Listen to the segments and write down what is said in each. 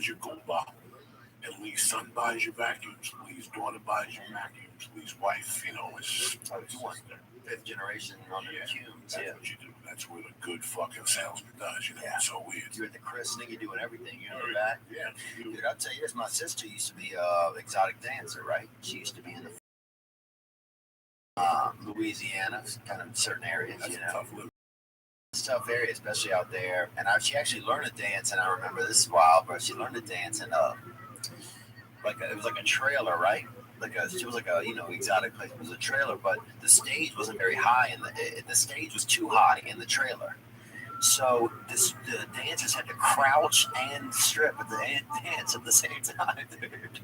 is your gold bar. And Lee's son buys your vacuums. Lee's daughter buys your vacuums. Lee's wife, you know, is fifth generation on the fumes. That's what you do. That's what a good fucking salesman does. You know, it's so weird. You're at the christening, you're doing everything. You know that? Yeah. Dude, I'll tell you this. My sister used to be a exotic dancer, right? She used to be in the Louisiana, kind of certain areas, That's you know. It's Tough area, especially out there. And she actually learned to dance, and I remember this is wild, but she learned to dance in it was like a trailer, right? She was like a exotic place. It was a trailer, but the stage wasn't very high, and the stage was too high in the trailer. So the dancers had to crouch and strip and dance at the same time, dude.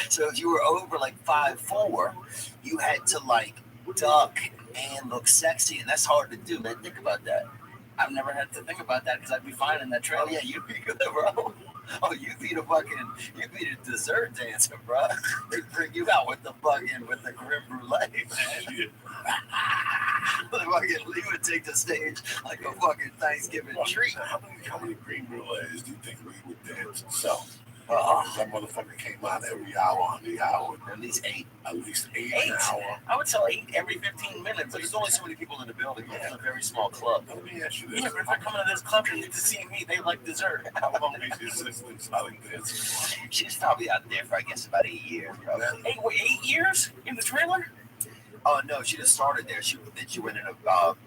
So if you were over like 5'4", you had to like duck and look sexy, and that's hard to do, man. Think about that. I've never had to think about that because I'd be fine in that trailer. Oh yeah, you'd be good, bro. Oh, you'd be a dessert dancer, bro. They'd bring you out with the creme brulee, man. Lee would take the stage like a fucking Thanksgiving treat. How many cream brulees do you think we would dance and sell? That motherfucker came out every hour on the hour. At least eight. An hour. I would sell 8 every 15 minutes. But there's only so many people in the building. It's a very small club. Let me ask you this. Yeah, but if they're coming to this club and to see me, they like dessert. How long is your sister selling this? She's probably out there for, I guess, about 8 years. Probably. 8 years in the trailer? Oh no, she just started there. She went into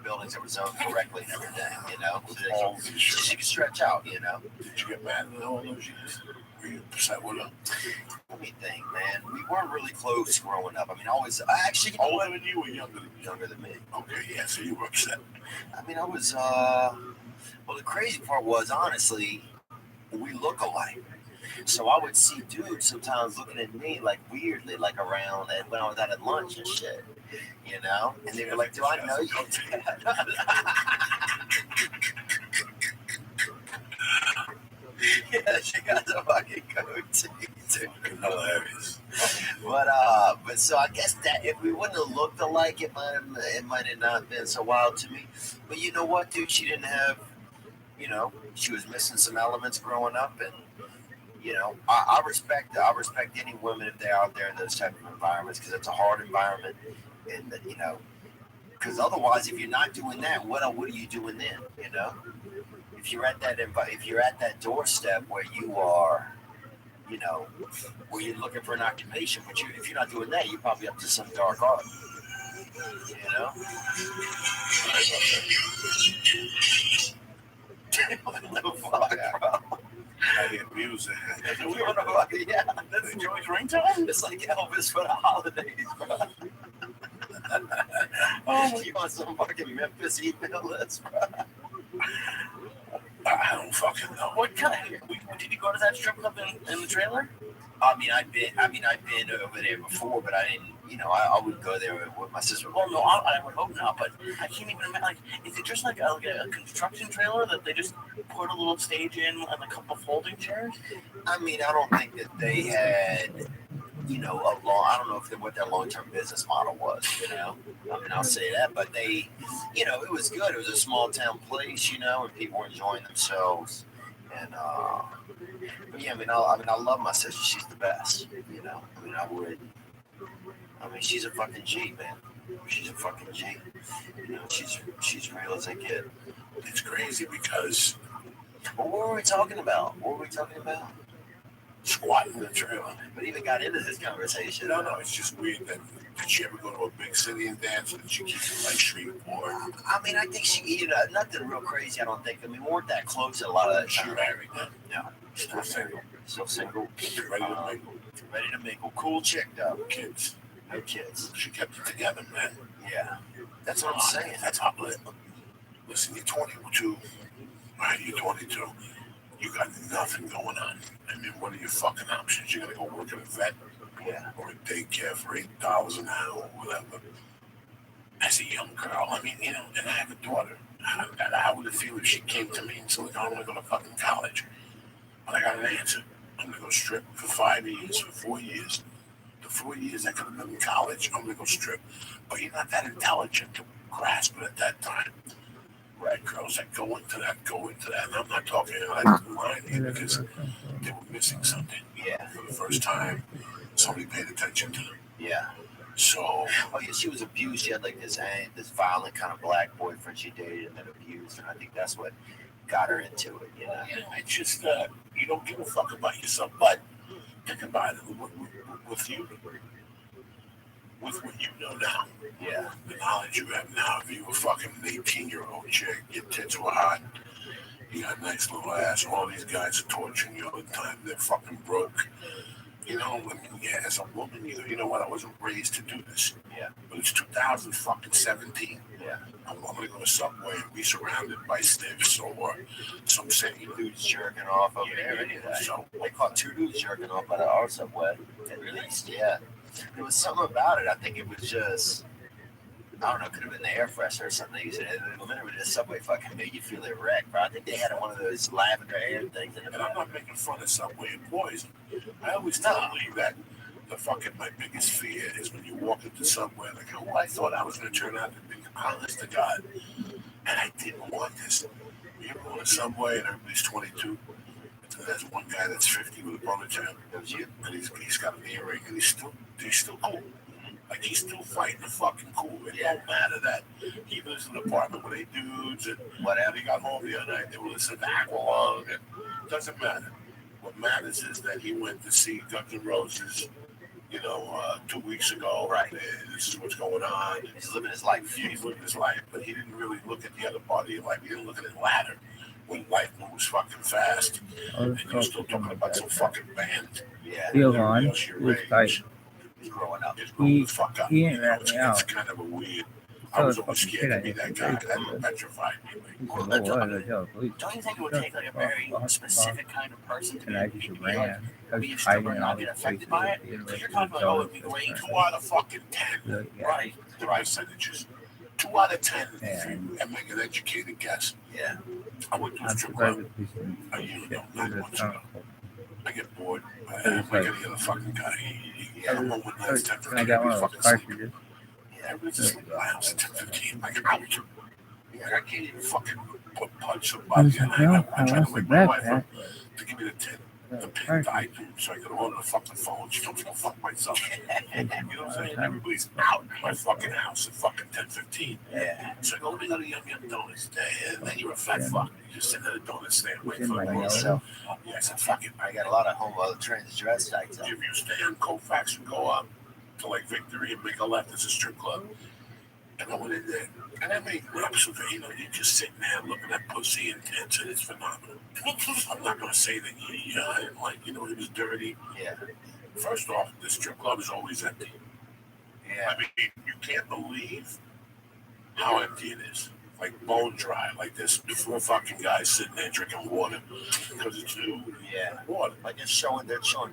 buildings that were zoned correctly and everything, you know. So she could stretch out, you know. Did you get mad at all those years? Were you upset with her? Let me think, man. We weren't really close growing up. I mean, actually, older than you or younger than me? Okay, yeah. So you were upset. I mean, I was. Well, the crazy part was, honestly, we look alike. So I would see dudes sometimes looking at me like weirdly, like around when I was out at lunch and shit, you know? And they were like, "Do I know you?" Yeah, she got the fucking goatee, dude. Hilarious. But so I guess that if we wouldn't have looked alike, it might have not been so wild to me. But you know what, dude? She didn't have, she was missing some elements growing up, and I respect any women if they're out there in those type of environments, because it's a hard environment, and because otherwise, if you're not doing that, what are you doing then? If you're at that doorstep where you are, where you're looking for an occupation, but if you're not doing that, you're probably up to some dark art. Little fuck, bro. I hear music. Yeah, that's Joey's ringtone? It's like Elvis for the holidays, bro. Oh, you want some fucking Memphis email list, bro? I don't fucking know. What kind of, did you go to that strip club in the trailer? I mean, I've been over there before, but I didn't. I would go there with my sister. Well, no, I would hope not. But I can't even imagine. Like, is it just like a construction trailer that they just put a little stage in and a couple folding chairs? I mean, I don't think that they had, I don't know what their long-term business model was. I mean, I'll say that, but they, it was good. It was a small town place, and people were enjoying themselves. And but yeah, I love my sister. She's the best. She's a fucking G, man. She's a fucking G. She's real as I get. It's crazy because. Well, what were we talking about? Squatting in the trailer. But even got into this conversation. No, it's just weird that. Did she ever go to a big city and dance, or did she keep it like Shreveport? I mean, I think she, nothing real crazy, I don't think. I mean, we weren't that close at a lot of that She time. married, huh? No. Still single. Still single. Ready to mingle. Ready to mingle. Cool chick, though. Kids. No kids. She kept it together, man. Yeah. That's what I'm saying. That's hot. Listen, you're 22. Right, you're 22. You got nothing going on. I mean, what are your fucking options? You're going to go work at a vet? Yeah. Or a daycare for $8 an hour or whatever. As a young girl, I mean, and I have a daughter. How would it feel if she came to me and said, I want to go to fucking college? But I got an answer. I'm going to go strip for 5 years, for 4 years. The 4 years I could have been in college, I'm going to go strip. But you're not that intelligent to grasp it at that time. Right, girls that go into that. And I'm not talking like line here because they were missing something. Yeah. For the first time, somebody paid attention to them. Yeah. So. Oh yeah, she was abused. She had like this violent kind of black boyfriend she dated and then abused, and I think that's what got her into it. You know. Yeah, it's just you don't give a fuck about yourself, but think about it with you. With what you know now, Yeah. the knowledge you have now, if you were fucking an 18-year-old chick, your tits were hot, you got a nice little ass, all these guys are torturing you all the time, they're fucking broke. You know, I mean, yeah, as a woman, you know what, I wasn't raised to do this. Yeah. But it's 2017. Yeah. I'm gonna go to Subway and be surrounded by stiffs or some city Dudes jerking off over there anyway. So I caught 2 dudes jerking off at our Subway. At least, yeah. There was something about it. I think it was just, I don't know, it could have been the air freshener or something. The minute the Subway fucking made you feel erect, but I think they had one of those lavender air things in the And I'm not making fun of Subway employees. I always tell you that the fucking my biggest fear is when you walk into Subway, like, oh, I thought I was going to turn out to be honest to God. And I didn't want this. You ever go to Subway and everybody's 22? And there's one guy that's 50 with a ponytail. And he's got an earring and he's still cool. Like, he's still fighting the fucking cool. It don't matter that he lives in an apartment with 8 dudes and whatever. He got home the other night, they were listening to Aqualung. It doesn't matter. What matters is that he went to see Guns N' Roses, 2 weeks ago. Right. This is what's going on. He's living his life. He's living his life, but he didn't really look at the other part of your life. He didn't look at his ladder when life moves fucking fast. And you're still talking about some fucking band. Yeah. Johan is like, Growing up. he ain't rat me out. It's kind of a weird. I was always scared to be that guy. That petrified me. Don't Don't you think it would take like a very specific kind of person to and I be just like, ran. I was be hiding stubborn and all not the get places. affected by it? Because you're talking about, oh, it'd be great. 2 out of fucking 10. Right. The percentages. 2 out of 10. And And make an educated guess. Yeah. I went to a I'm strip surprised club with this a year ago, shit. 9 There's a months ton ago. of I get bored. It was I like- get the other fucking guy. I'm home with 9, 10, and I got one of those cartridges. Everybody's just in my house at 10:15. Like, ouch. I can't even fucking punch somebody. I was like, no, I I tried lost to the wake my wife backpack. up to give me the pin Cartridge. to iTunes so I could order the fucking phone. She told me to go fuck myself. You know what I'm saying? Everybody's out in my fucking house at fucking 10:15. Yeah. So I go, let me go to Yum Yum Donuts. And then you're a fat fuck. You just sit at a donut stand waiting in for my the nose. so yeah, I said, fuck it. I got a lot of trans sites. If you stay on Colfax and go up to like Victory and make a left, it's a strip club. And I went in there, and I made raps with it. You're just sitting there looking at pussy and tits, and it's phenomenal. I'm not going to say that I didn't like, it was dirty. Yeah. First off, the strip club is always empty. Yeah. I mean, you can't believe how empty it is. Like bone dry, like there's 4 fucking guys sitting there drinking water because it's new Yeah. water. Like they're showing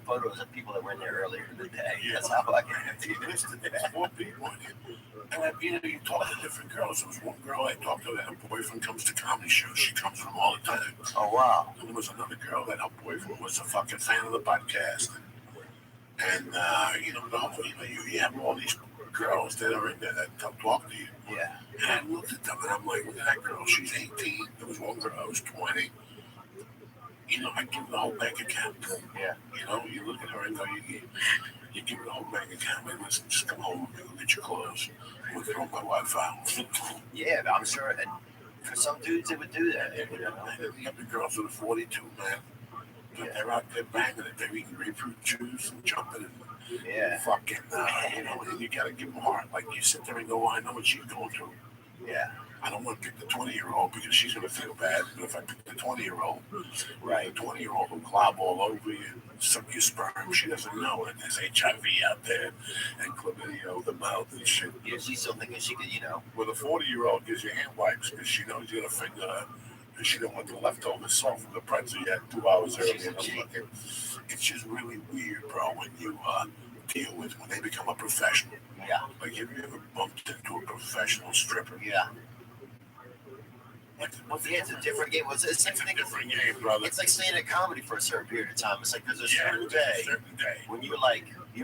photos of people that were in there earlier in the day. Yeah. That's how fucking empty it is. There's 4 people in here. And you talk to different girls. There was one girl I talked to that her boyfriend comes to comedy shows. She comes to them all the time. Oh wow. And there was another girl that her boyfriend was a fucking fan of the podcast. And the whole, you have all these girls that are in there that talk to you. Yeah. And I looked at them and I'm like, look at that girl. She's 18. There was one girl that was 20. I give her the whole bank account. Yeah. You look at her and go, you give her the whole bank account. And listen, just come home with me. Go get your clothes. We'll throw my Wi-Fi. Yeah, I'm sure. And for some dudes, they would do that. And the other girls that are 42, man. They're out there banging it. They're eating grapefruit juice and jumping and Yeah. fucking, and you gotta give them heart. Like, you sit there and go, I know what she's going through. Yeah. I don't want to pick the 20-year-old because she's going to feel bad. But if I pick the 20-year-old, Right. the 20-year-old will glob all over you and suck your sperm. She doesn't know it. There's HIV out there and chlamydia, the mouth and shit. Yeah, she's still thinking she could, Well, the 40-year-old gives you hand wipes because she knows you're going to finger her. And she don't want the leftover salt from the pretzel you had 2 hours earlier. It's just really weird, bro, when you deal with when they become a professional. Yeah. Like, have you ever bumped into a professional stripper? Yeah. Like, Yeah, it's a different game. It's it's a different game, brother. It's like staying in comedy for a certain period of time. It's like there's a Yeah, certain it's a day certain day. when you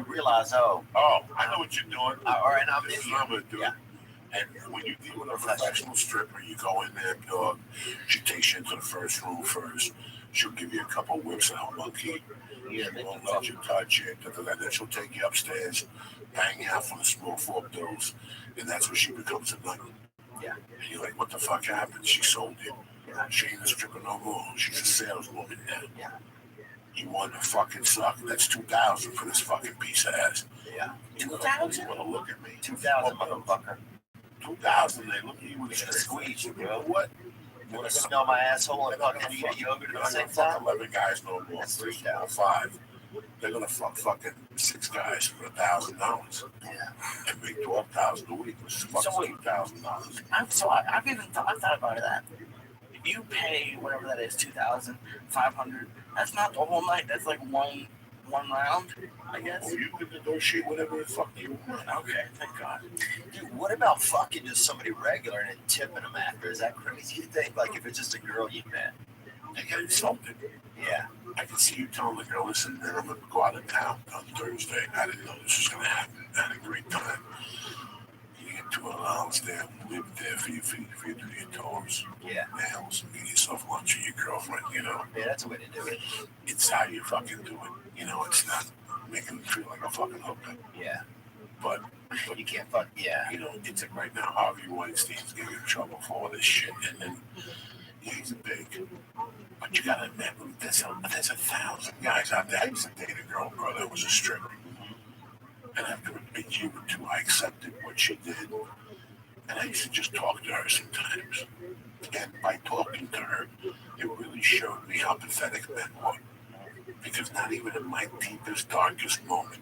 realize, oh, I know what you're doing. all right, I'm in This is here. what I'm gonna do. Yeah. And when you deal with a professional stripper, you go in there, dog. She takes you into the first room first. She'll give you a couple whips and a monkey. Yeah, She won't let you touch it. Then she'll take you upstairs, bang you out for the small fork bills, and that's when she becomes a nut. Yeah. And you're like, what the fuck happened? She sold it. Yeah. She ain't a stripper no more. She's a saleswoman now. Yeah. You want to fucking suck. That's $2,000 for this fucking piece of ass. Yeah. You want to look at me? 2,000, motherfucker. 2,000. They look at you with a Gonna squeeze you, You bro. know what? You want to smell my asshole and fucking eat a yogurt at the same time? 11 guys no more. That's 3,000 or 5. They're gonna fuck fucking 6 guys for $1,000 Yeah. and make $12,000 a week, which is fucking $2,000. I've even I've thought about that. If you pay whatever that is, 2,500, that's not the whole night. That's like one round, I guess. Well, you can negotiate whatever the fuck you want. Okay, thank God. Dude, what about fucking just somebody regular and then tipping them after? Is that crazy to think? Like if it's just a girl you met? They get insulted. Yeah. I can see you telling the girl, listen, man, I'm gonna go out of town on Thursday. I didn't know this was gonna happen. I had a great time. You get $200 there, live there for you do your toes, Yeah. nails, get yourself lunch with your girlfriend, you know. Yeah, that's a way to do it. It's how you fucking do it. You know, it's not making them feel like a fucking hooker. Yeah. But You can't fuck. Yeah. you know, it's like right now, Harvey Weinstein's getting in trouble for all this shit, and then he's a big. But you gotta admit, there's 1,000 guys out there. I used to date a girl, bro, that was a stripper. And after a year or two, I accepted what she did. And I used to just talk to her sometimes. And by talking to her, it really showed me how pathetic men were. Because not even in my deepest, darkest moment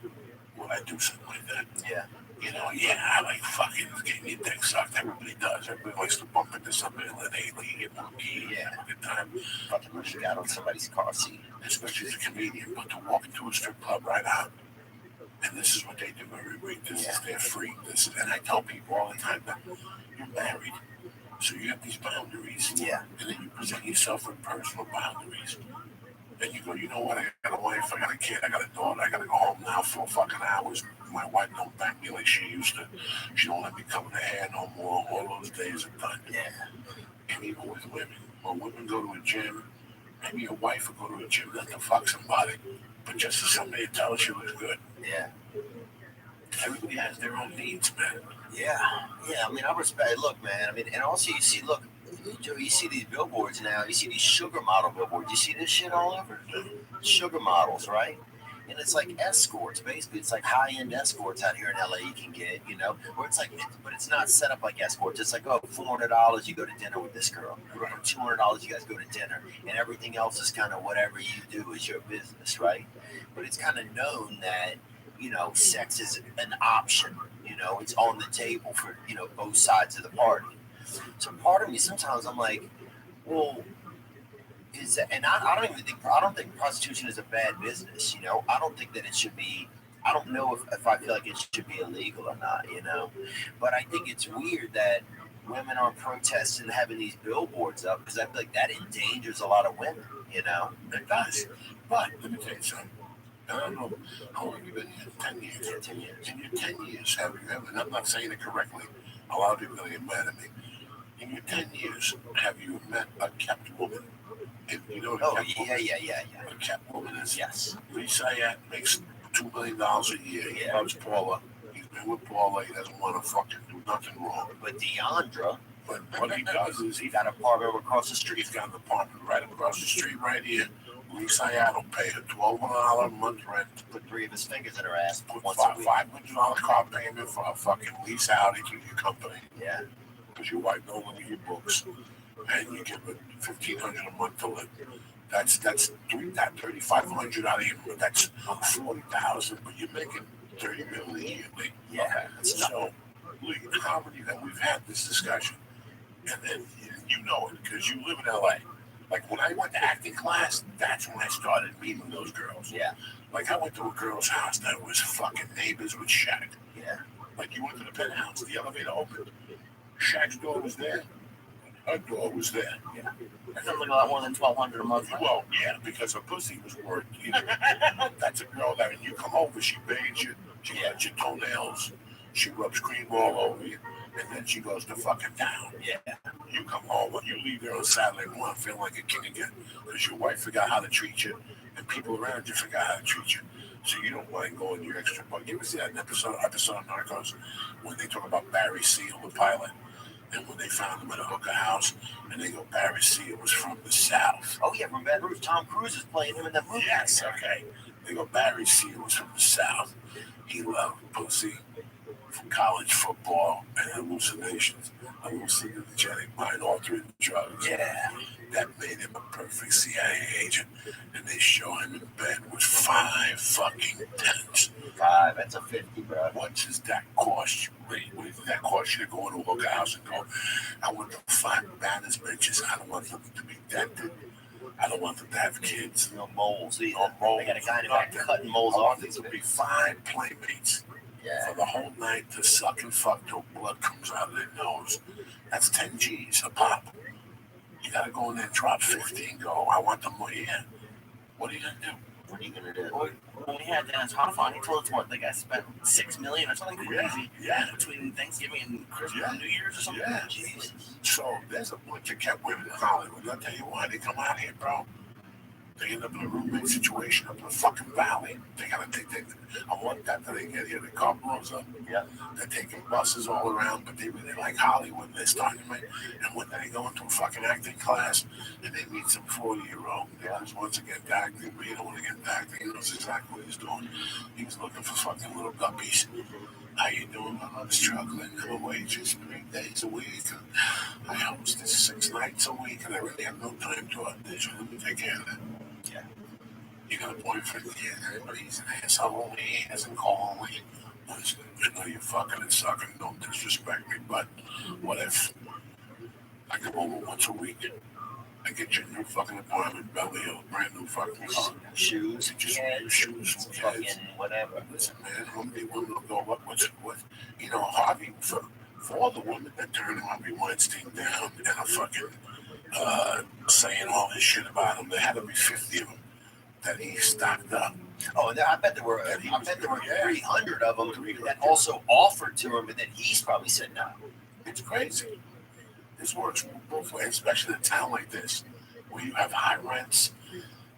would I do something like that. Yeah. You know, yeah, I like fucking getting your dick sucked. Everybody does. Everybody likes to bump into somebody and let hey, get monkey. Yeah. Have a good time. Fucking push it out on somebody's car seat. Especially as a comedian, but to walk into a strip club right out, and this is what they do every week. This is their free. This is, and I tell people all the time that you're married, so you have these boundaries. Yeah. And then you present yourself with personal boundaries. And you go, you know what? I got a wife, I got a kid, I got a daughter, I gotta go home now for fucking hours. My wife don't bang me like she used to. She don't let me come in the hair no more. All those days are done. Yeah. And even with women, when women go to a gym, maybe your wife will go to a gym not to fuck somebody, but just for somebody to tell her she looks good. Yeah. Everybody has their own needs, man. Yeah. Yeah. I mean, I respect. Look, man. I mean, and also you see, look, you see these billboards now. You see these sugar model billboards. You see this shit all over. Sugar models, right? And it's like escorts, basically. It's like high-end escorts out here in LA you can get, you know, where it's like, but it's not set up like escorts. It's like, oh, $400 you go to dinner with this girl, or $200 you guys go to dinner, and everything else is kind of whatever you do is your business, right? But it's kind of known that, you know, sex is an option. You know, it's on the table for, you know, both sides of the party. So part of me sometimes I'm like, well, is that, and I don't think prostitution is a bad business. You know, I don't think that it should be. I don't know if I feel like it should be illegal or not. You know, but I think it's weird that women are protesting having these billboards up because I feel like that endangers a lot of women. You know, It does. But let me tell you something. I don't know how long you've been here. 10 years. Yeah, 10 years. In your 10 years, have you ever, and I'm not saying it correctly, a lot of people are going to get mad at me. In your 10 years, have you met a kept woman? And you know what Oh a kept woman is? yeah. What a kept woman is? Yes. Lisa Ayat makes $2 million a year. He Yeah. loves Paula. He's been with Paula. He doesn't want to fucking do nothing wrong. But Deandra, But what he does is he got an apartment across the street. he's got an apartment right across the street right here. Lisa Ayat will pay her $1,200 a month rent. Put 3 of his fingers in her ass Put once a week. $500 car payment for a fucking lease out into your company. Yeah. Because your wife don't look at your books. And you give her $1,500 a month to live. That's $3,500 out of your, that's $40,000, but you're making $30 million a year, Lee. Yeah. That's not, So, Lee, how many that we've had this discussion, and then you know it because you live in LA. Like when I went to acting class, that's when I started meeting those girls. yeah. Like I went to a girl's house that was fucking neighbors with Shaq. Yeah. Like you went to the penthouse, the elevator opened, Shaq's door was there, her door was there. That sounds like a lot more than $1,200 a month. Well, yeah, because her pussy was worth. You know, that's a girl that when you come over, she bathes you, she cuts your toenails, she rubs cream all over you, and then she goes to fucking town. Yeah. You come home, you leave there on Saturday morning feeling like a king again because your wife forgot how to treat you and people around you forgot how to treat you. So you don't mind going your extra buck. You ever see that episode of Narcos when they talk about Barry Seal, the pilot, and when they found him at a hooker house and they go, Barry Seal was from the South. Oh yeah, from Baton Rouge. Tom Cruise is playing him in that movie. Yes, okay. They go, Barry Seal was from the South. He loved pussy, from college football, and hallucinations, hallucinogenic mind-altering drugs. Yeah. That made him a perfect CIA agent, and they show him in bed with 5 fucking tens. 5, that's a 50, bro. What does that cost you? What does that cost you to go into a hooker house and go, I want the 5 baddest bitches. I don't want them to be dented. I don't want them to have kids. No moles either. No moles. They got a guy in the back cutting moles off these to be bitches. 5 playmates. Yeah. For the whole night to suck and fuck till blood comes out of their nose. That's 10 G's a pop. You gotta go in there and drop 50 and go, I want the money in. What are you gonna do? What are you gonna do? When we had Dennis Hoff on, he told us what the guy spent $6 million or something crazy. Yeah. Between Thanksgiving and Christmas and New Year's or something. Yeah. Jesus. So there's a bunch of kept women in Hollywood. I'll tell you why they come out here, bro. They end up in a roommate situation up in the fucking valley. They gotta take I want that till they get here. The car blows up. Yeah. They're taking buses all around, but they really like Hollywood. They're starting to make, and when they go into a fucking acting class and they meet some 40-year-old, he just wants to get acting, but he don't want to get acting. He knows exactly what he's doing. He was looking for fucking little guppies. How you doing? I'm struggling. I'm a waitress 3 days a week. I host this 6 nights a week, and I really have no time to audition. Let me take care of that. Yeah. You got a boyfriend? Yeah, but he's an asshole. He hasn't called me. I know you're fucking and sucking. Don't disrespect me, but what if I come over once a week? I get you a new fucking apartment, Beverly Hills, brand new fucking car. Shoes, Just kids, shoes, some kids. fucking whatever. Listen, man, how many women will go, what? You know, Harvey, for all the women that turned Harvey Weinstein down and are fucking saying all this shit about him, there had to be 50 of them that he stocked up. Oh, I bet there were. I bet there were 300 of them that also offered to him, but then he's probably said no. It's crazy. This works both ways, especially in a town like this, where you have high rents.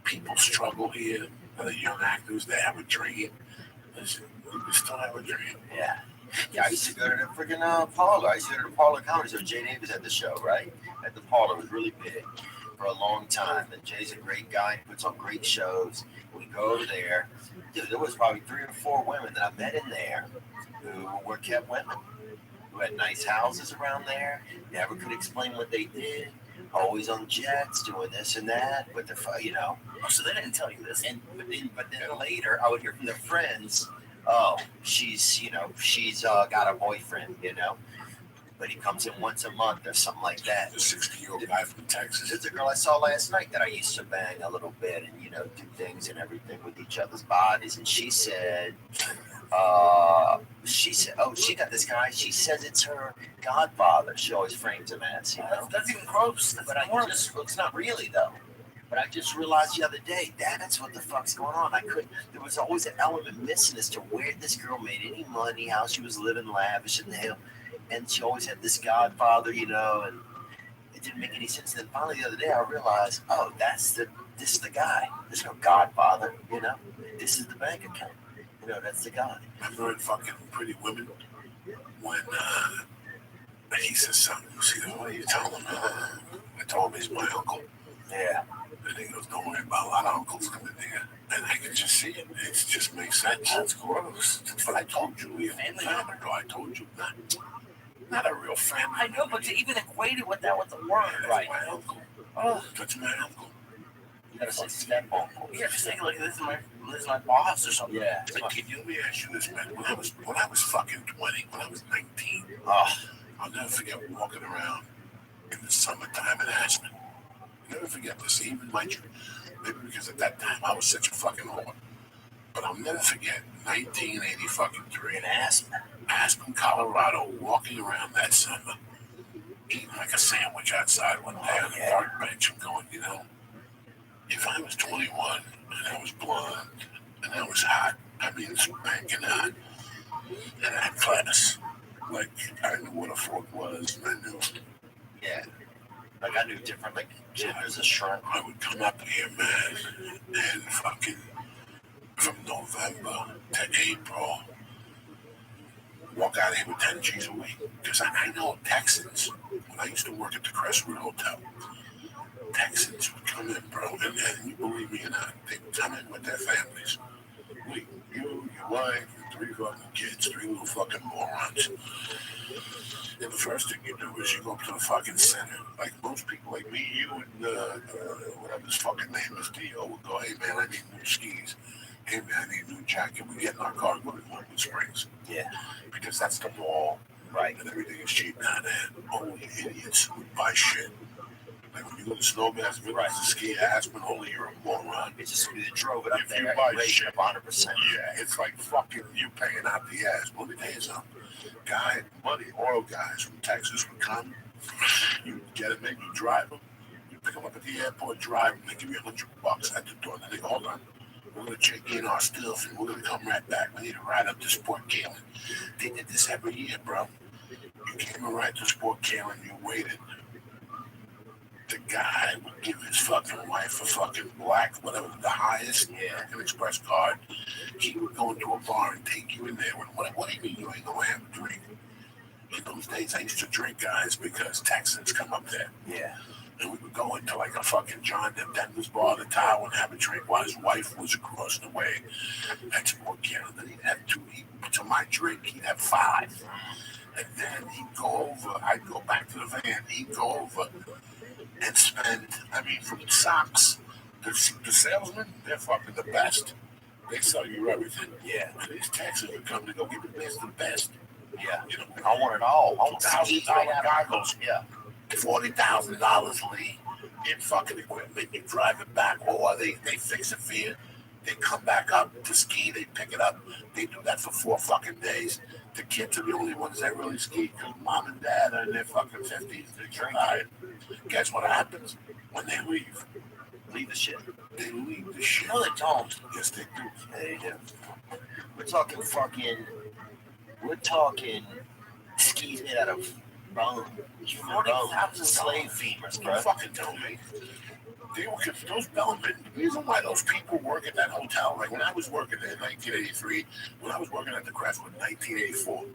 People struggle here. The young actors, they have a dream. Listen, we still have a dream. Yeah. Yeah, I used to go to the freaking parlor. I used to go to the parlor comedy. So Jay Davis had the show, right? At the parlor. It was really big for a long time. And Jay's a great guy. He puts on great shows. We go over there. Dude, there was probably 3 or 4 women that I met in there who were kept women, who had nice houses around there, never could explain what they did, always on jets, doing this and that, but Oh, so they didn't tell you this. but then later I would hear from their friends, oh, she's got a boyfriend, but he comes in once a month or something like that. The 60-year-old guy from Texas. There's a girl I saw last night that I used to bang a little bit and, do things and everything with each other's bodies. And she said, oh, she got this guy. She says it's her godfather. She always frames him as, That's even gross. But it's not really, though. But I just realized the other day, that's what the fuck's going on. There was always an element missing as to where this girl made any money, how she was living lavish in the hill. And she always had this godfather, and it didn't make any sense. And then finally the other day I realized, oh, this is the guy. There's no godfather, This is the bank account. That's the guy. Remember in fucking Pretty Women when he says something, what are you telling him? I told him he's my uncle. Yeah. And he goes, don't worry about a lot of uncles coming here. And I can just see it. It just makes sense. That's gross. But I told you, a time ago, I told you, not a real family. I know, but to even equate it with that with the word, That's my uncle. Oh, That's my uncle. You gotta say step uncle. yeah, just think like this is my boss or something. Yeah. But can you let me ask you this, man? When I was fucking 20, when I was 19, Oh, I'll never forget walking around in the summertime in Aspen. I'll never forget this, even mind you, maybe because at that time I was such a fucking whore. But I'll never forget 1983 in Aspen, Colorado, walking around that summer, eating like a sandwich outside one day on a park bench and going, if I was 21 and I was blonde and I was hot, spanking hot, and I had class, like I knew what a fork was, and I knew yeah. Like I knew different, like gin as a shrimp. I would come up here, man, and fucking from November to April, walk out of here with 10 G's a week. Because I know Texans, when I used to work at the Crestwood Hotel, Texans would come in, bro, and you believe me or not, they would come in with their families. You, your wife, your 3 fucking kids, 3 little fucking morons. And the first thing you do is you go up to the fucking center. Like most people, like me, you, and whatever his fucking name is, Dio, would go, hey man, I need new skis. Hey man, I need a new jacket. We get in our car and go to Norwood Springs. Yeah. Because that's the mall. Right. And everything is cheap down there. Only idiots would buy shit. Like when you go to Snowmass Village to ski Aspen, only you're a moron. It's just somebody that drove it up If there. you buy Raised shit, it 100%. yeah, it's like fucking you paying out the ass. Let me tell you something. Oil guys from Texas would come. You get them in, you drive them. You pick them up at the airport, drive them. They give you $100 at the door. And they go, hold on. We're going to check in our stuff and we're going to come right back. We need to ride up to Sport Kalen. They did this every year, bro. You came and ride to Sport Kalen, you waited. The guy would give his fucking wife a fucking black, whatever, the highest American Express card. He would go into a bar and take you in there. What do you mean you ain't going to have a drink? In those days, I used to drink, guys, because Texans come up there. Yeah. And we would go into like a fucking John Denver's bar, the tower, and have a drink while his wife was across the way at Sport Kalen. Then he'd have 2. To my drink, he'd have 5. And then he'd go over. I'd go back to the van. He'd go over and spend, from socks. The salesmen, they're fucking the best. They sell you everything. Yeah. And these Texans would come to go give the best of the best. Yeah. You know, I want it all. I want $1,000 goggles. Yeah. $40,000, Lee, in fucking equipment. You drive it back, or they fix it for you. They come back up to ski. They pick it up. They do that for 4 fucking days. The kids are the only ones that really ski because mom and dad are in their fucking 50s. They drink. Guess what happens when they leave? Leave the shit. They leave the shit. No, they don't. Yes, they do. Yeah, they do. We're talking skis made out of bone. Slave femurs, You bro. fucking tell me. Those bellmen, the reason why those people work at that hotel, like when I was working there in 1983, when I was working at the Crestwood in 1984,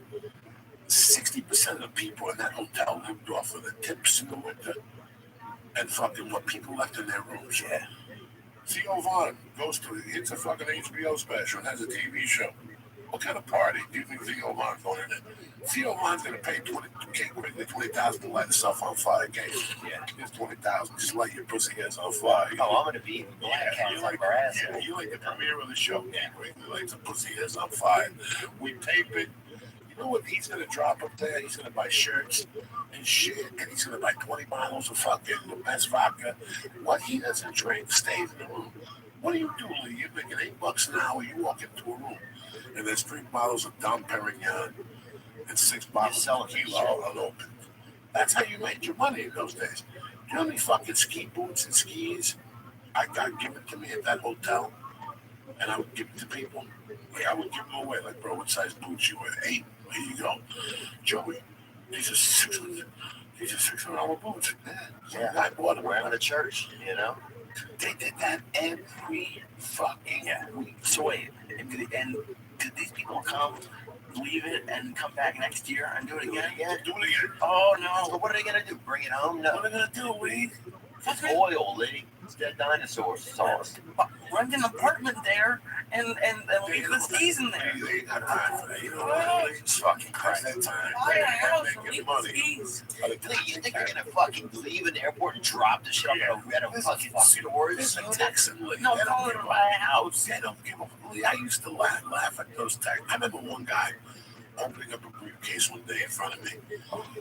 60% of the people in that hotel lived off of the tips in the winter and fucking what people left in their rooms. Yeah. Theo Vaughn goes to, it's a fucking HBO special and has a TV show. What kind of party do you think Theo Vaughn's going in? Theo Vaughn's going to pay $20,000 to light himself on fire. Okay? Yeah. Here's $20,000. Just light your pussy ass on fire. Oh, I'm gonna be black cats like our ass. Yeah, you like the premiere of the show. Yeah, he lights a pussy ass on fire. We tape it. You know what he's going to drop up there? He's going to buy shirts and shit, and he's going to buy 20 bottles of fucking the best vodka. What he doesn't drink stays in the room. What do you do, Lee? You're making $8 an hour. You walk into a room, and there's 3 bottles of Dom Perignon and 6 bottles of tequila unopened. That's how you made your money in those days. You know how many fucking ski boots and skis I got given to me at that hotel? And I would give it to people. Like, I would give them away. Like, bro, what size boots you wear? 8. Here you go. Joey, these are $600 boots. Yeah. I bought them. Wearing them to church, you know? They did that every fucking week. So wait, and did these people come, leave it, and come back next year and do it again? Yeah. Do it again. Oh So no! what are they gonna do? Bring it home? No. What are they going to do, Lee? It's oil, Liddy. It's dead dinosaur sauce. Rent an apartment there and leave the skis in there. They ain't got time for that. You know what? It's fucking crazy. That time. Buy a house and Making leave the money. skis. Lee, you think you're gonna fucking leave an airport and drop the shit off at a fucking store? This is a Texan. Lee. No, They don't call it give a- buy a house. They don't give a. Lee, I used to laugh at those Texans. I remember one guy opening up a briefcase one day in front of me.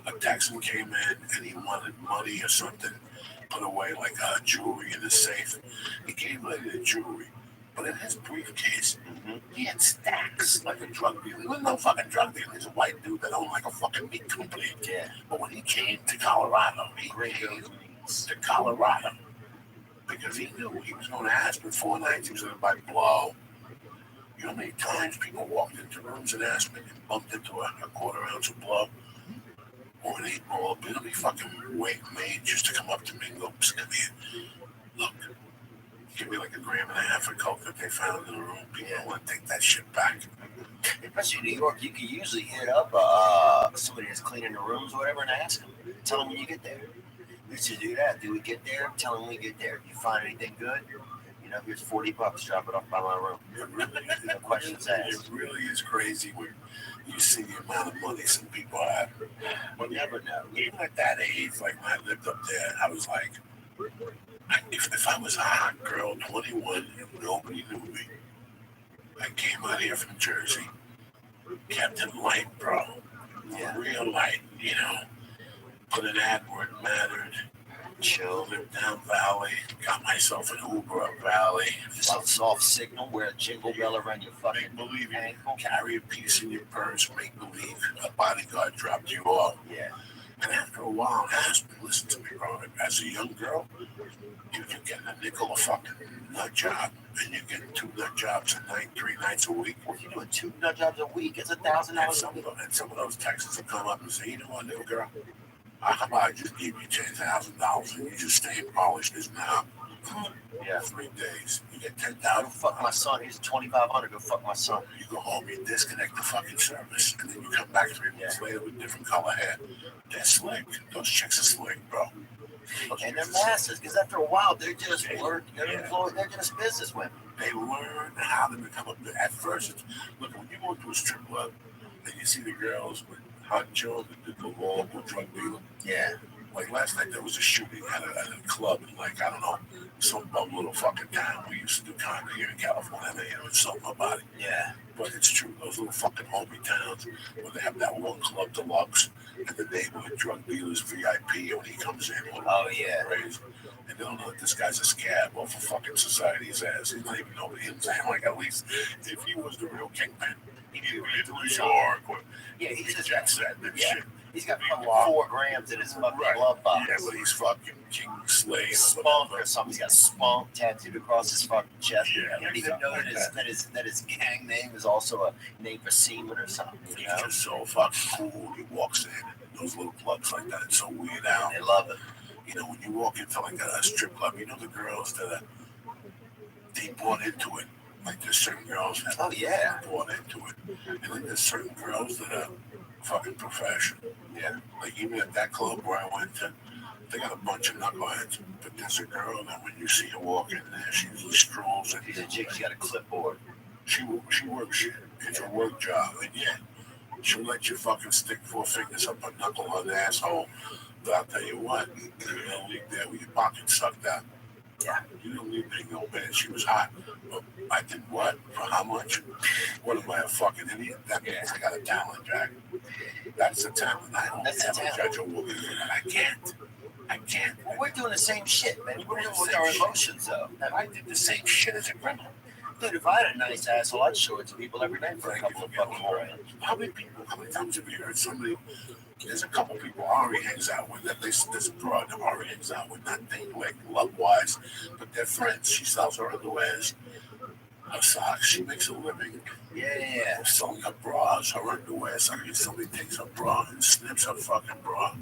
A Texan came in and he wanted money or something put away, like jewelry in the safe. He gave Lady the jewelry, but in his briefcase, he had stacks like a drug dealer. He was no fucking drug dealer. He's a white dude that owned like a fucking meat company. Yeah. But when he came to Colorado, he came to Colorado because he knew he was going to Aspen 4 nights. He was going to buy blow. You know how many times people walked into rooms in Aspen and bumped into a quarter ounce of blow? or an 8-ball, but it'll be fucking made just to come up to me and go, "Psst, come here. Look, give me like a gram and a half of coke that they found in the room." People want to take that shit back. Especially in New York, you can usually hit up somebody that's cleaning the rooms or whatever and ask them. Tell them when you get there. We should do that. Do we get there? Tell them when we get there. If you find anything good, here's $40. Drop it off by my room. No questions asked. It really is crazy when you see the amount of money some people have. You never know. Even at that age, like when I lived up there, I was like, if I was a hot girl, 21, and nobody knew me, I came out here from Jersey, kept it light, bro. Yeah. Real light, Put an ad where it mattered. Chill, lived down Valley, got myself an Uber up Valley. Just a soft signal, wear a jingle bell around your fucking Make believe ankle. Carry a piece in your purse, make believe a bodyguard dropped you off. Yeah. And after a while, listen to me, bro. As a young girl, you can get a nickel a fucking nut job, and you get 2 nut jobs a night, 3 nights a week. What, you doing 2 nut jobs a week? It's $1,000 a week. And some of those texts will come up and say, "You know what, little girl? How about I just give you $10,000 and you just stay and polish this knob?" Yeah. 3 days. You get Go 10,000. fuck my son. Here's $2,500. Go fuck my son. You go home, you disconnect the fucking service, and then you come back 3 months later with different color hair. They're slick. Those chicks are slick, bro. And they're masters, because after a while, they're just employed. They're just businesswomen. They learn how to become at first, look, when you go to a strip club and you see the girls with hot Joe, the local drug dealer. Yeah. Like last night, there was a shooting at a club in, like, I don't know, some bum little fucking town. We used to do comedy here in California. It's something about it. Yeah. But it's true. Those little fucking homie towns where they have that one club deluxe and the neighborhood drug dealers VIP when he comes in. Oh, yeah. Crazy. And they don't know that this guy's a scab off of fucking society's ass. He's not even know what he's saying. Like, at least if he was the real kingpin, he'd be in New York. Yeah, he's just jet set and shit. He's got fucking 4 grams in his fucking glove box. Yeah, but he's fucking King Slave. Spunk or something. He's got Spunk tattooed across his fucking chest. Yeah, You don't even know that his gang name is also a name for semen or something. He's just so fucking cool. He walks in those little clubs like that. It's so weird out. They love it. When you walk into like a strip club, the girls that they bought into it. Like there's certain girls that bought into it, and then there's certain girls that are fucking professional. Yeah. Like even at that club where I went to, they got a bunch of knuckleheads, but there's a girl that when you see her walk in there, she usually strolls and she's a chick. She got a clipboard. She works shit. It's a work job, and she'll let you fucking stick 4 fingers up her knuckle on the asshole. But I'll tell you what, you don't leave there with your pocket sucked out. Yeah. You don't leave there no bad. She was hot. But I did what? For how much? What am I, a fucking idiot? That means I got a talent, Jack. That's a talent. I don't ever judge a woman for that. I can't. Well, we're doing the same shit, man. We're doing with our emotions, though. I did the same shit as a criminal. Dude, if I had a nice asshole, I'd show it to people every day for a couple of fucking grand. How many times have you heard somebody? There's a couple people Ari hangs out with. There's a broad that Ari hangs out with, not dating like love-wise, but they're friends. She sells her underwears, her socks. She makes a living. Yeah. Selling her bras, her underwear. Somebody takes her bra and snips her fucking bra.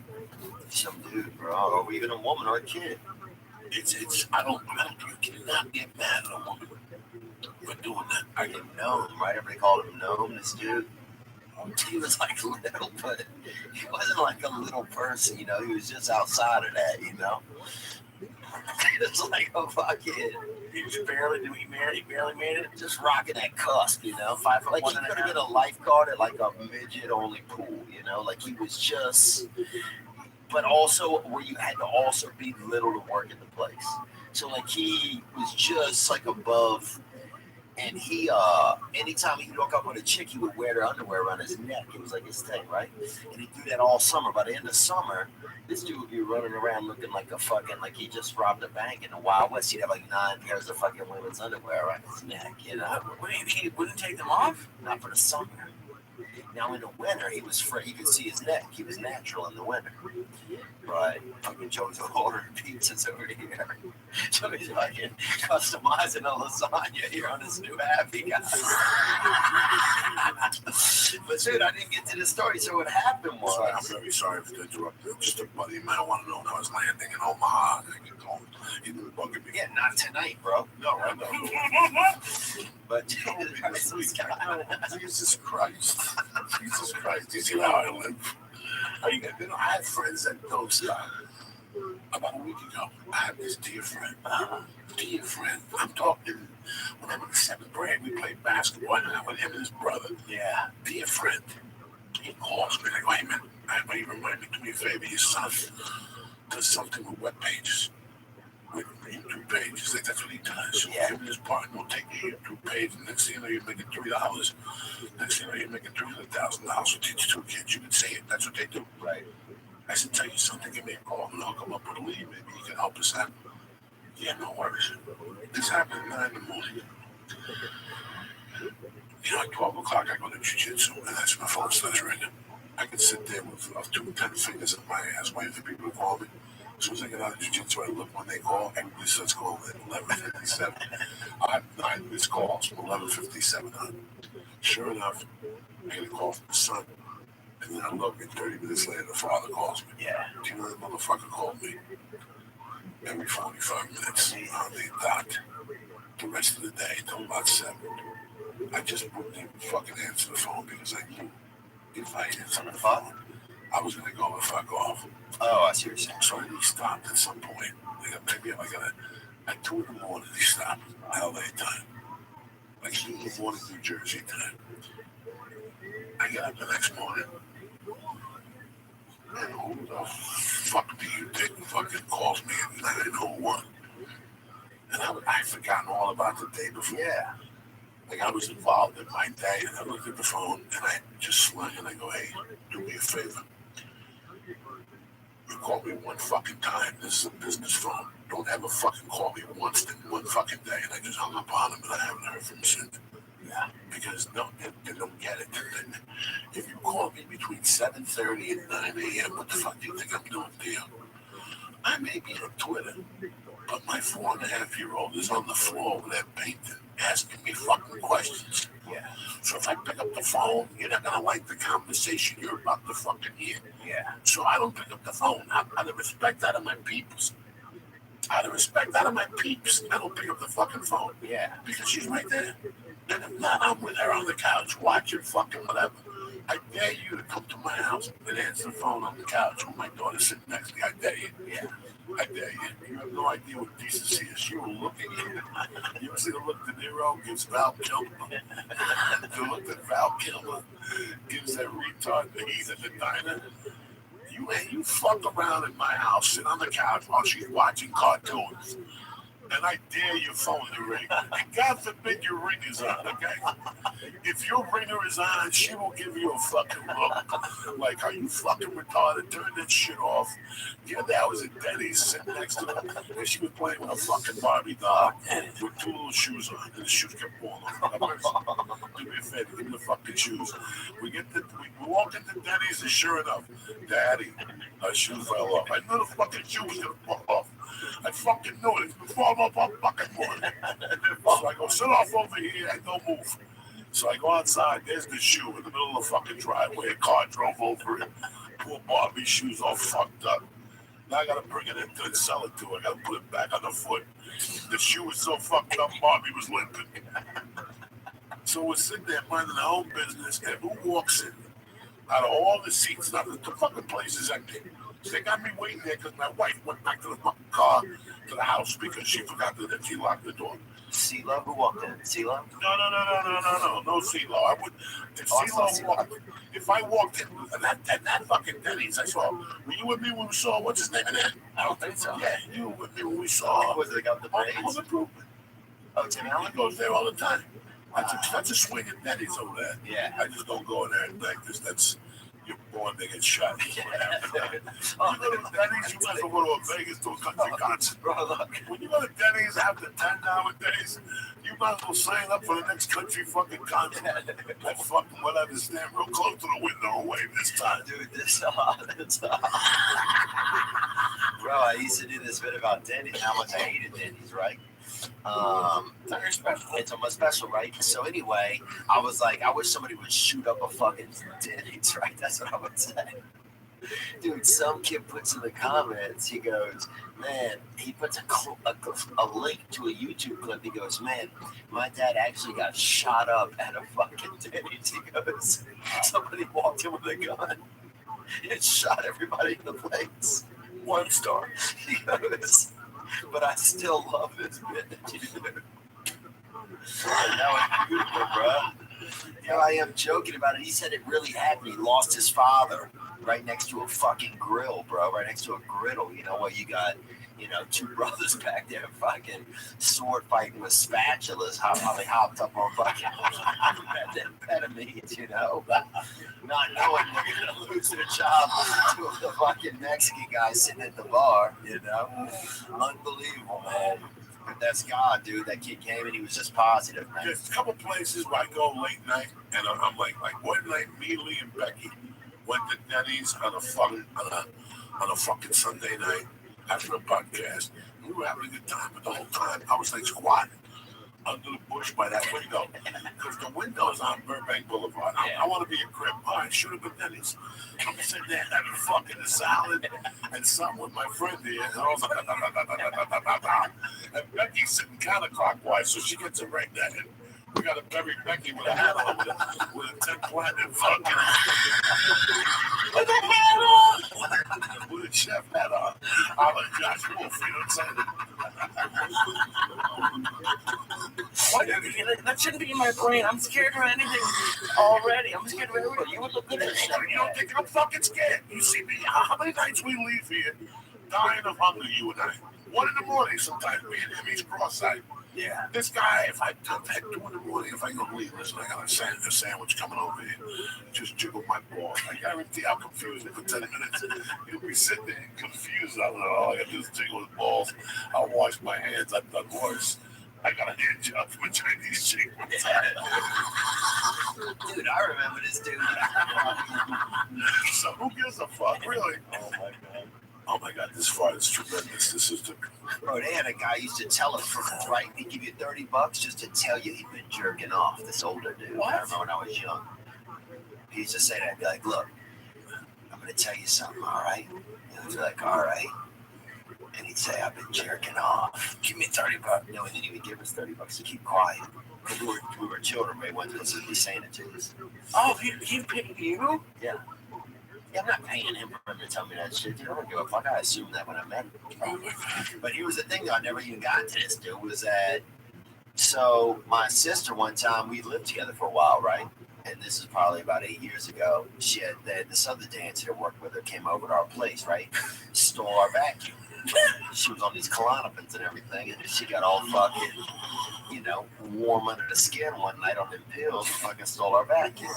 Some dude, bro, or even a woman or a kid. I don't, you cannot get mad at a woman for doing that. I get gnome, right? Everybody called him gnome, this dude. He was like little, but he wasn't like a little person, He was just outside of that, It was like a fucking. He barely made it. Just rocking that cusp, 5 foot like he could have been a lifeguard at like a midget only pool, Like he was just. But also where you had to also be little to work in the place. So like he was just like above. And he, anytime he'd walk up with a chick, he would wear their underwear around his neck. It was like his thing, right? And he'd do that all summer. By the end of summer, this dude would be running around looking like a fucking, like he just robbed a bank in the Wild West. He'd have like 9 pairs of fucking women's underwear around his neck, Wait, he wouldn't take them off? Not for the summer. Now in the winter, he was free. You could see his neck. He was natural in the winter. Right. Fucking Joe's ordering pizzas over here. So he's fucking customizing a lasagna here on his new app he got. But dude, I didn't get to the story. So what happened was, Sorry, I'm very sorry for interrupting. Just a buddy of mine wanted to know when I was landing in Omaha. He was bugging me. yeah, not tonight, bro. No, I know. But Jesus Christ. Jesus Christ. You see how I live? I had friends that don't stop. About a week ago, I had this dear friend. I'm talking, when I was in the seventh grade, we played basketball, and I with him and his brother. Yeah. Dear friend. He calls me, like, hey man, he remind me, do me a favor, his son does something with web pages. With YouTube pages, like that's what he does. So him and his partner will take your YouTube page, and next thing you know, you're making $3. Next thing you know, you're making $300,000 to teach two kids. You can see it. That's what they do. Right. I said, tell you something, give me a call, and I'll come up with a lead. Maybe you can help us out. Yeah, no worries. This happened at 9 in the morning. At 12 o'clock, I go to jiu-jitsu, and that's when my phone starts ringing. I can sit there with 2 10 fingers in my ass waiting for people to call me. As soon as I get out of jiu-jitsu, I look when they call, everybody starts calling at 11:57. I have 9 missed calls from 11:57 on. Sure enough, I get a call from the son. And then I look, and 30 minutes later, the father calls me. Yeah. Do you know that motherfucker called me? Every 45 minutes on the dot. The rest of the day, until about 7. I just wouldn't even fucking answer the phone because I knew if I answered the phone, I was going to go and fuck off. Oh, I see what you're saying. So he stopped at some point. Maybe at 2 in the morning, he stopped. LA time. Like 2 in the morning, New Jersey time. I got up the next morning. And who the fuck do you think fucking calls me at 9:01? And I'd forgotten all about the day before. Yeah. Like I was involved in my day, and I looked at the phone, and I just slung and I go, hey, do me a favor. You call me one fucking time. This is a business phone. Don't ever fucking call me once in one fucking day. And I just hung up on him, and I haven't heard from him since. Yeah. Because they don't get it. If you call me between 7:30 and 9 a.m., what the fuck do you think I'm doing to you? I may be on Twitter, but my 4.5-year-old is on the floor with that painting, asking me fucking questions. Yeah. So if I pick up the phone, you're not gonna like the conversation you're about to fucking hear. Yeah. So I don't pick up the phone. Out of respect out of my peeps. I don't pick up the fucking phone. Yeah. Because she's right there. And if not, I'm with her on the couch watching fucking whatever. I dare you to come to my house and answer the phone on the couch when my daughter's sitting next to me. I dare you. Yeah. I dare you. You have no idea what decency is. You were looking at it. You ever see the look De Niro gives Val Kilmer? The look that Val Kilmer gives that retard that he's at the diner? You fuck around in my house, sit on the couch while she's watching cartoons. And I dare your phone to ring. And God forbid your ring is on, okay? If your ringer is on, she will give you a fucking look. Like, are you fucking retarded? Turn that shit off. The other day I was at Denny's sitting next to her, and she was playing with a fucking Barbie doll with 2 little shoes on, and the shoes kept falling off. Do me a favor, give me the fucking shoes. We walk into Denny's, and sure enough, Daddy, her shoe fell off. I knew the fucking shoe was gonna fall off. I fucking knew it. Before I'm up, I'm fucking morning. So I go, sit off over here and don't move. So I go outside. There's the shoe in the middle of the fucking driveway. A car drove over it. Poor Barbie's shoes all fucked up. Now I gotta bring it in and sell it to her. I gotta put it back on the foot. The shoe was so fucked up, Barbie was limping. So we're sitting there minding our own business, and who walks in? Out of all the seats, now the fucking place is empty. So they got me waiting there because my wife went back to the fucking car to the house because she forgot that she locked the door. CeeLo, who walked in? CeeLo? No CeeLo. I would. If CeeLo walked, if I walked in and that fucking Denny's, I saw. Were you with me when we saw what's his name in there? I don't think so. Yeah, you were with me when we saw. Was it got the braids? Home Improvement. Oh, Tim Allen? He goes there all the time. That's a swing at Denny's over there. Yeah. I just don't go in there and think because that's. You're born, they get shot. You go to Denny's, you might as well go to a Vegas to a country concert. Bro, look. When you go to Denny's after 10 nowadays, you might as well sign up for the next country fucking concert. I fucking whatever, stand real close to the window and wave this time. Dude, this Bro, I used to do this bit about Denny's, how much I hated Denny's, right? Very special. It's almost special, right? So anyway, I was like, I wish somebody would shoot up a fucking Denny's, right? That's what I would say. Dude, some kid puts in the comments, he goes, man, he puts a link to a YouTube clip. He goes, man, my dad actually got shot up at a fucking Denny's. He goes, somebody walked in with a gun and shot everybody in the place. 1 star. He goes, but I still love this bitch. That was beautiful, bro. Here I am joking about it. He said it really happened. He lost his father right next to a fucking grill, bro. Right next to a griddle. You know what? You got, 2 brothers back there fucking sword fighting with spatulas. How they hopped up on fucking methamphetamines, not knowing they're gonna lose their job to the fucking Mexican guy sitting at the bar. Unbelievable, man. But that's God, dude. That kid came and he was just positive, man. There's a couple places where I go late night, and I'm like one night, me, Lee, and Becky went to Denny's on a fucking Sunday night after the podcast. We were having a good time, but the whole time I was like squatting under the bush by that window, because the window is on Burbank Boulevard. I want to be a crib. All right, should have been Denny's. I'm sitting there having fucking a salad and something with my friend here, and I was like, and Becky's sitting counterclockwise, so she gets it right there. And we got to bury Becky with a hat on, with a 10 platinum fucking with a hat on, with a chef hat on. I'm like Josh Wolf, you know what I'm saying? That shouldn't be in my brain. I'm scared of anything already. I'm scared of everybody. You would look at that shit. You don't think I'm fucking scared? You see me? How many nights we leave here dying of hunger, you and I? 1 in the morning sometimes, me and him, he's cross-eyed. Yeah. This guy, if I at 2 in the morning, if I go leave, listen, I got a sandwich coming over here. Just jiggle my balls. I guarantee I'll confuse him for 10 minutes. He'll be sitting there confused. I don't know. All I got to do is jiggle his balls. I'll wash my hands. I've done worse. I got a hand job from a Chinese chick. Dude, I remember this dude. So who gives a fuck, really? Oh my God, this fart is tremendous. This is the... Bro, they had a guy used to tell us, right? He'd give you $30 just to tell you he'd been jerking off. This older dude. What? I remember when I was young. He used to say that. He'd be like, look, I'm going to tell you something, all right? And I'd be like, all right. And he'd say, I've been jerking off. Give me $30. And then he would give us $30 to keep quiet. Because we were children, right? He wasn't supposed to be saying it to us. Oh, he paid you? Yeah. Yeah, I'm not paying him for him to tell me that shit. Dude, I don't give a fuck. I assumed that when I met him. Oh my God. But here was the thing, though. I never even got to this, dude. Was that so? My sister, one time, we lived together for a while, right? And this is probably about 8 years ago. She had this other dancer that worked with her came over to our place, right? Stole our vacuum. She was on these Klonopins and everything, and she got all fucking, warm under the skin one night on them pills and fucking stole our vacuum,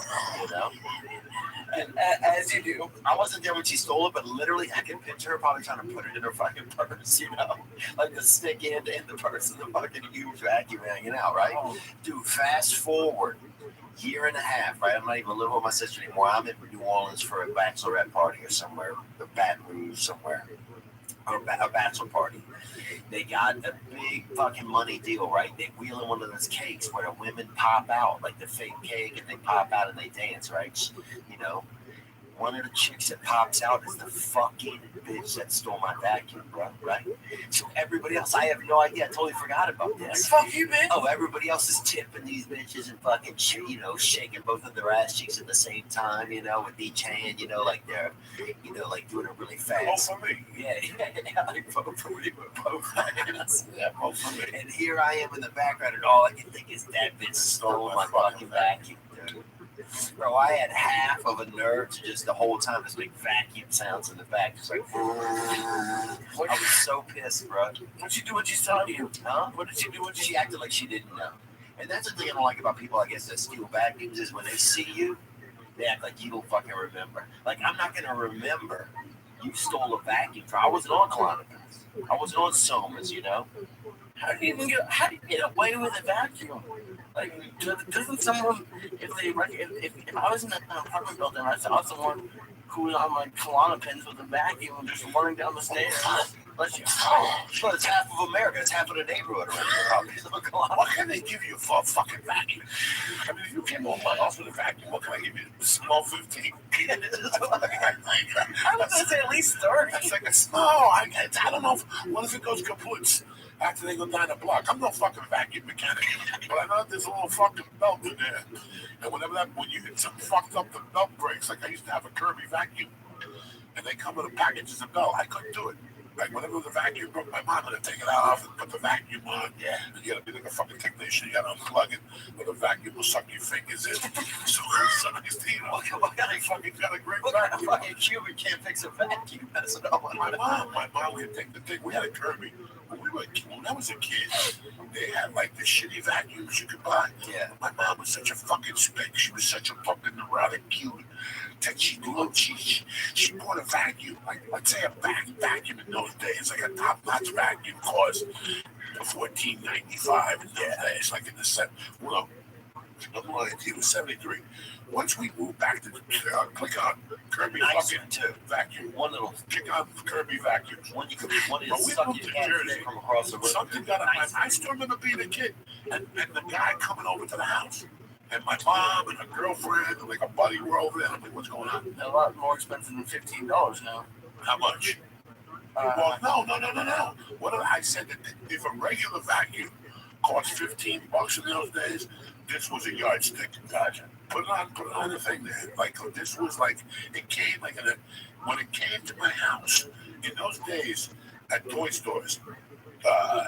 As you do. I wasn't there when she stole it, but literally I can picture her probably trying to put it in her fucking purse, like the stick end in the purse and the fucking huge vacuum hanging out, right? Dude, fast forward, 1.5 years, right? I'm not even living with my sister anymore. I'm in New Orleans for a bachelorette party or somewhere, or Baton Rouge somewhere, or a bachelor party. They got a big fucking money deal, right? They wheel in one of those cakes where the women pop out, like the fake cake, and they pop out and they dance, right? One of the chicks that pops out is the fucking bitch that stole my vacuum, bro, right? So everybody else, I have no idea. I totally forgot about this. Fuck you, bitch. Oh, everybody else is tipping these bitches and fucking, shaking both of their ass cheeks at the same time, with each hand, like they're, like doing it really fast. Vote for me. Yeah, like vote for me with both hands. Yeah, vote for me. And here I am in the background, and all I can think is that bitch stole my fucking vacuum, dude. Bro, I had half of a nerve to just the whole time just make vacuum sounds in the back. Just like, I was so pissed, bro. What'd she do when she saw you? Huh? What did she do when She acted like she didn't know. And that's the thing I don't like about people, I guess, that steal vacuums is when they see you, they act like you don't fucking remember. Like, I'm not going to remember you stole a vacuum. I wasn't on Klonopins. I wasn't on Somers, How do you get away with a vacuum? Like, doesn't someone, if I was in an apartment building and I saw someone who was on like Klonopins with a vacuum just running down the stairs, But it's half of America. It's half of the neighborhood around here. Probably. What can they give you for a fucking vacuum? I mean, if you came over my house with a vacuum, what can I give you? A small 15? I was gonna say at least 30. That's like a small. I don't know. What if it goes kaput after they go down the block? I'm no fucking vacuum mechanic, but I know there's a little fucking belt in there. And when you get something fucked up, the belt breaks. Like I used to have a Kirby vacuum, and they come with a package as a belt. I couldn't do it. Like whenever the vacuum broke, my mom would take it out and put the vacuum on. Yeah. And you gotta be like a fucking technician. You gotta unplug it, or the vacuum will suck your fingers in. So nice to you know. What kind of Fucking got a great what kind of vacuum. fucking Cuban can't fix a vacuum? That's what I want. My mom would take the thing. We had a Kirby. When I was a kid, they had like the shitty vacuums you could buy. Yeah. My mom was such a fucking spick. She was such a fucking neurotic cute. That she bought a vacuum, like let's say a vacuum in those days, like a top-notch vacuum cost $14.95 in those days, like in the it was 73. Once we moved back to click on Kirby fucking vacuum. One little Click on Kirby vacuums. one you could But we suck moved your to hands Jersey. from across the road. Something got on my. I still remember being a kid, and the guy coming over to the house, and my mom and her girlfriend and like a buddy were over there. I'm like, what's going on? A lot more expensive than $15 now. How much? Well, no. What did I said that if a regular vacuum cost $15 in those days, this was a yardstick. Gotcha. Put it on the thing there. Like this was like it came like when it came to my house in those days at toy stores.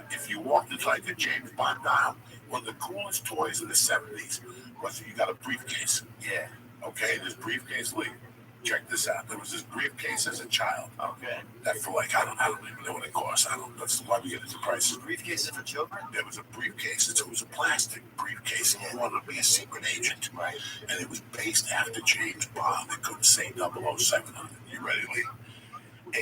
If you walked into like a James Bond aisle, one of the coolest toys in the 70s was you got a briefcase. Yeah. Okay, this briefcase leak. Check this out. There was this briefcase as a child. Okay. That for like I don't even know what it cost. That's why we get into prices. Briefcases for children? There was a briefcase. It was a plastic briefcase. And you wanted to be a secret agent. Right. And it was based after James Bond. It couldn't say 007 on it. You ready, Lee?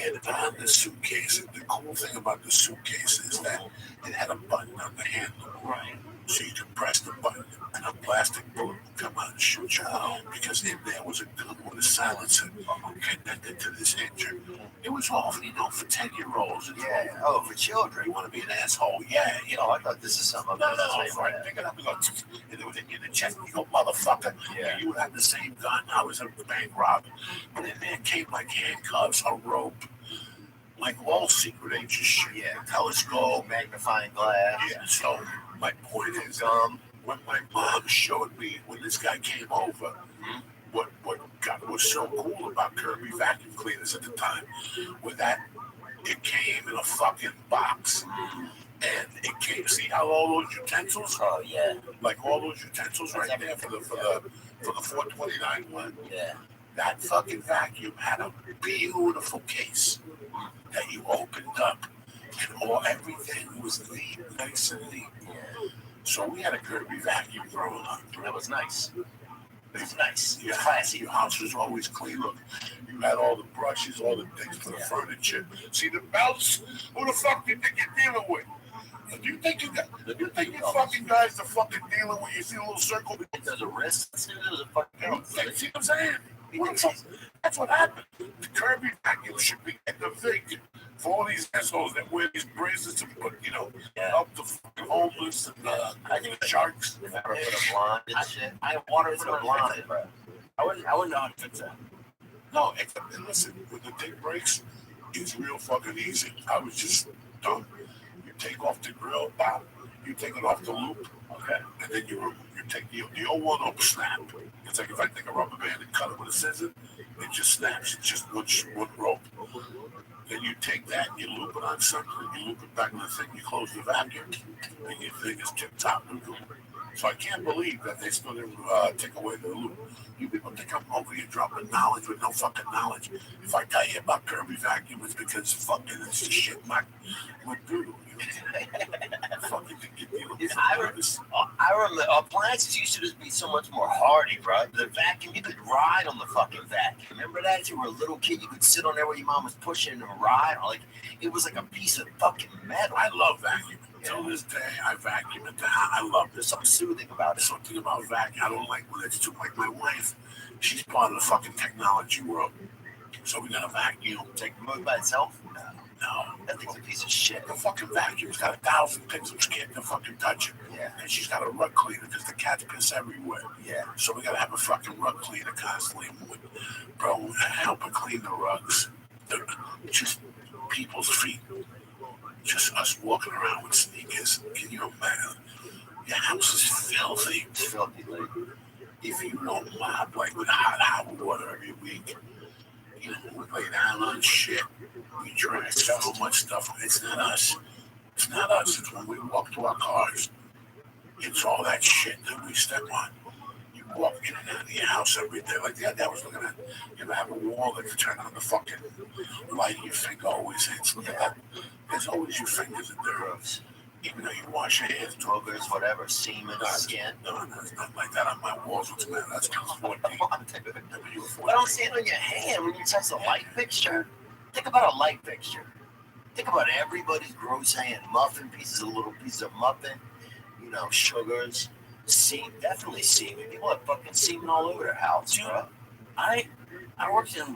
And on the suitcase, the cool thing about the suitcase is that it had a button on the handle. Right. So you could press the button and a plastic bullet would come out and shoot you. Because in there was a gun with a silencer connected to this engine. It was all, for 10-year-olds. Yeah. Oh, for children. You want to be an asshole? Yeah. You know, I thought this is something. no, right. Pick it up and go, and it was in the chest. You go, motherfucker. Yeah. You would have the same gun. I was a bank robber. But in there came like handcuffs, a rope, like all secret agent shit. Yeah. Telescope. Magnifying glass. Yeah. So my point is, when my mom showed me when this guy came over, what was so cool about Kirby vacuum cleaners at the time was that it came in a fucking box. And it came. See how all those utensils? Oh yeah. Like all those utensils right there for the 429 one. Yeah. That fucking vacuum had a beautiful case that you opened up, and everything was neat, nice and neat. So we had a Kirby vacuum growing up. That was nice. It was nice. Your house was always clean. Look, you had all the brushes, all the things for the furniture. See the belts? Who the fuck do you think you're dealing with? Do you think you fucking guys the fucking dealing with? You see a little circle? There's a wrist. There's a fucking. See what I'm saying? That's what happened. The Kirby vacuum should be in the thing for all these assholes that wear these bracelets and put, up the fucking homeless and I think sharks. If I ever put a blonde and shit, I wanted put a blonde, bro. I wouldn't know how to fix that. No, listen, when the thing breaks, it's real fucking easy. I was just dumb. You take off the grill, pop. You take it off the loop, okay, and then you take the old one up, snap. It's like if I take a rubber band and cut it with a scissor, it just snaps. It's just one rope. Then you take that and you loop it on something, and you loop it back in the thing, you close the vacuum, and your thing is tip-top. So I can't believe that they still didn't take away the loop. You people think I'm over here dropping knowledge with no fucking knowledge. If I tell you about Kirby vacuum, it's because fucking it's the shit my dude. Fucking think you're dealing with I remember appliances used to just be so much more hardy, bro. The vacuum, you could ride on the fucking vacuum. Remember that? If you were a little kid, you could sit on there where your mom was pushing and ride. Like it was like a piece of fucking metal. I love vacuuming. Till this day, I vacuum it down. I love it. There's something soothing about it. Something about vacuum. I don't like when it's too like my wife. She's part of the fucking technology world. So we got a vacuum. Take the move by itself? No. That thing's a piece of shit. The fucking vacuum's got 1,000 pixels. Can't fucking touch it. Yeah. And she's got a rug cleaner because the cats piss everywhere. Yeah. So we gotta have a fucking rug cleaner constantly. Bro, help her clean the rugs. Just people's feet. Just us walking around with sneakers. Can you imagine? Your house is filthy. It's filthy, like. If you don't mop like with hot water every week, you know, we lay down on shit. We drag so much stuff. It's not us. It's not us. It's when we walk to our cars. It's all that shit that we step on. You walk in and out of your house every day. Like the other day I was looking at, you ever have a wall that you turn on the fucking light, your finger always hits. Look at that. There's always your fingers in there. Even though you wash your hands, Boogers, whatever, semen, skin. No, it's not like that on my walls. What's the matter? That's because 14. I don't see it on your hand when you touch the light fixture. Think about a light fixture. Think about everybody's gross hand. Muffin pieces, a little piece of muffin, you know, sugars, semen, definitely semen. People have fucking semen all over their house, bro. I worked in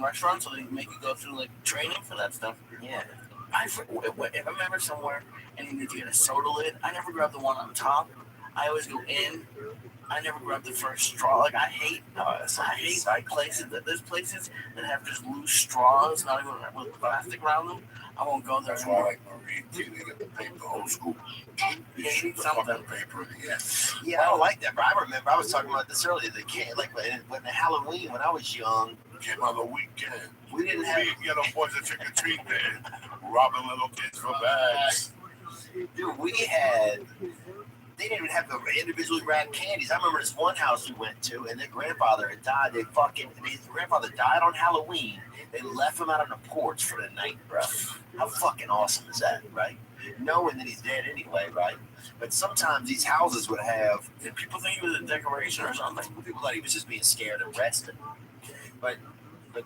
restaurants, so they make you go through like training for that stuff. Yeah. If I'm ever somewhere and you need to get a soda lid, I never grab the one on top. I always go in. I never grab the first straw. Like I hate like places that there's places that have just loose straws, not even with plastic around them. I won't go there. That's why I like Marie. They get the paper, old school. Yeah, Shoot the fucking paper in the end. Yeah, I don't like that, but I remember I was talking about this earlier. The kid, like when the Halloween, when I was young, Came on the weekend. we didn't have. You know, boys that trick or treat, man. Robbing little kids for bags. Dude, we had. They didn't even have the individually wrapped candies. I remember this one house we went to, and their grandfather had died. His grandfather died on Halloween. They left him out on the porch for the night, bro. How fucking awesome is that, right? Knowing that he's dead anyway, right? But sometimes these houses would have. Did people think he was a decoration or something? People thought he was just being scared and resting. But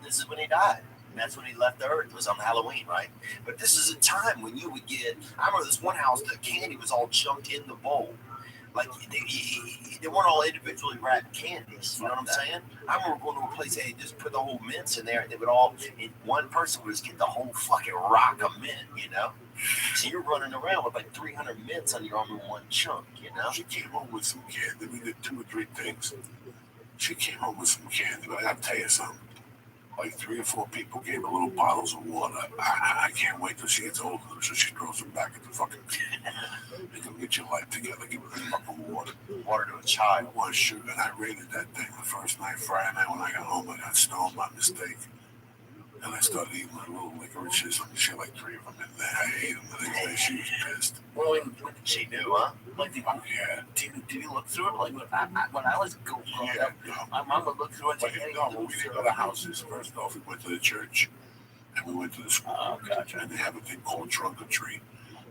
this is when he died. And that's when he left the earth. It was on Halloween, right? But this is a time when you would get. I remember this one house, the candy was all chunked in the bowl. Like, they weren't all individually wrapped candies. You know what I'm saying? I remember going to a place, they just put the whole mints in there, and they would all, one person would just get the whole fucking rock of mint, you know? So you're running around with like 300 mints on your arm in one chunk, you know? She came home with some candy. We did 2 or 3 things. She came home with some candy, but I gotta tell you something. Like 3 or 4 people gave her little bottles of water. I can't wait till she gets older, so she throws them back at the fucking. You can get your life together. Give her a cup of water. Water to a child. One sugar, and I raided that thing the first night, Friday night when I got home. I got stoned by mistake. And I started eating my little licorices and shit, like 3 of them in there. I ate them the next day. She was pissed. Well, She knew, huh? like, Oh, yeah. did you look through it? Like, when I was growing Yeah, up, no. my mom would look through it. But no, when we didn't go to houses, first off, we went to the church and we went to the school. Oh, gotcha. And they have a thing called trunk or treat.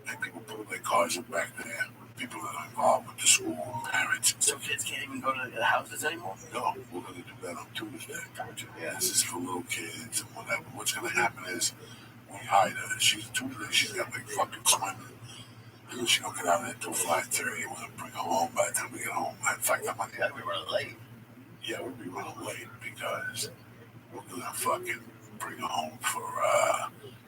And people put their cars in back there. People that are involved with the school, parents. So kids can't even go to the houses anymore? No, we're going to do that on Tuesday. Gotcha. Yeah, this is for little kids and whatever. What's going to happen is we hide her. Tuesday, she's got like fucking swimming. And she don't get out of there until 5:30. We're going to bring her home by the time we get home. In fact, I'm on Yeah, we were late. Yeah, we'll be running late because we're going to fucking bring her home for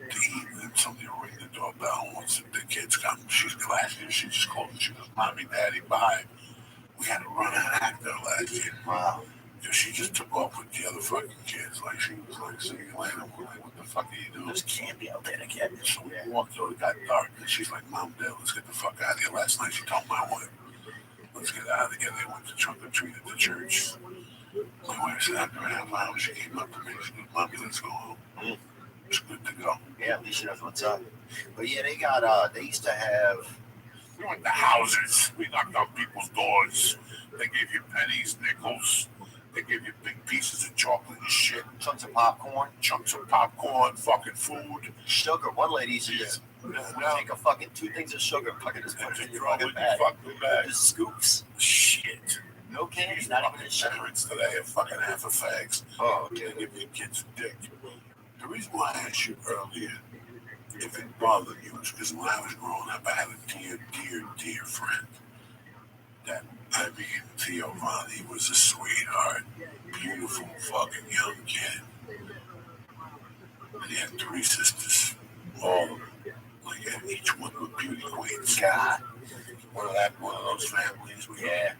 to eat, and somebody will ring the doorbell once the kids come. She's classy. She just calls and she goes, "Mommy, Daddy, bye." We had to run an actor last year. Wow. Because she just took off with the other fucking kids. Like, she was like, "See you later." We're like, "What the fuck are you doing?" There's candy out there to get. So we walked over, it got dark, and she's like, "Mom, Dad, let's get the fuck out of here." Last night she told my wife, "Let's get out of here." They went to trunk or treat at the church. My wife said after a half hour, she came up to me and she goes, "Mommy, let's go home." It's good to go. Yeah, at least she knows what's up. But yeah, they used to have. We went to houses. We knocked on people's doors. They gave you pennies, nickels. They gave you big pieces of chocolate and shit. Chunks of popcorn, Chunks of popcorn, fucking food. sugar. One lady used to just take a fucking 2 things of sugar and fucking just put it in your fucking bag. Just scoops. Shit. No candy, not even a sugar. Parents today are fucking half a fags. Oh, They okay. give your kids a dick. The reason why I asked you earlier if it bothered you is because when I was growing up, I had a dear friend that I mean, Theo Ronnie was a sweetheart, beautiful fucking young kid. And he had 3 sisters. All of them. Like, and each one with beauty queens. God. One of those families. Yeah.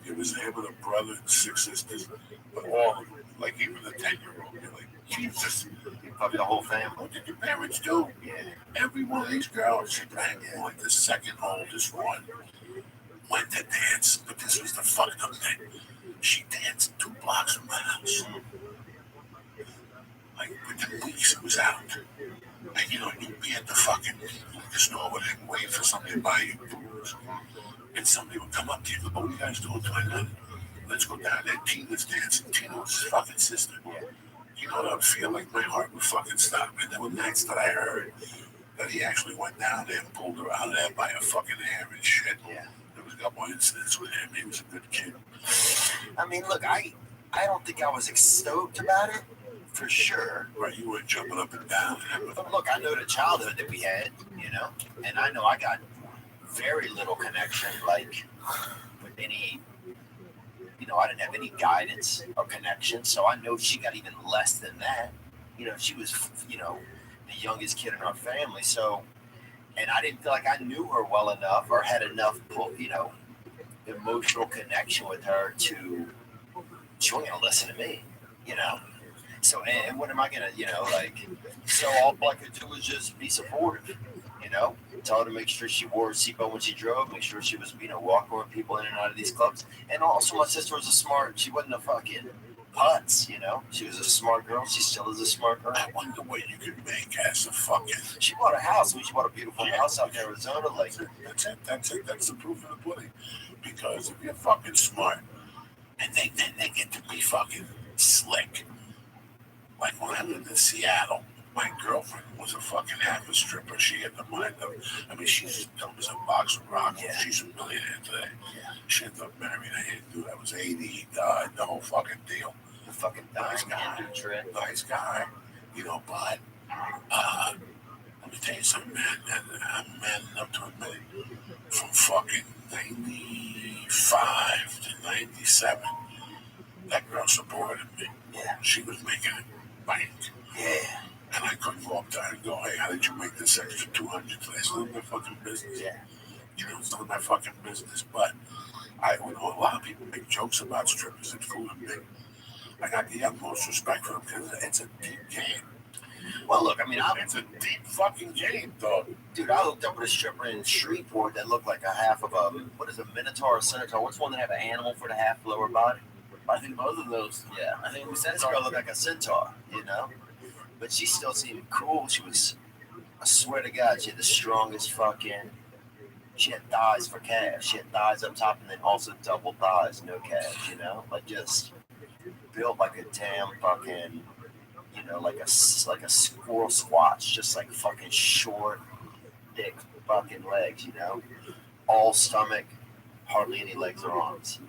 It was him and a brother and 6 sisters. But all of them, like even the 10-year-old, you're like, Jesus. You fucked the whole family. What did your parents do? Yeah. Every one of these girls, she banged like the second oldest one, went to dance. But this was the fucked up thing. She danced 2 blocks from my house. Like, within weeks it was out. And you know, you'd be at the fucking liquor store with it and wait for somebody to buy you booze. And somebody would come up to you and go, what are you guys doing tonight? Let's go down there. Tina's dancing. Tina was his fucking sister. You know what I would feel like? My heart would fucking stop. And there were nights that I heard that he actually went down there and pulled her out of there by her fucking hair and shit. Yeah. There was a couple incidents with him. He was a good kid. I mean, look, I don't think I was stoked about it, for sure. Right, you weren't jumping up and down. But look, I know the childhood that we had, you know, and I know I got very little connection, like, with any, you know, I didn't have any guidance or connection, so I know she got even less than that. You know, she was, you know, the youngest kid in our family, so, and I didn't feel like I knew her well enough or had enough, you know, emotional connection with her to, she wasn't gonna listen to me, you know. So, and what am I gonna, you know, like, so all I could do was just be supportive, you know, tell her to make sure she wore a seatbelt when she drove, make sure she was, you know, walking people in and out of these clubs. And also my sister was she wasn't a fucking putz, you know, she was a smart girl. She still is a smart girl. I wonder what you could make as a fucking. She bought a house. I mean, she bought a beautiful house out in Arizona. Like, that's it. That's the proof of the pudding. Because if you're fucking smart, and they get to be fucking slick. Like when I lived in Seattle, my girlfriend was a fucking half a stripper. She had the mind of, I mean, she's as dumb as a box of rocks. Yeah. She's a millionaire today. Yeah. She ended up marrying a Hindu that was 80. He died, the whole fucking deal. The fucking nice guy. Nice guy. You know, but let me tell you something, man. I'm man enough to admit it. From fucking 95 to 97, that girl supported me. Yeah. She was making it bank. Yeah. And I couldn't go up to her and go, hey, how did you make this extra 200 today? It's none of my fucking business. Yeah. You know, it's none of my fucking business. But I know a lot of people make jokes about strippers, including me. I got the utmost respect for them because it's a deep game. Well, look, I mean, it's a deep fucking game, dog. Dude, I hooked up with a stripper in Shreveport that looked like a half of a, what is a Minotaur or Centaur? What's one that have an animal for the half lower body? I think both of those. Yeah. I think This girl looked like a centaur, you know? But she still seemed cool. She was, I swear to God, she had the strongest fucking, she had thighs for calves. She had thighs up top and then also double thighs, no calves, you know? Like just built like a damn fucking, you know, like a squirrel squatch, just like fucking short, thick fucking legs, you know? All stomach, hardly any legs or arms.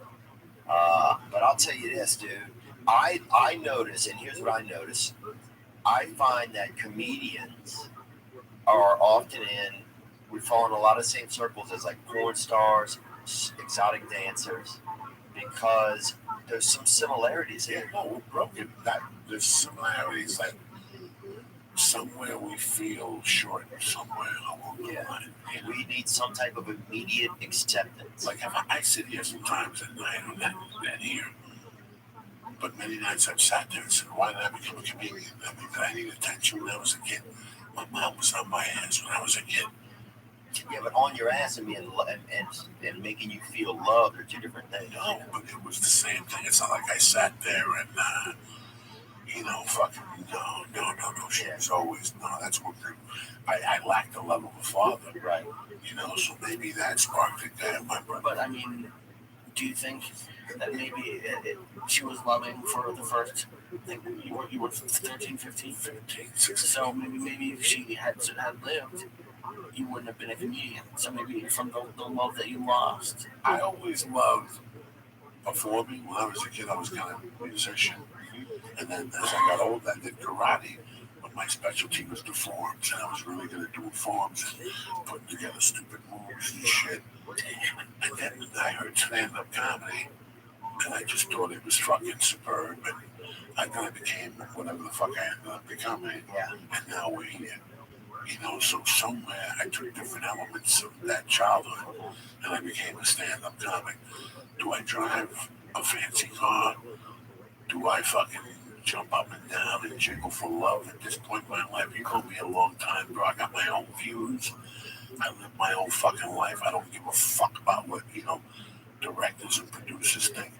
But I'll tell you this, dude. I notice, and here's what I notice. I find that comedians are often we fall in a lot of the same circles as like porn stars, exotic dancers, because there's some similarities here. Yeah, no, we're broken. There's similarities like somewhere we feel short, somewhere along the line. We need some type of immediate acceptance. Like I sit here sometimes at night on that here. But many nights I've sat there and said, why did I become a comedian? I mean, did I need attention when I was a kid? My mom was on my ass when I was a kid. Yeah, but on your ass and making you feel loved are two different things. No, but it was the same thing. It's not like I sat there and, you know, fucking, no. She was always, no, that's what I lacked the love of a father. Right. You know, so maybe that sparked it there, my brother. But, I mean, do you think that maybe she was loving for the first, I think you were 13, 15? 16. So maybe if she had lived, you wouldn't have been a comedian. So maybe from the love that you lost. I always loved performing. When I was a kid, I was kind of a musician. And then as I got older, I did karate. But my specialty was the forms. And I was really good at doing forms and putting together stupid moves and shit. And then I heard stand-up comedy. And I just thought it was fucking superb. And I became whatever the fuck I ended up becoming. Yeah. And now we're here. You know, so somewhere I took different elements of that childhood and I became a stand-up comic. Do I drive a fancy car? Do I fucking jump up and down and jiggle for love at this point in my life? You know me a long time, bro. I got my own views. I live my own fucking life. I don't give a fuck about what, directors and producers think.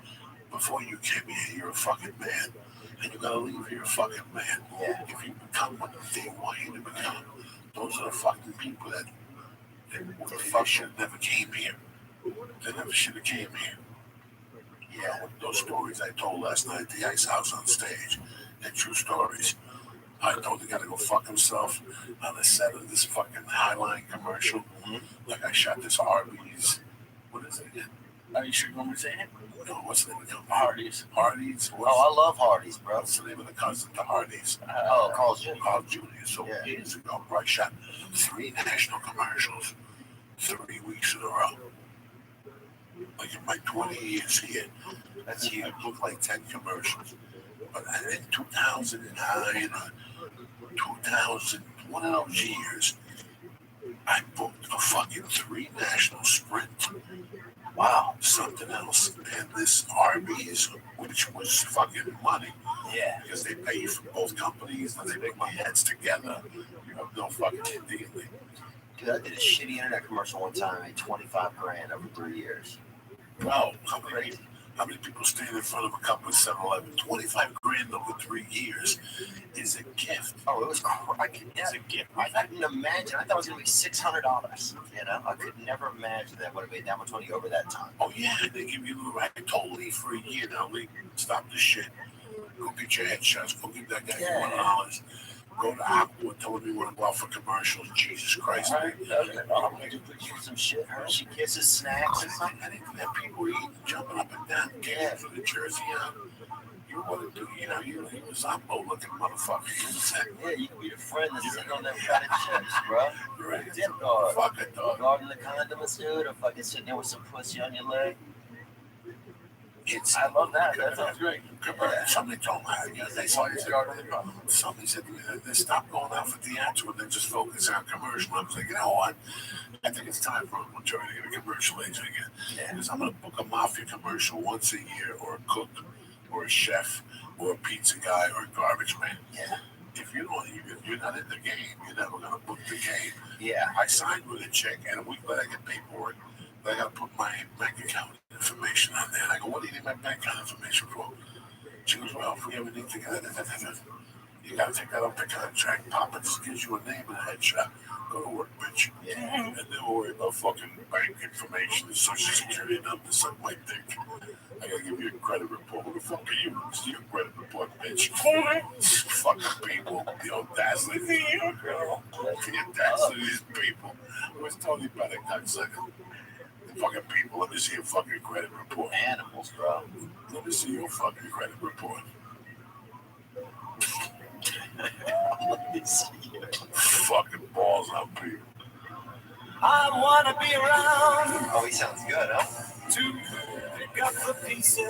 Before you came here, you're a fucking man. And you gotta leave here a fucking man. Yeah. If you become what they want you to become, those are the fucking people that the fuck should have never came here. They never should have came here. Yeah, those stories I told last night at the Ice House on stage, they're true stories. I told the guy to go fuck himself on the set of this fucking Highline commercial. Mm-hmm. Like I shot this Arby's. What is it again? Are you sure you want me to say it? No, what's the name of the company? Hardee's. Hardee's. Oh, I love Hardee's, bro. What's the name of the cousin to Hardee's? Carl's Jr. Carl Jr. So Yeah. years ago, I shot 3 national commercials 3 weeks in a row. Like in my 20 years here, That's huge. I booked like 10 commercials. But in 2009, 2000, one of those years, I booked a fucking 3 national sprint. Wow, something else. And this Arby's, which was fucking money. Yeah. Because they pay you from both companies and they make my heads together. You have no fucking dealing. Dude, I did a shitty internet commercial one time, made $25,000 over 3 years. Wow, how many people stand in front of a couple of 7-Eleven? 25 grand over 3 years is a gift. Oh, it was It's a gift. I couldn't imagine. I thought it was going to be $600. You know, I could never imagine that would have made that much money over that time. Oh yeah, they give you the right. I told Lee for a year now, Lee, stop this shit. Go get your headshots. Go give that guy $1. Go to Apple and tell him you want to go out for commercials. Jesus Christ. I'm going to put you some shit, Hershey Kisses, snacks, and something. I didn't have people eating, jumping up and down, getting for the jersey on. You want to do, you a Zombo looking motherfucker. Yeah, you can be a friend that's sitting on them kind of chips, bro. Right. Dip guard. Fuck it, dog. Guarding the condiments, dude, or fucking sitting there with some pussy on your leg. I love that. That sounds great. Somebody told me, they somebody said to me that they stopped going out for theater and then just focus on commercial. I was like, you know what? I think it's time for a majority to get a commercial agent again. Yeah. Because I'm going to book a mafia commercial once a year, or a cook, or a chef, or a pizza guy, or a garbage man. Yeah. If you're not in the game, you're never going to book the game. Yeah. I signed with a chick, and a week later I get paperwork. But I got to put my bank account information on there. And I go, what do you need my bank account information for? She goes, well, if we ever need to get it, you got to take that off the contract. Papa just gives you a name and a headshot. Go to work, bitch. Yeah. And don't worry about fucking bank information and social security numbers. Some might think. I got to give you a credit report. Who the fuck are you? It's your credit report, bitch. Fucking people. The audacity. The audacity of these people. I was telling you about that cocksucker. Fucking people, let me see your fucking credit report. Animals, bro. Let me see your fucking credit report. Let me see you. Fucking balls out, people. I want to be around Oh, he sounds good, huh? to pick up the pieces.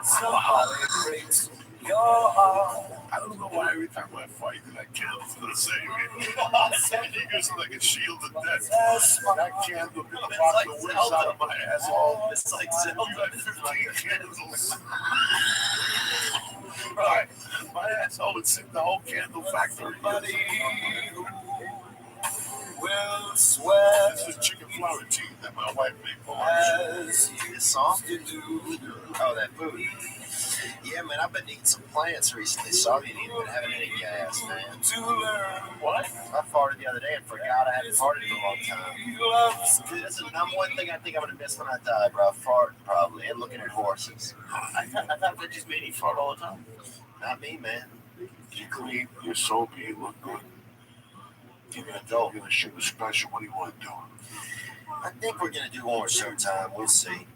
Somebody breaks your heart. I don't know why every time I fight that I candle for the same. You guys are like a shield of death. That candle gonna block the wind out of my asshole. It's like You Zelda. got 15 candles. Right. My asshole would sink the whole candle factory. Will swear This is chicken flour tea that my wife made for lunch. as This song? you do. Oh, that food. Yeah, man, I've been eating some plants recently, so I've been having any gas, man. To learn What? I farted the other day and forgot I hadn't farted in a long time. you love. Dude, this is the number one thing I think I'm gonna miss when I die, bro. Farting, probably, and looking at horses. I thought that just made you fart all the time. Not me, man. You clean, you're soapy, you look good. You're gonna shoot a special. What do you want to do? I think we're gonna do one more Showtime. We'll see.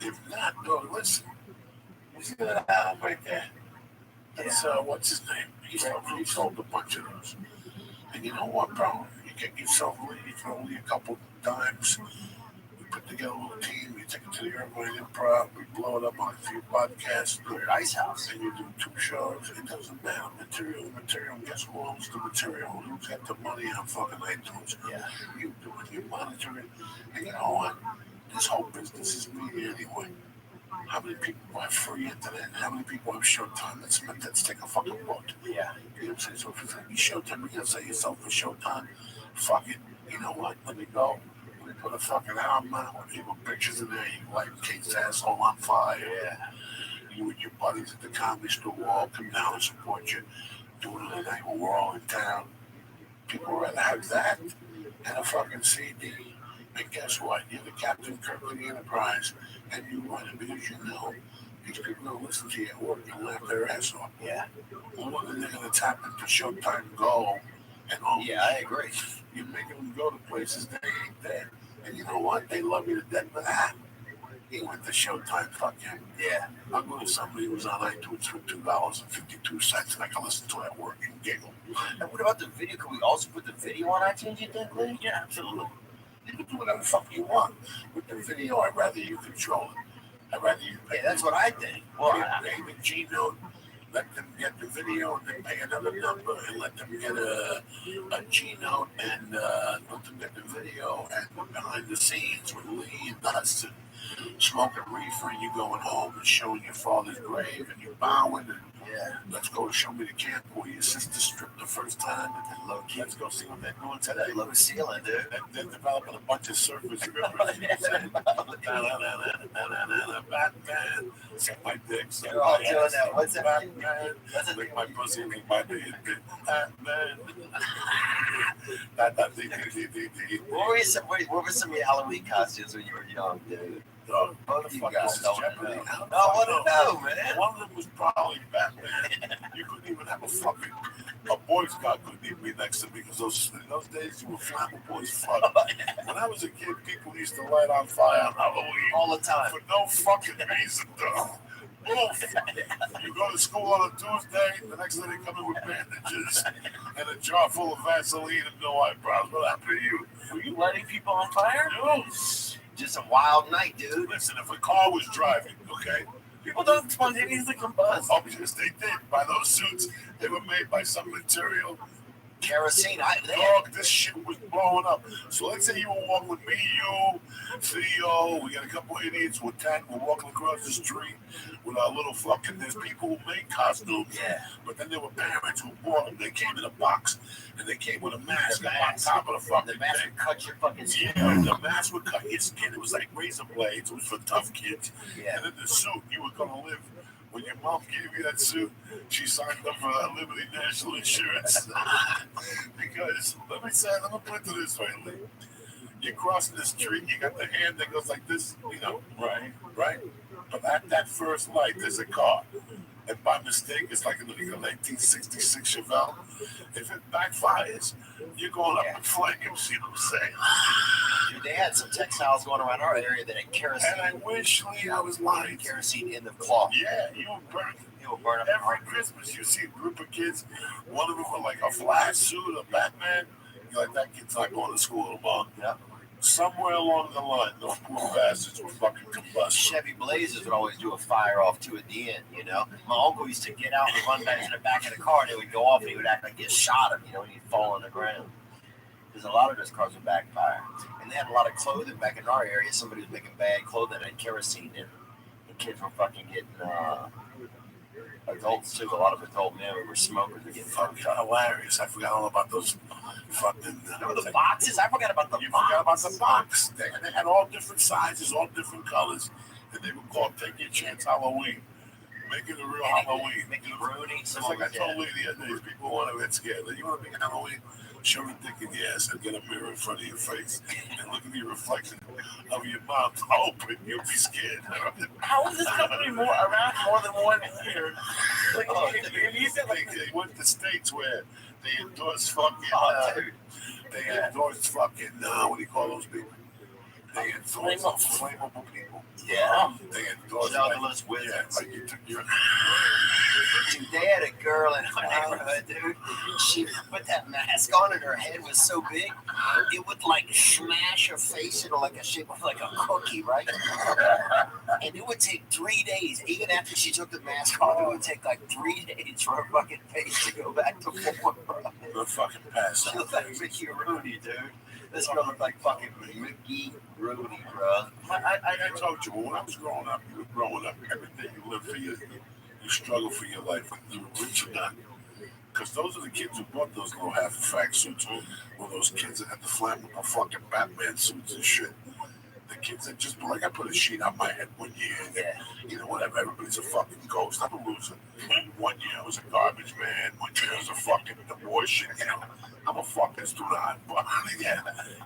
If not, no, listen. You see that album right there? That's, what's his name? He sold a bunch of those. And you know what, bro? You get yourself, only a couple dimes. You put together a little team. You take it to the Irvine Improv. We blow it up on a few podcasts. Go to Ice House. And you do 2 shows. It doesn't matter. Material. Guess who owns the material? Who's got the money on fucking iTunes? Yeah. You do it. You monitor it. And you know what? This whole business is media anyway. How many people have free internet? How many people have Showtime? Let's take a fucking look. Yeah. You know what I'm saying? So if it's going to be Showtime, you're going to say yourself for Showtime. Fuck it. You know what? Let me go. Let me put a fucking album out. You put pictures in there. You light Kate's asshole on fire. Yeah. You and your buddies at the Comedy Store will all come down and support you. Doing it a night when we're all in town. People would rather have that than a fucking CD. And guess what? You're the Captain Kirk of the Enterprise, and you run it because you know these people don't listen to you at work and laugh their ass off. Yeah. More than they're going to tap into Showtime Go and all. Yeah, I agree. You're making them go to places they ain't there. And you know what? They love you to death for that. He went to Showtime, fuck him. Yeah. I'll go to somebody who's on iTunes for $2.52, and I can listen to it at work and giggle. And what about the video? Can we also put the video on iTunes, you think, Lee? Yeah, absolutely. You can do whatever the fuck you want. With the video, I'd rather you control it. I'd rather you pay. Yeah, that's what I think. Well, Pay the G-Note, let them get the video, and then pay another number, and let them get a G-Note, and let them get the video, and behind the scenes with Lee and us, and smoking reefer, and you going home and showing your father's grave, and you bowing, and yeah. let's go show me the camp where your sister stripped the first time, and then low key, let's go see what they're doing today. Low ceiling, dude. They're developing a bunch of surface rivers. Batman, suck my dick. They're all doing that. What's that? Batman, lick my pussy, lick my dick. Batman. What were some of your Halloween costumes when you were young, dude? Both You fuck, guys this is don't Jeopardy. know. I want to know, man. One of them was probably Batman. You couldn't even have a Boy Scout couldn't even be next to me because in those days you were flammable as fuck. When I was a kid, people used to light on fire on Halloween All the time. for no fucking reason, though. You go to school on a Tuesday, the next day they come in with bandages and a jar full of Vaseline and no eyebrows. What happened to you? Were you lighting people on fire? No. Just a wild night, dude. Listen, if a car was driving, okay? People don't spontaneously combust. Oh, yes, they did. By those suits, they were made by some material. Kerosene. Dog, this shit was blowing up. So let's say you were walking with me, you, Theo, we got a couple idiots with 10, we're walking across the street with our little fucking, there's people who make costumes, Yeah. but then there were parents who bought them, they came in a box, and they came with a mask The on mask. top of the fucking The mask thing. would cut your fucking skin. Yeah, the mask would cut your skin, it was like razor blades, it was for tough kids. Yeah. And then the suit, you were gonna live. When your mom gave you that suit, she signed up for that Liberty National Insurance. Because, let me put it this way, Lee. You're crossing the street, you got the hand that goes like this, you know, right? But at that first light, there's a car. And by mistake, it's like a 1966 Chevelle. If it backfires, you're going up in flames, you know what I'm saying? Dude, they had some textiles going around our area that had kerosene. And I wish, Lee, I was lying. Kerosene in the cloth. Yeah, you would burn. It will burn up. Every Christmas, you see a group of kids, one of them with like a Flash suit, a Batman. You're like, that kid's not going to school tomorrow. Yep. Somewhere along the line, those poor bastards were fucking combusted. Chevy Blazers would always do a fire off too at the end, you know. My uncle used to get out and run back to the back of the car, and they would go off, and he would act like he shot him, you know, and he'd fall on the ground. Because a lot of those cars would backfire. And they had a lot of clothing back in our area. Somebody was making bad clothing and kerosene in it. And kids were fucking getting, adults too, a lot of adult men who were smokers were getting Fucking hilarious. I forgot all about those fucking. Remember the boxes? I forgot about the You box. forgot about the box. They had all different sizes, all different colors. And they were called Take Your Chance Halloween. Make it a real Halloween. Mickey Rooney. It's like I told Lee the other day, people want to get scared. Like, you want to make Halloween? Show your dick in the ass and get a mirror in front of your face and look at your reflection of your mouth open. You'll be scared. How is this company around more than 1 year? Like, if you said like They went to states where they endorsed fucking, Dude. they endorsed fucking, what do you call those people? They endorsed flammable people. Yeah. They endorsed Juggler's like, yeah, wizards. like you took your Dude, they had a girl in our neighborhood, dude. She put that mask on and her head was so big, it would like smash her face into like a shape of like a cookie, right? And it would take 3 days, even after she took the mask off, it would take like 3 days for her fucking face to go back to form, bro. The fucking pass. She looked like Mickey Rooney, dude. This girl looked like fucking Mickey Rooney, bro. I told you, when I was growing up, you were growing up, everything you live for, you struggle for your life, you were rich or not. Because those are the kids who bought those little half-fact suits, or those kids that had the flammable fucking Batman suits and shit. The kids that just, like, I put a sheet on my head one year, and then, you know, whatever, everybody's a fucking ghost. I'm a loser. 1 year I was a garbage man, 1 year I was a fucking abortion, you know. I'm a fucking student, but yeah,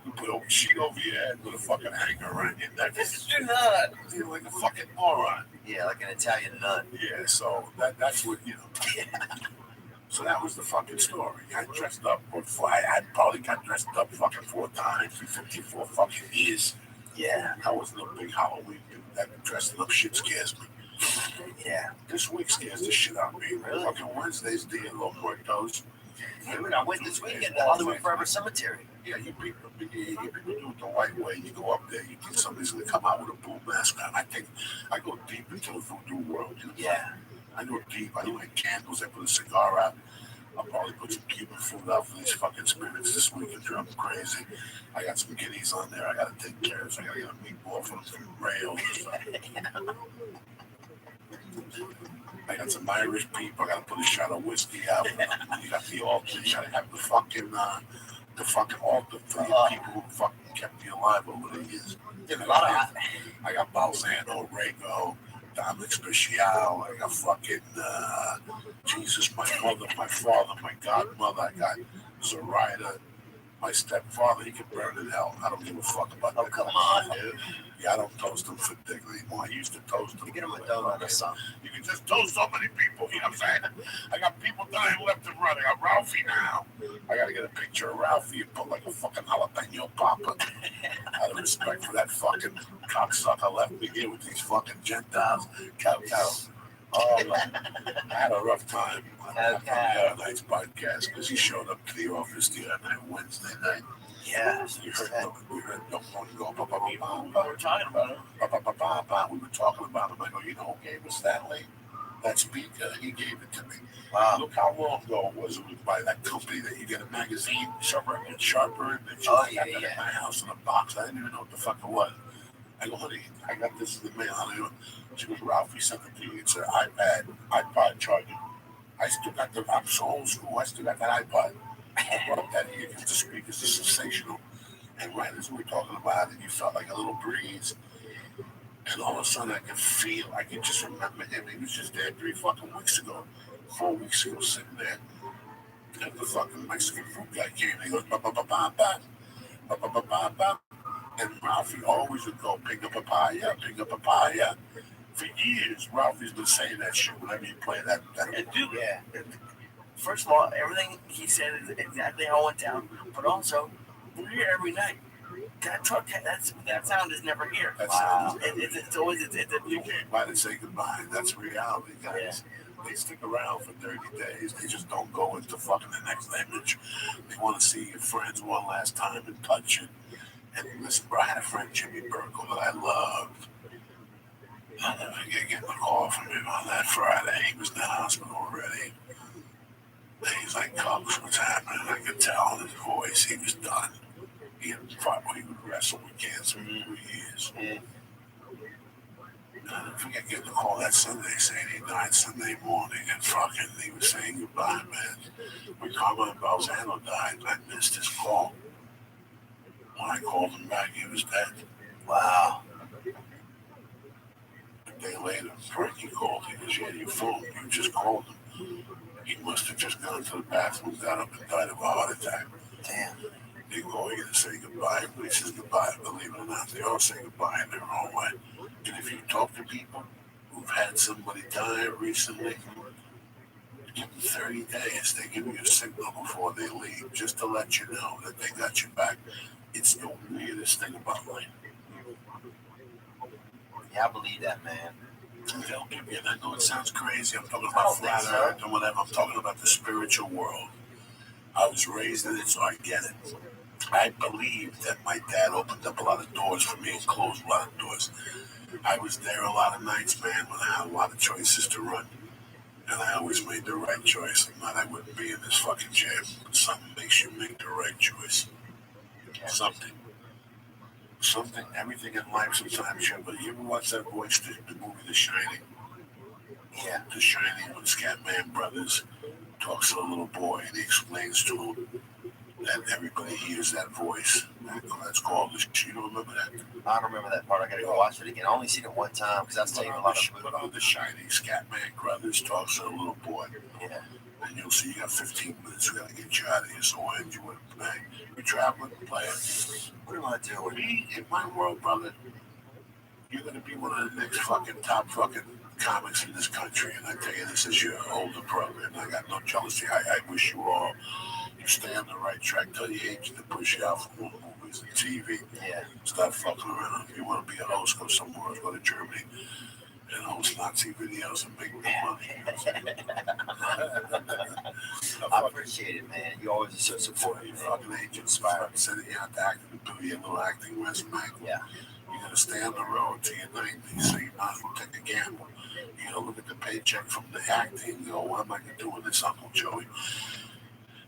you put a sheet over your head with a fucking hanger around your neck. You're not. You're like a fucking moron. Yeah, like an Italian nut. Yeah, so that's what, you know. So that was the fucking story. I dressed up, I probably got dressed up fucking 4 times in 54 fucking years. Yeah. I was no big Halloween dude. That dressing up shit scares me. Yeah. This week scares the shit out of me. Really? Fucking Wednesday's Dia de los Muertos. I went this weekend to Hollywood Forever Cemetery. Yeah, you people do it the right way. You go up there, you think somebody's gonna come out with a boom mask on. I go deep into the voodoo world. You know? Yeah. I go deep. I light candles. I put a cigar out. I'll probably put some Cuban food out for these fucking spirits this week and drive them crazy. I got some guineas on there I gotta take care of. So I gotta get a meatball from rails. I got some Irish people. I gotta put a shot of whiskey out. You got the altar. You gotta have the fucking altar for the people who fucking kept me alive over the years. There's a lot of I got Balzano, Rego, Dominic Special. I got fucking Jesus, my mother, my father, my godmother. I got Zoraida, my stepfather. He can burn in hell. I don't give a fuck about that. Oh, come on, dude. Yeah, I don't toast them for dick anymore. I used to toast them. You get him a donut or something. You can just toast so many people. You know what I'm saying? I got people dying left and right. I got Ralphie now. I got to get a picture of Ralphie and put like a fucking jalapeno popper. Out of respect for that fucking cocksucker left me here with these fucking Gentiles. Cow. Oh, man. I had a rough time on the other night's podcast because he showed up to the office the other night, Wednesday night. Yeah. You heard don't go, We were talking about it. we were talking about him. I go, you know who gave us that link? That speaker, he gave it to me. Wow. Look how long ago it was by that company that you get a magazine, Sharper. And she got that in my house in a box. I didn't even know what the fuck it was. I go, honey, I got this in the mail. She goes, Ralphie sent it to you. It's an iPod charger. I'm so old school. I still got that iPod. I brought that here because the speakers are sensational. And right as we were talking about it, you felt like a little breeze. And all of a sudden, I can just remember him. He was just there 3 fucking weeks ago, 4 weeks ago, sitting there. And the fucking Mexican food guy came and he goes, ba-ba-ba-ba-ba, ba-ba-ba-ba-ba. And Ralphie always would go, pick a papaya. For years, Ralphie's been saying that shit whenever you play that. And dude, first of all, everything he said is exactly how it went down. But also, we're here every night. That truck, that sound is never here. Wow. It's always You can't buy to say goodbye. That's reality, guys. Yeah. They stick around for 30 days. They just don't go into fucking the next image. They want to see your friends one last time and touch it. And listen, bro, I had a friend, Jimmy Burkle, that I loved. I'll never getting a call from him on that Friday. He was in the hospital already. And he's like, Cox, what's happening? I could tell in his voice he was done. He would wrestle with cancer for 2 years. I'll never forget getting a call that Sunday saying he died Sunday morning, and fucking he was saying goodbye, man. When Carmine Balzano died, I missed his call. When I called him back, he was dead. Wow. A day later, Frankie called. He goes, yeah, your phone. You just called him. He must have just gone to the bathroom, got up, and died of a heart attack. Damn. They go in and say goodbye. Everybody says goodbye. Believe it or not, they all say goodbye in their own way. And if you talk to people who've had somebody die recently, give them 30 days. They give you a signal before they leave, just to let you know that they got your back. It's the weirdest thing about life. Yeah, I believe that, man. They'll give you, and I know it sounds crazy. I'm talking about flat earth and whatever. I'm talking about the spiritual world. I was raised in it, so I get it. I believe that my dad opened up a lot of doors for me and closed a lot of doors. I was there a lot of nights, man, when I had a lot of choices to run. And I always made the right choice. If not, I wouldn't be in this fucking chair. Something makes you make the right choice. Something. Everything in life sometimes, yeah. But you ever watch that voice, the movie The Shining? Yeah. The Shining, when Scatman Brothers talks to a little boy and he explains to him that everybody hears that voice. That's called the. You don't remember that? I don't remember that part. I gotta go watch it again. I only seen it one time because that's taking a lot of. But on The Shining, Scatman Brothers talks to a little boy. Yeah. And you'll see you got 15 minutes. We gotta get you out of here. So why did you want to play? You're traveling, player. What am I doing? Me, in my world, brother, you're gonna be one of the next fucking top fucking comics in this country. And I tell you, this is your older program. I got no jealousy. I wish you all. You stay on the right track. Tell your agent to push you out for more movies and TV. Yeah. Stop fucking around. If you want to be a host, go somewhere else. Go to Germany and host Nazi videos and make money. I appreciate it, man. You always are so supportive. Your fucking agent inspired. Sending you out to acting, do your little acting resume. Yeah. You're gonna stay on the road till you're 90, so you might as well take a gamble. You know, look at the paycheck from the acting. You go, what am I gonna do with this, Uncle Joey?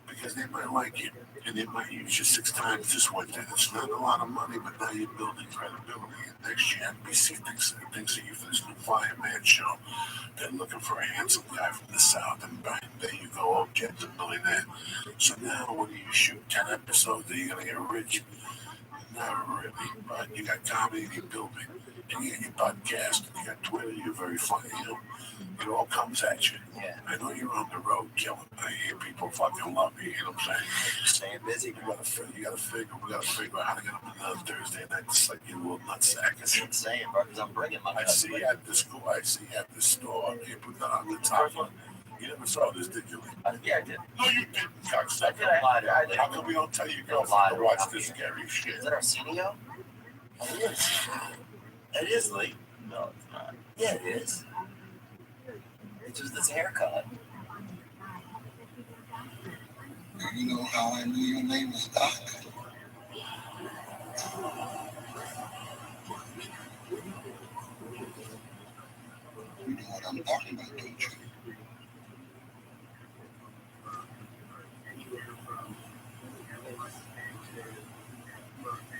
Because they might like you, and they might use you 6 times this winter. It's not a lot of money, but now you're building credibility. And next year, NBC thinks of you for this new Fireman show. They're looking for a handsome guy from the South, and bang, there you go, object a millionaire. So now, when you shoot 10 episodes, are you gonna get rich? Not really, but you got comedy, you're building, and you got your podcast, and you got Twitter, you're very funny, you know. It all comes at you. Yeah. I know you're on the road killing. I hear people fucking love you. You know what I'm saying? Staying busy. We gotta figure out how to get up on Thursday night just like you little nutsack. That's insane, bro. Because I'm bringing my. I see you at the school. I see you at the store. You put that on the top one. You never saw this, did you? Yeah, I did. No, you didn't, cocksucker. I did. How come we don't tell your girlfriend to watch this scary shit? Is that Arsenio? It is. It is late. No, it's not. Yeah, it is. It's just this haircut. You know how I knew your name was Doc? You know what I'm talking about, don't you?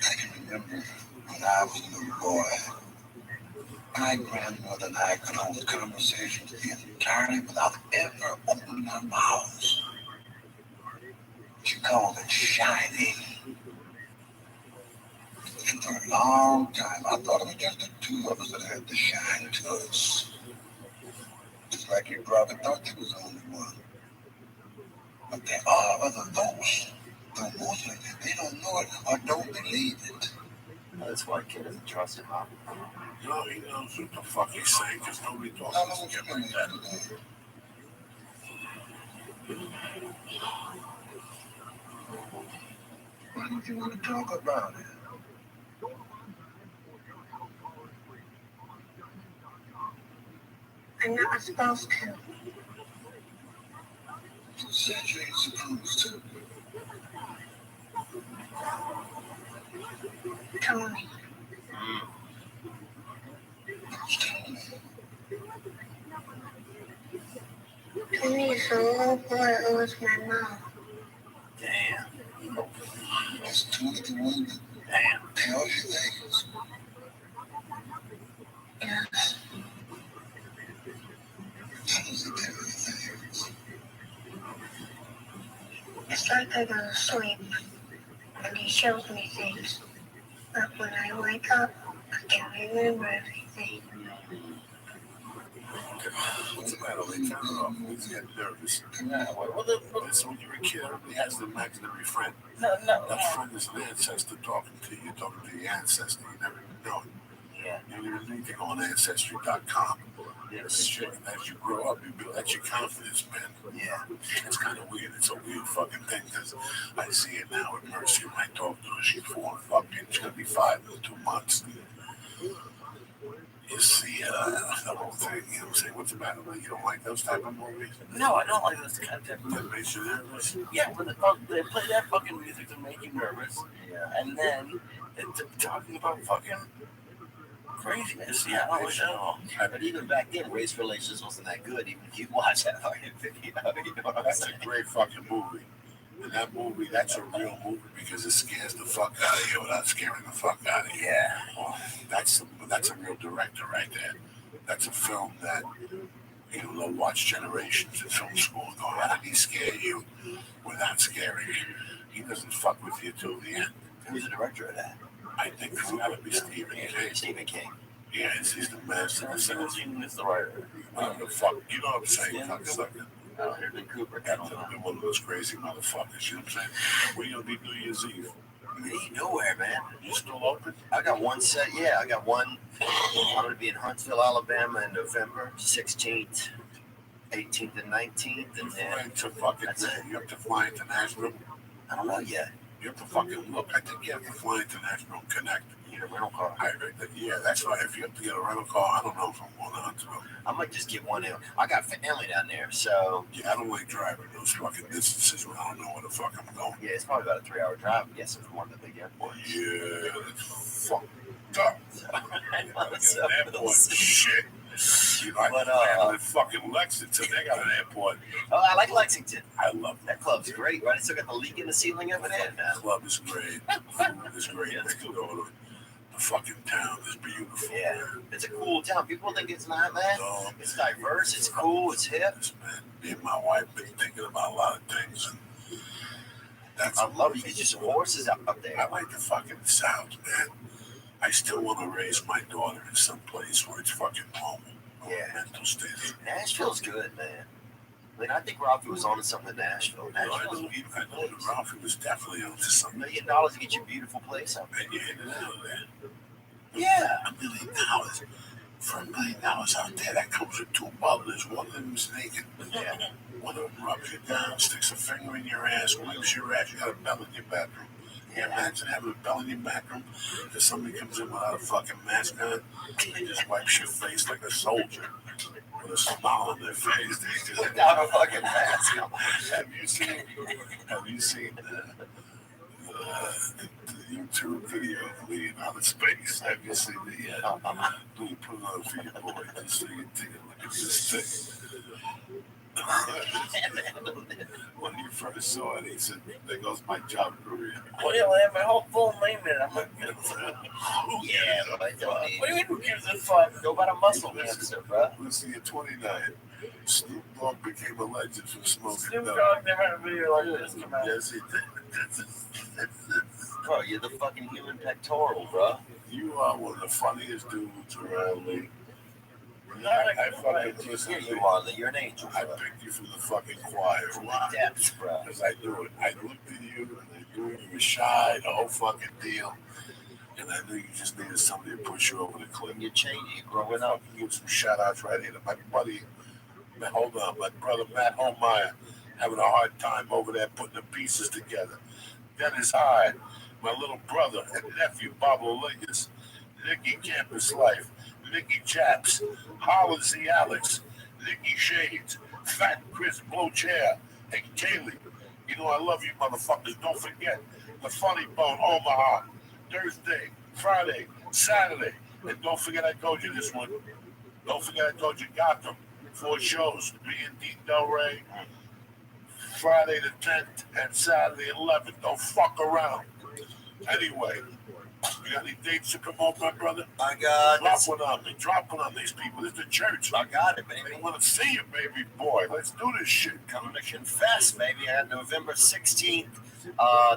I can remember when I was a little boy. My grandmother and I could hold conversations entirely without ever opening our mouths. She called it shining. And for a long time, I thought it was just the two of us that had the shine to us. Just like your brother thought you was the only one. But there are other folks, though mostly they don't know it or don't believe it. That's why kid doesn't trust him, huh? No, he knows what the fuck he's saying because nobody talks How to long him you like been that. here today? Why don't you want to talk about it? I'm not supposed to. Who said you ain't supposed to? Tony. Who's Tony? Tony is the little boy who was my mom. Damn. Is Tony the one that tells you things? Yes. How does he tell you things? It's like I go to sleep and he shows me things. But when I wake up, I can't remember everything. What's the matter? They turn it off. He's getting nervous. Well, This, when you're a kid, everybody has an imaginary friend. no. That friend is an ancestor talking to you, talking to your ancestor. You never even know it. Yeah. You don't even need to go on Ancestry.com. Yeah. Shit, and as you grow up, you build that's your confidence, man. Yeah. It's kind of weird. It's a weird fucking thing because I see it now with Mercy when I talk to her. She's 4 fucking. She's gonna be 5 in 2 months. You see, the whole thing, you know what I'm saying? What's the matter? You don't like those type of movies? No, I don't like this kind of That makes you nervous? Yeah, when they play that fucking music to make you nervous, Yeah. and then it's talking about fucking craziness. Yeah, I don't like that at all. But even back then, race relations wasn't that good. Even if you watch that fucking video, you know what I'm That's saying? a great fucking movie. And that movie, that's a real movie because it scares the fuck out of you without scaring the fuck out of you. Yeah. Well, that's a real director right there. That's a film that, you know, they'll watch generations in film school and go, how did he scare you without scaring you? He doesn't fuck with you till the end. Who's the director of that? I think it's gotta be Stephen King. Stephen King. Yeah, he's the master of the Seventeen is the writer. the fuck, you know what I'm saying? Cocksucker. Harry Cooper. That's been one of those crazy motherfuckers, you know what I'm saying? Where you gonna be New Year's Eve? Me, nowhere, man. You still open? I got one set. Yeah, I got one. I'm gonna be in Huntsville, Alabama, in November 16th, 18th, and 19th, and then Flying to fucking, that's it. you have to fly international. I don't know yet. You have to fucking look. I think you have to fly international and connect. You know, rental car. I heard that, yeah, that's right. If you have to get a rental car, I don't know if I'm going to Huntsville. I might just get one in. I got family down there, so Yeah, I don't like driving those fucking distances when I don't know where the fuck I'm going. yeah, it's probably about a 3-hour drive. I'm guessing from one of the big airports. Yeah, that's fucked up. So, Fucking airport shit. You know, But, I live in fucking Lexington. They got an airport. oh, I like Lexington. I love That club's great, right? It's still got the leak in the ceiling over there. The club is great. Food is great. They can go to the fucking town. It's beautiful. Yeah, it's a cool town. People think it's not, man. No, It's diverse. It's cool. It's hip. man, me and my wife been thinking about a lot of things, and that's. I love it. You get you some horses up I there. like the fucking South, man. I still want to raise my daughter in some place where it's fucking normal. Yeah. Mental state. Nashville's good, man. I mean, I think Ralphie was onto something in Nashville. I Nashville's a know beautiful that place. Ralphie was definitely onto $1 something. million to get you a beautiful place up there. And you hit it out there. Yeah. $1 million. For $1 million out there, that comes with two butlers. One of them's naked. Yeah. One of them rubs you down, sticks a finger in your ass, wipes your ass. You got a bell in your bedroom. You imagine having a bell in your bedroom because somebody comes in without a fucking mask on and just wipes your face like a soldier with a smile on their face. They just, Without a fucking mask. have you seen the YouTube video of Leading Out of Space? Have you seen the do you put it on for your boy just so you take a look at this thing? When you first saw it, he said, there goes my job career. Well, yeah, I have my whole full name in it. I'm like, Yeah, but I don't need. what do you mean who gives a fuck? Go about a muscle hamster, bro. Listen, at 29, Snoop Dogg became a legend from smoking Snoop dope. Dogg never had a video like this come out. Yes, he did. Bro, you're the fucking human pectoral, bro. You are one of the funniest dudes around me. Not I like fucking listen. Yeah, you are. You're an angel, I bro. picked you from the fucking choir. From Why? the depths, bro. Because I knew it. I looked at you and I knew you were shy, the whole fucking deal. And I knew you just needed somebody to push you over the cliff. You're changing. You're growing up. Give some shout outs right here to my buddy, my brother Matt Holmeyer, having a hard time over there putting the pieces together. Dennis Hyde, my little brother and nephew, Bob O'Lingus, Nicky Campus Life, Nicky Chaps, Holland Z. Alex, Nicky Shades, Fat Chris Blowchair, and Kaylee. You know I love you motherfuckers. Don't forget the Funny Bone Omaha, Thursday, Friday, Saturday. And don't forget I told you this one. Don't forget I told you Gotham. 4 shows. Me and Dean Del Rey. Friday the 10th and Saturday 11th. Don't fuck around. Anyway, you got any dates to promote, my brother? I got Drop one on me. Drop one on these people. It's the church. I got it, They baby. want to see you, baby boy. Let's do this shit. Coming to Confess, baby. I got November 16th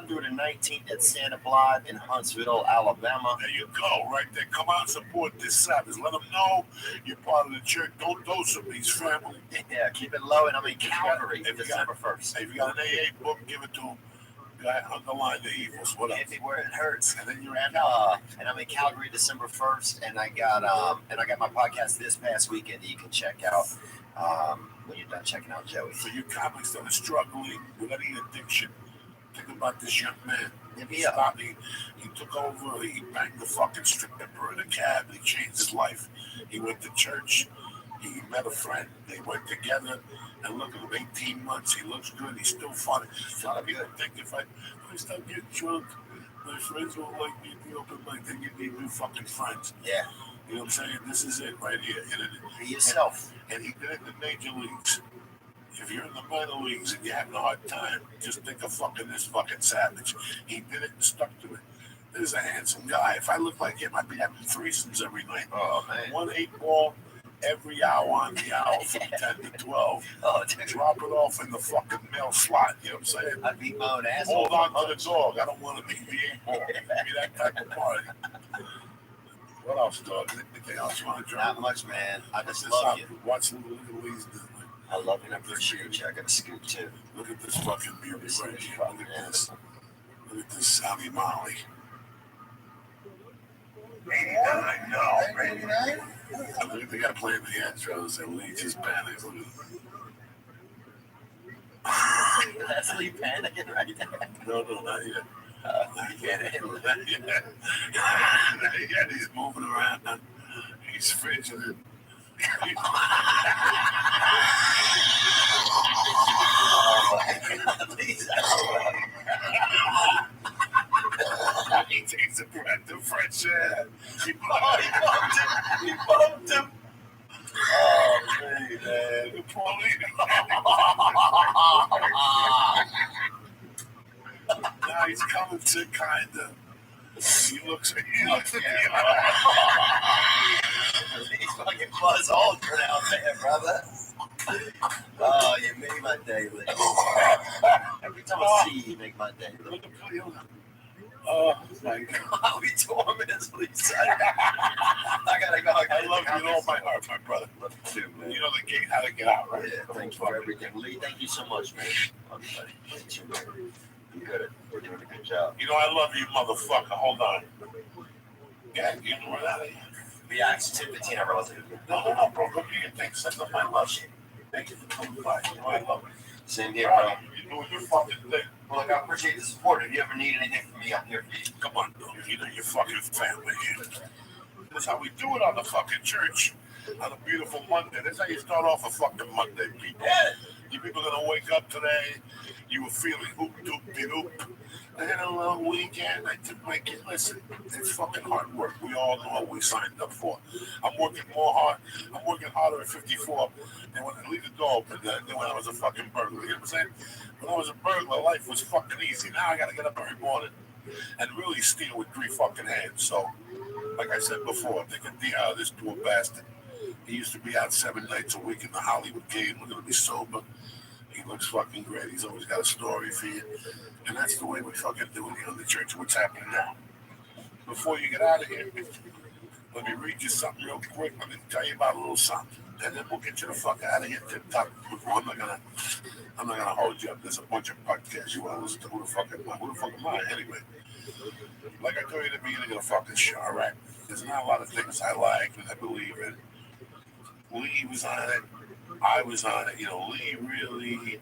through the 19th at Santa Blythe in Huntsville, Alabama. There you go, right there. Come out and support this Sabbath. Let them know you're part of the church. Don't dose them. He's family. Yeah, keep it low. And I'm in Calgary If you December 1st. Hey, if you got an AA book, give it to him. Underline the evils. What else? Everywhere it hurts. And then you're And I'm in Calgary December 1st, and I got my podcast this past weekend that you can check out when you're done checking out Joey. for you comics that are struggling with any addiction, think about this young man. He stopped. He took over. He banged the fucking stripper in a cab. He changed his life. He went to church. He met a friend. They went together. And look at him, 18 months. He looks good. He's still funny. A lot of people think if I start getting drunk, my friends won't like me. Be open minded. Then you need new fucking friends. Yeah. You know what I'm saying? This is it right here. Be yourself. And he did it in the major leagues. If you're in the minor leagues and you're having a hard time, just think of fucking this fucking savage. He did it and stuck to it. This is a handsome guy. If I looked like him, I'd be having threesomes every night. Oh, man. 1 8-ball every hour on the hour from 10 to 12. Oh, dude. Drop it off in the fucking mail slot. You know what I'm saying? I'd beat my own asshole. Hold on to the dog. I don't want to be the 8-ball. Give me that type of party. What else, dog? Anything else you want to drop? Not much, man. I just love you. Watch Little Lee's doing. I love you and I appreciate you. I got a scoop too. Look at this fucking beauty right here. Look at this. Look at this Sally Molly. 89, no. 89? Look at the guy playing the intros and Lee just panics. Look at That's Lee panicking right there. No, not yet. You can't handle Not yet. Not yet. He's moving around. He's fidgeting. He takes a breath of fresh air. He bumped him. Oh, man. The police. Now he's coming to kinda. He looks at me. He's fucking Buzz Aldrin out there, brother. Oh, you made my day, Lee. Every time I see you, you make my day. Look at Cleona. Oh, my God. I'll be 2 minutes, Lisa. I gotta go. I love you with all my heart, my brother. Love you too, man. You know the gate, how to get out, right? Yeah, thanks for everything. Lee, thank you so much, man. Love you, buddy. Thank you, man. You're good. We're doing a good job. You know I love you, motherfucker. Hold on. Yeah, you can run out of here. Yeah, it's 2:15. I realize it. No, bro. Go do your thing. Send them my love. Thank you for coming by. You know I love you. Same here, bro. You're doing your fucking thing. Well, look, I appreciate the support. If you ever need anything from me, I'm here for you. Come on, bro. You know your fucking family here. That's how we do it on the fucking church on a beautiful Monday. That's how you start off a fucking Monday, people. Yeah. You people are gonna wake up today. You were feeling hoop-doop-de-doop. I had a long weekend. I took my kid. Listen, it's fucking hard work. We all know what we signed up for. I'm working harder at 54 than when I leave the door open than when I was a fucking burglar. You know what I'm saying? When I was a burglar, life was fucking easy. Now I gotta get up every morning and really steal with 3 fucking hands. So, like I said before, they can out this poor bastard. He used to be out 7 nights a week in the Hollywood game. We're gonna be sober. He looks fucking great. He's always got a story for you. And that's the way we fucking do it here in the church. What's happening now? Before you get out of here, let me read you something real quick. Let me tell you about a little something. And then we'll get you the fuck out of here. Tip top. I'm not gonna hold you up. There's a bunch of podcasts you want to listen to. Who the fuck am I? Anyway. Like I told you at the beginning of the fucking show, all right? There's not a lot of things I like and I believe in. Lee was on it. I was on it. You know, Lee really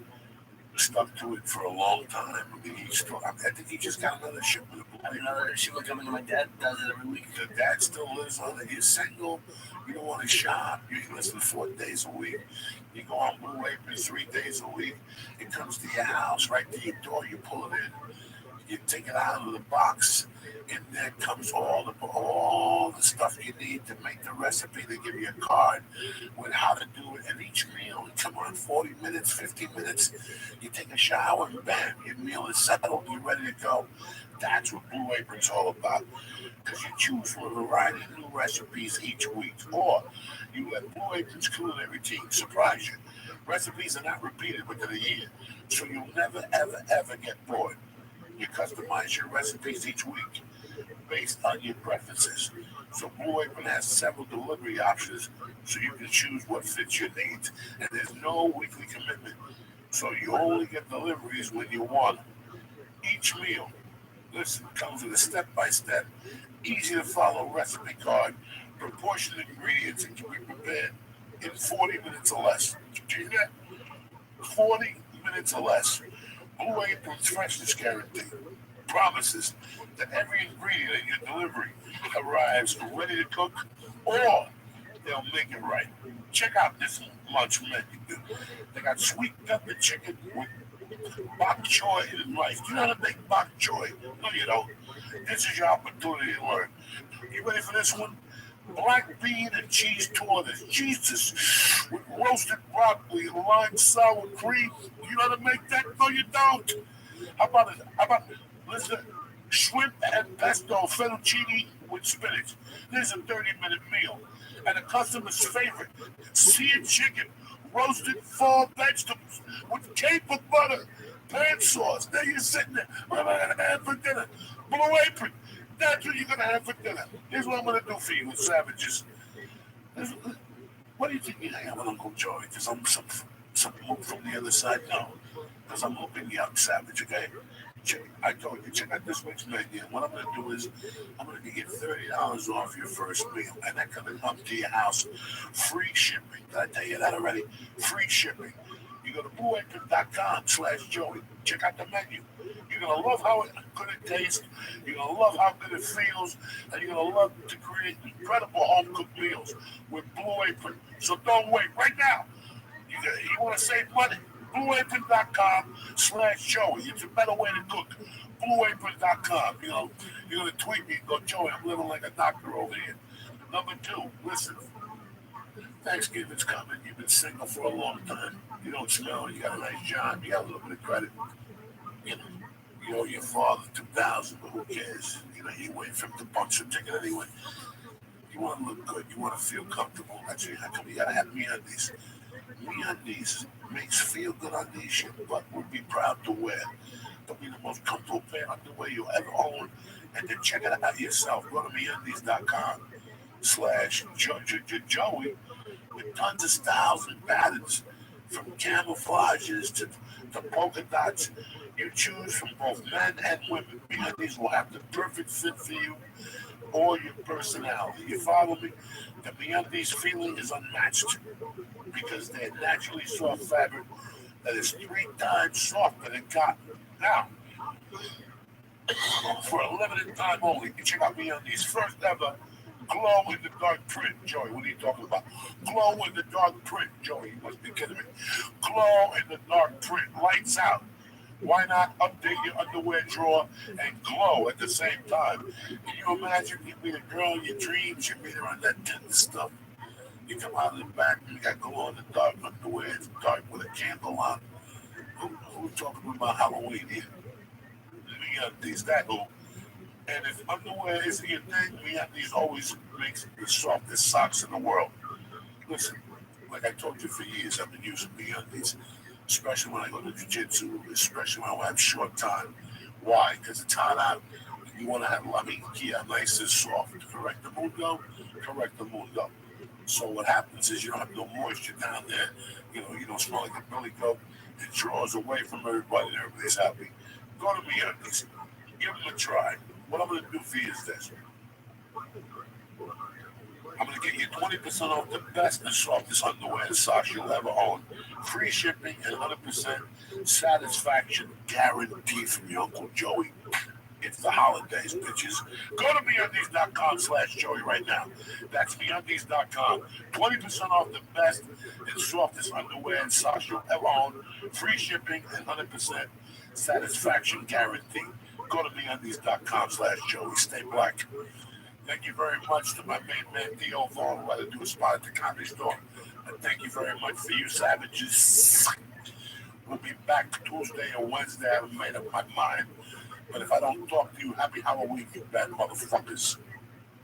stuck to it for a long time. I mean, I think he just got another shipment of I have another shipment coming to my dad. Does it every week. The dad still lives on it. He's single. You don't want to shop. You can listen 4 days a week. You go on Blue Apron 3 days a week. It comes to your house, right to your door. You pull it in. You take it out of the box. And there comes all the stuff you need to make the recipe. They give you a card with how to do it. And each meal, come on, 40 minutes, 50 minutes. You take a shower and bam, your meal is settled. You're ready to go. That's what Blue Apron's all about. Because you choose from a variety of new recipes each week. Or you let Blue Apron's culinary team surprise you. Recipes are not repeated within a year. So you'll never, ever, ever get bored. You customize your recipes each week based on your preferences. So Blue Apron has several delivery options so you can choose what fits your needs. And there's no weekly commitment. So you only get deliveries when you want them. Each meal, listen, comes with a step-by-step, easy-to-follow recipe card, proportioned ingredients, and can be prepared in 40 minutes or less. Did you hear that? 40 minutes or less. Blue Apron's freshness guarantee. promises that every ingredient in your delivery arrives ready to cook, or they'll make it right. Check out this lunch menu. They got sweet pepper chicken with bok choy in life. You know how to make bok choy? No, you don't. This is your opportunity to learn. You ready for this one? Black bean and cheese tortas. Jesus, with roasted broccoli and lime sour cream. You know how to make that? No, you don't. How about it? Listen, shrimp and pesto fettuccine with spinach. This is a 30-minute meal. And a customer's favorite, seared chicken, roasted fall vegetables with caper butter, pan sauce. There you're sitting there. What am I going to have for dinner? Blue Apron. That's what you're going to have for dinner. Here's what I'm going to do for you with savages. What do you think I am with Uncle Joey? Because I'm some move from the other side? No. Because I'm hoping young savage, okay? I told you, check out this week's menu. What I'm going to do is, I'm going to get $30 off your first meal, and that coming up to your house. Free shipping. Did I tell you that already? Free shipping. You go to blueapron.com/Joey. Check out the menu. You're going to love how good it tastes. You're going to love how good it feels. And you're going to love to create incredible home-cooked meals with Blue Apron. So don't wait. Right now, you want to save money. BlueApron.com/Joey. It's a better way to cook. BlueApron.com. You know, you're going to tweet me and go, Joey, I'm living like a doctor over here. Number two, listen. Thanksgiving's coming. You've been single for a long time. You don't smell. You got a nice job. You got a little bit of credit. You owe your father $2,000, but who cares? You wait for him to punch your ticket anyway. You want to look good. You want to feel comfortable. That's how come you got to have MeUndies. MeUndies makes feel good undies your butt would be proud to wear. They'll be the most comfortable pair of underwear you'll ever own. And then check it out yourself. Go to MeUndies.com/Joey with tons of styles and patterns, from camouflages to polka dots. You choose from both men and women. MeUndies will have the perfect fit for you or your personality. You follow me? The MeUndies feeling is unmatched because they're naturally soft fabric that is 3 times softer than cotton. Now, for a limited time only, you check out MeUndies' first ever glow in the dark print. Joey, what are you talking about? Glow in the dark print. Joey, you must be kidding me. Glow in the dark print. Lights out. Why not update your underwear drawer and glow at the same time? Can you imagine you meet a girl in your dreams, you meet her on that tender stuff. You come out of the back and you got glow in the dark underwear. It's dark with a candle on. Who's talking about Halloween here? MeUndies, that who. And if underwear isn't your thing, MeUndies always makes the softest socks in the world. Listen, like I told you for years, I've been using MeUndies, especially when I go to jiu-jitsu, especially when I have short time. Why? Because it's hot out. You want to have nice and soft. Correct the mundo? Correct the mundo. So what happens is you don't have no moisture down there. You don't smell like a billy goat. It draws away from everybody and everybody's happy. Go to MeUndies. Give them a try. What I'm going to do for you is this. I'm going to get you 20% off the best and softest underwear and socks you'll ever own. Free shipping and 100% satisfaction guarantee from your Uncle Joey. It's the holidays, bitches. Go to MeUndies.com/Joey right now. That's MeUndies.com. 20% off the best and softest underwear and socks you'll ever own. Free shipping and 100% satisfaction guarantee. Go to MeUndies.com/Joey. Stay black. Thank you very much to my main man, Theo Vaughn, who had to do a spot at the Comedy Store. And thank you very much for you savages. We'll be back Tuesday or Wednesday. I haven't made up my mind. But if I don't talk to you, happy Halloween, you bad motherfuckers.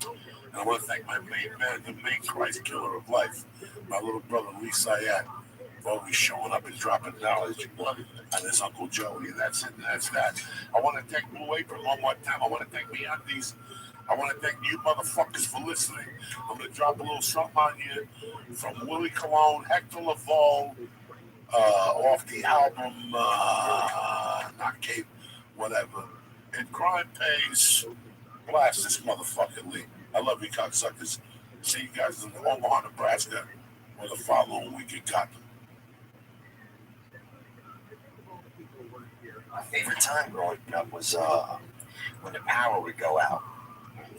And I want to thank my main man, the main Christ killer of life, my little brother, Lee Sayat, for always showing up and dropping knowledge. And his Uncle Joey, and that's it, and that's that. I want to thank Blue Apron one more time. I want to thank MeUndies. I want to thank you motherfuckers for listening. I'm going to drop a little something on you from Willie Colon, Hector Lavoe, off the album, not Cape, whatever. And Crime Pays, blast this motherfucker, Lee. I love you, cocksuckers. See you guys in Omaha, Nebraska, or the following week in Cotton. My favorite time growing up was when the power would go out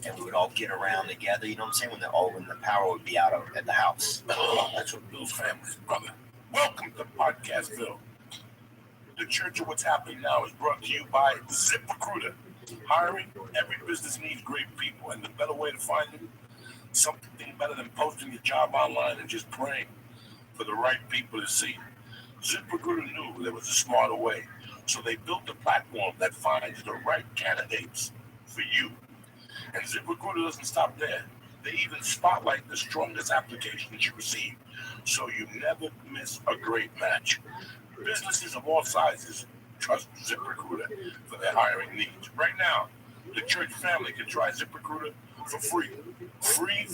and we would all get around together. You know what I'm saying? When the power would be out at the house. Oh, that's what Bill's family is, brother. Welcome to Podcastville. The Church of What's Happening Now is brought to you by ZipRecruiter. Hiring, every business needs great people, and the better way to find them, something better than posting your job online and just praying for the right people to see. ZipRecruiter knew there was a smarter way, so they built a platform that finds the right candidates for you. And ZipRecruiter doesn't stop there. They even spotlight the strongest applications you receive, so you never miss a great match. Businesses of all sizes trust ZipRecruiter for their hiring needs. Right now, the church family can try ZipRecruiter for free. Free,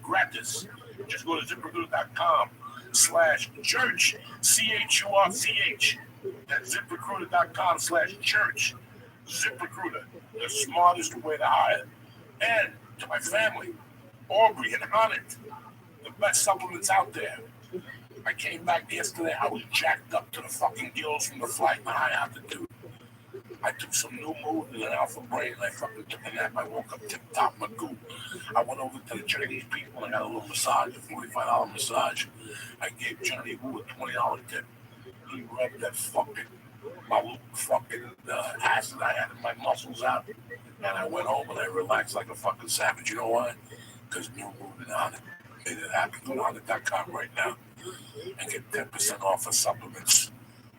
gratis. Just go to ZipRecruiter.com/church, CHURCH. That's ZipRecruiter.com/church. ZipRecruiter, the smartest way to hire. And to my family, Aubrey and Honnet, the best supplements out there. I came back yesterday, I was jacked up to the fucking gills from the flight and high altitude. I took some new mood and an alpha brain and I fucking took a nap. I woke up tip top magoo. I went over to the Chinese people and I got a little massage, a $45 massage. I gave Johnny Woo a $20 tip. He rubbed that my little fucking acid I had in my muscles out. And I went home and I relaxed like a fucking savage. You know why? Because new mood and Honnet made it happen. Go to Honnet.com right now and get 10% off for supplements.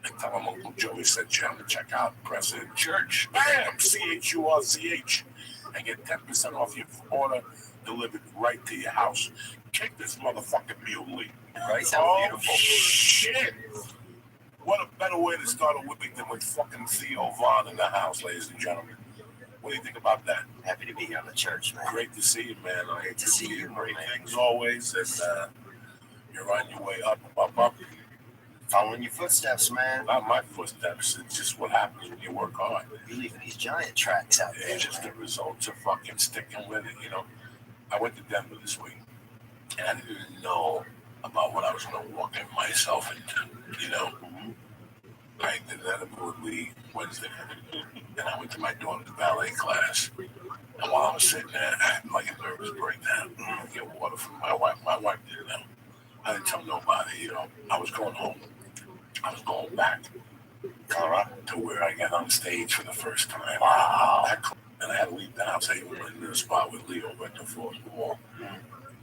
And tell them Uncle Joey said you have to check out President Church. Bam! CHURCH. And get 10% off your order delivered right to your house. Kick this motherfucking mule. Right? Sounds beautiful. Shit! What a better way to start a week than with fucking Theo Vaughn in the house, ladies and gentlemen. What do you think about that? Happy to be here on the church, man. Great to see you, man. Great to see you, Great man. things always, and you're on your way up. Following your footsteps, man. Not my footsteps. It's just what happens when you work hard. You're leaving these giant tracks out there. It's just the results of fucking sticking with it, you know. I went to Denver this week, and I didn't know about what I was going to walk in myself into, you know. I did that at Wood League Wednesday, and I went to my daughter's ballet class. And while I was sitting there, I had like a nervous breakdown. I get water from my wife. My wife didn't know. I didn't tell nobody, you know. I was going home. I was going back to where I got on stage for the first time. Wow. And I had to leave the house. I went in the spot with Leo right the fourth wall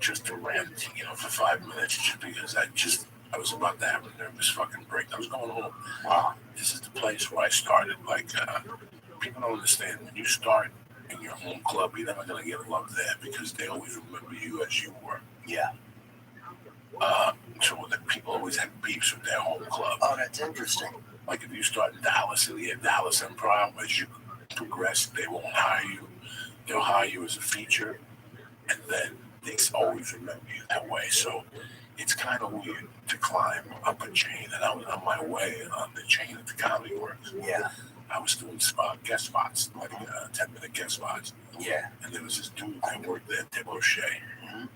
just to rant, you know, for 5 minutes just because I was about to have a nervous fucking break. I was going home. Wow. This is the place where I started. Like, people don't understand. When you start in your home club, you're never going to get love there because they always remember you as you were. Yeah. So that people always have beefs with their home club. Oh, that's interesting. Like if you start in Dallas, it'll get Dallas Improv. As you progress, they won't hire you. They'll hire you as a feature, and then they always remember you that way. So it's kind of weird to climb up a chain, and I was on my way on the chain at the Comedy Works. Yeah. I was doing guest spots, like 10-minute guest spots. Yeah. And there was this dude that worked there, Tim O'Shea.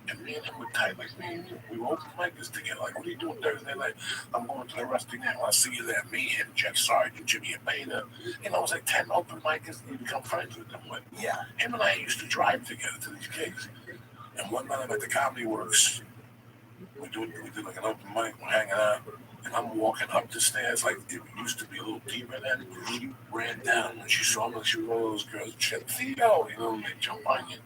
And me and him were tight, like, man, we were open micers together. Like, what are you doing Thursday night? I'm going to the Rusty Nail. I'll see you there. Me, him, Jeff Sargent, Jimmy Abena. You know, it was like 10 open micers, and you become friends with them. Like, Yeah. him and I used to drive together to these gigs. And one night I'm at the Comedy Works. We did like an open mic, we're hanging out. And I'm walking up the stairs, like it used to be a little deeper then. She ran down when she saw me. She was one of those girls. She said, Theo, you know, and they jump on you.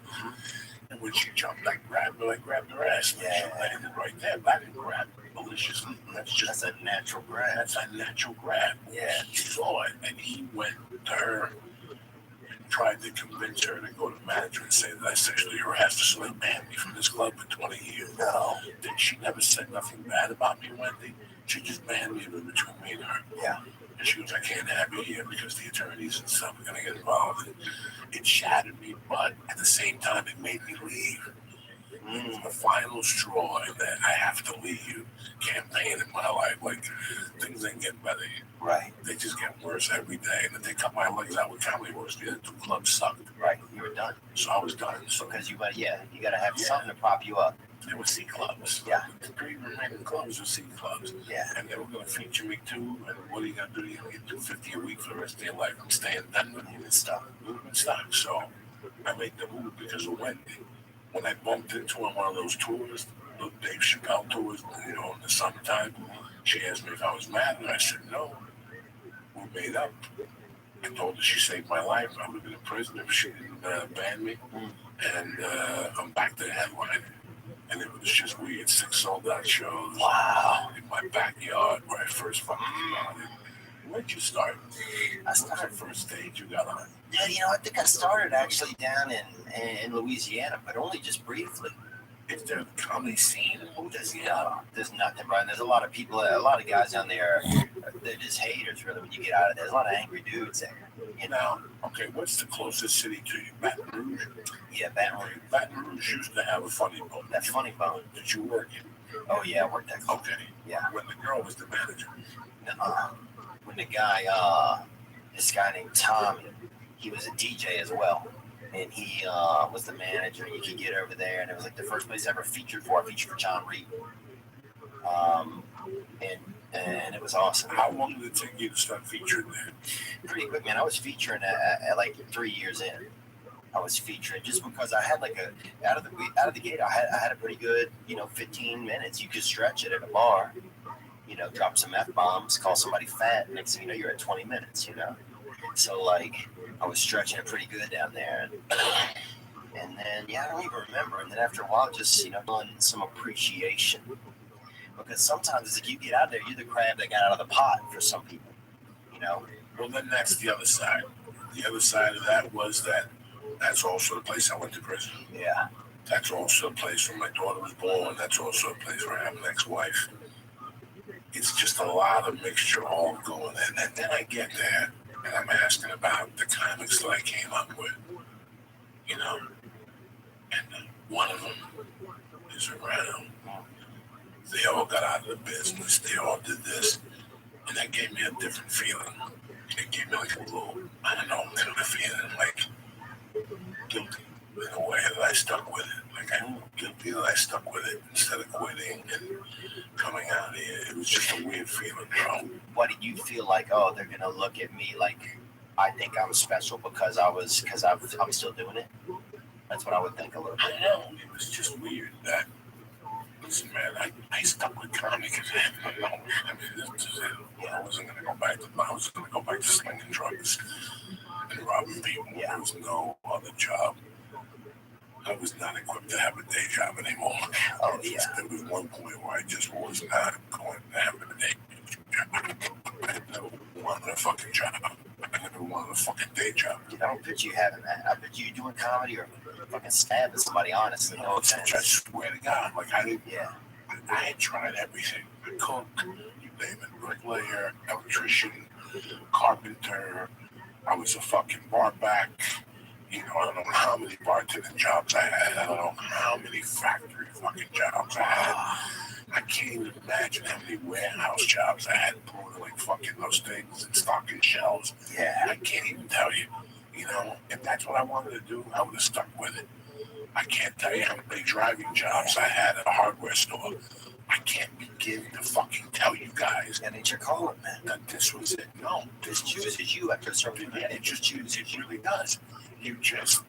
And when she jumped, I grabbed her ass. And she landed right there. But I didn't grab her maliciously. That's a natural grab. That's a natural grab. Yeah. She saw it, and he went to her and tried to convince her to go to the manager and say that I sexually harassed her. So they banned me from this club for 20 years. No. Then she never said nothing bad about me, Wendy. She just banned me between me and her. Yeah. And she goes, I can't have you here because the attorneys and stuff are going to get involved. And it shattered me, but at the same time, it made me leave. It was the final straw in that I have to leave campaign in my life. Like, things ain't getting better. Right. They just get worse every day. And then they cut my legs out with Comedy Works. The other two clubs sucked. Right. You were done. So I was done. So because you got to have something to prop you up. They were C clubs. Yeah. The three remaining clubs were C clubs. Yeah. And they were going to feature me too. And what are you going to do? You're going to get $250 a week for the rest of your life. I'm staying in Denver. Moving stuff. Moving stock. So I made the move because of Wendy. When I bumped into her on one of those tours, the Dave Chappelle tours, in the summertime, she asked me if I was mad, and I said no. We made up. I told her she saved my life. I would have been in prison if she didn't ban me. And I'm back to the headline. And it was just weird. 6 sold-out shows. Wow. In my backyard where I first fucking started. Where'd you start? I started The first stage you got on. Yeah, I think I started actually down in Louisiana, but only just briefly. Is there a comedy scene? There's nothing, Brian. There's a lot of people, a lot of guys down there. They're just haters, really. When you get out of there, there's a lot of angry dudes there. Now, okay, what's the closest city to you? Baton Rouge? Yeah, Baton Rouge. Baton Rouge used to have a funny bone. That funny bone. Did you work in? Oh yeah, I worked that. Okay. Yeah. When the girl was the manager. When the guy, this guy named Tommy, he was a DJ as well. And he was the manager. You could get over there, and it was like the first place I ever featured for. I featured for John Reed. And it was awesome. How long did it take you to start featuring there? Pretty quick, man. I was featuring at like 3 years in. I was featuring just because I had like out of the gate. I had a pretty good 15 minutes. You could stretch it at a bar. Drop some F-bombs, call somebody fat. Next thing you know, you're at 20 minutes. So like I was stretching it pretty good down there. And then I don't even remember. And then after a while, just on some appreciation. Because sometimes it's like you get out there, you're the crab that got out of the pot for some people. Well, then that's the other side. The other side of that was that's also the place I went to prison. Yeah. That's also a place where my daughter was born. That's also a place where I have an ex-wife. It's just a lot of mixture all going in. And then I get there, and I'm asking about the comics that I came up with. And one of them is around. They all got out of the business. They all did this. And that gave me a different feeling. It gave me like a little, I don't know, kind of feeling like guilty in a way that I stuck with it. Like I'm guilty that I stuck with it instead of quitting and coming out here. It was just a weird feeling, bro. What did you feel like? Oh, they're gonna look at me like I think I'm special because I'm still doing it. That's what I would think a little bit. I know it was just weird that. Listen, man, I stuck with comedy because I mean, this is it. I wasn't gonna go back to slinging drugs and robbing people. There was no other job. I was not equipped to have a day job anymore. Oh yeah. There was one point where I just was not going to have a day job. I never wanted a fucking job. I never wanted a fucking day job. I don't picture you having that. I picture you doing comedy or fucking stabbing somebody, honestly. No offense. I swear to God, like I didn't. Yeah. I had tried everything. I cooked, you name it, bricklayer, electrician, carpenter. I was a fucking bar back. I don't know how many bartending jobs I had. I don't know how many factory fucking jobs I had. I can't even imagine how many warehouse jobs I had pulling like fucking those things and stocking shelves. Yeah. I can't even tell you. If that's what I wanted to do, I would have stuck with it. I can't tell you how many driving jobs I had at a hardware store. I can't begin to fucking tell you guys. That ain't your calling, man. That this was it. No, This chooses you after a certain point. it just chooses. It really does. You just,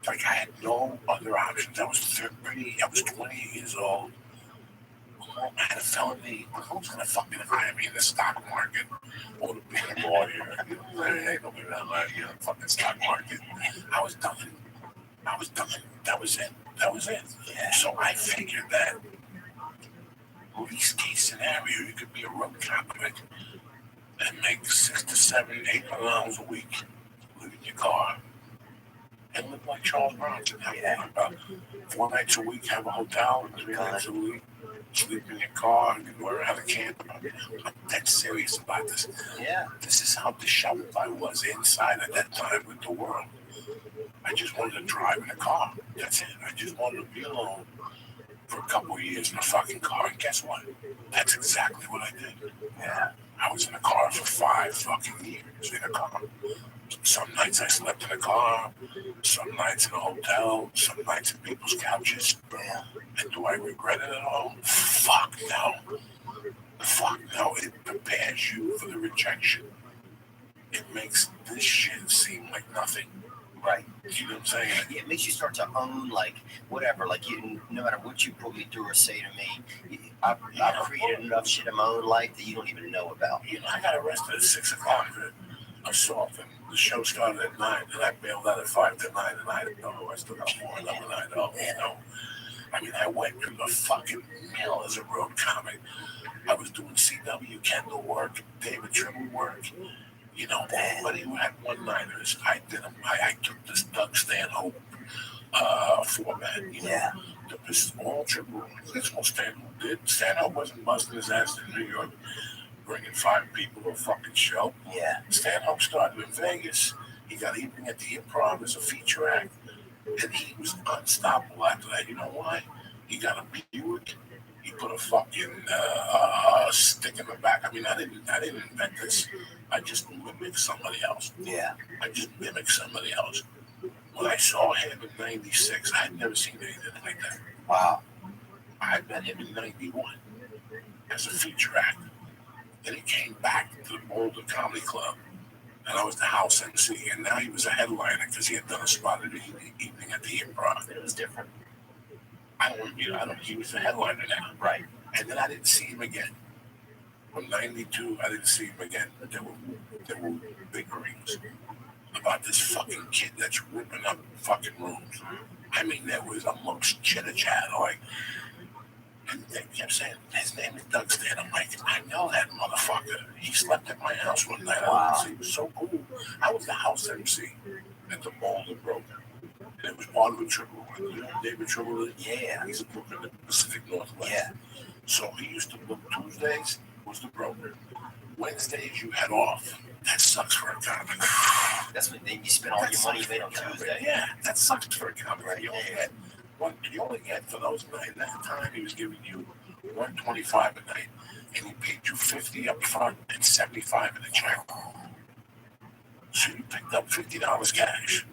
like, I had no other options. I was 30, I was 28 years old. I had a felony. Who's going to fucking hire me in the stock market or to be a lawyer? Ain't nobody that like in the fucking stock market. I was done. That was it. Yeah. So I figured that least case scenario, you could be a road comic and make $600 to $700, $800 a week, live in your car, and live like Charles Bronson. Have about 4 nights a week, have a hotel, 3 nights a week, sleep in your car, and learn how to camp. I'm dead serious about this. Yeah. This is how disheveled I was inside at that time with the world. I just wanted to drive in a car. That's it. I just wanted to be alone for a couple of years in a fucking car. And guess what? That's exactly what I did. Yeah. I was in a car for 5 fucking years in a car. Some nights I slept in a car, some nights in a hotel, some nights in people's couches. And do I regret it at all? Fuck no. Fuck no. It prepares you for the rejection. It makes this shit seem like nothing. Right. You know what I'm saying? It makes you start to own, like, whatever. Like, you, no matter what you put me through or say to me, I've created enough shit in my own life that you don't even know about. You know, I got arrested at 6 o'clock for assault, and the show started at 9, and I bailed out at 5 to 9, and I didn't know I still got more than I know, you know. I mean, I went through the fucking mill as a road comic. I was doing CW Kendall work, David Trimble work. You know, anybody who had one-liners, I did them. I took this Doug Stanhope format, you know. This is all triple. That's all Stanhope did. Stanhope wasn't busting his ass in New York, bringing 5 people to a fucking show. Yeah. Stanhope started in Vegas. He got Evening at the Improv as a feature act, and he was unstoppable after that. You know why? He got a Buick. He put a fucking stick in the back. I mean, I didn't invent this. I just mimicked somebody else. Yeah. I just mimicked somebody else. When I saw him in '96, I had never seen anything like that. Wow. I met him in '91 as a feature act. Then he came back to the Boulder Comedy Club, and I was the house MC. And now he was a headliner because he had done a spot at the Evening at the Improv. It was different. He was the headliner now. Right. And then I didn't see him again. From '92, I didn't see him again. There were biggerings about this fucking kid that's ripping up fucking rooms. I mean, there was amongst chitter-chat, like, and they kept saying, his name is Doug Stan. I'm like, I know that motherfucker. He slept at my house one night. Wow. He was so cool. I was the house MC at the Boulder Broker. And it was part of the Triple. You know David Triple? Yeah. He's a broker in the Pacific Northwest. Yeah. So he used to book Tuesdays, was the broker. Wednesdays, you had off. That sucks for a comic. That's when you spend all your money you made on Tuesday. Yeah, that sucks for a comic. You only get for those nights. At that time, he was giving you $125 a night, and he paid you $50 up front and $75 in a check. So you picked up $50 cash.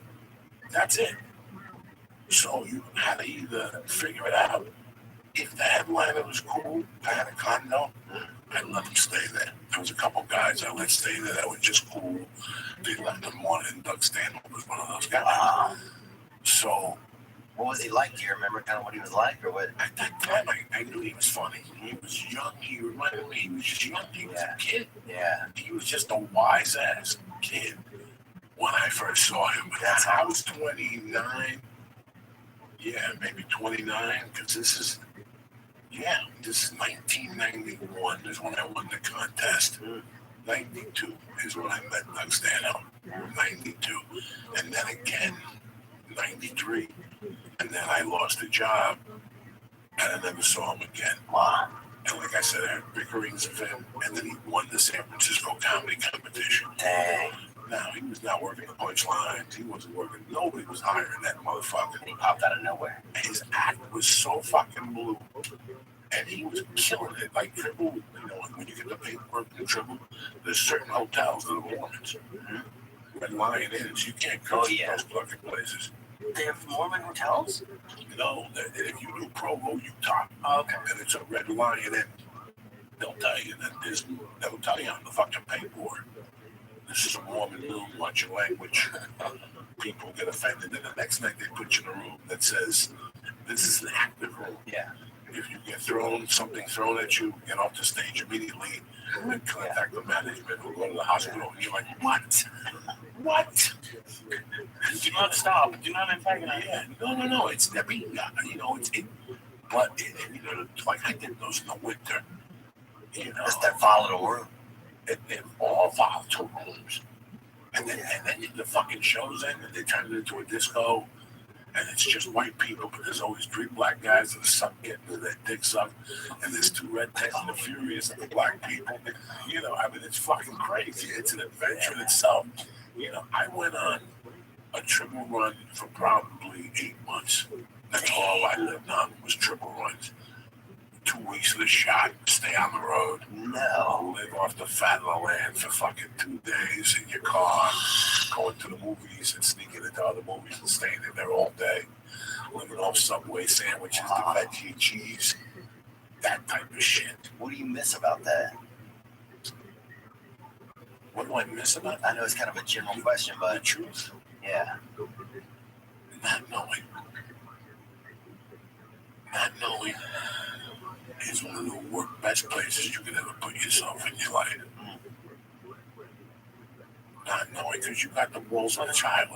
That's it. So you had to either figure it out. If the headliner was cool, I had a condo, I'd let him stay there. There was a couple guys I let stay there that were just cool. They left them one, and Doug Stanhope was one of those guys. So, what was he like? Do you remember kind of what he was like, or what? At that time, I knew he was funny. He was young. He reminded me he was just young. He was a kid. Yeah. He was just a wise ass kid when I first saw him. But I was 29. Yeah, maybe 29, because this is 1991 is when I won the contest. 92 is when I met Doug Stanhope. 92. And then again, 93. And then I lost a job, and I never saw him again. Wow. And like I said, I had bickerings of him, and then he won the San Francisco comedy competition. Dang. Now, he was not working the punchlines. He wasn't working. Nobody was hiring that motherfucker. He popped out of nowhere. His act was so fucking blue. And he was killing it. Like Triple, you know, when you get the paperwork in Triple, there's certain hotels that are Mormons. Red Lion Inns. You can't go to those fucking places. They have Mormon hotels? No, if you do Provo, Utah, Okay. and it's a Red Lion Inn, they'll tell you that they'll tell you on the fucking paperwork. This is a Mormon room, watch your language. People get offended, and the next night they put you in a room that says, this is an active room. Yeah. If you get something thrown at you, get off the stage immediately and contact the management or go to the hospital. And you're like, what? What? Do not stop. Do not antagonize. Yeah. No. It's never, you know, but you know, like I did those in the winter. You know, That's that volatile room. They're all volatile rooms. And then the fucking show's end and they turn it into a disco. And it's just white people, but there's always 3 black guys that suck getting their dicks up. And there's 2 rednecks and the furious and the black people. You know, I mean, it's fucking crazy. It's an adventure in itself. You know, I went on a triple run for probably 8 months. That's all I lived on was triple runs. 2 weeks of the shot, stay on the road. No. Live off off the fat low land for fucking 2 days in your car, going to the movies and sneaking into other movies and staying in there all day, living off Subway sandwiches, the veggie cheese, that type of shit. What do you miss about that? What do I miss about I know it's kind of a general question, the but truth? yeah. Not knowing. Not knowing is one of the best places you could ever put yourself in your life. Not knowing because you got the balls of a child.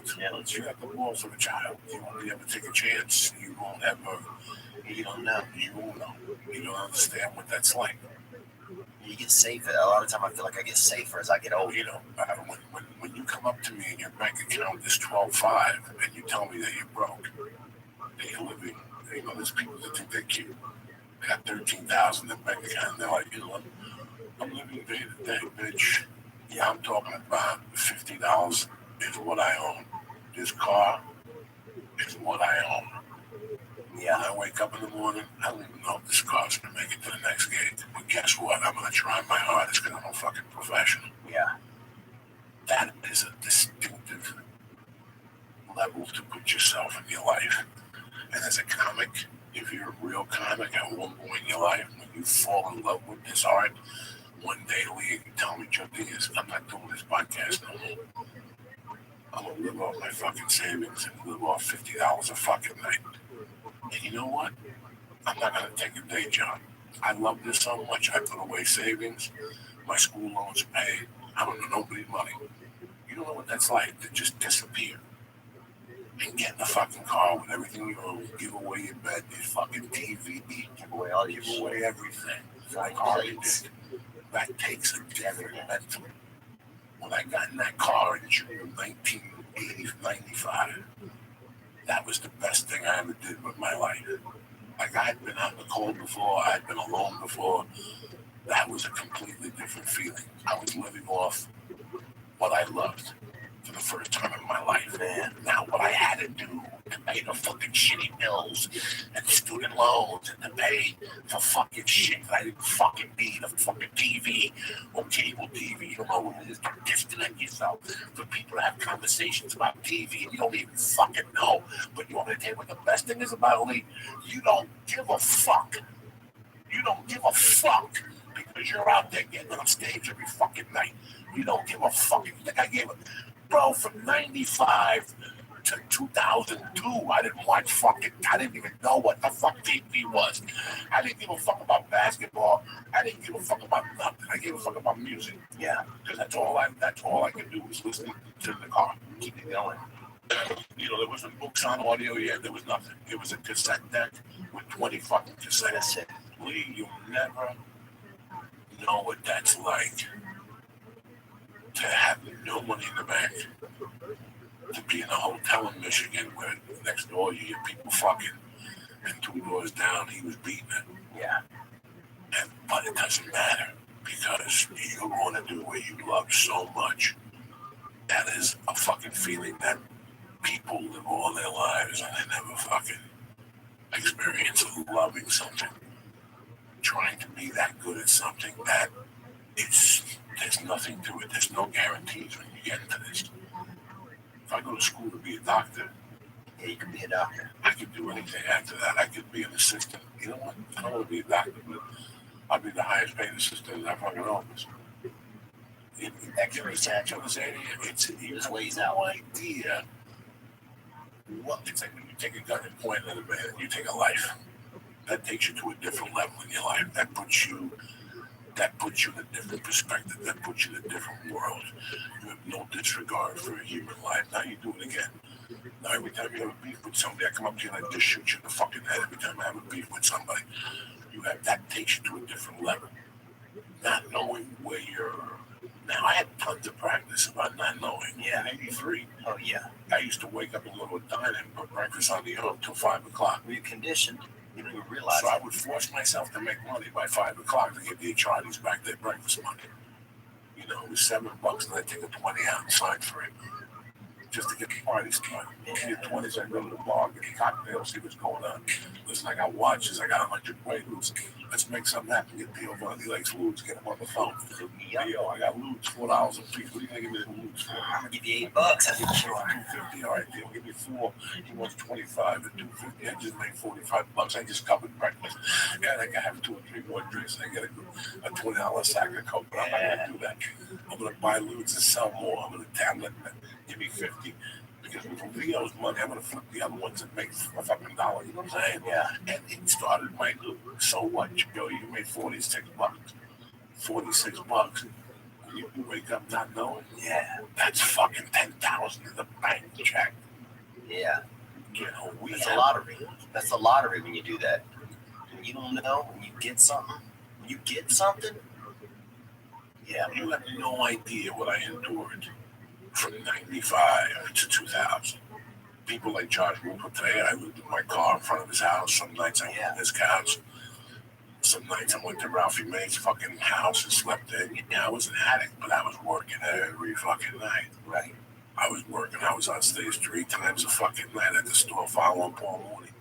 You got the balls of a child. You only ever take a chance. You won't ever. You don't know. You won't know. You don't understand what that's like. You get safer. A lot of time I feel like I get safer as I get older. You know, when you come up to me and your bank account is 12.5 and you tell me that you're broke, that you're living, you know, there's people that think they're cute. They got 13,000 in bank account and they're like, you know what, I'm living day to day, bitch. Yeah, I'm talking about $50 is what I own. This car is what I own. Yeah, I wake up in the morning, I don't even know if this car's gonna make it to the next gate. But guess what? I'm gonna try my hardest because I'm a fucking professional. Yeah. That is a distinctive level to put yourself in your life. And as a comic, if you're a real comic at one point in your life, when you fall in love with this art, one day Lee, you tell me, Joe Diaz, I'm not doing this podcast no more. I'm gonna live off my fucking savings and live off $50 a fucking night. And you know what? I'm not going to take a day job. I love this so much. I put away savings. My school loans are paid. I don't know nobody's money. You don't know what that's like to just disappear and get in the fucking car with everything you own, give away your bed, your fucking TV, Give away all your give away everything. Like plates. that takes a different mental. When I got in that car in June of 1995, that was the best thing I ever did with my life. Like, I had been out in the cold before, I had been alone before. That was a completely different feeling. I was living off what I loved for the first time in my life. Man, now what I had to do to pay the fucking shitty bills and student loans and to pay for fucking shit that I didn't fucking need, a fucking TV or cable TV. You don't know what it is to disconnect yourself for people to have conversations about TV and you don't even fucking know. But you want me to tell you what the best thing is about Lee? You don't give a fuck. You don't give a fuck because you're out there getting on stage every fucking night. You don't give a fuck. You think I gave a... Bro, from 95 to 2002, I didn't watch fucking... I didn't even know what the fuck TV was. I didn't give a fuck about basketball. I didn't give a fuck about nothing. I gave a fuck about music. Yeah, because that's all I could do was listen to the car. Keep it going. You know, there wasn't books on audio yet. There was nothing. It was a cassette deck with 20 fucking cassettes. Lee, you'll never know what that's like to have no money in the bank, to be in a hotel in Michigan where next door you hear people fucking, and 2 doors down he was beating it. Yeah. But it doesn't matter because you're going to do what you love so much. That is a fucking feeling that people live all their lives and they never fucking experience loving something. Trying to be that good at something that there's nothing to it. There's no guarantees when you get into this. If I go to school to be a doctor, yeah, you can be a doctor. I could do anything after that. I could be an assistant. You know what? I don't want to be a doctor, but I'll be the highest paid assistant in that fucking office. X-ray satchel this area. It's ways out. No idea what it's like when you take a gun and point it at a man. You take a life. That takes you to a different level in your life. That puts you in a different perspective. That puts you in a different world. You have no disregard for a human life. Now you do it again. Now every time you have a beef with somebody, I come up to you and I just shoot you in the fucking head every time I have a beef with somebody. That takes you to a different level. Not knowing where you're... Now, I had tons of practice about not knowing. Yeah, in 83. Oh, yeah. I used to wake up and go to a diner and put breakfast on the oven until 5 o'clock. Were you conditioned? You didn't even realize. So I would force myself to make money by 5 o'clock to get the Charlies back their breakfast money. You know, it was $7 and I'd take a 20 out and sign for it. Just to get the party started. In your 20s, I'd go to the bar, get cocktails, see what's going on. Listen, I got watches, I got 100 Quaaludes. Let's make something happen. Get Theo Von. He likes lewds. Get him on the phone. Yep. Hey, yo, I got lewds, $4 a piece. What are you gonna give me the lewds for? I'm gonna give you $8. I think Sure, $250. All right, Theo, give me 4. He wants 25 and $250. I just made $45. I just covered breakfast. Yeah, I can have 2 or 3 more drinks. I get a $20 sack of coke, but I'm not gonna do that. I'm gonna buy lewds and sell more. I'm gonna tablet. Give me 50. Because with Leo's money, I'm gonna flip the other ones and make a fucking dollar. You know what I'm saying? Yeah. And it started my so what, Joe? You made $46. $46. You wake up not knowing. Yeah. That's fucking 10,000 in the bank check. Yeah. You know, That's a lottery. That's a lottery when you do that. When you don't know, when you get something, yeah. You have no idea what I endured from 95 to 2000. People like Josh Rupert today, I lived in my car in front of his house. Some nights I went on his couch. Some nights I went to Ralphie May's fucking house and slept there. Yeah, I was an addict, but I was working every fucking night. Right. I was working. I was on stage 3 times a fucking night at the store following Paul Mooney,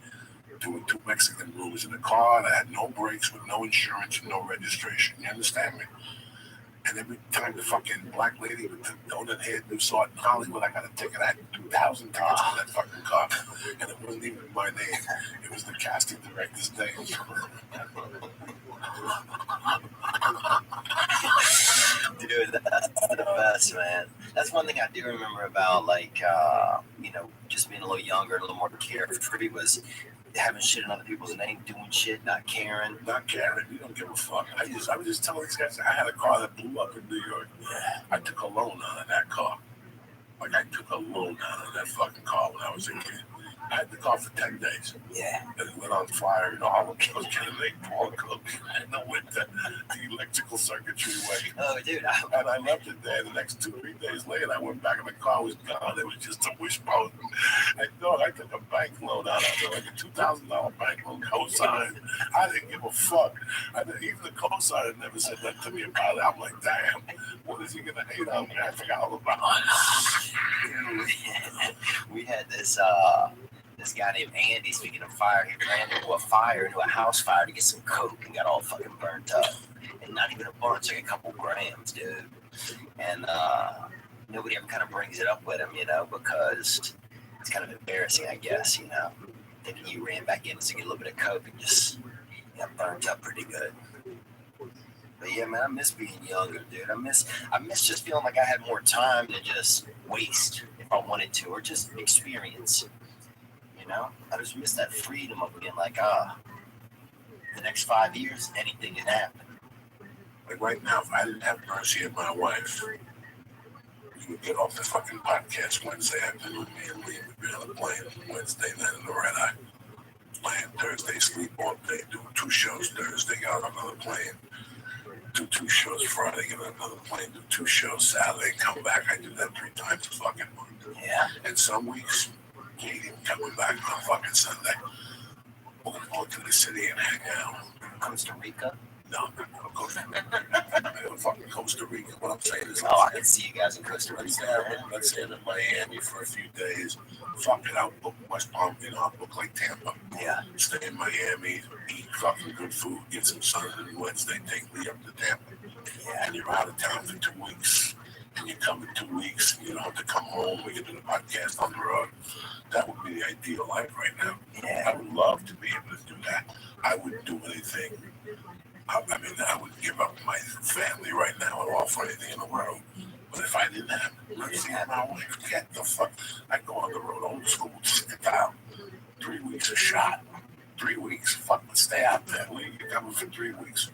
doing 2 Mexican rooms in a car that had no brakes, with no insurance and no registration. You understand me? And every time the fucking black lady with the donut head who saw it in Hollywood, I got a ticket. I had 2,000 tickets on that fucking car. And it wasn't even my name. It was the casting director's name. Dude, that's the best, man. That's one thing I do remember about, like, just being a little younger, a little more carefree, was having shit in other people's name, doing shit, not caring. You don't give a fuck. I was just telling these guys, I had a car that blew up in New York. I took a loan out of that car. Like, I took a loan out of that fucking car when I was a kid. I had the car for 10 days. Yeah. And it went on fire. You know, I was getting late Paul Cook in the winter. The electrical circuitry went. Oh, dude. And I left it there. The next 2-3 days later, I went back and the car was gone. It was just a wishbone. I took a bank loan out of it, like a $2,000 bank loan, co-signed. I didn't give a fuck. Even the co-signer never said that to me about it. I'm like, damn, what is he going to hate on me? I forgot all about it. We had this guy named Andy, speaking of fire, he ran into a house fire to get some coke and got all fucking burnt up. And not even a bunch, like a couple grams, dude. And nobody ever kind of brings it up with him, because it's kind of embarrassing, I guess, thinking you ran back in to get a little bit of coke and just got burnt up pretty good. But yeah, man, I miss being younger, dude. I miss just feeling like I had more time to just waste if I wanted to, or just experience. I just miss that freedom of being like, the next 5 years, anything can happen. Like right now, if I didn't have Mercy and my wife, we would get off the fucking podcast Wednesday afternoon. Me and Lee would be on the plane Wednesday night in the red eye. Plane Thursday, sleep all day, do 2 shows Thursday, get on another plane. Do 2 shows Friday, get on another plane, do 2 shows Saturday, come back. I do that 3 times a fucking month. Yeah. And some weeks, you ain't even coming back on fucking Sunday. We're gonna go to the city and hang out. Costa Rica? No, fucking Costa Rica. What I'm saying is, I can see you guys in Costa Rica. Let's say in Miami for a few days. Fuck it, I'll book West Palm, I'll book like Tampa. Yeah. Stay in Miami, eat fucking good food, get some sun, and Wednesday take me up to Tampa. Yeah. And you're out of town for 2 weeks. And you come in 2 weeks, and you don't have to come home. We can do the podcast on the road. That would be the ideal life right now. Yeah. I would love to be able to do that. I wouldn't do anything. I would give up my family right now and offer anything in the world. But if I didn't have Mercy and my wife, get the fuck. I'd go on the road, old school, sit down. 3 weeks a shot. 3 weeks. Fucking stay out there. You're coming for 3 weeks.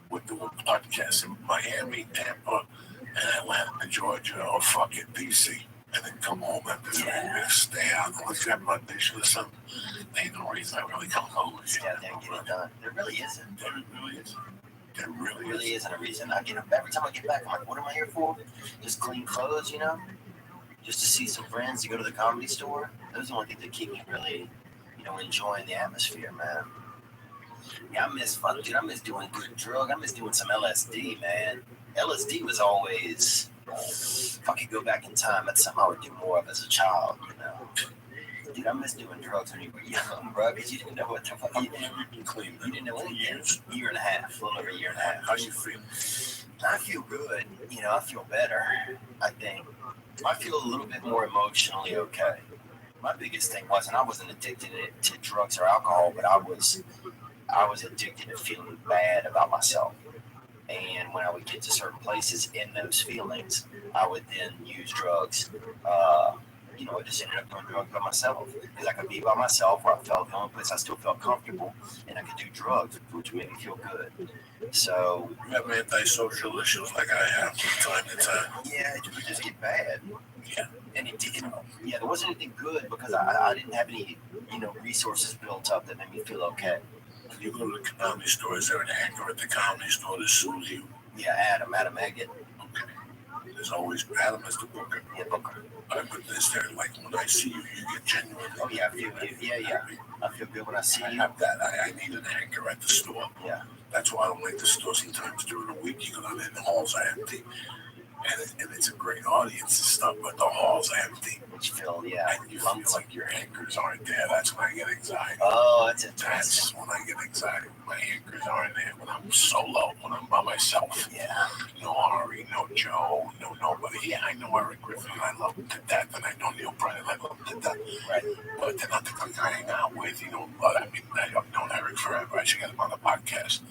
We're doing podcasts in Miami, Tampa, and Atlanta, Georgia, or fucking DC. And then come home after 3 weeks, stay out, unless you have an audition or something. There ain't no reason I really come home. Yeah, there and get it done. There really isn't. There really isn't. There really isn't a reason. I get up every time I get back, I'm like, what am I here for? Just clean clothes, Just to see some friends, to go to the comedy store. Those are the only things that keep me really, enjoying the atmosphere, man. Yeah, I miss doing good drug. I miss doing some LSD, man. LSD was always, if I could go back in time, that's something I would do more of as a child, Dude, I miss doing drugs when you were young, bro, because you didn't know what the fuck. I've been clean. You didn't know for anything. years. Year and a half, a little over a year and a half. How you feel? I feel good. I feel better. I think I feel a little bit more emotionally okay. My biggest thing wasn't I wasn't addicted to drugs or alcohol, but I was addicted to feeling bad about myself. And when I would get to certain places in those feelings, I would then use drugs. I just ended up doing drugs by myself because I could be by myself where I felt the only place I still felt comfortable, and I could do drugs, which made me feel good. So You have antisocial issues like I have from time to time. yeah, it would just get bad. Yeah. And it didn't. Yeah, there wasn't anything good because I didn't have any resources built up that made me feel okay. You go to the comedy store, is there an anchor at the comedy store that soothes you? Yeah, Adam Eggett. Okay. There's always Adam as the booker. Yeah, Booker. But is there, like, when I see you, you get genuine? Oh yeah, I feel good. Yeah. I feel good when I see I you. have that. I need an anchor at the store. Yeah. That's why I don't like the store sometimes during the week. You go down there and the halls are empty. And it's a great audience and stuff, but the halls are empty. Which feel, yeah. And you feel like your anchors aren't there. That's when I get anxiety. Oh, that's That's interesting. when I get anxiety. My anchors aren't there. When I'm solo, when I'm by myself. Yeah. No Ari, no Joe, no nobody. Yeah, I know Eric Griffin. I love him to death. And I know Neil Brennan. I love him to death. Right. But they're not the guys I hang out with. But I mean, I've known Eric forever. I should get him on the podcast.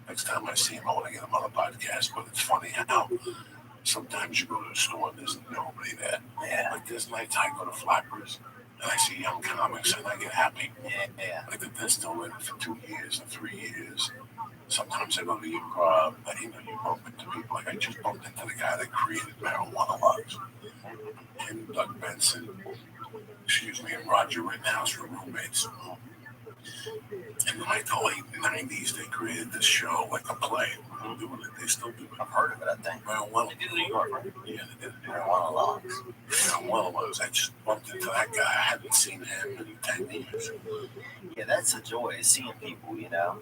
Next time I see him, I want to get him on the podcast. But it's funny how sometimes you go to the store and there's nobody there. Yeah. Like this night I go to Flappers and I see young comics and I get happy. Yeah. Like they're still in it for 2 years or 3 years. Sometimes I go to the improv and you bump into people. Like I just bumped into the guy that created Marijuana Loves. And Doug Benson, and Roger Rittenhouse were roommates. In like the late 90s, they created this show, like a play. They still do it. I've heard of it, I think. Marijuana. They did in New York, right? Yeah, they did it. Marijuana Logs. Marijuana Loves. I just bumped into that guy. I hadn't seen him in 10 years. Yeah, that's a joy, seeing people,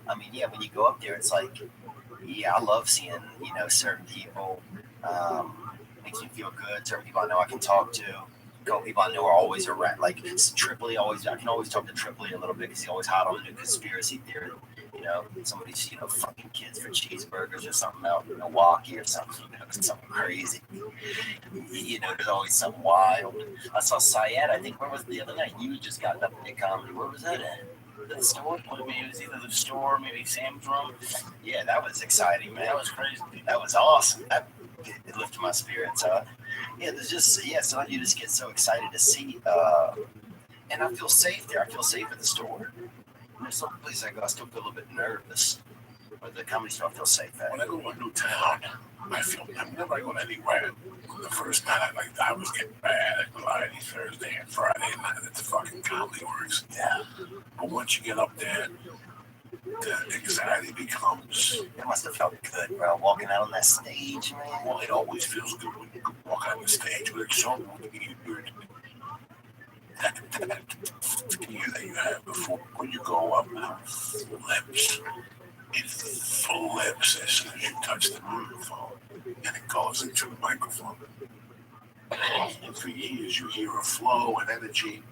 I mean, yeah, when you go up there, it's like, yeah, I love seeing, certain people. Makes me feel good. Certain people I know I can talk to. A couple people I know are always around. Like Tripoli, I can always talk to Tripoli a little bit because he's always hot on the new conspiracy theory. Somebody's fucking kids for cheeseburgers or something out in Milwaukee or something. Something crazy. There's always something wild. I saw Syed. I think where was it the other night? You just got up in comedy. Where was that at? The store? Maybe it was either the store, maybe Sam's Room. Yeah, that was exciting, man. That was crazy. That was awesome. It lifted my spirits. There's just so you just get so excited to see, and I feel safe there. I feel safe at the store. There's some places I go, I still feel a little bit nervous, but the comedy store I feel safe at. When I go to a new town, whenever I go anywhere, the first night I was getting bad anxiety Thursday and Friday night at the fucking Comedy Works. Yeah. But once you get up there, the anxiety becomes. It must have felt good, bro, walking out on that stage, man. Well, it always feels good when you walk on the stage, but it's so weird. That fear that you have before when you go up, flips. It flips as soon as you touch the microphone, and it goes into the microphone. And for years, you hear a flow and energy,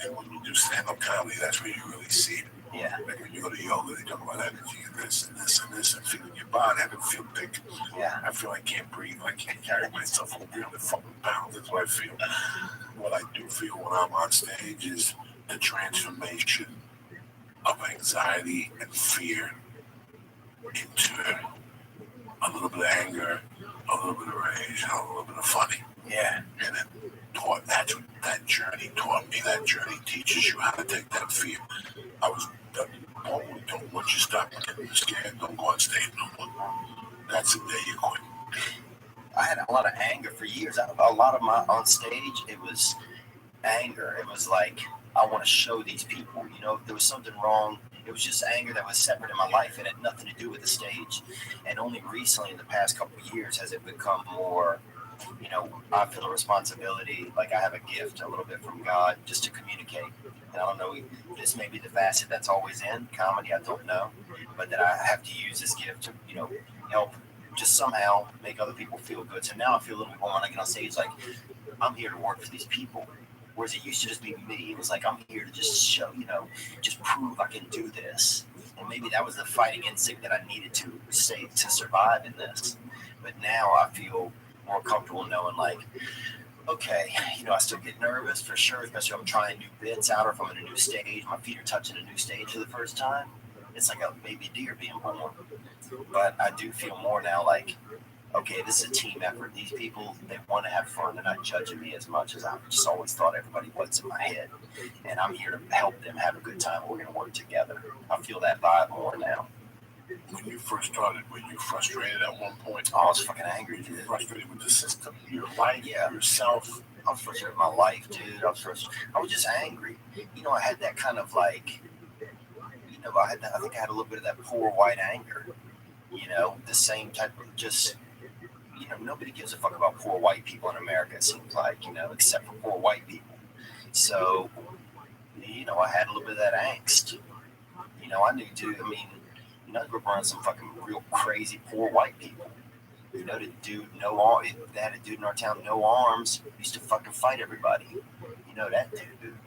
and when you do stand-up comedy, that's where you really see it. Yeah. Like when you go to yoga, they talk about energy and this and this and this, and feeling your body. I can feel big. Yeah. I feel I can't breathe. I can't carry myself over 300 fucking pounds. That's what I feel. What I do feel when I'm on stage is the transformation of anxiety and fear into a little bit of anger, a little bit of rage, and a little bit of funny. Yeah. And it taught that journey taught me. That journey teaches you how to take that fear. I was don't once you stop getting scared, don't go on stage no more. That's the day you quit. I had a lot of anger for years. A lot of my on stage, it was anger. It was like, I want to show these people, if there was something wrong. It was just anger that was separate in my life and had nothing to do with the stage. And only recently, in the past couple of years, has it become more, I feel a responsibility, like I have a gift a little bit from God just to communicate. And I don't know, this may be the facet that's always in comedy, I don't know. But that I have to use this gift to, help just somehow make other people feel good. So now I feel a little bit more when I get on stage, like I'm here to work for these people. Whereas it used to just be me. It was like, I'm here to just show, just prove I can do this. And maybe that was the fighting instinct that I needed to survive in this. But now I feel more comfortable knowing, like, okay, I still get nervous for sure, especially if I'm trying new bits out or if I'm in a new stage. My feet are touching a new stage for the first time. It's like a baby deer being born. But I do feel more now like, okay, this is a team effort. These people, they want to have fun. They're not judging me as much as I've just always thought everybody was in my head. And I'm here to help them have a good time. We're going to work together. I feel that vibe more now. When you first started, were you frustrated at one point? I was fucking angry, dude. Frustrated with the system, your life, yourself? I was frustrated with my life, dude. I was just angry. I had that kind of like, I think I had a little bit of that poor white anger. The same type of just, nobody gives a fuck about poor white people in America, it seems like, except for poor white people. So, I had a little bit of that angst. I knew, dude, I grew up around some fucking real crazy poor white people. The dude, they had a dude in our town, no arms, used to fucking fight everybody. That dude,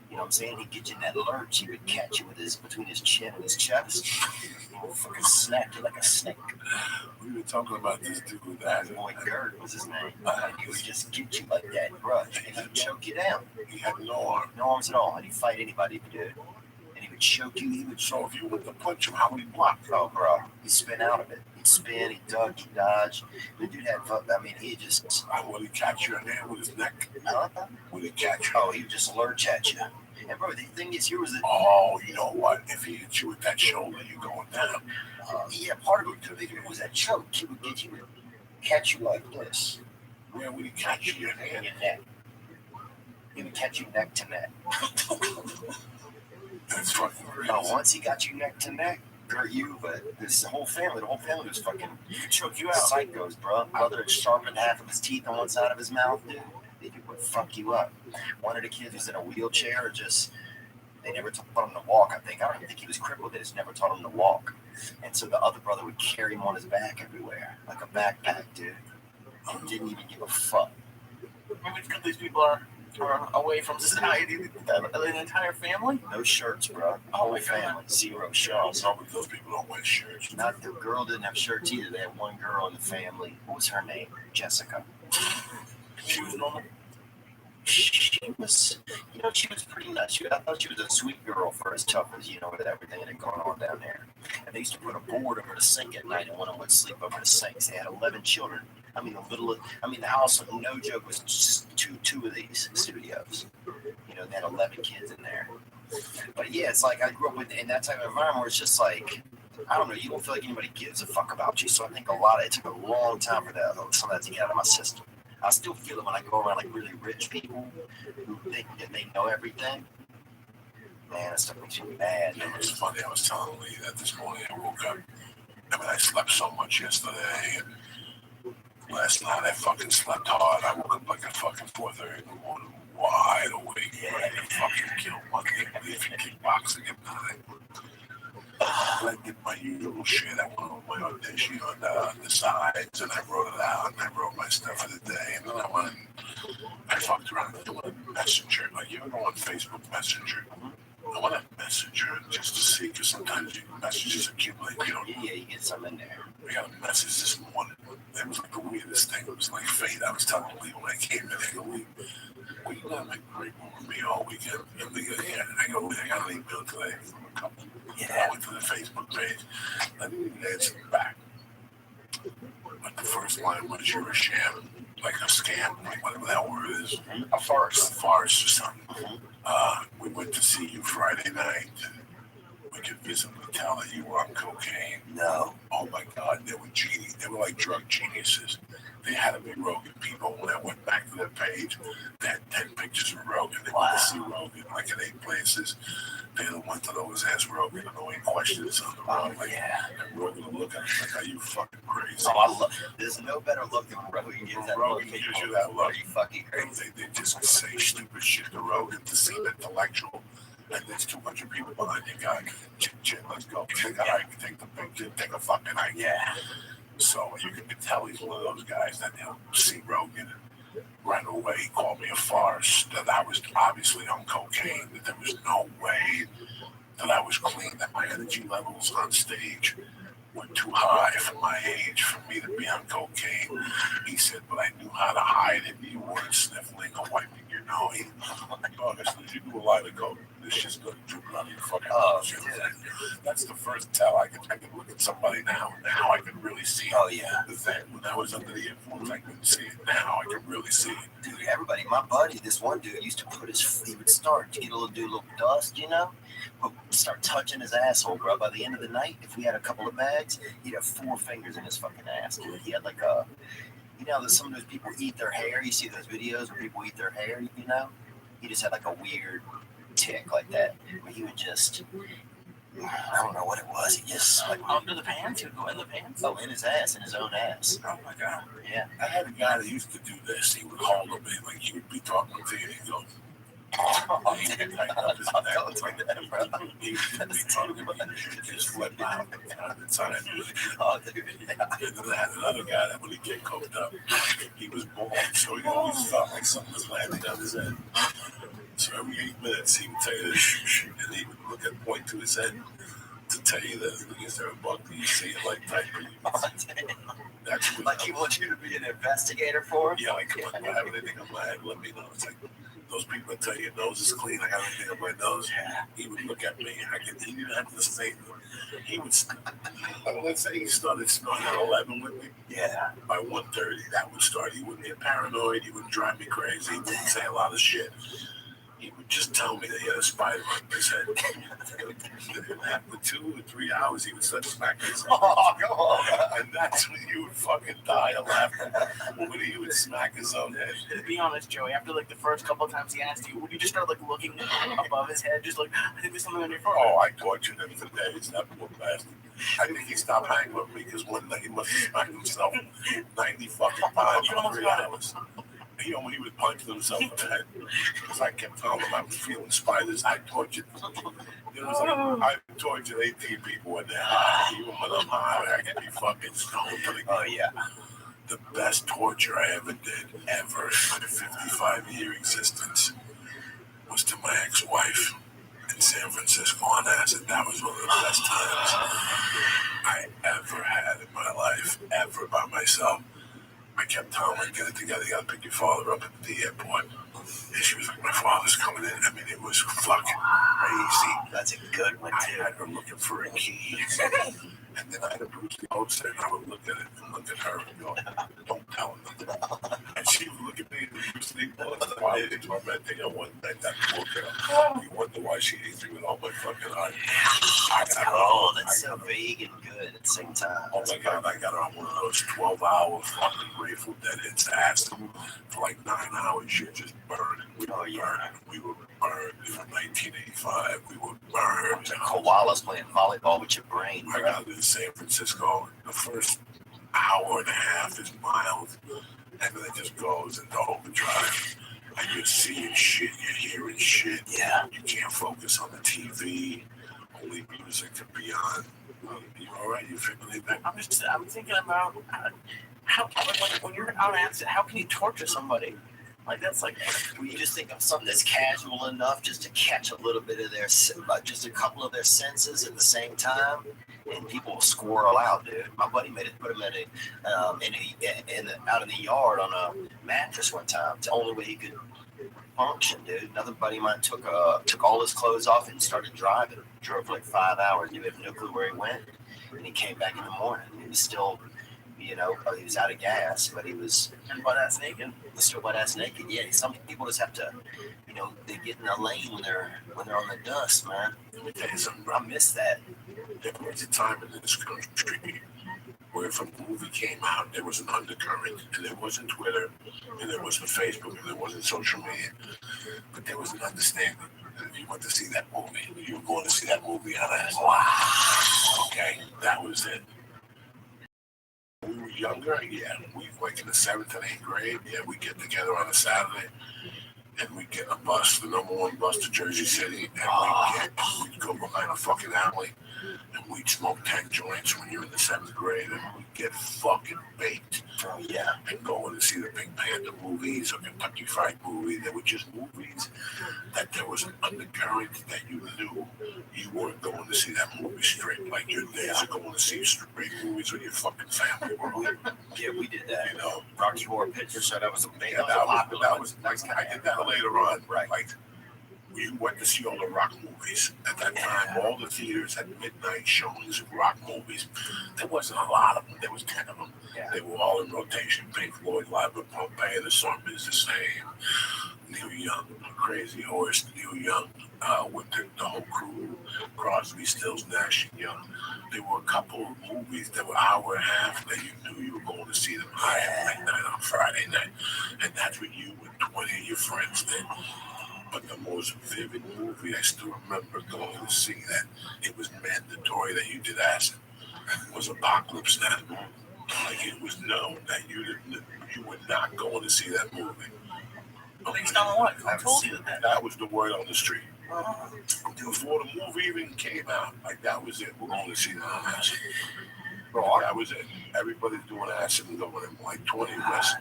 you know what I'm saying? He'd get you in that lurch, he would catch you between his chin and his chest. He would fucking snap you like a snake. We were talking about this dude that Boy Gerd was his name. And he would just get you like that, bro. And he would choke you down. he had no arm. No arms at all. And he'd fight anybody if he did. And he would choke you. So if you went to punch him, how would he block? Oh, bro. He'd spin out of it. He'd spin, he'd duck, he'd dodge. The dude had, he just... Would he catch your hand with his neck? Would he catch you? Oh, he would just lurch at you. And, bro, the thing is, here was the... Oh, you know what? If he hit you with that shoulder, you're going down. Yeah, part of it was that choke. He would catch you like this. Where would he catch you? Your In hand? your neck. He would catch you neck to neck. That's fucking crazy. Now, once he got you neck to neck, hurt you, but the whole family was fucking choke you out. Psychos, bro. Brother had sharpened half of his teeth on one side of his mouth, dude. They would fuck you up. One of the kids was in a wheelchair, they never taught him to walk, I think. I don't even think he was crippled, they just never taught him to walk. And so the other brother would carry him on his back everywhere, like a backpack, dude. And didn't even give a fuck. Maybe it's because these people are away from society, the entire family. No shirts, bro. Whole family, zero shirts. Some of those people don't wear shirts. Not the girl didn't have shirts either. They had one girl in the family. What was her name? Jessica. She was normal. She was, she was pretty nuts. I thought she was a sweet girl for as tough as, with everything that had gone on down there. And they used to put a board over the sink at night and one of them would sleep over the sinks. They had 11 children. The house, no joke, was just two of these studios. They had 11 kids in there. But yeah, it's like I grew up in that type of environment where it's just like, I don't know, you don't feel like anybody gives a fuck about you. So I think it took a long time for some of that to get out of my system. I still feel it when I go around like really rich people who think that they know everything. Man, that stuff makes me mad. It was funny. I was telling Lee that this morning I woke up. I slept so much yesterday, and last night I fucking slept hard. I woke up like at fucking 4:30 in the morning, wide awake, ready to fucking kill one thing. If you kickboxing at 9. I did my usual shit. I went on my audition on the sides, and I wrote it out, and I wrote my stuff for the day, and then I went and I fucked around with doing Messenger. Like, you ever go on Facebook Messenger? I went on Messenger just to see, because sometimes messages accumulate, Yeah, you get some in there. I got a message this morning. It was like the weirdest thing. It was like fate. I was telling Lee when I came in, I go, Lee, will you not make a great one with me all weekend? And Lee goes, yeah. And I go, Lee, I got an email today from a couple. I went to the Facebook page. I didn't even answer back. But the first line was, you're a sham, like a scam, like whatever that word is. A farce. A farce or something. We went to see you Friday night. We could visibly tell that you were on cocaine. No. Oh my God, they were genius. They were like drug geniuses. They had to be Rogan people. When I went back to their page, they had 10 pictures of Rogan. They went to see Rogan like in 8 places. They went to those ask Rogan and no questions on the road. Like, and Rogan would look at us like, are you fucking crazy? There's no better look than Rogan gives that Rogan look. gives you that look. Are you fucking crazy? They just say stupid shit to Rogan to seem intellectual. And there's 200 people behind you, guy. Chit, let's go. Take a hike, take the picture, take a fucking hike. Yeah. So you can tell he's one of those guys that, see Rogan. right away he called me a farce, that I was obviously on cocaine, that there was no way that I was clean, that my energy levels on stage were too high for my age for me to be on cocaine. He said, but I knew how to hide it. You weren't sniffling or wiping your nose. Honestly, you do a lot of coke. This shit's going to drip out of your fucking nose. That's the first tell. I can look at somebody now. Now I can really see it. Oh, yeah. The thing, when I was under the influence, I couldn't see it. Now I can really see it. Dude, everybody, my buddy, this one dude used to put he would start to get a little dust, you know? But start touching his asshole, bro. By the end of the night, if we had a couple of bags, he'd have 4 fingers in his fucking ass, dude. He had like a, you know, some of those people eat their hair. You see those videos where people eat their hair, you know? He just had like a weird tick like that, where he would just, I don't know what it was. He just like under the pants. He would go in the pants. Oh, in his ass, in his own ass. Oh my God. Yeah. I had a guy that used to do this. He would hold a bit, like he would be talking to you and he'd go, he would tighten up his neck. He would be talking about it, just flip out on the time. Oh, dude. Yeah. And then I had another guy that when he get coked up, he was bald, so he always felt like something was landing on his head. So every 8 minutes he would tell you this, and he would look at point to his head to tell you that is there a bug that you see it like type of that's what like he wants you to be an investigator for him? Yeah, like come on, I have anything on my head, let me know. It's like those people that tell you your nose is clean, I got anything on my nose. Yeah. He would look at me, he didn't have to say he would let's say he started snorting at 11 with me. Yeah. By 1:30 that would start. He wouldn't get paranoid, he wouldn't drive me crazy, he wouldn't say a lot of shit. He would just tell me that he had a spider on his head. After 2 or 3 hours, he would start smacking his head. Oh, come on. And that's when you would fucking die of laughter. When he would smack his own head. To be honest, Joey, after like the first couple of times he asked you, would you just start like looking above his head, just like, I think there's something on your forehead? Oh, I tortured him for days. That poor bastard. I think he stopped hanging with me because one night he must have smacked himself 90 fucking times in 3 hours. He would punch himself in the head because I kept telling him I was feeling spiders. I tortured them. It was like I tortured 18 people in there. Even when I'm high, I can be fucking stoned. Oh, yeah. The best torture I ever did, ever in my 55-year existence, was to my ex-wife in San Francisco on acid. That was one of the best times I ever had in my life, ever by myself. I kept telling her, get it together, you gotta pick your father up at the airport. And she was like, my father's coming in. I mean, it was fucking crazy. That's a good one, I too. had her looking for a key. And then I had a Bruce Lee poster, and I would look at it and look at her and go, don't tell him nothing. And she would look at me and the Bruce Lee poster while they tormenting her one night. That poor girl. You wonder why she hates me with all my fucking heart. That's so vague and good at the same time. Oh my God, I got her on one of those 12-hour fucking Grateful Dead hits acid for like 9 hours. She just burned. We were burning. We were burned. From 1985, we were burned. Koalas playing volleyball with your brain. I got to San Francisco. The first hour and a half is mild, and then it just goes into overdrive. And you're seeing shit, you're hearing shit. Yeah. You can't focus on the TV. Only music can be on. You all right? You feeling anything? I'm thinking about how like, when you're on acid, how can you torture somebody? Like that's like when you just think of something that's casual enough just to catch a little bit of just a couple of their senses at the same time, and people will squirrel out, dude. My buddy put him out in the yard on a mattress one time. It's the only way he could function, dude. Another buddy of mine took all his clothes off and started driving. Drove for like 5 hours. He had no clue where he went, and he came back in the morning. He was still, he was out of gas, but he was butt-ass naked. Still butt-ass naked. Yeah, some people just have to, they get in a lane when they're on the dust, man. Let me tell you something, bro. I miss that. There was a time in this country where if a movie came out, there was an undercurrent, and there wasn't Twitter, and there wasn't Facebook, and there wasn't social media, but there was an understanding that if you went to see that movie, you were going to see that movie on acid. Wow. Okay, that was it. When we were younger, yeah, we like in the 7th and 8th grade, yeah, we get together on a Saturday, and we get a bus, the #1 bus to Jersey City, and we'd go behind a fucking alley, And we'd smoke 10 joints when you're in the 7th grade, and we'd get fucking baked. Oh, yeah. And going to see the Pink Panther movies or Kentucky Fried Movie. They were just movies that there was an undercurrent that you knew you weren't going to see that movie straight. Like your days are going to see straight movies with your fucking family. Yeah, we did that. You know, Rocky Horror Picture Show. That was a big. Yeah, that was like, I did that later on. Right. Like, we went to see all the rock movies. At that time, all the theaters had midnight showings of rock movies. There wasn't a lot of them. There was 10 of them. Yeah. They were all in rotation. Pink Floyd, Live at Pompeii, The Song Is the Same, Neil Young, Crazy Horse, Neil Young, with the whole crew, Crosby, Stills, Nash and Young. There were a couple of movies that were hour and a half that you knew you were going to see them at midnight on Friday night. And that's what you and 20 of your friends did. But the most vivid movie, I still remember going to see that it was mandatory that you did acid, was Apocalypse Now. Like, it was known that you were not going to see that movie. Based on what? Who told you that? That was the word on the street. Before the movie even came out, like, that was it. We're going to see that acid. That was it. Everybody's doing acid and going in. Like 20 of us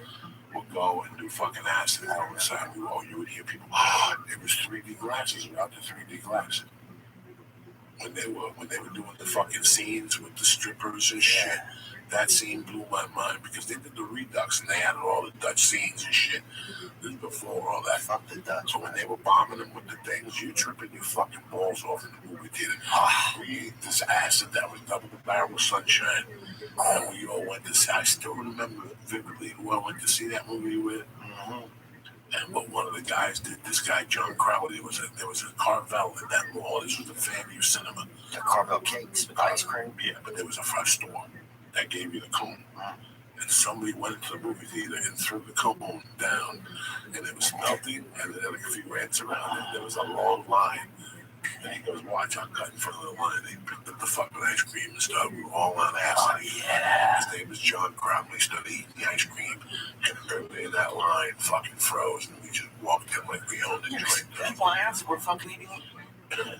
would go and do fucking acid. And all of a sudden, you would hear people, it was 3D glasses without the 3D glasses. When they were doing the fucking scenes with the strippers and shit, that scene blew my mind because they did the Redux and they had all the Dutch scenes and shit. This before all that. Fuck the Dutch. So when they were bombing them with the things, you tripping your fucking balls off in the movie theater. We ate this acid that was double the barrel of sunshine. And we all went to see. I still remember vividly who I went to see that movie with. Mm-hmm. And what one of the guys did, this guy John Crowley, there was a Carvel in that mall. This was a Fairview Cinema. The Carvel cakes with ice cream. Yeah, but there was a front store that gave you the cone. And somebody went into the movie theater and threw the cone down, and it was melting. And then a few rats around it. There was a long line. And he goes, watch, I cut in front of the line. He picked up the fucking ice cream and stuff. We were all on acid. His name was John Crowley. He started eating the ice cream. And everybody in that line fucking froze. And we just walked in like we owned the joint. People on acid were fucking eating.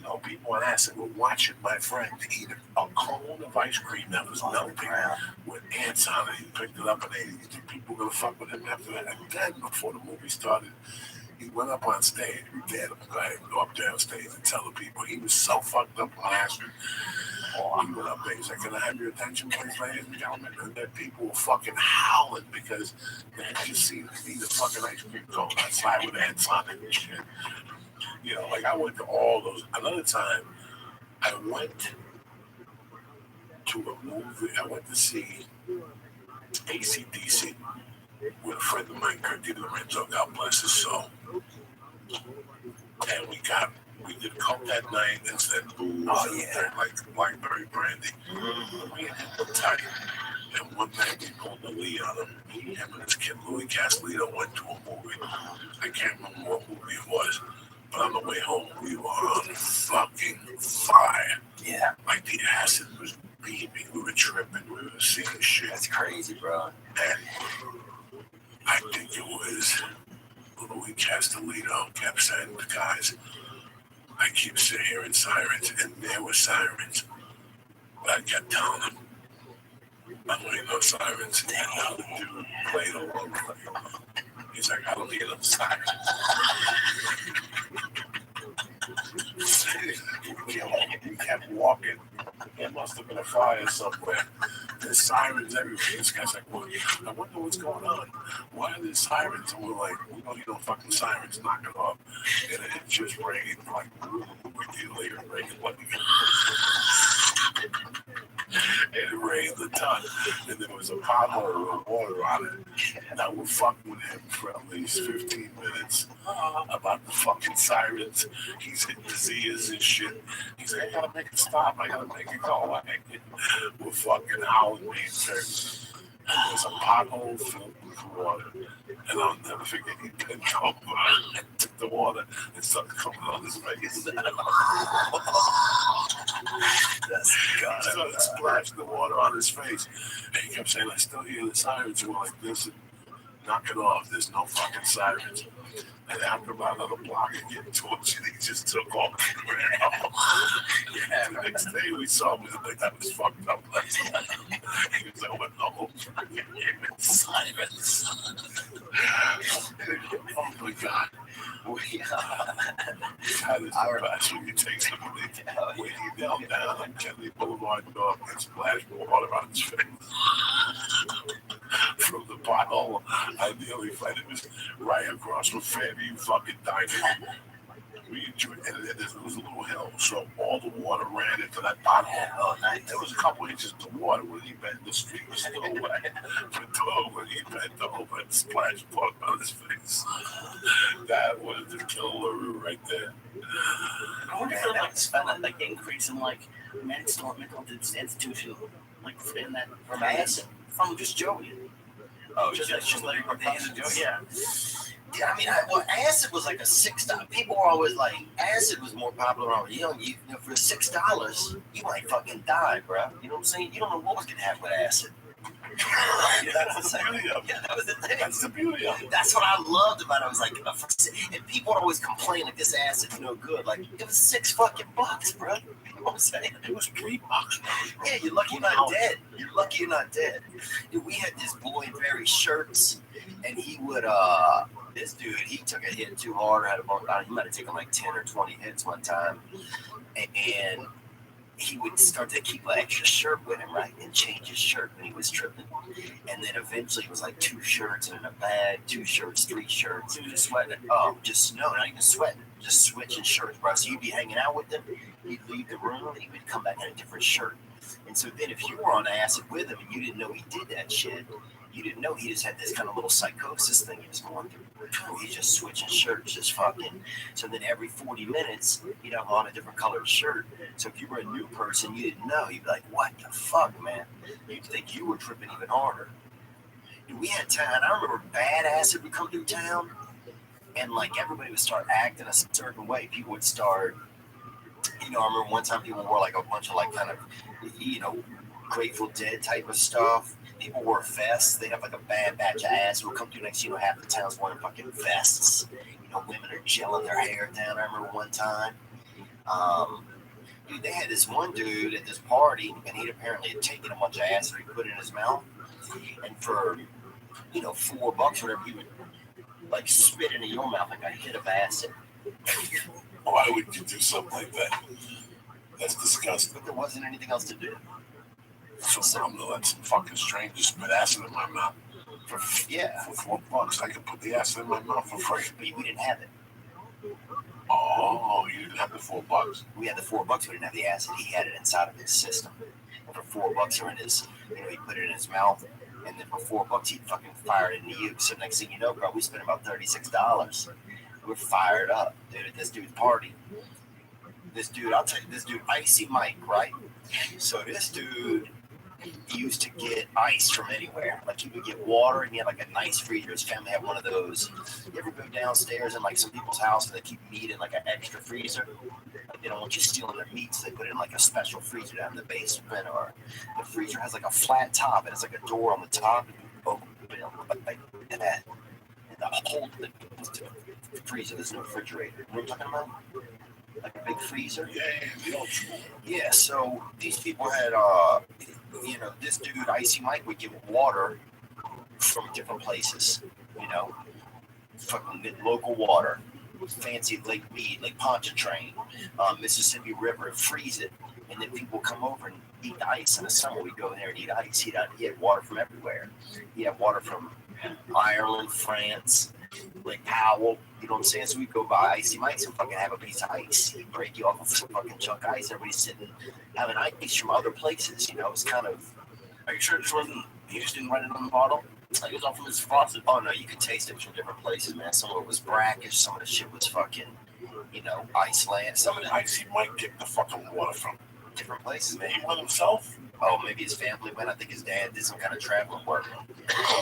No, people on acid were watching my friend eat a cone of ice cream that was melting with ants on it. He picked it up and ate it. The people were going to fuck with him after that. And then, before the movie started, he went up on stage. We dared him to go ahead and go up there on stage and tell the people. He was so fucked up on acid. He went up there. He's like, can I have your attention, please, ladies and gentlemen? And then people were fucking howling because they had just seen him eat a fucking ice cream cone outside with ants on it and shit. You know, like I went to all those. Another time, I went to a movie. I went to see AC/DC with a friend of mine, Kurt Lorenzo, God bless his soul. And we did coke that night instead of booze. Like blackberry brandy. We had tight. And one night we pulled the lead on him. Him and his kid Louis Castellino went to a movie. I can't remember what movie it was. But on the way home, we were on fucking fire. Yeah. Like the acid was beaming. We were tripping. We were seeing shit. That's crazy, bro. And I think it was Louis Castellino kept saying to the guys, I keep sitting hearing sirens. And there were sirens. But I kept telling them, I don't hear no sirens. And now the dude played along. He's like, I don't hear no sirens. We kept walking. There must have been a fire somewhere. There's sirens everywhere. This guy's like, well, I wonder what's going on. Why are there sirens? And we're like, we don't hear no fucking sirens. Knock it off. And it just rained like really rained like it rained a ton. And there was a pothole with water on it. And I would fuck with him for at least 15 minutes about the fucking sirens. He's hitting his ears and shit. He's like, I gotta make it stop. I gotta make it go away. We're fucking howling me in church. And there's a pothole filled with water. And I'll never forget, he bent over and took the water and started coming on his face. Started splashing the water on his face. And he kept saying, I still hear the sirens. And we're like, listen, knock it off. There's no fucking sirens. And after about another block and getting towards you, he just took off. Yeah, the next day we saw him, we was like, that was fucked up. He was like, what no fucking sirens. Oh my God. God is the best when you take somebody way down on Kennedy Boulevard dog and splash water on his face. From the pothole, I nearly find it was right across from Fairview fucking Dining. We enjoyed it, and then there was a little hill, so all the water ran into that pothole. Oh, nice. There was a couple inches of water when he bent. The street was still wet. But when he bent over and splashed water on his face, that was the killer right there. I wonder if there's like increase in like mental institution, like in that From acid? from just Joey. Oh, Just like the end of Joey. Yeah. Yeah, I mean, acid was like a $6. People were always like, acid was more popular when I was young. You know, for $6, you might fucking die, bro. You know what I'm saying? You don't know what was gonna happen with acid. You know what I'm saying? Yeah, that was the thing. That's the beauty of it. That's what I loved about it. I was like, and people would always complain like this acid's no good. Like it was $6 fucking, bro. You know what I'm saying? It was $3. Yeah, you're lucky you're not dead. You're lucky you're not dead. Dude, we had this boy in Barry shirts, and he would this dude, he took a hit too hard. He might have taken like 10 or 20 hits one time, and he would start to keep an extra shirt with him, right, and change his shirt when he was tripping. And then eventually it was like 2 shirts and in a bag, 2 shirts, 3 shirts. He was just sweating. Just no, not even sweating, just switching shirts, bro. So you'd be hanging out with him, he'd leave the room, and he would come back in a different shirt. And so then if you were on acid with him and you didn't know he did that shit, you didn't know he just had this kind of little psychosis thing he was going through. He's just switching shirts, just fucking. So then every 40 minutes, he'd have on a different colored shirt. So if you were a new person, you didn't know. You'd be like, what the fuck, man? You'd think you were tripping even harder. And we had time. I remember bad acid would come through town, and like everybody would start acting a certain way. People would start, I remember one time people wore like a bunch of like kind of, Grateful Dead type of stuff. People wore vests. They'd have like a bad batch of acid would come through next. Half the town's wearing fucking vests. Women are gelling their hair down. I remember one time. Dude, they had this one dude at this party, and he apparently had taken a bunch of acid he put in his mouth. And for, $4 or whatever, he would like spit into your mouth like a hit of acid. Why would you do something like that? That's disgusting. But there wasn't anything else to do. So I'm gonna let some fucking stranger spit acid in my mouth. For $4, I could put the acid in my mouth for free. But we didn't have it. Oh, you didn't have the $4. We had the $4. We didn't have the acid. He had it inside of his system. And for $4 or in his, he put it in his mouth. And then for $4, he'd fucking fire it into you. So next thing you know, bro, we spent about $36. We're fired up, dude, at this dude's party. This dude, I'll tell you, this dude, Icy Mike, right? So this dude, he used to get ice from anywhere. Like he would get water, and he had like a nice freezer. His family had one of those. You ever go downstairs in like some people's house and they keep meat in like an extra freezer? Like they don't want you stealing their meat, so they put it in like a special freezer down in the basement. Or the freezer has like a flat top and it's like a door on the top. And you open it like that. And the whole thing goes to the freezer. There's no refrigerator. You know what I'm talking about? Like a big freezer. Yeah, so these people had this dude, Icy Mike, would get water from different places, fucking local water, fancy Lake Mead, Lake Pontchartrain, Mississippi River, freeze it, and then people would come over and eat ice. In the summer, we'd go there and eat ice. He had water from everywhere. He had water from Ireland, France, Lake Powell, you know what I'm saying? So we'd go by Icy Mike's and fucking have a piece of ice. He'd break you off with some fucking chunk of ice. Everybody's sitting having ice from other places, It's kind of. Are you sure this wasn't? He just didn't write it on the bottle. Like it was off from his faucet. Oh no, you could taste it from different places, man. Some of it was brackish. Some of the shit was fucking, Iceland. Some of the Icy Mike get the fucking water from different places, man. He went himself. Oh, maybe his family went. I think his dad did some kind of traveling work.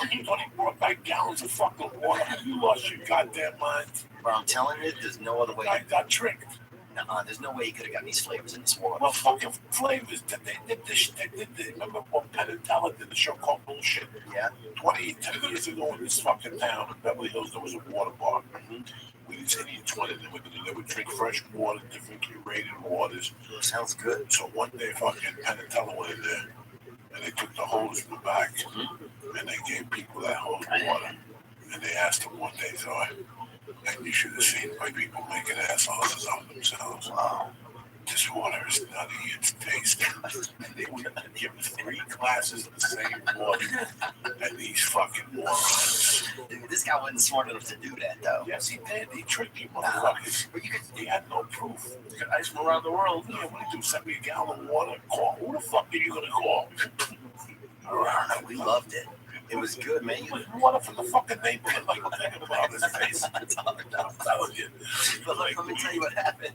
He brought back gallons of fucking water. Have you lost your goddamn mind? But I'm telling you, there's no other way. I got tricked. Nuh-uh, there's no way he could have gotten these flavors in this water. Well, fucking flavors. They did this. Remember when Penn and Teller did the show called Bullshit? Yeah. 10 years ago in this fucking town in Beverly Hills, there was a water bar. We these idiots went in there. They would drink fresh water, different curated waters. Sounds good. So one day, fucking Penn and Teller went in there, and they took the hose from the back, and they gave people that hose water. And they asked them what they thought. And you should have seen white people making assholes of themselves. Wow. This water is nutty, it's tasty. And they would give 3 glasses of the same water. And these fucking morons. Dude, this guy wasn't smart enough to do that, though. Yes, he did. He tricked you motherfuckers. But He had no proof. You could ice from around the world. Yeah, what do you do? Send me a gallon of water? Call. Who the fuck are you going to call? We loved it. It was good, man. You water from the fucking neighborhood, like I'm thinking about his face. I'm telling you. But let me tell you what happened.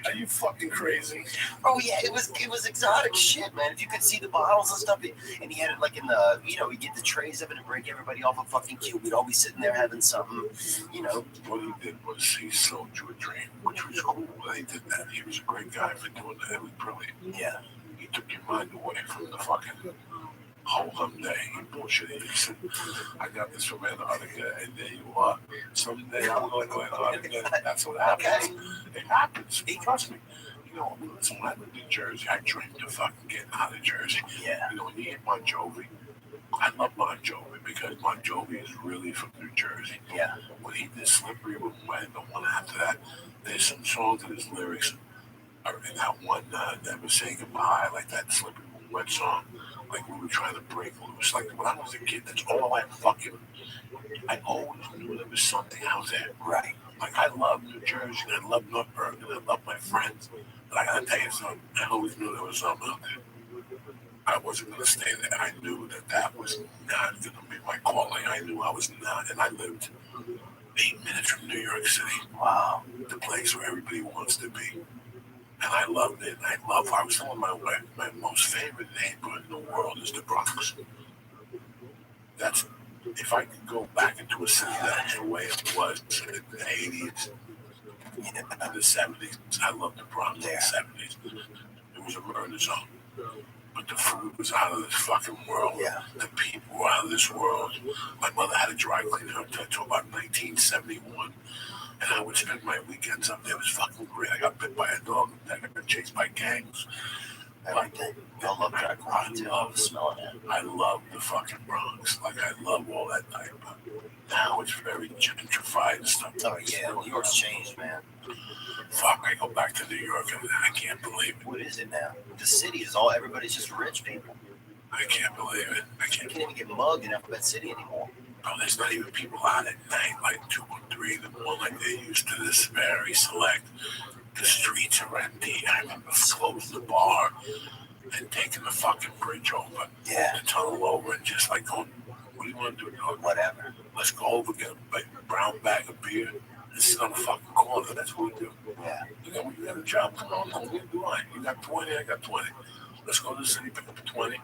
Are you fucking crazy? Oh yeah, it was exotic shit, man. If you could see the bottles and stuff, and he had it like in the, we get the trays of it and break everybody off a fucking cube. We'd all be sitting there having something, What he did was he sold you a dream, which was cool. He did that. He was a great guy for doing that. It was brilliant. Yeah. He took your mind away from the fucking whole day. He bullshit. He said, I got this from Antarctica, and there you are. Someday I'm going to Antarctica. That's what happens. It happens. Trust me. Listen, when I lived in Jersey, I dreamed of fucking getting out of Jersey. Yeah. When you hear Bon Jovi, I love Bon Jovi because Bon Jovi is really from New Jersey. Yeah. When he did Slippery When Wet, the one after that, there's some songs in his lyrics are in that one, Never Say Goodbye, like that Slippery When Wet song. Like we were trying to break loose. Like when I was a kid, that's all I always knew there was something out there. Right. Like I love New Jersey, I love North Bergen, I love my friends. But I gotta tell you something, I always knew there was something out there. I wasn't gonna stay there. I knew that was not gonna be my calling. I knew I was not, and I lived 8 minutes from New York City. Wow. The place where everybody wants to be. And I loved it. I was telling my wife, my most favorite neighborhood in the world is the Bronx. That's, if I could go back into a city that's the way it was in the 80s and the 70s, I loved the Bronx in the 70s. It was a murder zone. But the food was out of this fucking world. Yeah. The people were out of this world. My mother had a dry cleaner until about 1971. And I would spend my weekends up there. It was fucking great. I got bit by a dog. I got chased by gangs. Everything. I love that. I love smelling it. I love the fucking Bronx. Like, I love all that type of. Now it's very gentrified and stuff. Oh, yeah. New York's changed, man. Fuck, I go back to New York and I can't believe it. What is it now? The city is everybody's just rich people. I can't believe it. You can't even get mugged in Alphabet City anymore. Bro, there's not even people out at night, like 2 or 3 in the morning, like they used to. This very select. The streets are empty. I remember closing the bar and taking the fucking bridge over, the tunnel over, and just like going, what do you want to do, dog? Whatever. Let's go over, get a brown bag of beer, and sit on the fucking corner. That's what we do. Yeah. You got a job, come on, what you doing? You got 20, I got 20. Let's go to the city, pick up a 20.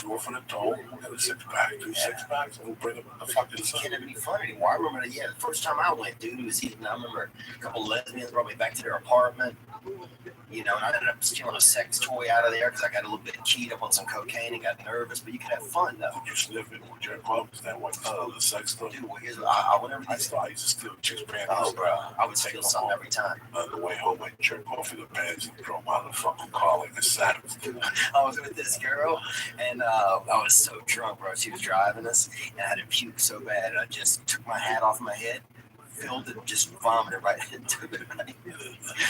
Go for the toll, we got a 6-pack, 2 6-packs, and we'll bring up the fucking You sun. can't have any fun anymore. I remember, the first time I went, dude, it was eating. I remember a couple of lesbians brought me back to their apartment, and I ended up stealing a sex toy out of there because I got a little bit keyed up on some cocaine and got nervous, but you could have fun, though. Did you sniff it with your club? Is that what the sex stuff? Dude, well, I whenever I used to steal chicks' panties. Oh, bro, I would steal something every time. On the way home, I jerk off in the pants and drove out of the fucking car like a savage. I was with this girl, and I was so drunk, bro. She was driving us, and I had to puke so bad, I just took my hat off my head, filled it, just vomited right into it.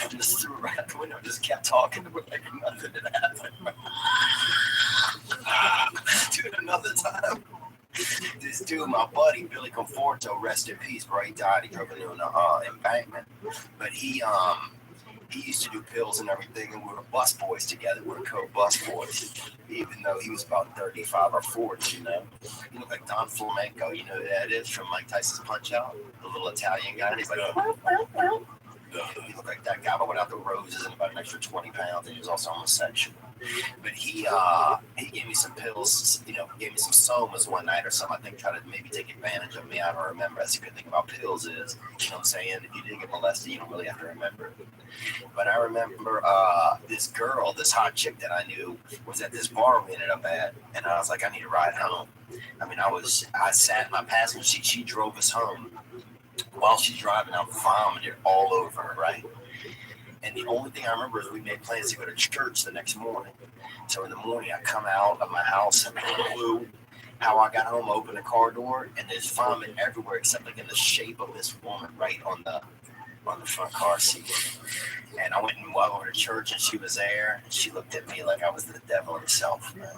Just threw it right out the window, just kept talking to her like nothing had happened. Dude, another time, this dude, my buddy, Billy Conforto, rest in peace, bro. He died. He drove into an embankment. But he used to do pills and everything, and we were bus boys together. We were co-bus boys, even though he was about 35 or 40, He looked like Don Flamenco, you know who that is, from Mike Tyson's Punch-Out, the little Italian guy. And he's like, he looked like that guy, but without the roses and about an extra 20 pounds, and he was also homosexual. But he gave me some pills, gave me some somas one night or something. I think tried to maybe take advantage of me. I don't remember. That's the good thing about pills is, what I'm saying? If you didn't get molested, you don't really have to remember. But I remember this girl, this hot chick that I knew, was at this bar we ended up at, and I was like, I need to ride home. I mean, I sat in my passenger seat. She drove us home. While she's driving, I vomited all over her, right? And the only thing I remember is we made plans to go to church the next morning. So in the morning, I come out of my house and I blew how I got home, opened the car door, and there's vomit everywhere except like in the shape of this woman right on the front car seat. And I went and walked over to church, and she was there. And she looked at me like I was the devil himself, man.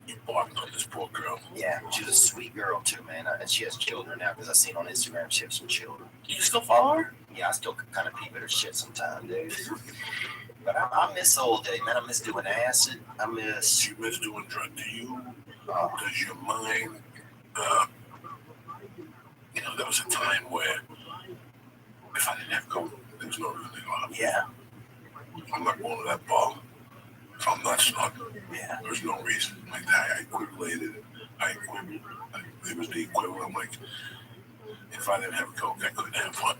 You barked on this poor girl. Yeah, she's a sweet girl too, man. And she has children now because I seen on Instagram she has some children. You still follow her? Yeah, I still kind of peep at her shit sometimes, dude. But I miss the old day, man. I miss doing acid. You miss doing drugs. Do you? Oh, Does your mind? There was a time where if I didn't have coke, there was no reason to go out. yeah, I'm not going to that bar. If I'm not snorting, yeah, there's no reason. Like that, I equivalated. It was the equivalent. Like, if I didn't have coke, I couldn't have fun.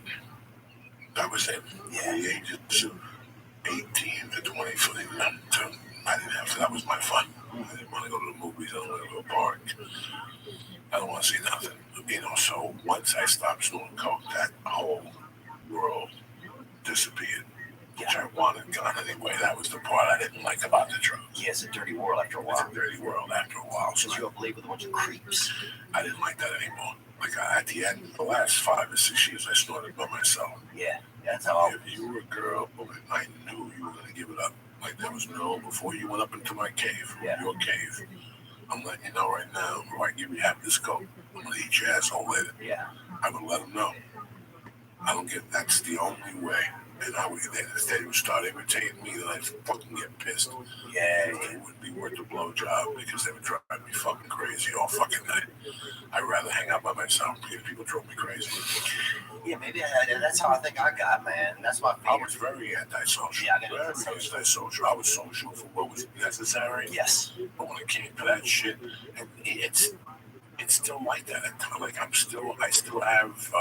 That was it. yeah. The ages of 18 to 24, I didn't have to. That was my fun. I didn't want to go to the movies. I don't want to go to a park. I don't want to see nothing. So once I stopped snorting coke, that whole world disappeared. Which I wanted gone anyway. That was the part I didn't like about the drugs. Yeah, it's a dirty world after a while. It's a dirty world after a while. So Since you up late with a bunch of creeps. I didn't like that anymore. Like at the end, the last 5 or 6 years, I snorted by myself. Yeah, that's how If you were a girl, I knew you were going to give it up. Like there was no, before you went up into my cave, your cave, I'm letting you know right now, before I give you half this coke, I'm going to eat your asshole later. Yeah. I would let them know. That's the only way. And they would start imitating me, then I'd fucking get pissed. Yeah. It wouldn't be worth the blowjob because they would drive me fucking crazy all fucking night. I'd rather hang out by myself because people drove me crazy. Yeah, maybe that's how I think I got, man. That's my I fear. was very antisocial. Yeah, I got very antisocial. antisocial. I was social for what was necessary. Yes. But when it came to that shit, and it's still like that at times. Like I still have.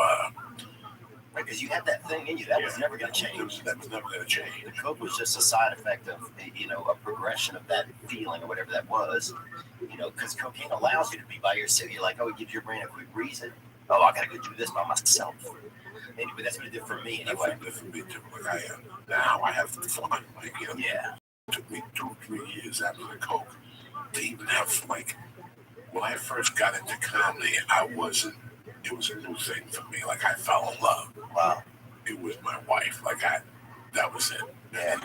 Because you had that thing in you that was never going to change. That was never going to change. The coke was just a side effect of, a progression of that feeling or whatever that was. Because cocaine allows you to be by yourself. You're like, oh, it gives your brain a quick reason. Oh, I got to go do this by myself. Maybe, but that's what it did for me anyway. That's what it did for me too. Like I am now. I have fun. Like Yeah. It took me 2-3 years after the coke to even have like. When I first got into comedy, it was a new thing for me. Like I fell in love. Wow. It was my wife. That was it. Yeah. And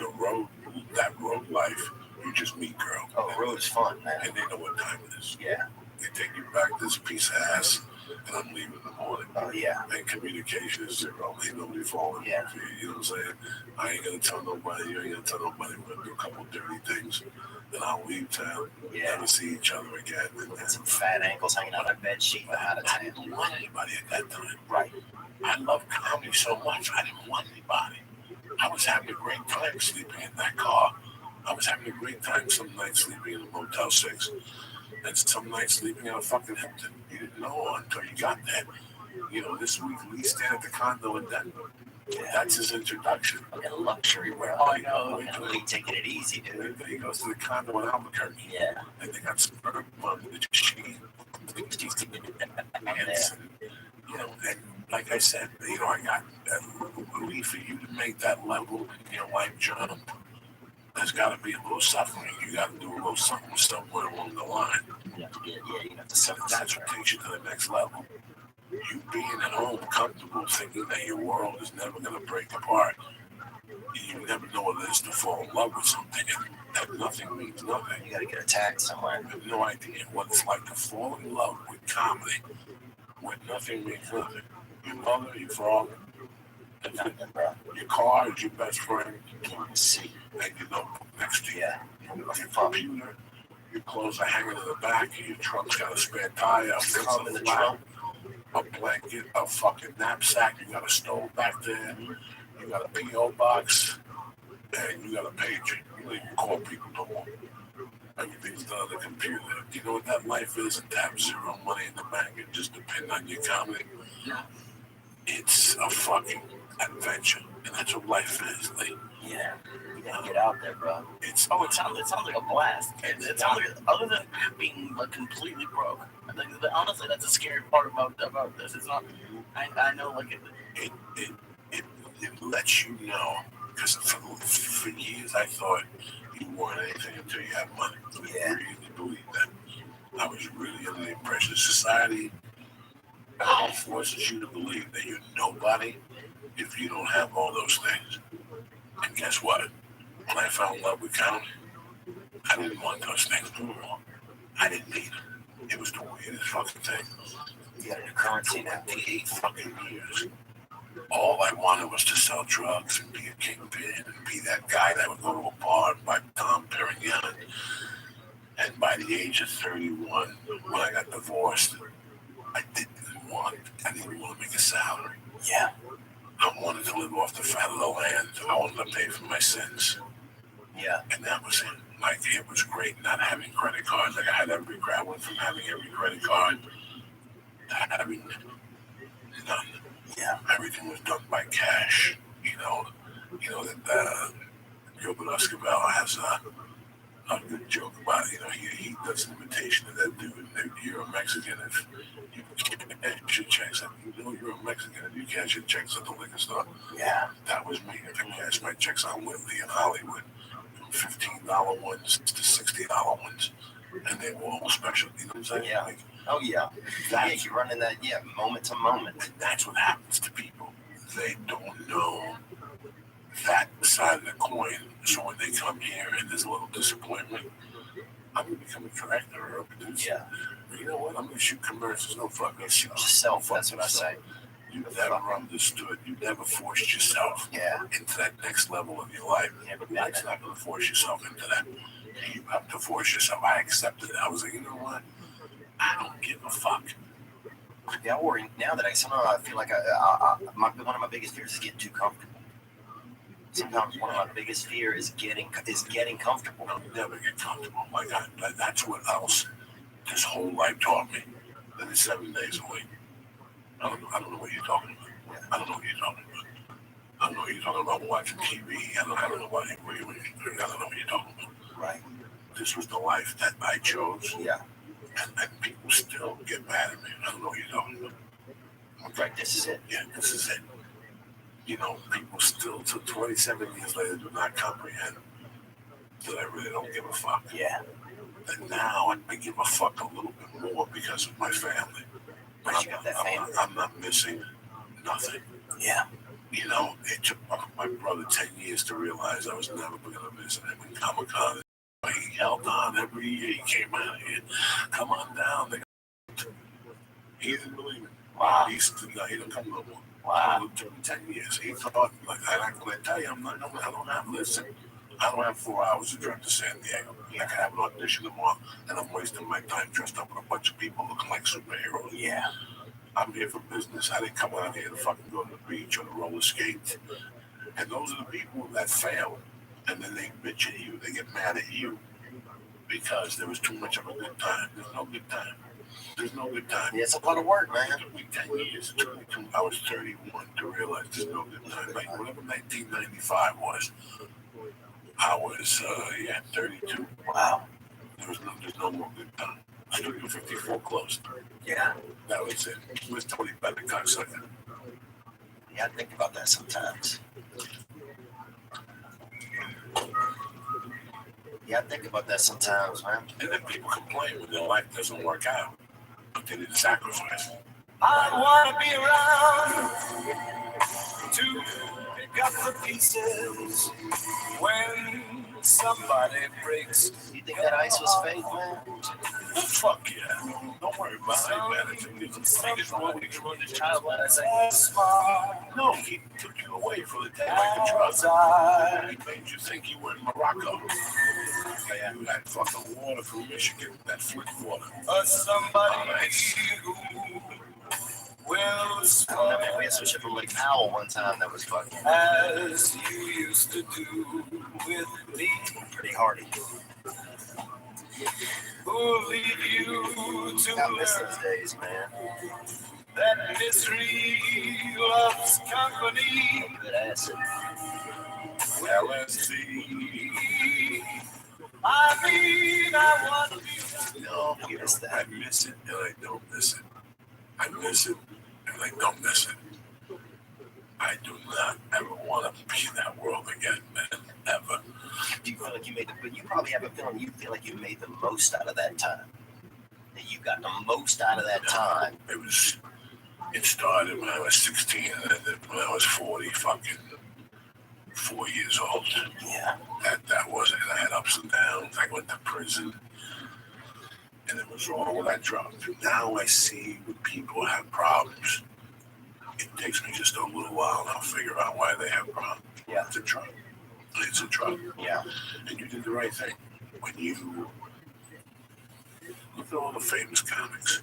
that road life, you just meet girl. Oh, the road is fun, man. And they know what time it is. Yeah. They take you back this piece of ass, and I'm leaving in the morning. Oh, yeah. And communication is zero. Ain't nobody falling. Yeah. You know what I'm saying? I ain't gonna tell nobody. You ain't gonna tell nobody. We're gonna do a couple dirty things. Then I'll leave town. Yeah. Never see each other again. And some fat ankles hanging out of bed sheet out of I town. didn't want anybody at that time. Right. I loved comedy so much. I didn't want anybody. I was having a great time sleeping in that car. I was having a great time some nights sleeping in a Motel 6. And some nights sleeping in a fucking Hilton. You didn't know until you got there. This week Lee stayed at the condo in Denver. Yeah. That's his introduction. A luxury world. Oh, no. And Lee taking it easy, dude. He goes to the condo in Albuquerque. Yeah. And they got some bird on the sheet. And like I said, I got Lee, for you to make that level in your life jump. There's got to be a little suffering. You got to do a little something somewhere along the line. You have to So that's what takes you to the next level. You being at home comfortable thinking that your world is never going to break apart. You never know what it is to fall in love with something. That nothing means nothing. You got to get attacked somewhere. I have no idea what it's like to fall in love with comedy when nothing means nothing. Your mother, your father, your car is your best friend. See. And your notebook next to you. Yeah. Your computer, your clothes are hanging in the back, your trunk's got a spare tire, Come in the trunk. a blanket, a fucking knapsack, you got a stove back there, you got a P.O. box, and you got a pager. You don't even call people no more. Everything's done on the computer. Do you know what that life is? To have zero money in the bank and just depend on your comedy. Yeah. It's a fucking adventure, and that's what life is. Like, Yeah. You gotta get out there, bro. It sounds like a blast. It sounds like, other than being like completely broke. I think that, honestly, that's the scary part about this. It's not. I know, like it lets you know, because for years I thought you weren't anything until you had money. Yeah. I really believe that. I was really under the impression society forces you to believe that you're nobody if you don't have all those things. And guess what? When I fell in love with comedy, I didn't want those things anymore. I didn't need them. It was the weirdest fucking thing. You got a new currency now. 28 fucking years. All I wanted was to sell drugs and be a kingpin and be that guy that would go to a bar and buy Dom Perignon. And by the age of 31, when I got divorced, I didn't want to make a salary. Yeah. I wanted to live off the fat of the land. I wanted to pay for my sins. Yeah. And that was it. Like, it was great not having credit cards. Like, I had every grab went from having every credit card to having none. Yeah. Everything was done by cash. You know that Gilbert Escobar has a good joke about it. You know, he does an imitation of that dude. You're a Mexican if you cash your checks. You know you're a Mexican if you cash your checks at the liquor store. Yeah. That was me. If I cashed my checks on Whitley in Hollywood, from $15 ones to $60 ones, and they were all special. You know what I'm saying? Yeah. Like, Oh yeah. that's, You're running that moment to moment. and that's what happens to people. They don't know that side of the coin. So when they come here and there's a little disappointment, I'm gonna become a director or a producer. Yeah. You know what? I'm gonna shoot commercials. No fucking shit. Yourself. That's what I say. You never understood. You never forced yourself Yeah. into that next level of your life. Yeah, but Life's not gonna force yourself into that. You have to force yourself. I accepted it. I was like, you know what? I don't give a fuck. Yeah, or now that I feel like one of my biggest fears is getting too comfortable. Sometimes one of my biggest fears is getting comfortable. I'll never get comfortable. Like that's what else this whole life taught me. That it's 7 days a week. I don't know what you're talking about. I don't know what you're talking about. I don't know what you're talking about watching TV. I don't know what you're talking about. Right. This was the life that I chose. Yeah. And people still get mad at me. I don't know what you're talking about. Right. This is it. Yeah, this is it. You know, people still, to 27 years later, do not comprehend that I really don't give a fuck. Yeah. And now I give a fuck a little bit more because of my family. But you got that family. I'm not missing nothing. Yeah. You know, it took my brother 10 years to realize I was never going to visit him in Comic-Con. He held on every year. He came out here. Come on down. He didn't believe it. Wow. He didn't come no more. Wow. It took him 10 years. He thought, like, I'm going to tell you, I don't have 4 hours to drive to San Diego. I can have an audition tomorrow, and I'm wasting my time dressed up with a bunch of people looking like superheroes. Yeah. I'm here for business. I didn't come out here to fucking go to the beach or to roller skate. And those are the people that fail. And then they bitch at you. They get mad at you because there was too much of a good time. There's no good time. There's no good time. Yeah, it's a lot of work, man. It took me 10 years. I was 31 to realize there's no good time. Like, whatever 1995 was, I was, 32. Wow. There's no more good time. Studio 54 closed. Yeah. That was it. It was totally better cocksucker. Yeah, I think about that sometimes. Yeah, I think about that sometimes, man. And then people complain when their life doesn't work out, but they didn't sacrifice. I want to be around to pick up the pieces when somebody breaks. You think that ice was fake, man? Fuck yeah. Don't worry about it, man. It's wrong with you. This child, what I say. No, he took you away for the day like a drug. He made you think you were in Morocco. And you had fucking water from Michigan, that Flint water. Somebody who will I remember smile we had some shit from Lake Powell one time that was fucking as you used to do with me. pretty hardy. who'll leave you to I miss those learn days, man. that misery loves company. Good acid. LSD. I mean, I want to be No, I miss I that. miss it and I don't miss it. I miss it and I don't miss it. I do not ever want to be in that world again, man. Ever. Do you feel like you made the? But you probably have a feeling you feel like you made the most out of that time. That you got the most out of that time. It started when I was 16 and ended when I was 40, fucking 4 years old. Yeah. That was it. I had ups and downs. I went to prison. And it was all that drug. Now I see when people have problems, it takes me just a little while and I'll figure out why they have problems. Yeah. It's a drug. It's a drug. Yeah. And you did the right thing. When you look at all the famous comics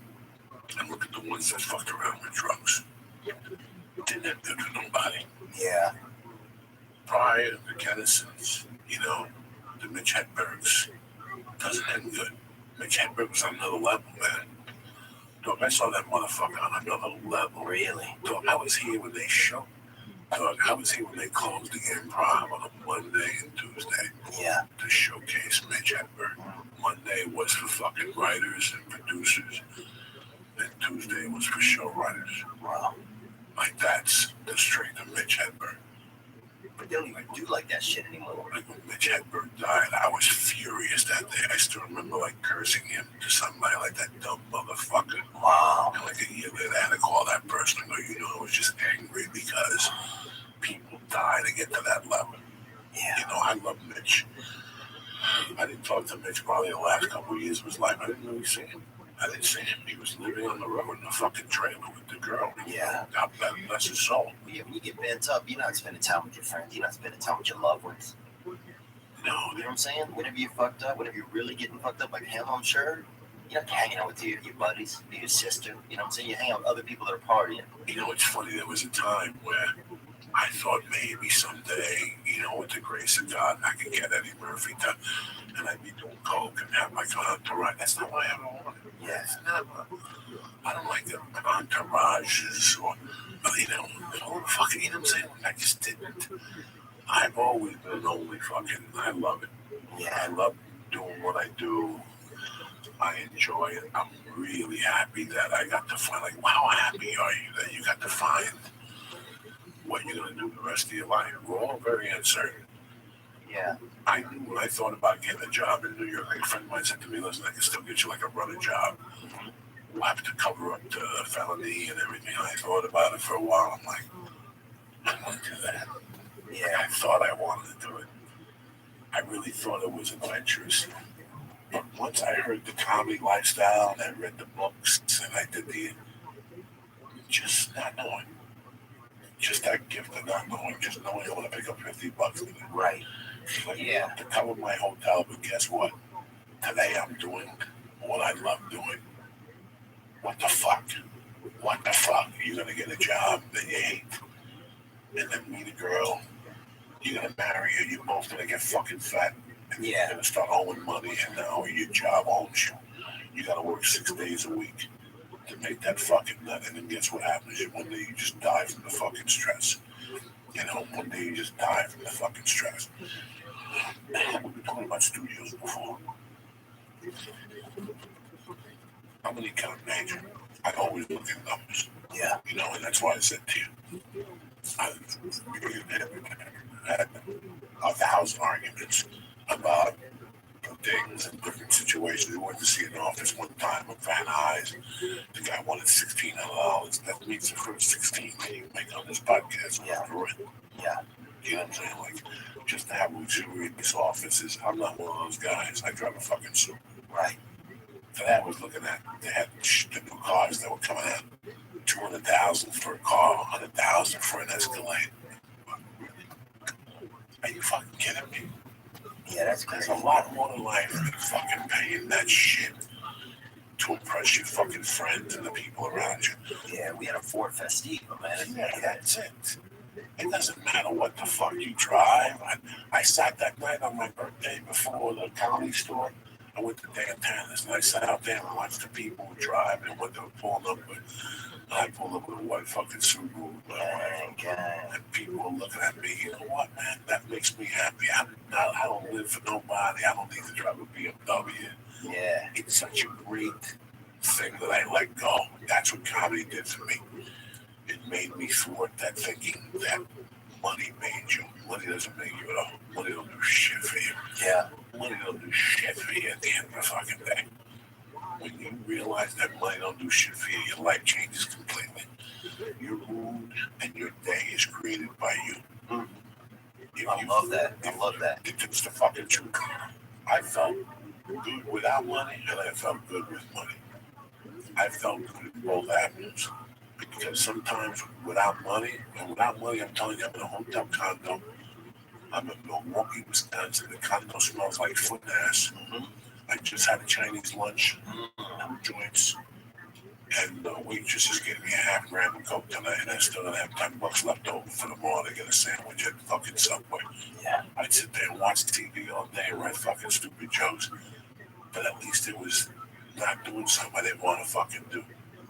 and look at the ones that fucked around with drugs, didn't have good for nobody. Yeah. Prior to Kennison's, the Mitch Hedbergs, doesn't end good. Mitch Hedberg was on another level, man. Dog, I saw that motherfucker on another level. Really? Dog, I was here when they showed. Dog, I was here when they closed the Improv on a Monday and Tuesday. Yeah. To showcase Mitch Hedberg. Monday was for fucking writers and producers, and Tuesday was for show writers. Wow. Like, that's the strength of Mitch Hedberg. But they don't even do like that shit anymore. Like, when Mitch Hedberg died, I was furious that day. I still remember, like, cursing him to somebody like that dumb motherfucker. Wow. And, like, a year later, I had to call that person and go, I was just angry because people die to get to that level. Yeah. I love Mitch. I didn't talk to Mitch probably the last couple of years of his life. I didn't really see him. I didn't see him. He was living on the road in a fucking trailer with the girl. Yeah. God bless his soul. Yeah, when you get bent up, you're not spending time with your friends. You're not spending time with your loved ones. No, You know what I'm saying? Whenever you're fucked up, whenever you're really getting fucked up like him, I'm sure, you're not hanging out with your buddies, your sister. You know what I'm saying? You hang out with other people that are partying. It's funny. There was a time where I thought maybe someday, with the grace of God, I could get Eddie Murphy to, and I'd be doing coke and have my entourage. That's not what I ever wanted. Yeah. It's never. I don't like the entourages or, all the fucking, you know what I'm saying? I just didn't. I've always been only fucking, I love it. Yeah. I love doing what I do. I enjoy it. I'm really happy that I got to find, like, how happy are you that you got to find what you're going to do the rest of your life? We're all very uncertain. Yeah. I knew when I thought about getting a job in New York, like a friend of mine said to me, listen, I can still get you like a running job. We'll have to cover up the felony and everything. I thought about it for a while. I'm like, I want to do that. Yeah. Like, I thought I wanted to do it. I really thought it was adventurous. But once I heard the comedy lifestyle and I read the books and I did just not knowing. Just that gift of not knowing, just knowing I want to pick up $50. Right. Like, Yeah. to cover my hotel, but guess what? Today I'm doing what I love doing. What the fuck? What the fuck? You're gonna get a job that you hate, and then meet a girl. You're gonna marry her. You're both gonna get fucking fat. And Yeah. You're gonna start owing money, and now your job owns you. You gotta work 6 days a week to make that fucking nut. And then guess what happens? One day you just die from the fucking stress. One day you just die from the fucking stress. We've been talking about studios before. I'm an account manager. I always look at numbers. Yeah. And that's why I said to you, I've had 1,000 arguments about things and different situations. We went to see an office one time with Van Nuys. The guy wanted $1,600. That means the first 16 that you make on this podcast. Yeah. Yeah. You know what I'm saying? Like, just to have luxurious offices. I'm not one of those guys. I drive a fucking suit. Right. Today I was looking at, they had the new cars that were coming out. $200,000 for a car, $100,000 for an Escalade. Are you fucking kidding me? Yeah, that's There's crazy. a lot more to life than fucking paying that shit to impress your fucking friends and the people around you. Yeah, we had a Ford Festiva, man. Yeah, that's it. It doesn't matter what the fuck you drive. I sat that night on my birthday before the comedy store. I went to Dantanas and I sat out there and watched the people drive and what they were pulling up with. I pulled up with a white fucking Subaru, and people were looking at me. You know what, man? That makes me happy. I don't live for nobody. I don't need to drive a BMW. Yeah. It's such a great thing that I let go. That's what comedy did for me. It made me thwart that thinking that money made you. Money doesn't make you at all. Money don't do shit for you. Yeah. Money don't do shit for you at the end of the fucking day. When you realize that money don't do shit for you, your life changes completely. Your mood and your day is created by you. I love that. I love that. It's the fucking truth. I felt good without money, and I felt good with money. I felt good in both avenues. Because sometimes without money, I'm telling you, I'm in a hotel condo. I'm in Milwaukee, Wisconsin. The condo smells like foot and ass. I just had a Chinese lunch, 2 joints, and the waitress is getting me a half gram of Coke tonight, and I still don't have $10 left over for the morning to get a sandwich at the fucking Subway. Yeah. I'd sit there and watch TV all day and write fucking stupid jokes, but at least it was not doing something I didn't want to fucking do.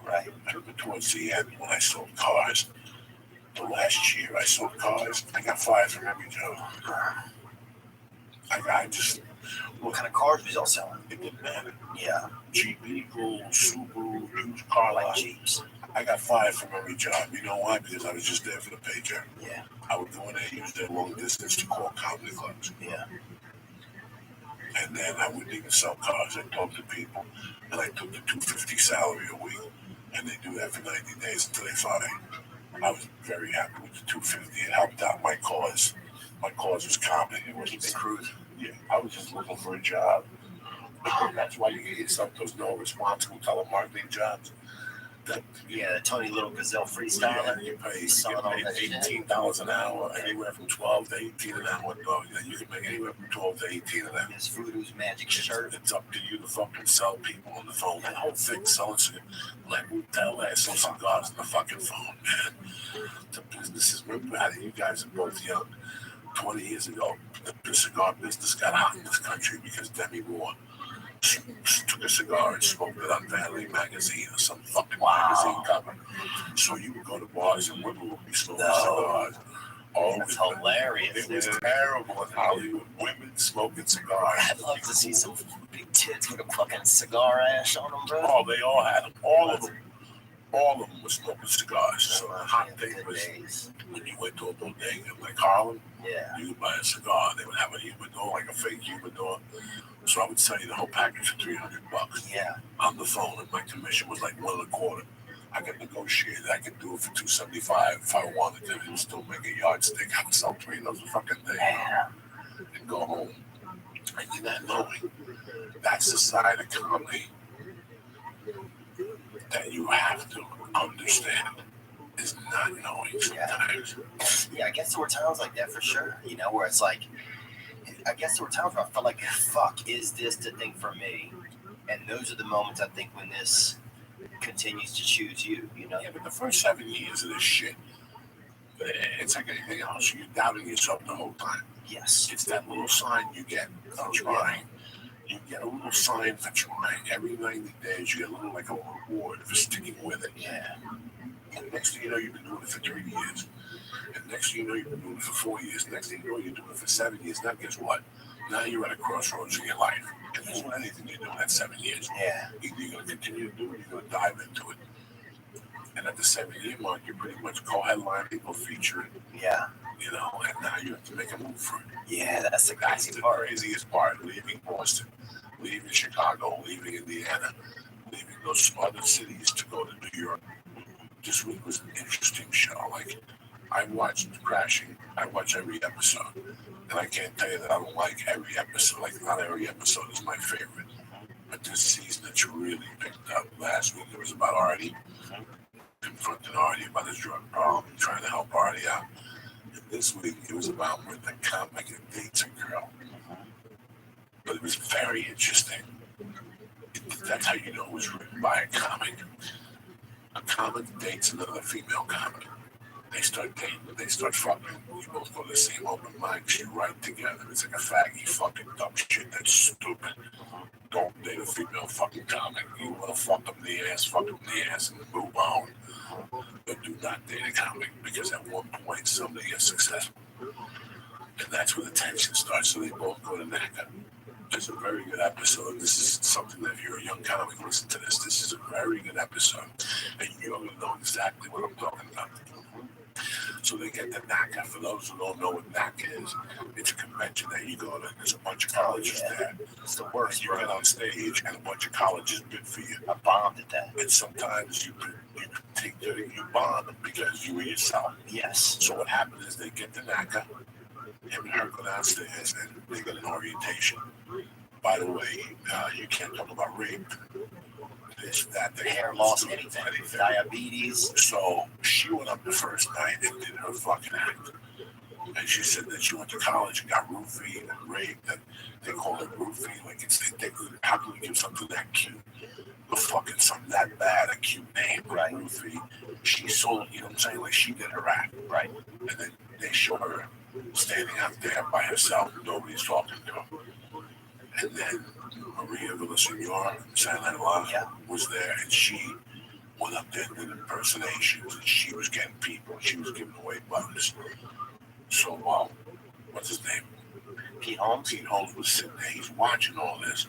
Right. But towards the end, when I sold cars, the last year I sold cars, I got fired from every job. I just... What kind of cars was y'all selling? It didn't matter. Yeah. Jeep Eagle, Subaru, used car Like lot. Jeeps. I got fired from every job. You know why? Because I was just there for the paycheck. Yeah. I would go in there and use their long distance to call comedy clubs. Yeah. And then I wouldn't even sell cars. I talked to people, and I took the $250 salary a week, and they do that for 90 days until they fire me. I was very happy with the $250. It helped out my cause. My cause was comedy. It wasn't The cruise. Yeah, I was just looking for a job. That's why you get yourself those no responsible telemarketing jobs. Yeah, the Tony Little Gazelle freestyler. You get Selling all that shit. $18 an hour, anywhere from 12 to 18 an hour. No, you can make anywhere from 12 to 18 an hour. His Voodoo's magic shirt. It's up to you to fucking sell people on the phone. That whole thing, selling like we tell that, sell cigars on the fucking phone, man. The business is, you guys are both young. 20 years ago, the cigar business got hot in this country because Demi Moore took a cigar and smoked it on Vanity magazine or some fucking magazine cover. So you would go to bars and women would be smoking cigars. Oh, That's hilarious. It was terrible in Hollywood. Women smoking cigars. I'd love to see some big tits with a fucking cigar ash on them, bro. Oh, they all had them. All of them were smoking cigars. So the hot thing Good was days. when you went to a bodega like Harlem, Yeah. you could buy a cigar. They would have a humidor, like a fake humidor. So I would sell you the whole package for $300 Yeah. on the phone, and my commission was like $1.25. I could negotiate it. I could do it for $2.75 if I wanted to, and still make a yardstick. I would sell 3 of those a fucking day Damn. and go home. And you're not knowing that's the side of comedy that you have to understand is not knowing sometimes. Yeah, I guess there were times like that for sure, you know, where it's like, I guess there were times where I felt like, fuck, is this the thing for me? And those are the moments I think when this continues to choose you, you know? Yeah, but the first 7 years of this shit, it's like anything else. You're doubting yourself the whole time. Yes. It's that little sign you get for trying. You get a little sign for trying. Every 90 days, you get a little like a reward for sticking with it. Yeah. And next thing you know, you've been doing it for 3 years. And next thing you know, you've been doing it for 4 years. Next thing you know, you're doing it for 7 years. Now, guess what? Now you're at a crossroads in your life. And that's what anything you're doing at 7 years. Yeah. Either you're going to continue to do it, or you're going to dive into it. And at the 7-year mark, you're pretty much co-headlining or featuring, Yeah. you know, and now you have to make a move for it. Yeah, that's the That's crazy the part. craziest part. Leaving Boston, leaving Chicago, leaving Indiana, leaving those other cities to go to New York. This week was an interesting show. Like, I watched Crashing. I watch every episode. And I can't tell you that I don't like every episode. Like, not every episode is my favorite. But this season, it's really picked up. Last week, it was about Artie. Confronting Artie about his drug problem, trying to help Artie out. And this week, it was about when the comic dates a girl. But it was very interesting. That's how you know it was written by a comic. A comic dates another female comic. They start dating, they start fucking. You both go to the same open mics, you write together. It's like a faggy fucking dumb shit that's stupid. Don't date a female fucking comic. You wanna fuck them in the ass, fuck them in the ass, and move on. But do not date a comic because at one point somebody gets successful. And that's where the tension starts. So they both go to NACA. It's a very good episode. This is something that if you're a young comic, listen to this. This is a very good episode. And you're going to know exactly what I'm talking about. So they get to NACA. For those who don't know what NACA is, it's a convention that you go to. There's a bunch of colleges there. It's the worst. You get on stage and a bunch of colleges bid for you. I bombed at that. And sometimes you bond because you were yourself. Yes. So what happens is they get to NACA, him and her go downstairs, and they get an orientation. By the way, you can't talk about rape. This, that, the Hair loss, anything. Diabetes. So she went up the first night and did her fucking act. And she said that she went to college and got roofied and raped. And they call it roofie. Like, how can you give something that cute? A fucking something that bad, a cute name, right? Roofie. She sold, you know what I'm saying? Like, she did her act. Right. And then they show her standing out there by herself. Nobody's talking to her. And then Maria Villasenor, Silent Love, was there, and she went up there and did impersonations, and she was getting people, she was giving away buttons. So, what's his name? Pete Holmes. Pete Holmes was sitting there, he's watching all this.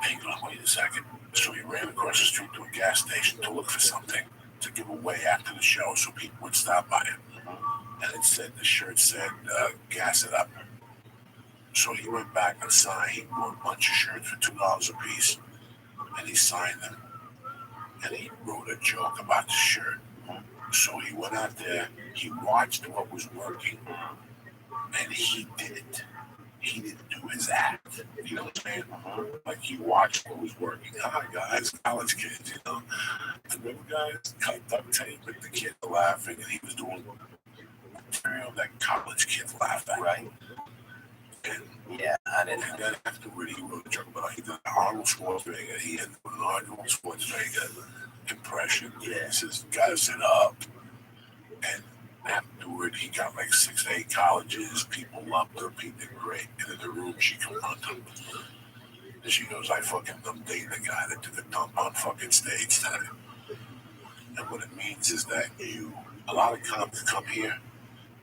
And he goes, wait a second. So he ran across the street to a gas station to look for something to give away after the show so people would stop by him. And it said, the shirt said, gas it up. So he went back and signed. He bought a bunch of shirts for $2 a piece, and he signed them. And he wrote a joke about the shirt. So he went out there, he watched what was working, and he did it. He didn't do his act. You know what I'm saying? Like, he watched what was working. Hi, guys, college kids, you know. Remember, guys, cut duct tape, and the kids were laughing, and he was doing material that college kids laugh at. Right. And, I didn't. And then afterward, he wrote a joke about he did Arnold Schwarzenegger. He had an Arnold Schwarzenegger impression. Yeah. He says, "Gotta sit up." And afterward, he got like 6 to 8 colleges. People loved him. He did great. And in the room, she confronted him. And she goes, I'm dating the guy that took a dump on fucking stage today. And what it means is that a lot of comics come here.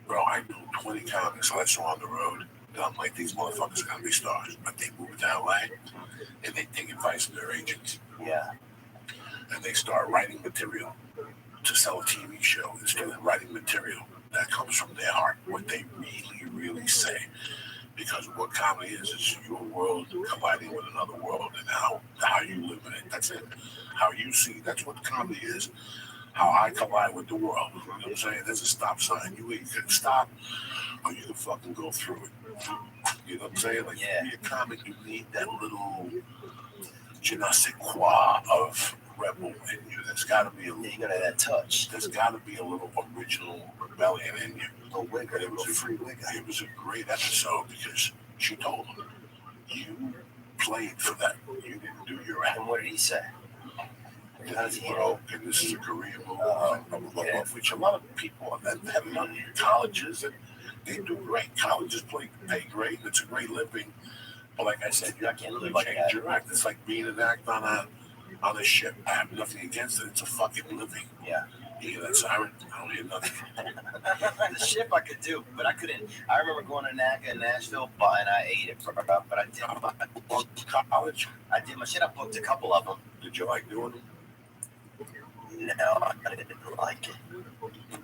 Bro, I knew 20 comics I saw on the road. And I'm like, these motherfuckers are gonna be stars. But they move to LA and they take advice from their agents. Yeah. And they start writing material to sell a TV show instead of writing material that comes from their heart, what they really, really say. Because what comedy is your world colliding with another world, and how you live in it. That's it. How you see, that's what comedy is. How I collide with the world. You know what I'm saying? There's a stop sign. You either can stop or you can fucking go through it. You know what I'm saying? Like, to be a comic, you need that little je ne sais quoi of rebel in you. There's got to be a little. You gotta have that touch. There's got to be a little original rebellion in you. A wigger. It was a free wigger. It was a great episode because she told him, you played for that. You didn't do your act. And what did he say? How does he broke, and this is a Korean movie, which a lot of people that have done in colleges, and they do great. Colleges pay great, and it's a great living. But like I said, you can't really change your act. It's like being an act on a ship. I have nothing against it. It's a fucking living. Yeah. You hear that siren? I don't hear nothing. The ship I could do, but I couldn't. I remember going to NACA in Nashville, and I ate it, but I did college. I did my shit. I booked a couple of them. Did you like doing them? No, I didn't like it.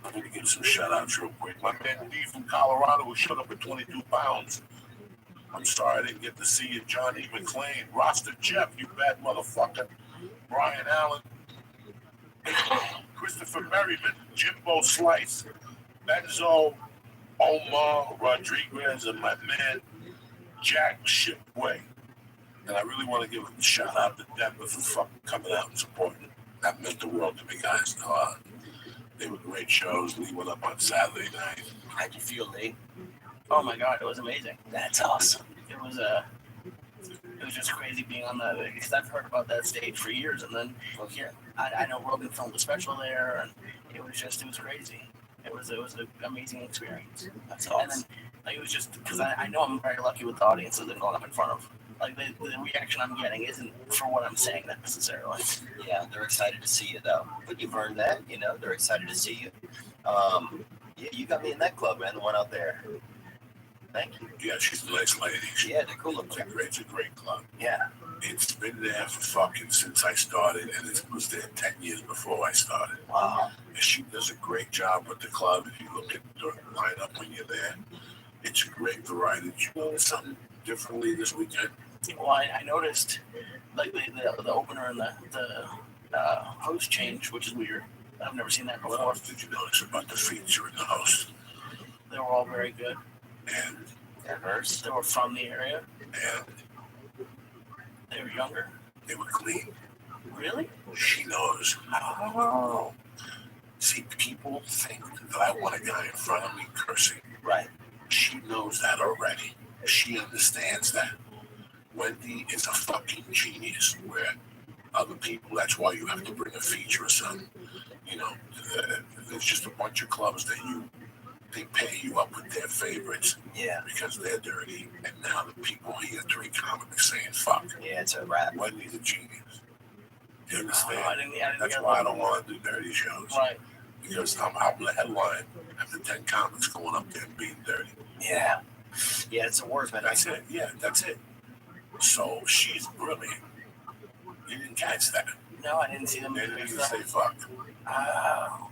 I'm going to give some shout outs real quick. My man D from Colorado who showed up at 22 pounds. I'm sorry I didn't get to see you. Johnny McClain, Roster Jeff, you bad motherfucker. Brian Allen, Christopher Merriman, Jimbo Slice, Benzo, Omar Rodriguez, and my man Jack Shipway. And I really want to give a shout out to Denver for fucking coming out and supporting it. That meant the world to me, guys. They were great shows. Lee went up on Saturday night. How'd you feel, Lee? Oh my God, it was amazing. That's awesome. It was it was just crazy being on that, because I've heard about that stage for years, and then here, I know Rogan filmed a special there, and it was crazy. It was an amazing experience. That's awesome. And then, like, it was just, because I know I'm very lucky with the audiences I'm going up in front of. Like, the reaction I'm getting isn't for what I'm saying necessarily. Yeah, they're excited to see you, though. But you've earned that, they're excited to see you. Yeah, you got me in that club, man, the one out there. Thank you. Yeah, she's a nice lady. Yeah, they're cool. It's a great club. Yeah. It's been there for fucking since I started, and it was there 10 years before I started. Wow. And she does a great job with the club. If you look at the lineup when you're there, it's a great variety. Did you notice something differently this weekend? Well, I noticed, like, the opener and the host change, which is weird. I've never seen that before. What did you notice about the feature and the host? They were all very good. And Diverse. They were from the area. and They were younger. they were clean. Really? She knows. Oh. See, people think that I want a guy in front of me cursing. Right. She knows that already. She understands that. Wendy is a fucking genius. Where other people, that's why you have to bring a feature or something. There's just a bunch of clubs that they pay you up with their favorites. Yeah. Because they're dirty. And now the people hear 3 comics saying fuck. Yeah, it's a wrap. Wendy's a genius. You understand? I didn't That's get why I that. don't want to do dirty shows. Right. Because I'm out in the headline after 10 comics going up there and being dirty. Yeah. Yeah, it's the worst, man. That's it. Yeah, that's it. So she's brilliant. You didn't catch that. No, I didn't see them. They didn't even say fuck. Oh.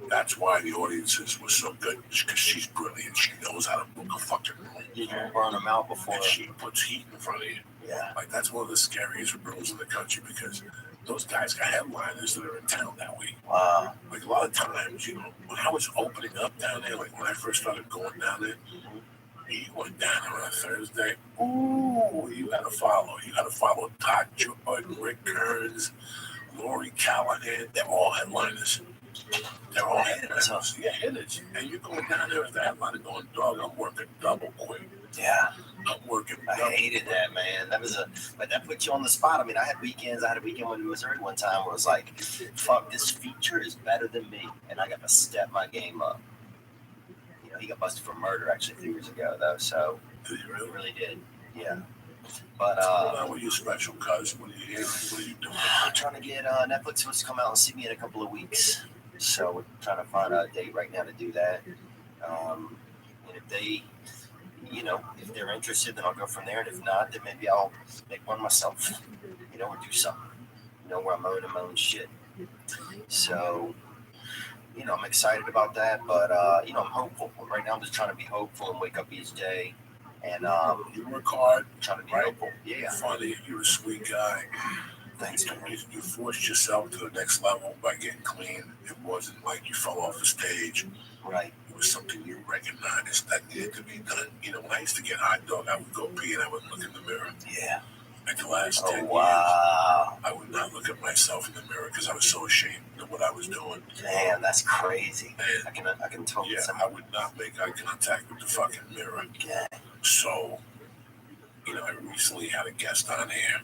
That's why the audiences were so good. Because she's brilliant. She knows how to book a fucking room. You can burn them out before. And she puts heat in front of you. Yeah. Like, that's one of the scariest rooms in the country because those guys got headliners that are in town that week. Wow. Like, a lot of times, when I was opening up down there, like when I first started going down there, you went down there on a Thursday. Ooh, you gotta follow. You gotta follow Todd Jordan, Rick Kearns, Lori Callahan. They're all headliners. They're all hitters. Yeah, hitters. And you're going down there as the headliner going, dog, I'm working double quick. Yeah. I'm working I double. hated that, man. But that put you on the spot. I mean, I had weekends. I had a weekend in Missouri one time where it was like, fuck, this feature is better than me. And I got to step my game up. He got busted for murder actually 3 years ago, though. So, Did you really? really did. Yeah. But, What's going on with your special, cuz? What are you hearing? What are you doing? I'm trying to get Netflix supposed to come out and see me in a couple of weeks. So we're trying to find a date right now to do that. And if they, if they're interested, then I'll go from there. And if not, then maybe I'll make one myself, or do something, where I'm owning my own shit. So, I'm excited about that, but, I'm hopeful. Right now I'm just trying to be hopeful and wake up each day. And You work hard, trying to be right? hopeful. You're Yeah. funny, you're a sweet guy. Thanks, man. You forced yourself to the next level by getting clean. It wasn't like you fell off the stage. Right. It was something you recognized that needed to be done. When I used to get hot dog, I would go pee and I would look in the mirror. Yeah. Like the last 10 Oh, years, wow. I would not look at myself in the mirror because I was so ashamed of what I was doing. Damn, that's crazy. And I can totally yeah, I would not make eye contact with the fucking mirror. Yeah. So, I recently had a guest on here,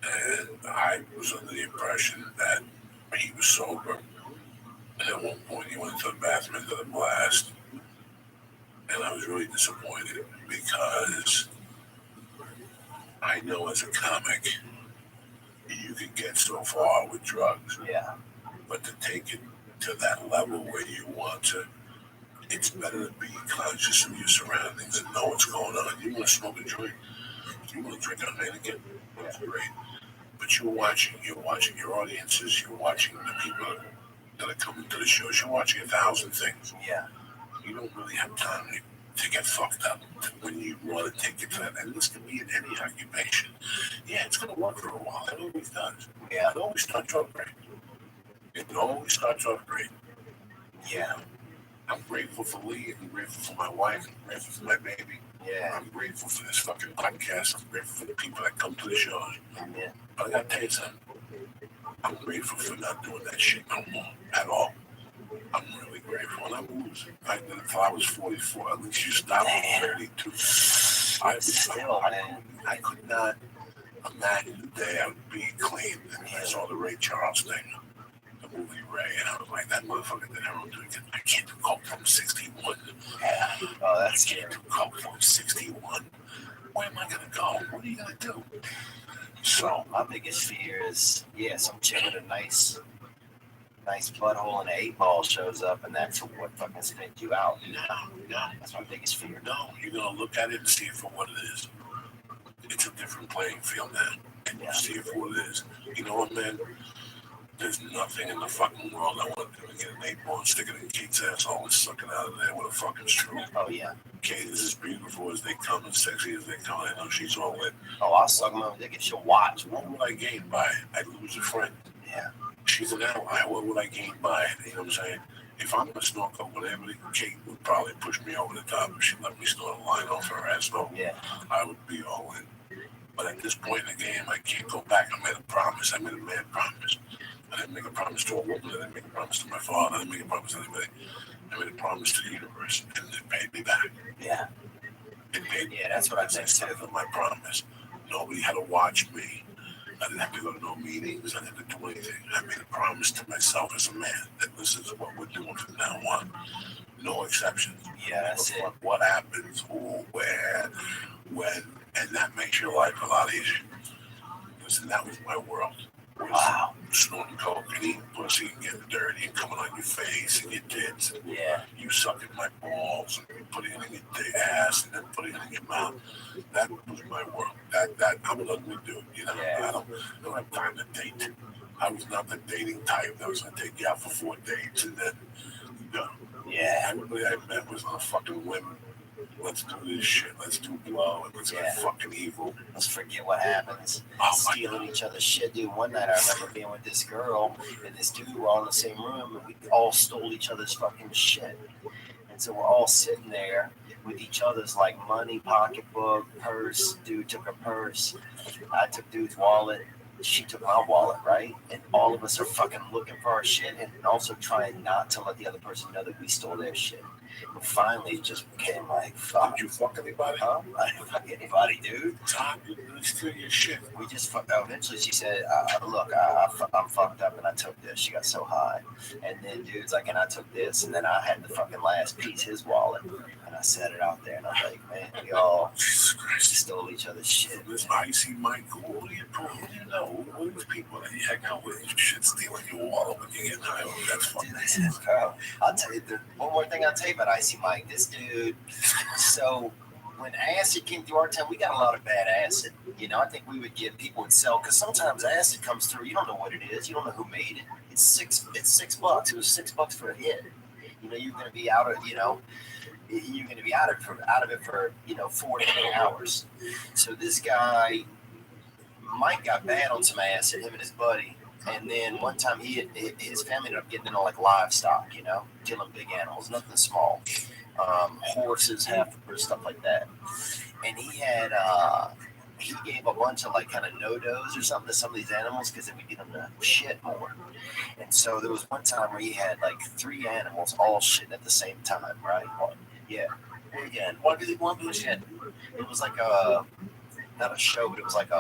and I was under the impression that he was sober. And at one point, he went into the bathroom into the blast, and I was really disappointed because I know as a comic, you can get so far with drugs, Yeah. but to take it to that level where you want to, it's better to be conscious of your surroundings and know what's going on. You want to smoke a joint, you want to drink a Heineken, that's great. But you're watching your audiences, you're watching the people that are coming to the shows, you're watching 1,000 things. Yeah. You don't really have time to get fucked up when you want to take it to that. And this can be in any occupation. Yeah, it's going to work for a while. It always does. Yeah. It always starts off great. It always starts off great. Yeah. I'm grateful for Lee. I'm grateful for my wife. I'm grateful for my baby. Yeah. I'm grateful for this fucking podcast. I'm grateful for the people that come to the shows. Yeah. But I got to tell you something. I'm grateful for not doing that shit no more at all. I'm really grateful. And I'm losing. I did it until I was 44. At least you stopped at 32. Still, man. I could not imagine the day I would be clean. And I saw the Ray Charles thing, the movie Ray, and I was like, that motherfucker did heroin. I can't do coke from 61. Yeah. Oh, that's I can't do coke from 61. Where am I gonna go? What are you gonna do? So my biggest fear is, some chick with a nice butthole and an 8-ball shows up, and that's what fucking spins you out. no, That's my biggest fear. no. You're gonna look at it and see it for what it is. It's a different playing field now, and you see it for what it is. You know what, man? There's nothing in the fucking world I want to do to get an 8-ball and stick it in Kate's asshole and suck it out of there with a fucking straw. Oh, yeah. Kate is as beautiful as they come and sexy as they come. I know she's all in. Oh, I'll suck them up. They can she'll watch. What would I gain by it? I'd lose a friend. Yeah. She's an ally. What would I gain by it? You know what I'm saying? If I'm gonna snort coke with Emily, Kate would probably push me over the top if she let me snort a line off her ass. So Yeah. I would be all in. But at this point in the game, I can't go back. I made a promise. I made a mad promise. I didn't make a promise to a woman. I didn't make a promise to my father. I didn't make a promise to anybody. I made a promise to the universe, and it paid me back. Yeah. It paid me. Yeah, that's what I think said too. for my promise. Nobody had to watch me. I didn't have to go to no meetings. I didn't have to do anything. I made a promise to myself as a man that this is what we're doing from now on. No exceptions. Yeah, that's it. What happens, who, where, when, and that makes your life a lot easier. Listen, that was my world. Wow. Snorting coke and eating pussy and getting dirty and coming on your face and your tits. And Yeah. you sucking my balls and putting it in your ass and then putting it in your mouth. That was my world. That I'm an ugly dude, you know. Yeah. I don't have time to date. I was not the dating type that was gonna take you out for 4 dates and then go. Yeah. Everybody I met was on a fucking whim. Let's do this shit. Let's do blow and let's get fucking evil. Let's forget what happens. Oh, Stealing each other's shit, dude. One night I remember being with this girl and this dude were all in the same room and we all stole each other's fucking shit. And so we're all sitting there with each other's like money, pocketbook, purse. Dude took a purse. I took dude's wallet. She took my wallet, right? And all of us are fucking looking for our shit and also trying not to let the other person know that we stole their shit. And finally, it just became like, fuck. Did you fuck anybody? Huh? I didn't fuck anybody, dude. Tom, you steal your shit. We just fucked out. Eventually, she said, look, I'm fucked up and I took this. She got so high. And then dude's like, and I took this. And then I had the fucking last piece, his wallet. And I set it out there. And I'm like, man, we all Jesus Christ. stole each other's shit. This icy Michael, what do you know? What are these people that you hang out with? Shit stealing your wallet when you get high. That's fucking. Dude, this is, bro. I'll tell you, one more thing I'll tell you about Icy Mike. This dude, so when acid came through our town, we got a lot of bad acid. You know, I think we would get, people would sell, because sometimes acid comes through, you don't know what it is, you don't know who made it. It's $6. It was $6 for a hit. You know, you're going to be out of, you're going to be out of it for 4 to 8 hours. So this guy, Mike, got bad on some acid, him and his buddy. And then one time his family ended up getting into like livestock, killing big animals, nothing small. Horses, heifers, stuff like that. And he had, he gave a bunch of like kind of no-dos or something to some of these animals because it would get them to shit more. And so there was one time where he had like 3 animals all shitting at the same time, right? Yeah. Again, one shit. It was like not a show, but it was like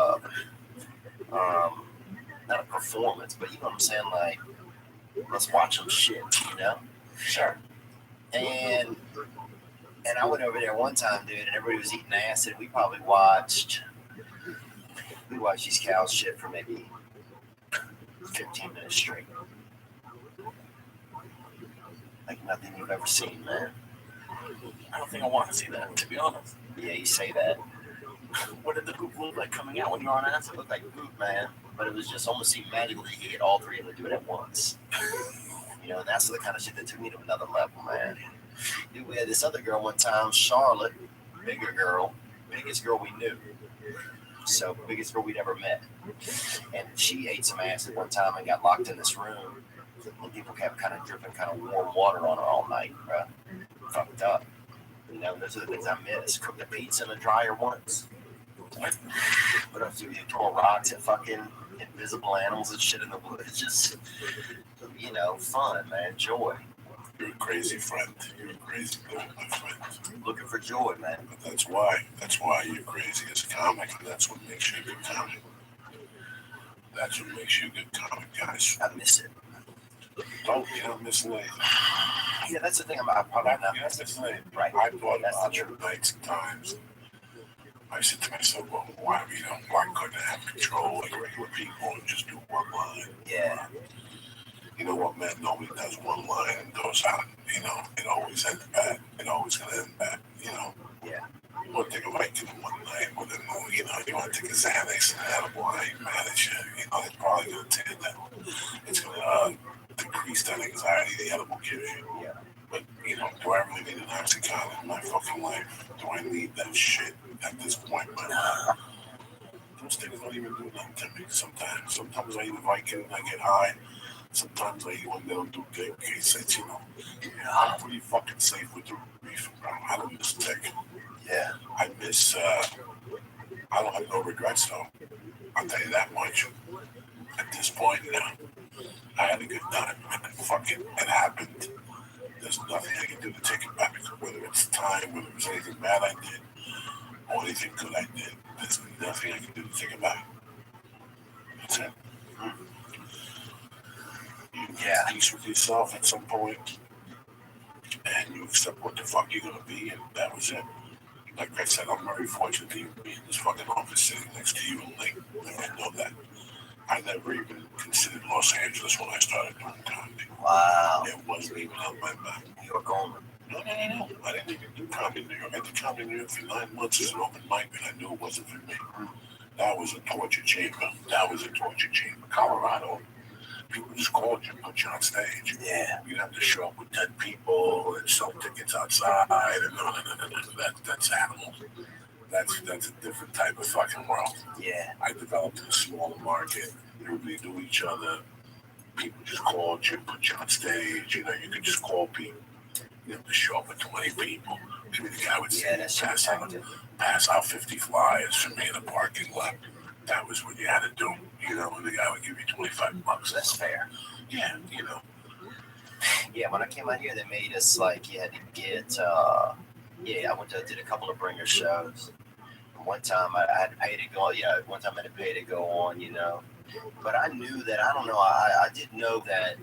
not a performance, but you know what I'm saying? Like, let's watch them shit, Sure. And I went over there one time, dude, and everybody was eating acid. We probably watched these cows shit for maybe 15 minutes straight. Like nothing you've ever seen, man. I don't think I want to see that, to be honest. Yeah, you say that. What did the poop look like coming out when you're on acid? It looked like poop, man. But it was just almost seemed magical that you could get all 3 of them to do it at once. And that's the kind of shit that took me to another level, man. Dude, we had this other girl one time, Charlotte, bigger girl, biggest girl we knew. So, biggest girl we'd ever met. And she ate some acid one time and got locked in this room. And people kept kind of dripping kind of warm water on her all night, bro. Fucked up. Those are the things I miss. Cooked a pizza in a dryer once. But I do throw rocks at fucking invisible animals and shit in the woods. Just, fun, man. Joy. You're a crazy friend. You're a crazy guy, my friend. Looking for joy, man. But that's why you're crazy as a comic, and that's what makes you a good comic. That's what makes you a good comic, guys. I miss it. You don't miss anything. Yeah, that's the thing. I'm probably not. You don't miss anything. Right. I thought That's about the it truth. nights and times. I said to myself, well, why couldn't I have control like regular people and just do one line? Yeah. You know what, man? Nobody does one line and goes out. You know, it always ends bad. It always gonna end bad. You know. Yeah. You want to take a Vicodin one night with a, you know, you want to take a Xanax and an edible night, man. It's probably gonna take that. It's gonna decrease that anxiety the edible gives you. Yeah. But you know, do I really need an oxycontin in my fucking life? Do I need that shit at this point in my life? Those things don't even do nothing to me. Sometimes I eat a Vicodin, I get high. Sometimes I eat one that don't do good. Okay, so it's, you know, I'm pretty fucking safe with the reef. I don't miss tech. Yeah. I miss. I don't have no regrets though. I'll tell you that much. At this point now, I had a good time. And fucking, it happened. There's nothing I can do to take it back. Whether it's time, whether it's anything bad I did, or anything good I did, there's nothing I can do to take it back. That's it. You get peace with yourself at some point, and you accept what the fuck you're gonna be, and that was it. Like I said, I'm very fortunate to be in this fucking office sitting next to you and Link. I know that. I never even considered Los Angeles when I started doing comedy. Wow. It wasn't even on my mind. New York only. No. I didn't even do comedy in New York. I did comedy in New York for 9 months as an open mic, and I knew it wasn't for me. That was a torture chamber. Colorado, people just called you and put you on stage. Yeah. You'd have to show up with 10 people and sell tickets outside. And no. That's animals. That's a different type of fucking world. Yeah. I developed in a smaller market. Everybody knew each other. People just called you, put you on stage. You know, you could just call people. You have to show up with 20 people. Maybe the guy would pass out 50 flyers for me in a parking lot. That was what you had to do. You know, and the guy would give you $25. That's fair. Yeah, you know. Yeah, when I came out here, they made us like you had to get. I did a couple of bringer shows. One time I had to pay to go. Yeah, one time I had to pay to go on. You know, but I knew that. I don't know. I did know that.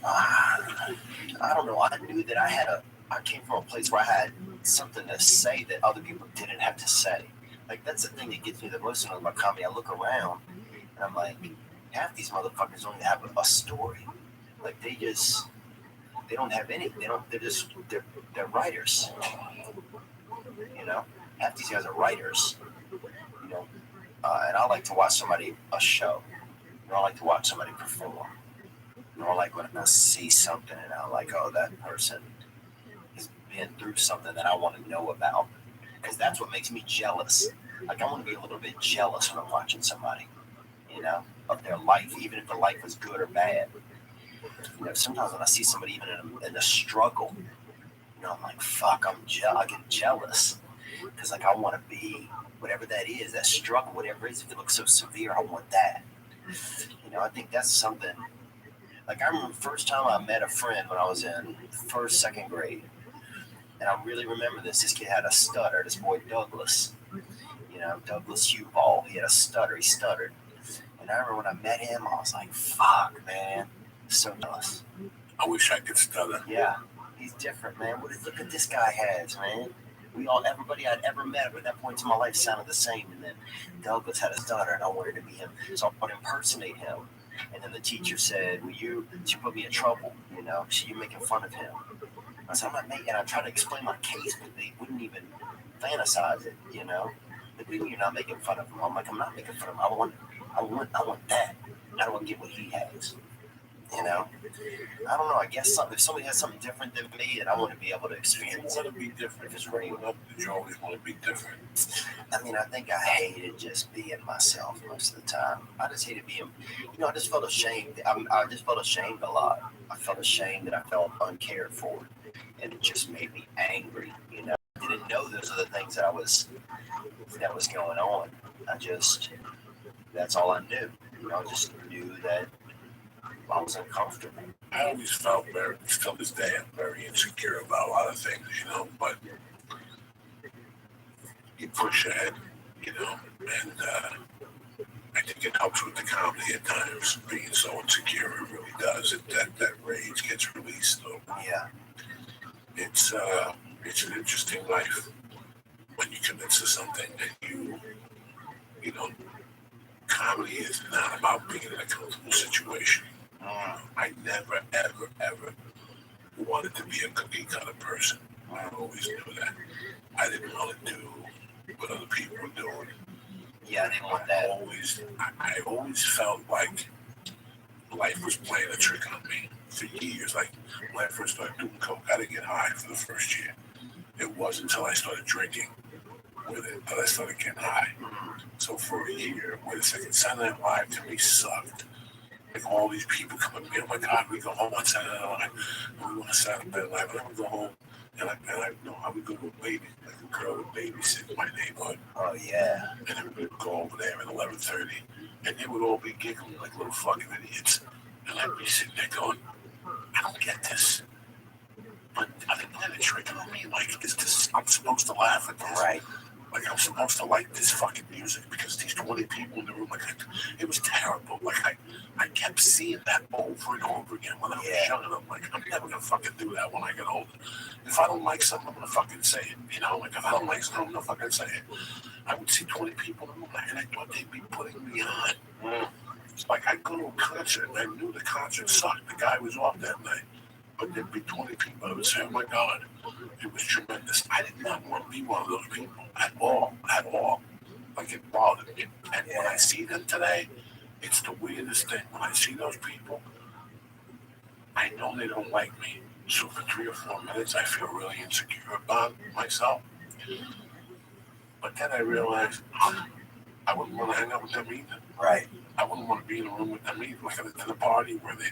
I don't know. I knew that I came from a place where I had something to say that other people didn't have to say. Like, that's the thing that gets me the most out of my comedy. I look around and I'm like, half these motherfuckers don't even have a story. Like, they don't have any. They're writers. You know, half these guys are writers. You know, and I like to watch a show. I like to watch somebody perform. I like when I see something and I'm like, oh, that person has been through something that I want to know about. Because that's what makes me jealous. Like, I want to be a little bit jealous when I'm watching somebody, you know, of their life, even if the life is good or bad. You know, sometimes when I see somebody even in a struggle, you know, I'm like, fuck, I get jealous. Because, like, I want to be whatever that is, that struggle, whatever it is. If it looks so severe, I want that. You know, I think that's something. Like, I remember the first time I met a friend when I was in first, second grade. And I really remember this. This kid had a stutter. This boy, Douglas. You know, Douglas Huball. He had a stutter. He stuttered. And I remember when I met him, I was like, fuck, man. So jealous. I wish I could stutter. Yeah. He's different, man. Look at this guy has, man. Everybody I'd ever met up at that point in my life sounded the same. And then Douglas had a stutter, and I wanted to be him. So I would impersonate him. And then the teacher said, she put me in trouble, you know, you're making fun of him. I said, I'm not making, and I tried to explain my case, but they wouldn't even fantasize it, you know. Like, you're not making fun of him. I'm like, I'm not making fun of him. I want that. I don't want to get what he has, you know. I don't know. I guess if somebody has something different than me, and I want to be able to experience it. You want to be different. If it's real enough, you always want to be different. I mean, I think I hated just being myself most of the time. I just hated being, you know, I just felt ashamed. I just felt ashamed a lot. I felt ashamed that I felt uncared for. And it just made me angry, you know. I didn't know those are the things that was going on. That's all I knew. You know, I just knew that I was uncomfortable. I always felt very, still this day, I'm very insecure about a lot of things, you know, but you push ahead, you know, and I think it helps with the comedy at times, being so insecure, it really does. That rage gets released, though. Yeah. It's an interesting life when you commit to something that you know, comedy is not about being in a comfortable situation. I never, ever, ever wanted to be a cookie cutter person. I always knew that. I didn't want to do what other people were doing. Yeah, I didn't want that. I always felt like life was playing a trick on me for years. Like when I first started doing coke, I didn't get high for the first year. It wasn't until I started drinking with it that I started getting high. So for a year, wait a second, Saturday Night Live to me sucked. Like all these people come up to me, oh my God, we go home on Saturday Night Live, and we want to Saturday Night Live, and I would go home, and I would go to a baby, like a girl would babysit in my neighborhood. Oh yeah. And everybody would go over there at 11:30, and they would all be giggling like little fucking idiots. And I'd be sitting there going, I don't get this. But are they playing a trick on me? Like, is this, I'm supposed to laugh at this? Right. Like, I'm supposed to like this fucking music because these 20 people in the room, like, it was terrible. Like, I kept seeing that over and over again when I was young, and I'm like, I'm never gonna fucking do that when I get older. If I don't like something, I'm gonna fucking say it. You know, like, if I don't like something, I'm gonna fucking say it. I would see 20 people in the room, and I thought they'd be putting me on. It's like, I'd go to a concert, and I knew the concert sucked. The guy was off that night. But there'd be 20 people. I would say, oh my God, it was tremendous. I did not want to be one of those people at all. Like, it bothered me. And when I see them today, it's the weirdest thing. When I see those people, I know they don't like me. So for 3 or 4 minutes, I feel really insecure about myself. But then I realized I wouldn't want to hang out with them either. Right. I wouldn't want to be in a room with them either, like at a dinner party where they,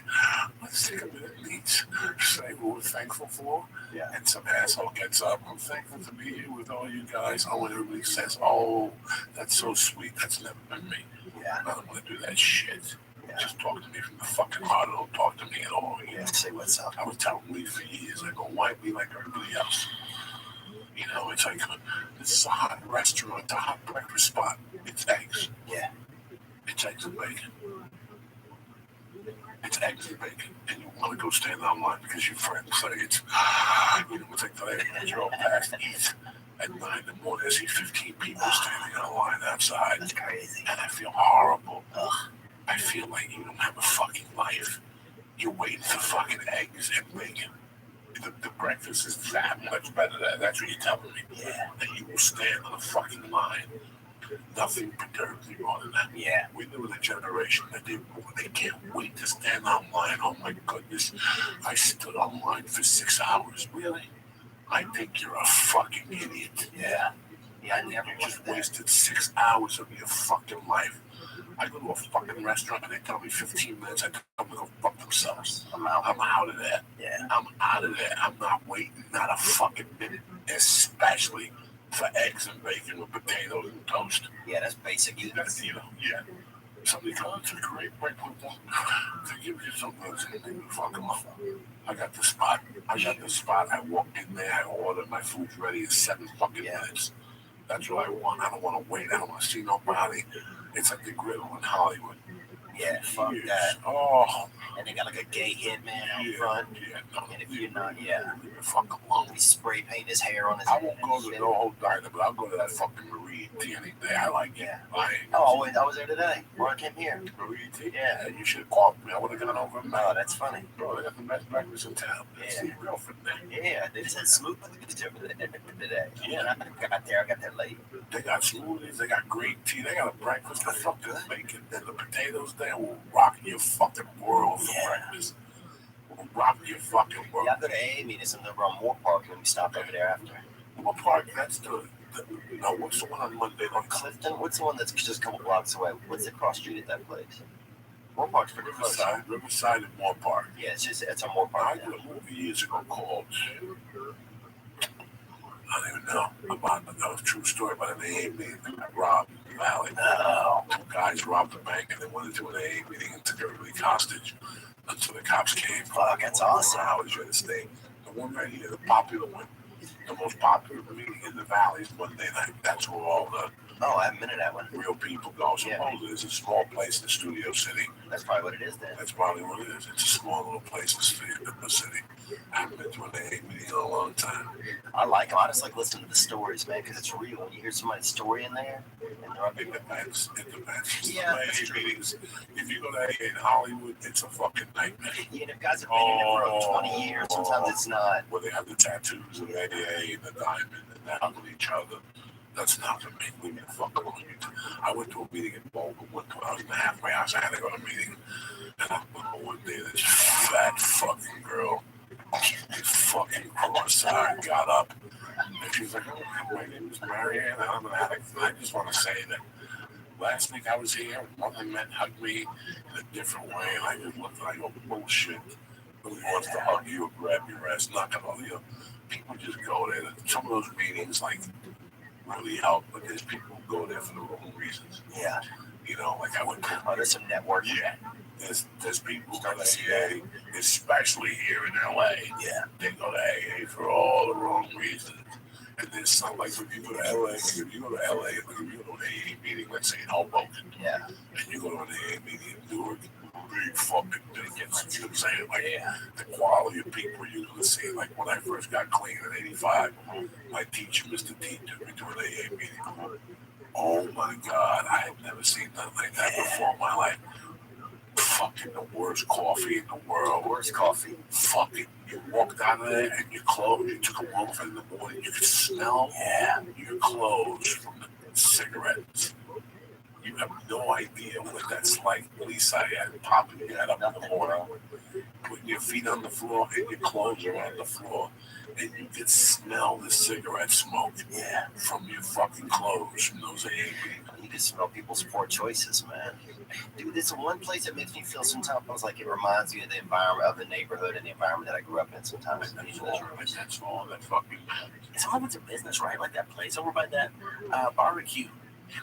let's take a minute and each say what we're thankful for. Yeah. And some asshole gets up, I'm thankful to be here with all you guys. Oh, and everybody says, oh, that's so sweet. That's never been me. Yeah. I don't want to do that shit. Yeah. Just talk to me from the fucking heart. Don't talk to me at all. Yeah. Say what's up. I was telling Lee for years. I go, why be like everybody else? You know, it's like, this is a hot restaurant, a hot breakfast spot. It's eggs. Yeah. It's eggs and bacon. It's eggs and bacon. And you want to go stand online because your friends say it's, you know, it's like today, you drove past eat at 9 in the morning. I see 15 people standing in a line outside. That's crazy. And I feel horrible. Ugh. I feel like you don't have a fucking life. You're waiting for fucking eggs and bacon. The breakfast is that much better. That's what you're telling me. Yeah. That you will stand on a fucking line. Nothing perturbs me more than that. Yeah. We live in a generation that they can't wait to stand online. Oh my goodness. I stood online for 6 hours. Really? I think you're a fucking idiot. Yeah. Yeah, I never You just wanted that. wasted 6 hours of your fucking life. I go to a fucking restaurant and they tell me 15 minutes. I tell them to go fuck themselves. I'm out. I'm out of there. Yeah. I'm out of there. I'm not waiting, not a fucking minute, especially for eggs and bacon with potatoes and toast. Yeah, that's basic. That's, you know, yeah. Somebody comes to great breakfast to give you something that's anything to fuck them up. I got the spot. I walk in there. I order. My food's ready in 7 fucking minutes. That's what I want. I don't want to wait. I don't want to see nobody. It's like the griddle in Hollywood. Yeah, fuck Yes. that. Oh. And they got like a gay hitman out Yeah, front. yeah, no. And if you're not, yeah. Leave me fucking alone. He spray paint his hair on his I head. won't go to no whole diner, but I'll go to that fucking Marie T any day. I like it. Yeah. I ain't Oh, I was there today. Before I came here. Marie T? Yeah. You should have called me. I would have gone over and Oh, met. that's funny. Bro, they got the best breakfast in town. That's Yeah. your girlfriend there. Yeah, they just had smooth today. Yeah. When I got there late. They got smoothies, they got green tea, they got a breakfast. The fucking bacon and the potatoes there will rock your fucking world for Yeah. breakfast. Will rock your fucking world. Yeah, I go to AA meetings over on Moore Park when we stopped over there after. What park? That's the no, what's the one on Monday? On Clifton? What's the one that's just a couple blocks away? What's the cross street at that place? Moore Park's pretty close. Riverside and Moore Park. Yeah, it's on Moore I Park. did a movie years ago called, I don't even know, about a true story about an AA meeting that got robbed in the valley. Oh. 2 guys robbed the bank and they went into an AA meeting and took everybody hostage. until the cops came. Fuck, that's awesome. Hours you had to stay. The one right here, the popular one, the most popular meeting in the valley is Monday night. That's where all the I haven't been to that one. real people go. Supposedly it's a small place in Studio City. That's probably what it is then. That's probably what it is. It's a small little place in the city. I haven't been to an AA meeting in a long time. I just like listening to the stories, man, because it's real. You hear somebody's story in there, and they're up It depends. Yeah, AA that's true. meetings, if you go to AA in Hollywood, it's a fucking nightmare. Yeah, and if guys have been in it for 20 years, sometimes it's not. Where they have the tattoos of AA and the diamond and they hug each other. That's not for me. Leave me the fuck alone. I went to a meeting in Boulder when I was in the halfway house. I had to go to a meeting. And I remember one day this fat fucking girl, fucking cross-eyed, got up. And she's like, oh, my name is Marianne. I'm an addict. And I just want to say that last week I was here, one man hugged me in a different way. And I just looked like, oh, bullshit. Nobody wants to hug you or grab your ass. Not gonna hug you. People just go there. Some of those meetings, like, really help, but there's people who go there for the wrong reasons. Yeah. You know, like I went to there's some networking. Yeah. There's people who go to AA, especially here in LA. Yeah. They go to AA for all the wrong reasons. And there's some, like, if you go to LA, if you go to an AA meeting, let's say in Hoboken, Yeah. and you go to an AA meeting in Newark, big fucking thing. You know what I'm saying? Like, the quality of people you're going to see. Like, when I first got clean in 85, my teacher, Mr. T, took me to an AA meeting. Oh, my God. I had never seen nothing like that before in my life. Fucking the worst coffee in the world. Worst coffee. Fucking, you walked out of there and your clothes, you took them off in the morning, you could smell your clothes from the cigarettes. You have no idea what that's like. At least I had popping your head up in the morning, putting your feet on the floor and your clothes are on the floor, and you could smell the cigarette smoke from your fucking clothes from those AA meetings. You can smell people's poor choices, man. Dude, this is one place that makes me feel sometimes like it reminds me of the environment of the neighborhood and the environment that I grew up in sometimes. That's all that fucking matters. It's all about the business, right? Like that place over by that barbecue.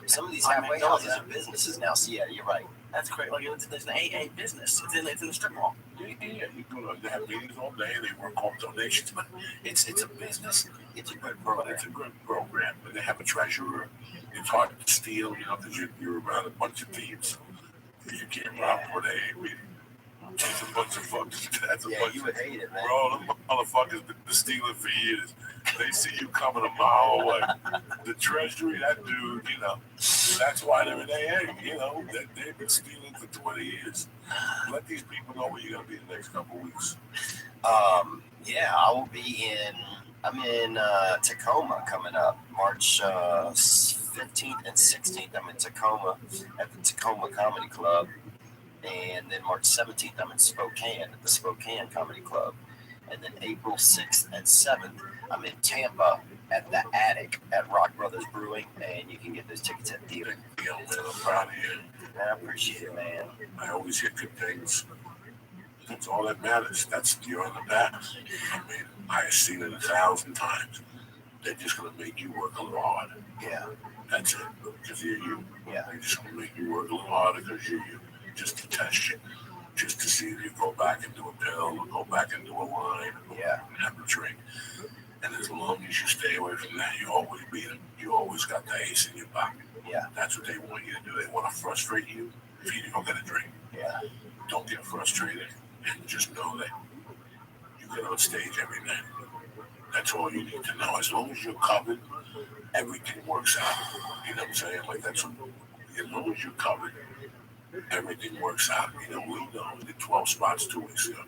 Some of these halfway houses are businesses now, so yeah, you're right. That's great. Like there's an AA business. It's in the strip mall. Yeah, you go to, they have meetings all day. They work off donations, but it's a business. It's a good program. It's a good program. But they have a treasurer. It's hard to steal, you know, because you're around a bunch of thieves. You can't rob for the AA meeting. It's a bunch of fuckers. That's a bunch you would hate it, man. Bro, them motherfuckers been stealing for years. They see you coming a mile away. The treasury, that dude, you know, that's why they're in AA, you know. They've been stealing for 20 years. Let these people know where you're going to be the next couple of weeks. Yeah, I'm in Tacoma coming up, March 15th and 16th. I'm in Tacoma at the Tacoma Comedy Club. And then March 17th, I'm in Spokane at the Spokane Comedy Club. And then April 6th and 7th, I'm in Tampa at the Attic at Rock Brothers Brewing. And you can get those tickets at theater. You know, man, I'm proud of you. Man, I appreciate it, man. I always hear good things. That's all that matters. That's you're on the map. I mean, I've seen it 1,000 times. They're just going to make you work a little harder. Yeah. That's it. Because you're you. Yeah. They're just going to make you work a little harder because you're you. Just to test you. Just to see if you go back and do a pill or go back and do a line or have a drink. And as long as you stay away from that, you always beat them. You always got the ace in your pocket. Yeah. That's what they want you to do. They want to frustrate you if you don't get a drink. Yeah. Don't get frustrated and just know that you get on stage every night. That's all you need to know. As long as you're covered, everything works out. You know what I'm saying? Like that's what, as long as you're covered, everything works out. You know, we know we did 12 spots 2 weeks ago.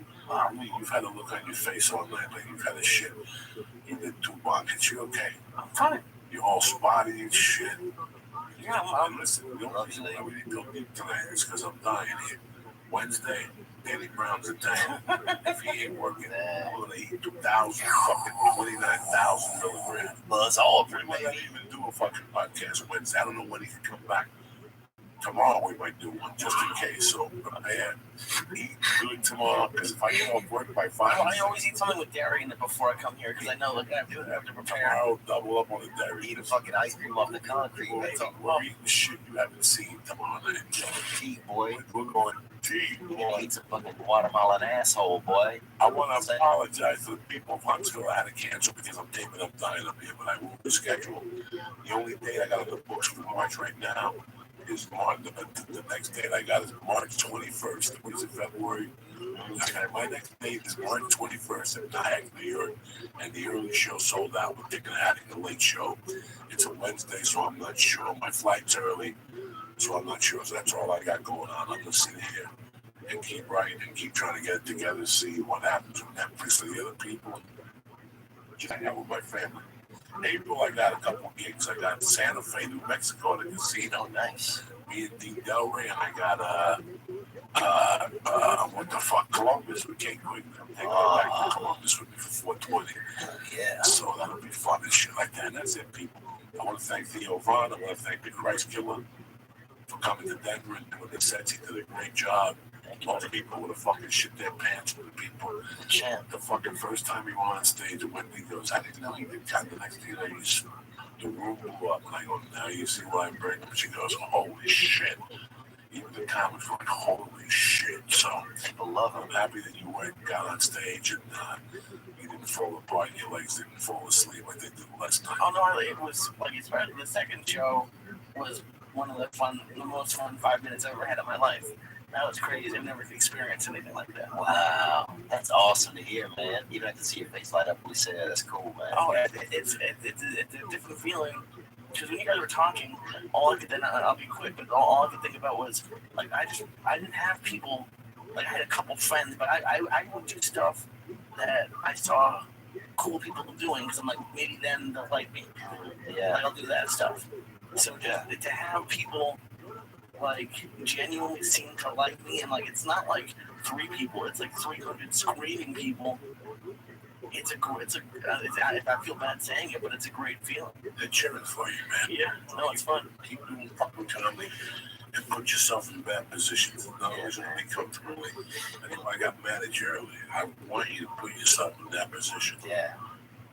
You've had a look on your face all night like you've had a shit. You did 2 buckets, you okay? I'm fine. You're all spotty and shit. Yeah, And listen, the only reason why we didn't go deep tonight is because I'm dying here. Wednesday, Danny Brown's in town. If he ain't working, I'm gonna eat 2,000 fucking 29,000 milligrams. Well, it's all We might not even do a fucking podcast Wednesday. I don't know when he can come back. Tomorrow we might do one just in case. So prepare. Eat good tomorrow because if I get off work by 5, I always eat something with dairy in it before I come here because I know like I have to prepare. tomorrow double up on the dairy. eat a fucking ice cream off the concrete, baby. We're eating shit you haven't seen tomorrow night. Eat, boy. We're going You eat some fucking Guatemalan asshole, boy. I want to apologize to the people of Huntsville. I had to cancel because I'm taping up dying up here, but I will reschedule. The only date I got on the books for March right now is March. The next date I got is March 21st. What is it, February? My next date is March 21st in Nyack, New York, and the early show sold out. We're taking adding the late show. It's a Wednesday, so I'm not sure. My flight's early, so I'm not sure. So that's all I got going on. I'm gonna sit here and keep writing and keep trying to get it together, see what happens with Netflix and the other people. Just hang out with my family. April, I got a couple gigs. I got Santa Fe, New Mexico, the casino. Nice. Me and D. Del Rey, and I got what the fuck, Columbus with Kate Quick. They go back to Columbus with me for 420. Yeah. So that'll be fun and shit like that. And that's it, people. I want to thank Theo Vaughn. I want to thank the Christ Killer for coming to Denver and doing the sets. He did a great job. All the people would have fucking shit their pants with the people. The fucking first time he went on stage, Wendy goes, I didn't know he did that. The next thing the room blew up. And I go, now you see why I'm breaking. She goes, holy shit. Even the comments were like, holy shit. So people love him. I'm happy that you went and got on stage and you didn't fall apart and your legs didn't fall asleep like they did last night. Oh no, it was like especially the second show was one of the most fun 5 minutes I've ever had in my life. That was crazy. I've never experienced anything like that. Wow, that's awesome to hear, man. Even I can see your face light up when we say that. That's cool, man. Oh, it's a different feeling. Because when you guys were talking, all I could then I'll be quick, but all I could think about was like I didn't have people. Like I had a couple friends, but I would do stuff that I saw cool people doing because I'm like maybe then they'll like me. Yeah, like, I'll do that stuff. So just to have people like genuinely seem to like me, and like it's not like 3 people, it's like 300 screaming people. I feel bad saying it, but it's a great feeling. They're cheering for you, man. Yeah, no, it's fun. Keep doing fucking comedy and put yourself in bad positions. Not always going to be comfortably. And if I got mad at you earlier, I want you to put yourself in that position. Yeah.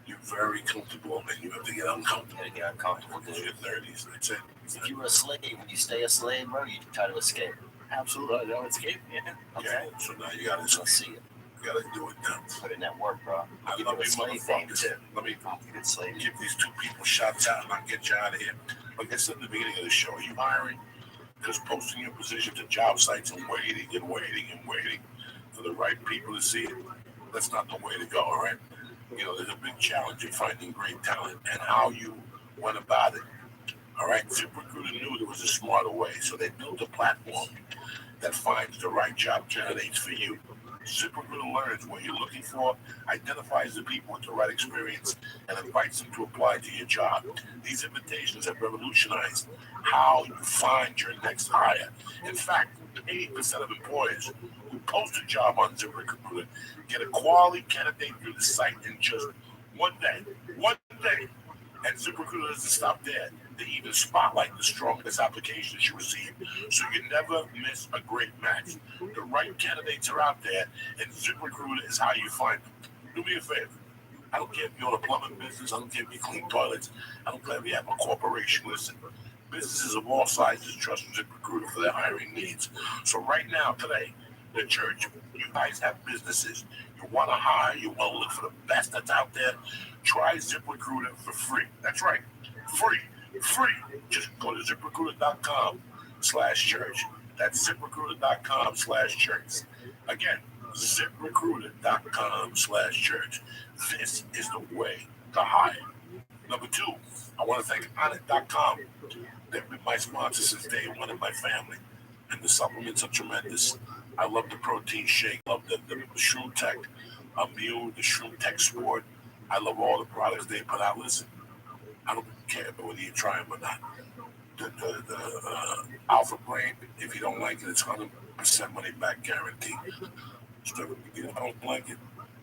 You're very comfortable, and you have to get uncomfortable. You gotta get uncomfortable, Because you're 30s. That's it. If you were a slave, when you stay a slave, bro, you try to escape. Absolutely, I don't escape. Yeah. Okay. So now you got to see it. You got to do it now. Put in that work, bro. I Give love you a you, slave thing, motherfuckers. too. Let me Good slave. give these 2 people shots out, and I'll get you out of here. Like I said in the beginning of the show, are you hiring? Because posting your position to job sites and waiting and waiting and waiting for the right people to see it, that's not the way to go, all right? You know, there's a big challenge in finding great talent and how you went about it. All right, ZipRecruiter knew there was a smarter way, so they built a platform that finds the right job candidates for you. ZipRecruiter learns what you're looking for, identifies the people with the right experience, and invites them to apply to your job. These invitations have revolutionized how you find your next hire. In fact, 80% of employers who post a job on ZipRecruiter get a quality candidate through the site in just one day. One day. And ZipRecruiter doesn't stop there. They even spotlight the strongest applications you receive, so you never miss a great match. The right candidates are out there, and ZipRecruiter is how you find them. Do me a favor. I don't care if you're in a plumbing business. I don't care if you clean toilets. I don't care if you have a corporation. Listen, businesses of all sizes trust ZipRecruiter for their hiring needs. So right now, today, the church, you guys have businesses. You want to hire, you want to look for the best that's out there, try ZipRecruiter for free. That's right, free. Just go to ZipRecruiter.com/church. That's ZipRecruiter.com/church. Again, ZipRecruiter.com/church. This is the way to hire. Number 2, I want to thank Onnit.com. They've been my sponsor since day one in my family. And the supplements are tremendous. I love the protein shake. I love the Shroom Tech Meal, the Shroom Tech Sport. I love all the products they put out. Listen, I don't care whether you try them or not. The Alpha Brain, if you don't like it, it's 100% money back guarantee. So if you don't like it,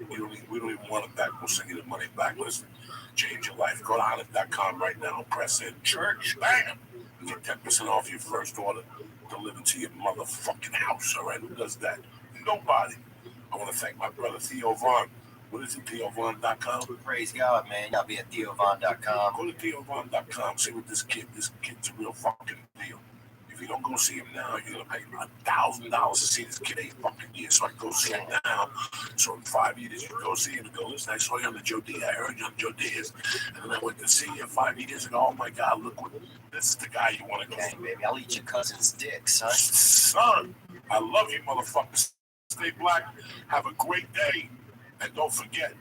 we don't even want it back. We'll send you the money back. Listen, change your life. Go to Onnit.com right now and press in church. Bam! And get 10% off your first order delivered to your motherfucking house. All right, who does that? Nobody. I want to thank my brother Theo Vaughn. What is it, TheoVaughn.com? Praise God, man. Y'all be at TheoVaughn.com. Go to TheoVaughn.com. See what this kid's a real fucking deal. If you don't go see him now, you're gonna pay $1,000 to see this kid 8 fucking years. So I go see him now. So in 5 years, you go see him and go, listen, I saw you on the Joe Diaz. I heard you on Joe Diaz. And then I went to see you 5 years ago. Oh my God, look what this is the guy you want to go Hey, see. baby, I'll eat your cousin's dick, son. Son, I love you, motherfuckers. Stay black. Have a great day. And don't forget,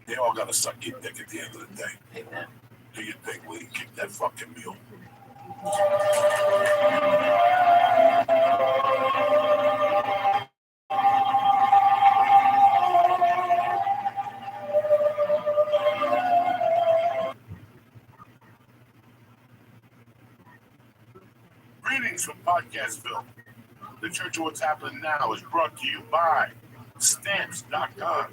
they all gotta suck your dick at the end of the day. Hey, man. Do your thing, Lee. Kick that fucking mule. Greetings from Podcastville. The Church of What's Happening Now is brought to you by Stamps.com.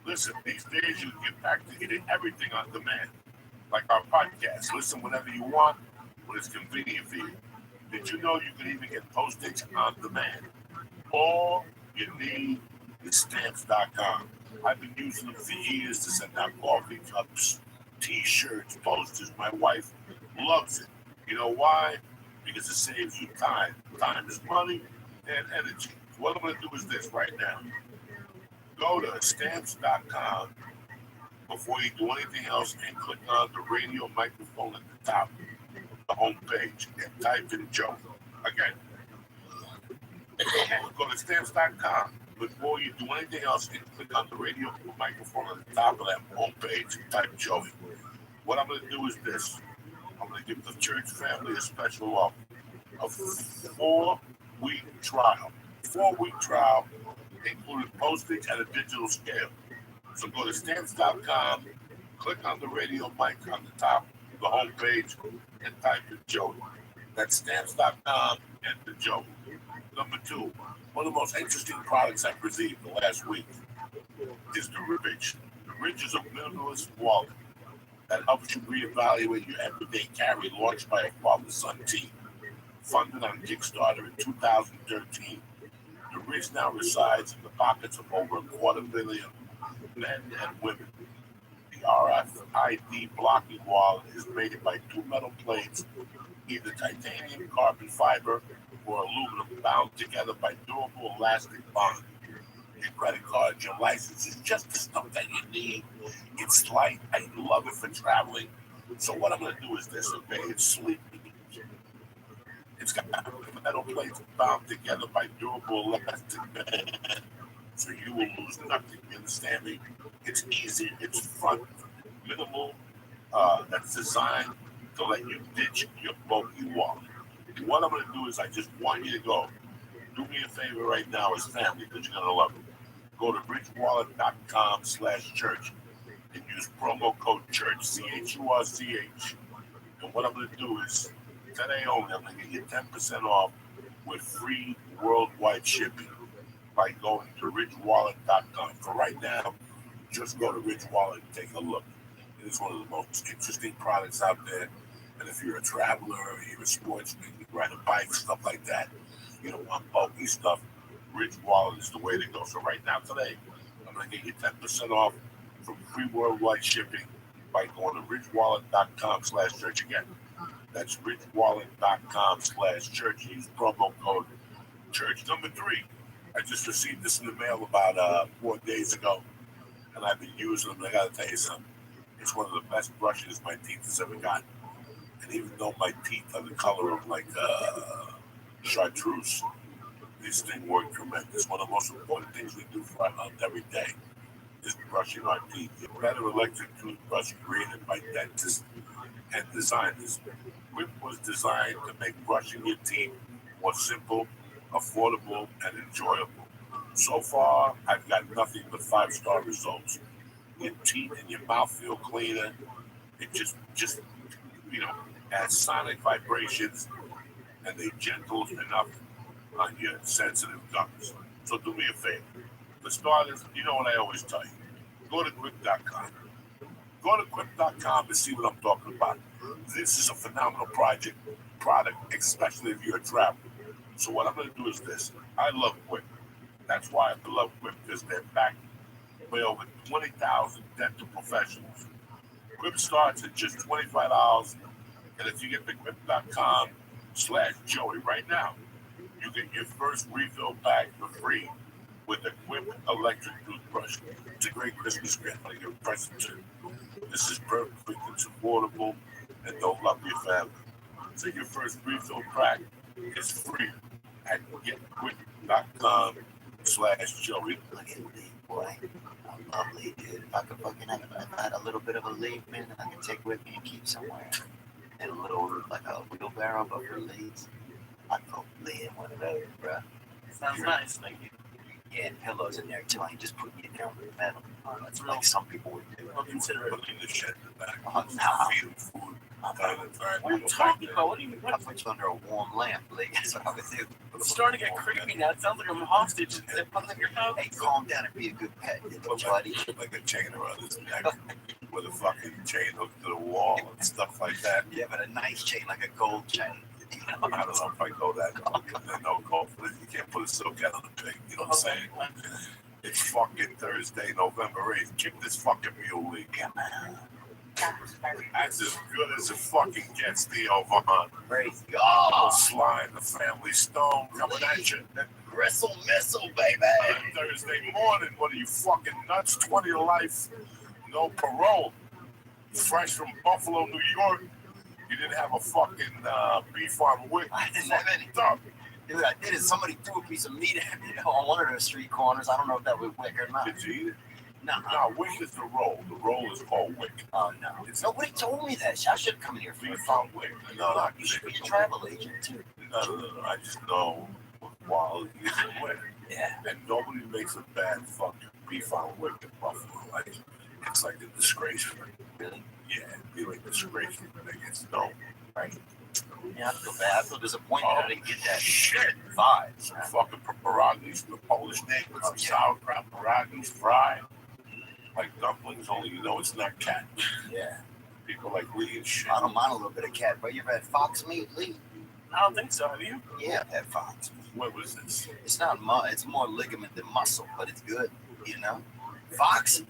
Listen, these days you can get back to getting everything on demand, like our podcast. Listen whenever you want, when it's convenient for you. Did you know you can even get postage on demand? All you need is Stamps.com. I've been using them for years to send out coffee cups, T-shirts, posters. My wife loves it. You know why? Because it saves you time. Time is money and energy. What I'm going to do is this right now. Go to Stamps.com before you do anything else and click on the radio microphone at the top of the home page and type in Joe. Again, go to Stamps.com before you do anything else and click on the radio microphone at the top of that home page and type Joey. What I'm going to do is this. I'm going to give the church family a special offer, a 4-week trial. 4-week trial, including postage and a digital scale. So go to Stamps.com, click on the radio mic on the top of the home page, and type in Joey. That's Stamps.com and the Joey. Number 2, one of the most interesting products I've received the last week is the Ridge. The Ridge is a minimalist wallet that helps you reevaluate your everyday carry, launched by a father-son team. Funded on Kickstarter in 2013, the Ridge now resides in the pockets of over 250,000 men and women. The RFID blocking wallet is made by 2 metal plates, either titanium, carbon fiber, or aluminum, bound together by durable elastic bond. Your credit card, your license is just the stuff that you need. It's light. I love it for traveling. So what I'm going to do is this, okay? It's sleek. It's got metal plates bound together by durable elastic band, so you will lose nothing. You understand me? It's easy. It's fun, minimal. That's designed to let you ditch your bulky wallet. What I'm going to do is I just want you to go. Do me a favor right now as family, because you're going to love it. Go to richwallet.com/church and use promo code CHURCH, CHURCH. And what I'm going to do is, today only, I'm going to get you 10% off with free worldwide shipping by going to richwallet.com. For right now, just go to Rich Wallet and take a look. It is one of the most interesting products out there. And if you're a traveler or you're a sportsman, you ride a bike, stuff like that, you don't want bulky stuff, Rich Wallet is the way to go. So right now, today, I'm going to get you 10% off from free worldwide shipping by going to richwallet.com/church again. That's richwallet.com/church. Use promo code church. Number 3, I just received this in the mail about 4 days ago, and I've been using them. I got to tell you something. It's one of the best brushes my teeth has ever gotten. And even though my teeth are the color of like chartreuse, this thing worked tremendous. One of the most important things we do for our health every day is brushing our teeth. A better electric toothbrush created by dentists and designers. Whip was designed to make brushing your teeth more simple, affordable, and enjoyable. So far, I've got nothing but 5-star results. Your teeth and your mouth feel cleaner. It just adds sonic vibrations, and they're gentle enough on your sensitive gums. So do me a favor. For starters, you know what I always tell you. Go to quip.com. Go to quip.com and see what I'm talking about. This is a phenomenal product, especially if you're a traveler. So what I'm going to do is this. I love Quip. That's why I love Quip, because they're backed by over 20,000 dental professionals. Quip starts at just $25, and if you get the Quip.com TRUMAN.com/Joey right now. You get your first refill bag for free with a Quip electric toothbrush. It's a great Christmas gift for your present too. This is perfect, it's affordable, and don't love your family. So your first refill pack is free at getquip.com/Joey. Look at me, boy. I'm lovely, dude. If I could fucking have a little bit of a leaf, man, that I could take with me and keep somewhere. And a little, like a wheelbarrow, but for leaves. I'd go lay in one of those, bro. Sounds nice. Thank you. Yeah, and pillows in there too. I ain't just putting it down with metal. That's Like real. some people would do. I'll consider it. Putting the shit in the back. Oh, nah. Feed them food. What are you talking about? What are you? I put you under a warm lamp, like that's what I would do. It's starting to get creepy now. It sounds like I'm hostage. If I'm in your house. Hey, calm down and be a good pet, little buddy. Like a chain around his neck with a fucking chain hooked to the wall and stuff like that. Yeah, but a nice chain, like a gold chain. I don't know if I go that long. No call for it. You can't put a silk out on the pig. You know what I'm saying? It's fucking Thursday, November 8th. Kick this fucking mule league. That's as good as it fucking gets, Theo Vaughn. Praise Oh, God. Sly and the Family Stone coming at you. Gristle missile, baby. Thursday morning. What are you fucking nuts? 20 to life. No parole. Fresh from Buffalo, New York. You didn't have a fucking beef on wick. I didn't have any. Fucked up. Dude, I did it. Somebody threw a piece of meat at me on one of those street corners. I don't know if that was wick or not. Did you eat it? No. No, wick is the roll. The roll is called wick. Oh, no. Nobody told me that. I should come here for We you. found wick. No, You should be a travel agent, too. No. I just know while he's wick. Yeah. And nobody makes a bad fucking beef on wick in Buffalo. Like, it's like a disgrace. Really? Yeah, it'd be like a disgrace when it gets known. Right. Yeah, I feel bad. I feel disappointed that I didn't get that Shit. vibe. Some fucking pierogies, the Polish name with some sauerkraut pierogies fried. Like dumplings, only you know it's not cat. Yeah. People like Lee and shit. I don't mind a little bit of cat, but you ever had fox meat, Lee? I don't think so. Have you? Yeah, I've had fox. What was this? It's not it's more ligament than muscle, but it's good, you know? Fox,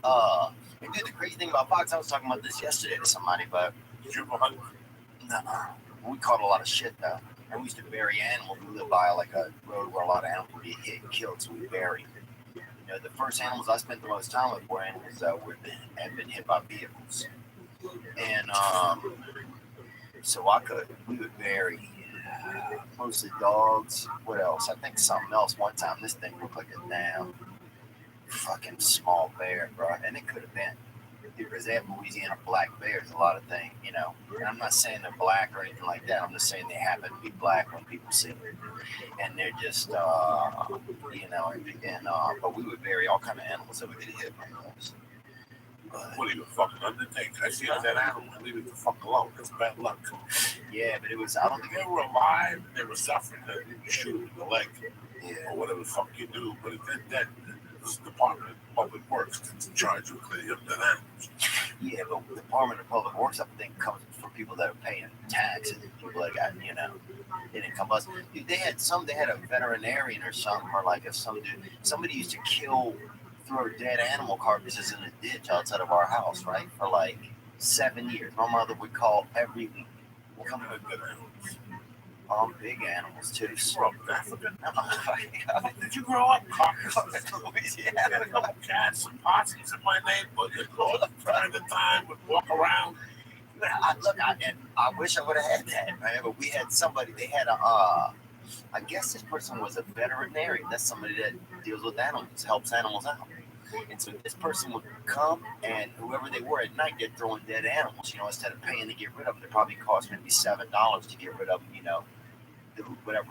and dude, the crazy thing about fox, I was talking about this yesterday to somebody, but Did you ever hunt? we caught a lot of shit though. And we used to bury animals. We lived by like a road where a lot of animals would get hit and killed, so we buried. You know, the first animals I spent the most time with were animals that had been hit by vehicles. And so we would bury mostly dogs. What else? I think something else. One time this thing looked like a damn fucking small bear, bro. And it could have been. Because they have Louisiana black bears, a lot of things, you know. And I'm not saying they're black or anything like that. I'm just saying they happen to be black when people see them. And they're just, you know, but we would bury all kind of animals that would get hit by those. What are you, a fucking undertaker? I see that animal. Leave it the fuck alone. It's bad luck. Yeah, but it was, I don't think They were alive. They were suffering. They didn't shoot them in the leg yeah. or whatever the fuck you do. But that this Department of Public Works is in charge of cleaning up the animals. Yeah, but the Department of Public Works, I think, comes from people that are paying taxes and people that got, you know, it didn't come us. Dude, they had a veterinarian or something, or like somebody used to throw dead animal carcasses in a ditch outside of our house, right? For like 7 years. My mother would call every week. What kind of good animals? Big animals too. From Africa? Did you grow up? Louisiana. I had a couple cats and possums in my neighborhood. All the time would walk around. I wish I would have had that, man. But we had somebody. They had I guess this person was a veterinarian. That's somebody that deals with animals, helps animals out. And so this person would come, and whoever they were at night, they're throwing dead animals. You know, instead of paying to get rid of them, it probably cost maybe $7 to get rid of them. You know, whatever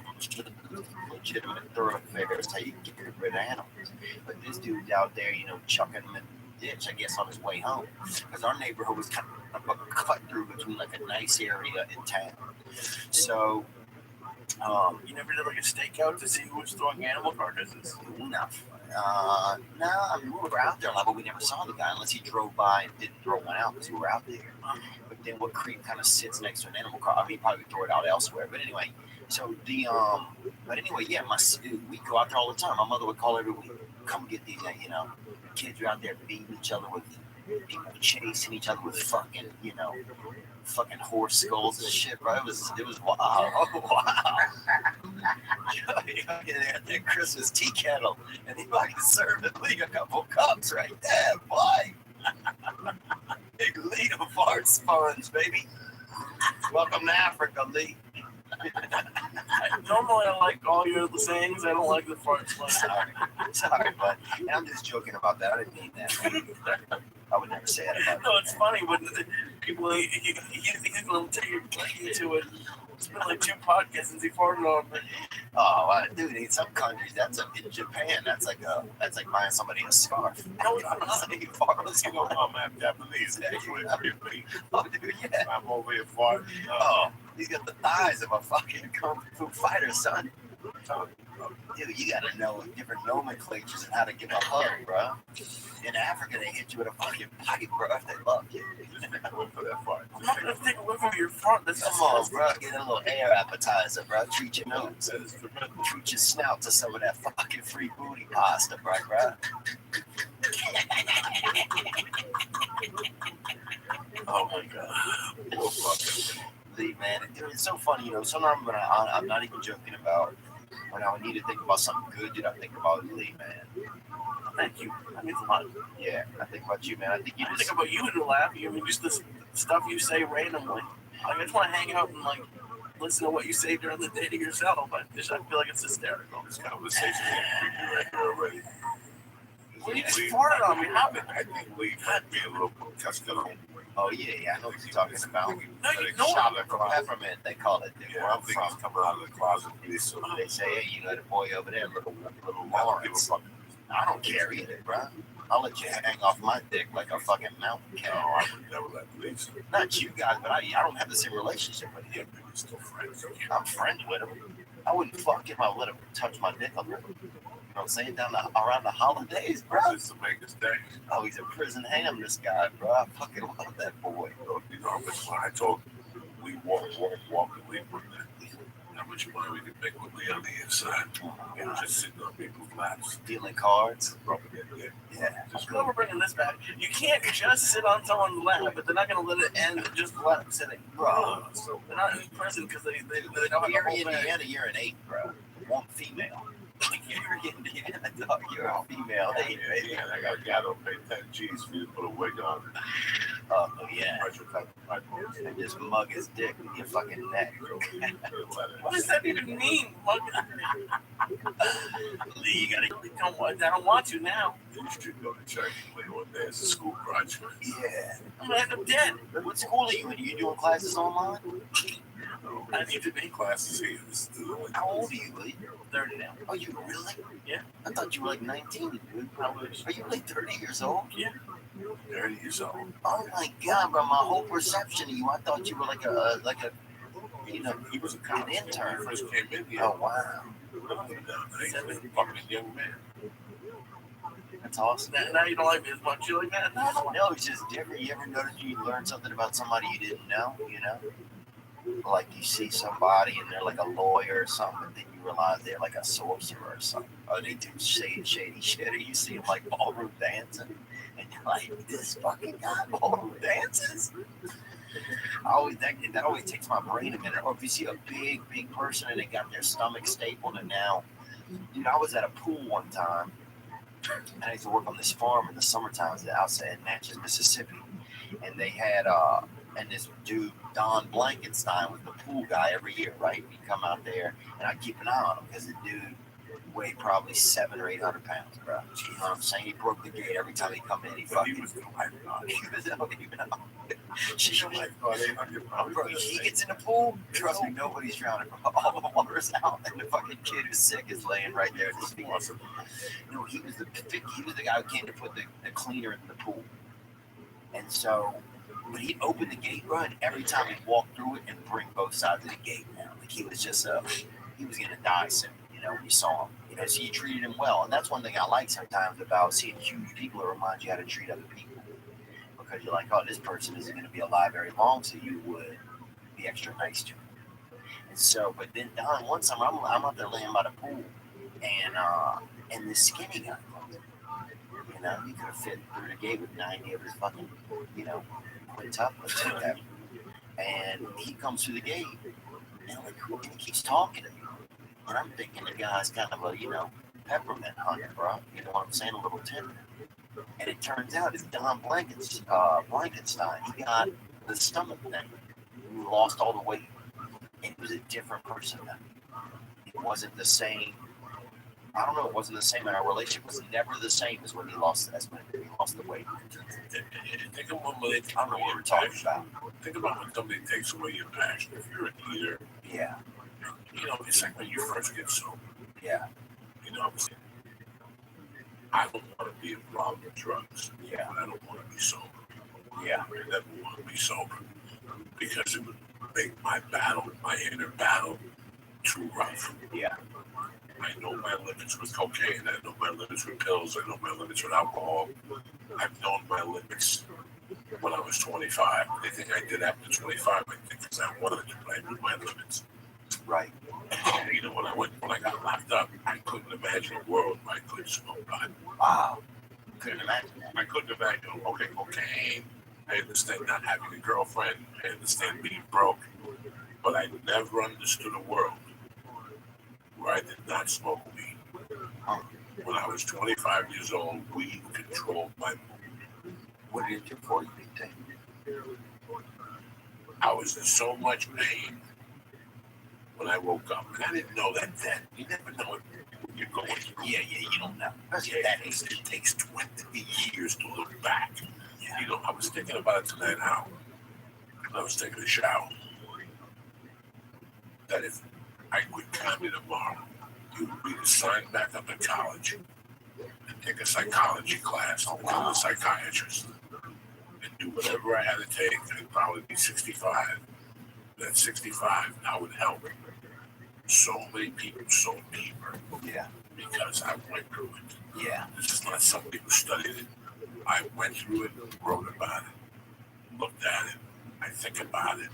legitimate thoroughfare is how you get rid of animals. But this dude's out there, you know, chucking them in the ditch, I guess, on his way home. Because our neighborhood was kind of a cut through between like a nice area in town. So, You never did like a stakeout to see who was throwing animal carcasses? no. I mean, we were out there a lot, but we never saw the guy unless he drove by and didn't throw one out because we were out there. But then what creep kind of sits next to an animal car? I mean, probably throw it out elsewhere. But anyway, so yeah, we go out there all the time. My mother would call every week, come get these, you know, kids are out there beating each other with people chasing each other with fucking, fucking horse skulls and shit, bro. It was wow. Oh, wow. They had that Christmas tea kettle, and they fucking served Lee a couple cups right there, boy. Big Lee of fart sponge, baby. Welcome to Africa, Lee. Normally, I like all your sayings. I don't like the fart sponge. Sorry, but I'm just joking about that. I didn't mean that. I would never say that about No, it's funny when people he's gonna take you to it. It's been like 2 podcasts since he farted on me. Oh, dude, in some countries, in Japan, that's like buying somebody a scarf. No, it's not. You know, I'm Japanese. Oh, dude, yeah. I'm over here farting. Oh, he's got the thighs of a fucking kung fu fighter, son. Dude, you gotta know different nomenclatures and how to give a hug, bro. In Africa, they hit you with a fucking pipe, bro, if they love you. For that fart. I'm not gonna take away from your fart. That's Come on, bro. Get a little air appetizer, bro. Treat your nose. Treat your snout to some of that fucking free booty pasta, bro. Oh my god. Lee, man, dude, it's so funny, sometimes when I'm not even joking about when I need to think about something good, dude, I think about Lee, man. Thank you. That means a lot. Yeah, I think about you, man. I think you I don't just think about you to laugh. I mean, just the stuff you say randomly. I just want to hang out and like listen to what you say during the day to yourself. I feel like it's hysterical. This conversation right here already. Well, you just farted on me. How? I think we might be a little testosterone. Oh yeah, I know what you're talking about. No, you know Chocolate from peppermint, they call it. Yeah, I think he's coming out of the closet pretty soon. They say, hey, the boy over there, little I don't give a Lawrence. fuck. I don't care either, bro. I'll let you hang off my dick like a fucking mountain No, cat. I would never let Lisa. Not you guys, but I don't have the same relationship with Yeah, him. we were still friends. I'm friends with him. I wouldn't fuck him. I let him touch my dick a little. You know what I'm saying? Around the holidays, bro. Just to make us day. Oh, he's a prison ham, this guy, bro. I fucking love that boy. You know, that's why I told him we walk, and leave with that. How much money we could make with Lee on the inside. And just sitting on people's laps. Dealing cards. Rubbing it in. Yeah. I'm glad we're bringing this back. You can't just sit on someone's lap, but they're not going to let it end at just lap sitting. Bro. So, They're not in prison because they don't have Here a in whole bag. Indiana, you're an 8, bro. One female. You're in Indiana, dog. You're a female 8, baby. yeah, I got a guy that'll pay 10 G's for you to put a wig on. Oh, yeah. Pressure type of pipe. And just mug his dick with your fucking neck. What does that even mean? Lee, you gotta. I don't want to now. You should go to church and play one day as a school project. Yeah. I'm going to end up dead. What school are you in? Are you doing classes online? I need to be. Classes here. This is the only How old are you, Lee? 30 now. Oh, you really? Yeah. I thought you were like 19, dude. I wish. Are you like 30 years old? 30 years old. Oh my God, bro! My whole perception of you, I thought you were like a, He was a an college when intern. he first came in here. Oh wow, He's a fucking young man. that's awesome. Now you don't like me as much. You like that? No, it's just different. You ever notice you learn something about somebody you didn't know? Like you see somebody and they're like a lawyer or something, and then you realize they're like a sorcerer or something. Or they do shady shit. Or you see them like ballroom dancing, and you're like, this fucking guy ballroom dances. That always takes my brain a minute. Or if you see a big person and they got their stomach stapled, and now, dude, I was at a pool one time, and I used to work on this farm in the summertime outside in Natchez, Mississippi, and they had and this dude Don Blankenstein was the pool guy every year, right? He'd come out there, and I'd keep an eye on him because the dude weighed probably 700 or 800 pounds, bro. You know what I'm saying? He broke the gate every time he come in. He was the lifeguard. Bro, he gets in the pool, trust me, nobody's drowning. All the water's out, and the fucking kid who's sick is laying right there at his feet. No, he was the guy who came to put the cleaner in the pool. And so, but he'd open the gate, bro, and every time he'd walk through it and bring both sides of the gate down. Like he was just, he was gonna die soon, when you saw him. So you treated him well. And that's one thing I like sometimes about seeing huge people. It reminds you how to treat other people. Because you're like, oh, this person isn't going to be alive very long, so you would be extra nice to him. And so, but then Don, one summer, I'm out there laying by the pool, and this skinny guy comes in. You know, he could have fit through the gate with 90 of his fucking, you know, quintuplets or whatever. And he comes through the gate, and I'm like, and he keeps talking to me. And I'm thinking the guy's kind of a, you know, peppermint hunter, bro. You know what I'm saying? A little tender. And it turns out it's Don Blankenstein. He got the stomach thing. He lost all the weight. And he was a different person then. It wasn't the same. I don't know. It wasn't the same. And our relationship was never the same as when he lost the weight. Think of when they I don't know what we're talking about. Think about when somebody takes away your passion. If you're a eater, Yeah. you know, it's like when you first get sober. Yeah. You know, I don't want to be involved in drugs. Yeah. But I don't want to be sober. Yeah. I never want to be sober because it would make my inner battle, too rough. Yeah. I know my limits with cocaine. I know my limits with pills. I know my limits with alcohol. I've known my limits when I was 25. Anything I did after 25, I think because I wanted to, but I knew my limits. Right. You know, when I got locked up, I couldn't imagine a world where I couldn't smoke pot. Wow. Couldn't imagine that. I couldn't imagine, okay, cocaine. I understand not having a girlfriend. I understand being broke. But I never understood a world where I did not smoke weed. When I was 25 years old, weed controlled my mood. What did it do for you, Big T? I was in so much pain when I woke up. And I didn't know that then. You never know it when you're going through. Yeah, you don't know. It takes 20 years to look back. Yeah. You know, I was thinking about it tonight how I was taking a shower. That if I quit comedy tomorrow, you would be to sign back up at college and take a psychology class and become a psychiatrist and do whatever I had to take. I'd probably be 65. At 65, I would help so many people so deeper. Yeah. Because I went through it. Yeah. This is not somebody who studied it. I went through it, wrote about it, looked at it. I think about it.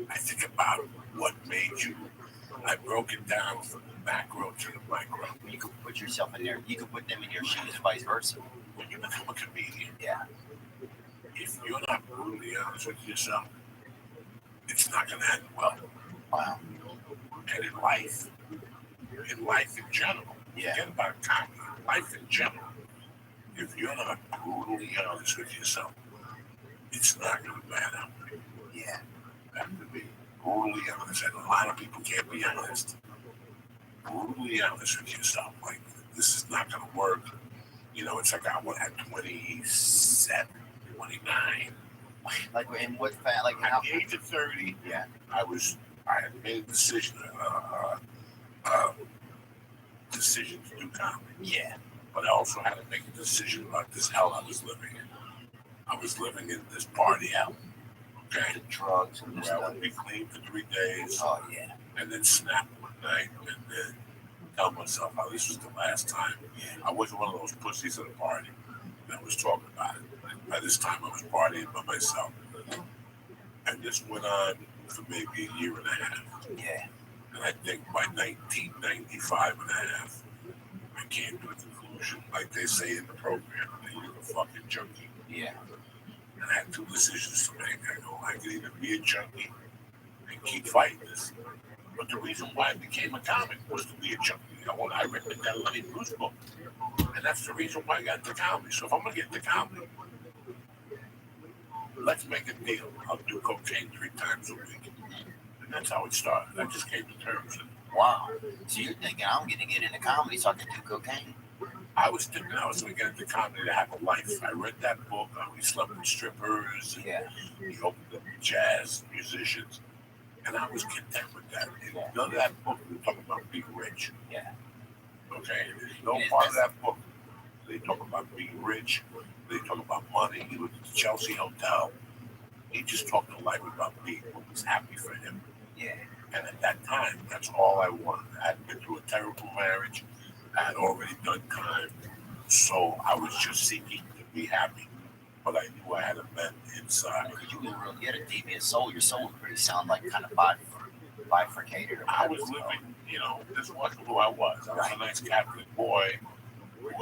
I think about what made you. I broke it down from the macro to the micro. You could put yourself in there. You could put them in your shoes, vice versa. When you become a comedian, Yeah. if you're not brutally honest with yourself, it's not going to end well. Wow. And in life in general, forget about comedy, life in general, if you're not brutally honest with yourself, it's not going to matter. Yeah. You have to be brutally honest, and a lot of people can't be honest. Brutally honest with yourself, like, this is not going to work. You know, it's like I went at 27, 29. Like, in what fact? Like, At how? the age of 30, Yeah. I had made a decision to do comedy. Yeah. But I also had to make a decision about this hell I was living in. I was living in this party hell. Okay? The drugs and this Where I stuff. would be clean for 3 days Oh, yeah. and then snap one night and then tell myself, oh, this was the last time. I wasn't one of those pussies at a party that was talking about it. By this time, I was partying by myself. And this went on for maybe a year and a half. Yeah. And I think by 1995 and a half, I came to the conclusion, like they say in the program, that you're a fucking junkie. Yeah. And I had 2 decisions to make. I go, I could either be a junkie and keep fighting this. But the reason why I became a comic was to be a junkie. I read the Dead Lenny Bruce book. And that's the reason why I got into comedy. So if I'm going to get into comedy, let's make a deal. I'll do cocaine 3 times a week. And that's how it started. I just came to terms with it. Wow. So you're thinking, I'm going to get into comedy so I can do cocaine? I was thinking I was going to get into comedy to have a life. I read that book. We slept with strippers. And Yeah. we opened up jazz musicians. And I was content with that. And none of that book was talking about being rich. Yeah. Okay? There's no part of that book. They talk about being rich. They talk about money. He looked at the Chelsea Hotel. He just talked to life about being what was happy for him. Yeah. And at that time, that's all I wanted. I had been through a terrible marriage. I had already done time. So I was just seeking to be happy. But I knew I had a man inside. Because you didn't really get a deviant soul. Your soul would really sound like kind of bifurcated. Or I was living, this wasn't who I was. I was a nice Catholic boy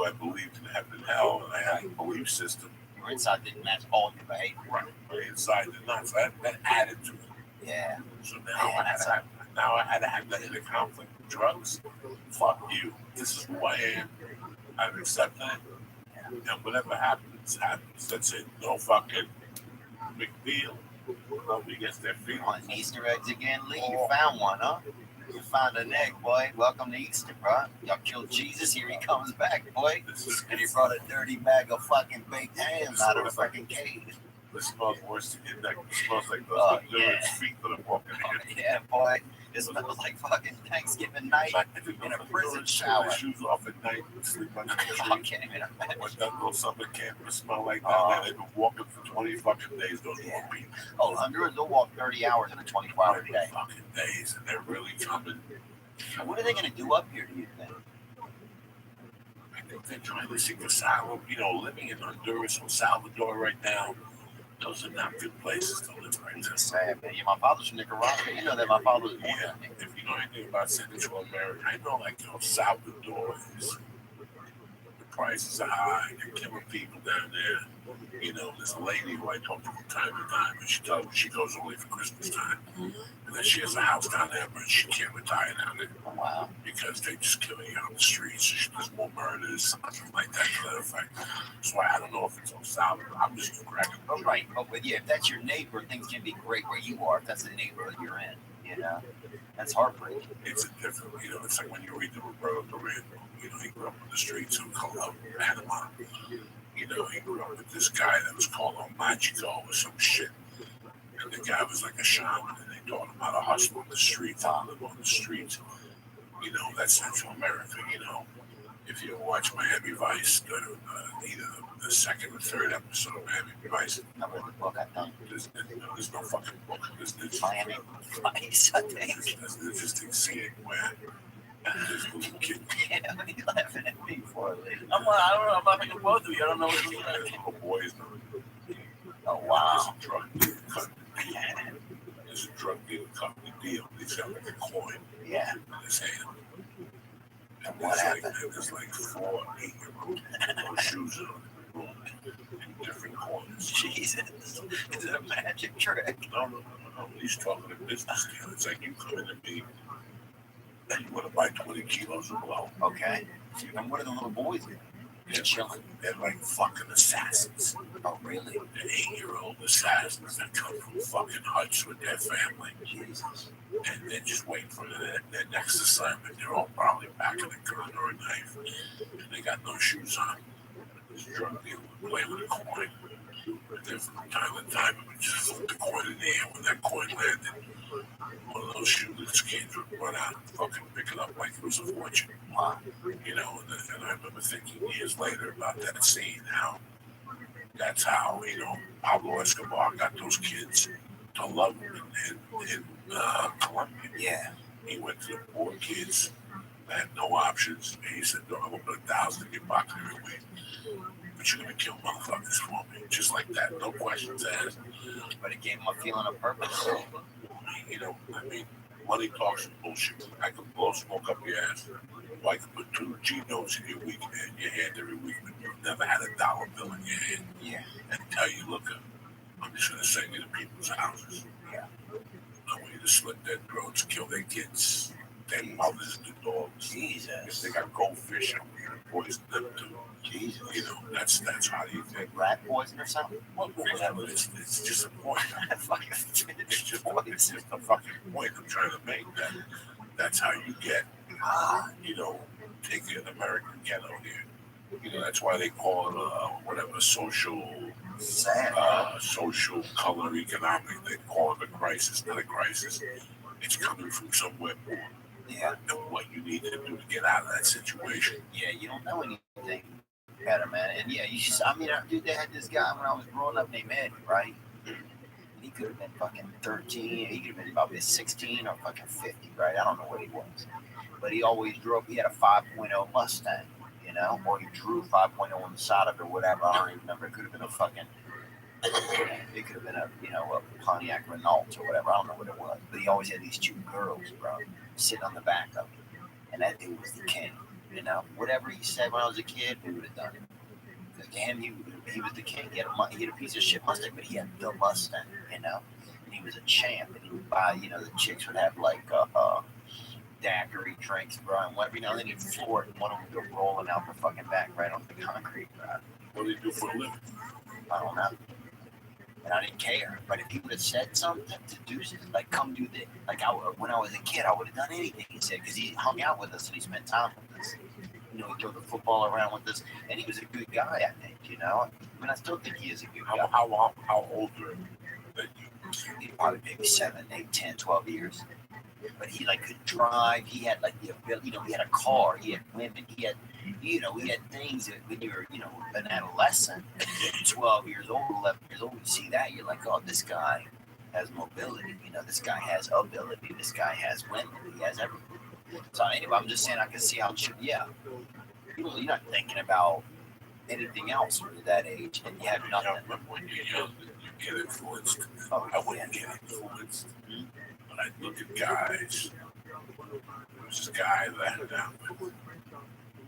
I believed in heaven and hell, and I had a belief system. Your inside didn't match all your behavior. Right. My inside did not. So that added to it. Yeah. So now I had to have that inner conflict with drugs. Fuck you. This is who I am. I've accepted it. And whatever happens, happens. That's it. No fucking big deal. Nobody gets their feelings. On Easter eggs again, Lee. You found one, huh? You found an egg, boy. Welcome to Easter, bro. Y'all killed Jesus. Here he comes back, boy. And he brought a dirty bag of fucking baked hams out of the fucking cave. It smells worse than it smells like those feet that are walking in. Yeah, boy. It smells like fucking Thanksgiving night in a prison shower. Shoes off at night and sleep under the tree. I can't even imagine. When that little summer camp would smell like that, they've been walking for 20 fucking days, those poor people. Oh, Honduras, they'll walk 30 hours in a 24-hour day. Fucking days, and they're really coming. What are they going to do up here, do you think? I think they're trying to seek asylum. You know, living in Honduras or Salvador right now, those are not good places to live right now. Sad, man. Yeah, my father's from Nicaragua. You know that my father was born Yeah, if you know anything about Central America, I know, like, you know, Salvador is, the prices are high, they're killing people down there. You know, there's a lady who I talk to from time to time, and she goes only for Christmas time. And then she has a house down there, but she can't retire down there. Wow. Because they just killing you on the streets. There's more murders, something like that to that effect. So I don't know if it's on Salvador. I'm just cracking. Oh, right. But yeah, if that's your neighbor, things can be great where you are. If that's the neighborhood you're in, you know, that's heartbreaking. It's a different, you know, it's like when you read the Roberto Duran, you know, he grew up on the streets of Panama. You know, he grew up with this guy that was called Magico or some shit. And the guy was like a shaman, and they taught him how to hustle on the streets, how to live on the streets. You know, that's Central America, you know. If you watch Miami Vice, go to either the second or third episode of Miami Vice. I read the book, I think. There's no fucking book. There's Miami Vice, I think. There's an interesting scene where there's a little kid. Yeah, he's laughing at me for it. I don't know. I'm laughing at both of you. I don't know what you're There's saying. little boys. Oh, wow. There's a drug dealer cutting the deal. There's a drug dealer cutting the deal. He's got like a coin Yeah. in his hand. And What there's happened? there's like 4 8-year-olds with those shoes on the room in different corners. Jesus. Is it a magic trick? No. He's talking a business deal. It's like you come in to me and you want to buy 20 kilos of blow. Okay. And what are the little boys doing? They're chilling. They're like fucking assassins. Oh, really? They're 8-year-old assassins that come from fucking huts with their family. Jesus. And they're just waiting for their next assignment. They're all probably back in a gun or a knife. And they got no shoes on. This drug dealer would play with a coin. And then from time to time, it would just flip the coin in the air. When that coin landed, one of those shoeless kids would run out and fucking pick it up like it was a fortune. You know, and I remember thinking years later about that scene, how that's how, you know, Pablo Escobar got those kids to love him in Colombia. Yeah. He went to the poor kids that had no options. And he said, "No, I'm gonna put 1,000 in your pocket every week. But you're gonna kill motherfuckers for me." Just like that, no questions asked. But it gave him a feeling of purpose. You know, I mean, money talks and bullshit. I could blow smoke up your ass. Or I could put 2 G notes in your hand every week, but you've never had a dollar bill in your hand. Yeah. And tell you, look, I'm just gonna send you to people's houses. Yeah. I want you to slit their throats, kill their kids, their mothers, their dogs. Jesus. If they got goldfish, I'm gonna poison them too. Jesus. You know, that's how you think. Rat poison or something? Whatever. It's just a point. It's just a fucking point I'm trying to make. That's how you get, you know, take the American ghetto here. You know, that's why they call it whatever social color economic. They call it a crisis, not a crisis. It's coming from somewhere more. Yeah. And what you need to do to get out of that situation. Yeah, you don't know anything better, man. And yeah, you just, I mean, dude, they had this guy when I was growing up named Eddie, right? He could have been fucking 13. He could have been probably 16 or fucking 50, right? I don't know what he was. But he always drove, he had a 5.0 Mustang, you know? Or he drew 5.0 on the side of it or whatever. I don't even remember. It could have been a fucking, it could have been a, you know, a Pontiac Renault or whatever. I don't know what it was. But he always had these 2 girls, bro, sitting on the back of it. And that dude was the king. You know, whatever he said when I was a kid, we would have done it. Because to him, he was the king. He had a piece of shit Mustang, but he had the Mustang, you know? And he was a champ. And he would buy, you know, the chicks would have like daiquiri drinks, bro. And every now and then he'd floor it, and one of them would go rolling out the fucking back right on the concrete, bro. What do you do for a living? I don't know. And I didn't care. But if he would have said something to do, like, come do this, like, when I was a kid, I would have done anything he said, because he hung out with us and he spent time with us. You know, he threw the football around with us, and he was a good guy, I think, you know? I mean, I still think he is a good guy. How older than you? He probably maybe 7, 8, 10, 12 years. But he, like, could drive. He had, like, the ability, you know, he had a car. He had women. He had, you know, he had things that when you're, you know, an adolescent, 12 years old, 11 years old, you see that, you're like, oh, this guy has mobility. You know, this guy has ability. This guy has women. He has everything. So anyway, I'm just saying I can see how, yeah, you're not thinking about anything else when you're that age, and you have nothing. But when you're young, you get influenced. Oh, I wouldn't get influenced. But I look at guys. There was this guy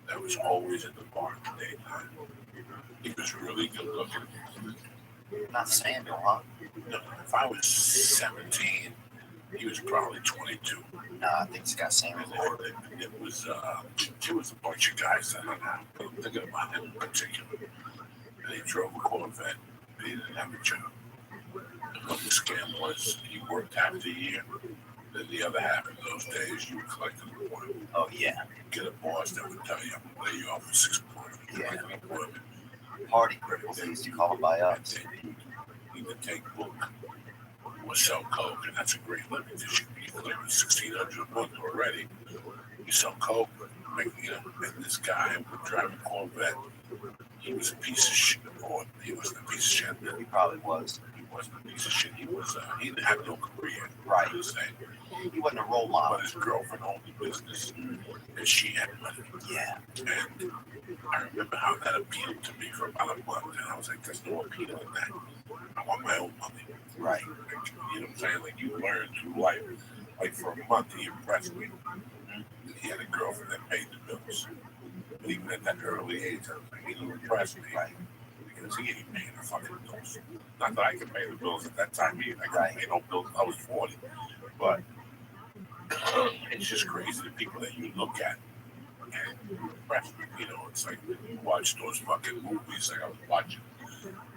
that was always in the bar at the daytime. He was really good looking. Not Samuel, huh? No, if I was 17, he was probably 22. No, I think it's got Samuel. It was a bunch of guys that hung out. I'm thinking about him in particular. And he drove a Corvette. He didn't have a job. And what the scam was, he worked half the year. Then the other half of those days, you were collecting the point. Oh, yeah. Get a boss that would tell you, I'm going to lay you off for 6 points. Yeah. Party cripples, they used to call them by us. Either take book or sell coke, and that's a great living because you collect $1,600 a month already. You sell coke, and this guy would drive a Corvette. He was a piece of shit. Or he wasn't a piece of shit. He probably was. He wasn't a piece of shit. He didn't have no career. Right. Saying. He wasn't a role model. But his girlfriend owned the business, and she had money. Yeah. And I remember how that appealed to me for about a month, and I was like, there's no appeal in that. I want my own money. Right. Like, you know what I'm saying? Like, you learn through life. Like, for a month, he impressed me. He had a girlfriend that paid the bills. But even at that early age, I was like, he didn't impress me. Right. Because he ain't paying the fucking bills. Not that I could pay the bills at that time either. I Right. couldn't pay no bills. I was 40. But it's just crazy the people that you look at and impress me. You know, it's like you watch those fucking movies like I was watching.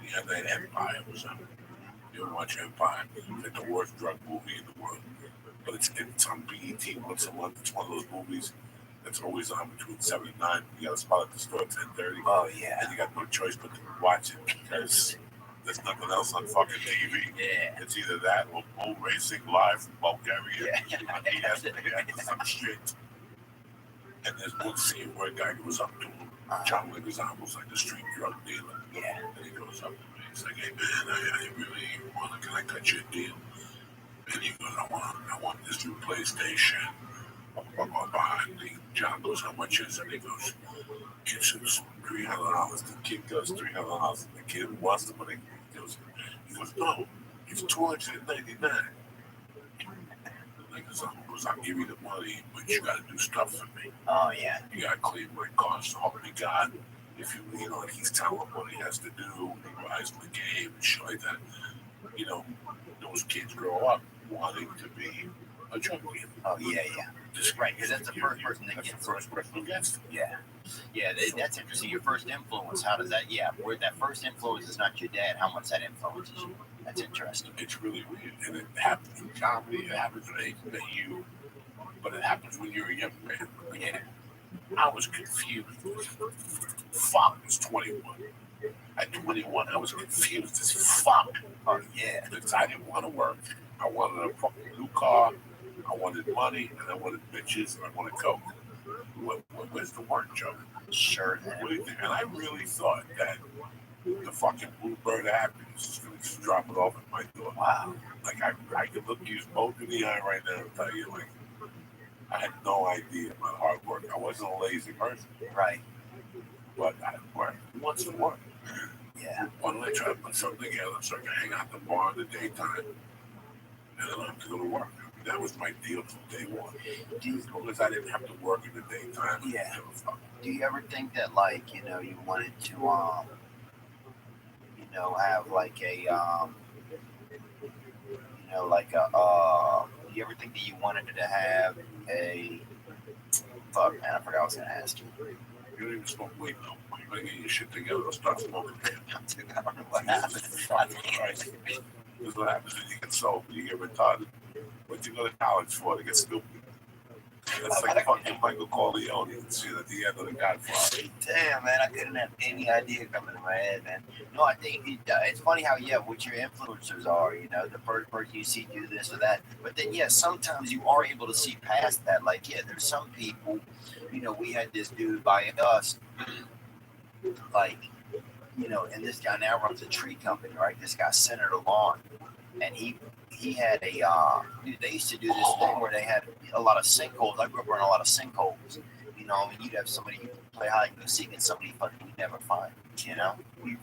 Yeah, that Empire was on. You ever watch Empire? It's like the worst drug movie in the world. But it's on BET once a month. It's one of those movies that's always on between 7 and 9. You got to spot at the store at 10:30. Oh, yeah. And you got no choice but to watch it because there's nothing else on fucking TV. Yeah. It's either that or bull racing live from Bulgaria. Yeah. On ESPN, some shit. And there's one scene where a guy goes up to him. John Leguizamo's like a street drug dealer. Yeah. And he goes up to me. He's like, hey, man, I really want to, can I cut you a deal? And he goes, I want this new PlayStation. And John goes, how much is it? And he goes, it's $300. The kid goes, $300. And the kid wants the money. He goes, no, it's $299. I'll give you the money, but you got to do stuff for me. Oh, yeah. You got to clean my car. So help me God. If you know, he's telling him what he has to do, he rise in the game and shit like that. You know, those kids grow up wanting to be a drug dealer. Oh, yeah, yeah. Just right, because that's the first person that that's gets the first person who gets it. Yeah. Yeah, that's interesting. Your first influence, how does that, where that first influence is not your dad, how much that influences you. That's interesting. It's really weird. And it happens in comedy, it happens when they met you, but it happens when you're a young man. Yeah. I was confused. Fuck, I was 21. At 21, I was confused as fuck. Oh, yeah. Because I didn't want to work. I wanted a fucking new car, I wanted money, and I wanted bitches, and I wanted coke. Where's the work, Joe? Sure. What do you think? And I really thought that the fucking bluebird of happiness is going to just drop it off at my door. Wow. Like, I could look you both in the eye right now and tell you, like, I had no idea about hard work. I wasn't a lazy person. Right. But I had work. Who wants to work? Yeah. Why don't I try to put something together so I can hang out the bar in the daytime and I don't have to go to work? That was my deal from day one. As long as I didn't have to work in the daytime, Yeah. I didn't give a fuck. Do you ever think that, like, you know, you wanted to, you know, have like a, you know, like a, do you ever think that you wanted to have a, fuck, man, I forgot what I was gonna ask you. You don't even smoke weed no more. You better get your shit together or start smoking. I don't know what happened. Fucking Christ. This is what happens when you get sober. You get retarded. What you go to college for? To get stupid. That's like fucking Michael Corleone. You can see at the end of The Godfather. Damn, man, I couldn't have any idea coming to my head, man. No, I think it's funny how, yeah, what your influencers are, you know, the first person you see do this or that. But then, yeah, sometimes you are able to see past that. Like, yeah, there's some people, you know, we had this dude by us, like, you know, and this guy now runs a tree company, right? This guy, Senator Lawn. And he had a, dude, they used to do this thing where they had a lot of sinkholes. I grew up around a lot of sinkholes. You know, I mean, you'd have somebody, you play hide and go seek and somebody fucking you'd never find, you know? You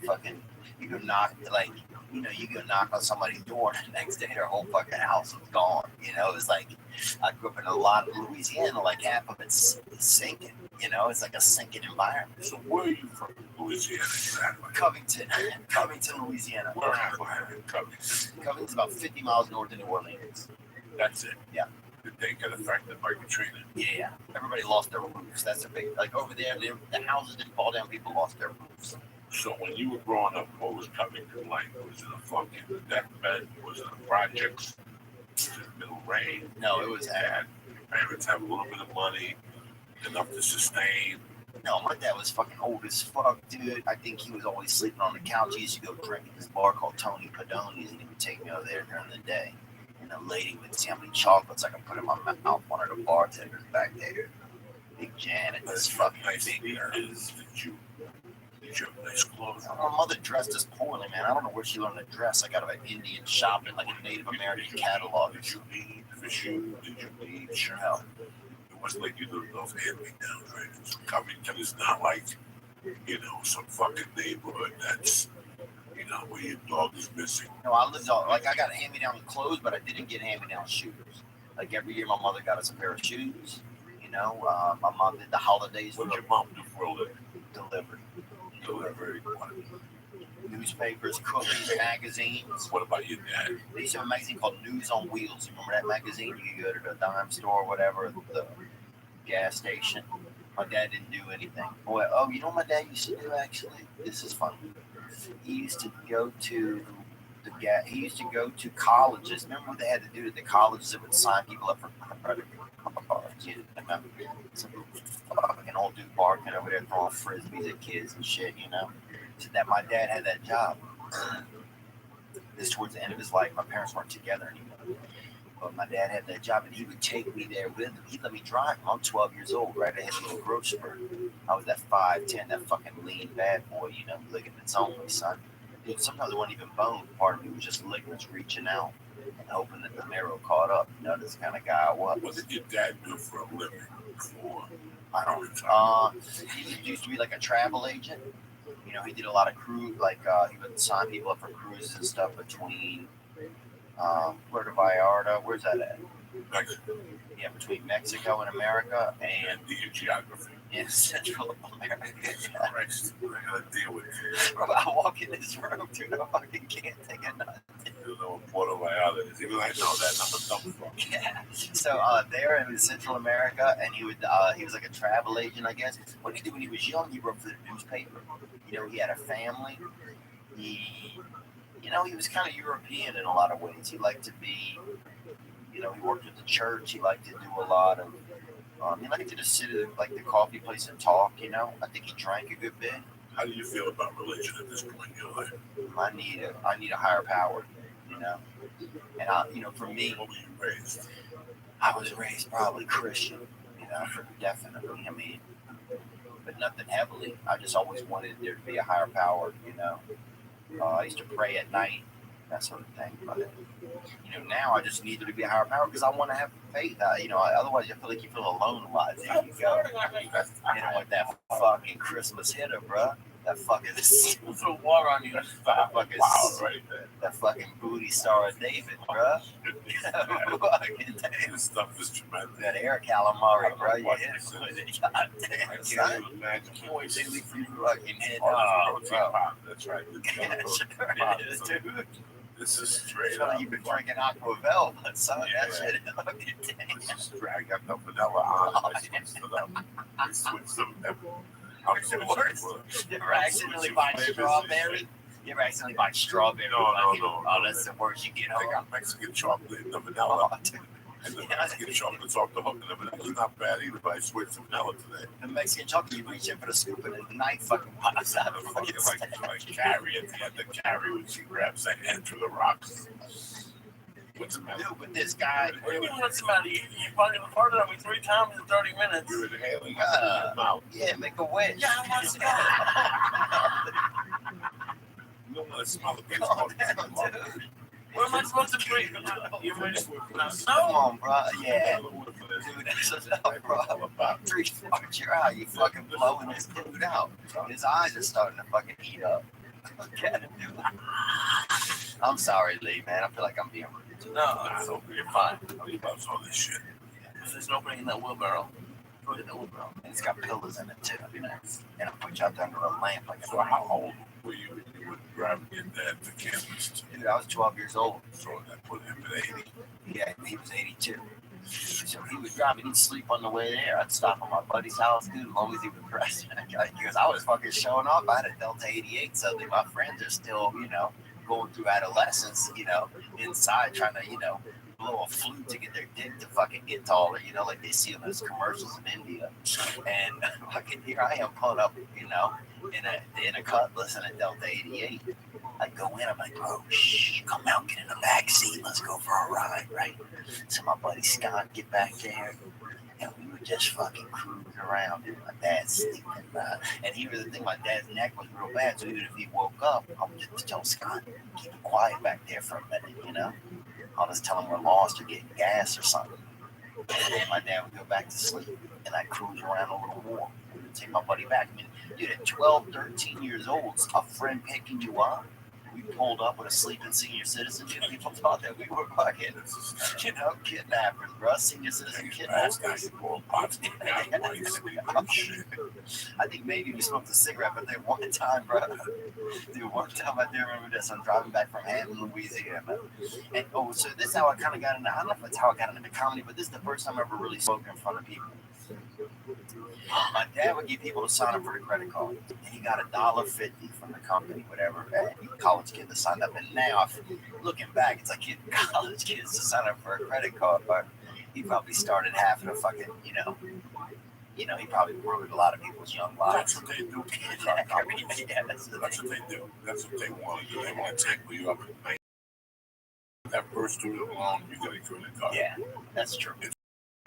go knock, like, you know, you go knock on somebody's door and the next day their whole fucking house was gone. You know, it was like, I grew up in a lot of Louisiana, like half of it's sinking, you know? It's like a sinking environment. So where are you from? Louisiana, exactly. Covington, Louisiana. Where am I in Covington? Covington's about 50 miles north of New Orleans. That's it. Yeah. Did they get affected by Katrina? Yeah. Everybody lost their roofs. That's a big, like over there, the houses didn't fall down, people lost their roofs. So when you were growing up, what was Covington like? Was it a fucking deathbed? Was it a projects? Was it middle range? No, it was Had your parents have a little bit of money, enough to sustain? No, my dad was fucking old as fuck, dude. I think he was always sleeping on the couch. He used to go drink at this bar called Tony Padoni's, and he would take me over there during the day. And a lady would see how many chocolates I could put in my mouth. One of the bartenders back there, Big Janet, this fucking nice big girl. Did you have nice clothes? My mother dressed us poorly, man. I don't know where she learned to dress. I got an Indian shopping, like a Native American catalog. Did you need for shoes? Did you need Sure hell. It wasn't like you lived off hand-me-downs, right? So Covington is not like, you know, some fucking neighborhood that's, you know, where your dog is missing. No, I lived all, like I got hand-me-down clothes, but I didn't get hand-me-down shoes. Like every year, my mother got us a pair of shoes. You know, my mom did the holidays. What did your mom do for a living? Delivery. Delivery. Newspapers, cookies, magazines. What about your dad? They used to have a magazine called News on Wheels. You remember that magazine? You could go to the dime store or whatever, the gas station. My dad didn't do anything. Well, oh, you know what my dad used to do actually? This is funny. He used to go to he used to go to colleges. Remember what they had to do at the colleges? They would sign people up for credit cards. You remember? Some fucking old dude barking over there throwing frisbees at kids and shit, you know? So that my dad had that job. This towards the end of his life. My parents weren't together anymore. But my dad had that job, and he would take me there with him. He'd let me drive. I'm 12 years old, right? I had a little growth spurt. I was that 5'10", that fucking lean bad boy, you know, ligaments only, son. Dude, sometimes it wasn't even bone. Part of me was just ligaments reaching out and hoping that the marrow caught up. You know, this kind of guy I was. What did your dad do for a living before? I don't. He used to be like a travel agent. You know, he did a lot of cruise, like he would sign people up for cruises and stuff between Puerto Vallarta. Where's that at? Mexico. Yeah, between Mexico and America and The geography. in Central America. Christ, I gotta deal with it. Bro, I walk in this room, dude, I fucking can't think of nothing. You know what Puerto Vallarta is. He was like, no, that I'm a dumb fuck. Yeah. So there in Central America, and he was like a travel agent, I guess. What did he do when he was young? He wrote for the newspaper. You know, he had a family. You know, he was kind of European in a lot of ways. He liked to be, you know, he worked with the church. He liked to do a lot of, he liked to just sit at like the coffee place and talk, you know. I think he drank a good bit. How do you feel about religion at this point in your life? I need a higher power, you know. And you know, for me, What were you raised? I was raised probably Christian, you know, definitely. I mean, but nothing heavily. I just always wanted there to be a higher power, you know. I used to pray at night, that sort of thing. But you know, now I just need there to be a higher power because I want to have faith. You know, otherwise you feel like you feel alone a lot. There you go. You know, with that fucking Christmas hitter, bro. That fucking We'll throw water on you. Stop. fucking Wow, right there. that fucking booty star of David, bruh. Fucking damn. This stuff is tremendous. That air calamari, bro. You What hit is it it? with it. God I damn, can't son. even imagine. Can't wait to leave from your fucking head. Oh, bro. that's right. Yeah, sure it is, dude. This is straight It's not up. like you've been drinking Aqua Velva, son. That Yeah. shit is fucking damn. This is straight. I got no vanilla on it. I switched it up. I switched them. I'm It's the worst. You ever accidentally buy strawberry? You ever accidentally buy strawberry? No. Oh, that's the worst you get. They Oh, got Mexican chocolate and the vanilla. oh, dude. And the Mexican chocolate's off the hook. And the vanilla's not bad either, but I switched to vanilla today. The Mexican chocolate, you reach in for the scoop and the knife fucking pops out of Like Carrie at the end of Carrie when she grabs that end through the rocks. What's the matter? Dude, with this guy, What do you mean what's the matter? You fucking farted on me 3 times in 30 minutes. You're inhaling it in your mouth. yeah, make a wish. Yeah, I want to go. You don't want to smell the big Calm smoke. down, dude. What am I supposed to breathe? You ready? Come No. on, bro. Yeah. Dude, that's enough, bro. About 3 farts, you're out. You fucking blowing this dude out. His eyes are starting to fucking heat up. Look at him, dude. I'm sorry, Lee, man. I feel like I'm being rude. No, you're fine. He loves all this shit. If there's an opening in that wheelbarrow, go in that wheelbarrow. And it's got pillars in it, too. You know? And I put you out there under a lamp like So how old were you when you would grab your dad to campus? Dude, I was 12 years old. So that put him at 80. Yeah, he was 82. So he would drive and he'd sleep on the way there. I'd stop at my buddy's house, dude, as long as he was resting. Because I was fucking showing off. I had a Delta 88, so my friends are still, going through adolescence, inside trying to, blow a flute to get their dick to fucking get taller, like they see in those commercials in India. And fucking here I am pulling up, in a Cutlass in a Delta 88. I go in, I'm like, bro, shh, come out, get in the back seat, let's go for a ride, right? So my buddy Scott get back there, and we were just fucking cruising around, dude. My dad's sleeping, and here's the thing, my dad's neck was real bad, so even if he woke up, I would just tell Scott, keep it quiet back there for a minute, I'll just tell him we're lost or getting gas or something. And then my dad would go back to sleep, and I'd cruise around a little more. We would take my buddy back. I mean, dude, at 12, 13 years old, a friend picking you up. We pulled up with a sleeping senior citizen. People thought that we were fucking, kidnappers, bro. Senior citizen kidnappers. I think maybe we smoked a cigarette, but then one time, bro. Dude, one time I do remember this. I'm driving back from Hampton, Louisiana. And so this is how I kind of got into, I don't know if it's how I got into comedy, but this is the first time I ever really spoke in front of people. My dad would get people to sign up for the credit card, and he got $1.50 from the company, whatever. And college kids to sign up, and now, looking back, it's like getting college kids to sign up for a credit card. But he probably started half of the fucking, he probably ruined a lot of people's young lives. That's what they do. Yeah, That's what they do. That's what they want to do. They want to tackle you up at night. That first student loan, you get a credit card. Yeah, that's true. You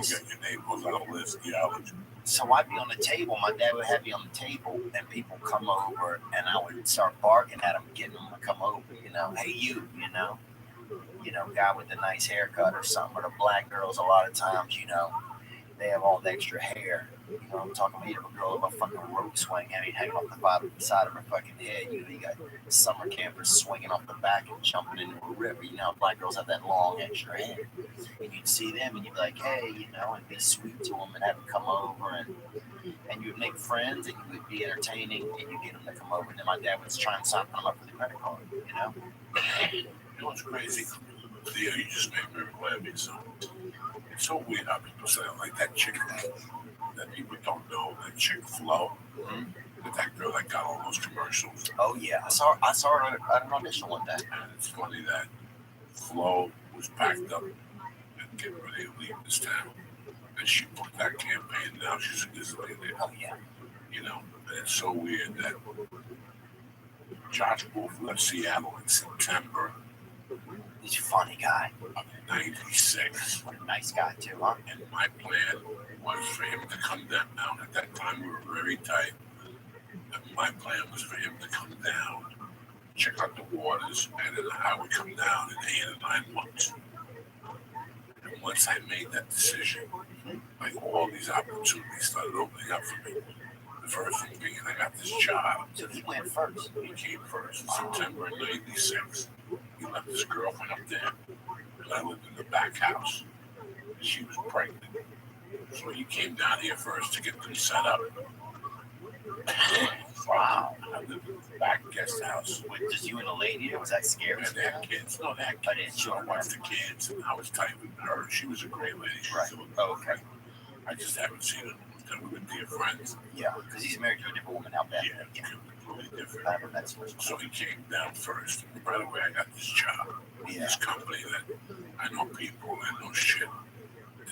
get your name goes on the list. Yeah, So I'd be on the table. My dad would have me on the table, and people come over, and I would start barking at them, getting them to come over. Hey you, guy with the nice haircut or something. Or the black girls, a lot of times, they have all the extra hair. I'm talking about a girl with a fucking rope swing hanging off the side of her fucking head. You got summer campers swinging off the back and jumping into a river. Black girls have that long extra hair. And you'd see them and you'd be like, hey, and be sweet to them and have them come over and you'd make friends and you would be entertaining and you'd get them to come over. And then my dad would try and sign them up for the credit card, You know what's crazy? Theo, you just made me remember something. It's so weird how people say like that chick that people don't know, that chick Flo, that girl that got all those commercials. Oh yeah, I saw her at an audition one day. And it's funny that Flo was packed up and getting ready to leave this town. And she booked that campaign. Now she's a gazillionaire. Oh yeah. And it's so weird that Josh Wolf left Seattle in September He's a funny guy. of 96. What a nice guy too, huh? And my plan was for him to come down. At that time, we were very tight. And my plan was for him to come down, check out the waters, and then I would come down in 8 or 9 months. And once I made that decision, like all these opportunities started opening up for me. The first thing being, I got this job. So he went first. He came first in September of '96. He left his girlfriend up there, and I lived in the back house. She was pregnant. So he came down here first to get them set up. Wow. I lived in the back guest house. Wait, just you and a lady? Was that scary? And they had kids. No, they had kids. So I watched the kids, and I was tight with her. She was a great lady. She was Right. still okay. I just haven't seen her. We were dear friends. Yeah, because he's married to a different woman out there. Yeah, completely different. I haven't met this person. So he came down first. And by the way, I got this job. Yeah. This company that I know people and know shit.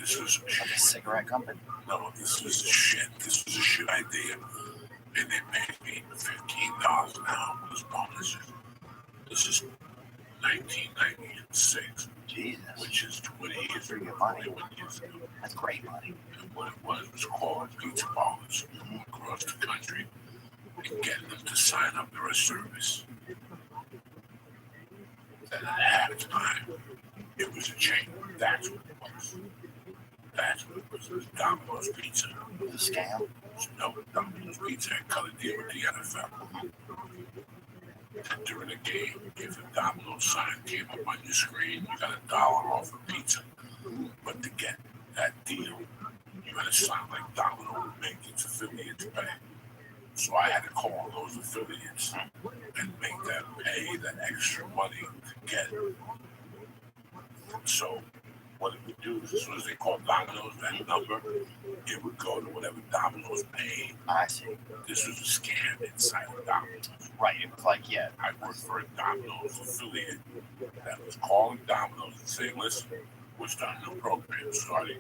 This was Like a shit. cigarette company? No, this was shit. This was a shit idea. And they paid me $15 an hour plus bonuses. This is 1996, Jesus. which is 20 years ago. 21 years ago. That's great money. And what it was called pizza parlors across the country and getting them to sign up for a service. And at half time, it was a chain. That's what it was. That's what it was. It was Domino's Pizza. The scam? No, Domino's Pizza had cut a deal with the NFL. And during the game, if a Domino's sign came up on your screen, you got $1 off a pizza. But to get that deal, you had to sign like Domino would make its affiliates pay. So I had to call those affiliates and make them pay the extra money to get it. So what it would do is as soon as they called Domino's, that number, it would go to whatever Domino's paid. I see. This was a scam inside of Domino's. Right, it was like, yeah. I worked for a Domino's affiliate that was calling Domino's and saying, listen, we're starting a program starting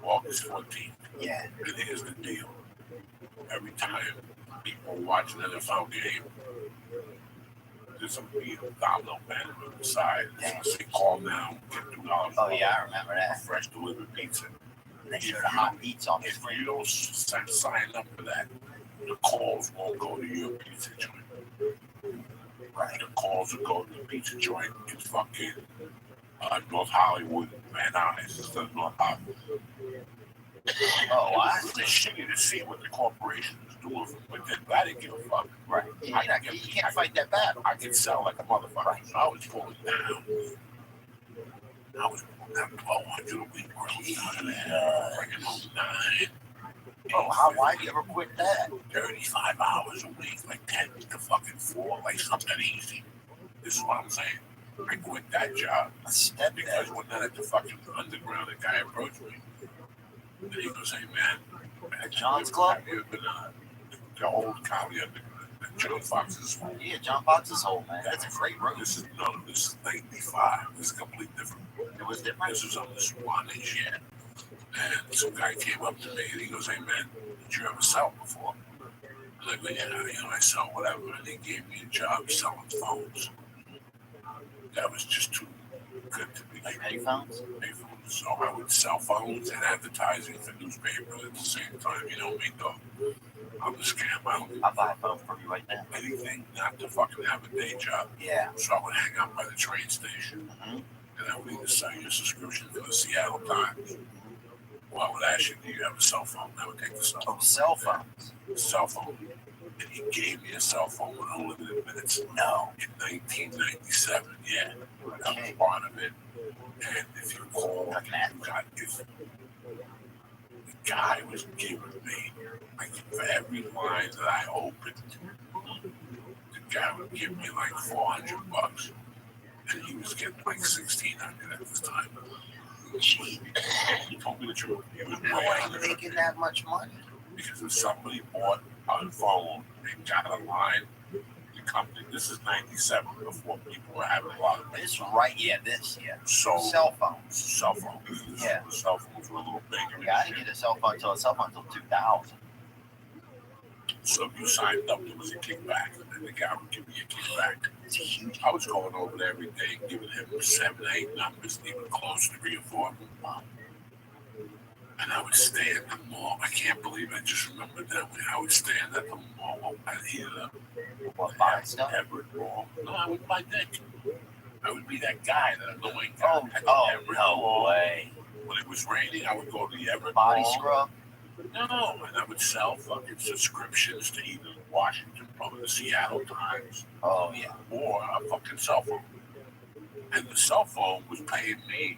August 14th. Yeah. And here's the deal. Every time people watch an NFL game, there's a domino banner on the side. It's say, call now, get $2. Oh, yeah, I remember for that. fresh delivered pizza. They showed the hot beats on the If screen. you don't sign up for that, the calls won't go to your pizza joint. Right. The calls will go to the pizza joint in fucking North Hollywood, Van Nuys, instead of North Hollywood. Oh, I They shit you to see what the corporation is doing, but then I didn't give a fuck. Right. You can't fight that battle. I could sell like a motherfucker. So I was pulling down. I was pulling down 1,200 a week gross out of there, bringing home 9. Oh, why do you ever quit that? 35 hours a week, like 10 to fucking 4, like something easy. This is what I'm saying. I quit that job because when then at the fucking underground, the guy approached me. And he goes, hey man, At John's Club? have you ever been the old Cali underground? John Fox's home. Yeah, John Fox's home, man. That's a great room. This is 95. This is completely different. It was different. This was on the Swanage, yeah. And some guy came up to me and he goes, hey man, did you ever sell before? I'm like, well, yeah, I sell whatever. And he gave me a job selling phones. That was just too good to be Like true. payphones? Payphones. So I would sell phones and advertising for newspapers at the same time. You know me, though. I'm a scam. I don't do I'll buy a phone from you right now. anything not to fucking have a day job. Yeah. So I would hang out by the train station Mm-hmm. and I would either sell you a subscription for the Seattle Times. Or I would ask you, do you have a cell phone? I would take the cell phone. Oh, cell phones. Cell phone. And he gave me a cell phone with unlimited minutes. No. In 1997, yeah. That was Okay. part of it. And if you call, Like an ad. you got if the guy was giving me, like for every line that I opened, the guy would give me like $400. And he was getting like $1,600 at this time. Gee, He told me the truth. He was way how are under you making that much money? because if somebody bought a phone and got a line, the company, this is 97 before people were having a lot of This right, yeah, this, yeah. So Cell phones. cell phones. Yeah. Cell phones were a little bigger. Yeah, I didn't get a cell phone until 2000. So if you signed up, there was a kickback, and then the guy would give me a kickback. It's huge. I was going over there every day, giving him 7, 8 numbers, and even close to 3 or 4 of them. And I would stand at the mall. I can't believe I just remembered that when I would stand at the mall at either What, buy stuff? Everett Mall. No, I would buy Dick. I would be that guy, that annoying guy. Oh, at the oh, Everett no Mall. way. When it was raining, I would go to the Everett Body Mall. scrub? No, and I would sell fucking subscriptions to either the Washington Post, the Seattle Times, Oh yeah. or a fucking cell phone. And the cell phone was paying me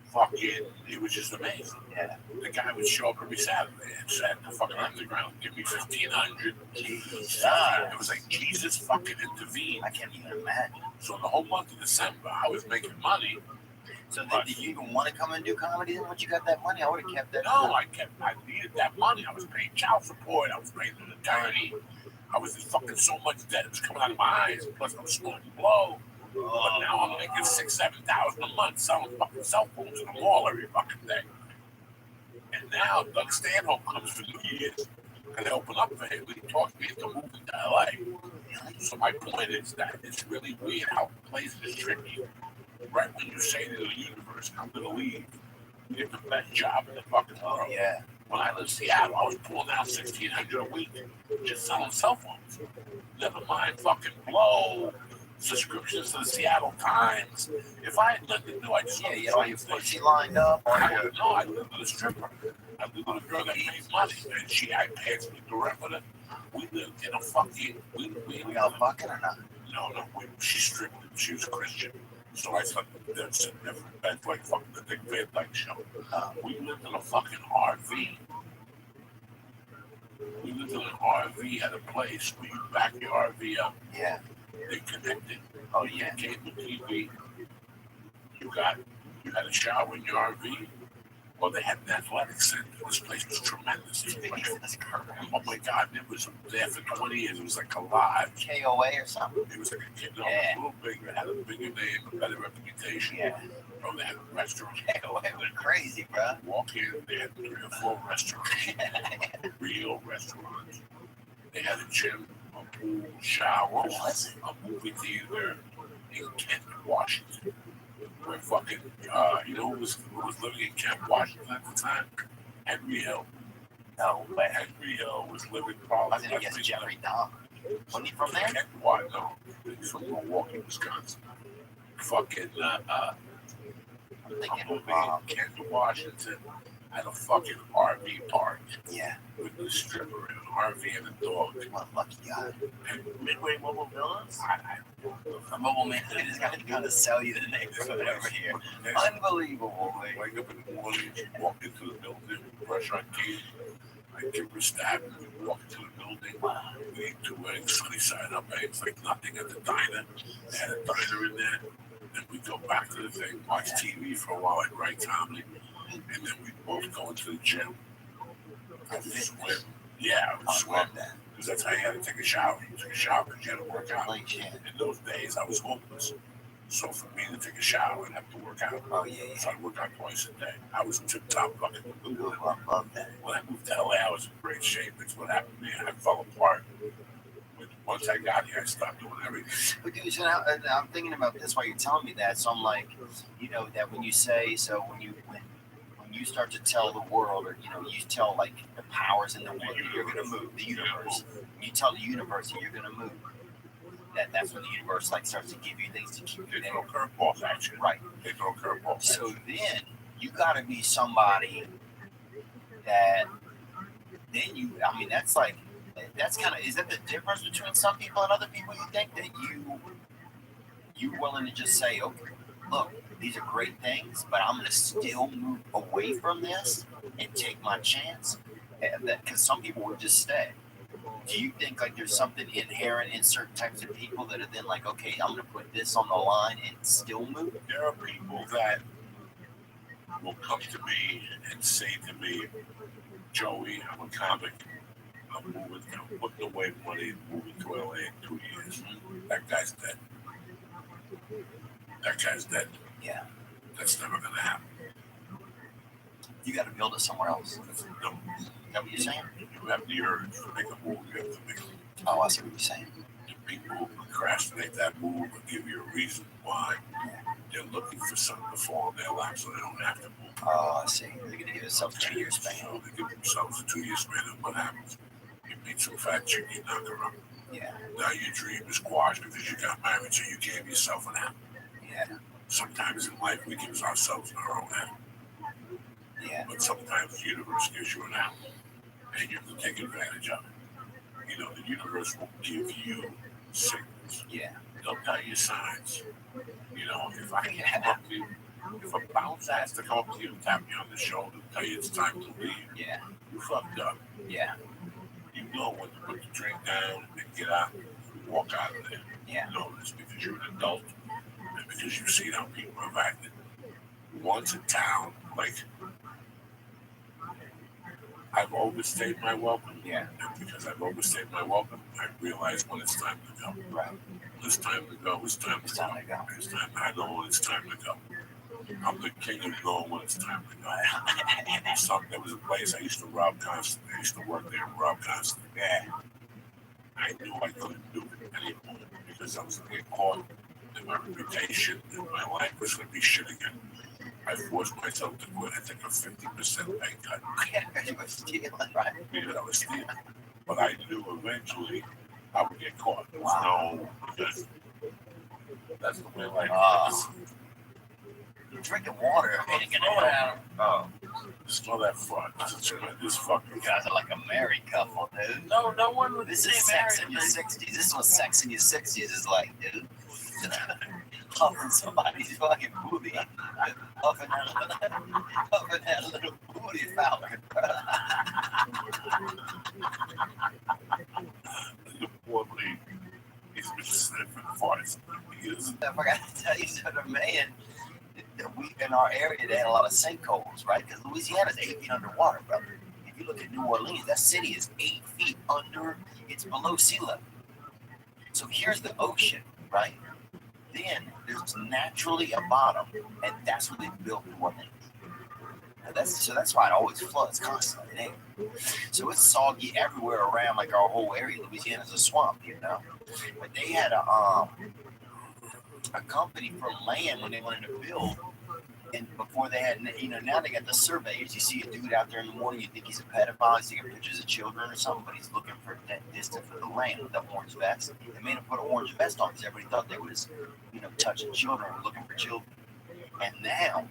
fucking, it was just amazing. Yeah. The guy would show up every Saturday and said, the fucking underground, give me 1,500. Jesus. It was like Jesus fucking intervened. I can't even imagine. So the whole month of December, I was making money. So did you even want to come and do comedy then once you got that money? I would have kept that. No, I needed that money. I was paying child support. I was paying an attorney. I was just fucking so much debt. It was coming out of my eyes. Plus, I was smoking blow. But now I'm making $6,000-7,000 a month selling fucking cell phones in the mall every fucking day. And now Doug Stanhope comes for New Year's and they open up for him. He talked me into moving to LA. So my point is that it's really weird how places is tricky. Right when you say to the universe, I'm gonna leave, you get the best job in the fucking world. Yeah. When I lived in Seattle, I was pulling out $1,600 a week just selling cell phones. Never mind fucking blow, subscriptions to the Seattle Times. If I had nothing to do, I'd just Yeah, you know, your pussy lined up. I lived with a stripper. I lived with a girl that made money, and I passed me direct with her. We lived in a fucking. We got fucking or not? No. She stripped. She was a Christian. So I thought that's a different. That's like fucking the Dick Van Dyke show. We lived in a fucking RV. We lived in an RV at a place where you back your RV up. Yeah. They connected. Oh yeah. Cable TV. You had a shower in your RV. Well, they had an athletic center. This place was tremendous. Oh my God, it was there for 20 years. It was like alive. KOA or something? It was like a kid, no, it was a little bigger. It had a bigger name, a better reputation. Yeah. Bro, they had a restaurant. KOA was crazy, bro. Walk in, they had 3 or 4 restaurants. Real restaurants. They had a gym, a pool, shower, a movie theater in Kent, Washington. Where fucking, you know who was living in Kent, Washington at the time? Henry Hill. No way. Henry Hill was living I probably. was gonna guess Jeffrey Dahmer. Wasn't he from there? Kent, no. He's from Milwaukee, Wisconsin. Fucking, I'm thinking, moving in Kent, Washington at a fucking RV park. Yeah. With the stripper and an RV and a dog. What a lucky guy. And Midway Mobile Villas? A mobile man that is gonna sell you the neighborhood over here. Unbelievable, man. Wake up in the morning, walk into the building, brush our teeth. I give her a stab, and we walk into the building. We ate 2 eggs, sunny side up eggs, like nothing at the diner. They had a diner in there. Then we go back to the thing, watch TV for a while, and write comedy. And then we both go into the gym. I would swim. Yeah, I would swim. Because that's how you had to take a shower. You took a shower because you had to work out. In those days, I was homeless. So for me to take a shower and have to work out, so I work out twice a day. I was tip top fucking. I love that. When I moved to LA, I was in great shape. It's what happened to me. I fell apart. But once I got here, I stopped doing everything. But dude, so now, I'm thinking about this while you're telling me that. So I'm like, you know, that when you say, so when you start to tell the world, or you tell like the powers in the world that you're gonna move, the universe. You tell the universe that you're gonna move. That's when the universe like starts to give you things to keep you They there. throw curveballs at you. Right. They throw curveballs. So then you got to be somebody that then I mean, that's kind of, is that the difference between some people and other people? You think that you're willing to just say, okay, look, these are great things, but I'm going to still move away from this and take my chance? Because some people would just stay. Do you think like there's something inherent in certain types of people that are then like, okay, I'm going to put this on the line and still move? There are people that will come to me and say to me, Joey, I'm a comic. I'm putting away money, moving to LA in 2 years. That guy's dead. That guy's dead. Yeah. That's never going to happen. You got to build it somewhere else. No. Is that what you're saying? You have the urge to make a move. You have to make a move. Oh, I see what you're saying. The people who procrastinate that move will give you a reason why. They're looking for something to fall in their lap so they don't have to move. Oh, I see. They're going to give themselves a 2-year span. So they give themselves a 2-year span, and what happens? You meet some fat chick, you knock her up. Yeah. Now your dream is squashed because you got married, so you gave yourself an out. Yeah. Sometimes in life we give ourselves our own out. Yeah. Yeah. But sometimes the universe gives you an out, and you have to take advantage of it. You know, the universe will give you signals. Yeah. They'll tell you signs. You know, if I can come up to you, if a bounce has to come up to you and tap you on the shoulder and tell you it's time to leave, Yeah. you fucked up. Yeah. You know when to put the drink down and get out and walk out of there. Yeah. You know this because you're an adult and because you've seen how people have acted. Once in town, like, I've overstayed my welcome. Yeah. And because I've overstayed my welcome, I realize when it's time to go. Right. When it's time to go, it's time to go. It's time, I know when it's time to go. I'm the king of knowing when it's time to go. There was a place I used to rob constantly. I used to work there and rob constantly. Yeah. I knew I couldn't do it anymore because I was going to get caught and my reputation and my life was going to be shit again. I forced myself to quit. I took a 50% pay cut. Yeah, you were stealing, right? Yeah, I was stealing. But I knew eventually I would get caught. There was no, because that's the way life is. You're drinking water. Hey, get over at him. Oh, Smell that fuck. This fucking you guys are like a married couple, dude. No one would This say is sex in married. your 60s. This is what sex in your 60s is like, dude. Huffing somebody's fucking booty. Huffing that little booty falcon. the poor lady. He's been sniffing farts for years. I forgot to tell you, so the man, we in our area, they had a lot of sinkholes, right? Because Louisiana's 8 feet underwater, brother. If you look at New Orleans, that city is 8 feet under, it's below sea level. So here's the ocean, right? Then there's naturally a bottom, and that's where they built New Orleans. And that's why it always floods constantly there. So it's soggy everywhere around, like our whole area. Louisiana's a swamp, you know. But they had a company for land when they wanted to build, and before they had, you know, now they got the surveyors. You see a dude out there in the morning, you think he's a pedophile, he's taking pictures of children or something, but he's looking for that distance for the land with the orange vest. They made him put an orange vest on because everybody thought they was, you know, touching children or looking for children. And now,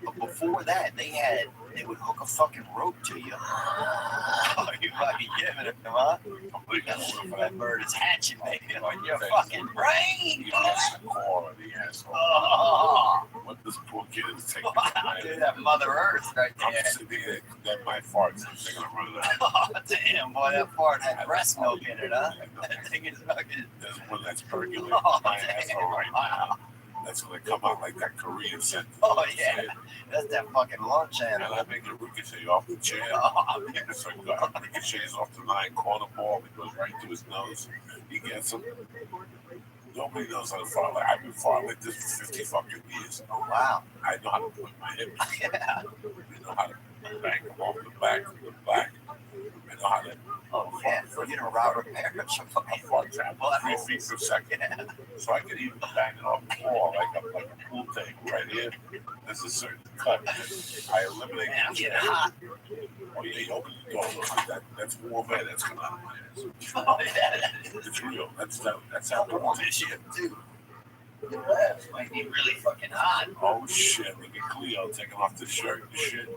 but before that, they would hook a fucking rope to you. Oh, you fucking giving it, huh? We gotta look for that bird is hatching, baby, on your fucking brain. Oh, What this poor kid is taking. dude, that Mother Earth right I'm there. sitting here, that my farts, I'm gonna run it out. Oh, damn, boy, that fart had breast milk in it, huh? That thing is fucking. There's one that's percolating Oh, my damn. asshole right now. That's gonna come out like that Korean sentence. Oh, yeah. That's that fucking lunch And animal. I make it ricochet off the chair. Oh, So it ricochets off the 9-corner ball. It goes right to his nose. He gets him. Nobody knows how to fart. Like, I've been farting like this for 50 fucking years. wow. I know how to put my hip. Yeah. I know how to bang them off the back of the back. I know how to. Oh, yeah. You know, Robert Parrish. I fart travel 3 feet per second. Yeah. So I can even bang it off the wall like a pool table right here. There's a certain cut. I eliminate. Man, I'm getting hot. Oh yeah, you open the door. That's warm air that's coming out of my ass. Oh, yeah. It's real. That's how I want this shit, too. That might be really fucking hot. Oh shit! Look at Cleo taking off the shirt and shit.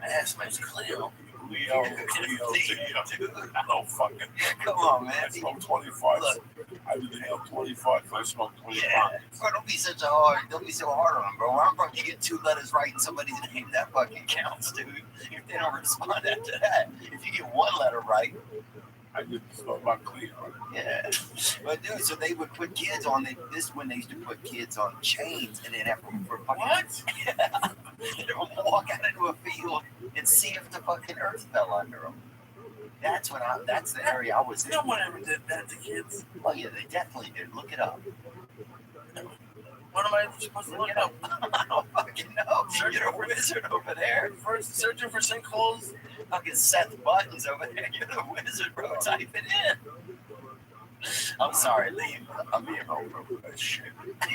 Ass man's Cleo. Cleo to you. No fucking. Come on, man. I smoke 25. Look. I inhaled 25. I smoked 25. Yeah. Bro, don't be so hard on him, bro. Where I'm from, you get 2 letters right in somebody's name, that fucking counts, dude. If they don't respond after that, if you get 1 letter right, I didn't smoke about Cleo. yeah. But dude, so they would put kids on this when they used to put kids on chains and then have them for fucking What? Yeah. They would walk out into a field and see if the fucking earth fell under them. That's the area I was in. No one ever did that to kids. Oh yeah, they definitely did. Look it up. What am I supposed to look up? I don't fucking know. You're a wizard over there. First, searching for sinkholes. Fucking Seth Buttons over there. You're the wizard, bro. Type it in. I'm sorry, leave. I'm being over with that shit.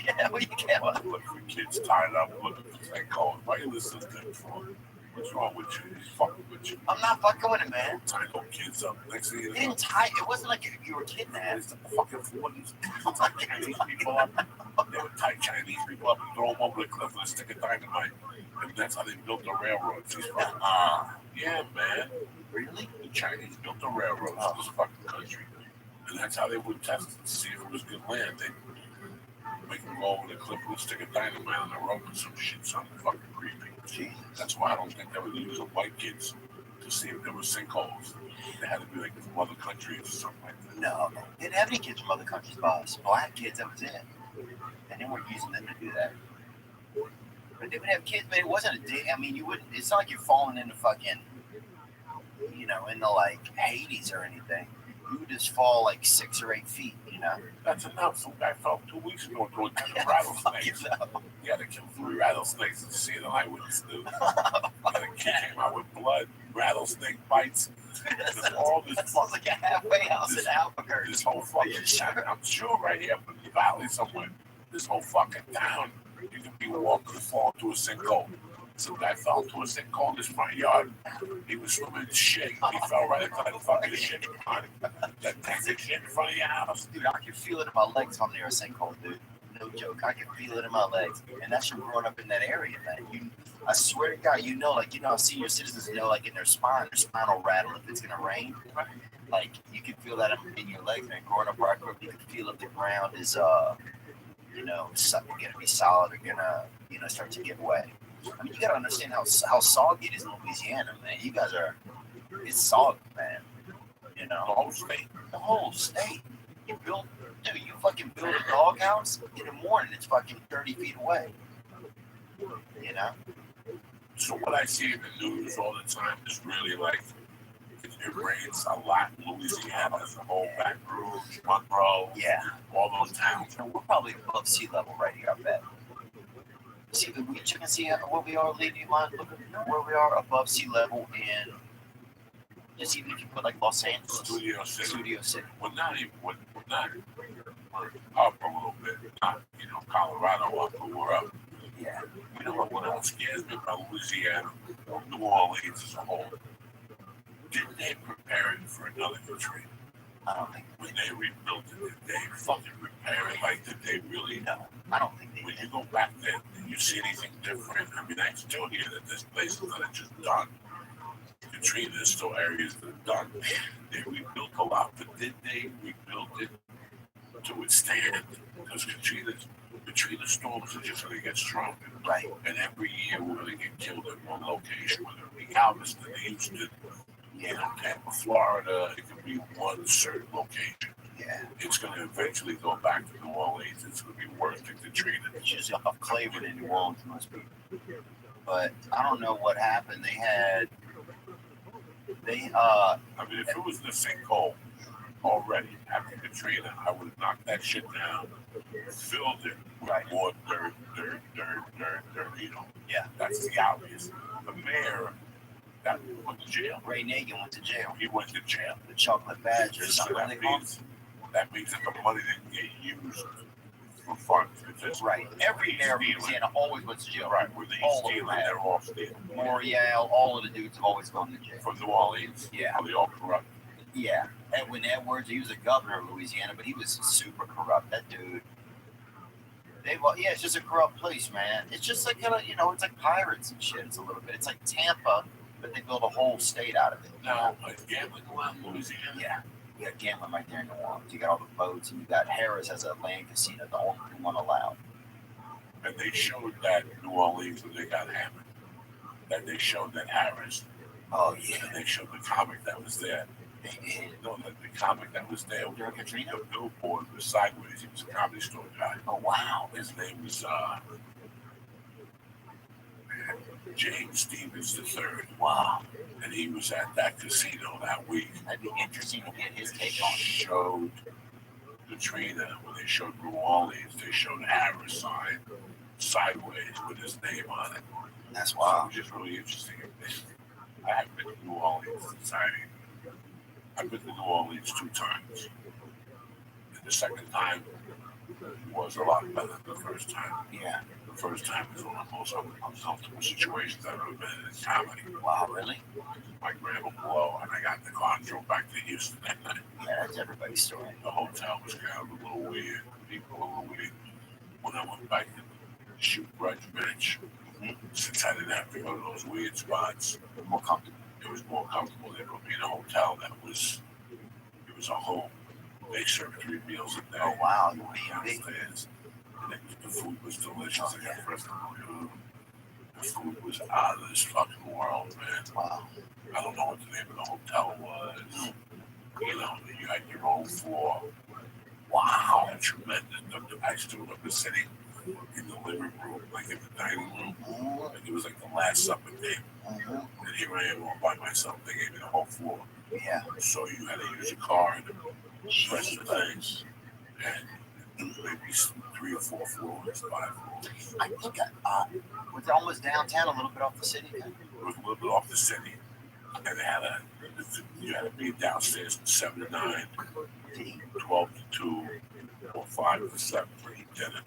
Yeah, well, you can't. Look for kids tied up, looking for that code. Why you listen to them for? What's wrong with you? He's fucking with you. I'm not fucking with it, man. Tie those kids up. Next thing you He know, didn't tie. It wasn't like you were kidnapped. it's the fucking 40s. It's like these people up. They would tie Chinese people up and throw them over the cliff with a stick of dynamite. And that's how they built the railroads. Yeah, man. Really? The Chinese built the railroads in this fucking country. And that's how they would test it to see if it was good land. They'd make them go over the cliff with a stick of dynamite on the rope and some shit, something fucking creepy. Jesus. That's why I don't think they would use the white kids to see if there were sinkholes. They had to be like from other countries or something like that. No, they didn't have any kids from other countries, boss. Black kids, that was it. And they weren't using them to do that. But they would have kids, but it wasn't a day. I mean, you wouldn't. It's not like you're falling into fucking, into like Hades or anything. You would just fall like 6 or 8 feet, That's enough. Some guy fell 2 weeks ago to a ton of rattlesnakes. He had to kill 3 rattlesnakes to see it, and I wouldn't do. And the kid came out with blood, rattlesnake bites. All this That sounds like a halfway house in Albuquerque. This whole fucking town, I'm sure right here in the valley somewhere, this whole fucking town, you can be walking and fall into a sinkhole. Some guy fell into a sinkhole in his front yard. He was swimming in shit. He fell right into that fucking shit. That toxic shit in front of your house. Dude, I can feel it in my legs if I'm near a sinkhole, dude. No joke. I can feel it in my legs. And that's from growing up in that area, man. I swear to God, senior citizens know, like in their spine will rattle if it's going to rain. Like, you can feel that in your legs, man. Growing up where I grew up, you can feel if the ground is, going to be solid or going to, start to get wet. I mean, you got to understand how soggy it is in Louisiana, man. You guys it's soggy, man. The whole state. The whole state. You fucking build a doghouse in the morning, it's fucking 30 feet away. So what I see in the news all the time is really like, it rains a lot in Louisiana as a whole, Baton Rouge, Monroe, all those towns. We're probably above sea level right here, I bet. See, we check and see where we are, lady line. Look where we are above sea level in, just even if you put like Los Angeles. Studio City. We're not up a little bit. Not, Colorado up, but we're up. Yeah. You know what else scares me about Louisiana, New Orleans as a whole? Did they prepare it for another country? I don't think when they rebuilt it, did they fucking prepare it? Like, did they really? No, I don't think they When did. you go back there, did you see anything different? I mean, I still hear that there's places that are just done. Katrina, there's still areas that are done. They rebuilt a lot, but did they rebuild it to withstand? Because Katrina storms are just going to get stronger. Right. And every year we're going to get killed at one location, whether it be Galveston, Houston, Tampa, Florida. It could be one certain location. Yeah. It's going to eventually go back to New Orleans. It's going to be worse than Katrina. It's usually off Cleveland in New Orleans, must be. But I don't know what happened. I mean, if it was the sinkhole already after Katrina, I would have knocked that shit down, filled it with more dirt. Yeah. That's the obvious. The mayor went to jail. Ray Nagin went to jail. He went to jail. The chocolate badger or So something. that means that the money didn't get used for funds. Because right. Every mayor of Louisiana always went to jail. Right. Were they stealing? They're all stealing. Morial, all of the dudes have always gone to jail. From New Orleans? Yeah. Are they all corrupt? Yeah. Edwin Edwards, he was a governor of Louisiana, but he was super corrupt. That dude. It's just a corrupt place, man. It's just like it's like pirates and shit. It's a little bit. It's like Tampa, but they built a whole state out of it. Now, gambling around Louisiana. Yeah. You got gambling right there in New Orleans. You got all the boats, and you got Harris as a land casino, the only one allowed. And they showed that New Orleans when they got hammered. That they showed that Harris. Oh yeah. And they showed the comic that was there. They did. No, the comic that was there. During Katrina? The billboard was sideways. He was a comedy store guy. Oh wow. His name was James Stevens III. Wow. And he was at that casino that week. That'd be interesting to get his take on it. Showed Katrina, when they showed New Orleans, they showed Harris sign sideways with his name on it. That's So wow. it was just really interesting. I haven't been to New Orleans since I've been to New Orleans 2 times. And the second time was a lot better than the first time. Yeah. The first time was one of the most uncomfortable situations I've ever been in comedy. Wow, really? My grandma below, and I got in the car and drove back to Houston that night. Yeah, that's everybody's story. The hotel was kind of a little weird. People were a little weird. when I went back to shoot grudge match, since I didn't have to go to those weird spots, More comfortable. it was more comfortable. They put me in a hotel that was, it was a home. They served 3 meals a day. Oh wow, Downstairs. And the food was delicious. I got first food. The food was out of this fucking world, man. Wow. I don't know what the name of the hotel was. You know, you had your own floor. Wow, that's tremendous. I still remember sitting in the living room, like in the dining room. Like it was like the Last Supper day. And here I am all by myself. They gave me the whole floor. Yeah. So you had to use a card to press the things. And maybe 3 or 4 floors, 5 floors. I think was it almost downtown, a little bit off the city? It was a little bit off the city. And they had you had to be downstairs from 7 to 9, 12 to 2, or 5 to 7 for each dinner.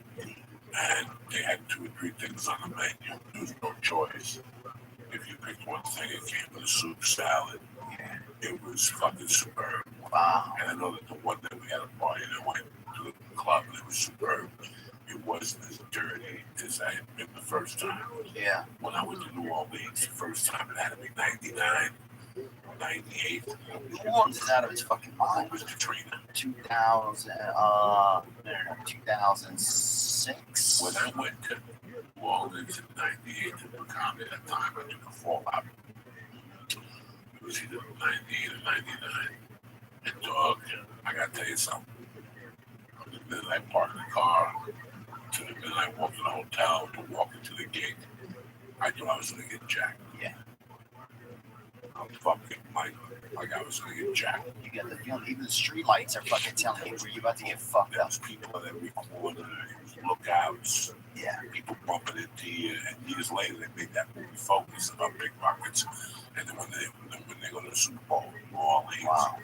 And they had 2 or 3 things on the menu. There was no choice. If you picked one thing, it came with a soup salad. It was fucking superb. Wow. And I know that the one that we had a party that went to the club, and it was superb. It wasn't as dirty as I had been the first time. Yeah. When I went to New Orleans the first time, it had to be 99, 98. New Orleans is out of its fucking mind. It was Katrina. 2006. When I went to New Orleans in 98 to Pecan at that time, I took a fallout. It was either 98 or 99. And dog, I gotta tell you something. The minute I parked the car, to the minute I walked to the hotel, to walk into the gate, I thought I was gonna get jacked. Yeah. I'm fucking like I was gonna get jacked. You get the feeling, even the street lights are fucking telling you where you're about to get fucked There up. was people at every corner, there was lookouts, Yeah. people bumping into you, and years later they made that movie Focus about pickpockets. And then when they go to the Super Bowl in New Orleans, Wow.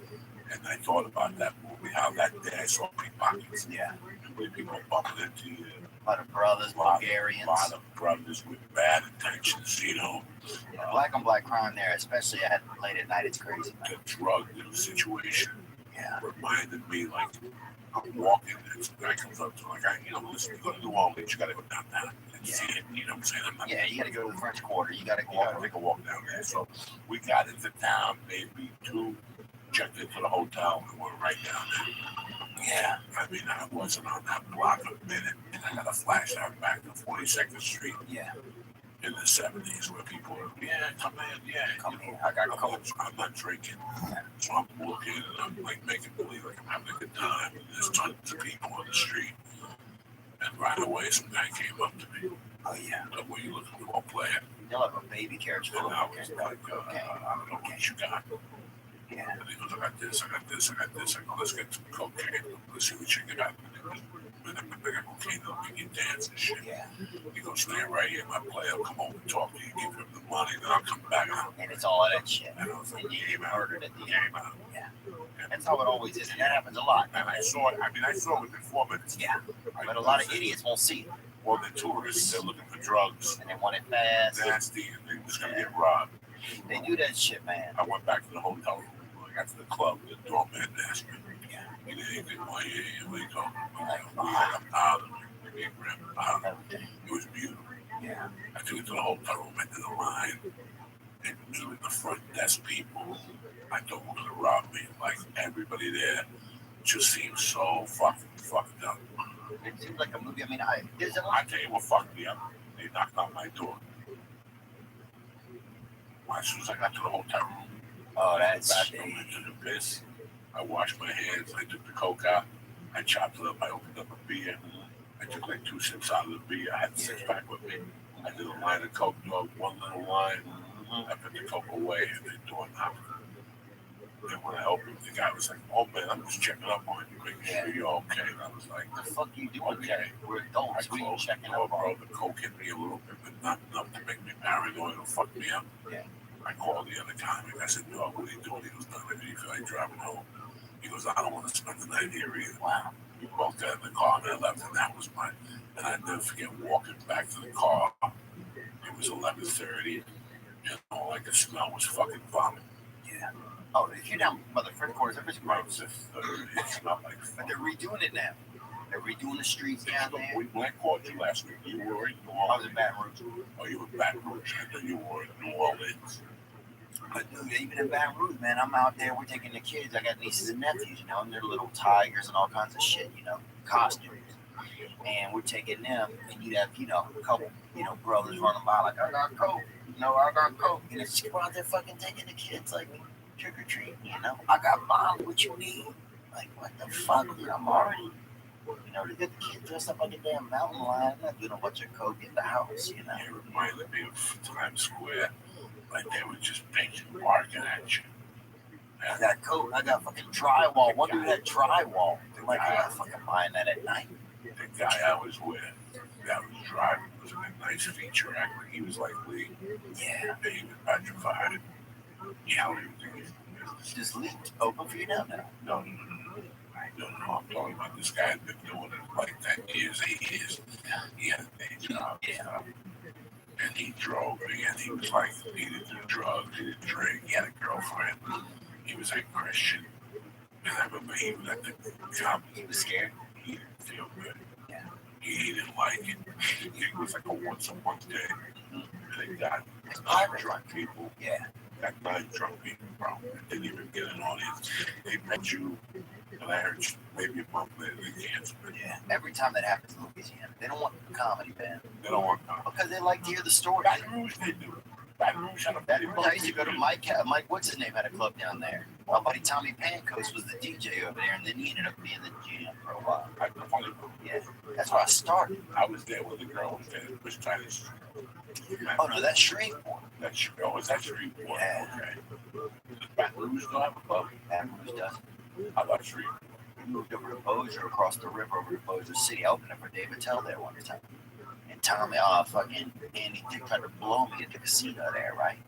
and I thought about that movie, how that day I saw pickpockets. Yeah. With people bumping into you. A lot of brothers, Bulgarians. A lot of brothers with bad intentions, you know. Yeah, black on black crime there, especially at late at night, it's crazy. The drug situation Yeah. reminded me, like, I'm walking, and this guy comes up to, like, listen, you go to New Orleans, you gotta go downtown and see it, you know what I'm saying? I'm not, Yeah, you gotta go to the French Quarter. You gotta you gotta go. take a walk down there. So we got into town, maybe 2, checked into the hotel, and went right down there. Yeah, I mean, I wasn't on that block a minute, and I got a flashback back to 42nd Street Yeah. in the 70s where people were, yeah, come in, yeah. Come here. I got coach. I'm not drinking. So I'm walking and I'm like making believe like I'm having a good time. And there's tons of people on the street. And right away, some guy came up to me. Oh yeah. Like, what are you looking for, player? They'll have a baby carriage full And of I was cocaine. like, I don't know what you got. Yeah. And he goes, I got this, I got this, I got this. I go, let's get some cocaine. Let's see what you got. And I'm bring cocaine to make you dance and shit. Yeah. He goes, stand right here, my player. I'll come over and talk to you, give him the money, then I'll come back. And it's all of that shit. And I was like, And you get game out. murdered at the end. Game out. Yeah. That's how it always is. And that happens a lot. And I saw it, I saw it within 4 minutes. Yeah. But a lot of idiots won't see it. Well, they're tourists, they're looking for drugs. And they want it fast. Nasty, and they're just gonna get robbed. They do that shit, man. I went back to the hotel room. When I got to the club, the doorman asked me, he didn't why you go. I'm out of it. It was beautiful. Yeah. I took it to the hotel room, I did a line, and even the front desk people, I thought were gonna rob me. Like everybody there just seemed so fucked up. It seems like a movie. I mean, there's a I lot. tell you what fucked me up. They knocked on my door. As soon as I got to the hotel room, Oh, that's back shit. room, I took a piss. I washed my hands. I took the coke out. I chopped it up. I opened up a beer. I took like 2 sips out of the beer. I had the 6-pack with me. I did a line of coke, dog, 1 little line. I put the coke away and the door knocked. And when I opened, the guy was like, "Oh man, I'm just checking up on you, making sure you're okay." And I was like, What the fuck you doing? "Okay." We're I adults. We ain't closed checking the door, up on. bro. The coke hit me a little bit, but not enough to make me paranoid or fuck me up. Yeah. I called the other comic. I said, "Dog, what are you doing?" He goes, "Nothing. Do you feel like driving home?" He goes, "I don't want to spend the night here either." Wow. We both got in the car and I left, and that was mine. And I never forget walking back to the car. It was 11:30, and all I could smell was fucking vomit. Yeah. Oh, if you're down by the French Quarter, it's It gross. was just, it smelled like But they're redoing it now. They're redoing the streets down there. When I called you last week, you were in New I was Orleans. in Baton Rouge. Oh, you were in Baton Rouge. I thought you were in New Orleans. But dude, even in Baton Rouge, man, I'm out there. We're taking the kids. I got nieces and nephews, you know, and they're little tigers and all kinds of shit, you know, costumes. And we're taking them, and you'd have, you know, a couple, you know, brothers running by like, I got coke. No, I got coke. And it's just out there fucking taking the kids like trick or treat, you know. I got mom. What you need? Like, what the fuck? I'm already, you know, to get the kids dressed up like a damn mountain lion. I'm not doing a bunch of coke in the house, you know. It reminded me of Times Square. Like they were just painting barking at you. I got coke. I got fucking drywall. One dude had drywall. Like, I'm not fucking buying that at night. The guy I was with, that was driving, was a nice feature actor. He was like Lee. Yeah. And he was petrified. Yelling things. Just leaked open for you now. No, I'm talking about this guy had been doing it like 10 years, 8 years. He had a day job. Yeah. And he drove me, and he was like, he didn't do drugs, he didn't drink, he had a girlfriend. He was a Christian. And I remember he was at the company. He was scared. He didn't feel good. Yeah. He didn't like it. It was like a once-a-month day. And they got drunk people. Yeah. Got 9 drunk people, bro. They didn't even get an audience. They met you, and I heard maybe a month later they canceled it. Yeah. Every time that happens in Louisiana, they don't want a comedy band They don't want to. because they like to hear the story. Baton Rouge, they do. Baton Rouge had a Baton Rouge, I used to go to Mike, what's his name, had a club down there. My buddy Tommy Pancos was the DJ over there, and then he ended up being the GM for a while. I the funny book. Yeah, that's where I started. I was there with the girl that was trying to. Oh no, that's Shreveport. That's was that Shreveport? Yeah. Okay. Does Baton Rouge still have a club? Baton Rouge does. I love Shreveport. We moved over to Bossier, across the river over to Bossier City. I opened up for David Tell there one time. And Tommy, fucking Andy Dick tried to blow me at the casino there, right?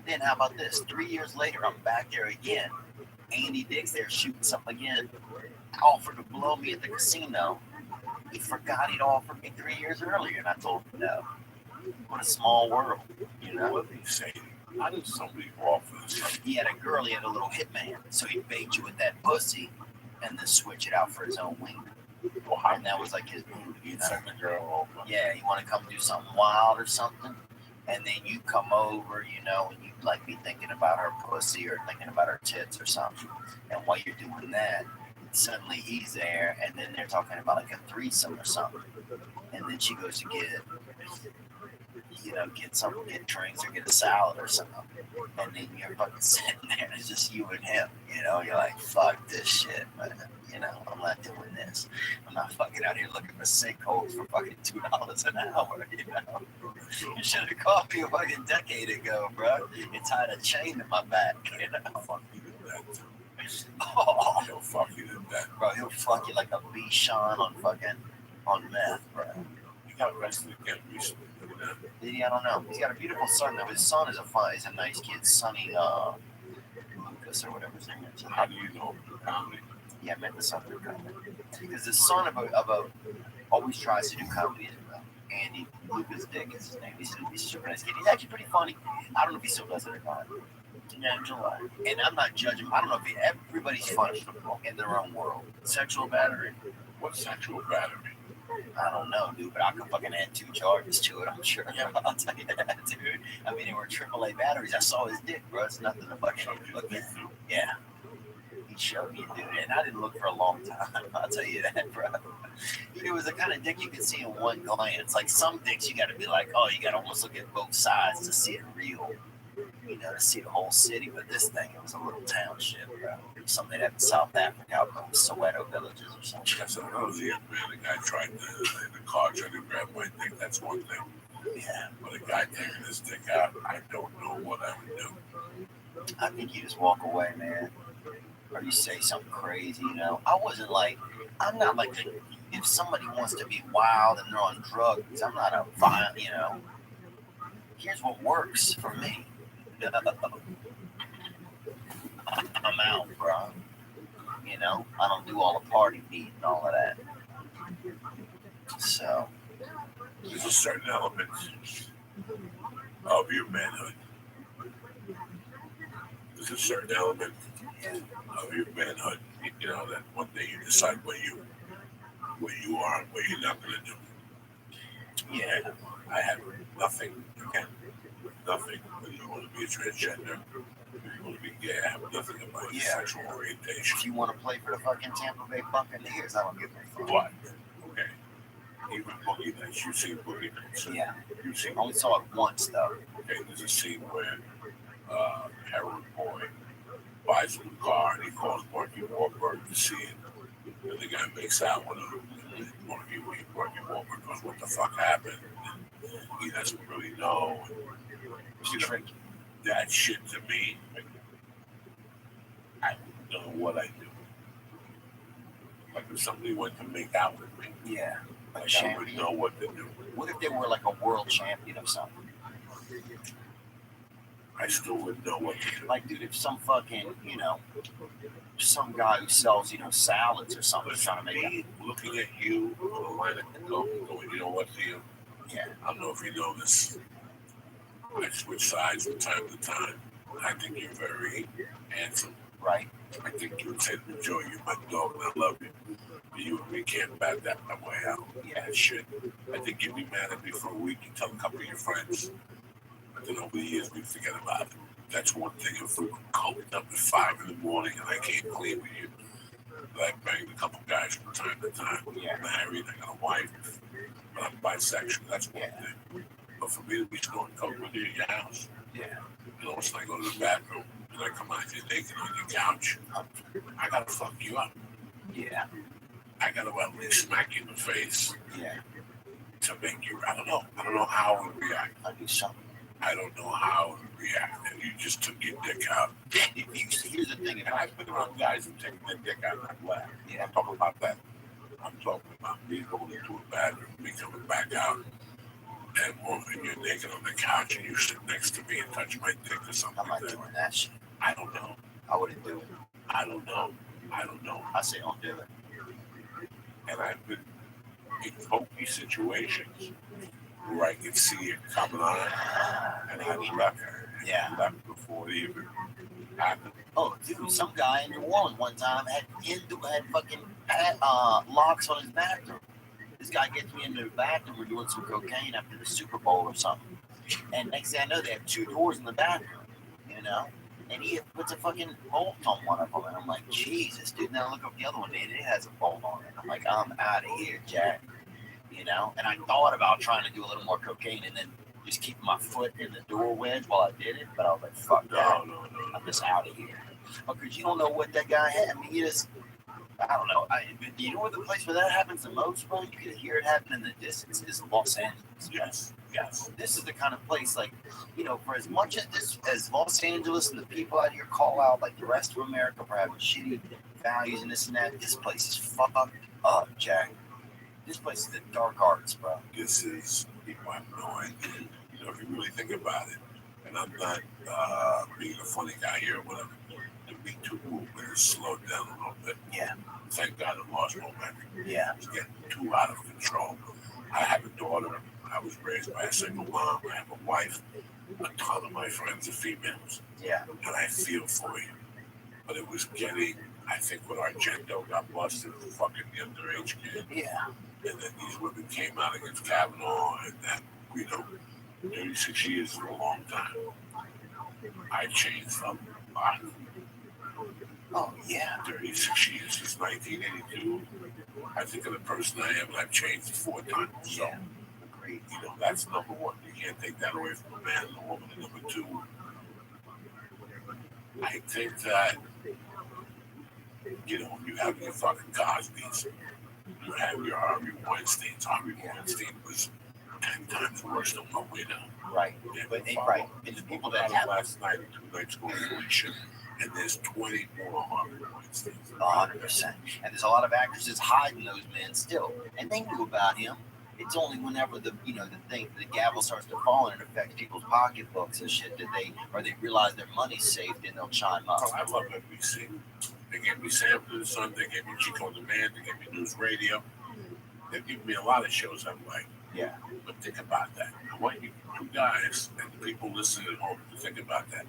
Then how about this? 3 years later, I'm back there again. Andy Dick's there shooting something again. Offered to blow me at the casino. He forgot he'd offered me 3 years earlier, and I told him no. What a small world, you know? What did he say? How did somebody offer this? He had a girl, he had a little hitman, so he'd bait you with that pussy and then switch it out for his own wing. Well, how And that was like his move, you he'd know? send the girl over? Yeah, you want to come do something wild or something, and then you come over, you know, and you like be thinking about her pussy or thinking about her tits or something. And while you're doing that, suddenly he's there, and then they're talking about like a threesome or something. And then she goes to get, you know, get drinks or get a salad or something. And then you're fucking sitting there, and it's just you and him, you know. You're like, fuck this shit, man. You know, I'm not doing this. I'm not fucking out here looking for sinkholes for fucking $2 an hour, you know. You should have called me a fucking decade ago, bro. You tied a chain to my back, you know. Fuck you to that. Oh, He'll fuck you to that. bro, he'll fuck you like a Bichon on meth, bro. He got arrested again recently. Look at that. Did he? I don't know. He's got a beautiful son though. His son is a nice kid, Sonny Lucas or whatever his name is. How do you know comedy? Yeah, I met the son through comedy. Because the son of a always tries to do comedy as well. Andy Lucas Dick is his name. He's a super nice kid. He's actually pretty funny. I don't know if he still does it or not. Yeah, in July. And I'm not judging. I don't know if everybody's funny in their own world. Sexual battery. What's sexual battery? I don't know, dude, but I could fucking add 2 charges to it, I'm sure. I'll tell you that, dude. I mean, they were AAA batteries. I saw his dick, bro. It's nothing to fucking look at. Yeah. He showed me, dude, and I didn't look for a long time. I'll tell you that, bro. It was the kind of dick you could see in one glance. Like some dicks, you got to be like, oh, you got to almost look at both sides to see it real. You know, to see the whole city. But this thing, it was a little township, bro. Something that in South Africa, out in Soweto villages or something. That's another thing, man. The guy tried the car tried to grab my dick. That's one thing. Yeah. But a guy taking his dick out, I don't know what I would do. I think you just walk away, man. Or you say something crazy, you know. I'm not like, if somebody wants to be wild and they're on drugs, I'm not a violent, you know. Here's what works for me. I'm out, bro. You know, I don't do all the party beat and all of that. So, There's a certain element of your manhood. There's a certain element of your manhood. You know, that one day you decide what you where you are and what you're not going to do. Yeah, I have nothing, again, nothing. Whether you want to be a transgender, you want to be gay, I have nothing about your sexual orientation. If you want to play for the fucking Tampa Bay Buccaneers, I don't give a fuck. What? Okay. Even Boogie Nights, you've seen Boogie Nights. Yeah. You've seen I only saw it once, though. Okay, there's a scene where Harold Boy buys a new car and he calls Marky Wahlberg to see it. And the guy makes out with him. And Marky Wahlberg goes, what the fuck happened? And he doesn't really know. You know, that shit to me, I don't know what I do. Like if somebody went to make out with me, Yeah. Like I would know what to do. What if they were like a world champion of something? I still wouldn't know what to do. Like, dude, if some fucking, some guy who sells, salads or something is trying to make Me looking at you on the line and going, you know what, Theo? Yeah. I don't know if you know this. I switch sides from time to time. I think you're very handsome. Right. I think you would say to Joe, you're my dog and I love you. But you and me can't back that way out. Yeah, shit. I think you'd be mad at me for a week. You tell a couple of your friends. But then over the years, we forget about it. That's one thing. If we were coked up at 5 in the morning and I came clean with you, but I banged a couple guys from time to time. Yeah. I'm married, I got a wife, but I'm bisexual. That's one thing. But for me to be snorting coke with you in your house, it's like I go to the bathroom and I come out here naked on your couch, I gotta fuck you up. Yeah. I gotta at least smack you in the face Yeah. to make you, I don't know how I would react. I do something. I don't know how I would react. And you just took your dick out. Here's the thing. And I've been around guys who take their dick out and I'm glad. Yeah. I'm talking about that. I'm talking about me going into a bathroom, me coming back out, and you're naked on the couch and you sit next to me and touch my dick or something I'm not like that. doing that shit. I don't know. I wouldn't do it. I don't know. I say don't do it. And I've been in pokey situations where I could see it coming on and I left her. Yeah. Left before it even happened. Oh, dude, some guy in New Orleans one time had fucking locks on his bathroom. This guy gets me into the bathroom. We're doing some cocaine after the Super Bowl or something. And next thing I know, they have 2 doors in the bathroom, And he puts a fucking bolt on one of them. And I'm like, Jesus, dude. Now look up the other one, and it has a bolt on it. I'm like, I'm out of here, Jack. And I thought about trying to do a little more cocaine and then just keep my foot in the door wedge while I did it. But I was like, fuck that. No. I'm just out of here. Because you don't know what that guy had. I mean, I don't know. Do you know where the place where that happens the most, bro? You can hear it happen in the distance. Is Los Angeles. Yes. This is the kind of place, like, for as much as Los Angeles and the people out here call out, like the rest of America for having shitty values and this and that, this place is fucked up, Jack. This place is the dark arts, bro. This is, people have no idea. If you really think about it, and I'm not being a funny guy here or whatever, the Me Too movement has slowed down a little bit. Yeah. Thank God it lost momentum. Yeah. It's getting too out of control. I have a daughter. I was raised by a single mom. I have a wife. A ton of my friends are females. Yeah. And I feel for you. But it was getting, I think when Argento got busted for fucking the underage kid. Yeah. And then these women came out against Kavanaugh and that, 36 years is a long time. I changed a lot. Oh, yeah. 36 years since 1982. I think of the person I am, and I've changed 4 times. So, Yeah. Agreed. That's number one. You can't take that away from a man and a woman. And number 2, I think that, you have your fucking Cosby's, you have your Harvey Weinsteins. Harvey Weinstein was 10 times worse than what we know. Right. Right. And the people that have last night and 2 nights ago, Felicia, and there's 20 more Harvey Weinsteins. 100%. And there's a lot of actresses hiding those men still. And they knew about him. It's only whenever the gavel starts to fall and it affects people's pocketbooks and shit that they realize their money's safe, then they'll chime up. Oh, I love NBC. They gave me Sam to the Sun, they gave me Chico and the Man, they gave me News Radio. They've given me a lot of shows I'm like. Yeah. But think about that. I want you 2 guys and the people listening at home to think about that.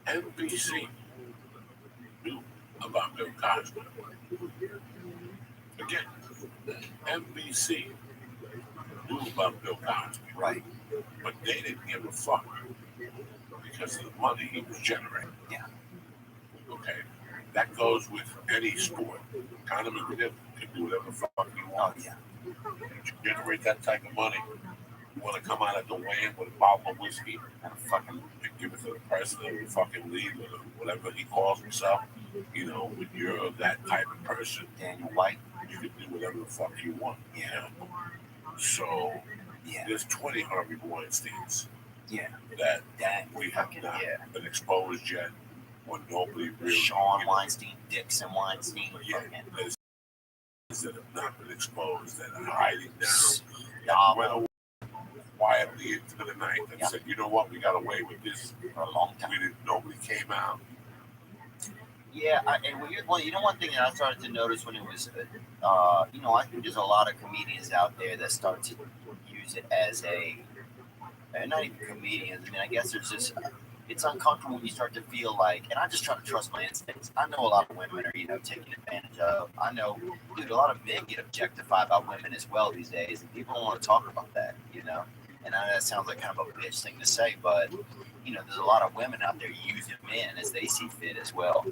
NBC knew about Bill Cosby. Again, NBC knew about Bill Cosby, Right. but they didn't give a fuck because of the money he was generating. Yeah. Okay, that goes with any sport. Conor McGregor can do whatever the fuck he Oh, wants. yeah. You generate that type of money. You want to come out at the weigh-in with a bottle of whiskey And fucking, and give it to the president of the fucking league or whatever he calls himself. You know, when you're that type of person, Daniel White. you can do whatever the fuck you want. Yeah. So Yeah. there's 20 Harvey Weinsteins Yeah. that That we have fucking, not yeah. been exposed yet, or nobody really. Sean Weinstein, Dixon Weinstein. Yeah, Fucking, there's that have not been exposed that are hiding down. yeah, Went away quietly into the night and Yeah. said, "You know what? We got away with this for a long time. We didn't. Nobody came out." Yeah, one thing that I started to notice when it was, I think there's a lot of comedians out there that start to use it as not even comedians. I mean, I guess there's just, it's uncomfortable when you start to feel like, and I just try to trust my instincts. I know a lot of women are, taken advantage of. I know, dude, a lot of men get objectified by women as well these days, and people don't want to talk about that, And I know that sounds like kind of a bitch thing to say, but there's a lot of women out there using men as they see fit as well,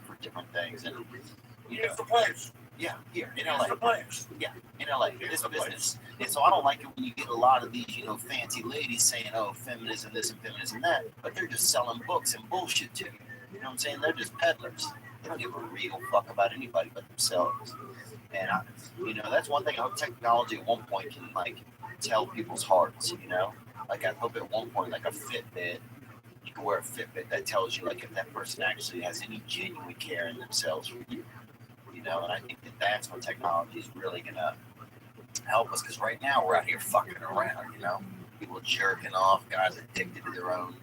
for different things. And It's the place. yeah, here in It's LA. the place. In LA, It's this the business. And so I don't like it when you get a lot of these, fancy ladies saying, oh, feminism this and feminism that, but they're just selling books and bullshit to you. You know what I'm saying? They're just peddlers. They don't give a real fuck about anybody but themselves. And that's one thing I hope technology at one point can tell people's hearts, Like I hope at one point, like a Fitbit, you can wear a Fitbit that tells you if that person actually has any genuine care in themselves for you. And I think that's when technology is really gonna help us, because right now we're out here fucking around, people jerking off, guys addicted to their own,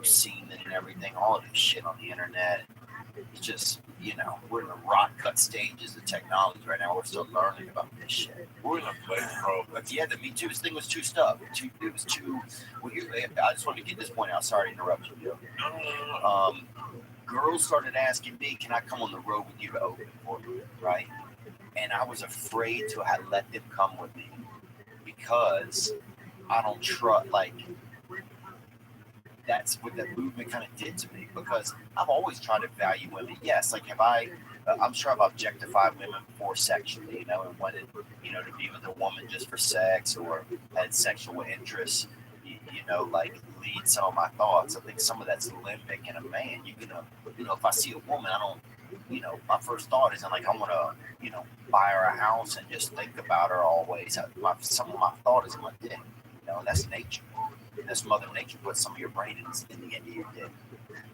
semen and everything, all of this shit on the internet. It's just, we're in the rock cut stages of technology right now. We're still learning about this shit. We're in a place, bro. Yeah, the Me Too thing was too stuff. It was too. I just wanted to get this point out. Sorry to interrupt you. No. Girls started asking me, "Can I come on the road with you to open for you?" Right? And I was afraid to let them come with me because I don't trust. That's what that movement kind of did to me, because I've always tried to value women. Yes, I'm sure I've objectified women before sexually, and wanted, to be with a woman just for sex or had sexual interests, lead some of my thoughts. I think some of that's limbic in a man. If I see a woman, I don't, my first thought isn't I'm gonna, buy her a house and just think about her always. Some of my thought is in my dick, and that's nature. That's Mother Nature puts some of your brain in the end of your dick.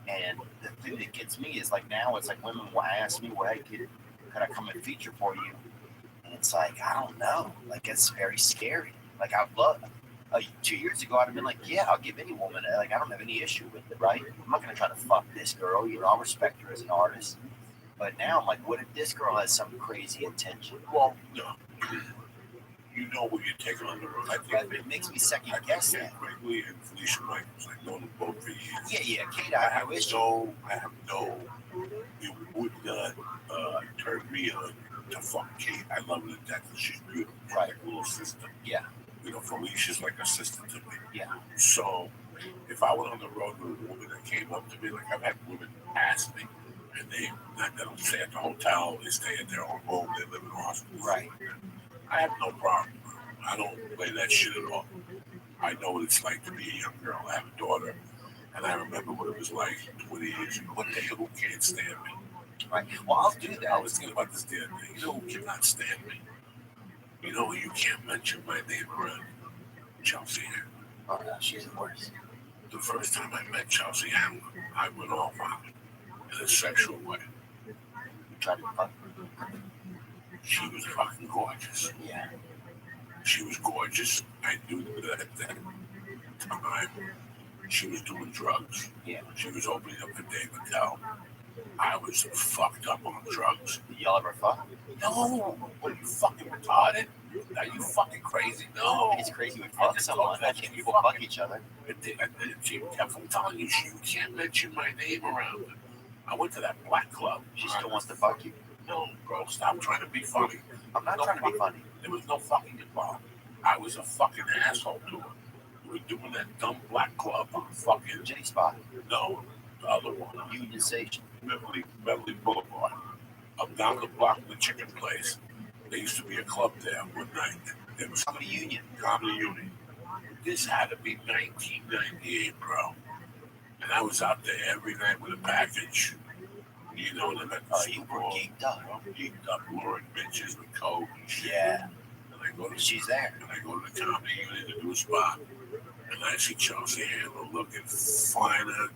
And the thing that gets me is now it's women will ask me, well, hey, could I come and feature for you? And it's I don't know. It's very scary. I'd love, 2 years ago, I'd have been yeah, I'll give any woman, I don't have any issue with it, right? I'm not going to try to fuck this girl. I'll respect her as an artist. But now I'm what if this girl has some crazy intention? Well, no. You know what you're taking on the road. I think it makes me second guess that. Quigley and Felicia Michaels, I've known them both for years. Yeah, Kate, I have no. It would not turn me on to fuck Kate. I love her to death. She's beautiful. Right. Like a little sister. Yeah. Felicia's like a sister to me. Yeah. So if I went on the road with a woman that came up to me, I've had women ask me, and they don't stay at the hotel, they stay at their own home, they live in hospitals. Right. I have no problem. I don't play that shit at all. I know what it's like to be a young girl. I have a daughter, and I remember what it was like 20 years ago. What the hell, who can't stand me? Right. Well, I'll do that. I was thinking about this the other day. Who cannot stand me? You can't mention my name around. Chelsea Handler. Oh, no, she's the worst. The first time I met Chelsea Handler, I went off on her in a sexual way. You tried to fuck her. She was fucking gorgeous. Yeah. She was gorgeous. I knew that at that time she was doing drugs. Yeah. She was opening up for Dave Attell. I was fucked up on drugs. Did y'all ever fuck? No. What, are you fucking retarded? Are you fucking crazy? No. It's crazy we fuck someone. I think people fuck each other. She kept on telling you, you can't mention my name around her. I went to that black club. She still wants to fuck you. No, bro, stop trying to be funny. I'm not trying to be funny. There was no fucking involved. I was a fucking asshole to her. We were doing that dumb black club on fucking J Spot, no, the other one, Union Station. Beverly Boulevard. Up down the block from the chicken place. There used to be a club there one night. There was Comedy Union. Comedy Union. This had to be 1998, bro. And I was out there every night with a package. You know, and You were geeked up. Geeked up, luring bitches with coke and shit. Yeah. And I go to She's there. And I go to the Comedy Union to do a spot. And I see Chelsea Handler looking finer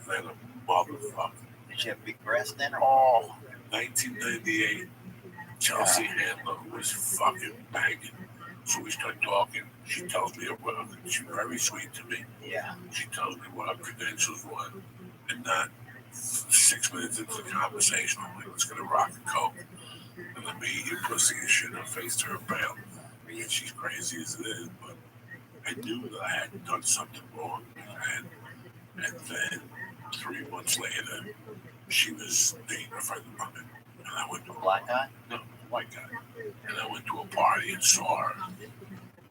than a motherfucker. Did she have big breasts then? Oh, 1998, Chelsea Handler was fucking banging. So we start talking. She tells me about it. She's very sweet to me. Yeah. She tells me what her credentials were. And not 6 minutes into the conversation, I'm like, let's get a rock and coke. And let me eat your pussy and shit. Her face turned pale. And she's crazy as it is, but I knew that I had done something wrong. And then 3 months later, she was dating a friend of mine. And I went to a Black guy? No, white guy. And I went to a party and saw her.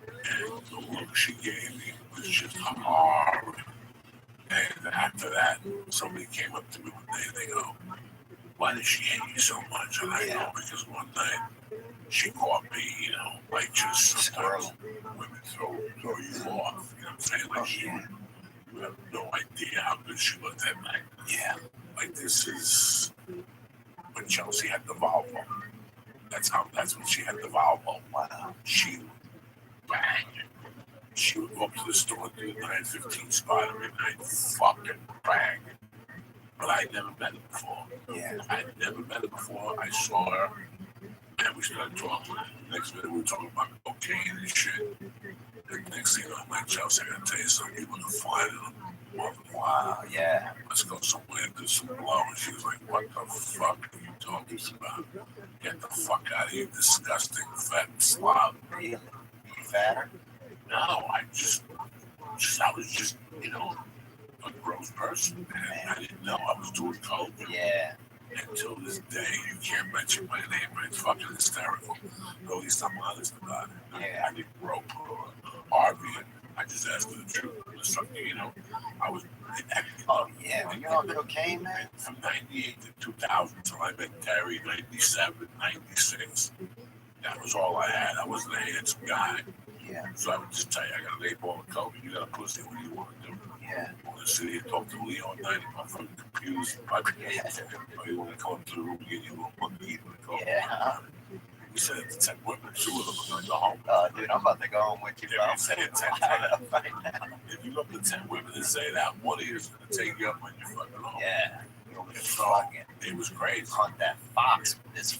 And the look she gave me was just hard. And after that, somebody came up to me one day and they go, why does she hate you so much? And I go, because one night she caught me, you know, like just sometimes women throw you off. You know what I'm saying? Like you have no idea how good she looked that night. Yeah. Like this is when Chelsea had the Volvo. That's when she had the Volvo. Wow. She would bang. She would go up to the store and do the 915 spot every night, fucking bang. But I'd never met her before. Yeah. I'd never met her before. I saw her and we started talking. Next minute we were talking about cocaine and shit. And next thing you know, I'm like, Chelsea, I gotta tell you something, you look fine in them. Wow, yeah. Let's go somewhere and do some blow. And she was like, what the fuck are you talking about? Get the fuck out of here, disgusting fat slob. Really? You fatter? No, I was just, you know, a gross person. And I didn't know I was doing coke. Yeah. Until this day, you can't mention my name, but it's fucking hysterical. At least I'm honest about it. Yeah. I didn't grope or argue it. I just asked for the truth. It was something, you know, I was. Oh, yeah. When you're on cocaine, man? From 98 to 2000 until I met Terry, 97, 96. That was all I had. I wasn't a handsome guy. Yeah. So I would just tell you, I got an 8-ball of coke, you got a pussy, what do you want to do? Yeah. You want to sit here and talk to Lee all night about fucking computers and private games? Or you want to come up to the room and get you a little monkey and coke? Yeah. We said it to 10 women, 2 of them are going to go home. Dude, I'm about to go home with you, bro. If you say it 10 times, right now. If you look at 10 women and say that, one of you is going to take you up when you're fucking home. Yeah. It was crazy. Hunt that fox with this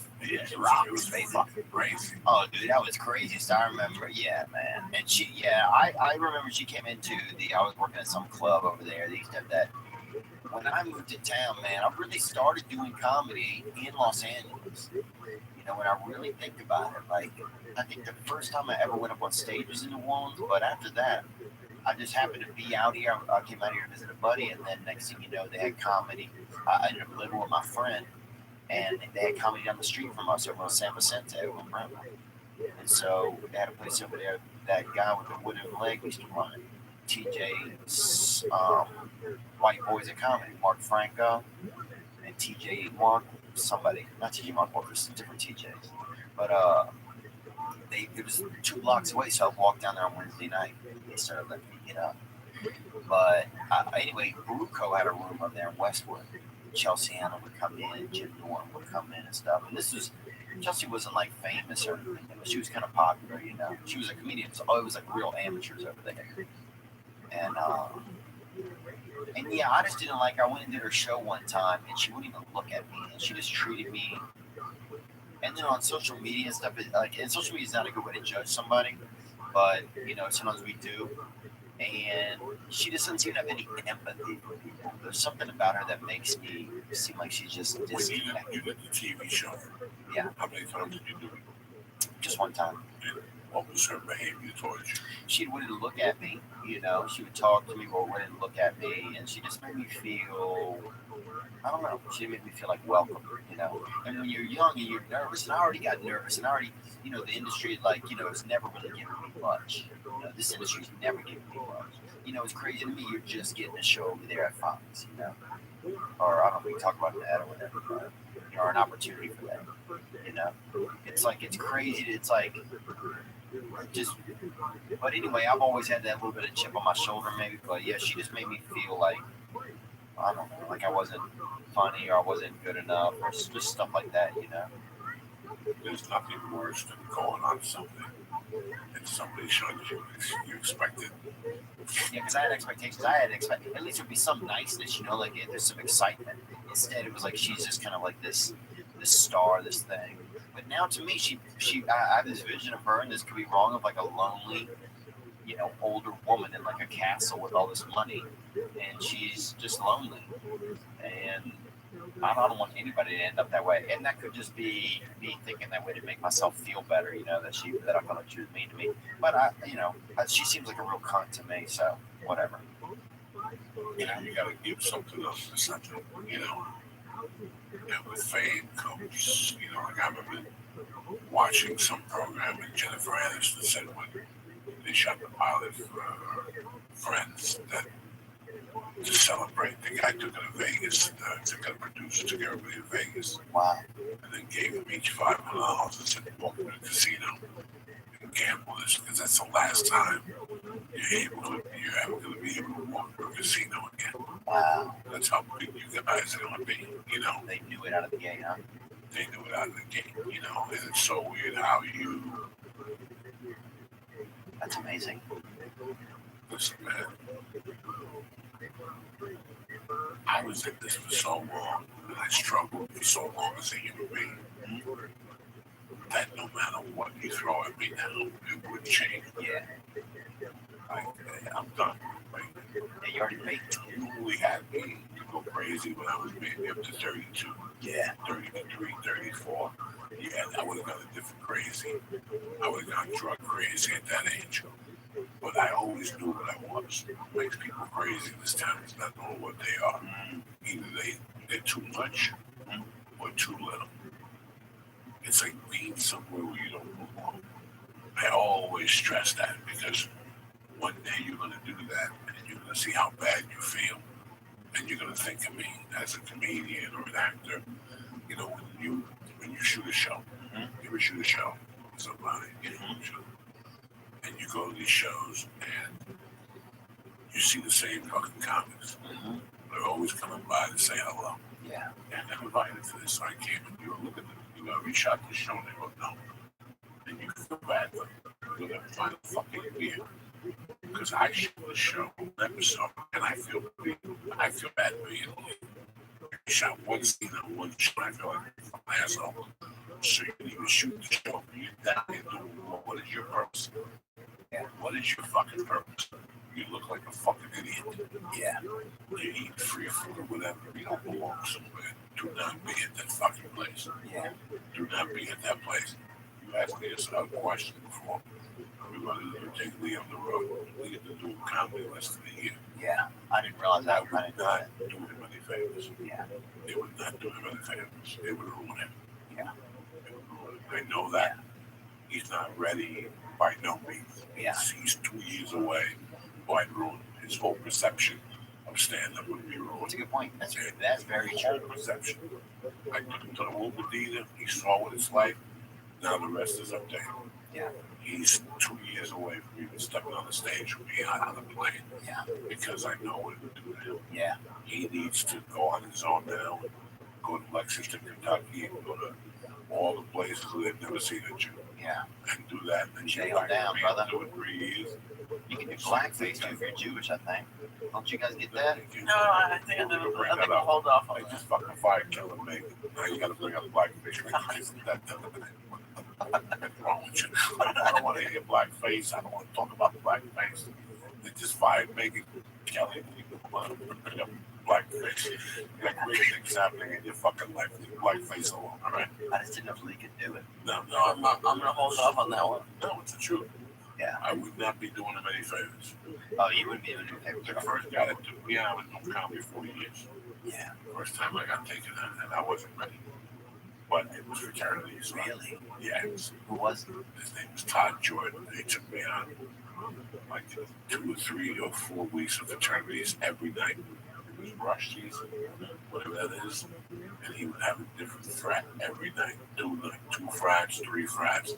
rock. It was fucking crazy. Oh, dude, that was crazy. So I remember, yeah, man. And she, yeah, I remember she came into I was working at some club over there. They used to have that. When I moved to town, man, I really started doing comedy in Los Angeles. You know, when I really think about it, like, I think the first time I ever went up on stage was in New Orleans, but after that, I just happened to be out here. I came out here to visit a buddy, and then next thing you know, they had comedy. I ended up living with my friend, and they had comedy down the street from us over on San Vicente over in Brentwood. And so they had a place over there. That guy with the wooden leg used to run it. TJ's White Boys of Comedy, Mark Franco, and TJ Mark, somebody, not TJ Mark Walker, different TJs. But it was 2 blocks away, so I walked down there on Wednesday night. They started letting me get up. But anyway, Bruco had a room up there in Westwood. Chelsea Anna would come in, Jim Norton would come in and stuff. And this was, Chelsea wasn't like famous or anything, but she was kind of popular, you know. She was a comedian, so it was like real amateurs over there. And yeah, I just didn't like, I went and did her show one time and she wouldn't even look at me and she just treated me. And then on social media and stuff, and social media is not a good way to judge somebody, but you know, sometimes we do. And she just doesn't seem to have any empathy for people. There's something about her that makes me seem like she's just disconnected. You did the TV show. Yeah. How many times did you do it? Just one time. And What was her behavior towards you? She wouldn't look at me, you know. She would talk to me, but wouldn't look at me, and she just made me feel. I don't know. She made me feel like welcome, you know. And when you're young and you're nervous, and I already got nervous, and I already, you know, the industry, like, you know, it's never really giving me much. You know, this industry's never giving me much. You know, it's crazy to me. You're just getting a show over there at Fox, you know, or I don't know. We talk about that or whatever, but, you know, or an opportunity for that. You know, it's like it's crazy. It's like just. But anyway, I've always had that little bit of chip on my shoulder, maybe. But yeah, she just made me feel like I don't know, like I wasn't funny or I wasn't good enough or just stuff like that, you know. There's nothing worse than going on something and somebody showing you expected. Yeah, because I had expectations. I had at least there'd be some niceness, you know, like there's some excitement. Instead, it was like she's just kind of like this star, this thing. But now to me, I have this vision of her, and this could be wrong, of like a lonely, you know, older woman in like a castle with all this money, and she's just lonely. And I don't want anybody to end up that way. And that could just be me thinking that way to make myself feel better, you know, that I felt like she was mean to me. But she seems like a real cunt to me, so whatever. You know, you gotta give something else to something, you know. And with fame comes, you know, like I remember watching some program and Jennifer Aniston said when they shot the pilot for Friends that to celebrate, the guy took her to Vegas, took her producer, took everybody to Vegas. Wow. And then gave them each $500 and said, walk to the casino and gamble this, because that's the last time you're ever going to be able to walk to a casino again. Wow. That's how big you guys are going to be, you know. They knew it out of the gate, huh? They knew it out of the gate, you know. And it's so weird how you... That's amazing. Listen, man. I was in this for so long, and I struggled for so long as a human being, that no matter what you throw at me now, it would change. Yeah. Like, I'm done. Like, Yeah, you already baked. you really had me to go crazy when I was maybe up to 32, Yeah. 33, 34. Yeah, I would have gone a different crazy. I would have gone drug crazy at that age. But I always knew what I was. What makes people crazy this time is not knowing what they are. Either they're too much or too little. It's like being somewhere where you don't belong. I always stress that because one day you're going to do that and you're going to see how bad you feel. And you're going to think of me as a comedian or an actor. You know, when you shoot a show, you ever shoot a show with somebody, you know, and you go to these shows and you see the same fucking comics. They're always coming by to say hello. Yeah. And I'm invited to this, so I came and you were looking at them, you know, we shot the show and they go, no. And you feel bad for them. You're going to find a fucking beer. Because I shoot the show, an episode, and I feel bad being late. I shot one scene on one show, I feel like an asshole. So you didn't even shoot the show. You're down there doing, what is your purpose? What is your fucking purpose? You look like a fucking idiot. Yeah. You eat free food or whatever. You don't belong somewhere. Do not be at that fucking place. Yeah. Do not be at that place. You asked me a question before. We wanted to take Lee on the road. We get to do a comedy list of the year. Yeah. I didn't realize that. I would not do him any favors. Yeah. They would not do him any favors. They would ruin him. Yeah. I know that. He's not ready by no means. Yeah. He's 2 years away. I'd ruin his whole perception of stand-up would be ruined. That's a good point. That's very Whole true. perception. I took him to the Wolf Medina. He saw what it's like. Now the rest is up to him. Yeah. He's 2 years away from even stepping on the stage with me on the plane. Yeah. Because I know what it would do to him. Yeah. He needs to go on his own now. Go to Lexington, Kentucky, and go to all the places where they've never seen a Jew. Yeah. And do that. And Nail it down, brother. Do it 3 years. You can do blackface too if you're Jewish, I think. Don't you guys get that? No, I think I'll hold off on I that. just fucking fired Killer Meg. Now you gotta bring up blackface. What's wrong with you? I don't want to hear blackface. I don't want to talk about blackface. They just fired Megan Kelly. Bring up blackface. You got great things happening in your fucking life. Blackface alone, all right? I just didn't know if Lee could do it. No, I'm not. I'm gonna hold off on that one. No, it's the truth. Yeah. I would not be doing him any favors. Oh, you would be able to do it. The first guy that took me out was doing comedy 40 years. Yeah. First time I got taken out, and I wasn't ready. But it was fraternity. So Really? yeah, it was, Who was it? his name was Todd Jordan. They took me on like 2 or 3 or 4 weeks of fraternities every night. It was rush season, whatever that is. And he would have a different frat every night. Do like 2 frats, 3 frats.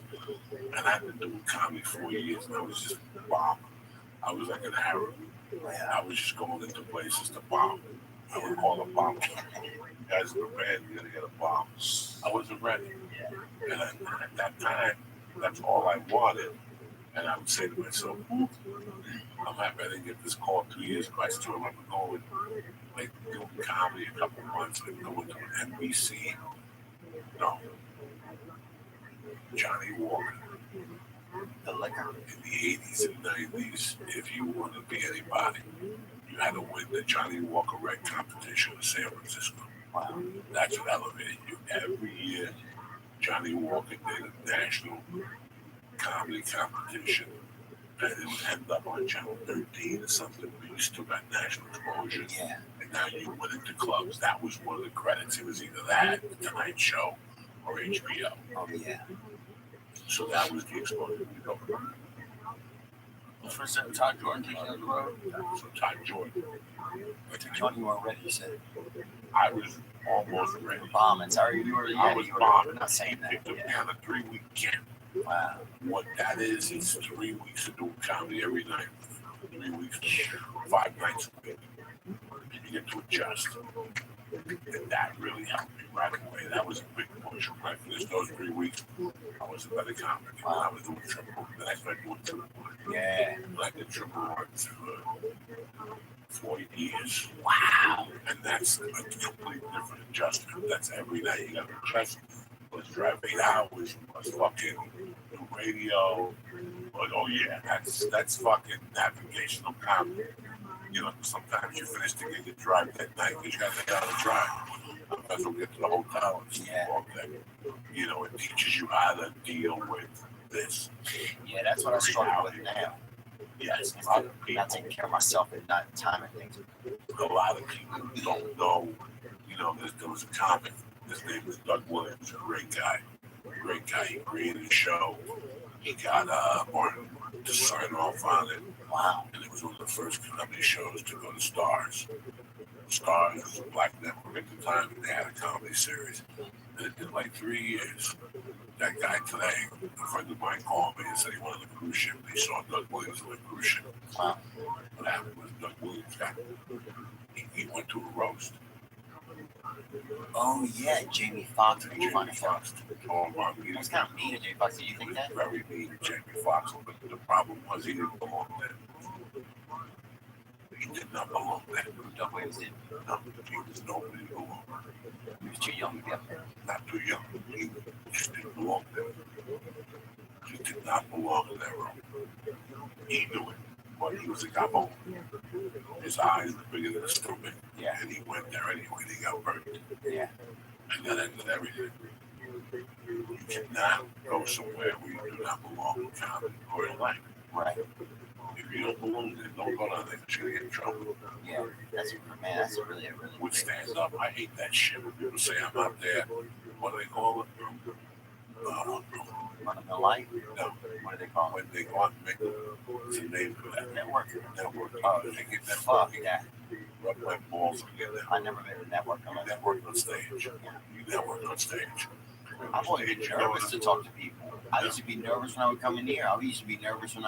And I've been doing comedy 4 years, and I was just bomb. I was like an arrow. I was just going into places to bomb. I would call a bomb. You guys are prepared, you're gonna get a bomb. I wasn't ready. And at that time, that's all I wanted. And I would say to myself, I'm happy I didn't get this call 2 years ago. I still remember going, like, doing comedy a couple months and going to an NBC. No. Johnny Walker. The liquor. In the 80s and 90s, if you wanted to be anybody, you had to win the Johnny Walker Red competition in San Francisco. Wow. That's what elevated you. Every year, Johnny Walker did a national comedy competition, and it would end up on Channel 13 or something, but you still got national exposure. Yeah. And now you went into clubs. That was one of the credits. It was either that, The Tonight Show, or HBO. Oh, yeah. So that was the exposure we go. First time Todd Jordan taking on the road. So Todd Jordan. John, you weren't ready, you said. I was almost ready. Bombing. Sorry, you were. I Yeah, was you were bombing. not saying that. It took me Yeah. on a 3-week camp. Wow. What that is 3 weeks of doing comedy every night. 3 weeks, 5 nights a week. And you get to adjust. And that really helped me right away. That was a big push. When I finished those 3 weeks, I was a better comic. And I was doing triple. Then I started doing triple. Yeah. And I did triple work for 4 years. Wow. And that's a completely different adjustment. That's every night you got to adjust. Let's drive 8 hours. Let's fucking do radio. But oh yeah, that's fucking navigational comedy. You know, sometimes you finish the gig and drive that night because you got to get out and drive. Sometimes you'll get to the hotel and sleep all day. You know, it teaches you how to deal with this. Yeah, that's what I struggle with now. Yes, a lot of people. Not taking care of myself and not timing things. A lot of people don't know. You know, there was a comic. His name was Doug Williams, a great guy. Great guy. He created a show. He got Martin to sign off on it. Wow. And it was one of the first comedy shows to go to Stars. Stars was a black network at the time, and they had a comedy series. And it did like 3 years. That guy today, a friend of mine called me and said he wanted a cruise ship. He saw Doug Williams on a cruise ship. Wow. What happened was Doug Williams he went to a roast. Oh, yeah, Jamie Foxx. Jamie Foxx told him about me. That's kind of mean to Jamie Foxx. Do you think that? Very mean to Jamie Foxx, but the problem was he didn't belong there. He did not belong there. Doug Williams did. No, he was nobody who belonged. He was too young to be up there. Not too young. He just didn't belong there. He did not belong in that room. He knew it, but he was a gobbo. His eyes were bigger than a stupid. Yeah. And he went there anyway, and he got burned. Yeah. And that ended everything. You cannot go somewhere where you do not belong in comedy or in life. Right. If you don't belong there, don't go down there because you're going to get in trouble. Yeah. That's really Would stand up. I hate that shit when people say I'm out there. What do they call it? Running the light. No. What do they call it? When they go out and make what's the name for that? Network. Network. Oh, They get that fuck fucking that. rub my balls and get that. I never been to network. You network on stage. You network on stage. I've always been nervous to talk to people. I used to be nervous when I would come in here. I used to be nervous when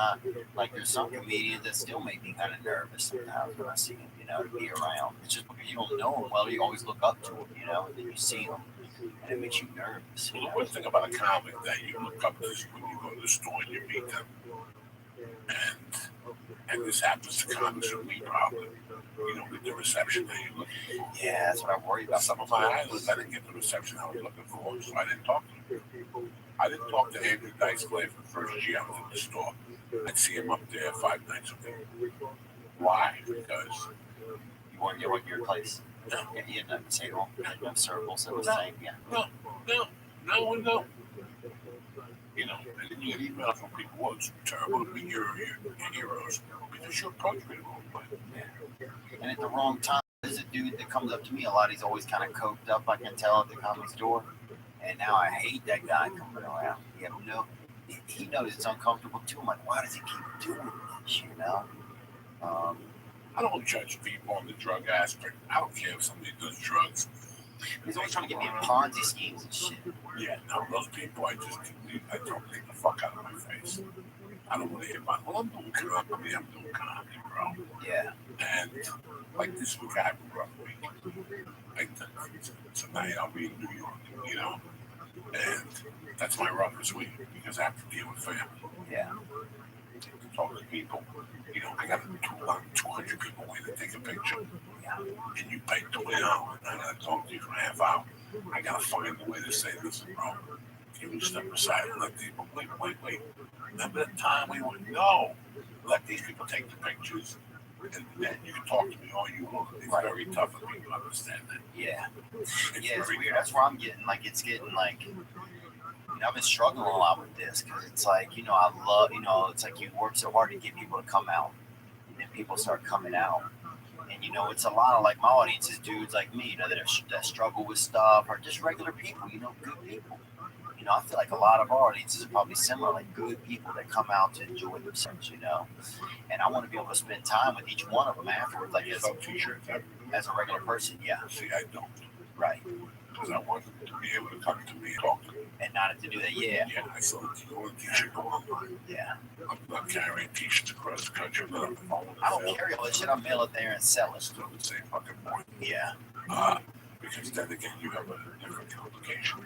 there's some comedians that still make me kind of nervous sometimes when I see them, to be around. It's just because you don't know them well, you always look up to them, and then you see them, and it makes you nervous. Well, the one thing about a comic that you look up to is when you go to the store and you meet them. And this happens to comics with me probably. You don't get the reception that you're looking for. Yeah, that's what I worry about. Some of my idols, I didn't get the reception I was looking for, so I didn't talk to them. I didn't talk to Andrew Dice Clay for the first year I was in the store. I'd see him up there 5 nights a week. Why? Because he Or your place. No. Yeah, you had no table, no circles. It was the same. Yeah. No. You know, and then you get emails from people, well, it's terrible to be your heroes because you approach me the wrong way. And at the wrong time, there's a dude that comes up to me a lot. He's always kind of coked up, I can tell, at the comedy store. And now I hate that guy coming around. He knows it's uncomfortable too. I'm like, why does he keep doing this, you know? I don't judge people on the drug aspect. I don't care if somebody does drugs. He's always trying to get me in Ponzi schemes and shit. Yeah, no, those people, I don't take the fuck out of my face. I don't want to hear about, well, I'm doing comedy, bro. Yeah. And like this week, I have a rough week. Like tonight, I'll be in New York, you know, and that's my roughest week because I have to deal with family. Yeah. Talk to people. You know, I got 200 people waiting to take a picture. Yeah. And you pay $20. I gotta talk to you for a half hour. I gotta find a way to say, listen, bro, can you step aside and let people wait. Remember the time we went, no, let these people take the pictures. And then you can talk to me all you want. It's very tough for people to understand that. Yeah. It's It's weird. tough. That's where I'm getting, like, I've been struggling a lot with this because it's like, I love, it's like you work so hard to get people to come out. And then people start coming out. And, it's a lot of, like, my audience is dudes like me, that struggle with stuff, or just regular people, good people. I feel like a lot of our audiences are probably similar, like good people that come out to enjoy themselves, And I want to be able to spend time with each one of them afterwards, like Sell t-shirts as a regular person, yeah. See, I don't. Right. Because I want them to be able to come to me and talk to me. And not to do that, yeah. Yeah, I sell a t-shirt go online. Yeah. I'm not carrying t-shirts across the country. I'm not on the phone. I don't carry all this shit. I'll mail it there and sell it. Still the same fucking point. Yeah. Because then again, you have a different complication.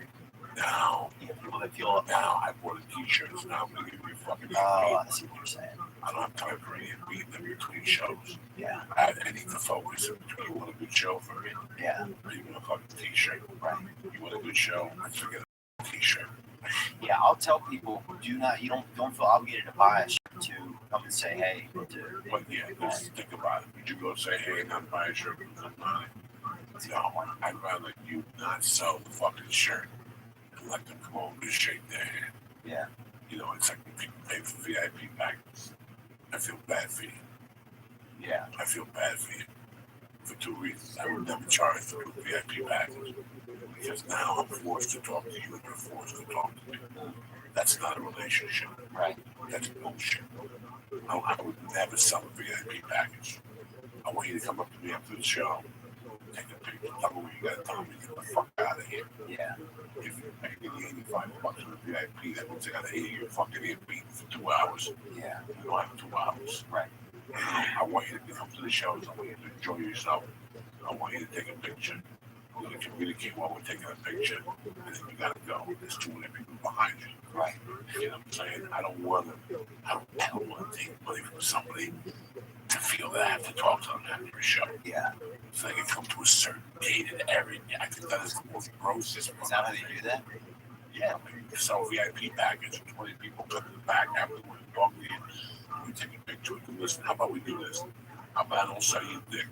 Now, Yeah, people that feel now I bought a t-shirts. Now I'm going to give you a fucking Oh, I see what you're saying. I don't have time for any beating them between shows. Yeah. I need to focus. You want a good show for me? Yeah. Or you want a fucking t-shirt? Right. You want a good show? I forget a t-shirt. Yeah, I'll tell people, you don't feel obligated to buy a shirt to come and say, hey. But yeah, let's think about it. Would you go say, hey, not buy a shirt because I'm buying it? No, I'd rather you not sell the fucking shirt and let them come over and shake their hand. Yeah. It's like when people pay for VIP packages. I feel bad for you. Yeah. I feel bad for you for two reasons. I would never charge for a VIP package because now I'm forced to talk to you and you're forced to talk to me. That's not a relationship. Right. That's bullshit. I would never sell a VIP package. I want you to come up to me after the show, take a picture, tell me what you got to tell me, get the fuck out of here. Yeah. If you pay me $85 for the VIP, that means I got to hear your fucking ear beating for 2 hours. Yeah. You don't have 2 hours. Right. I want you to come to the shows. I want you to enjoy yourself. I want you to take a picture. We're going to communicate while we're taking a picture. And then you got to go. There's too many people behind you. Right. You know what I'm saying? I don't ever want to take money from somebody to feel that I have to talk to them after a show. Yeah. So they can come to a certain gated area. I think that is the most grossest. Is that how they do that? Yeah, you sell VIP package, 20 people come in the back afterwards and talk to you. We take a picture, we can listen. How about we do this? How about I don't sell you a dick?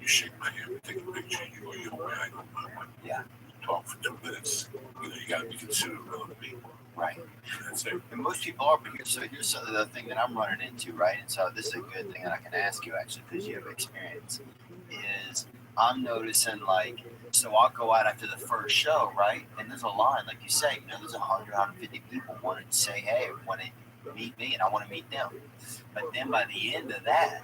You shake my hand, we take a picture, you go your way, I go my way. Yeah. Talk for 2 minutes. You got to be considerate of other people. Right. That's it. And most people are, but here's the thing that I'm running into, right? And so this is a good thing that I can ask you actually, because you have experience. Is I'm noticing, like, so I'll go out after the first show, right? And there's a line, like you say, there's 100, 150 people wanting to say, hey, want to meet me, and I want to meet them. But then by the end of that,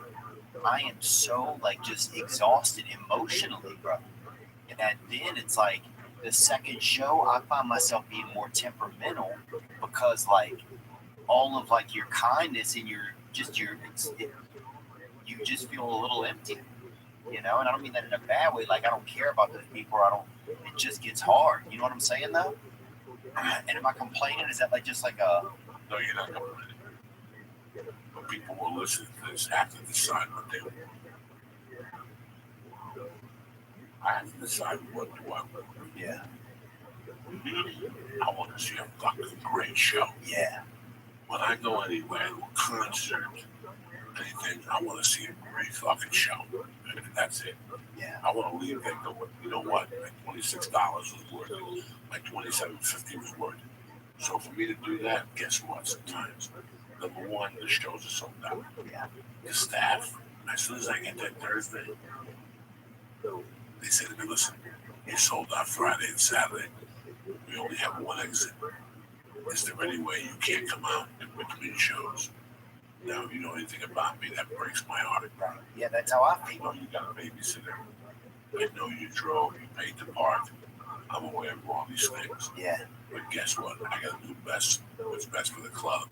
I am so, like, just exhausted emotionally, bro. And then it's like the second show, I find myself being more temperamental because, like, all of, like, your kindness and you just feel a little empty. And I don't mean that in a bad way. Like, I don't care about those people. It just gets hard. You know what I'm saying, though? And am I complaining? Is that just like a... No, you're not complaining. But people will listen to this, have to decide what they want. I have to decide what do I want. Yeah. I want to see a fucking great show. Yeah. When I go anywhere to a concert, anything. I want to see a great fucking show. And that's it. Yeah. I want to leave there going, you know what? My $26 was worth it. My $27.50 was worth it. So for me to do that, guess what? Sometimes, number one, the shows are sold out. Yeah. The staff, as soon as I get there Thursday, they say to me, listen, you sold out Friday and Saturday. We only have one exit. Is there any way you can't come out in between shows? Now, if you know anything about me, that breaks my heart. Yeah, that's how I I feel. know you got a babysitter. I know you drove, you paid to park. I'm aware of all these things. Yeah. But guess what? I got to do what's best for the club,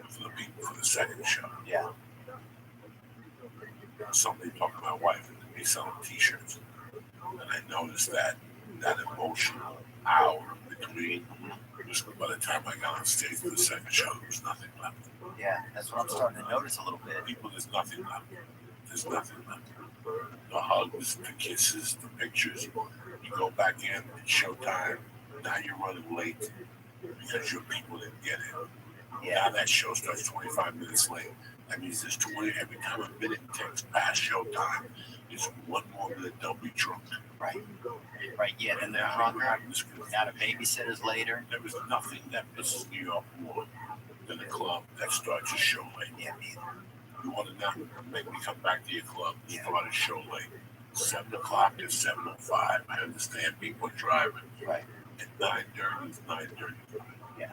for the people, for the second show. Yeah. Somebody talked to my wife and they selling t-shirts. And I noticed that emotional hour between, by the time I got on stage for the second show, there was nothing left. Yeah, that's what I'm starting to notice a little bit. People, there's nothing left. There's nothing left. The hugs, the kisses, the pictures. You go back in, it's showtime. Now you're running late because your people didn't get in. Yeah. Now that show starts 25 minutes late. That means there's 20, every time a minute takes past showtime, there's one more minute they'll be drunk. Right. Right, yeah, and they're drunk. Out of babysitters later. There is nothing that pisses me off more than a club that starts a show late. Yeah, me either. You want to not make me come back to your club, start a show late. 7 o'clock to 7:05. I understand people are driving. Right. At 9:30, it's 9:35. Yeah.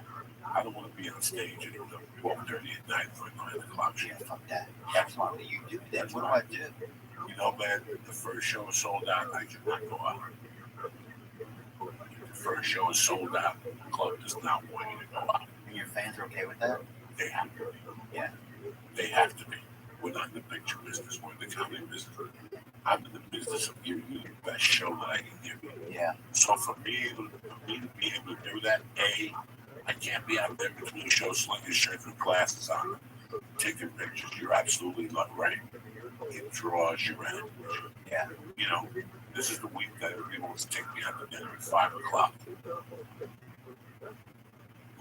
I don't want to be on stage at 12:30 at night for a 9 o'clock show. Yeah, fuck that. That's why you do that. What do I do? You know, man, the first show is sold out. I cannot go out. The first show is sold out. The club does not want you to go out. And your fans are okay with that? They have to be. Yeah. They have to be. We're not in the picture business. We're in the comedy business. I'm in the business of giving you the best show that I can give you. Yeah. So for me to be able to do that, I can't be out there between shows slinging shirts with glasses on, taking pictures. You're absolutely not right. It draws your energy. Yeah. You know, this is the week that everybody wants to take me out to dinner at 5 o'clock.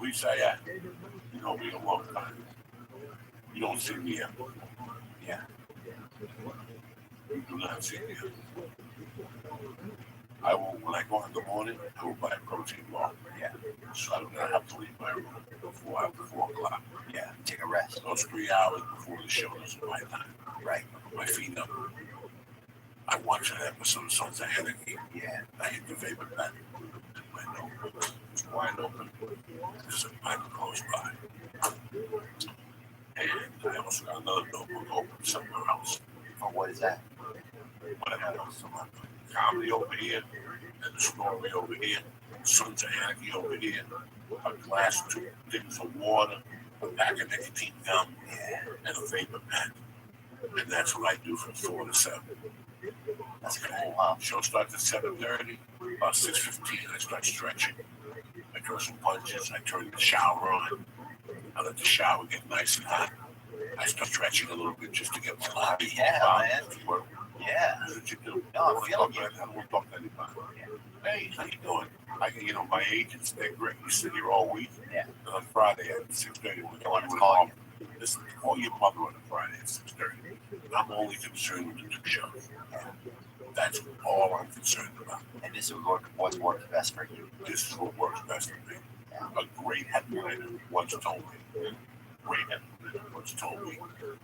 We say, yeah, you know me a long time. You don't see me yet. Yeah. You do not see me yet. I will, when I go in the morning, I will buy a protein bar. Yeah. So I don't have to leave my room before 4 o'clock. Yeah. Take a rest. Those 3 hours before the show is my time. Right. Put my feet up. I watch an episode of Sons of Anarchy. Yeah. I hit the vapor pen. My notebook is wide open. There's a pipe close by. And I also got another notebook open somewhere else. For what is that? Whatever else. Comedy over here, and the story over here. Sons of Anarchy over here. A glass, 2 things of water, a pack of nicotine gum, and a vapor pen. And that's what I do from 4 to 7. That's cool, huh? Show starts at 7:30. About 6:15, I start stretching. I throw some punches. I turn the shower on. I let the shower get nice and hot. I start stretching a little bit just to get my body. Yeah, man. Work. Yeah. That's what you do. No, I'm feeling I don't want to talk to anybody. Hey, how you doing? My agents, they're great. You sit here all week. Yeah. And on Friday at 6:30, we're going to call you. Listen, call your mother on a Friday at 6:30. I'm only concerned with the 2 shows. That's all I'm concerned about. And this is what works best for you. This is what works best for me. A great headliner once told me,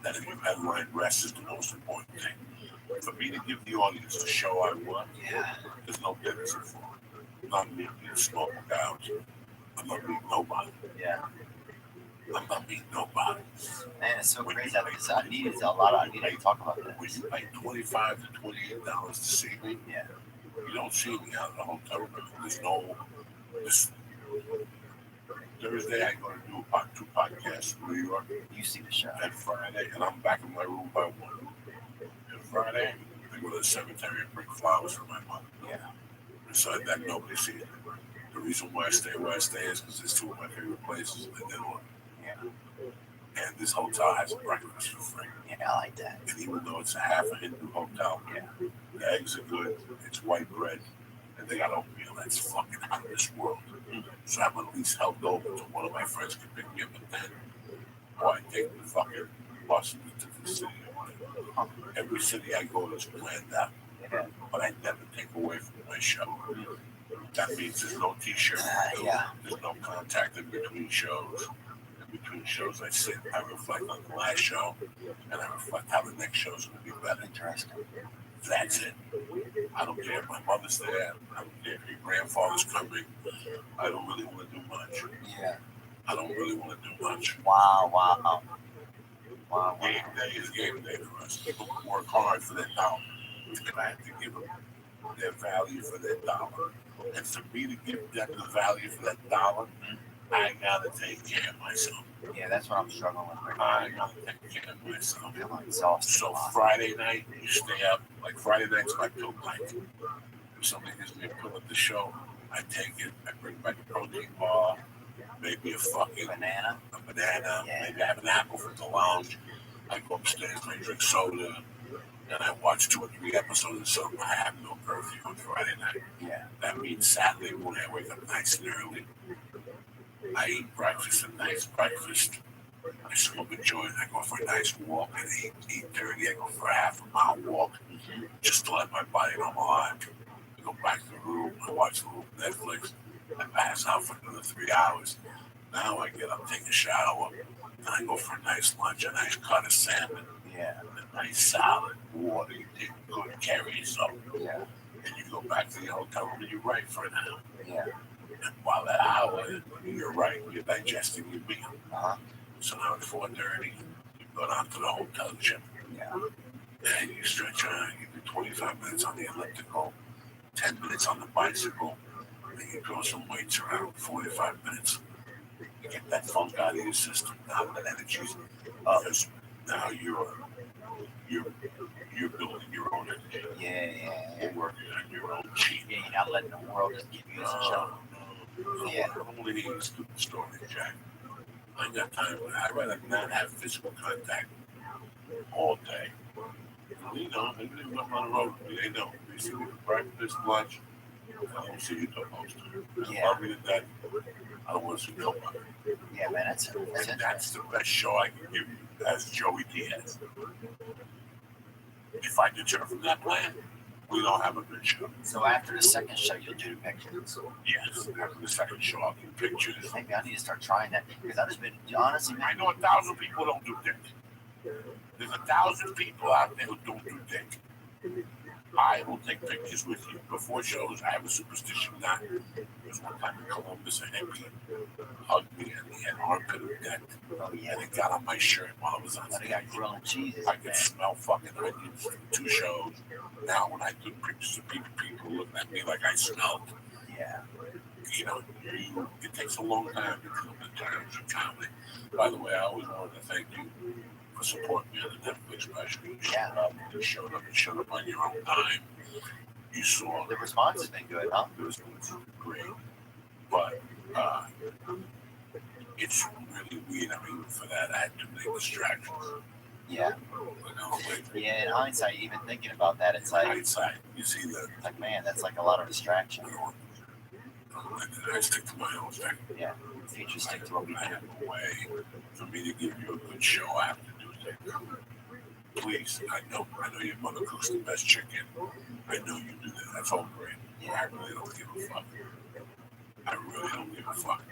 that if you headline, rest is the most important thing. For me to give the audience the show I want, there's no business for. I'm not meeting smoke out. I'm not meeting nobody. Yeah. I'm not meeting nobody. Man, it's so crazy. I need to talk about that. When you pay $25 to $28 to see me, you don't see me out of the hotel room. There's no. This Thursday, I go to do 2 podcasts in New York. You see the show. And Friday, and I'm back in my room by 1. And Friday, I go to the cemetery and bring flowers for my mother. Yeah. Besides that, nobody sees it. The reason why I stay where I stay is because it's 2 of my favorite places in the Denver. Yeah. And this hotel has breakfast for free. Yeah, I like that. And even though it's a half a Hindu hotel, the eggs are good, it's white bread, and they got oatmeal that's fucking out of this world. So I'm at least helped over to one of my friends can pick me up at 10. Or I take the fucking busting into the city. Every city I go to is planned out, but I never take away from my show. That means there's no t-shirt, there's no contact in between shows. In between shows, I sit, I reflect on the last show, and I reflect how the next show is going to be better. Interesting. That's it. I don't care if my mother's there. I don't care if your grandfather's coming. I don't really want to do much. Yeah. I don't really want to do much. Wow. Game day is game day for us. People work hard for their dollar. And I have to give them their value for their dollar. And for me to give them the value for that dollar, I gotta take care of myself. Yeah, that's what I'm struggling with right now. I gotta take care of myself. I'm exhausted. So Friday night, you stay up. Like Friday night's my pill night. If somebody gives me a pill at the show, I take it. I bring back a protein bar, maybe a fucking Banana. Yeah. Maybe I have an apple from the lounge. I go upstairs, I drink soda, and I watch 2 or 3 episodes of something. I have no curfew on Friday night. Yeah. That means Saturday morning I wake up nice and early. I eat breakfast, a nice breakfast. I smoke a joint, I go for a nice walk at 8:30. I go for a half a mile walk just to let my body know I'm alive. I go back to the room, I watch a little Netflix, I pass out for another 3 hours. Now I get up, take a shower, and I go for a nice lunch, a nice cut of salmon, a nice salad, water, you take good care of yourself. Yeah. And you go back to the hotel room and you write for an hour. Yeah. And while that hour, you're right, you're digesting your meal. Uh-huh. So now at 4:30, you go down to the hotel gym. Yeah. And you stretch around, you do 25 minutes on the elliptical, 10 minutes on the bicycle, then you throw some weights around 45 minutes. You get that funk out of your system, now that energy's up. Because now you're building your own energy. Yeah. You're working on your own cheat. Yeah, you're not letting the world just give you a show. Yeah. I'm only here to stupid story, Jack. I ain't got time for that. I'd rather not have physical contact all day. You know, maybe they come on the road. They know. They see me for breakfast, lunch. I don't see you till most of it. Yeah. Other than that, I don't want to see nobody. Yeah, man, that's And that's the best show I can give you as Joey Diaz. If I deter from that plan, we don't have a good show. So after the second show, you'll do pictures. Yes, after the second show, I'll do pictures. Maybe I need to start trying that because I've just been honestly, I man. know 1,000 people don't do dick. There's 1,000 people out there who don't do dick. I will take pictures with you before shows. I have a superstition that there's one time in Columbus, a hippie hugged me and he had armpit of death. Oh yeah, And it got on my shirt while I was on they stage. got grilled cheeses. I could smell fucking onions from 2 shows. Now when I do pictures of people looking at me like I smelled, Yeah. you know, it takes a long time to come to terms with comedy. By the way, I always wanted to thank you for supporting me on the Netflix special. You showed up and showed up on your own time. You saw The response has been good, huh? it was great. But it's really weird. I mean, for that, I had too many distractions. Yeah. You know, like, Yeah, in hindsight, even thinking about that, it's like, hindsight, you see the, man, that's like a lot of distraction. you know, I stick to my own thing. Yeah. Future stick to what we I do. have a way for me to give you a good show. I have to do things. Please, I know your mother cooks the best chicken. I know you do that. That's all great. I really don't give a fuck. I really don't give a fuck.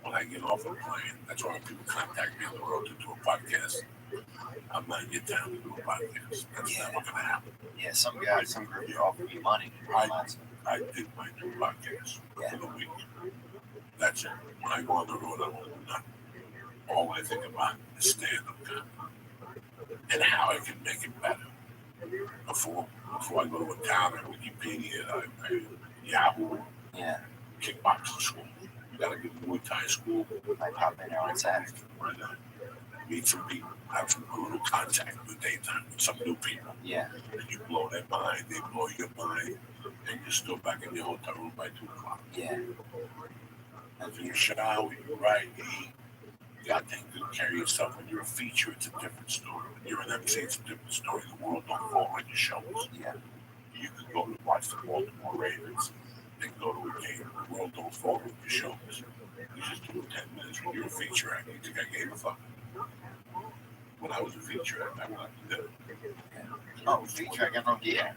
When I get off a plane, that's why when people contact me on the road to do a podcast, I'm not in your town to do a podcast. That's never going to happen. Yeah, some guys, some groups are offering you money to do that. I did my new podcast for the week. That's it. When I go on the road, I won't do nothing. All I think about is stand-up comedy and how I can make it better. Before I go to a town at Wikipedia, I Yahoo, Yeah. kickboxing school. You gotta get to Muay Thai school. I pop in there on Saturday. Meet some people, have some little contact in the daytime with some new people. Yeah. And you blow their mind, they blow your mind, and you're still back in your hotel room by 2 o'clock. Yeah. After you shower, you write, you eat. You gotta take good care of yourself. When you're a feature, it's a different story. When you're an MC, it's a different story. The world don't fall on your shoulders. Yeah. You can go to watch the Baltimore Ravens and go to a game. The world don't fall on your shoulders. You just do 10 minutes when you're a feature act. You think I gave a fuck? when I was a feature, I went up to dinner. Oh, feature, I got no idea.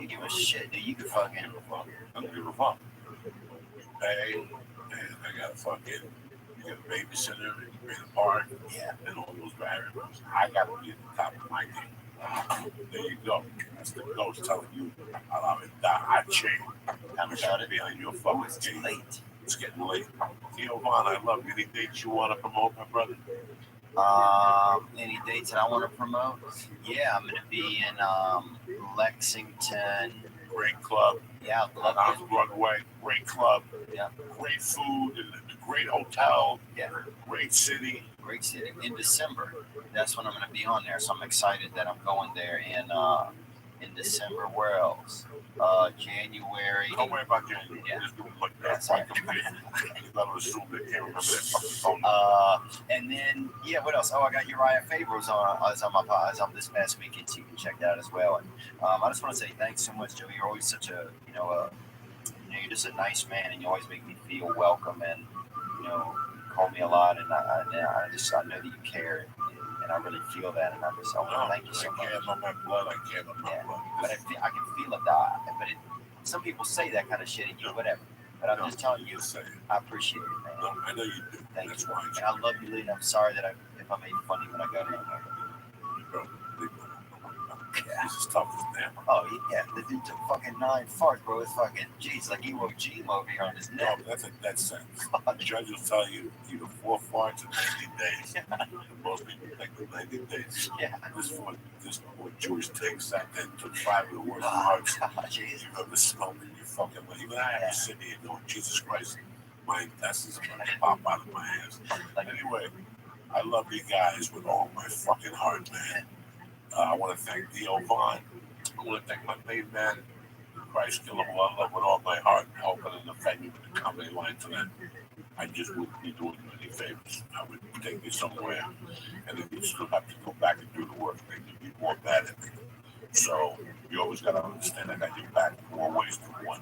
You give a shit, dude. You can fucking. I don't give a fuck. Hey, and I got a fucking, you get a babysitter, and you pay the park, Yeah. and all those variables. I got to be at the top of my game. There you go. That's the ghost telling you, allow it die. I change. How You about should it? be on your Oh, fucking it's game. late. It's getting late. Theo Vaughn, I love you. Any dates you want to promote, my brother? Any dates that I want to promote? Yeah, I'm gonna be in Lexington. Great club. Yeah, I'd love On to. Broadway. Great club. Yeah. Great food. And a great hotel. Yeah. Great city. Great city. In December, that's when I'm gonna be on there. So I'm excited that I'm going there in December. Where else? January. Don't worry about January. Yeah. Just do it like that. That's Like right. you gotta assume they can't remember that fucking phone. And then yeah, what else? Oh, I got Uriah Faber was on this past weekend, so you can check that out as well. And I just want to say thanks so much, Joe. You're always such a you're just a nice man, and you always make me feel welcome, and you call me a lot, and I know that you care, and I really feel that, and I'm just thank you so I much. care about my blood. I care about my Yeah, blood. but I can feel it, though. But some people say that kind of shit, and whatever. But I'm just telling you, Say it. I appreciate it, man. No, I know you do. Thank That's you. why And I love you, Lee. And I'm sorry that if I made it funny when I got in. This is tough as damn. Oh yeah, the dude took fucking 9 farts, bro. It's fucking jeez, like Iwo Jima over here on his No, neck. that's a death sentence. The judge will tell you either 4 farts in 90 days. And most people think the 90 days. Yeah. This poor Jewish thing sat there and took 5 of the worst farts Jeez. you've ever smoked in your fucking life. Even I have to sit here going, Jesus Christ, my intestines are gonna pop out of my ass. Anyway, I love you guys with all my fucking heart, man. I want to thank Theo Vaughn. I want to thank my main man, Christ Killer, who I love with all my heart, helping and affecting with the comedy line tonight. I just wouldn't be doing you any favors. I would take you somewhere, and then you still have to go back and do the work. Then you'd be more bad at it. So you always got to understand I got your back more ways than one.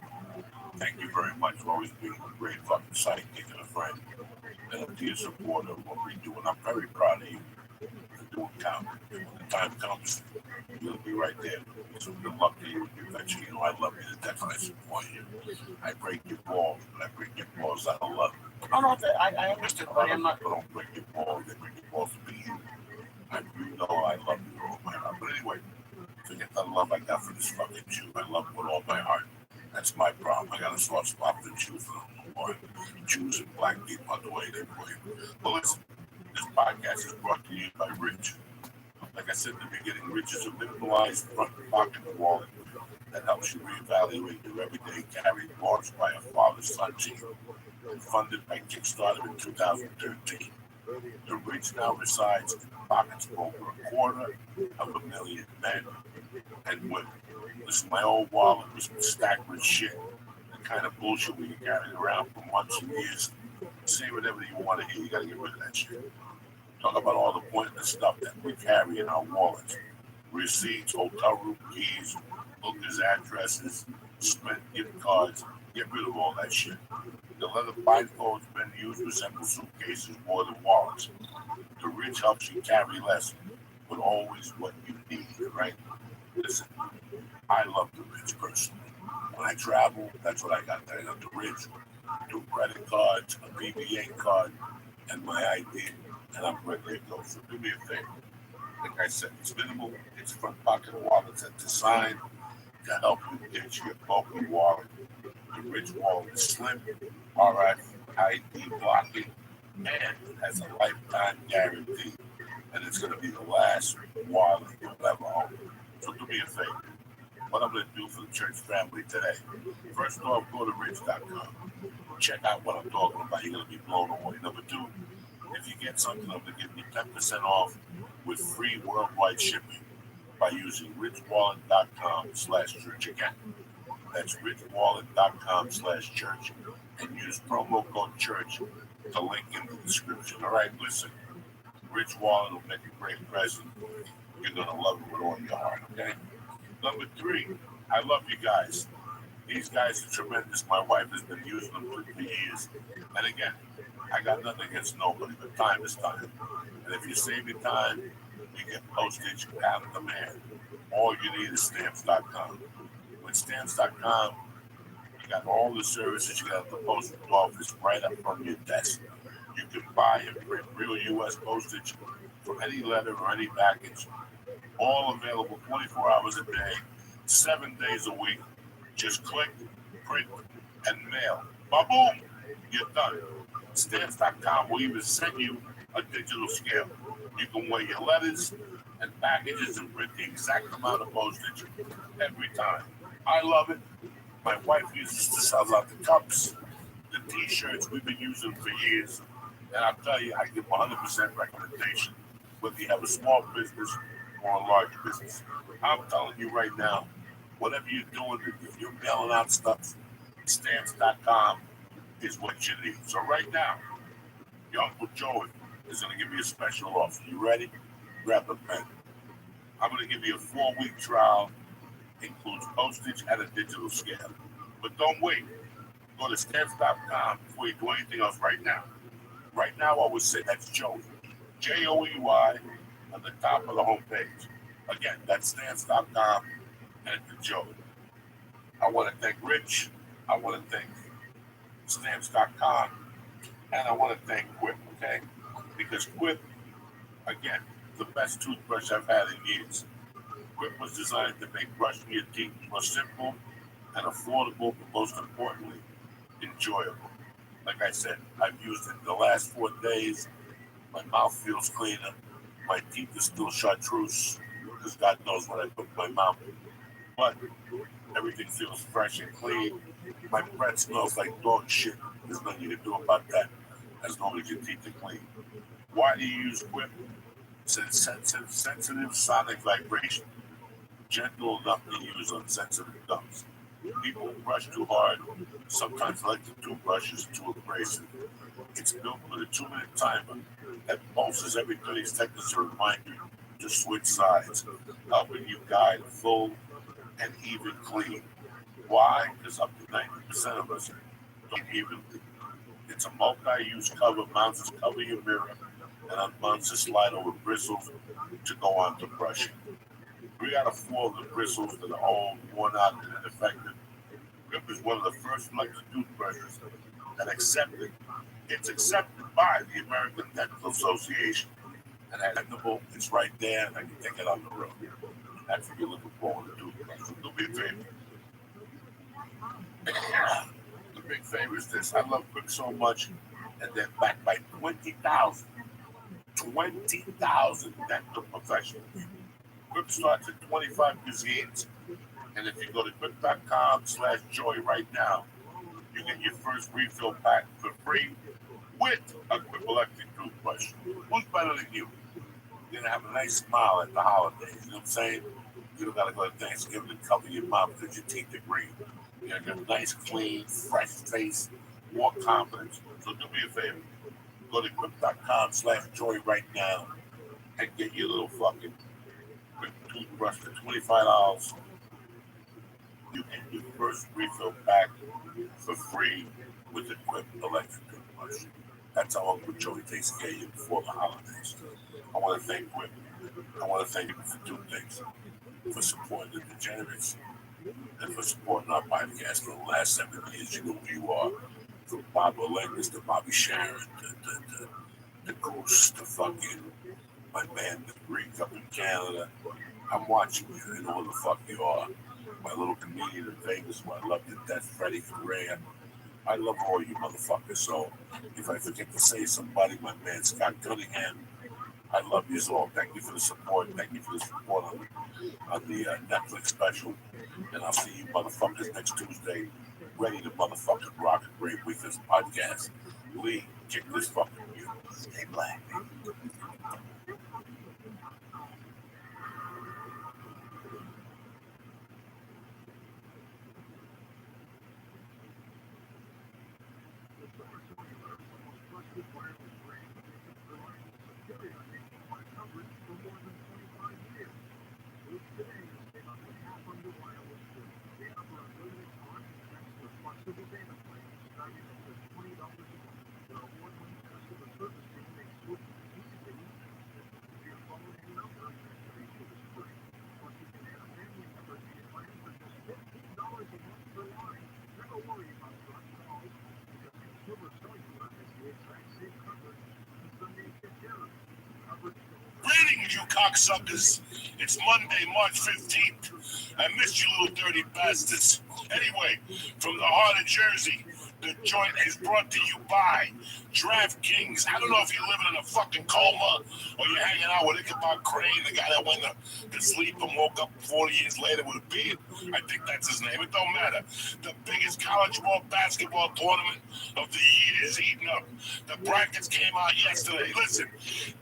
Thank you very much for always being a great fucking sidekick and a friend. And a dear supporter of what we do. And I'm very proud of you for doing comedy. When the time comes, you'll be right there. So good luck to you. Eventually, I love you to death and I support you. I break your balls, but I break your balls out of love. Oh no, I understood, but I'm not. I don't break your balls, they break your balls to be you. You know I love you with all my heart. But anyway, forget the love I got for this fucking Jew. I love him with all my heart. That's my problem. I got a soft spot for the Jews, or Jews and black people, by the way they play. Well, listen, this podcast is brought to you by Rich. Like I said in the beginning, Rich is a minimalized front pocket wallet that helps you reevaluate your everyday carry, launched by a father-son team and funded by Kickstarter in 2013. The Rich now resides in the pockets of over 250,000 men and women. Listen, my old wallet was stacked with shit, the kind of bullshit we carried around for months and years. Say whatever you want to hear, you gotta get rid of that shit. Talk about all the pointless stuff that we carry in our wallets. Receipts, hotel room keys, hookers' addresses, Sprint gift cards. Get rid of all that shit. The leather blindfolds men use resemble suitcases more than wallets. The Rich helps you carry less, but always what you need, right? Listen, I love the Rich personally. When I travel, that's what I got. I got the Rich, 2 credit cards, a BBA card, and my ID, and I'm ready to go. So do me a favor. Like I said, it's minimal. It's front pocket wallets that designed to help you get your local wallet. The Rich wallet is slim, RFID blocking, and it has a lifetime guarantee. And it's going to be the last wallet you'll ever own. So do me a favor. What I'm going to do for the church family today. First off, go to rich.com. Check out what I'm talking about. You're going to be blown away. Number 2, if you get something, I'm going to give you 10% off with free worldwide shipping by using richwallet.com/church again. That's richwallet.com/church and use promo code church to link in the description. All right, listen. Rich Wallet will make a great present. You're going to love it with all your heart, okay? Number 3, I love you guys. These guys are tremendous. My wife has been using them for years. And again, I got nothing against nobody, but time is time. And if you save your time, You get postage out of demand. All you need is stamps.com. With stamps.com, you got all the services you got at the postal office right up from your desk. You can buy and print real U.S. postage for any letter or any package. All available 24 hours a day, 7 days a week. Just click, print, and mail. Ba-boom! You're done. Stamps.com will even send you a digital scale. You can weigh your letters and packages and print the exact amount of postage every time. I love it. My wife uses to sell out the cups, the t-shirts we've been using for years. And I'll tell you, I give 100% recommendation, whether you have a small business or a large business. I'm telling you right now, whatever you're doing, if you're mailing out stuff, stamps.com is what you need. So right now, your Uncle Joey is going to give you a special offer. You ready? Grab a pen. I'm going to give you a 4-week trial. Includes postage and a digital scale. But don't wait. Go to stamps.com before you do anything else right now. Right now, I would say that's Joey. Joey on the top of the homepage. Again, that's stamps.com and the Joey. I want to thank Rich. I want to thank stamps.com. And I want to thank Quip, okay? Because Quip, again, the best toothbrush I've had in years. Quip was designed to make brushing your teeth more simple and affordable, but most importantly, enjoyable. Like I said, I've used it the last 4 days. My mouth feels cleaner. My teeth are still chartreuse, because God knows what I put in my mouth. But everything feels fresh and clean. My breath smells like dog shit. There's nothing you can do about that, as long as your teeth are clean. Why do you use Quip? It's a sensitive sonic vibration, gentle enough to use on sensitive gums. People who brush too hard sometimes like the toothbrush is too abrasive. It's built with a 2-minute timer that pulses every 30 seconds to remind you to switch sides, helping you guide a full and even clean. Why? Because up to 90% of us don't even. It's a multi-use cover, mounts to cover your mirror, and unmounts to slide over bristles to go on to brushing. 3 out of 4 of the bristles that are old, worn out, and ineffective. Grip is one of the first electric toothbrushes that it's accepted by the American Dental Association. And acceptable, it's right there, and I can take it on the road. That's what you're looking for in a toothbrush. So do me a favor. The big favor is this. I love Grip so much, and they're backed by 20,000 dental professionals. Grip starts at 25 cuisines, and if you go to grip.com/joy right now, you get your first refill pack for free with a Grip electric toothbrush. Who's better than you? You're gonna have a nice smile at the holidays. You know what I'm saying? You don't gotta go to Thanksgiving and cover your mouth because your teeth are green. You're gonna get a nice, clean, fresh face, more confidence. So do me a favor. Go to grip.com/joy right now and get your little fucking Grip toothbrush for $25. You get your first refill pack for free with the Grip electric toothbrush. That's how Uncle Joey takes care of you before the holidays. I want to thank Grip. I want to thank you for 2 things. For supporting the Degenerates and for supporting our podcast for the last 7 years. You know who you are. From Bob Olengas to Bobby Sharon to Goose to fucking my man, the Greek up in Canada. I'm watching you. I know who the fuck you are. My little comedian in Vegas who I love to death, Freddie Correa. I love all you motherfuckers. So if I forget to say somebody, my man Scott Cunningham, I love you all. Thank you for the support. Thank you for the support on the Netflix special. And I'll see you motherfuckers next Tuesday, ready to motherfucking rock a great week this podcast. Lee, kick this fucking music. Stay black. you cocksuckers. It's Monday, March 15th. I missed you little dirty bastards. Anyway, from the heart of Jersey, the joint is brought to you by DraftKings. I don't know if you're living in a fucking coma or you're hanging out with Ichabod Crane, the guy that went to sleep and woke up 40 years later with a beard. I think that's his name. It don't matter. The biggest college basketball tournament of the year is heating up. The brackets came out yesterday. Listen,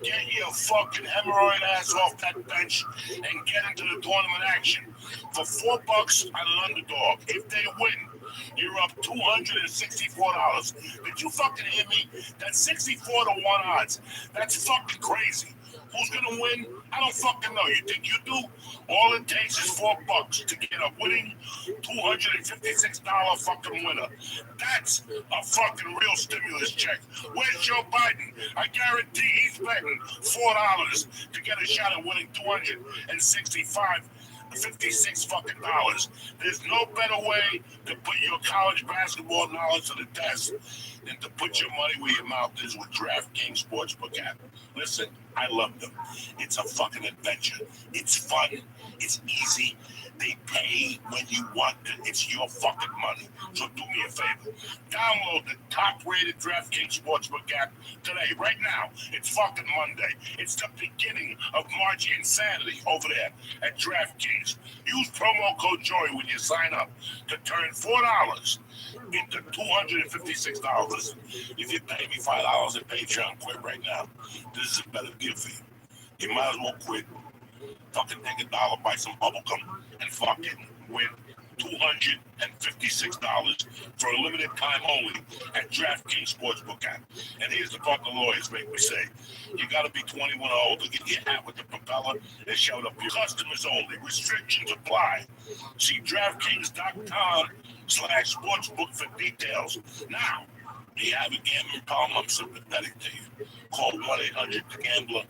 get your fucking hemorrhoid ass off that bench and get into the tournament action. For $4 on an underdog, if they win, you're up $264. Did you fucking hear me? That's 64 to 1 odds. That's fucking crazy. Who's gonna win? I don't fucking know. You think you do? All it takes is $4 to get a winning $256 fucking winner. That's a fucking real stimulus check. Where's Joe Biden? I guarantee he's betting $4 to get a shot at winning $256 fucking dollars. There's no better way to put your college basketball knowledge to the test than to put your money where your mouth is with DraftKings Sportsbook app. Listen, I love them. It's a fucking adventure. It's fun. It's easy. They pay when you want it. It's your fucking money. So do me a favor. Download the top-rated DraftKings Sportsbook app today, right now. It's fucking Monday. It's the beginning of March insanity over there at DraftKings. Use promo code JOY when you sign up to turn $4 into $256. If you pay me $5 in Patreon, quit right now. This is a better deal for you. You might as well quit. Fucking take $1, buy some bubblegum, and fucking win $256 for a limited time only at DraftKings Sportsbook app. And here's the part the lawyers make me say. You gotta be 21 or older to get your hat with the propeller and shout up your customers only. Restrictions apply. See DraftKings.com/sportsbook for details. Now, if you have a gambling problem, I'm sympathetic to you. Call 1-800-GAMBLER.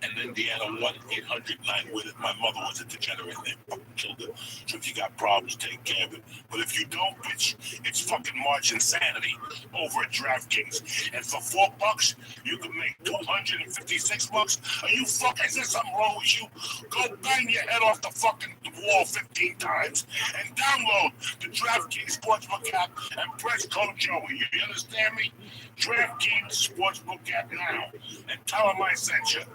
And Indiana, 1-800-9-WIT-IT. My mother was a degenerate and they fucking killed her. So if you got problems, take care of it. But if you don't, bitch, it's fucking March insanity over at DraftKings. And for $4, you can make $256. Are you fucking, is there something wrong with you? Go bang your head off the fucking wall 15 times and download the DraftKings Sportsbook app and press code Joey. You understand me? DraftKings Sportsbook app now. And tell them I sent you.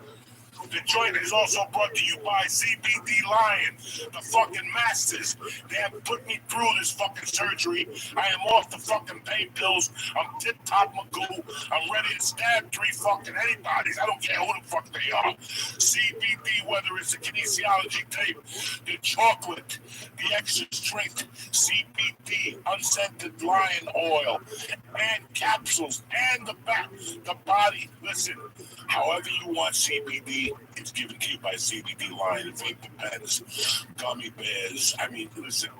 The joint is also brought to you by CBD Lion, the fucking masters. They have put me through this fucking surgery. I am off the fucking pain pills. I'm tip-top Magoo. I'm ready to stab 3 fucking anybody's. I don't care who the fuck they are. CBD, whether it's the kinesiology tape, the chocolate, the extra strength, CBD, unscented lion oil, and capsules, and the body. Listen, however you want CBD, it's given to you by CBD Lion, vapor pens, gummy bears. I mean, listen,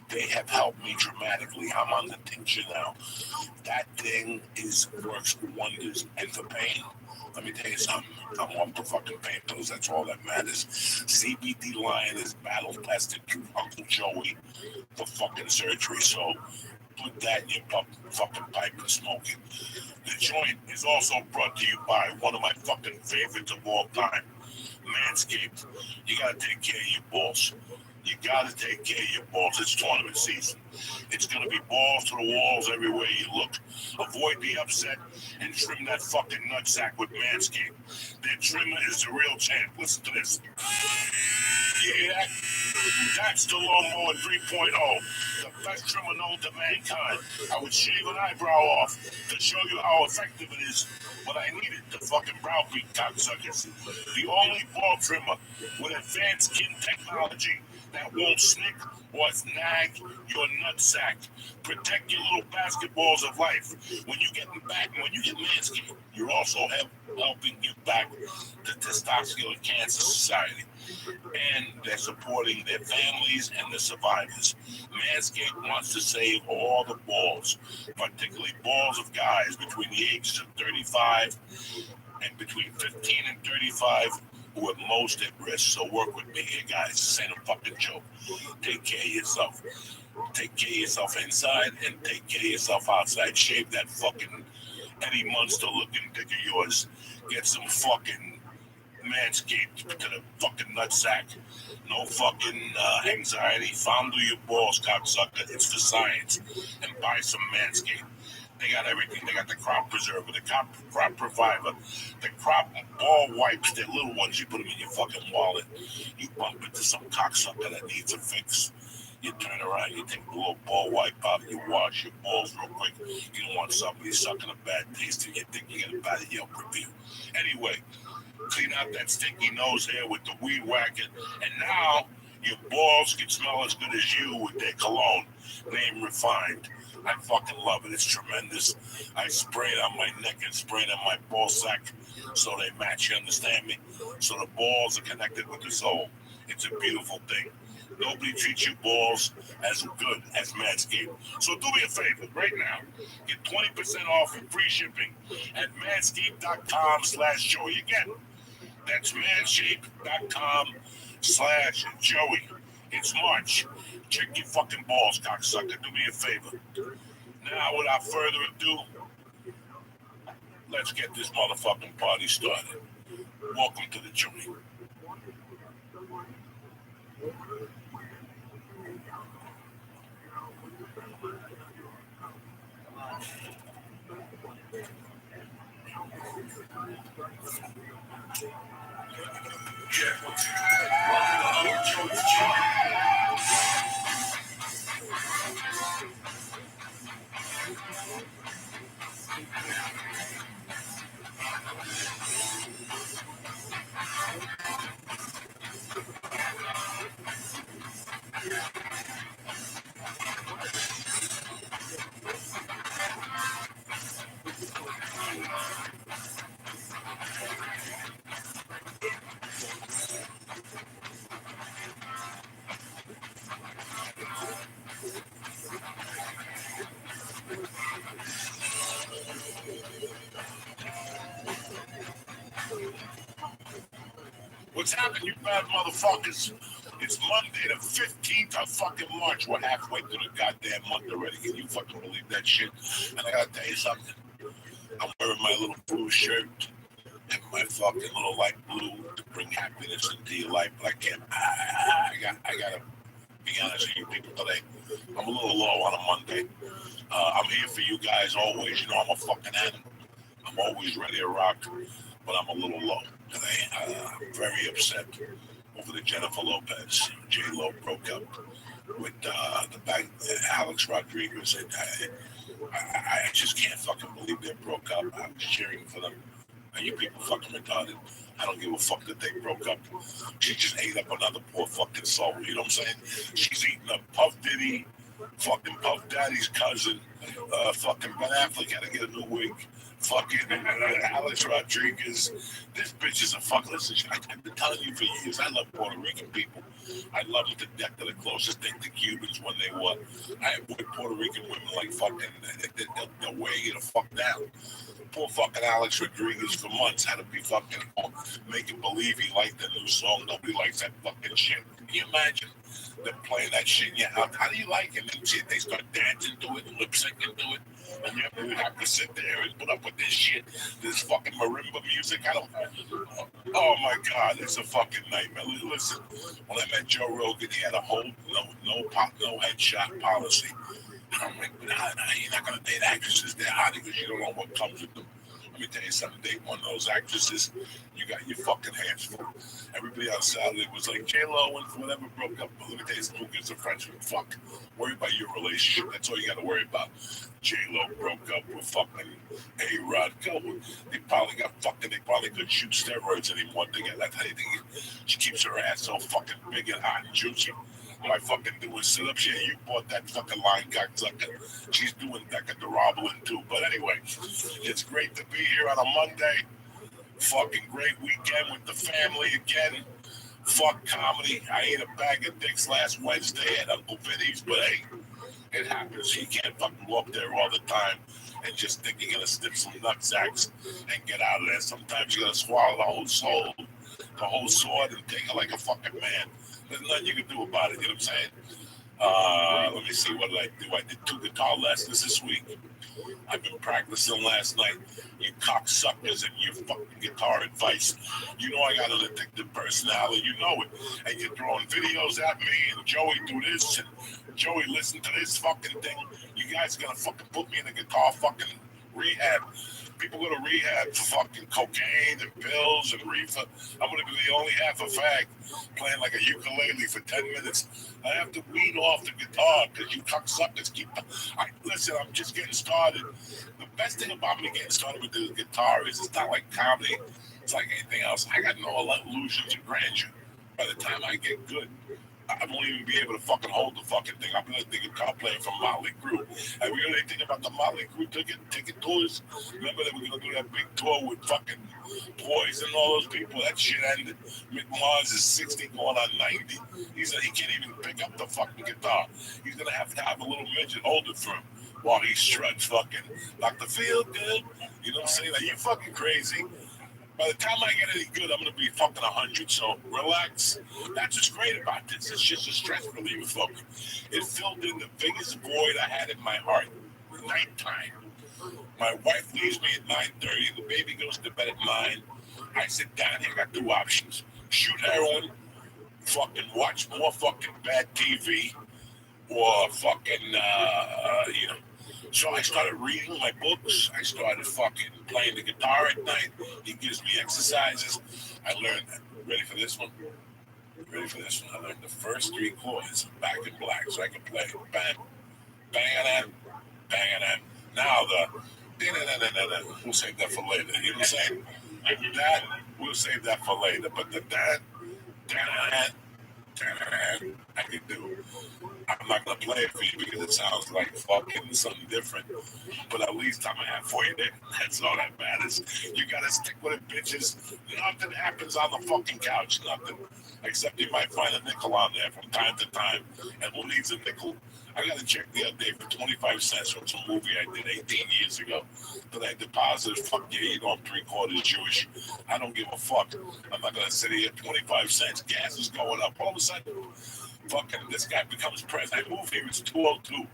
they have helped me dramatically. I'm on the tincture now. That thing works wonders. And for pain, let me tell you something. I'm off the fucking pain pills. That's all that matters. CBD Lion is battle tested through Uncle Joey for fucking surgery. So put that in your fucking pipe and smoke it. The joint is also brought to you by one of my fucking favorites of all time, Manscaped. You gotta take care of your balls. You gotta take care of your balls. It's tournament season. It's gonna be balls to the walls everywhere you look. Avoid the upset and trim that fucking nutsack with Manscaped. Their trimmer is the real champ. Listen to this. You hear that? That's the Lawnmower 3.0, the best trimmer known to mankind. I would shave an eyebrow off to show you how effective it is, but I needed the fucking browbeat cocksuckers. The only ball trimmer with advanced skin technology that won't snick or snag your nutsack. Protect your little basketballs of life. When you get Manscaped, you're also helping give back to Testosterone Cancer Society. And they're supporting their families and the survivors. Manscaped wants to save all the balls, particularly balls of guys between the ages of 35 and between 15 and 35 who are most at risk. So work with me here, guys. This ain't a fucking joke. Take care of yourself. Take care of yourself inside and take care of yourself outside. Shave that fucking Eddie Munster looking dick of yours. Get some fucking Manscaped to the fucking nutsack. No fucking anxiety. Fondle your balls, cocksucker. It's for science. And buy some Manscaped. They got everything. They got the crop preserver, the crop reviver, the crop ball wipes. They're little ones. You put them in your fucking wallet. You bump into some cocksucker that needs a fix. You turn around, you take a little ball wipe out, you wash your balls real quick. You don't want somebody sucking a bad taste and you think you get a bad Yelp review. Anyway, clean out that stinky nose hair with the weed whacker, and now your balls can smell as good as you with their cologne, name Refined. I fucking love it. It's tremendous. I spray it on my neck and spray it on my ball sack so they match, you understand me? So the balls are connected with the soul. It's a beautiful thing. Nobody treats your balls as good as Manscaped. So do me a favor right now. Get 20% off and free shipping at manscaped.com/Joey. Again, that's manscaped.com/Joey. It's March. Check your fucking balls, cocksucker. Do me a favor. Now, without further ado, let's get this motherfucking party started. Welcome to the joint. What's happening, you bad motherfuckers? It's Monday the 15th of fucking March. We're halfway through the goddamn month already. Can you fucking believe that shit? And I gotta tell you something. I'm wearing my little blue shirt and my fucking little light blue to bring happiness into your life. But I can't. I gotta be honest with you people today. I'm a little low on a Monday. I'm here for you guys always. You know I'm a fucking animal. I'm always ready to rock, but I'm a little low. I'm very upset over the Jennifer Lopez. J-Lo broke up with the bank, Alex Rodriguez. And I just can't fucking believe they broke up. I'm cheering for them. And you people fucking retarded. I don't give a fuck that they broke up. She just ate up another poor fucking soul. You know what I'm saying? She's eating up Puff Diddy, fucking Puff Daddy's cousin, fucking Ben Affleck had to get a new wig. Fucking Alex Rodriguez. This bitch is a fuck. Listen, I've been telling you for years, I love Puerto Rican people. I love them to death. They're the closest thing to Cubans when they were. I avoid Puerto Rican women like fucking, they'll wear you the fuck down. Poor fucking Alex Rodriguez for months had to be fucking making believe he liked the new song. Nobody likes that fucking shit. Can you imagine them playing that shit in your house? How do you like it? And shit, they start dancing to it, lip syncing to it. And you have to sit there and put up with this shit, this fucking marimba music. Oh my God, it's a fucking nightmare. Listen, when I met Joe Rogan, he had a whole no headshot policy. I'm like, nah, you're not gonna date actresses. They're hot because you don't know what comes with them. Let me tell you something, date one of those actresses, you got your fucking hands full. Everybody on Saturday was like, J-Lo and whatever broke up. But let me tell you something, who gives a French with fuck? Worry about your relationship. That's all you got to worry about. J-Lo broke up with fucking A-Rod. They probably couldn't shoot steroids anymore. That's how you think she keeps her ass so fucking big and hot and juicy. By fucking doing sit-ups. Yeah, you bought that fucking line, cocksucker. She's doing Becca DeRoblin too. But anyway, it's great to be here on a Monday. Fucking great weekend with the family again. Fuck comedy. I ate a bag of dicks last Wednesday at Uncle Vinny's, but hey, it happens. You can't fucking go up there all the time and just think you're gonna stick some nutsacks and get out of there. Sometimes you gotta swallow the whole soul, the whole sword, and take it like a fucking man. There's nothing you can do about it, you know what I'm saying? Let me see, what did I do? I did 2 guitar lessons this week. I've been practicing last night. You cocksuckers and your fucking guitar advice. You know I got an addictive personality. You know it. And you're throwing videos at me and Joey do this and Joey listen to this fucking thing. You guys gonna fucking put me in a guitar fucking rehab. People go to rehab for fucking cocaine and pills and reefer. I'm gonna be the only half a fag playing like a ukulele for 10 minutes. I have to wean off the guitar because you cocksuckers keep. Listen, I'm just getting started. The best thing about me getting started with the guitar is it's not like comedy. It's like anything else. I got no illusions of grandeur. By the time I get good, I won't even be able to fucking hold the fucking thing. I'm gonna think of guitar player from Motley Crue. Have you heard anything about the Motley Crue ticket tours? Remember that we're gonna do that big tour with fucking Poison and all those people? That shit ended. Mick Mars is 60 going on 90. He said he can't even pick up the fucking guitar. He's gonna have to have a little midget hold it for him while he struts fucking Dr. Feel Good. You know what I'm saying? Like, you fucking crazy. By the time I get any good, I'm going to be fucking 100, so relax. That's what's great about this. It's just a stress reliever for me. It filled in the biggest void I had in my heart. Nighttime. My wife leaves me at 9:30. The baby goes to bed at 9. I sit down here, got 2 options. Shoot heroin, fucking watch more fucking bad TV, or fucking, So I started reading my books. I started fucking playing the guitar at night. He gives me exercises. I learned, ready for this one? Ready for this one? I learned the first 3 chords back in black so I can play bang, bang, bang. Now we'll save that for later. You know what I'm saying? That, we'll save that for later. But the that, I can do. I'm not gonna play it for you because it sounds like fucking something different. But at least I'm gonna have for you there. That's all that matters. You gotta stick with it, bitches. Nothing happens on the fucking couch. Nothing. Except you might find a nickel on there from time to time. And who needs a nickel? I got a check the other day for 25 cents from some movie I did 18 years ago. But I deposited, fuck yeah, you know I'm 3/4 Jewish. I don't give a fuck. I'm not going to sit here, 25 cents, gas is going up. All of a sudden, fucking this guy becomes president. I moved here, it's 202.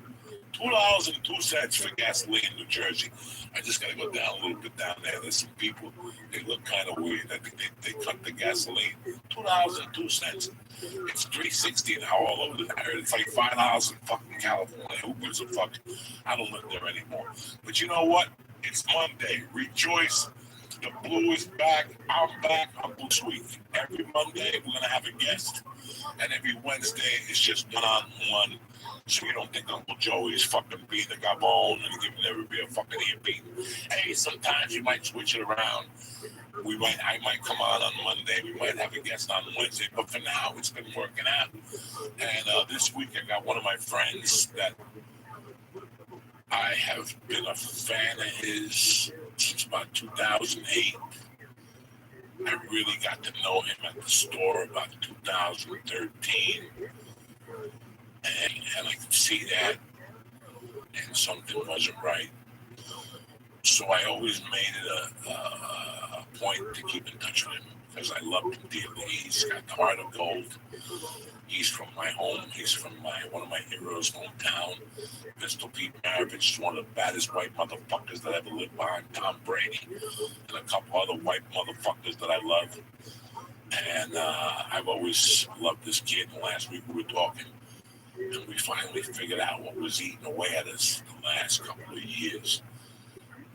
$2.02 for gasoline in New Jersey. I just got to go down a little bit down there. There's some people, they look kind of weird. I think they cut the gasoline. $2.02. It's $3.60 now all over. I heard it's like $5 in fucking California. Who gives a fuck? I don't live there anymore. But you know what? It's Monday. Rejoice. The blue is back. I'm back. I'm Blue Sweet. Every Monday, we're going to have a guest. And every Wednesday, it's just one-on-one. So you don't think Uncle Joey's fucking being a gabon and giving everybody a fucking ear beat. Hey, sometimes you might switch it around. I might come on Monday. We might have a guest on Wednesday. But for now, it's been working out. And this week, I got one of my friends that I have been a fan of his since about 2008. I really got to know him at the store about 2013. And I could see that, and something wasn't right. So I always made it a point to keep in touch with him because I loved him dearly. He's got the heart of gold. He's from my home. He's from one of my heroes' hometown. Pistol Pete Maravich, one of the baddest white motherfuckers that ever lived behind Tom Brady, and a couple other white motherfuckers that I love. And I've always loved this kid. And last week we were talking. And we finally figured out what was eating away at us the last couple of years.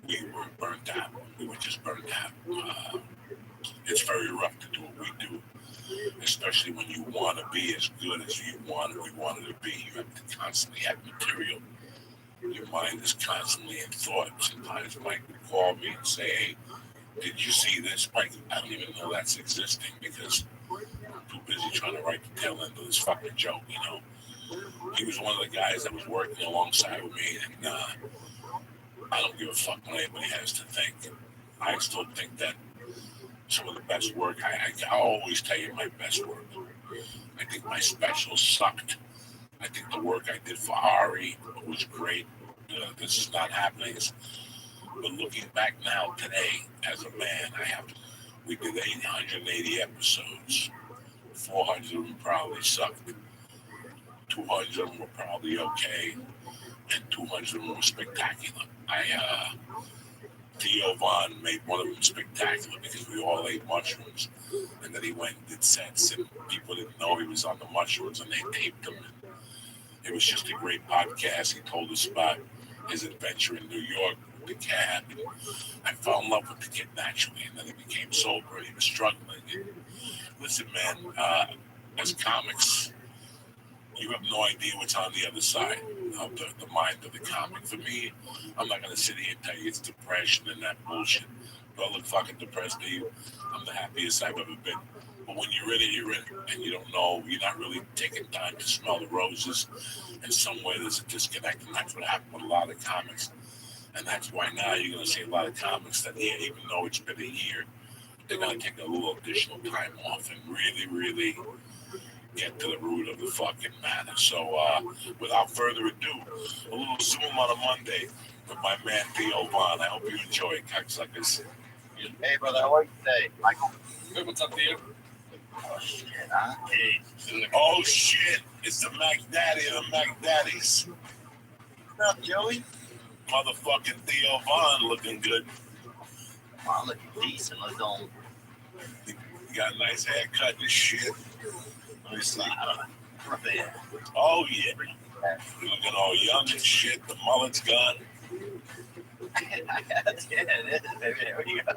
We were burnt out. We were just burnt out. It's very rough to do what we do, especially when you want to be as good as we wanted to be. You have to constantly have material. Your mind is constantly in thought. Sometimes Mike would call me and say, hey, did you see this? Mike, I don't even know that's existing because I'm too busy trying to write the tail end of this fucking joke, you know. He was one of the guys that was working alongside with me, and I don't give a fuck what anybody has to think. I still think that some of the best work, I always tell you my best work. I think my specials sucked. I think the work I did for Ari was great. This is not happening. But looking back now, today, as a man, we did 880 episodes. 400 of them probably sucked. 200 of them were probably okay, and 200 of them were spectacular. Theo Von made one of them spectacular because we all ate mushrooms, and then he went and did sets, and people didn't know he was on the mushrooms, and they taped him. It was just a great podcast. He told us about his adventure in New York with the cab. And I fell in love with the kid naturally, and then he became sober. He was struggling. And listen, man, as comics, you have no idea what's on the other side of the mind of the comic. For me, I'm not going to sit here and tell you it's depression and that bullshit. Do I look fucking depressed to you? I'm the happiest I've ever been. But when you're in it, you're in it. And you don't know, you're not really taking time to smell the roses. In some way, there's a disconnect. And that's what happened with a lot of comics. And that's why now you're going to see a lot of comics that, yeah, even though it's been a year, they're going to take a little additional time off and really, really get to the root of the fucking matter. So, without further ado, a little Zoom on a Monday with my man Theo Von. I hope you enjoy it, cocksuckers. Hey, brother, how are you today? Michael? Good, what's up, Theo? Oh, shit, huh? Hey. Oh, shit. It's the Mac Daddy of the Mac Daddies. What's up, Joey? Motherfucking Theo Von looking good. Wow, looking decent. Let's go. You got a nice haircut and shit. Let me see. I don't know. Oh, yeah. You're looking all young and shit. The mullet's gone. Yeah, it is, baby. There we go.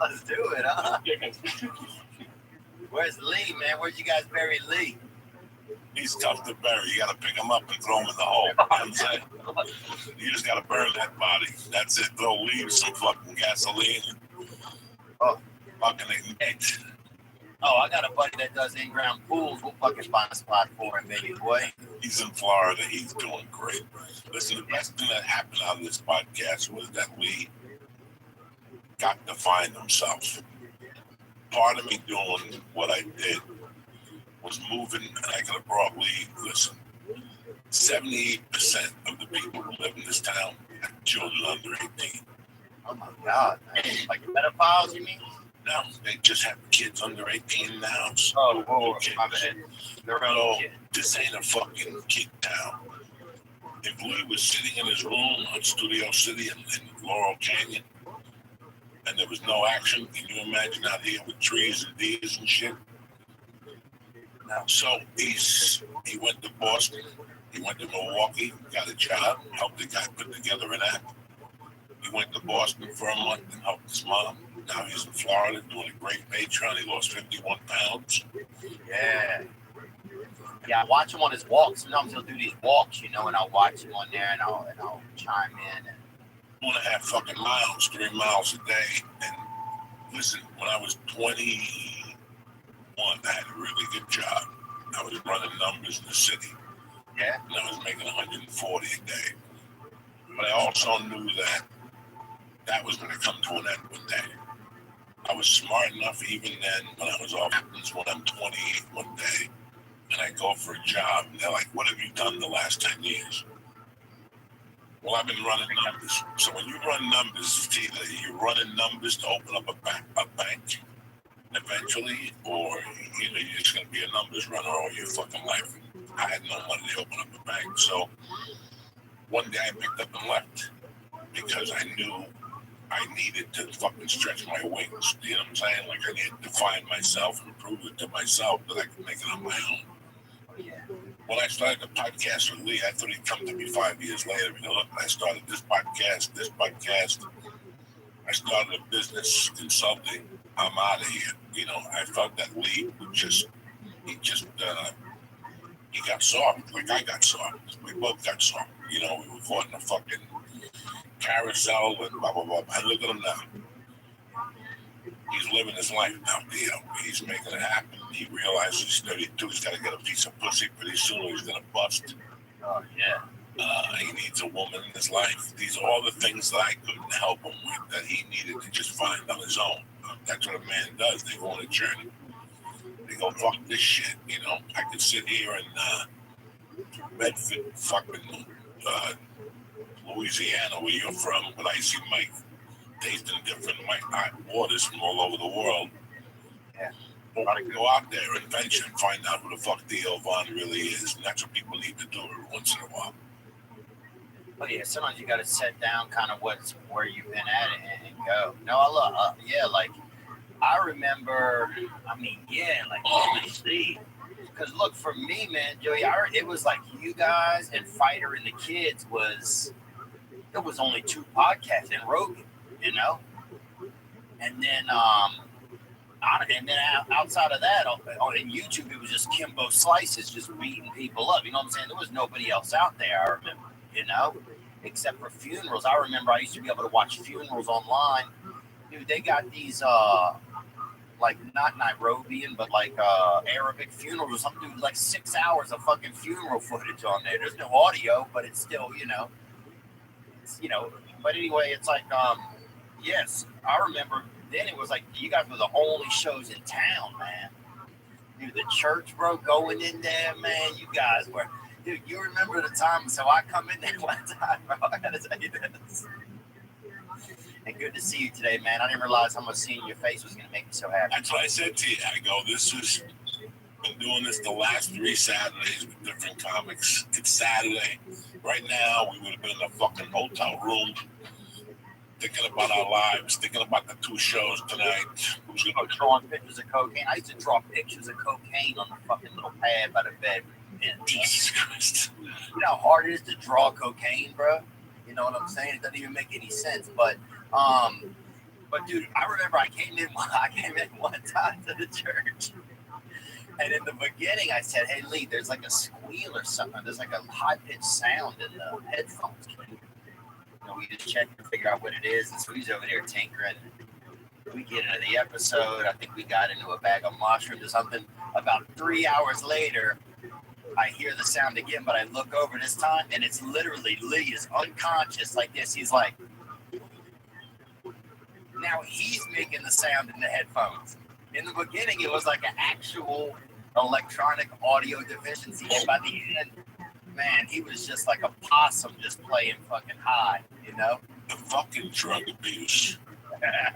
Let's do it, huh? Where's Lee, man? Where'd you guys bury Lee? He's tough to bury. You gotta pick him up and throw him in the hole. You know what I'm saying? You just gotta burn that body. That's it. Throw leaves, some fucking gasoline. Oh. Fucking ignite. Oh, I got a buddy that does in-ground pools. We'll fucking find a spot for him, baby boy. He's in Florida. He's doing great. Listen, the best thing that happened on this podcast was that we got to find himself. Part of me doing what I did was moving, and I could have brought Lee. Listen, 78% of the people who live in this town have children under 18. Oh my God, man. Like pedophiles, you mean? No, they just have kids under 18 now. So Oh, whoa, my bad. They're no, kid. this ain't a fucking kid town. If Lee was sitting in his room on Studio City in Laurel Canyon, and there was no action, can you imagine out here with trees and deers and shit? No. So he went to Boston, he went to Milwaukee, got a job, helped the guy put together an act. He went to Boston for a month and helped his mom. Now he's in Florida doing a great Patreon. He lost 51 pounds. Yeah. Yeah, I watch him on his walks. Sometimes he'll do these walks, you know, and I'll watch him on there and I'll chime in. And 2.5 fucking miles, 3 miles a day. And listen, when I was 21, I had a really good job. I was running numbers in the city. Yeah. And I was making 140 a day. But I also knew that was going to come to an end one day. I was smart enough even then when I was off when I'm 28 one day and I go for a job and they're like, what have you done the last 10 years? Well, I've been running numbers. So when you run numbers, it's either you're running numbers to open up a bank eventually, or you're just going to be a numbers runner all your fucking life. I had no money to open up a bank. So one day I picked up and left because I knew I needed to fucking stretch my wings. You know what I'm saying? Like I needed to find myself and prove it to myself that I could make it on my own. yeah. When I started the podcast with Lee, I thought he'd come to me 5 years later. You know, look, I started this podcast. I started a business consulting. I'm out of here. You know, I felt that Lee he got soft. Like I got soft. We both got soft. You know, we were caught in a fucking carousel and blah, blah, blah. And look at him now. He's living his life now, you know. He's making it happen. He realizes he's 32. He's got to get a piece of pussy pretty soon or he's going to bust. Oh, yeah. He needs a woman in his life. These are all the things that I couldn't help him with that he needed to just find on his own. That's what a man does. They go on a journey. They go, fuck this shit, you know. I could sit here in Medford, fucking Louisiana, where you're from, with Icy Mike, tasting different waters from all over the world. Yeah. Gotta go out there and venture and find out who the fuck D.L. Vaughn really is. And that's what people need to do every once in a while. But yeah, sometimes you got to set down kind of where you've been at and go. No, I love, yeah, like, I remember, I mean, yeah, like, obviously, because look, for me, man, Joey, it was like you guys and Fighter and the Kids it was only 2 podcasts and Rogan, you know? And then, outside of that, on YouTube, it was just Kimbo Slices just beating people up. You know what I'm saying? There was nobody else out there, I remember, you know? Except for funerals. I remember I used to be able to watch funerals online. Dude, they got these, like, not Nairobian, but like Arabic funerals. Some dude, like 6 hours of fucking funeral footage on there. There's no audio, but it's still, you know. But anyway, it's like, yes, I remember then it was like you guys were the only shows in town, man. Dude, the church, bro, going in there, man, you guys were, dude, you remember the time, so I come in there one time, bro, I gotta tell you this. And good to see you today, man. I didn't realize how much seeing your face was gonna make me so happy. That's what I said to you. I go, been doing this the last 3 Saturdays with different comics. It's Saturday. Right now, we would have been in a fucking hotel room thinking about our lives, thinking about the 2 shows tonight. Who's gonna drawing pictures of cocaine? I used to draw pictures of cocaine on the fucking little pad by the bed. Jesus Christ. You know how hard it is to draw cocaine, bro? You know what I'm saying? It doesn't even make any sense. But dude, I remember I came in one time to the church. And in the beginning, I said, "Hey, Lee, there's like a squeal or something. There's like a high-pitched sound in the headphones. We just check and figure out what it is." And so he's over there tinkering. We get into the episode. I think we got into a bag of mushrooms or something. About 3 hours later, I hear the sound again, but I look over this time, and it's literally Lee is unconscious like this. He's like, now he's making the sound in the headphones. In the beginning, it was like an actual electronic audio deficiency. And by the end, man, he was just like a possum just playing fucking high, you know? The fucking drug abuse. I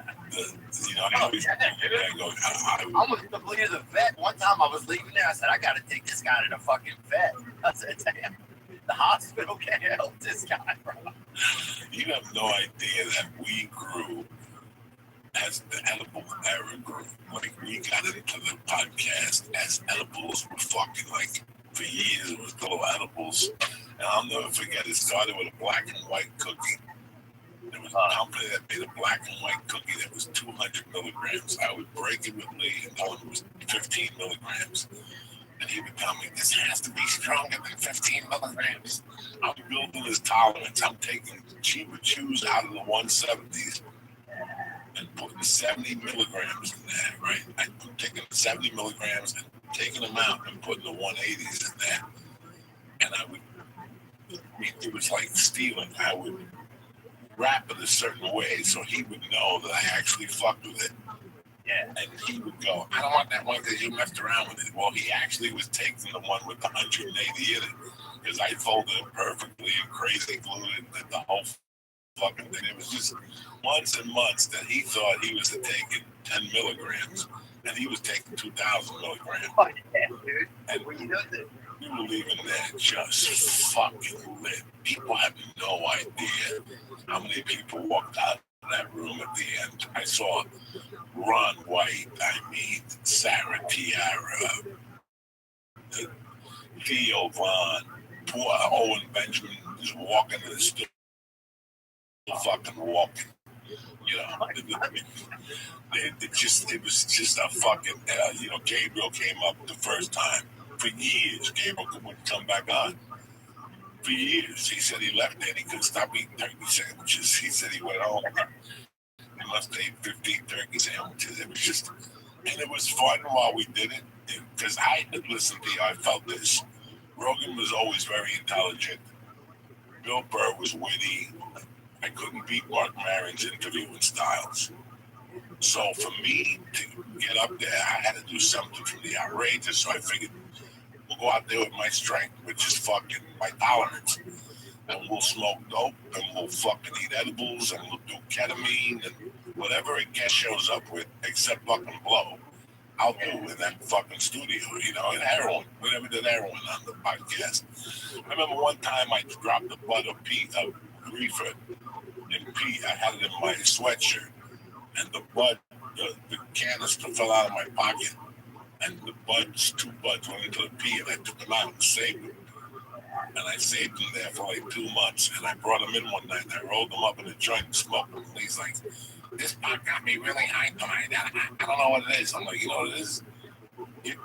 almost completed the vet. One time I was leaving there, I said, I got to take this guy to the fucking vet. I said, damn, the hospital can't help this guy, bro. You have no idea that we grew as the edible era grew. Like, we got into the podcast as edibles were fucking, like, for years it was little edibles. And I'll never forget, it started with a black and white cookie. There was a company that made a black and white cookie that was 200 milligrams. I would break it with Lee and tell him it was 15 milligrams. And he would tell me, this has to be stronger than 15 milligrams. I'm building his tolerance. I'm taking cheaper chews out of the 170s and putting 70 milligrams in there, right? I'm taking 70 milligrams and taking them out and putting the 180s in there. And it was like stealing. I would wrap it a certain way so he would know that I actually fucked with it. Yeah. And he would go, I don't want that one because you messed around with it. Well, he actually was taking the one with the 180 in it because I folded it perfectly and crazy glued it and the whole fucking thing. It was just months and months that he thought he was taking 10 milligrams and he was taking 2,000 milligrams. Oh, yeah, dude. And when you know that, we were leaving there just fucking lit. People have no idea how many people walked out of that room at the end. I saw Ron White, Sarah Tiara, Theo Vaughn, poor Owen Benjamin just walking to the still fucking walking. You know, it was just a fucking, Gabriel came up the first time. For years, Gabriel wouldn't come back on. For years. He said he left there and he couldn't stop eating turkey sandwiches. He said he went home. He must have ate 15 turkey sandwiches. It was just, and it was fun while we did it. Because I had listened to you, I felt this. Rogan was always very intelligent. Bill Burr was witty. I couldn't beat Mark Maron's interviewing styles. So for me to get up there, I had to do something from the outrageous. So I figured, we'll go out there with my strength, which is fucking my tolerance. And we'll smoke dope, and we'll fucking eat edibles, and we'll do ketamine, and whatever a guest shows up with, except fucking blow. I'll do in that fucking studio, you know, and heroin. We never did heroin on the podcast. I remember one time I dropped a bud of reefer in pee. I had it in my sweatshirt, and the bud, the canister fell out of my pocket, and the buds, 2 buds went into the pee, and I took them out and saved them. And I saved them there for like 2 months, and I brought them in one night, and I rolled them up in a joint and smoked them. And he's like, this bud got me really high tonight. I don't know what it is. I'm like, you know what it is?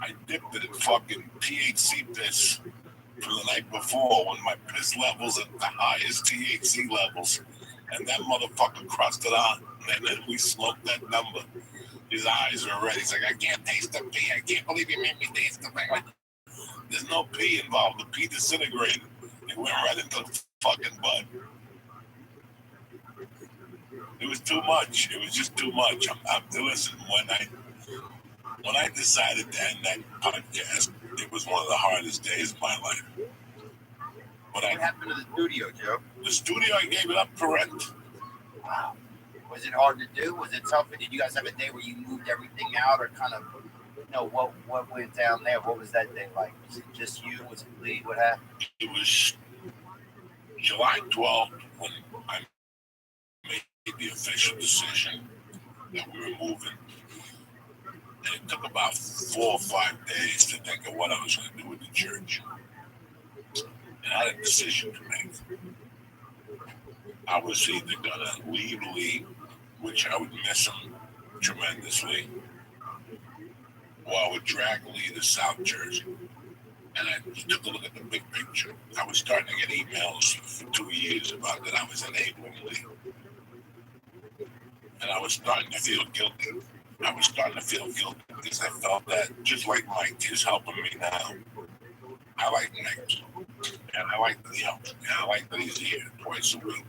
I dipped it in fucking THC piss from the night before when my piss levels at the highest THC levels. And that motherfucker crossed it on. And then we smoked that number. His eyes are red. He's like, I can't taste the pee. I can't believe you made me taste the thing. Like, there's no pee involved. The pee disintegrated. It went right into the fucking bud. It was too much. It was just too much. Listen, when I decided to end that podcast, it was one of the hardest days of my life. But What happened to the studio, Joe? The studio, I gave it up for rent. Wow. Was it hard to do? Was it tough? Did you guys have a day where you moved everything out, or kind of, you know, what went down there? What was that day like? Was it just you? Was it Lee? What happened? It was July 12th when I made the official decision that we were moving. And it took about 4 or 5 days to think of what I was going to do with the church. And I had a decision to make. I was either going to leave Lee, which I would miss him tremendously, or I would drag Lee to South Jersey. And I took a look at the big picture. I was starting to get emails for 2 years about that I was enabling Lee. And I was starting to feel guilty. Because I felt that, just like Mike is helping me now, I like Mike. And I like that he helps me. I like that he's here twice a week.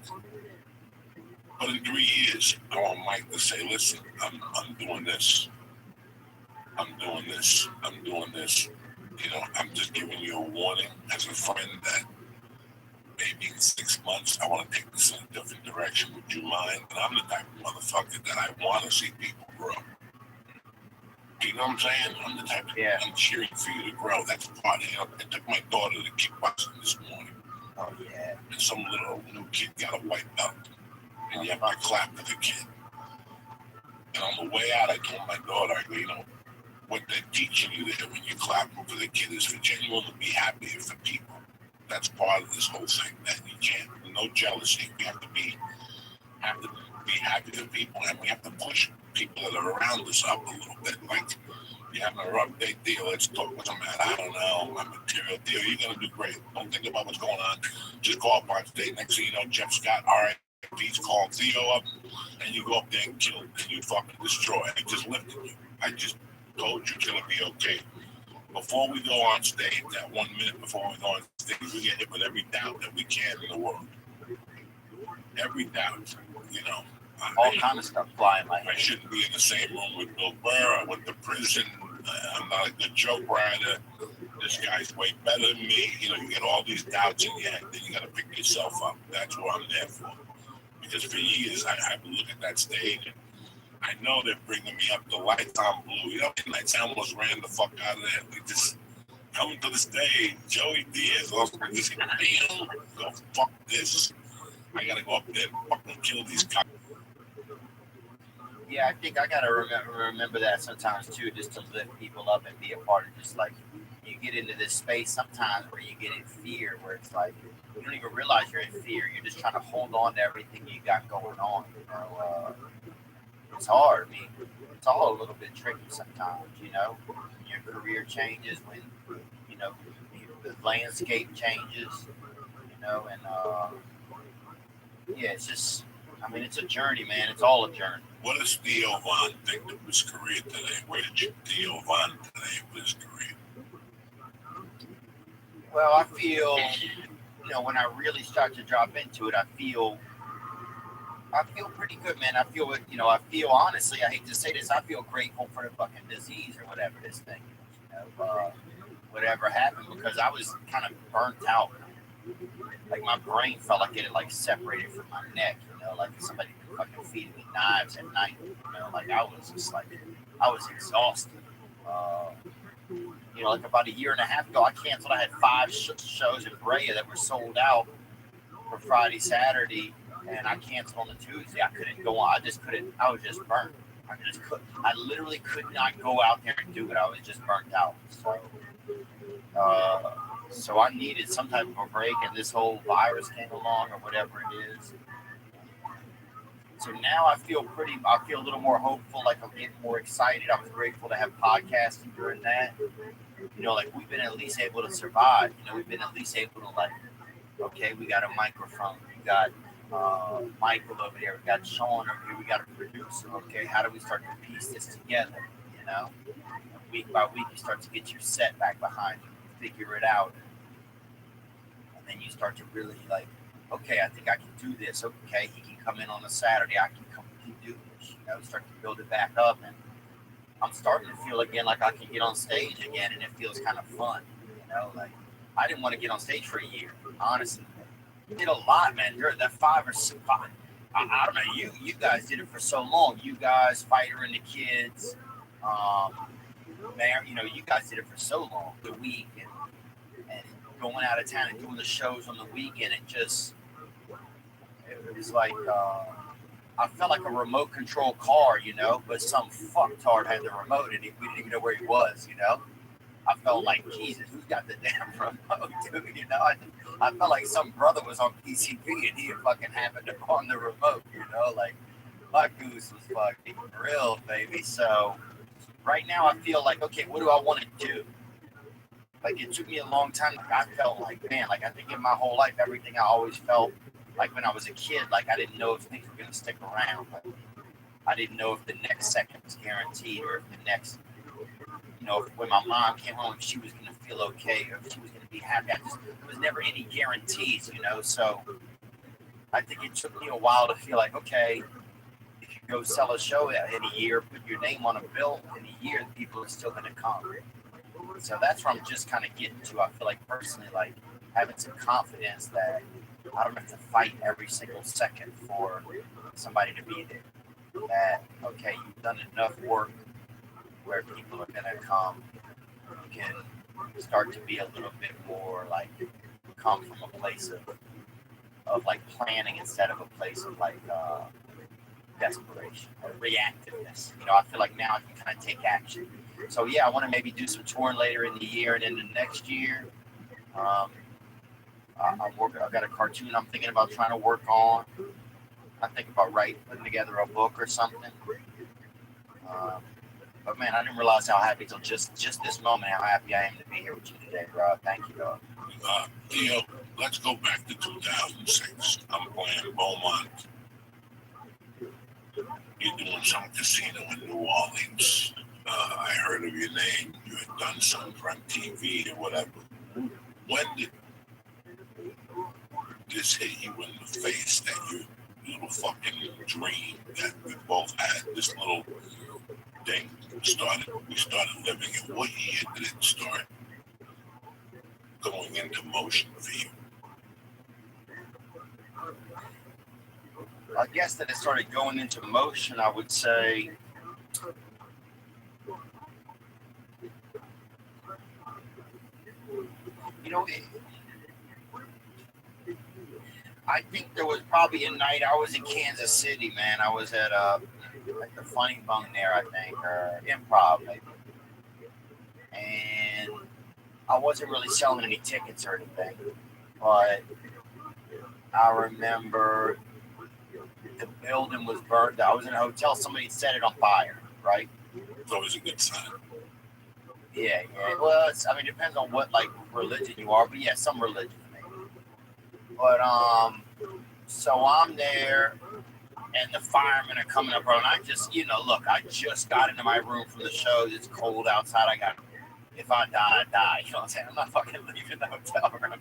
But in 3 years, I want Mike to say, listen, I'm doing this. You know, I'm just giving you a warning as a friend that maybe in 6 months, I want to take this in a different direction. Would you mind? And I'm the type of motherfucker that I want to see people grow. You know what I'm saying? I'm the type of I'm cheering for you to grow. That's part of it. I took my daughter to kickboxing this morning. Oh, yeah. And some little new kid got a white belt. And you have to clap for the kid. And on the way out, I told my daughter, I go, you know, what they're teaching you there when you clap for the kid is for genuinely be happy for people. That's part of this whole thing. That you can't, no jealousy. We have to be happy for people, and we have to push people that are around us up a little bit. Like, you're having a rough day, deal. Let's talk. What's the matter? I don't know. My material deal. You're gonna do great. Don't think about what's going on. Just go up on stage. Next thing you know, Jeff Scott, RIP's called Theo up, and you go up there and kill, and you fucking destroy. I just lifted you. I just told you it's gonna be okay. Before we go on stage, that 1 minute before we go on stage, we get hit with every doubt that we can in the world. Every doubt, you know. All kind of stuff flying my I head. shouldn't be in the same room with Bill Burr. I went to prison. I'm not a good joke writer. This guy's way better than me. You know, you get all these doubts in your head, then you got to pick yourself up. That's what I'm there for. Because for years, I would look at that stage, and I know they're bringing me up. The lights on blue. You know, the lights almost ran the fuck out of there. We just coming to the stage. Joey Diaz, just go fuck this. I got to go up there and fucking kill these cops. Yeah, I think I gotta remember that sometimes too, just to lift people up and be a part of. Just like you get into this space sometimes where you get in fear, where it's like you don't even realize you're in fear. You're just trying to hold on to everything you got going on. You know, it's hard. I mean, it's all a little bit tricky sometimes. You know, your career changes when you know the landscape changes. You know, and yeah, it's just. I mean, it's a journey, man. It's all a journey. What does Theo Von think of his career today? Where did you Theo Von today with his career? Well, I feel, you know, when I really start to drop into it, I feel pretty good, man. I feel, you know, honestly, I hate to say this, I feel grateful for the fucking disease or whatever this thing is, you know, whatever happened, because I was kind of burnt out. Like my brain felt like it had like separated from my neck, you know, like somebody fucking feeding me knives at night, you know, like I was just like, I was exhausted. Like about a year and a half ago, I canceled. I had 5 shows in Brea that were sold out for Friday, Saturday, and I canceled on the Tuesday. I couldn't go on. I just couldn't. I was just burnt. I literally could not go out there and do it. I was just burnt out. So I needed some type of a break, and this whole virus came along, or whatever it is. So now I feel a little more hopeful, like I'm getting more excited. I'm grateful to have podcasting during that. Like we've been at least able to survive. We've been at least able to okay, we got a microphone. We got Michael over there. We got Sean over here. We got a producer. Okay, how do we start to piece this together? Week by week, you start to get your set back behind you, figure it out. And then you start to really okay, I think I can do this. Okay, he can come in on a Saturday. I can come and do this. Start to build it back up. And I'm starting to feel again like I can get on stage again, and it feels kind of fun. I didn't want to get on stage for a year, honestly. I did a lot, man. During that 5 or 6, I don't know. You guys did it for so long. You guys, Fighter and the Kids, Mayor. You guys did it for so long. The week and going out of town and doing the shows on the weekend. It was like I felt like a remote control car, but some fucktard had the remote and we didn't even know where he was, I felt like, Jesus, who's got the damn remote, dude? I felt like some brother was on PCP and he fucking happened to on the remote, my goose was fucking real, baby. So right now I feel like, okay, what do I want to do? It took me a long time. I felt like, man, I think in my whole life, everything I always felt like when I was a kid, I didn't know if things were going to stick around. I didn't know if the next second was guaranteed or if the next, when my mom came home, if she was going to feel okay or if she was going to be happy. There was never any guarantees, So I think it took me a while to feel like, okay, if you go sell a show in a year, put your name on a bill in a year, people are still going to come. So that's where I'm just kind of getting to. I feel like personally, having some confidence that I don't have to fight every single second for somebody to be there. That, okay, you've done enough work where people are going to come. You can start to be a little bit more come from a place of planning instead of a place of desperation or reactiveness. I feel like now I can kind of take action. So yeah, I want to maybe do some touring later in the year and into next year. I've got a cartoon I'm thinking about trying to work on. I think about putting together a book or something. But man, I didn't realize how happy till just this moment how happy I am to be here with you today, Rob. Thank you, dog. Theo, let's go back to 2006. I'm playing Beaumont. You're doing some casino in New Orleans. I heard of your name. You had done some for TV or whatever. When did this hit you in the face that your little fucking dream that we both had, this little thing we started living in? What year did it start going into motion for you? I guess that it started going into motion, I would say, I think there was probably a night I was in Kansas City, man. I was at the Funny Bone there, I think, or Improv, maybe. And I wasn't really selling any tickets or anything, but I remember the building was burned. I was in a hotel. Somebody set it on fire, right? It's always a good sign. Yeah. Well, it depends on what religion you are, but yeah, some religion maybe. But so I'm there, and the firemen are coming up, bro. And I just, I just got into my room from the show. It's cold outside. If I die, I die. You know what I'm saying? I'm not fucking leaving the hotel room.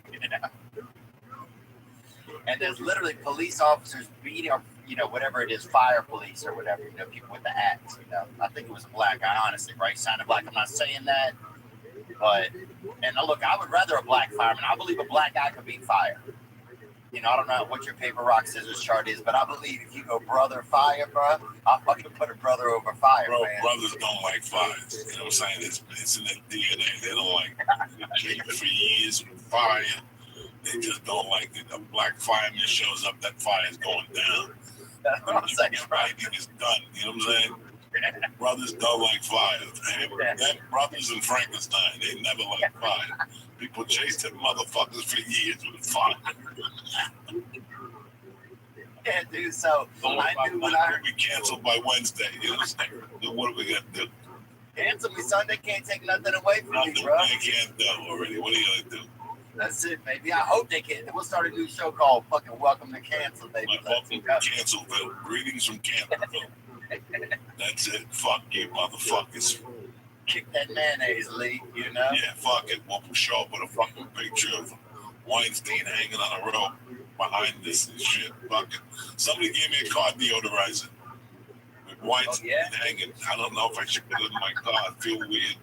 And there's literally police officers beating, whatever it is, fire police or whatever, people with the hats, I think it was a black guy, honestly, right? Sounded black. I'm not saying that, but, and look, I would rather a black fireman. I believe a black guy could beat fire. You know, I don't know what your paper, rock, scissors chart is, but I believe if you go brother, fire, bro, I'll fucking put a brother over fire, Bro, man. brothers don't like fires. You know what I'm saying? It's in their DNA. They don't like it. For years with fire, they just don't like it. A black fireman shows up, that fire is going down. That's what I'm saying, bro. Fighting is done. You know what I'm saying? Brothers don't like fire. Them brothers in Frankenstein, they never like fire. People chased them motherfuckers for years with fire. Yeah, dude, so I knew when I We'll be canceled by Wednesday. You know what I'm saying? What are we going to do? cancel me, son. They can't take nothing away from Nothing. me, bro. They can't do already. What are you going to do? That's it, baby. I hope they can. We'll start a new show called fucking Welcome to Cancel, baby. My welcome to Cancelville. Greetings from Cancelville. That's it. Fuck you, motherfuckers. Kick that mayonnaise, Lee, you know? Yeah, fuck it. We'll show up with a fucking picture of Weinstein hanging on a rope behind this and shit. Fucking. Somebody gave me a car deodorizer with Weinstein hanging. I don't know if I should put it in my car. I feel weird.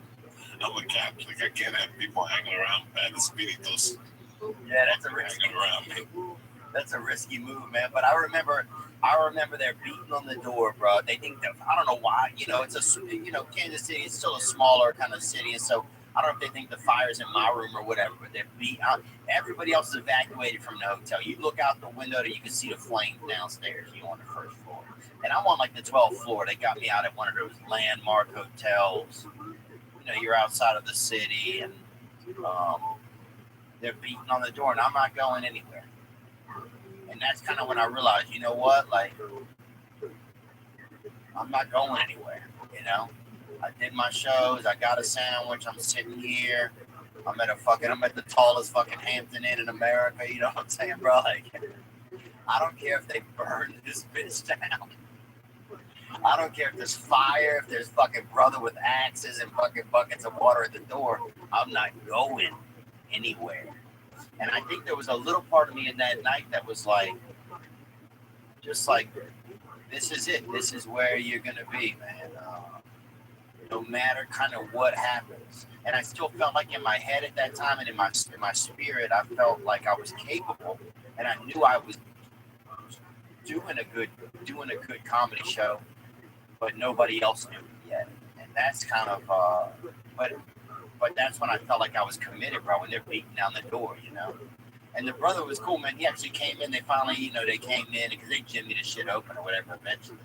I'm a Catholic. I can't have people hanging around bad espíritus. Yeah, that's a risky Hanging around me. That's a risky move, man. But I remember they're beating on the door, bro. They think that I don't know why. You know, Kansas City is still a smaller kind of city, and so I don't know if they think the fire's in my room or whatever. But they're beating out. Everybody else is evacuated from the hotel. You look out the window, and you can see the flames downstairs. You on the first floor, and I'm on like the 12th floor. They got me out at one of those landmark hotels. You know, you're outside of the city, and they're beating on the door, and I'm not going anywhere. And that's kind of when I realized, you know what, like, I'm not going anywhere, you know? I did my shows, I got a sandwich, I'm sitting here, I'm at the tallest fucking Hampton Inn in America, you know what I'm saying, bro? Like, I don't care if they burn this bitch down. I don't care if there's fire, if there's fucking brother with axes and fucking buckets of water at the door. I'm not going anywhere. And I think there was a little part of me in that night that was like, just like, this is it. This is where you're going to be, man. No matter kind of what happens. And I still felt like in my head at that time and in my spirit, I felt like I was capable. And I knew I was doing a good comedy show, but nobody else knew it yet. And that's kind of, but that's when I felt like I was committed, bro, when they're beating down the door, you know? And the brother was cool, man. He actually came in. They finally, you know, they came in because they jimmied the shit open or whatever eventually.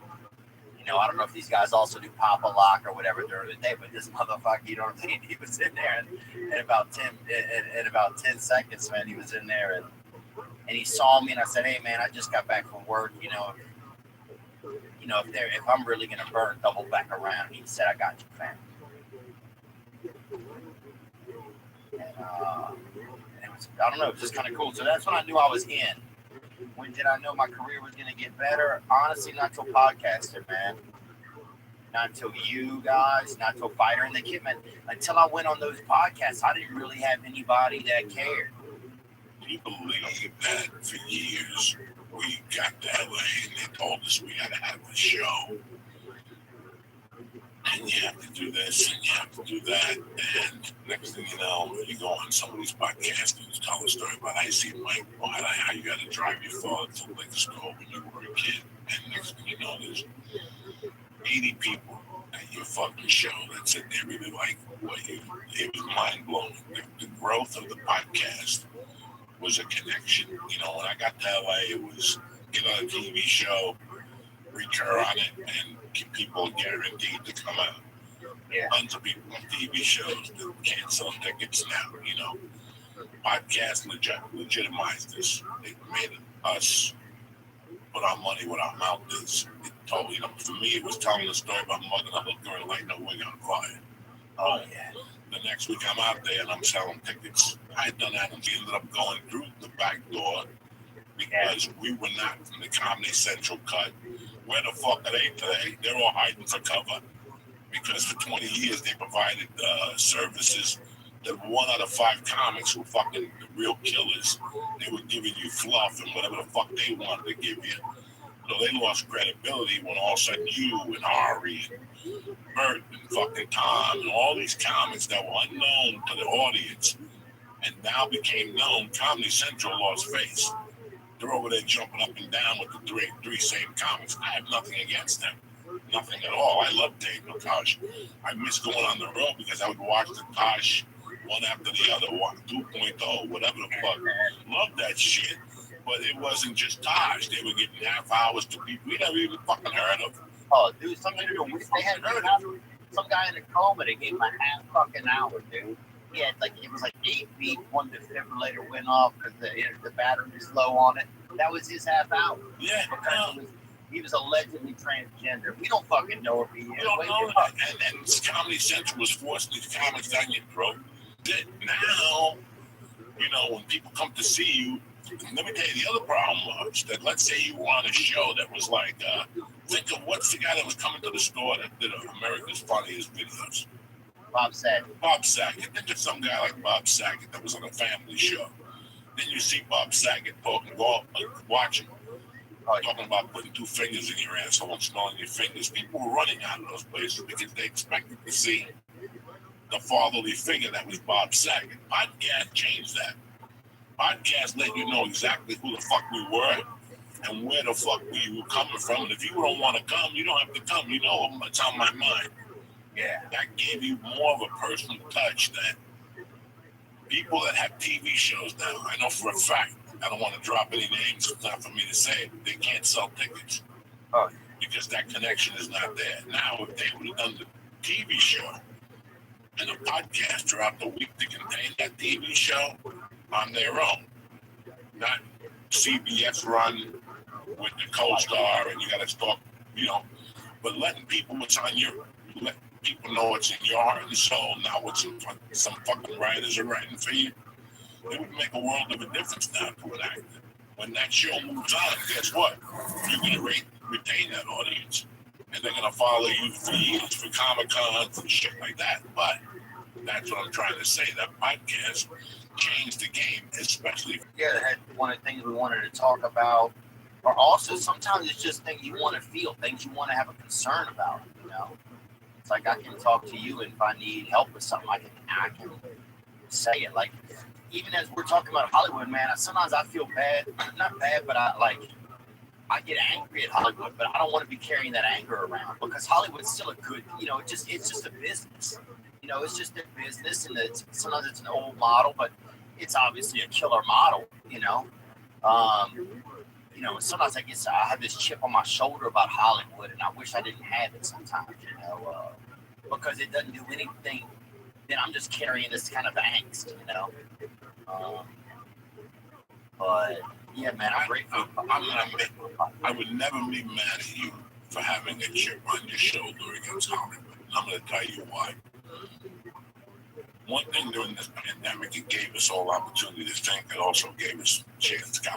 You know, I don't know if these guys also do Papa Lock or whatever during the day, but this motherfucker, you know what I'm saying? He was in there in about 10 seconds, man. He was in there and he saw me and I said, hey, man, I just got back from work, you know, if I'm really going to burn, double back around. He said, I got you, fam. And it was, I don't know, it was just kind of cool. So that's when I knew I was in. When did I know my career was going to get better? Honestly, not till podcaster, man. Not until you guys, not until Fighter and the Kid, man. Until I went on those podcasts, I didn't really have anybody that cared. We believe that for years. We got to LA and they told us we had to have a show. And you have to do this and you have to do that. And next thing you know, you go on somebody's podcast and tell a story about how you see Mike, how you got to drive your father to the liquor store when you were a kid. And next thing you know, there's 80 people at your fucking show that said they really like what you. It was mind blowing. The growth of the podcast was a connection. You know, when I got to LA, it was get on a TV show, recur on it, and give people guaranteed to come out. Yeah. Tons of people on TV shows that can't sell tickets now, you know. Podcast legitimized this. It made us put our money where our mouth is. It told, you know, for me, it was telling the story about mugging a hooker and lighting a wig on fire. Oh, yeah. The next week I'm out there and I'm selling tickets. I had done that and we ended up going through the back door because we were not from the Comedy Central cut. Where the fuck are they today? They're all hiding for cover because for 20 years they provided services that 1 out of 5 comics were fucking the real killers. They were giving you fluff and whatever the fuck they wanted to give you. So they lost credibility when all of a sudden you and Ari and Bert and fucking Tom and all these comics that were unknown to the audience and now became known, Comedy Central lost face. They're over there jumping up and down with the three same comics. I have nothing against them. Nothing at all. I love Dave Tosh. I miss going on the road because I would watch the Tosh one after the other, 2.0, whatever the fuck. Love that shit. But it wasn't just Tosh. They were giving half hours to people we never even fucking heard of. Oh, dude, they had heard of some guy in a coma. They gave him a half fucking hour, dude. He had it was like 8 feet. One defibrillator went off because the battery was low on it. That was his half hour. Yeah. He was allegedly transgender. We don't fucking know if he is. We don't know that. And Comedy Central was forcing these comics down your throat. Now, when people come to see you, let me tell you the other problem was that let's say you were on a show that was like, think of what's the guy that was coming to the store that did America's Funniest Videos? Bob Saget. Bob Saget. Think of some guy like Bob Saget that was on a family show. Then you see Bob Saget watching, talking about putting 2 fingers in your asshole and smelling your fingers. People were running out of those places because they expected to see the fatherly figure that was Bob Saget. Podcast changed that. Podcast let you know exactly who the fuck we were and where the fuck we were coming from. And if you don't want to come, you don't have to come. You know what's on my mind. Yeah, that gave you more of a personal touch than people that have TV shows now. I know for a fact, I don't want to drop any names, it's not for me to say it, they can't sell tickets. Because that connection is not there. Now, if they would have done the TV show and a podcast throughout the week to contain that TV show on their own, not CBS run with the co-star and you got to talk, but letting people let people know what's in your heart and soul, not what some fucking writers are writing for you. It would make a world of a difference now to an actor. When that show moves on, guess what? You're going to retain that audience. And they're going to follow you for years, for Comic-Cons and shit like that. But that's what I'm trying to say. That podcast changed the game, especially. Yeah, one of the things we wanted to talk about. Or also, sometimes it's just things you want to feel, things you want to have a concern about, It's like I can talk to you, and if I need help with something, I can say it. Like, even as we're talking about Hollywood, man, sometimes I feel bad. Not bad, but I get angry at Hollywood, but I don't want to be carrying that anger around because Hollywood's still a good, it's just a business. It's just a business, and sometimes it's an old model, but it's obviously a killer model, sometimes I have this chip on my shoulder about Hollywood, and I wish I didn't have it sometimes, because it doesn't do anything. Then I'm just carrying this kind of angst, But yeah, man, I'm grateful. I would never be mad at you for having a chip on your shoulder against Hollywood. I'm going to tell you why. One thing during this pandemic, it gave us all opportunity to think. It also gave us a chance to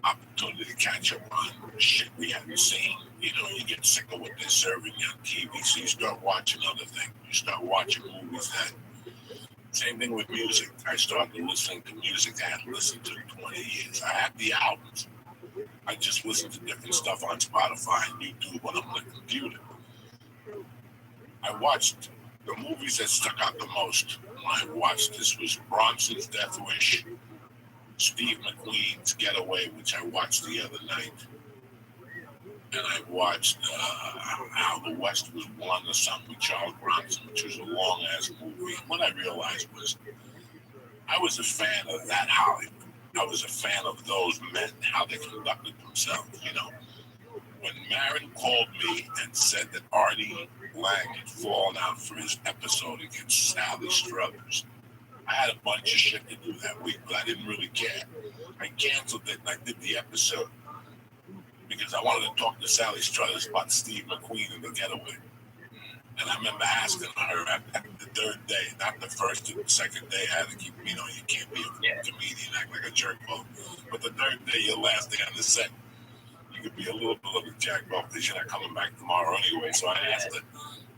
opportunity to catch up on shit we hadn't seen. You get sick of what they're serving you on TV, so you start watching other things. You start watching movies that. Same thing with music. I started listening to music I hadn't listened to in 20 years. I have the albums. I just listen to different stuff on Spotify and YouTube when I'm on the computer. I watched the movies that stuck out the most when I watched this was Bronson's Death Wish, Steve McQueen's Getaway, which I watched the other night, and I watched How the West Was Won or something with Charles Bronson, which was a long-ass movie. And what I realized was I was a fan of that Hollywood. I was a fan of those men, how they conducted themselves, When Marin called me and said that Artie Lang had fallen out for his episode against Sally Struthers, I had a bunch of shit to do that week, but I didn't really care. I canceled it and I did the episode because I wanted to talk to Sally Struthers about Steve McQueen and the Getaway. And I remember asking her at the third day, not the first or the second day, I had to keep, you can't be a comedian, act like a jerk-off. But the third day, your last day on the set, you could be a little bit of a jack-off because you're not coming back tomorrow anyway. So I asked her,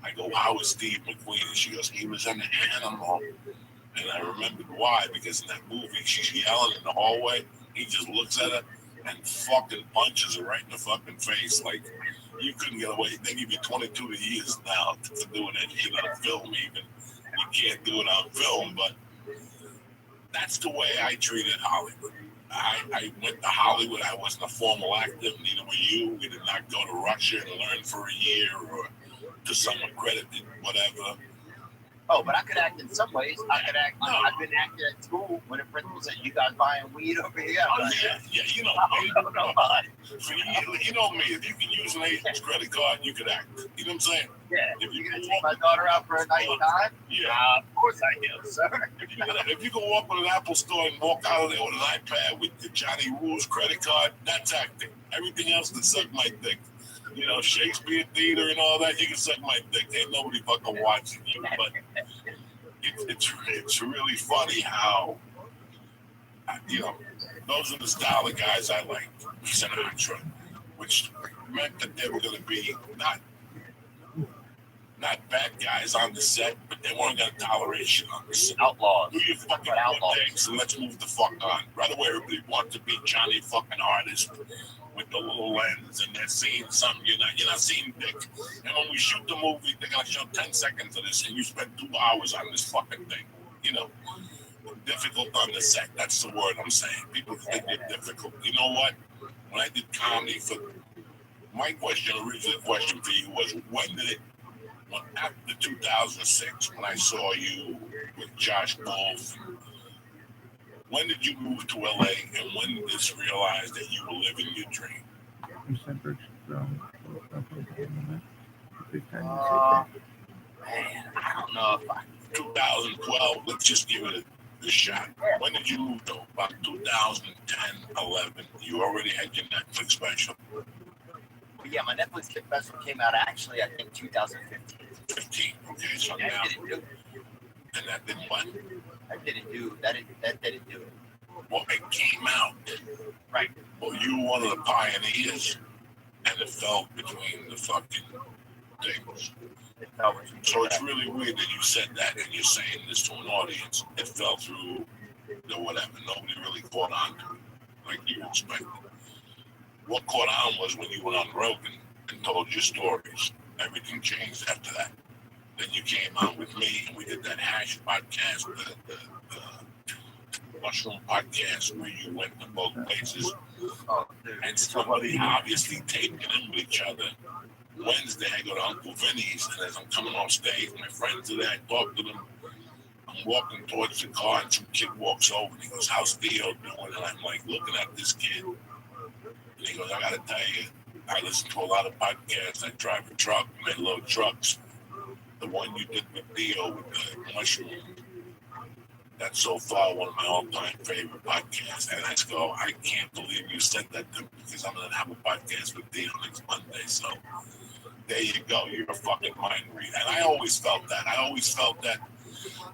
I go, how was Steve McQueen? And she goes, he was an animal. And I remembered why, because in that movie, she's yelling in the hallway. He just looks at her and fucking punches her right in the fucking face. Like, you couldn't get away. They give you 22 years now for doing that shit on film even. You can't do it on film, but that's the way I treated Hollywood. I went to Hollywood. I wasn't a formal actor. Neither were you. We did not go to Russia and learn for a year or to some accredited whatever. Oh, but I could act in some ways. I could act. No. I've been acting at school when the principal said, "You guys buying weed over here?" Oh yeah. You know me. So you know me. If you can use an agent's credit card, you could act. You know what I'm saying? Yeah. If You're gonna take my daughter out for a nice time? Yeah. Of course I do, sir. If you go walk in an Apple store and walk out of there with an iPad with the Johnny Rules credit card, that's acting. Everything else can suck my dick. You know, Shakespeare theater and all that, you can suck my dick. Ain't nobody fucking watching you. But it's really funny how, you know, those are the style of guys I like. Sinatra, which meant that they were going to be not bad guys on the set, but they weren't going to tolerate shit on the set. Outlaws. Do your fucking things and let's move the fuck on. Right away, everybody wants to be Johnny fucking artist with the little lens, and they're seeing something you're not seeing dick. And when we shoot the movie, they're gonna show 10 seconds of this, and you spend 2 hours on this fucking thing. You know, difficult on the set. That's the word I'm saying. People think they're difficult. You know what? When I did comedy my original question for you was, after 2006, when I saw you with Josh Wolf, when did you move to LA, and when did you realize that you were living your dream? Man, I don't know if 2012, let's just give it a shot. When did you move to? About 2010, 11. You already had your Netflix special. Yeah, my Netflix special came out actually, I think, 2015. 15, okay, so that now. Didn't do it. And that didn't what? That didn't do it. Well, it came out. Right. Well, you were one of the pioneers, and it fell between the fucking things. So it's really weird that you said that and you're saying this to an audience. It fell through the whatever. Nobody really caught on to it like you expected. What caught on was when you went on Rogan and told your stories. Everything changed after that. Then you came on with me and we did that hash podcast, the mushroom podcast, where you went to both places. And somebody obviously taped it in with each other. Wednesday, I go to Uncle Vinny's, and as I'm coming off stage, my friends are there, I talk to them. I'm walking towards the car, and some kid walks over, and he goes, "How's Theo doing?" And I'm like, looking at this kid. And he goes, "I gotta tell you, I listen to a lot of podcasts. I drive a truck, and I load trucks. The one you did with Theo with the mushroom, that's so far one of my all-time favorite podcasts." And I just go, "I can't believe you said that to me, because I'm gonna have a podcast with Theo next Monday." So there you go. You're a fucking mind reader. And I always felt that.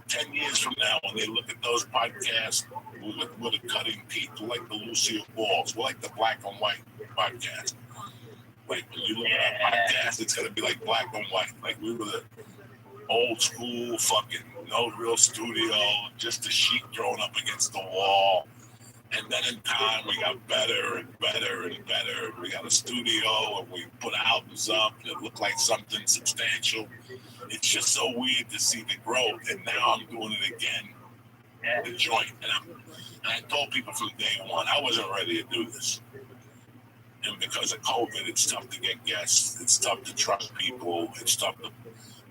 10 years from now, when they look at those podcasts with a cutting teeth, we're like the Lucille Balls. We're like the black and white podcast. Like when you look at our podcast, it's gonna be like black and white. Like we were the old school fucking no real studio, just a sheet thrown up against the wall. And then in time, we got better and better and better. We got a studio and we put albums up and it looked like something substantial. It's just so weird to see the growth. And now I'm doing it again, the joint. And I told people from day one, I wasn't ready to do this. And because of COVID, it's tough to get guests. It's tough to trust people. It's tough to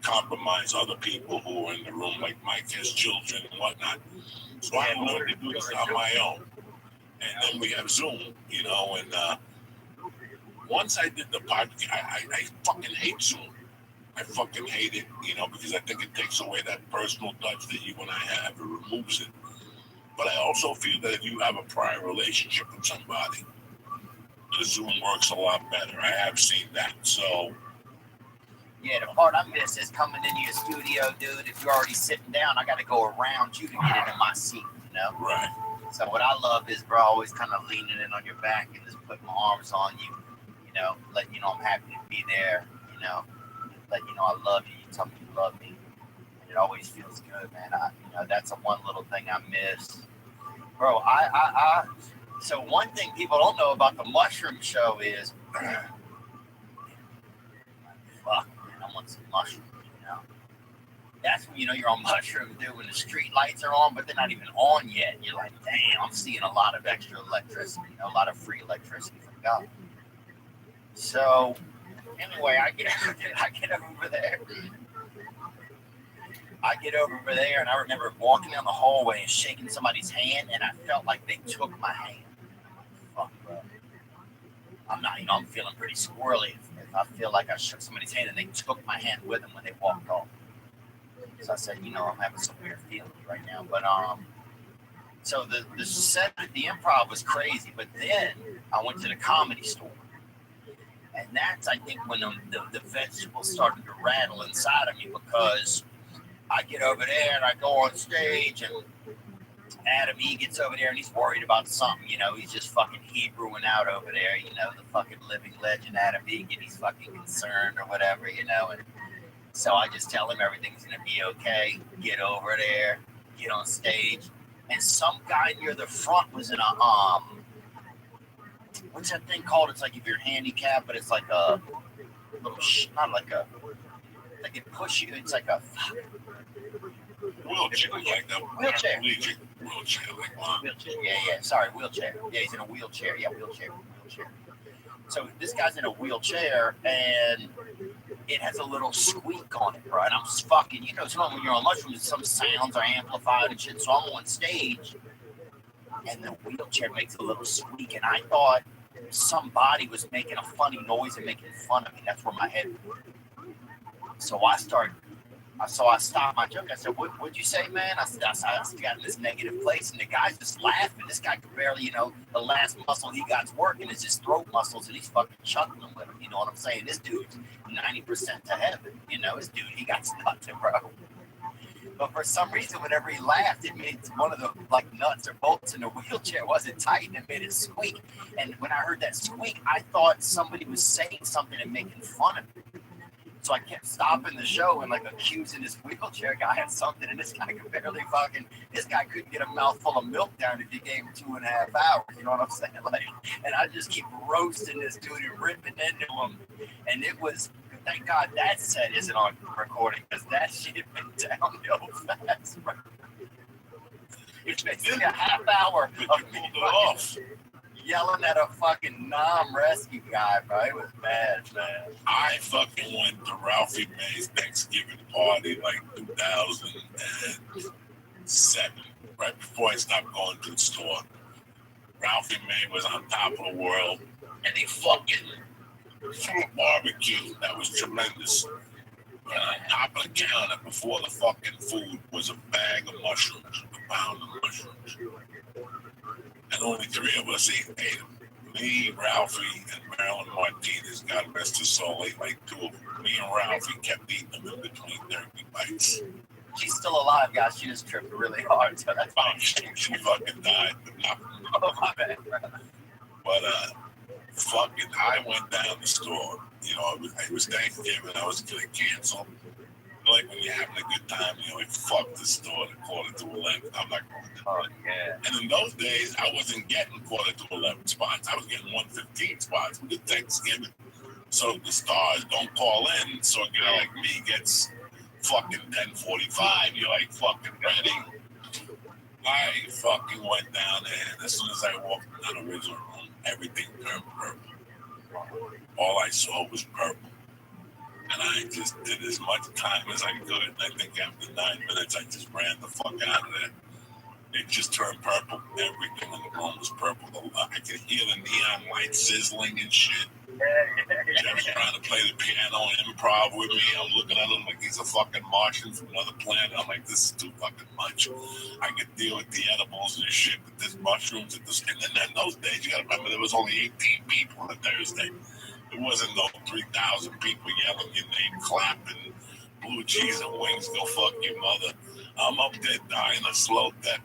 compromise other people who are in the room, like Mike has children and whatnot. So I learned to do this on my own. And then we have Zoom, you know, and once I did the podcast, I fucking hate Zoom. I fucking hate it, you know, because I think it takes away that personal touch that you and I have. It removes it. But I also feel that if you have a prior relationship with somebody, the Zoom works a lot better. I have seen that, so. Yeah, the part I miss is coming into your studio, dude. If you're already sitting down, I got to go around you to get into my seat, you know? Right. So what I love is, bro, always kind of leaning in on your back and just putting my arms on you, you know, letting you know I'm happy to be there, you know, letting you know I love you. You tell me you love me, and it always feels good, man. You know, that's the one little thing I miss, bro. So one thing people don't know about the mushroom show is, fuck, man, I want some mushrooms, you know. that's when you know you're on mushrooms, dude, when the street lights are on, but they're not even on yet. You're like, damn, I'm seeing a lot of extra electricity, a lot of free electricity from God. So, anyway, I get over there. And I remember walking down the hallway and shaking somebody's hand, and I felt like they took my hand. Fuck, bro. I'm not, I'm feeling pretty squirrely. If I feel like I shook somebody's hand and they took my hand with them when they walked off. So I said, I'm having some weird feelings right now. But so the set at the Improv was crazy. But then I went to the Comedy Store, and that's I think when the vegetables started to rattle inside of me, because I get over there and I go on stage, and Adam E gets over there and he's worried about something. He's just fucking Hebrewing out over there. The fucking living legend Adam E, and he's fucking concerned or whatever. And so I just tell him everything's gonna be okay. Get over there, get on stage, and some guy near the front was in a what's that thing called? It's like if you're handicapped, but it's like a little not like a like it push you. It's like a wheelchair, like that. Wheelchair. Wheelchair. Yeah. Sorry, wheelchair. Yeah, he's in a wheelchair. Yeah, wheelchair. So this guy's in a wheelchair, and it has a little squeak on it, bro. And I'm fucking, so when you're on mushrooms, some sounds are amplified and shit. So I'm on stage, and the wheelchair makes a little squeak, and I thought somebody was making a funny noise and making fun of me. That's where my head went. So I stopped my joke. I said, what'd you say, man? I got in this negative place, and the guy's just laughing. This guy could barely, the last muscle he got's working is his throat muscles, and he's fucking chuckling with him. You know what I'm saying? This dude's 90% to heaven. This dude, he got nothing, bro. But for some reason, whenever he laughed, it made one of the nuts or bolts in the wheelchair wasn't tight, and it made it squeak. And when I heard that squeak, I thought somebody was saying something and making fun of me. So I kept stopping the show and accusing this wheelchair guy of something, and this guy could barely this guy couldn't get a mouthful of milk down if you gave him 2.5 hours. You know what I'm saying? And I just keep roasting this dude and ripping into him. And it was, thank God that set isn't on recording, because that shit went downhill fast, bro. It's basically a half hour of me yelling at a fucking rescue guy, bro. It was bad, man. I fucking went to Ralphie May's Thanksgiving party 2007, right before I stopped going to the store. Ralphie May was on top of the world, and he fucking threw a barbecue that was tremendous. And on top of the counter, before the fucking food, was a bag of mushrooms, a pound of mushrooms. And only 3 of us ate them. Me, Ralphie, and Marilyn Martinez, God rest her soul, ate 2 of them. Me and Ralphie kept eating them in between 30 bites. She's still alive, guys. She just tripped really hard, so that's fine. She fucking died, but not. Oh, my bad, bro. But, fucking, I went down the store. It was Thanksgiving. I was going to cancel. When you're having a good time, fuck the store at 11:45. I'm not going to do it. Yeah. And in those days, I wasn't getting 11:45 spots. I was getting 1:15 spots with Thanksgiving. So the stars don't call in. So a guy like me gets fucking 10:45. You're fucking ready. I fucking went down there, and as soon as I walked in the original room, everything turned purple. All I saw was purple. And I just did as much time as I could. And I think after 9 minutes, I just ran the fuck out of there. It just turned purple. Everything in the room was purple. I could hear the neon lights sizzling and shit. Jeff's trying to play the piano and improv with me. I'm looking at him like he's a fucking Martian from another planet. I'm like, this is too fucking much. I could deal with the edibles and shit, but this mushrooms and this. And then in those days, you gotta remember, there was only 18 people on a Thursday. It wasn't no 3,000 people yelling your name, clapping, blue cheese and wings, go fuck your mother. I'm up there dying a slow death,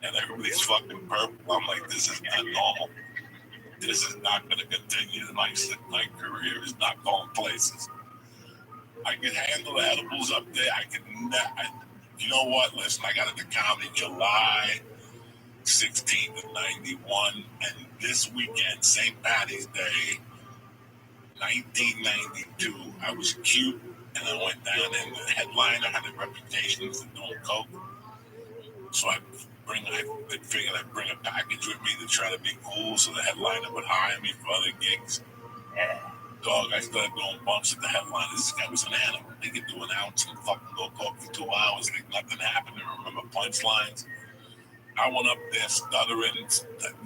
and everybody's fucking purple. I'm like, this is not normal. This is not going to continue. My career is not going places. I can handle the edibles up there. You know what? Listen, I got into comedy July 16th of 91, and this weekend, St. Patty's Day, 1992, I was cute And I went down, and the headliner had a reputation for doing coke. So I figured I'd bring a package with me to try to be cool, so the headliner would hire me for other gigs. Yeah. Dog, I started doing bumps at the headliner. This guy was an animal. They could do an ounce and fucking go talk for 2 hours like nothing happened. I remember punchlines. I went up there stuttering.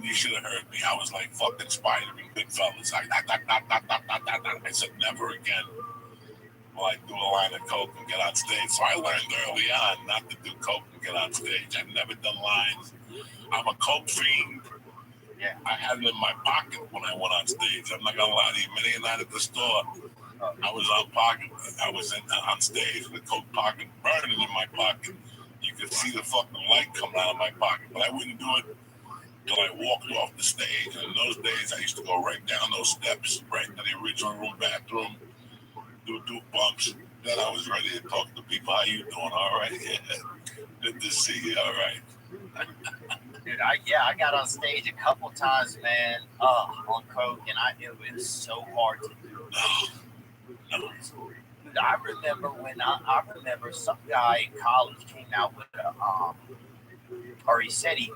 You should have heard me. I was like fucking Spider-Man, Goodfellas. I said never again will I do a line of coke and get on stage. So I learned early on not to do coke and get on stage. I've never done lines. I'm a coke fiend. Yeah. I had it in my pocket when I went on stage. I'm not gonna lie to you. Many a night at the store, I was on stage with a coke pocket burning in my pocket. You could see the fucking light coming out of my pocket, but I wouldn't do it till I walked off the stage. And in those days, I used to go right down those steps, right to the original room bathroom, do bumps. Then I was ready to talk to people. How you doing? All right. Yeah. Good to see you. All right. Dude, I got on stage a couple times, man, on coke, and it was so hard to do. No. Dude, I remember some guy in college came out with or he said he,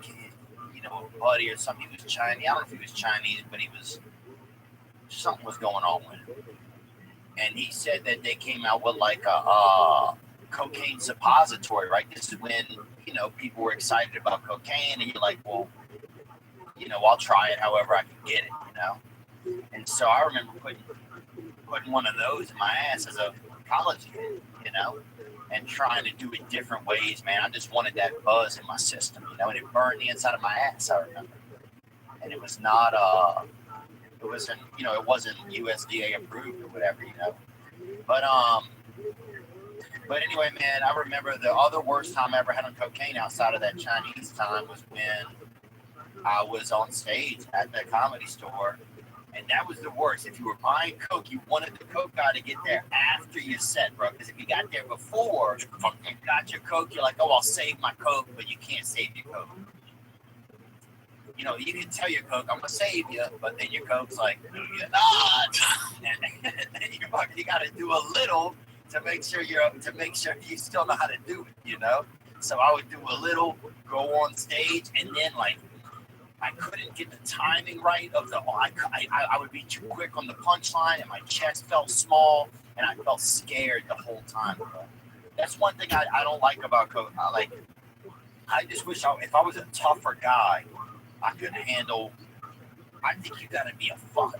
a buddy or something. He was Chinese. I don't know if he was Chinese, but something was going on with him. And he said that they came out with like a cocaine suppository, right? This is when, people were excited about cocaine, and you're like, well, I'll try it however I can get it, And so I remember putting one of those in my ass as a college kid, and trying to do it different ways, man. I just wanted that buzz in my system, and it burned the inside of my ass, I remember. And it was not, it wasn't USDA approved or whatever, But anyway, man, I remember the other worst time I ever had on cocaine outside of that Chinese time was when I was on stage at the Comedy Store. And that was the worst. If you were buying coke, you wanted the coke guy to get there after your set, bro. Because if you got there before you got your coke, you're like, oh, I'll save my coke, but you can't save your coke. You can tell your coke, I'm going to save you, but then your coke's like, no, you're not. And then you got to do a little to make sure you still know how to do it, So I would do a little, go on stage, and then like I couldn't get the timing right of I would be too quick on the punchline, and my chest felt small, and I felt scared the whole time. That's one thing I don't like about coke. I just wish if I was a tougher guy, I could handle. I think you got to be a fuck.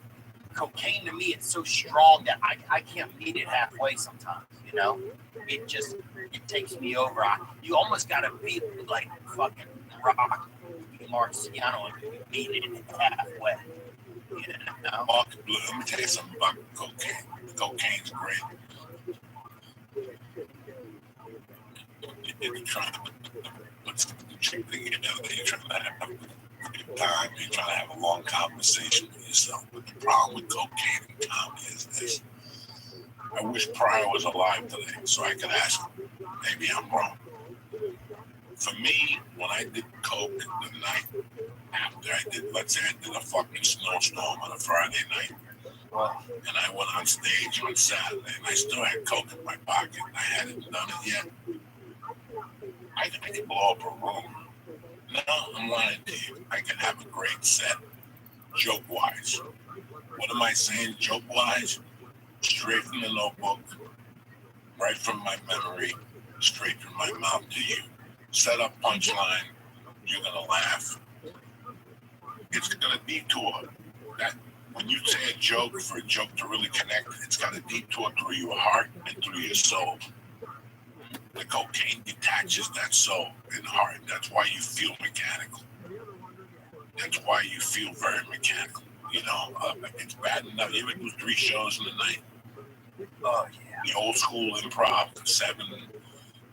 Cocaine to me, it's so strong that I can't meet it halfway sometimes, It takes me over. You almost got to be like fucking rock Marciano and meet it halfway. Let me tell you something about cocaine. Cocaine's great. You're trying to put something together. You're trying to have a good time. You're trying to have a long conversation with yourself. But the problem with cocaine and comedy is this. I wish Pryor was alive today so I could ask him. Maybe I'm wrong. For me, when I did coke the night after let's say I did a fucking snowstorm on a Friday night, and I went on stage on Saturday, and I still had coke in my pocket, and I hadn't done it yet, I could blow up a room. No, I'm lying to you. I could have a great set, joke-wise. What am I saying, joke-wise? Straight from the notebook, right from my memory, straight from my mouth to you. Set up punchline, you're gonna laugh. It's gonna detour. That when you say a joke, for a joke to really connect, it's gotta detour through your heart and through your soul. The cocaine detaches that soul and heart. That's why you feel mechanical. That's why you feel very mechanical. It's bad enough. You ever do 3 shows in the night? Oh yeah. The old school improv, 7,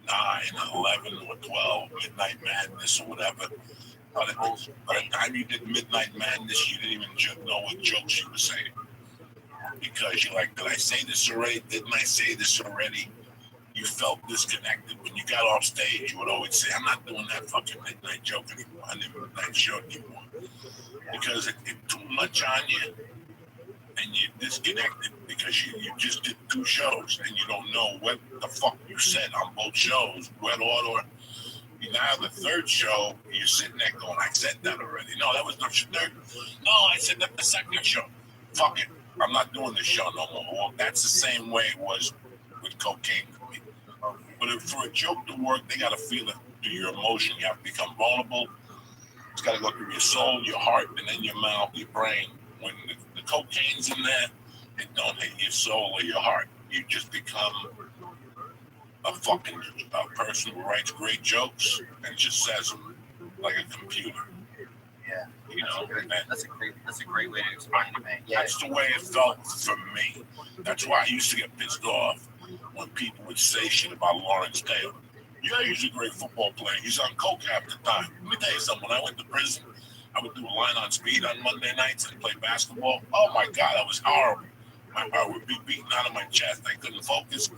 9, 11, or 12, Midnight Madness or whatever. By the time you did Midnight Madness, you didn't even know what jokes you were saying. Because you're like, did I say this already? Didn't I say this already? You felt disconnected. When you got off stage, you would always say, I'm not doing that fucking midnight joke anymore. I didn't midnight show anymore. Because it's too much on you. and you're disconnected because you just did 2 shows and you don't know what the fuck you said on both shows, what order. Now the 3rd show, you're sitting there going, I said that already. No, that was not your 3rd. No, I said that the 2nd show. Fuck it. I'm not doing this show no more. Well, that's the same way it was with cocaine for me. But if for a joke to work, they got to feel it through your emotion. You have to become vulnerable. It's got to go through your soul, your heart, and then your mouth, your brain. When the cocaine's in there, it don't hit your soul or your heart. You just become a fucking person who writes great jokes and just says them like a computer. Yeah, You know, that's a great way to explain it, man. Yeah, that's the way it felt for me. That's why I used to get pissed off when people would say shit about Lawrence Taylor. Yeah, he's a great football player. He's on coke half the time. Let me tell you something. When I went to prison, I would do a line on speed on Monday nights and play basketball. Oh my God, that was horrible. My heart would be beating out of my chest. I couldn't focus.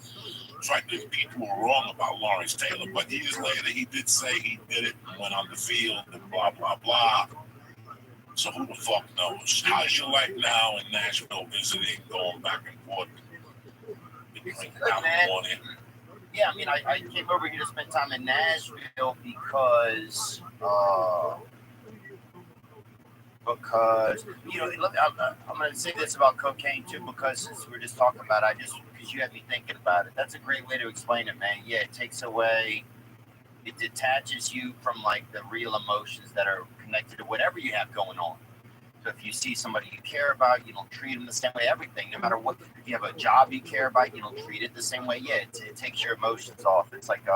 So I think people were wrong about Lawrence Taylor, but years later he did say he did it and went on the field and blah, blah, blah. So who the fuck knows? How's your life now in Nashville visiting, going back and forth? California? Yeah, I mean, I came over here to spend time in Nashville because you know, look, I'm going to say this about cocaine too, because since we're just talking about it, because you had me thinking about it. That's a great way to explain it, man. Yeah, it takes away, it detaches you from like the real emotions that are connected to whatever you have going on. So if you see somebody you care about, you don't treat them the same way. Everything, no matter what, if you have a job you care about, you don't treat it the same way. Yeah, it takes your emotions off. It's like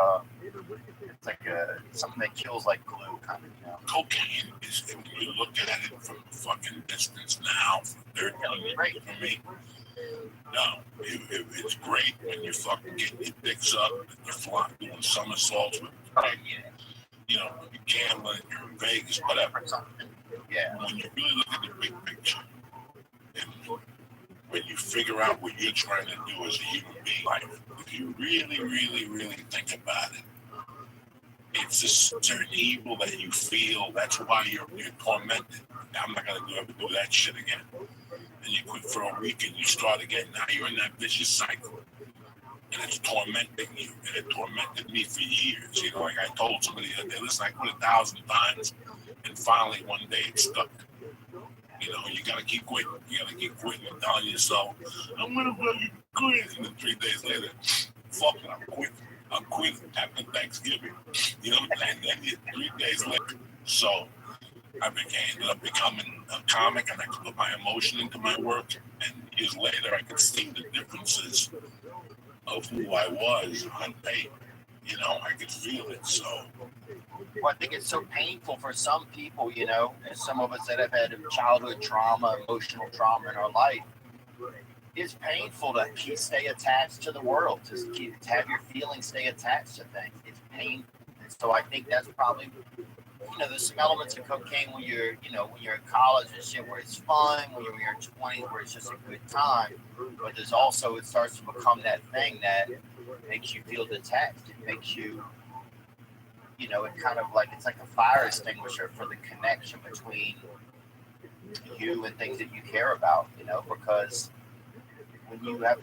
something that kills like glue, kind of. You know? Cocaine is, when you look at it from a fucking distance now, they're great for me. No, it's great when you're fucking getting your dicks up and you're flying, doing somersaults with, you know, you're gambling, you're in Vegas, whatever. Yeah. When you really look at the big picture, and when you figure out what you're trying to do as a human being, like, if you really, really, really think about it, it's a certain evil that you feel. That's why you're tormented. I'm not gonna ever do that shit again. And you quit for a week and you start again. Now you're in that vicious cycle, and it's tormenting you. And it tormented me for years. You know, like I told somebody the other day, listen, I quit 1,000 times, and finally one day it stuck. You know, you gotta keep quitting. You gotta keep quitting and telling yourself, I'm gonna fucking quit. And then 3 days later, fuck it, I'm quitting. I'm quitting after Thanksgiving. You know what I'm saying? Then 3 days later. So I ended up becoming a comic, and I could put my emotion into my work. And years later, I could see the differences of who I was on paper. You know, I could feel it. So, well, I think it's so painful for some people, you know, and some of us that have had childhood trauma, emotional trauma in our life. It's painful to stay attached to the world, to have your feelings stay attached to things. It's painful. And so I think that's probably, you know, there's some elements of cocaine when you're in college and shit where it's fun, when you're in your 20s where it's just a good time. But there's also, it starts to become that thing that makes you feel detached. It makes you, you know, it kind of like, it's like a fire extinguisher for the connection between you and things that you care about, you know, because when you have,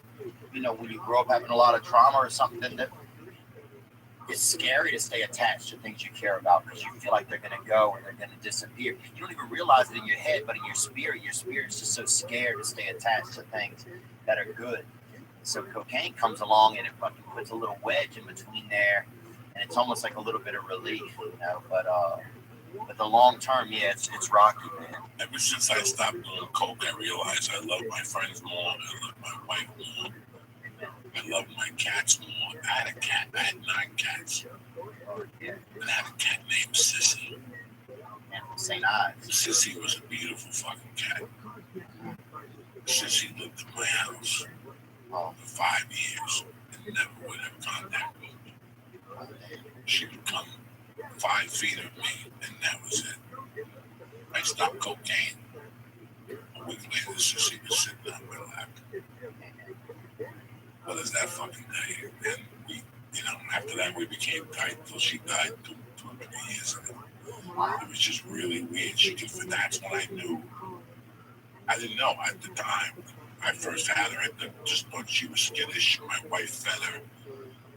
you know, when you grow up having a lot of trauma or something, that it's scary to stay attached to things you care about because you feel like they're going to go and they're going to disappear. You don't even realize it in your head, but in your spirit is just so scared to stay attached to things that are good. So cocaine comes along and it fucking puts a little wedge in between there, and it's almost like a little bit of relief, you know. But the long term, yeah, it's rocky, man. Ever since I stopped doing coke, I realized I love my friends more. I love my wife more. I love my cats more. I had a cat. I had 9 cats. Yeah. And I had a cat named Sissy. And St. Ives. Sissy was a beautiful fucking cat. Sissy lived in my house for 5 years and never would have contact with me. She would come 5 feet of me, and that was it. I stopped cocaine. A week later, Sissy was sitting on my lap. Well, it's that fucking day. And we, you know, after that, we became tight until she died 2 or 3 years ago. It was just really weird. That's when I knew I didn't know at the time. I first had her. I just thought she was skittish. My wife fed her.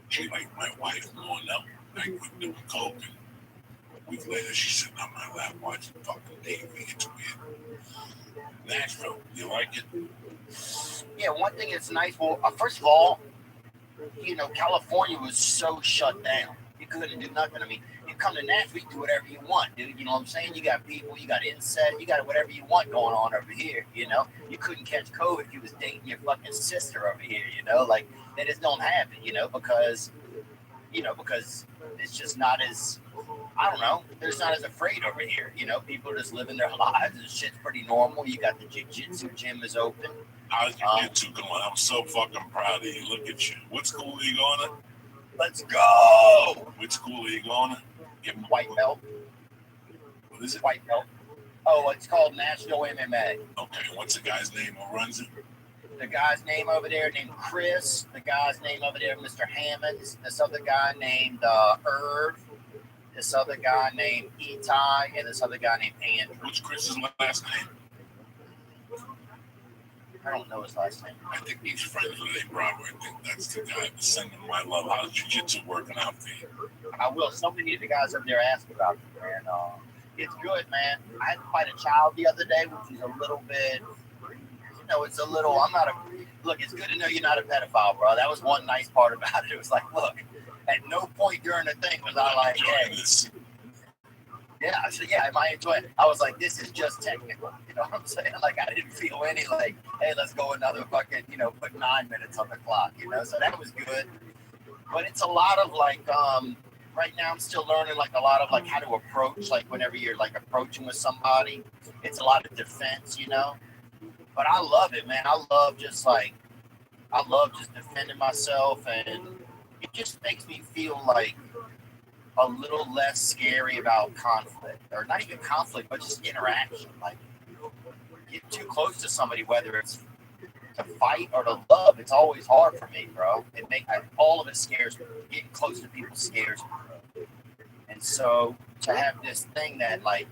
She liked my wife more now. Like we're doing coke. And a week later, she's sitting on my lap watching fucking TV. It's weird. Nashville, you like it? Yeah, one thing that's nice. Well, first of all, you know, California was so shut down. You couldn't do nothing. I mean, you come to Nashville, you do whatever you want, dude. You know what I'm saying? You got people, you got insect, you got whatever you want going on over here. You know, you couldn't catch COVID if you was dating your fucking sister over here. You know, like they just don't have it. You know, because it's just not as, I don't know, they're just not as afraid over here. You know, people are just living their lives and shit's pretty normal. You got the jiu-jitsu gym is open. How's jiu-jitsu going? I'm so fucking proud of you. Look at you. What school are you going to? Let's go! Which school are you going to? Give White belt. What is it? White belt. Oh, it's called National MMA. Okay, what's the guy's name who runs it? The guy's name over there named Chris. The guy's name over there, Mr. Hammond. This other guy named Irv. This other guy named Itai. And this other guy named Andrew. What's Chris's last name? I don't know his last name. I think he's friends with A. Robert. I think that's the guy that's sending my love. How's jiu-jitsu working out for you? I will. So many of the guys up there ask about it, man. It's good, man. I had to fight a child the other day, which is a little bit, you know, it's a little, I'm not a, look, it's good to know you're not a pedophile, bro. That was one nice part about it. It was like, look, at no point during the thing was I like, hey, yeah, I said, yeah, am I enjoying it? I was like, this is just technical. You know what I'm saying? Like, I didn't feel any, like, hey, let's go another fucking, you know, put 9 minutes on the clock, you know? So that was good. But it's a lot of, like, right now I'm still learning, like, a lot of, like, how to approach, like, whenever you're, like, approaching with somebody. It's a lot of defense, you know? But I love it, man. I love just defending myself, and it just makes me feel like a little less scary about conflict, or not even conflict, but just interaction. Like, get too close to somebody, whether it's to fight or to love, it's always hard for me, bro. All of it scares me. Getting close to people scares me. And so to have this thing that, like,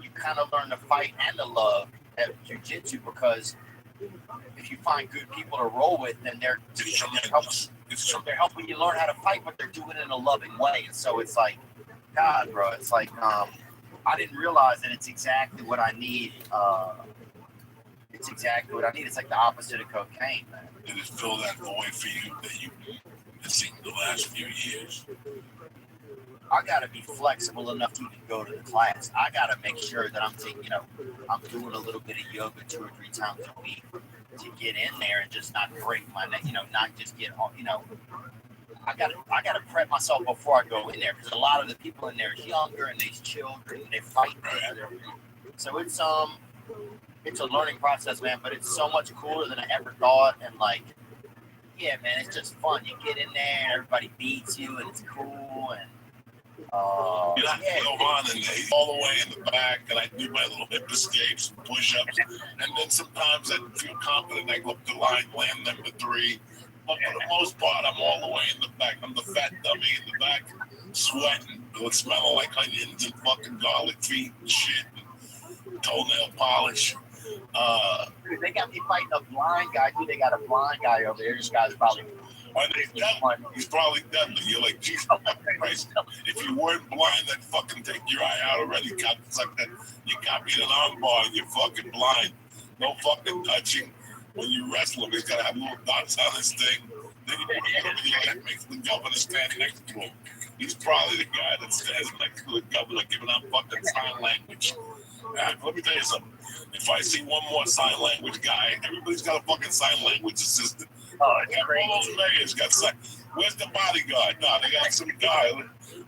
you kind of learn to fight and to love at jiu-jitsu, because if you find good people to roll with, then they're helping you learn how to fight, but they're doing it in a loving way. And so it's like, God, bro, it's like, I didn't realize that it's exactly what I need. It's exactly what I need. It's like the opposite of cocaine, man. Did it fill that void for you that you have seen the last few years? I got to be flexible enough to even go to the class. I got to make sure that I'm taking, I'm doing a little bit of yoga 2 or 3 times a week to get in there and just not break my neck, not just get, I gotta prep myself before I go in there, because a lot of the people in there is younger and these children, they fight together. So it's a learning process, man, but it's so much cooler than I ever thought. And like, yeah, man, it's just fun. You get in there and everybody beats you and it's cool. And go on and all the way in the back, and I do my little hip escapes and push-ups, and then sometimes I feel confident I go up the line, land number 3. But for the most part, I'm all the way in the back. I'm the fat dummy in the back, sweating, smelling like onions and fucking garlic feet and shit, and toenail polish. Dude, they got me fighting a blind guy. Dude, they got a blind guy over there. This guy's probably... He's probably dead, but you're like, Jesus Christ. If you weren't blind, I'd fucking take your eye out already. It's like that. You got me in an armbar and you're fucking blind. No fucking touching. When you wrestle him, he's got to have little dots on his thing. Then you put him over the leg, makes the governor stand next to him. He's probably the guy that stands next to the governor giving out fucking sign language. Let me tell you something. If I see one more sign language guy, everybody's got a fucking sign language assistant. Oh, it's crazy. All those mayors got sign. Where's the bodyguard? No, they got some guy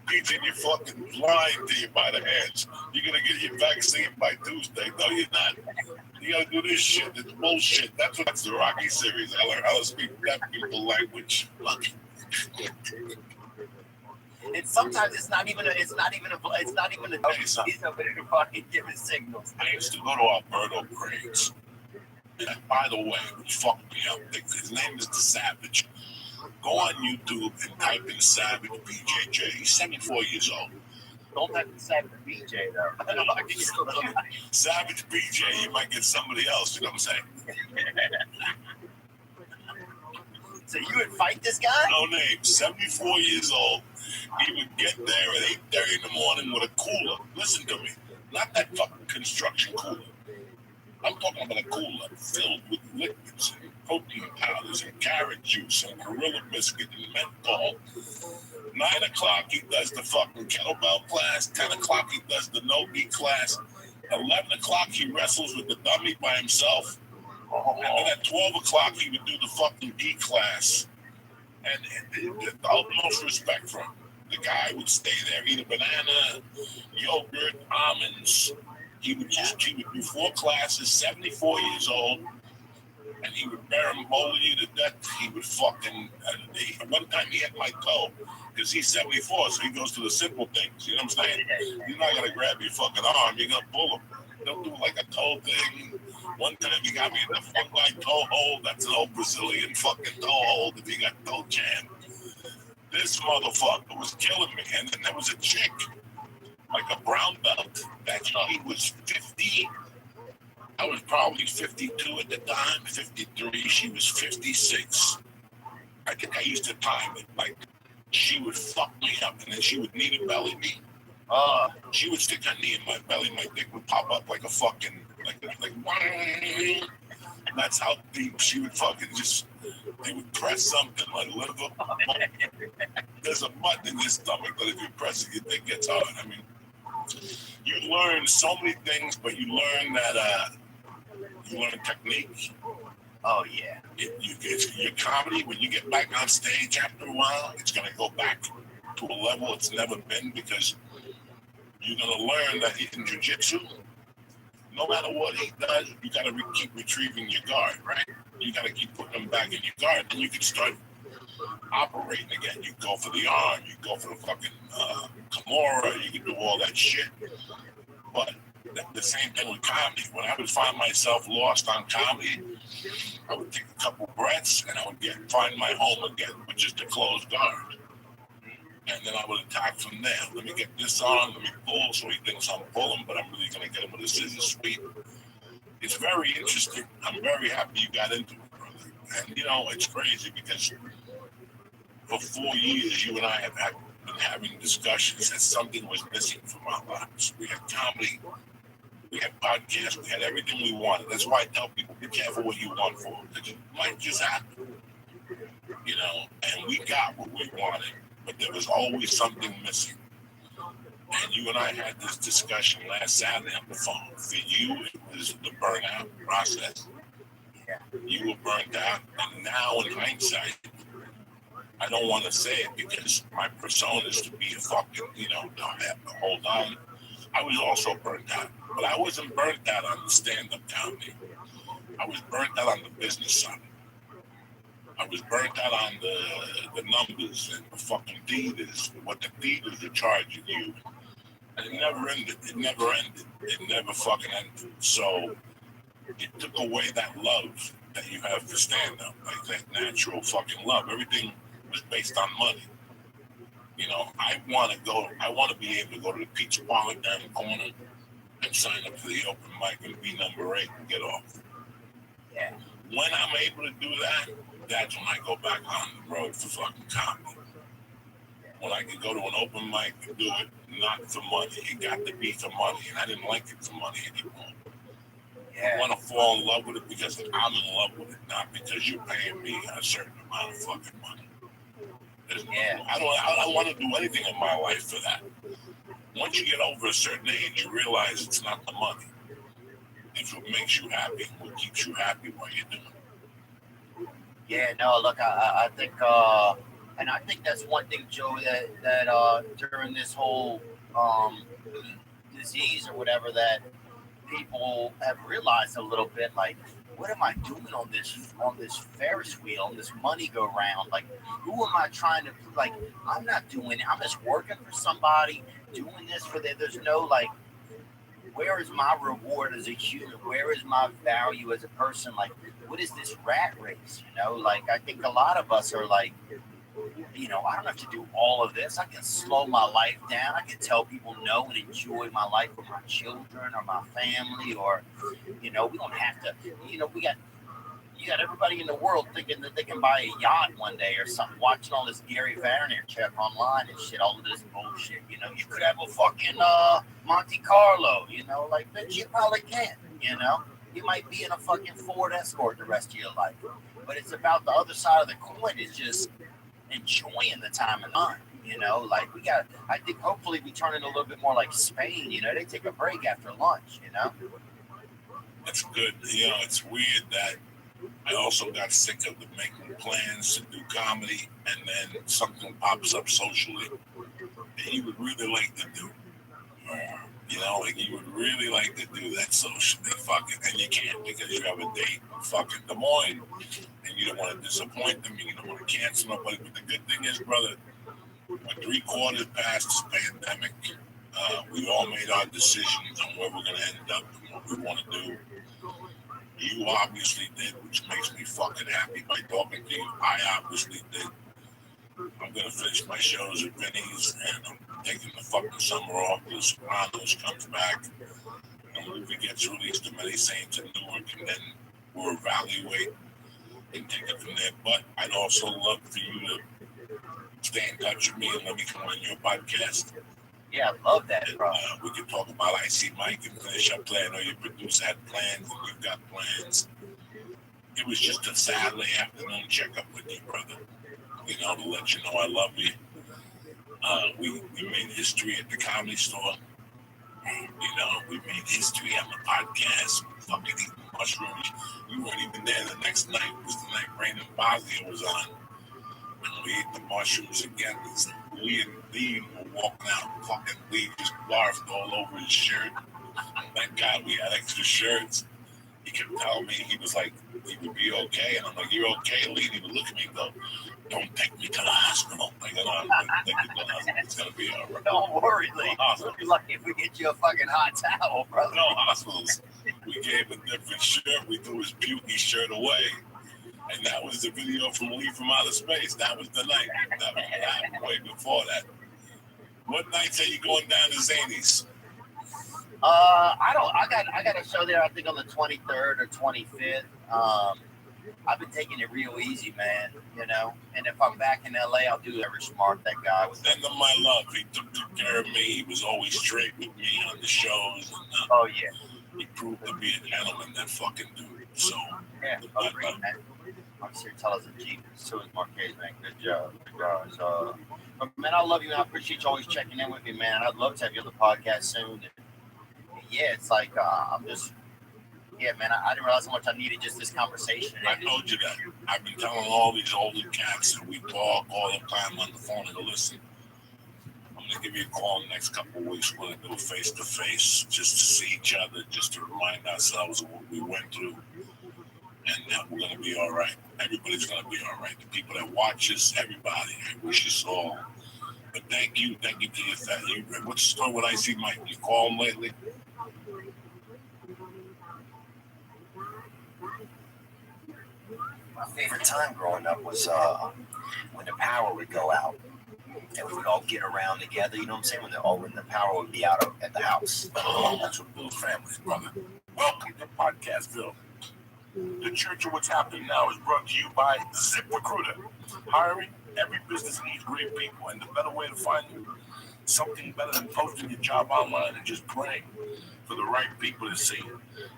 beating you fucking blind to you by the hands. You're gonna get your vaccine by Tuesday. No, you're not. You gotta do this shit. It's bullshit. That's the Rocky series. I learned how to speak deaf people language. And sometimes it's not even a dose. He's over there fucking giving signals. I used to go to Alberto Craig's. And by the way, which fucked me up, his name is The Savage. Go on YouTube and type in Savage BJJ. He's 74 years old. Don't have to say the BJ though. Savage BJ, you might get somebody else. You know what I'm saying? So you would fight this guy? No name, 74 years old. He would get there at 8:30 in the morning with a cooler. Listen to me. Not that fucking construction cooler. I'm talking about a cooler filled with liquids and protein powders and carrot juice and gorilla biscuit and menthol. 9 o'clock, he does the fucking kettlebell class. 10 o'clock, he does the no-gi class. 11 o'clock, he wrestles with the dummy by himself. And then at 12 o'clock, he would do the fucking D class. And the utmost respect for him. The guy would stay there, eat a banana, yogurt, almonds. He would do 4 classes, 74 years old, and he would berimbolo you to death. He would fucking, one time he had my toe, because he's 74, so he goes to the simple things, you know what I'm saying? You're not going to grab your fucking arm, you're going to pull him. Don't do like a toe thing. One time he got me in the front line toe hold. That's an old Brazilian fucking toe hold if he got toe jammed. This motherfucker was killing me. And then there was a chick, like a brown belt, that she was 50. I was probably 52 at the time, 53. She was 56. I think I used to time it. Like, she would fuck me up and then she would knee to belly me. She would stick her knee in my belly, my dick would pop up like a fucking, like, that's how deep she would fucking just, they would press something like liver. There's a button in your stomach that if you press it, your dick gets hard. I mean, you learn so many things, but you learn that, you learn technique. Oh, yeah. It's your comedy, when you get back on stage after a while, it's going to go back to a level it's never been because you're going to learn that in jiu-jitsu, no matter what he does, you got to keep retrieving your guard, right? You got to keep putting them back in your guard. Then you can start operating again. You go for the arm, you go for the fucking Kimura, you can do all that shit. But the same thing with comedy. When I would find myself lost on comedy, I would take a couple breaths and I would find my home again with just a closed guard. And then I would attack from there. Let me get this on, let me pull, so he thinks I'm pulling, but I'm really going to get him with a scissor sweep. It's very interesting. I'm very happy you got into it, brother. And, you know, it's crazy because for 4 years, you and I have been having discussions that something was missing from our lives. We had comedy, we had podcasts, we had everything we wanted. That's why I tell people, be careful what you want for them, because it might just happen. You know, and we got what we wanted. But there was always something missing. And you and I had this discussion last Saturday on the phone. For you, it was the burnout process. You were burnt out. And now, in hindsight, I don't want to say it because my persona is to be a fucking, you know, don't have to hold on. I was also burnt out. But I wasn't burnt out on the stand-up comedy. I was burnt out on the business side. I was burnt out on the numbers and the fucking dealers, what the dealers are charging you. And it never ended. It never ended. It never fucking ended. So it took away that love that you have for stand-up, like that natural fucking love. Everything was based on money. You know, I want to be able to go to the pizza parlor down the corner and sign up for the open mic and be number 8 and get off. Yeah. When I'm able to do that, that's when I go back on the road for fucking comedy. When I can go to an open mic and do it, not for money. It got to be for money, and I didn't like it for money anymore. Yeah. I want to fall in love with it because I'm in love with it, not because you're paying me a certain amount of fucking money. I don't want to do anything in my life for that. Once you get over a certain age, you realize it's not the money. It's what makes you happy, what keeps you happy while you're doing it. Yeah, no, look, I think, and I think that's one thing, Joe, that during this whole disease or whatever, that people have realized a little bit, like, what am I doing on this Ferris wheel, on this money go round? Like, who am I trying to, like, I'm not doing it. I'm just working for somebody, doing this for them. There's no, like, where is my reward as a human? Where is my value as a person? Like, what is this rat race? You know, like, I think a lot of us are like, You know, I don't have to do all of this. I can slow my life down. I can tell people no and enjoy my life with my children or my family, or, you know, we don't have to, you know, you got everybody in the world thinking that they can buy a yacht one day or something, watching all this Gary Vaynerchuk online and shit, all of this bullshit. You know, you could have a fucking Monte Carlo, you know, like, bitch, you probably can, you know. You might be in a fucking Ford Escort the rest of your life. But it's about the other side of the coin, is just enjoying the time and fun. You know, like I think hopefully we turn it a little bit more like Spain, you know, they take a break after lunch, you know. That's good. You know, it's weird that I also got sick of the making plans to do comedy, and then something pops up socially that you would really like to do. You know, like you would really like to do that socially, fucking, and you can't because you have a date in fucking Des Moines, and you don't want to disappoint them, you don't want to cancel nobody. But the good thing is, brother, we're 3/4 past this pandemic. We all made our decisions on where we're gonna end up and what we want to do. You obviously did, which makes me fucking happy by talking to you. I obviously did. I'm gonna finish my shows at Vinny's, and I'm taking the fucking summer off because Sopranos comes back. The movie gets released to many saints in Newark, and then we'll evaluate and take it from there. But I'd also love for you to stay in touch with me and let me come on your podcast. Yeah, I love that, bro. We can talk about I See Mike and finish up plan, or your producer had plans and you've got plans. It was just a Saturday afternoon checkup with you, brother. You know, to let you know I love you. We made history at the Comedy Store. You know, we made history on the podcast. Fucking eating mushrooms. You weren't even there the next night. It was the night Brandon Bosnia was on. And we ate the mushrooms again. Lee and Lee were walking out. Fucking Lee just barfed all over his shirt. Thank God we had extra shirts. He kept telling me, he was like, he would be okay. And I'm like, you're okay, Lee? And he would look at me and go, don't take me to the hospital. Like, I'm going to take you to the hospital. It's going to be all right. Don't worry, Lee. We'll be lucky if we get you a fucking hot towel, brother. No hospitals. We gave a different shirt. We threw his pukey shirt away. And that was the video from Lee from Outer Space. That was the night. That was happened way before that. What nights are you going down to Zany's? I got a show there, I think on the 23rd or 25th. I've been taking it real easy, man, you know. And if I'm back in LA, I'll do Ever Smart, that guy. Send him my love. He took care of me. He was always straight with me on the shows. And, oh, yeah. He proved to be a gentleman, that fucking dude. So, yeah, great, man. I'm sure tell us a G. So is Marquez, man. Good job. Good job. But, man, I love you, and I appreciate you always checking in with me, man. I'd love to have you on the podcast soon. And, yeah, it's like, I'm just, yeah, man, I didn't realize how much I needed just this conversation. I told you that. I've been telling all these older cats that we talk all the time on the phone and listen. I'm going to give you a call in the next couple of weeks. We're going to do a face-to-face just to see each other, just to remind ourselves of what we went through. And that we're going to be all right. Everybody's going to be all right. The people that watch us, everybody. I wish us all. But thank you to your family. What's the story with I See Mike? You call him lately? My favorite time growing up was when the power would go out. And we would all get around together, you know what I'm saying? When the power would be out at the house. That's what builds families, brother. Welcome to Podcastville. The Church of What's Happening Now is brought to you by ZipRecruiter. Hiring, every business needs great people, and the better way to find something better than posting your job online and just praying for the right people to see.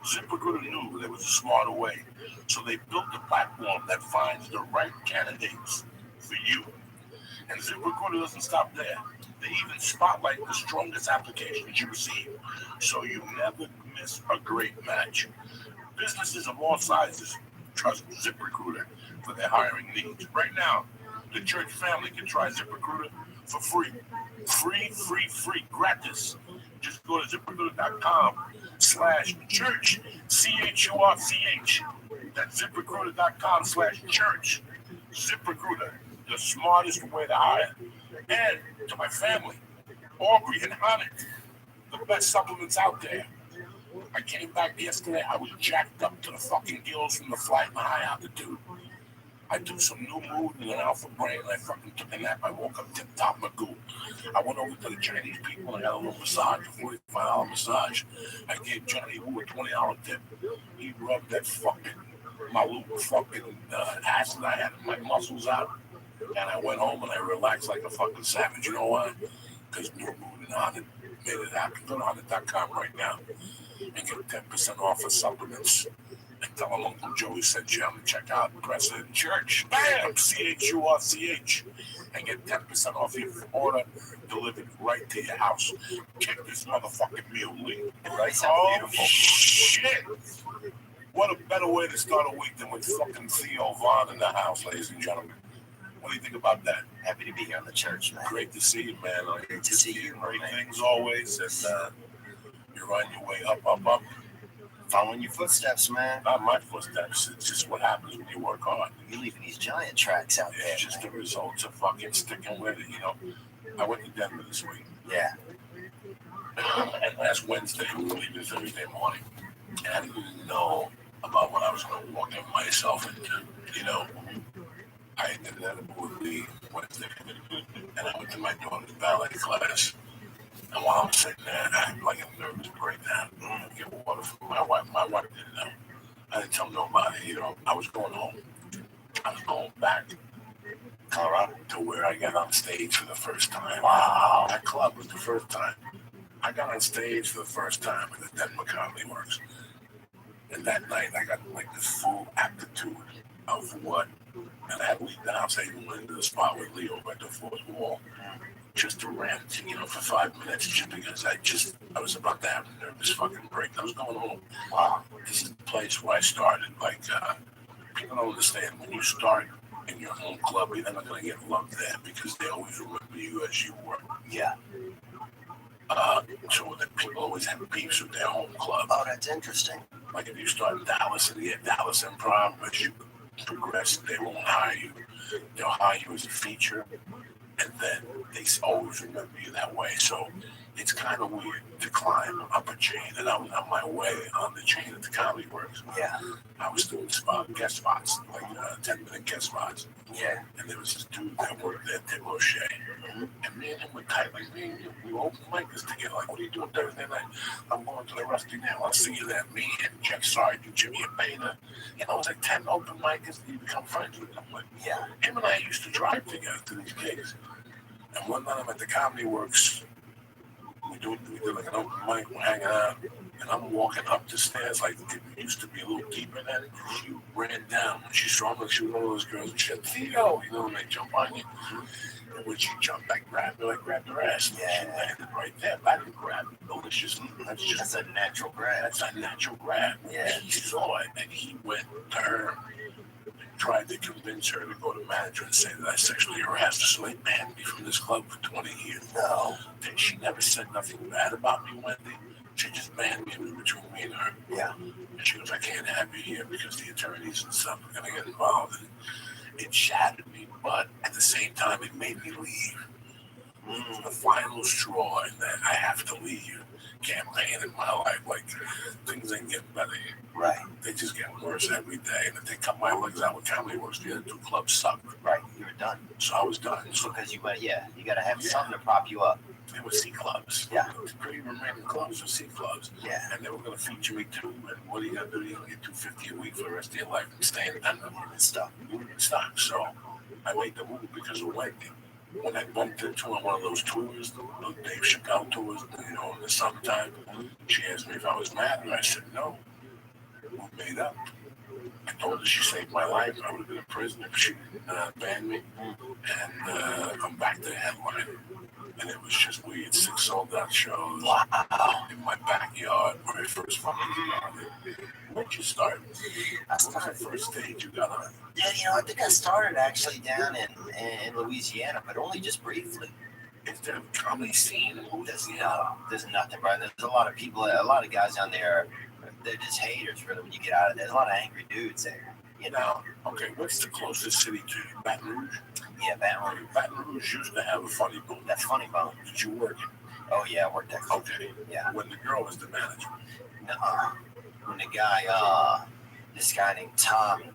ZipRecruiter knew there was a smarter way, so they built a platform that finds the right candidates for you. And ZipRecruiter doesn't stop there. They even spotlight the strongest applications you receive, so you never miss a great match. Businesses of all sizes trust ZipRecruiter for their hiring needs. Right now, the church family can try ZipRecruiter for free. Free, gratis. Just go to ZipRecruiter.com/church, CHURCH. That's ZipRecruiter.com/church. ZipRecruiter, the smartest way to hire. And to my family, Aubrey and Hanukkah, the best supplements out there. I came back yesterday, I was jacked up to the fucking gills from the flight and high altitude. I took some new mood and an alpha brain, and I fucking took a nap. I woke up tip top magoo. I went over to the Chinese people and I got a little massage, a $45 massage. I gave Johnny Woo a $20 tip. He rubbed that my little fucking acid I had in my muscles out. And I went home and I relaxed like a fucking savage. You know why? Because New Moon and Honda made it happen. Go to Honda.com right now and get 10% off of supplements. And tell them Uncle Joey sent you on to check out President Church. Bam! CHURCH. And get 10% off your order delivered right to your house. Kick this motherfucking meal, Lee. Right? Oh, Beautiful. shit! What a better way to start a week than with fucking Theo Vaughn in the house, ladies and gentlemen. What do you think about that? Happy to be here on the church, man. Great to see you, man. Great to see you, Great man. things always, and you're on your way up. Following your footsteps, man. Not my footsteps. It's just what happens when you work hard. You're leaving these giant tracks out there. It's just the results of fucking sticking with it, you know. I went to Denver this week. Yeah. And last Wednesday, we were leaving Thursday morning. And I didn't know about what I was going to walk in myself into, you know. I did that with the Wednesday. And I went to my daughter's ballet class. And while I'm sitting there, I had like a nervous breakdown. Get water from my wife. My wife didn't know. I didn't tell nobody, you know. I was going home. I was going back to Colorado to where I got on stage for the first time. Wow. That club was the first time. I got on stage for the first time at the Denver Comedy Works. And that night, I got like the full aptitude of what. And I had to leave the house. I even went into the spot with Leo at the fourth wall just to rant, you know, for 5 minutes just because I was about to have a nervous fucking break. I was going home. Wow, this is the place where I started. Like, people don't understand when you start in your home club, you're never going to get loved there because they always remember you as you were. Yeah. So that people always have beefs with their home club. Oh, that's interesting. Like if you start in Dallas and you get Dallas Improv, as you progress, they won't hire you. They'll hire you as a feature, and then they always remember you that way. So it's kind of weird to climb up a chain, and I was on my way on the chain at the Comedy Works. Yeah. I was doing guest spots, like 10-minute guest spots. Yeah. And there was this dude that worked there, Tim O'Shea. And me and him were tight, like me and we open micers together. Like, what are you doing Thursday night? I'm going to the Rusty now. I'll see you there. Me and Jeff Sargent, Jimmy and Beta. You know, it's like 10 open micers, and you become friends with them. Like, Yeah. him and I used to drive together to these gigs. And one night I'm at the Comedy Works. We did like an open mic, we're hanging out, and I'm walking up the stairs like it used to be a little deeper than. She ran down. When she saw me, she was one of those girls, and she said, Theo, you know, and they jump on you. And when she jumped, I grabbed her ass. And she landed right there. I didn't grab it maliciously. That's a natural grab. That's a natural grab. Yeah. He saw it, and he went to her. Tried to convince her to go to manager and say that I sexually harassed her. So they banned me from this club for 20 years. No. And she never said nothing bad about me, Wendy. She just banned me. It was between me and her. Yeah. And she goes, I can't have you here because the attorneys and stuff are going to get involved. And it shattered me, but at the same time, it made me leave. The final straw in that I have to leave campaign in my life. Like, things ain't getting better. Right. They just get worse every day. And if they cut my legs out with Comedy Works, the other two clubs sucked. Right. You were done. So I was done. So Because you got to have something to prop you up. they were C clubs. Yeah. The three remaining clubs were C clubs. Yeah. And they were going to feature me too. And what are you going to do? You're going to get $250 a week for the rest of your life and stay in Denver And stuff. and stuff. So I made the move because of Wendy. When I bumped into her on one of those tours, those Dave Chappelle tours, you know, in the summertime, she asked me if I was mad, and I said no. We made up. I told her she saved my life. I would have been in prison if she didn't ban me and come back to the headline. And it was just weird. 6 sold-out shows in my backyard when I first fucking started. Where'd you start? What was the first stage you got on? Yeah, you know, I think I started actually down in Louisiana, but only just briefly. Is there a comedy scene in Louisiana? There's nothing, bro. There's a lot of people, a lot of guys down there. They're just haters, really. When you get out of there, there's a lot of angry dudes there. You know? Okay, what's the closest city to you? Baton Rouge? Yeah, Baton Rouge. Baton Rouge used to have a funny bone. That's Funny Bone. Did you work it? Oh, yeah, I worked there. Okay. Yeah. When the girl was the manager. Nuh-uh. When the guy, this guy named Tommy,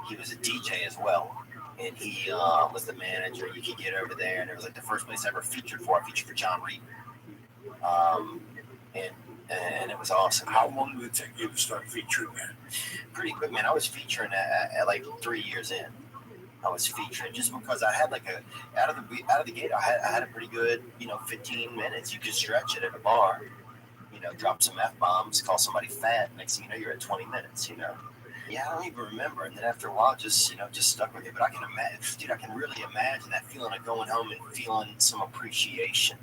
he was a DJ as well. And he was the manager. You could get over there, and it was like the first place I ever featured for. I featured for John Reed. And it was awesome. How long did it take you to start featuring that? Pretty quick, man. I was featuring at like 3 years in. I was featuring just because I had like out of the gate. I had a pretty good 15 minutes. You could stretch it at a bar. Drop some F-bombs, call somebody fat. Next thing you know, you're at 20 minutes. Yeah, I don't even remember. And then after a while, just stuck with it. But I can imagine, dude. I can really imagine that feeling of going home and feeling some appreciation.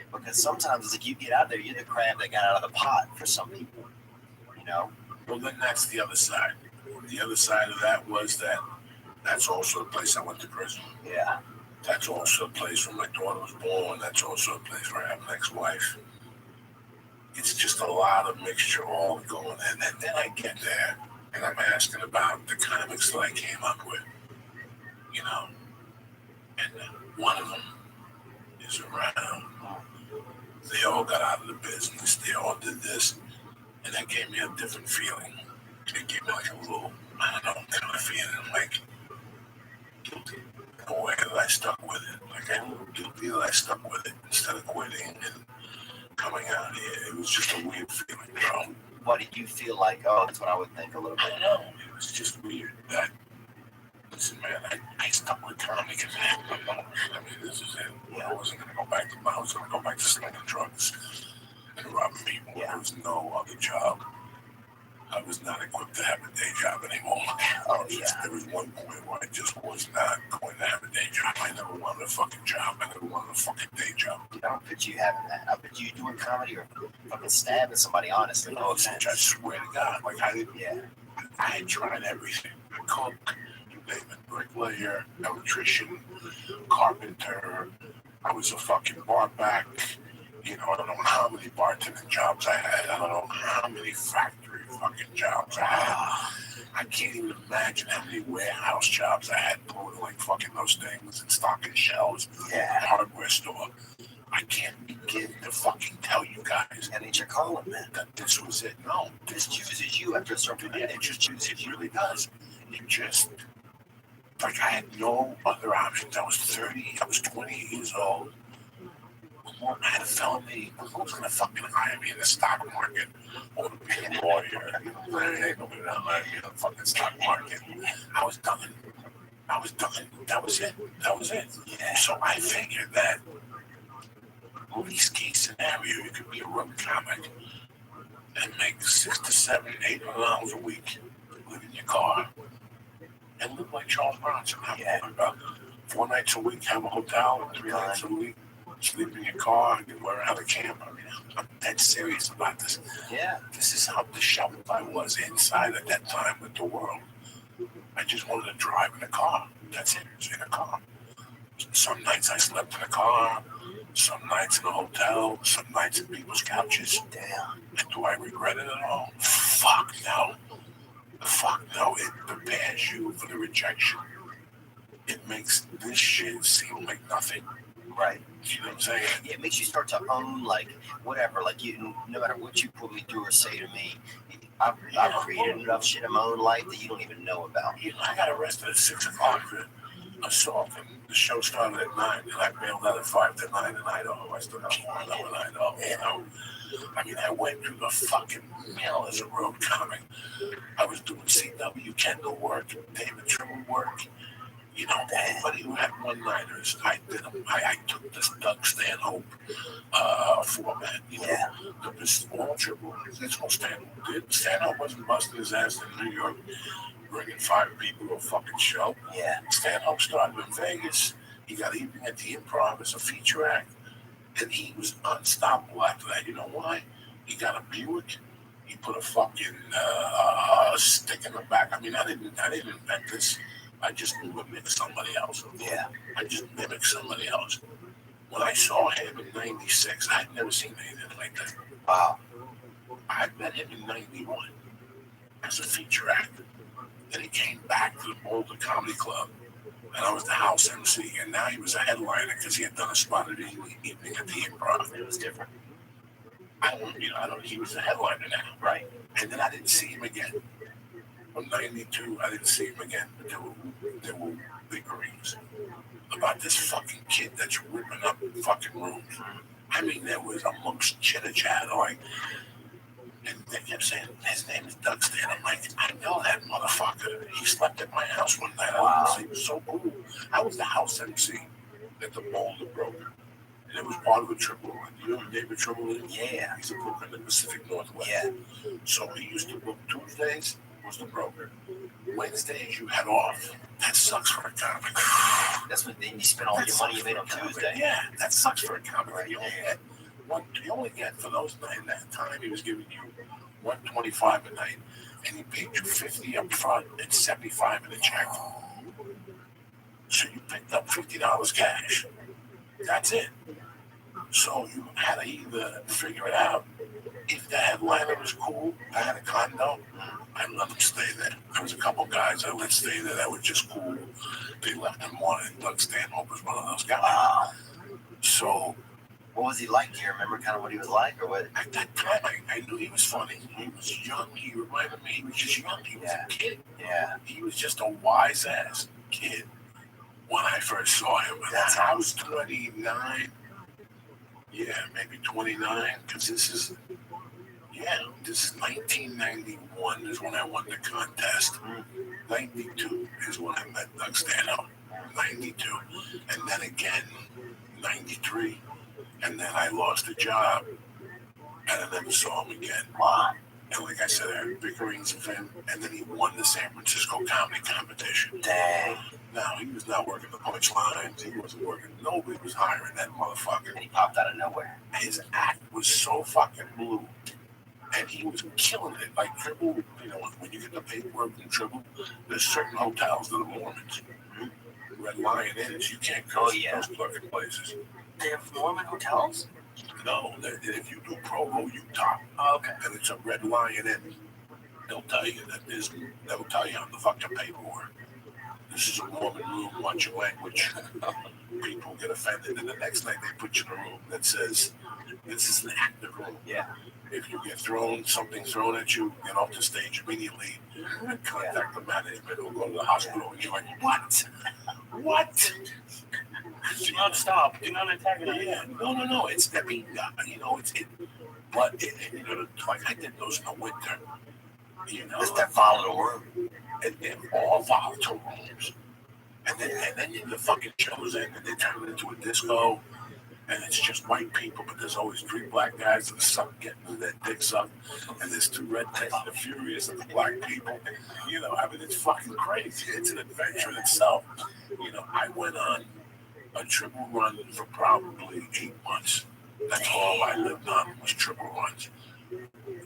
Because sometimes it's like you get out there, you're the crab that got out of the pot for some people. Well, then that's the other side. The other side of that was that's also the place I went to prison. Yeah. That's also a place where my daughter was born. That's also a place where I have an ex-wife. It's just a lot of mixture all going in. And then I get there, and I'm asking about the comics that I came up with. And one of them is around. They all got out of the business. They all did this. And that gave me a different feeling. It gave me like a little, I don't know, kind of feeling like guilty. In a way that I stuck with it. Like I feel guilty that I stuck with it instead of quitting and coming out here. It was just a weird feeling, bro. What did you feel like? Oh, that's what I would think a little bit. I don't know. It was just weird that, listen, man, I stuck with comedy because this is it. Yeah. I wasn't going to go back to, I was going to go back to slinging drugs and robbing people. Yeah. There was no other job. I was not equipped to have a day job anymore. There was one point where I just was not going to have a day job. I never wanted a fucking job. I never wanted a fucking day job. I don't picture you having that. I picture you doing comedy or fucking stabbing somebody, honestly. No, I swear to God. Like, I had tried everything. I cooked, you name it, bricklayer, electrician, carpenter. I was a fucking bar back. I don't know how many bartending jobs I had. I don't know how many factory fucking jobs I had. I can't even imagine how many warehouse jobs I had doing like fucking those things and stocking shelves at a hardware store. I can't begin to fucking tell you guys. And it's your calling, man. That this was it. No, this chooses you after a certain point. It just chooses. It really does. It just, like I had no other options. I was 30. I was 28 years old. I had a felony. Who's going to fucking hire me in the stock market? Or to be a lawyer? Ain't nobody gonna hire me in the fucking stock market. I was done. That was it. Yeah. So I figured that least case scenario, you could be a road comic and make $600 to $700, $800 a week, live in your car, and live like Charles Bronson. About 4 nights a week, have a hotel, and 3 nights a week. Sleep in your car, you wear out a camp. I mean, I'm dead serious about this. Yeah. This is how disheveled I was inside at that time with the world. I just wanted to drive in a car. That's it, just in a car. Some nights I slept in a car, some nights in a hotel, some nights in people's couches. Damn. And do I regret it at all? Fuck no. Fuck no. It prepares you for the rejection. It makes this shit seem like nothing. Right. You know what I'm saying? Yeah, it makes you start to own, like, whatever. Like, you, no matter what you put me through or say to me, I've created enough shit in my own life that you don't even know about. I got arrested at 6 o'clock for assault, and the show started at 9, and I bailed out at 5 to 9 in Idaho. I still got one in Idaho, I mean, I went through the fucking mill as a road comic. I was doing CW Kendall work, David Truman work. Anybody who had one-liners, I did them. I took this Doug Stanhope format. It was all triple. That's what Stanhope did. Stanhope wasn't busting his ass in New York, bringing 5 people to a fucking show. Yeah. Stanhope started in Vegas. He got Evening at the Improv as a feature act, and he was unstoppable after that. You know why? He got a Buick. He put a fucking stick in the back. I mean, I didn't invent this. I just mimicked somebody else. Yeah. I just mimicked somebody else. When I saw him in 96, I had never seen anything like that. Wow. I met him in 91 as a feature actor. Then he came back to the Boulder Comedy Club, and I was the house MC, and now he was a headliner because he had done a spot at Evening at the Improv. It was different. He was a headliner now. Right. And then I didn't see him again. From 92, I didn't see him again. But there were bickerings about this fucking kid that's ripping up fucking rooms. I mean, there was amongst chitter-chatter, like, and they kept saying, his name is Doug Stan. I'm like, I know that motherfucker. He slept at my house one night. He was so cool. I was the house MC at the Boulder Broker. And it was part of a triple run. You know David Triple is? Yeah. He's a broker in the Pacific Northwest. Yeah. So he used to book Tuesdays, was the broker. Wednesdays, you had off. That sucks for a comic. That's when you spend all your money you made on Tuesday. Yeah, that sucks for a comic. You only get for those nights. That time he was giving you $125 a night, and he paid you $50 up front and $75 in a check. So you picked up $50 cash. That's it. So you had to either figure it out. If the headliner was cool, I had a condo, I'd let them stay there. There was a couple guys I let stay there that were just cool. They left in morning. Doug Stanhope was one of those guys. Wow. So, what was he like? Do you remember kind of what he was like, or what? At that time, I knew he was funny. He was young. He reminded me he was just young. He was a kid. Yeah. He was just a wise ass kid when I first saw him. That's I was 29. Yeah, maybe 29, because this is 1991 is when I won the contest. 92 is when I met Doug Stanhope. 92. And then again, 93. And then I lost a job, and I never saw him again. Wow. And like I said, I had bickerings of him, and then he won the San Francisco comedy competition. Dang. No, he was not working the punchlines. He wasn't working. Nobody was hiring that motherfucker. And he popped out of nowhere. His act was so fucking blue. And he was killing it. Like Triple, when you get the paperwork from Triple, there's certain hotels that are Mormons. Red Lion Inns, you can't go to those fucking places. They have Mormon hotels? No, if you do Provo, Utah, okay. And it's a Red Lion Inn, they'll tell you that they'll tell you on the fucking paperwork. This is a Mormon room, watch your language. People get offended, and the next night they put you in a room that says, this is an active room. Yeah. If you get something thrown at you, get off the stage immediately and contact the management or go to the hospital. And you're like, what? What? Do not stop. Do not attack it. Yeah, no. It's, I mean, but like I did those in the winter. It's that volatile room. And they're all volatile rooms. And then the fucking shows end and they turn it into a disco. And it's just white people, but there's always 3 black guys that are getting their dicks up. And there's 2 rednecks that are furious at the black people. I mean, it's fucking crazy. It's an adventure in itself. I went on a triple run for probably 8 months. That's all I lived on was triple runs.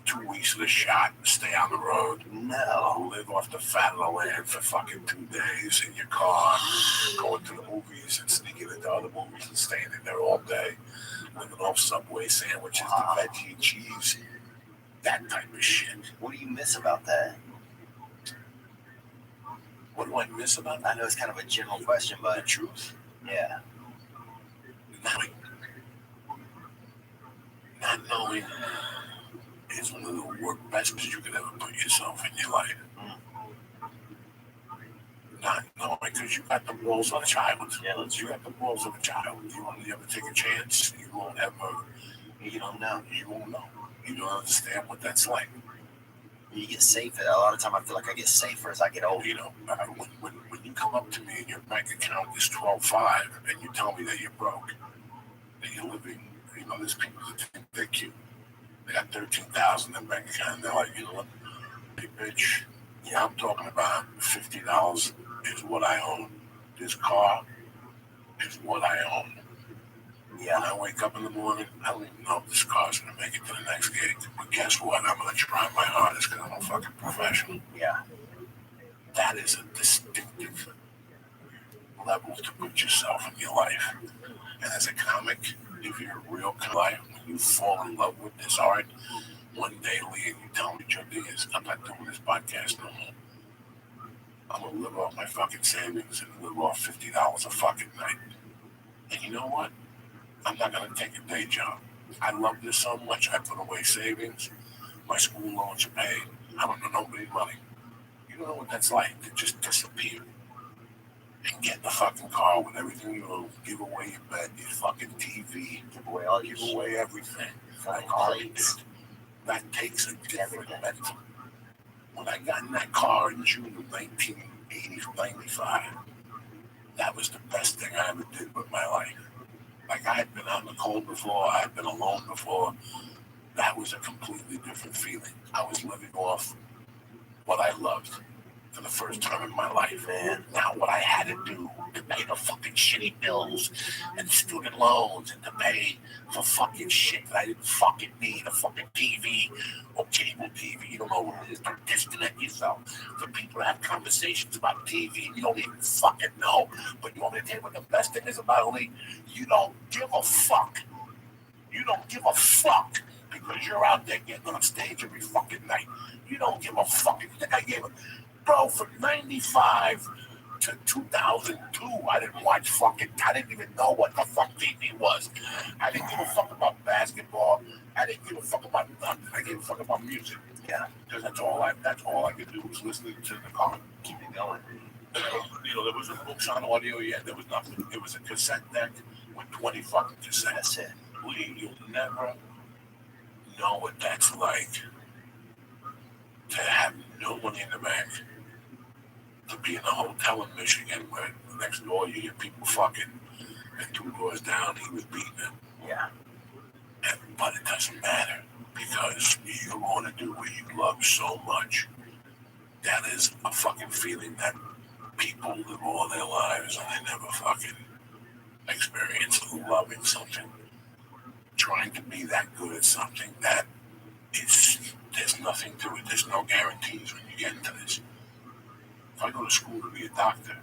2 weeks of the shot, stay on the road. No. Live off the fat of the land for fucking 2 days in your car, going to the movies and sneaking into other movies and staying in there all day, living off Subway sandwiches, the veggie cheese, that type of shit. What do you miss about that? What do I miss about I know it's kind of a general question, but the truth? Yeah. Not knowing is one of the best you could ever put yourself in your life. Not knowing because you got the balls of a child. Yeah, you got the balls of a child. You won't ever take a chance. You won't ever. You don't know. You won't know. You don't understand what that's like. You get safer. A lot of time I feel like I get safer as I get older. When you come up to me and your bank account is 12.5 and you tell me that you're broke, that you're living, there's people that think they're cute. They got 13,000 in their bank account and they're like, what? Hey, bitch, I'm talking about $50 is what I own. This car is what I own. Yeah. When I wake up in the morning, I don't even know if this car's going to make it to the next gig. But guess what? I'm going to try my hardest because I'm a fucking professional. Yeah. That is a distinctive level to put yourself in your life. And as a comic, if you're a real comic, when you fall in love with this art, one day, Lee, and you tell me your thing is, I'm not doing this podcast no more. I'm going to live off my fucking savings and live off $50 a fucking night. And you know what? I'm not going to take a day job. I love this so much. I put away savings. My school loans are paid. I don't know nobody money. You know what that's like to just disappear and get in the fucking car with everything you own, give away your bed, your fucking TV, Give away all your give away everything. fucking Like, plates. that takes a different mental. When I got in that car in June of 1995, that was the best thing I ever did with my life. Like, I had been out in the cold before, I had been alone before. That was a completely different feeling. I was living off what I loved for the first time in my life. Man. Now, what I had to do to pay the fucking shitty bills and student loans and to pay for fucking shit that I didn't fucking need, a fucking TV or cable TV. You don't know what it is. Don't disconnect yourself. For people to have conversations about TV, you don't even fucking know. But you want me to tell you what the best thing is about it? You don't give a fuck. You don't give a fuck because you're out there getting on stage every fucking night. You don't give a fuck. You think I gave it? Bro, from 95 to 2002, I didn't watch fucking, I didn't even know what the fuck TV was. I didn't give a fuck about basketball. I didn't give a fuck about nothing. I gave a fuck about music. Yeah. Because that's all I could do was listening to the car. Keep it going. You know, there was no books on audio yet. There was nothing. It was a cassette deck with 20 fucking cassettes. That's it. Lee, you'll never know what that's like to have no money in the bank, to be in a hotel in Michigan where next door you hear people fucking, and 2 doors down he was beating them. Yeah. But it doesn't matter because you're going to do what you love so much. That is a fucking feeling that people live all their lives and they never fucking experience loving something. Trying to be that good at something that there's nothing to it. There's no guarantees when you get into this. If I go to school to be a doctor,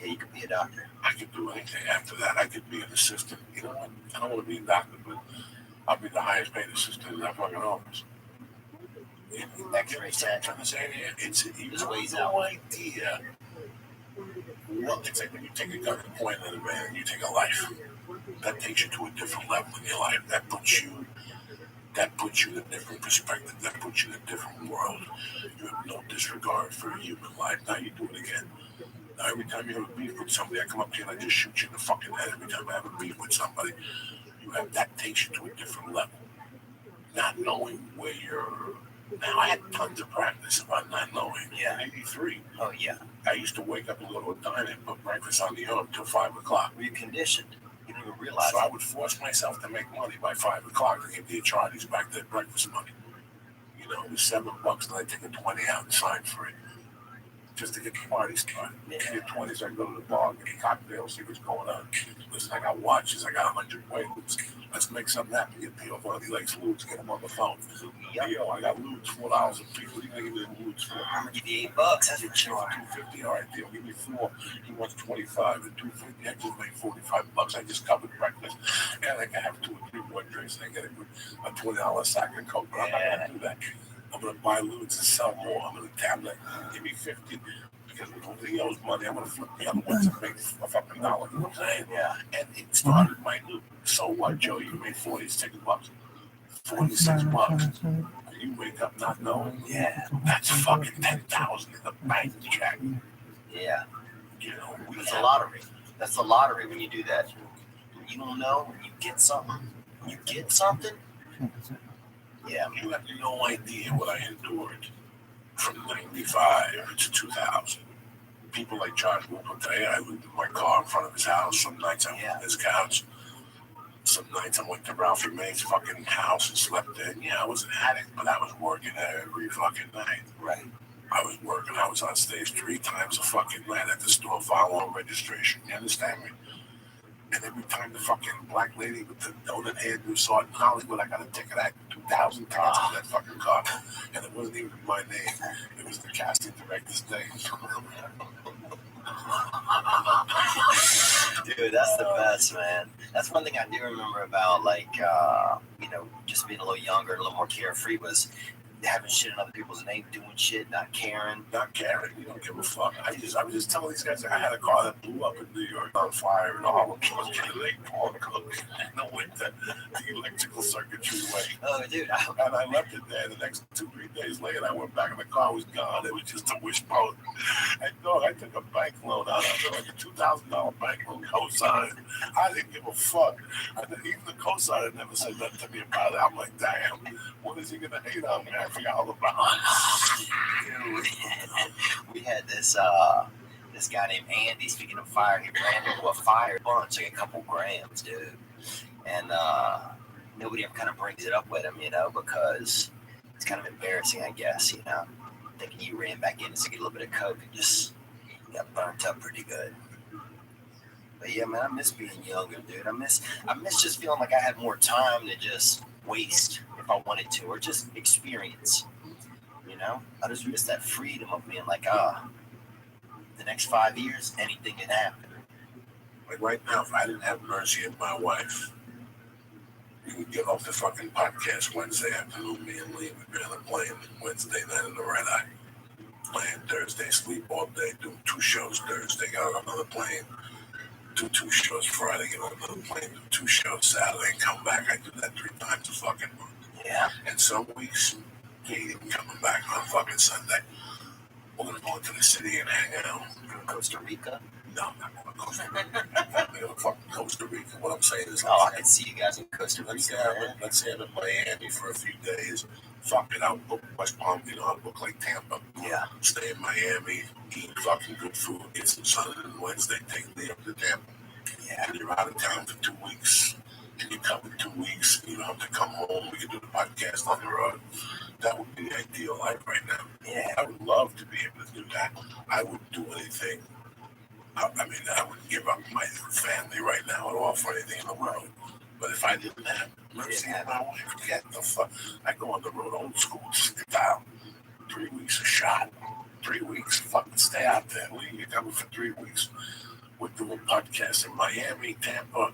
Yeah, you could be a doctor. I could do anything after that. I could be an assistant. You know what? I don't want to be a doctor, but I'll be the highest paid assistant in that fucking office. X-ray tech. Trying to say it, you There's have ways no out. idea. Well, it's like when you take a gun and point at a man and you take a life. That takes you to a different level in your life. That puts you in a different perspective. That puts you in a different world. You have no disregard for human life. Now you do it again. Now every time you have a beef with somebody, I come up to you and I just shoot you in the fucking head. Every time I have a beef with somebody, that takes you to a different level. Not knowing where you're. Now I had tons of practice about not knowing. Yeah. 83. Oh, yeah. I used to wake up and go to a diner and put breakfast on the oven until 5 o'clock. We're conditioned. You don't even realize So it. I would force myself to make money by 5 o'clock to give the Charlie's back their breakfast money. You know, it was $7, and I'd take a 20 out and sign for it. Just to get the party started. Yeah. Get 20s, I'd go to the bar, get cocktails, see what's going on. Listen, I got watches, I got 100 waves. Let's make something happen. Get Theo one of these likes loots, get him on the phone. Yep. Yo, I got loots, $4 a piece. What are you gonna give me the loots for? I'm gonna give you $8. That's what you are. $250. All right, Theo, give me 4. He wants 25 and $250. I just made $45. I just covered breakfast, and I can have 2 or 3 more drinks, and I get a $20 sack of Coke. But I'm not gonna do that. I'm gonna buy loots and sell more. I'm gonna tablet. Give me 50. Because with Leo's money, I'm gonna flip the other ones and make a fucking dollar. You know what I'm saying? Yeah. And it started minute. So what, Joe? You made $46. $46. And you wake up not knowing. Yeah. That's fucking 10,000 in the bank check. Yeah. You know, It's a lottery. That's the lottery when you do that. When you don't know, when you get something. Yeah. You have no idea what I endured from 95 to 2000. People like Josh Wilson today, I lived in my car in front of his house. Some nights I went on his couch. Some nights I went to Ralphie May's fucking house and slept in. Yeah, I was an addict, but I was working every fucking night. Right. I was working. I was on stage 3 times a fucking night at the store following registration. You understand me? And every time the fucking black lady with the donut hairdo saw it in Hollywood, I got a ticket at 2,000 times for that fucking car. And it wasn't even my name. It was the casting director's name. Dude, that's the best, man. That's one thing I do remember about, like, just being a little younger and a little more carefree was having shit in other people's name, doing shit, not caring. Not caring, you don't give a fuck. I was just telling these guys, like, I had a car that blew up in New York on fire, and all of them was getting late for in the winter, the electrical circuitry way. Oh, dude. And I left it there. The next 2-3 days later, I went back and the car was gone. It was just a wishbone. And dog, I took a bank loan out of it, like a $2,000 bank loan, co-signed. I didn't give a fuck. Even the co-signer never said nothing to me about it. I'm like, damn, what is he gonna hate on me? I forgot all about it. Dude, we had this guy named Andy. Speaking of fire, he ran into a fire bunch, like a couple grams, dude. And nobody ever kind of brings it up with him, you know, because it's kind of embarrassing, I guess, you know. Thinking he ran back in to get a little bit of coke and just got burnt up pretty good. But yeah, man, I miss being younger, dude. I miss just feeling like I had more time to just waste if I wanted to, or just experience. You know, I just miss that freedom of being like, the next 5 years, anything can happen. Like right now, if I didn't have Mercy and my wife, we would get off the fucking podcast Wednesday afternoon. Me and Lee would be on the plane Wednesday night in the red eye. Playing Thursday, sleep all day, do 2 shows Thursday, get on another plane, do 2 shows Friday, get on another plane, do 2 shows Saturday, and come back. I do that 3 times a fucking month. Yeah. And some weeks, he ain't even coming back on fucking Sunday. We're gonna go into the city and hang out. Costa Rica? No, I'm not going to Costa Rica. I'm going to fucking Costa Rica. What I'm saying is, I can see you guys in Costa let's Rica. say I'm in Miami for a few days. Fuck it, I'll book West Palm, I'll book like Tampa. Yeah. Stay in Miami, eat fucking good food, get some sun, and Wednesday take me up to Tampa. Yeah. And you're out of town for 2 weeks. And you come in 2 weeks, you don't have to come home. We can do the podcast on the road. That would be the ideal life right now. Yeah. I would love to be able to do that. I would do anything. I wouldn't give up my family right now at all for anything in the world. But if I didn't have Mercy and my wife, get the fuck. I go on the road old school, sit down. 3 weeks a shot. 3 weeks, fucking stay out there. You're coming for 3 weeks. We're doing podcasts in Miami, Tampa,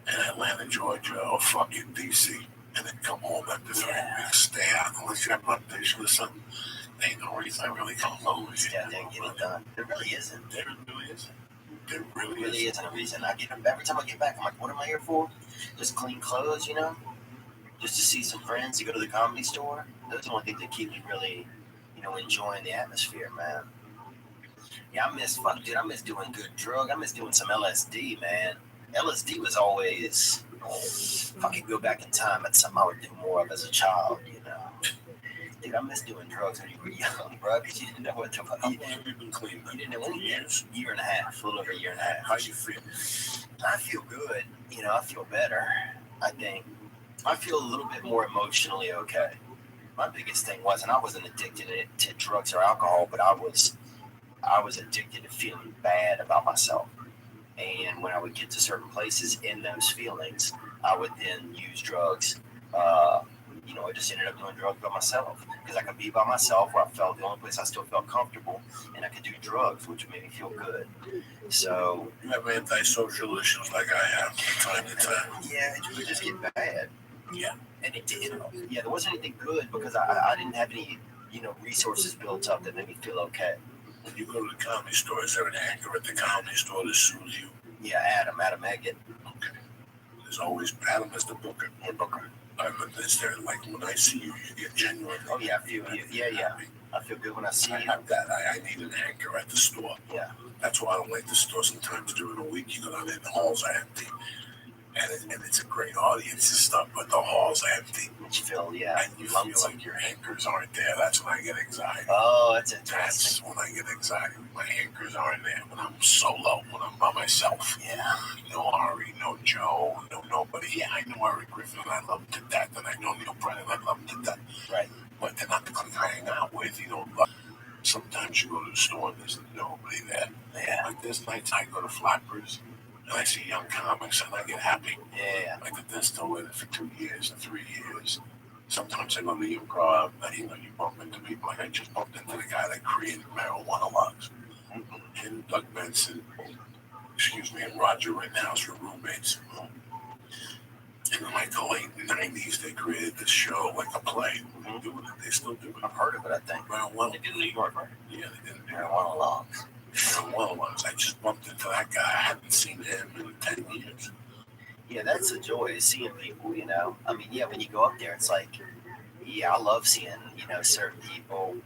and Atlanta, Georgia, or fucking DC. And then come home after 3 weeks, stay out. Unless you have an audition or something, there ain't no reason I really come home. Yeah, they get it done. There really isn't. There really isn't. There Really isn't a reason. Every time I get back, I'm like, what am I here for? Just clean clothes, you know? Just to see some friends, to go to the comedy store. Those are the only things that keep me really, you know, enjoying the atmosphere, man. Yeah, I miss doing good drug. I miss doing some LSD, man. LSD was always, if I could go back in time, that's something I would do more of as a child, you know? Dude, I miss doing drugs when you were young, bro, because you didn't know what to fuck. How long have you been clean? You didn't know anything. Years. Year and a half, a little over a year and a half. How you feel? I feel good. You know, I feel better, I think. I feel a little bit more emotionally okay. My biggest thing wasn't I wasn't addicted to drugs or alcohol, but I was addicted to feeling bad about myself. And when I would get to certain places in those feelings, I would then use drugs. You know, I just ended up doing drugs by myself because I could be by myself where I felt the only place I still felt comfortable, and I could do drugs, which made me feel good. So You have antisocial issues like I have from time to time. yeah, it would just get bad. Yeah. And it did. Yeah, there wasn't anything good because I didn't have any, you know, resources built up that made me feel okay. When you go to the comedy store, is there an actor at the comedy store that sues you? Yeah, Adam Eggett. Okay. There's always Adam as the booker. Yeah, Booker. Is there, like, when I see you, you get genuine? Oh yeah, I feel I feel good when I see I you. have that. I need an anchor at the store. Yeah. That's why I don't like the store. Sometimes during the week, you go down there, the halls are empty. And it's a great audience and stuff, but the halls are empty. You feel, yeah. And you feel like your anchors aren't there. That's when I get anxiety. Oh, that's That's interesting. when I get anxiety. My anchors aren't there. When I'm solo, when I'm by myself. Yeah. No Ari, no Joe, no nobody. Yeah, I know Eric Griffin, I love him to death, and I know Neil Brennan, I love him to death. Right. But they're not the clique I hang out with, you know. Sometimes you go to the store and there's nobody there. Yeah. Like this nights I go to Flappers and I see young comics and I get happy. Yeah. Like they're still in it for 2 years and 3 years. Sometimes I go to the improv, you know, you bump into people. Like I just bumped into the guy that created marijuana logs. And Doug Benson, and Roger Rittenhouse were roommates. in like the late 90s, they created this show, like a play. They still do it. I've heard of it, I think. Marijuana. They did New York, right? Yeah, they did. Marijuana logs. Marijuana ones. I just bumped into that guy. I hadn't seen him in 10 years. Yeah, that's a joy, seeing people, you know. I mean, yeah, when you go up there, it's like, yeah, I love seeing, you know, certain people.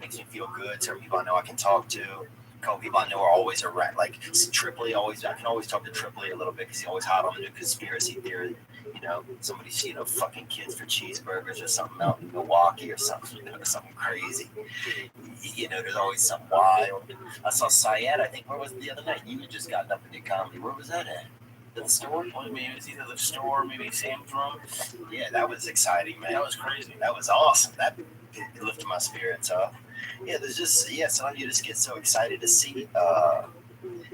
Makes me feel good. Certain people I know I can talk to. A couple people I know are always around. Like Tripoli, I can always talk to Tripoli a little bit because he's always hot on the new conspiracy theory. You know, somebody's, you know, fucking kids for cheeseburgers or something out in Milwaukee or something, you know, something crazy. You know, there's always something wild. I saw Syed, I think, where was it the other night? You had just gotten up into comedy. Where was that at? The store? Well, maybe it was either the store, maybe Sam's Room. Yeah, that was exciting, man. That was crazy. That was awesome. That it lifted my spirits up. Yeah, there's just, yeah, sometimes you just get so excited to see,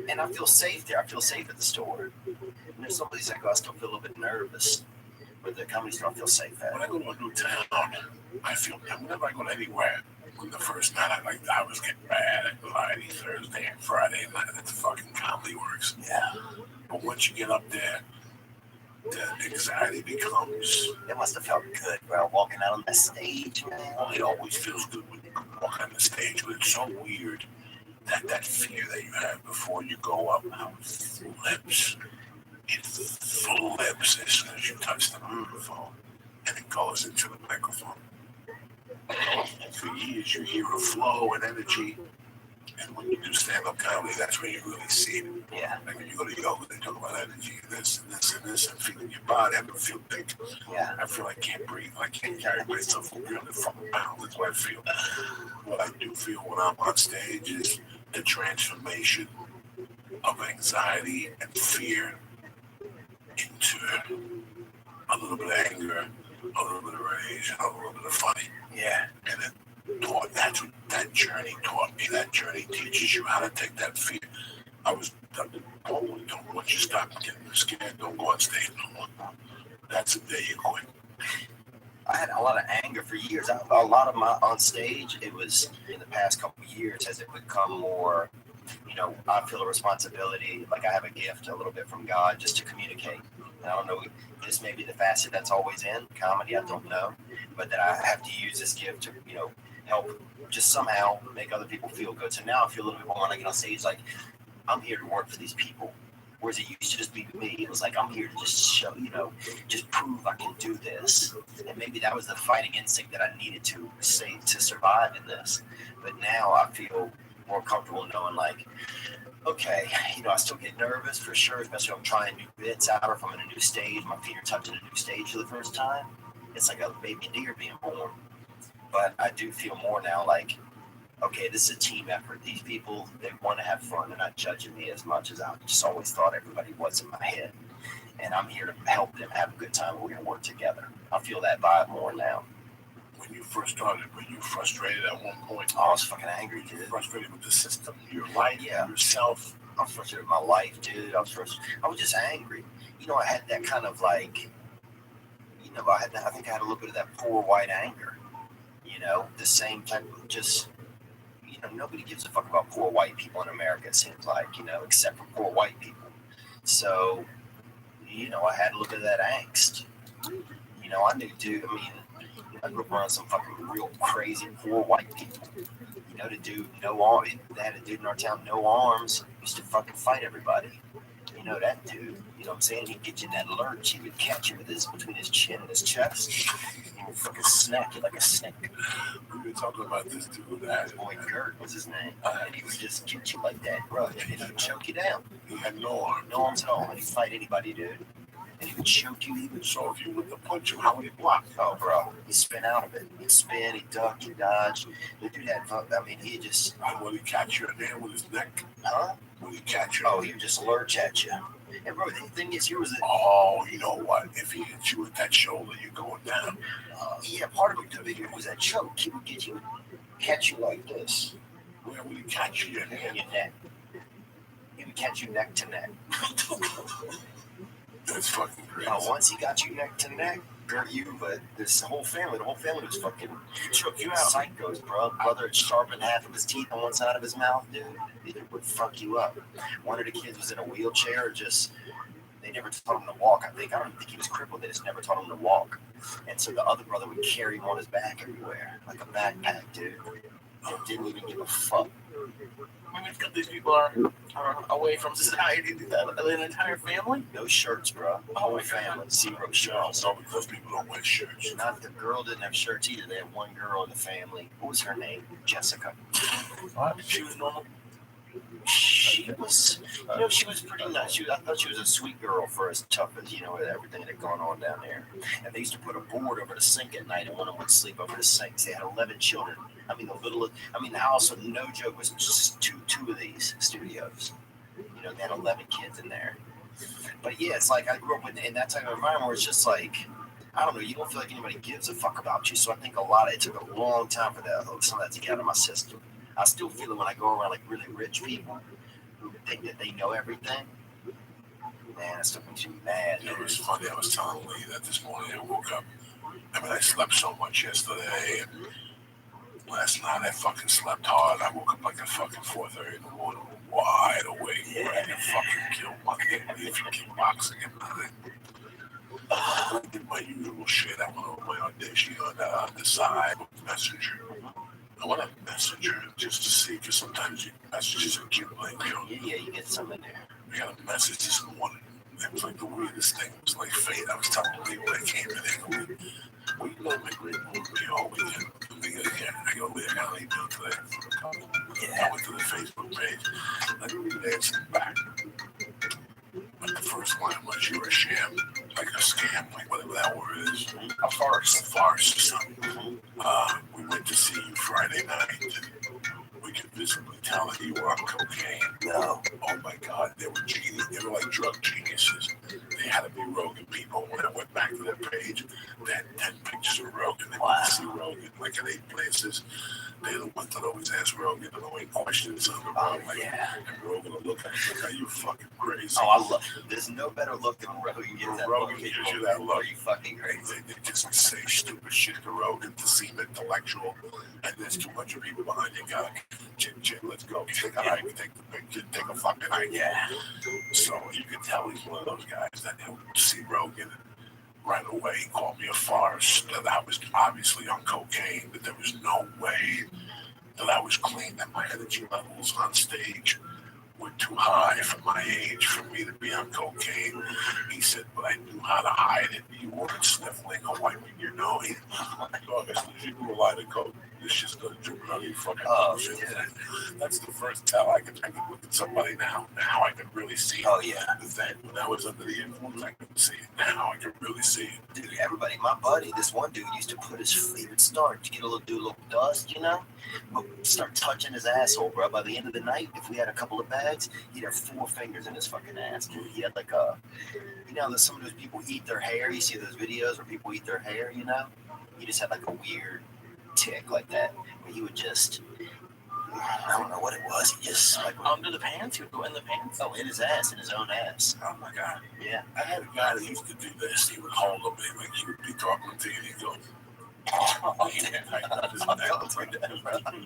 and I feel safe there. I feel safe at the store. And there's some places I go, I still feel a little bit nervous, but the comedy store I feel safe at. When I go to a new town, I feel, whenever I go anywhere, when the first night I was getting bad anxiety Thursday and Friday night at the fucking Comedy Works. Yeah. But once you get up there, the anxiety becomes. It must have felt good, bro, walking out on that stage, man. Well, it always feels good when you walk on the stage, but it's so weird that fear that you have before you go up, how it flips. It flips as soon as you touch the microphone, and it goes into the microphone. And for years, you hear a flow and energy. And when you do stand-up comedy, that's where you really see it. Yeah. Like when you go to yoga, they talk about energy, this and this and this, and feeling your body. I don't feel big. Yeah. I feel I can't breathe. I can't carry myself for 300 fucking pounds. That's what I feel. What I do feel when I'm on stage is the transformation of anxiety and fear into a little bit of anger, a little bit of rage, and a little bit of funny. Yeah. And it that's what that journey taught me. That journey teaches you how to take that fear. Once you stop getting scared, don't go on stage no more. That's the day you quit. I had a lot of anger for years. A lot of my on stage, it was in the past couple of years, has it become more, you know, I feel a responsibility, like I have a gift a little bit from God just to communicate. And I don't know, this may be the facet that's always in comedy, I don't know, but that I have to use this gift to, you know, help just somehow make other people feel good. So now I feel a little bit more when I get on stage, like I'm here to work for these people. Whereas it used to just be me. It was like, I'm here to just show, you know, just prove I can do this. And maybe that was the fighting instinct that I needed to say to survive in this. But now I feel more comfortable knowing, like, okay, you know, I still get nervous for sure, especially when I'm trying new bits out or if I'm in a new stage, my feet are touching a new stage for the first time. It's like a baby deer being born. But I do feel more now like, okay, this is a team effort. These people, they want to have fun. They're not judging me as much as I just always thought everybody was in my head. And I'm here to help them have a good time. We're going to work together. I feel that vibe more now. When you first started, were you frustrated at one point? I was fucking angry, dude. Frustrated with the system, your life, yourself. I was frustrated with my life, dude. I was just angry. You know, I had that kind of like, you know, I think I had a little bit of that poor white anger. You know, the same type of just, you know, nobody gives a fuck about poor white people in America, it seems like, you know, except for poor white people. So, you know, I had a little bit of that angst. You know, I knew, dude, I mean, I grew up around some fucking real crazy poor white people. You know, the dude, no arms, they had a dude in our town, no arms, used to fucking fight everybody. You know, that dude, you know what I'm saying? He'd get you in that lurch, he would catch you with his, between his chin and his chest. He would fucking snack you like a snake. We were talking about this dude. His boy Kurt was his name. And he would just get you like that, bro. And he would choke you down. He had no arms. No arms at all. And he'd fight anybody, dude. And he would choke you. He would So if you were to punch him, how would he block? Oh, bro. He'd spin out of it. He'd spin, he'd duck, he'd dodge. The dude had, I mean, he just. Would he catch your hand with his neck? Huh? Would he catch you? Oh, he would just lurch at you. And, bro, the thing is, here was the. Oh, you know what? If he hits you with that shoulder, you're going down. Yeah, part of it was that choke. He would get you, catch you like this. Where would he catch you? In your neck. He would catch you neck to neck. That's fucking crazy. Once he got you neck to neck, you, but the whole family was fucking choke you out. Psychos, bro. Brother had sharpened half of his teeth on one side of his mouth, dude. It would fuck you up. One of the kids was in a wheelchair, just They never taught him to walk. I don't even think he was crippled. They just never taught him to walk. And so the other brother would carry him on his back everywhere, like a backpack, dude. And didn't even give a fuck. I mean, these people are away from society. An entire family? No shirts, bro. The whole family, 0 shirts. No, because people don't wear shirts. Not the girl didn't have shirts either. They had one girl in the family. What was her name? Jessica. She was normal. She was, she was pretty nice. I thought she was a sweet girl for as tough as, with everything that going on down there. And they used to put a board over the sink at night, and one of them would sleep over the sink. They had 11 children. The house, no joke, was just two of these studios. They had 11 kids in there. But yeah, it's like I grew up in that type of environment where it's just like, I don't know, you don't feel like anybody gives a fuck about you. So I think it took a long time for some of that to get out of my system. I still feel it when I go around like really rich people who think that they know everything. Man, that stuff makes me mad. It was funny. I was telling Lee that this morning I woke up. I slept so much yesterday, and last night I fucking slept hard. I woke up like at fucking 4:30 in the morning, wide awake, ready to fucking kill Monday if you kickboxing and nothing. I did my usual shit. I went over my audition on the side with Messenger. I went on Messenger just to see, because sometimes messages are cute, like, Yeah, you get some in there. I got a message this morning. It was like the weirdest thing. It was like fate. I was telling people when I came in, we know my great movie all weekend. I go, I got an email today. I went to the Facebook page. Let me answer back. But the first line was, "You're a sham," like a scam, like whatever that word is. A farce. A farce or something. We went to see you Friday night. We could visibly tell that you were on cocaine. No. Oh my God, they were genius. They were like drug geniuses. They had to be Rogan people. When I went back to their page, they had 10 pictures of Rogan. They went to see Rogan like in 8 places. They're the ones that always ask Rogan annoying questions on the road. And Rogan will look at you like, are you fucking crazy? There's no better look than Rogan gives that Rogan look. gives you that look. Are you fucking crazy? They just say stupid shit to Rogan to seem intellectual. And there's too much of people behind you. Gotta chit, let's go. Take a hike, take the picture, take a fucking hike. Yeah. So you can tell he's one of those guys that he'll see Rogan right away. He called me a farce, that I was obviously on cocaine, that there was no way that I was clean, that my energy levels on stage were too high for my age for me to be on cocaine. He said, but I knew how to hide it. You weren't sniffling or wiping your nose. As soon as you do a line of coke, this shit's gonna drip out your fucking nose. Yeah. That's the first tell. I could look at somebody now. Now I can really see it. Oh, yeah. Then when I was under the influence, I couldn't see it. Now I can really see it. Dude, everybody, my buddy, this one dude used to put his favorite start to get a little dust, but start touching his asshole, bro. By the end of the night, if we had a couple of bags, he'd have 4 fingers in his fucking ass, dude. He had like there's some of those people eat their hair. You see those videos where people eat their hair, He just had like a weird tick like that, where he would just, I don't know what it was. He just like under the pants. He would go in the pants. in his ass, in his own ass. Oh my God. Yeah. I had a guy that used to do this. He would hold up and like he would be talking to you and he'd go,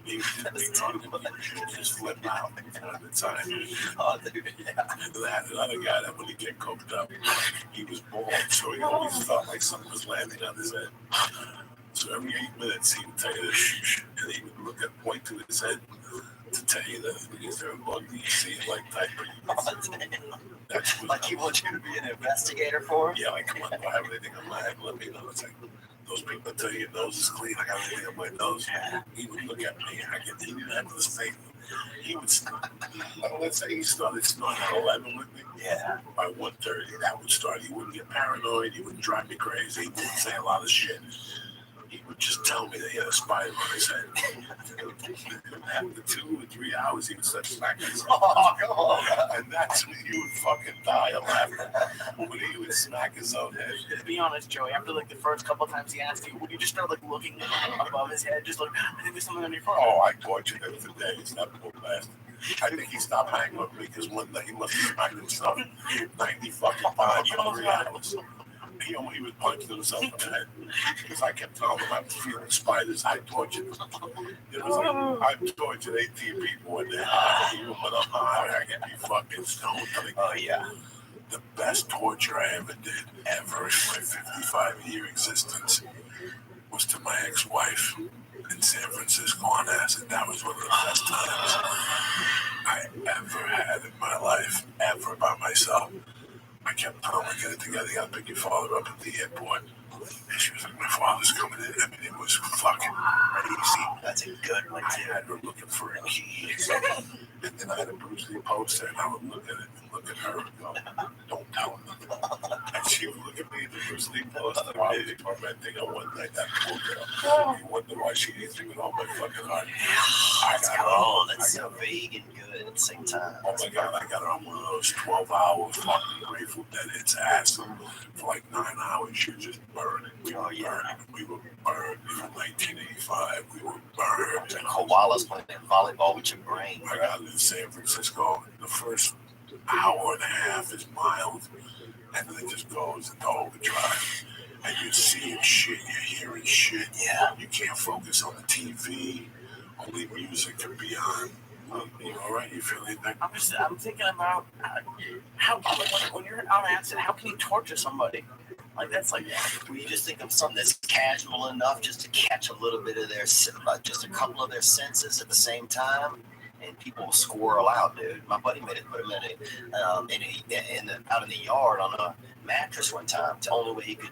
he would just flip out all the time. Oh, dude, yeah. And I had another guy that when he get coked up, he was bald, so he always felt like something was landing on his head. So every 8 minutes he would tell you this, and he would point to his head to tell you that is there a bug that you see like type of That's like he wants you to be an investigator for him? Yeah, like come on, if I have anything on my head, let me know. It's like those people tell you your nose is clean, I got anything on my nose. He would look at me, he didn't have to say. He would let's say he started snorting at 11 with me. Yeah. By 1:30, that would start. He wouldn't get paranoid, he wouldn't drive me crazy, he wouldn't say a lot of shit. He would just tell me that he had a spider on his head. After 2 or 3 hours, he would start smacking his head. Oh, come on. And that's when you would fucking die of laughter. When he would smack his own head. To be honest, Joey, after like the first couple times he asked you, would you just start like looking above his head, just like, I think there's something on your phone? Oh, I tortured him for days. That poor bastard. I think he stopped hanging with me because one night he must have smacked himself 90 fucking times in 3 hours. He was punching himself in the head because I kept telling him I was feeling spiders. I tortured him. It was like I tortured 18 people in there. Even when I'm high, I can be fucking stoned. Oh, yeah. the best torture I ever did, ever in my 55-year existence, was to my ex-wife in San Francisco on acid. That was one of the best times I ever had in my life, ever by myself. I kept telling her, get it together, you gotta pick your father up at the airport. And she was like, my father's coming in. I mean, it was fucking crazy. That's a good one, I too. had her looking for a key. And then I had a Bruce Lee poster, and I would look at it and look at her and go, don't tell her nothing. And she would look at me, the Bruce Lee poster. I was tormenting her one night, that poor girl. You wonder why she needs me with all my fucking heart. That's so vague and good at the same time. Oh my God, I got her on one of those 12-hour fucking Grateful Dead hits acid for like 9 hours. She was just burning. We were burning. We were burned. From 1985, we were burned. And koalas playing volleyball with your brain. I got in San Francisco. The first hour and a half is mild, and then it just goes into overdrive. And you're seeing shit, you're hearing shit. Yeah. You can't focus on the TV. Only music can be on. You all right? You feeling that? I'm thinking about how when you're on acid, how can you torture somebody? Like that's like Well, you just think of something that's casual enough just to catch a little bit of their, just a couple of their senses at the same time, and people will squirrel out, dude. My buddy made it, put him out in the yard on a mattress one time. It's the only way he could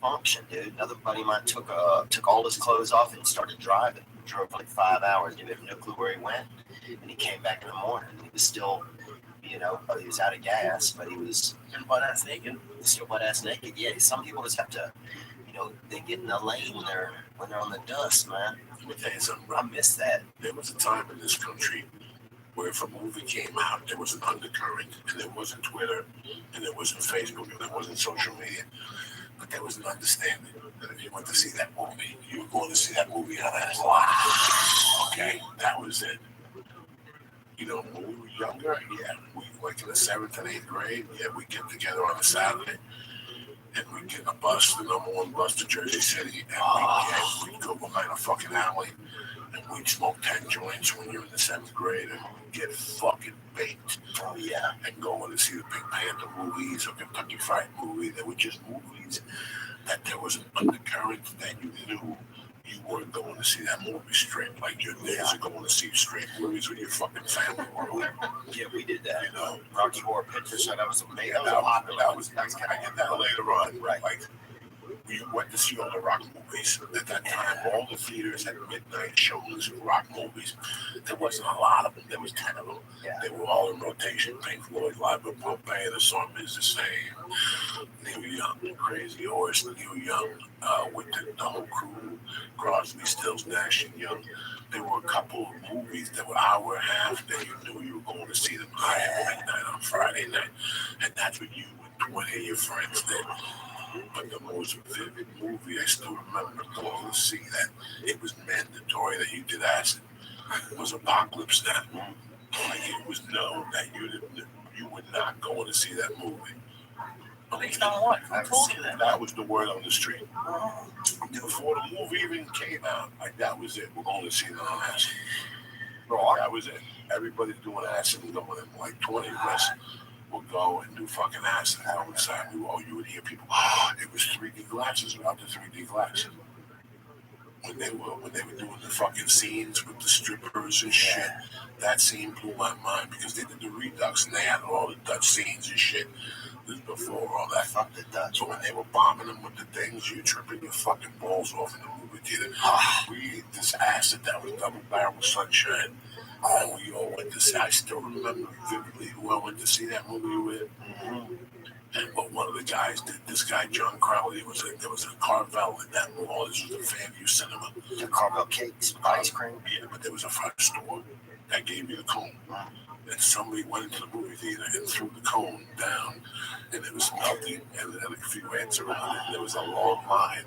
function, dude. Another buddy of mine took all his clothes off and started driving. Drove for like 5 hours. He had no clue where he went, and he came back in the morning. And he was still, he was out of gas, but he was butt ass naked. Still butt ass naked. Yeah, some people just have to, they get in the lane when they're on the dust, man. Let me tell you something, I miss that. There was a time in this country where if a movie came out, there was an undercurrent, and there wasn't Twitter, and there wasn't Facebook, and there wasn't social media. But there was an understanding that if you went to see that movie, you were going to see that movie on acid. Okay, that was it. When we were younger, we like in the 7th and 8th grade, we'd get together on a Saturday, and we'd get a bus, the number 1 bus to Jersey City, and we'd go behind a fucking alley, and we'd smoke 10 joints when you're in the 7th grade, and we'd get fucking baked. Oh, yeah. And going to see the Pink Panther movies or Kentucky Fried Movie. They were just movies that there was an undercurrent that you knew you weren't going to see that movie straight. Like your days are going to see straight movies with your fucking family or whatever. Yeah, we did that. Rocky Horror Picture Show, that was amazing. That was I get that later on. Right. Like, we went to see all the rock movies. At that time, all the theaters had midnight shows of rock movies. There wasn't a lot of them. There was 10 of them. Yeah. They were all in rotation. Pink Floyd, Live at Pompeii, The Song Is the Same. Neil Young, Crazy Horse, Neil Young, with the whole crew, Crosby, Stills, Nash, and Young. There were a couple of movies that were hour and a half that you knew you were going to see them at midnight on Friday night. And that's what you and 20 of your friends did. But the most vivid movie I still remember going to see that it was mandatory that you did acid was Apocalypse Now. Like it was known that you were not going to see that movie. Based on what? Who told you that? That was the word on the street. Before the movie even came out, like that was it. We're going to see it on acid. Bro, that was it. Everybody's doing acid and going in. Like 20 of us would go and do fucking acid outside. You would hear people, it was 3D glasses without the 3D glasses. When they were doing the fucking scenes with the strippers and shit, that scene blew my mind because they did the Redux and they had all the Dutch scenes and shit. This is before all that. Fuck the Dutch. So when they were bombing them with the things, you're tripping your fucking balls off in the movie theater. We ate this acid that was double barrel sunshine. And we all went to see. I still remember vividly who I went to see that movie with. And but one of the guys did. This guy John Crowley there was a Carvel in that mall. This was a Fairview Cinema. The Carvel cakes with ice cream. Yeah, but there was a front store that gave you the cone. And somebody went into the movie theater and threw the cone down, and it was melting. And then a few ants around it. And there was a long line.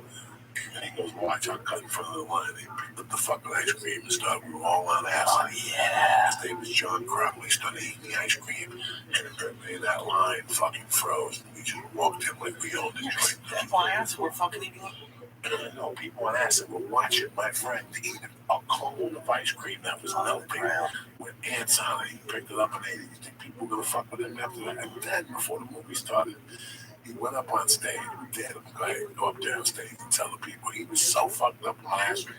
And he goes, watch, I'll cut in front of the line. And he picked up the fucking ice cream and stuff. We were all on acid. Oh, yeah. His name was John Crowley. Started eating the ice cream. And everybody in that line fucking froze. And we just walked in like we owned the joint. People on acid were fucking eating And I know people on acid were watching my friend eat a cone of ice cream that was melting with ants on it. He picked it up and ate it. You think people were going to fuck with him after that? And then, before the movie started, he went up on stage. We dared him to go ahead and go up there on stage and tell the people. He was so fucked up on acid.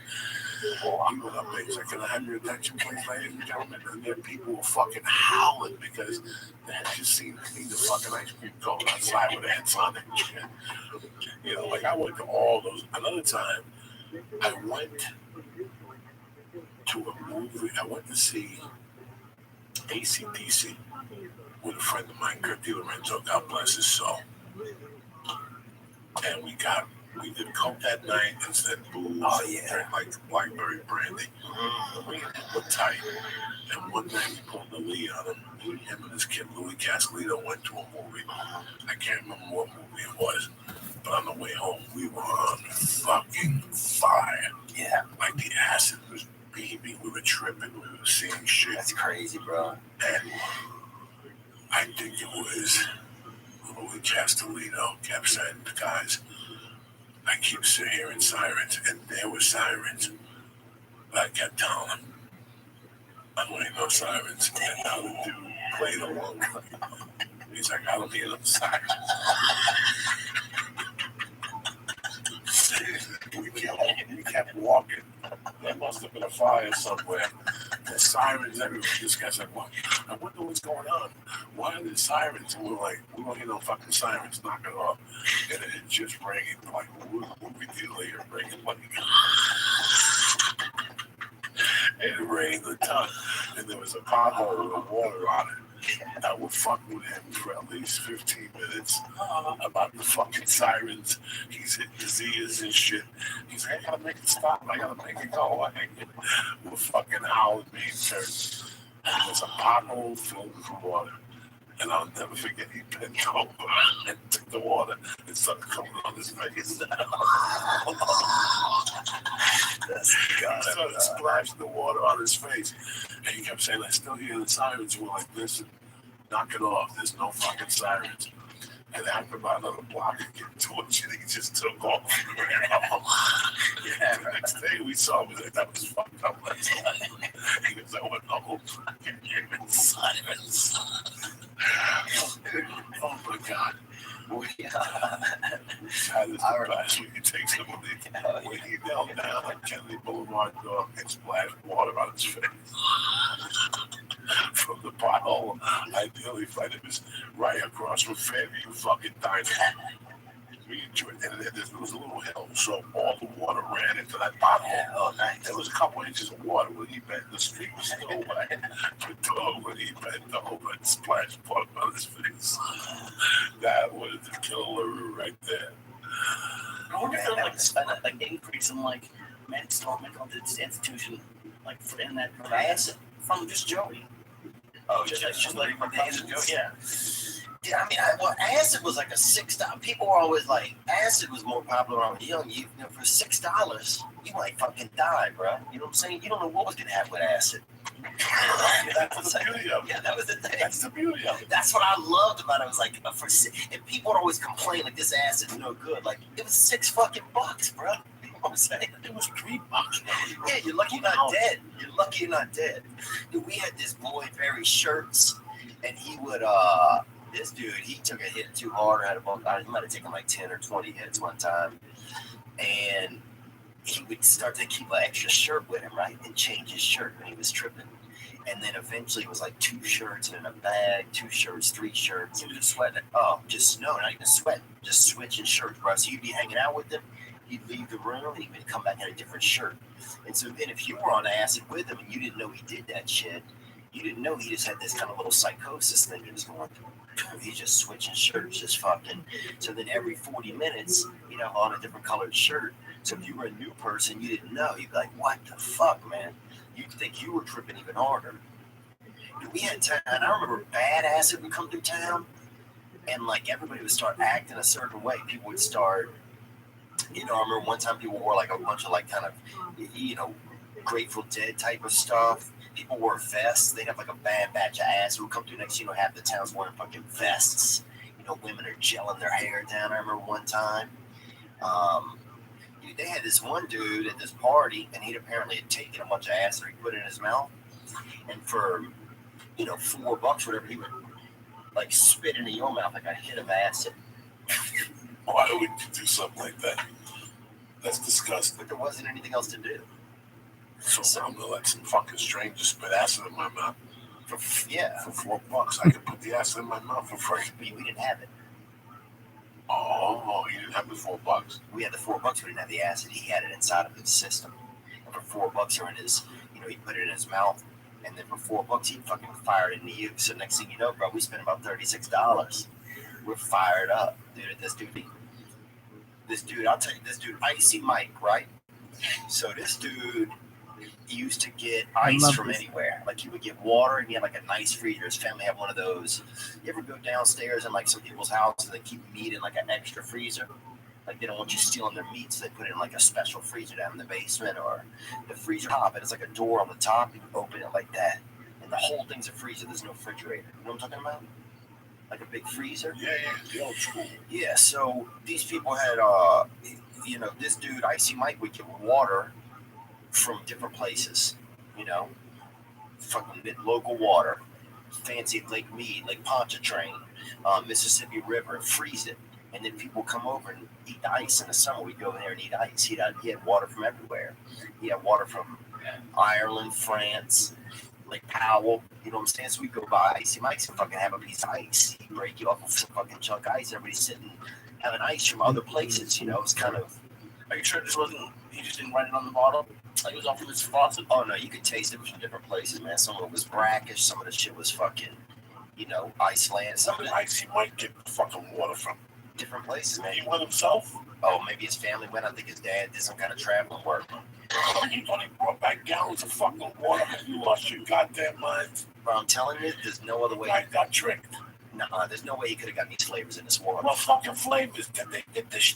He went up there. He's like, "Can I have your attention, please, ladies and gentlemen?" And then people were fucking howling because they had just seen me the fucking ice cream cone outside with ants on it and shit. You know, like I went to all those. Another time, I went to a movie. I went to see AC/DC with a friend of mine, Kurt DiLorenzo, God bless his soul. And we did coke that night instead of booze. Oh, yeah. Drank like blackberry brandy. We were tight. And one night we pulled the lead on him. Him and his kid, Louis Castellino, went to a movie. I can't remember what movie it was. But on the way home, we were on fucking fire. Yeah. Like the acid was beaming. We were tripping. We were seeing shit. That's crazy, bro. And I think it was Louis Castellino kept saying, "Guys, I keep hearing sirens," and there were sirens. But I kept telling him, "I don't hear no sirens." And now the dude played along. He's like, "I don't hear no sirens." We kept walking. There must have been a fire somewhere. There's sirens everywhere. This guy's like, "What? I wonder what's going on. Why are there sirens?" And we're like, "We don't hear no fucking sirens. Knock it off." And it just rang. Like, what we did later, ringing like, it rained a ton. And there was a pothole with water on it. I would fuck with him for at least 15 minutes about the fucking sirens. He's hitting his ears and shit. He's like, "I gotta make it stop. I gotta make it go away." We're fucking howling me in church. And there's a pothole filled with water. And I'll never forget, he bent over and took the water and started coming on his face. He started splashing the water on his face. And he kept saying, "I still hear the sirens." We're like, "Listen, knock it off. There's no fucking sirens." And after about another block of getting tortured, he just took off. Yeah, the next day we saw him, that was fucked up last night. He was like, "What the whole fucking sirens?" Oh my God. That is the best when you take somebody when he knelt down on Kennedy Boulevard door and splashed water on his face. From the pothole, ideally, find it was right across from Fairview fucking Diner. We enjoyed it. And there was a little hill, so all the water ran into that pothole. Oh, nice. There was a couple inches of water when he bent. The street was still wet. But when he bent over and splashed water on his face, that was the killer right there. I wonder if there's like an increase in like mental institution, like in that acid from just Joey. Oh, just like from the age of Joey, yeah. Yeah, I mean, acid was like a $6. People were always like, acid was more popular on young. You know, for $6, you might fucking die, bro. You know what I'm saying? You don't know what was gonna happen with acid. That's the beauty of it. Yeah, that was the thing. That's the beauty of it. That's what I loved about it. It was like, and people would always complain like this acid's no good. Like it was $6 fucking, bro. You know what I'm saying? It was $3. Yeah, you're lucky you're not dead. You're lucky you're not dead. Dude, we had this boy Barry Shirts, and he would this dude, he took a hit too hard. Had a bump out. He might have taken like 10 or 20 hits one time, and he would start to keep an extra shirt with him, right, and change his shirt when he was tripping. And then eventually it was like 2 shirts in a bag, 2 shirts, 3 shirts. He was just sweating. Oh, just no, not even sweating, just switching shirts, bro. So you'd be hanging out with him, he'd leave the room, and he would come back in a different shirt. And so then if you were on acid with him and you didn't know he did that shit, you didn't know he just had this kind of little psychosis thing he was going through. He's just switching shirts, just fucking. So then every 40 minutes, you know, on a different colored shirt. So if you were a new person, you didn't know. You'd be like, "What the fuck, man?" You'd think you were tripping even harder. Dude, we had time. I remember bad acid would come through town, and like everybody would start acting a certain way. People would start, you know, I remember one time people wore like a bunch of like kind of, you know, Grateful Dead type of stuff. People wore vests. They'd have like a bad batch of acid would come through next, you know, half the town's wearing fucking vests. You know, women are gelling their hair down. I remember one time. You dude, they had this one dude at this party, and he'd apparently had taken a bunch of acid he put in his mouth, and for $4, whatever, he would like spit into your mouth like a hit of acid. Why would you do something like that? That's disgusting. But there wasn't anything else to do. So I'm gonna let some fucking stranger spit acid in my mouth. For $4, I could put the acid in my mouth for free. We didn't have it. Oh, you didn't have the $4. We had the $4, we didn't have the acid. He had it inside of his system. And for $4 or in his, he put it in his mouth. And then for $4, he fucking fired it into you. So next thing you know, bro, we spent about $36. We're fired up, dude. This dude, I'll tell you, this dude, Icy Mike, right? So this dude used to get ice from anywhere. Like he would get water, and he had like a nice freezer. His family had one of those. You ever go downstairs in like some people's houses and they keep meat in like an extra freezer? Like they don't want you stealing their meat, so they put it in like a special freezer down in the basement or the freezer top. And it's like a door on the top. You can open it like that, and the whole thing's a freezer. There's no refrigerator. You know what I'm talking about? Like a big freezer. Yeah, the old school. Yeah. So these people had, this dude Icy Mike would get water from different places. Fucking local water, fancy Lake Mead, Lake Pontchartrain, Mississippi River, and freeze it. And then people come over and eat the ice in the summer. We'd go in there and eat ice. He had water from everywhere. He had water from Ireland, France, Lake Powell. You know what I'm saying? So we go by Icy Mike's and fucking have a piece of ice. He'd break you off with some fucking chunk of ice. Everybody's sitting having ice from other places. It's kind of. Are you sure this wasn't? He just didn't write it on the bottle. Like it was off of his faucet. Oh no, you could taste it from different places, man. Some of it was brackish. Some of the shit was fucking, Iceland. Some of it Icy Mike get fucking water from different places, man. he went himself. Oh, maybe his family went. I think his dad did some kind of traveling work. You thought he brought back gallons of fucking water? You lost your goddamn mind. But I'm telling you, there's no other way. I got tricked. Nah, there's no way he could have gotten these flavors in this water. What fucking flavors? They did this.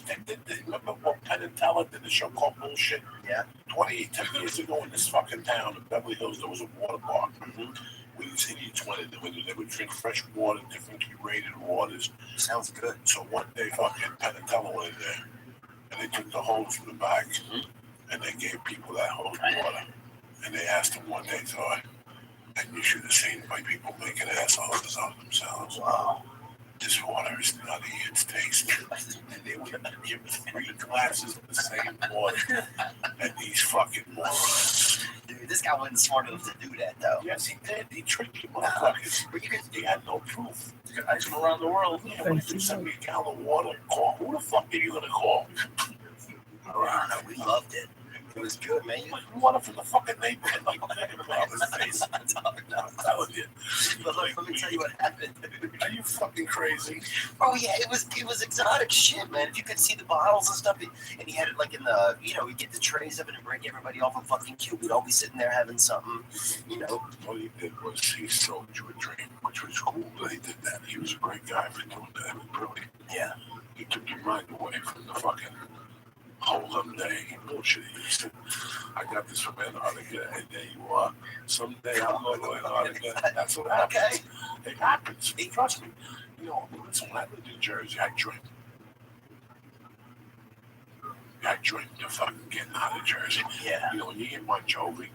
Remember what Penn and Teller did the show called Bullshit? Yeah. 10 years ago in this fucking town in Beverly Hills, there was a water park. Mm-hmm. We used to each one of them. They would drink fresh water, different rated waters. Sounds good. So one day, fucking Penn and Teller went in there, and they took the hose from the back, and they gave people that hose water. And they asked them one day, and you should have seen my people making assholes of themselves. Wow. This water is nutty, it's tasty. And they would give 3 glasses of the same water. And these fucking morons. Dude, this guy wasn't smart enough to do that, though. Yes, he did. He tricked you motherfuckers. But He had no proof. You got ice from around the world. Yeah, but if you send me a gallon of water, call. Who the fuck are you going to call? I don't know. We loved it. It was good, man. Water from the fucking neighborhood, like his face. I'm telling you. But look, let me tell you what happened, dude. Are you fucking crazy? Oh yeah, it was exotic shit, man. If you could see the bottles and stuff, and he had it like in the, we'd get the trays of it and break everybody off a fucking cube. We'd all be sitting there having something, All he did was he sold you a drink, which was cool that he did that. He was a great guy for doing that. It was brilliant. Yeah. He took your mind away from the fucking whole them day bullshit. He said, I got this from Antarctica, and there you are. Someday I'm going to Antarctica. That's what happens. Okay. It happens. Trust me. Listen, when I lived in Jersey, I drank. I drank to fucking getting out of Jersey. Yeah. When you hear Bon Jovi,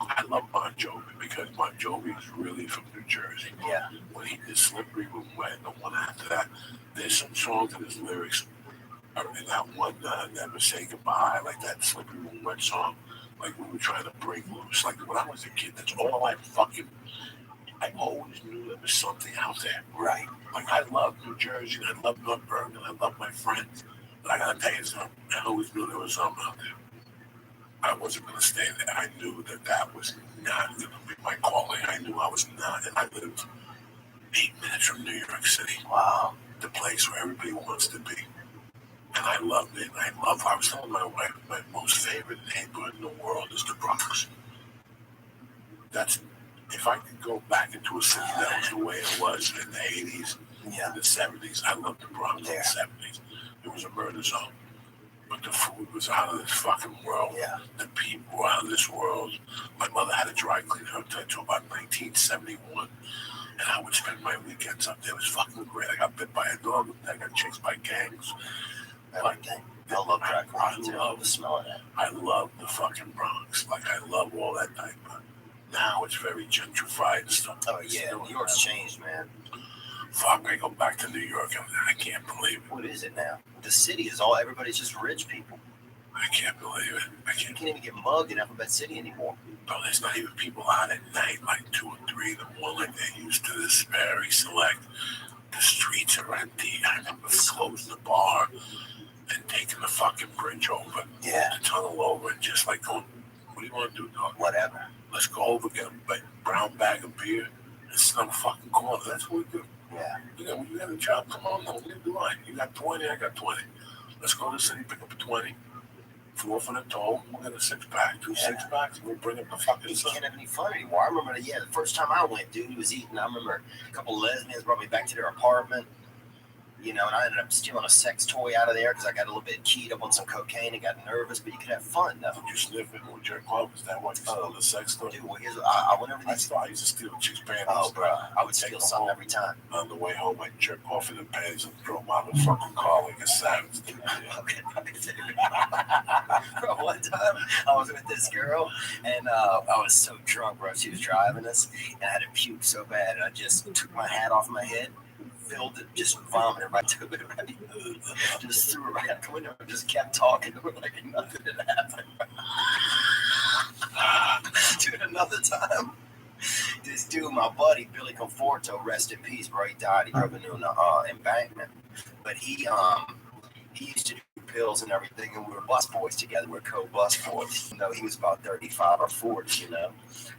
I love Bon Jovi because Bon Jovi is really from New Jersey. Yeah. When he did Slippery When Wet, the one after that, there's some songs in his lyrics. And that one, Never Say Goodbye, like that Slippery When Wet song, like we were trying to break loose. Like when I was a kid, that's all I always knew there was something out there. Right. Like I love New Jersey, and I love North Bergen, I love my friends. But I gotta tell you something, I always knew there was something out there. I wasn't gonna stay there. I knew that was not gonna be my calling. I knew I was not, and I lived 8 minutes from New York City. Wow. The place where everybody wants to be. And I loved it. I was telling my wife, my most favorite neighborhood in the world is the Bronx. If I could go back into a city that was the way it was in the 80s, Yeah. in the 70s, I loved the Bronx in Yeah. the 70s. It was a murder zone. But the food was out of this fucking world. Yeah. The people were out of this world. My mother had a dry cleaner up there until about 1971. And I would spend my weekends up there. It was fucking great. I got bit by a dog. I got chased by gangs. I love crack I cocaine too. love The smell of that. I love the fucking Bronx. Like, I love all that type of. Now it's very gentrified and stuff. Oh yeah, New York's changed, man. Fuck, I go back to New York and I can't believe it. What is it now? The city is all, everybody's just rich people. I can't believe it. I You can't. can't even get mugged in Alphabet City anymore. Bro, there's not even people out at night, like 2 or 3 in the morning, like they used to. This very select. The streets are empty. I remember closing the bar and taking the fucking bridge over, Yeah. the tunnel over, and just like going, what do you want to do, dog? Whatever. Let's go over, get a brown bag of beer, and sit on the fucking corner. That's what we do. Yeah. You got a job, come on, no, we do it. You got 20, I got 20. Let's go to the city, pick up a 20. 4 for the toll. We'll get a 6-pack, 2 6-packs, and we'll bring up the fucking You sun. can't have any fun anymore. I remember, the first time I went, dude, he was eating. I remember a couple of lesbians brought me back to their apartment, and I ended up stealing a sex toy out of there because I got a little bit keyed up on some cocaine and got nervous, but you could have fun, though. Did you sniff it or jerk off? Is that why you stole the sex toy? Dude, well, I whenever I these, used to steal chicks' panties. oh, bro, I would steal something every time. On the way home, I jerk off in the panties and throw them out of the fucking car like a savage. Bro, one time I was with this girl and I was so drunk, bro. She was driving us and I had to puke so bad. And I just took my hat off my head, filled it, just vomited right to it, right? Just threw it right out the window and just kept talking to her like nothing had happened. Dude, another time, this dude, my buddy Billy Conforto, rest in peace, bro. He died. He drove into an embankment, but he used to do pills and everything, and we were bus boys together. We were co-bus boys. He was about 35 or 40. He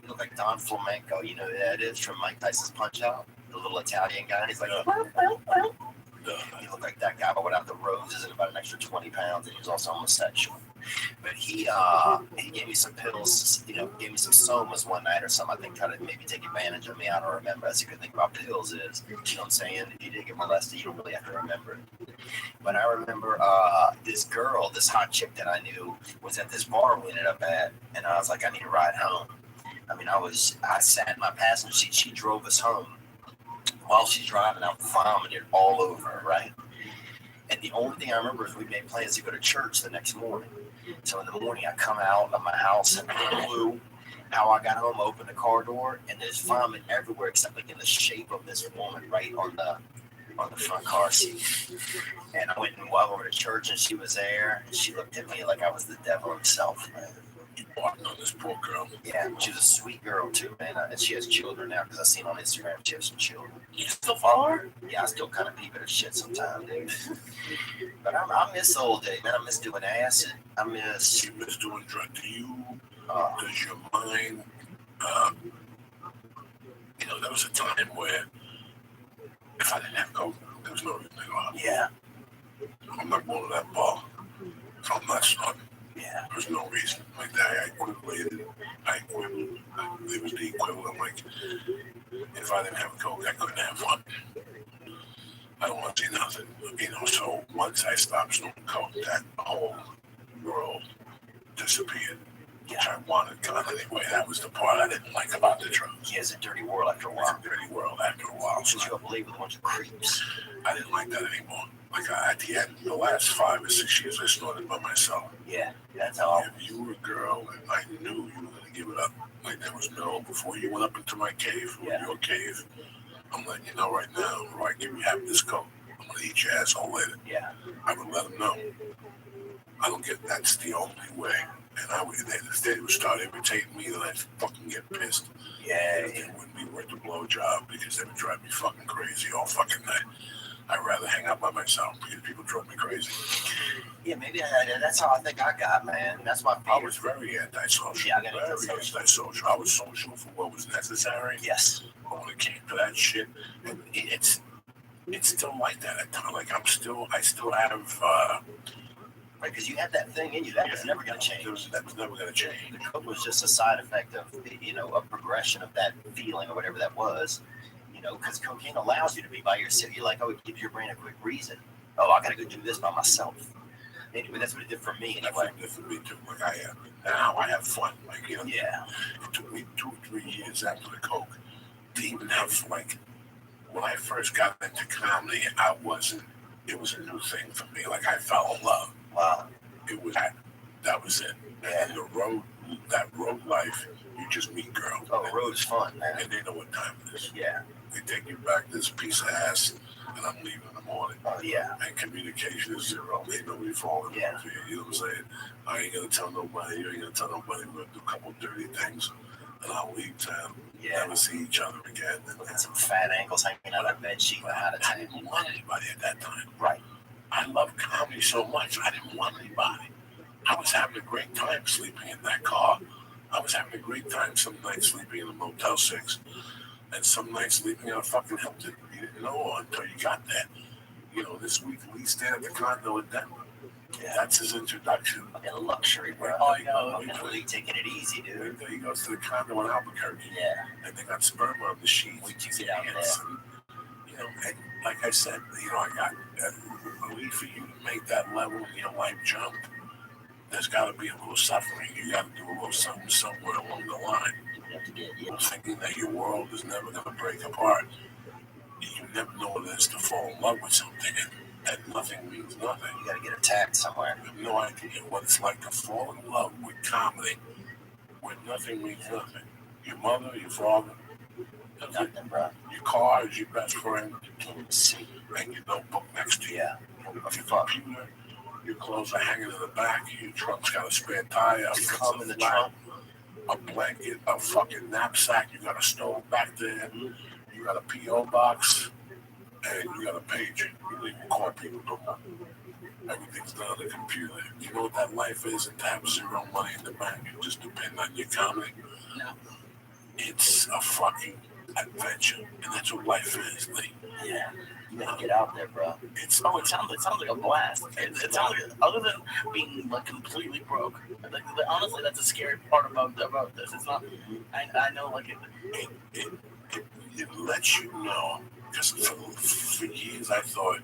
looked like Don Flamenco. You know who that is from Mike Tyson's Punch Out, the little Italian guy. And he's like, he looked like that guy, but without the roses and about an extra 20 pounds. And he was also homosexual. But he gave me some pills, gave me some somas one night or something. I think trying to maybe take advantage of me. I don't remember. That's the good thing about pills is, you know what I'm saying? If you didn't get molested, you don't really have to remember it. But I remember this girl, this hot chick that I knew, was at this bar we ended up at, and I was like, I need a ride home. I mean, I sat in my passenger seat. She drove us home. While she's driving, I vomited all over her, right? And the only thing I remember is we made plans to go to church the next morning. So in the morning, I come out of my house and blew. How I got home, opened the car door, and there's vomit everywhere except like in the shape of this woman right on the front car seat. And I went and walked over to church, and she was there. And she looked at me like I was the devil himself, man. Walking on this poor girl. Yeah, she was a sweet girl too, man. And she has children now because I seen on Instagram she has some children. You still follow her? Yeah, I still kind of peep at her shit sometimes, dude. But I miss the old day, man. I miss doing acid. I miss. You miss doing drug. Do you? Uh, Does your mind? There was a time where if I didn't have coke, there was no reason to go out. yeah, I'm not going to that bar. So I'm not starting. yeah. There's no reason. Like that, I quit later. It was the equivalent. Like, if I didn't have coke, I couldn't have fun. I don't want to see nothing. So once I stopped smoking coke, that whole world disappeared. Which I wanted gone anyway. That was the part I didn't like about the drugs. Yeah, it's a dirty world after a It's while. a dirty world after a while. So Since you up late with a bunch of creeps. I didn't like that anymore. Like at the end, the last 5 or 6 years, I snorted by myself. Yeah, that's how. If you were a girl and I knew you were going to give it up, like there was no, before you went up into my cave, or your cave, I'm letting you know right now, or I give you half this coat, I'm going to eat your asshole later. Yeah. I would let them know. I don't get, that's the only way. And if they would start imitating me, then I'd fucking get pissed. Yeah. It wouldn't be worth the blowjob because they would drive me fucking crazy all fucking night. I'd rather hang out by myself because people drove me crazy. Yeah, maybe that's how I think I got, man. That's my fear. I was very antisocial. Yeah, I got very antisocial. antisocial. I was social for what was necessary. Yes. But when it came to that shit, and it's still like that at times. Like I still have. Right, because you have that thing in you that was never going to change. That was never going to change. The coke was just a side effect of, a progression of that feeling or whatever that was. Because cocaine allows you to be by yourself. You're like, it gives your brain a quick reason. Oh, I got to go do this by myself. Anyway, that's what it did for me. Anyway. It did for me too. Like now I have fun. Like Yeah. It took me 2 or 3 years after the coke to even have like when I first got into comedy. It was a new thing for me. Like I fell in love. Wow. It was that was it. And that road life, you just meet girls. Oh, road's fun, man. And they know what time it is. Yeah. They take you back to this piece of ass, and I'm leaving in the morning. Oh, yeah. And communication is zero. Ain't nobody falling in love with you. You know what I'm saying? I ain't gonna tell nobody. You ain't gonna tell nobody. We're gonna do a couple dirty things, and I'll leave town. Yeah. Never see each other again. Look at some fat ankles hanging out of bed sheet. I didn't want anybody at that time. Right. I loved comedy so much. I didn't want anybody. I was having a great time sleeping in that car. I was having a great time some nights sleeping in a Motel 6, and some nights sleeping in a fucking Hilton. You didn't know until you got there. You know, this week we stayed at the condo in Denver. Yeah. That's his introduction. Fucking luxury, bro. Oh, no. Really taking it easy, dude. He goes to the condo in Albuquerque. Yeah. And they got sperm on the sheets. Wait till you get out there. And, you know, and like I said, you know, I got a belief for you to make that level in your life jump. There's got to be a little suffering. You got to do a little something somewhere along the line. You have to get, Thinking that your world is never going to break apart. You never know what it is to fall in love with something, and nothing means nothing. You got to get attacked somewhere. You have no idea what it's like to fall in love with comedy, where nothing means nothing. Your mother, your father, Nothing, bro. your car is your best friend, Can't even see. and your notebook next to you. Yeah. Your computer, your clothes are hanging in the back, your truck's got a spare tire, You come in the trunk. a blanket, a fucking knapsack, you got a stove back there, you got a P.O. box, and you got a pager. You don't even call people no more. Everything's done on the computer. You know what that life is, and to have zero money in the bank and just depend on your comedy? No. It's a fucking adventure, and that's what life is, Lee. Yeah. You got to get out there, bro. It's Oh, it sounds like a blast. It sounds like, other than being like completely broke. Like, honestly, that's a scary part about this. It's not. I know, like it lets you know, because for years I thought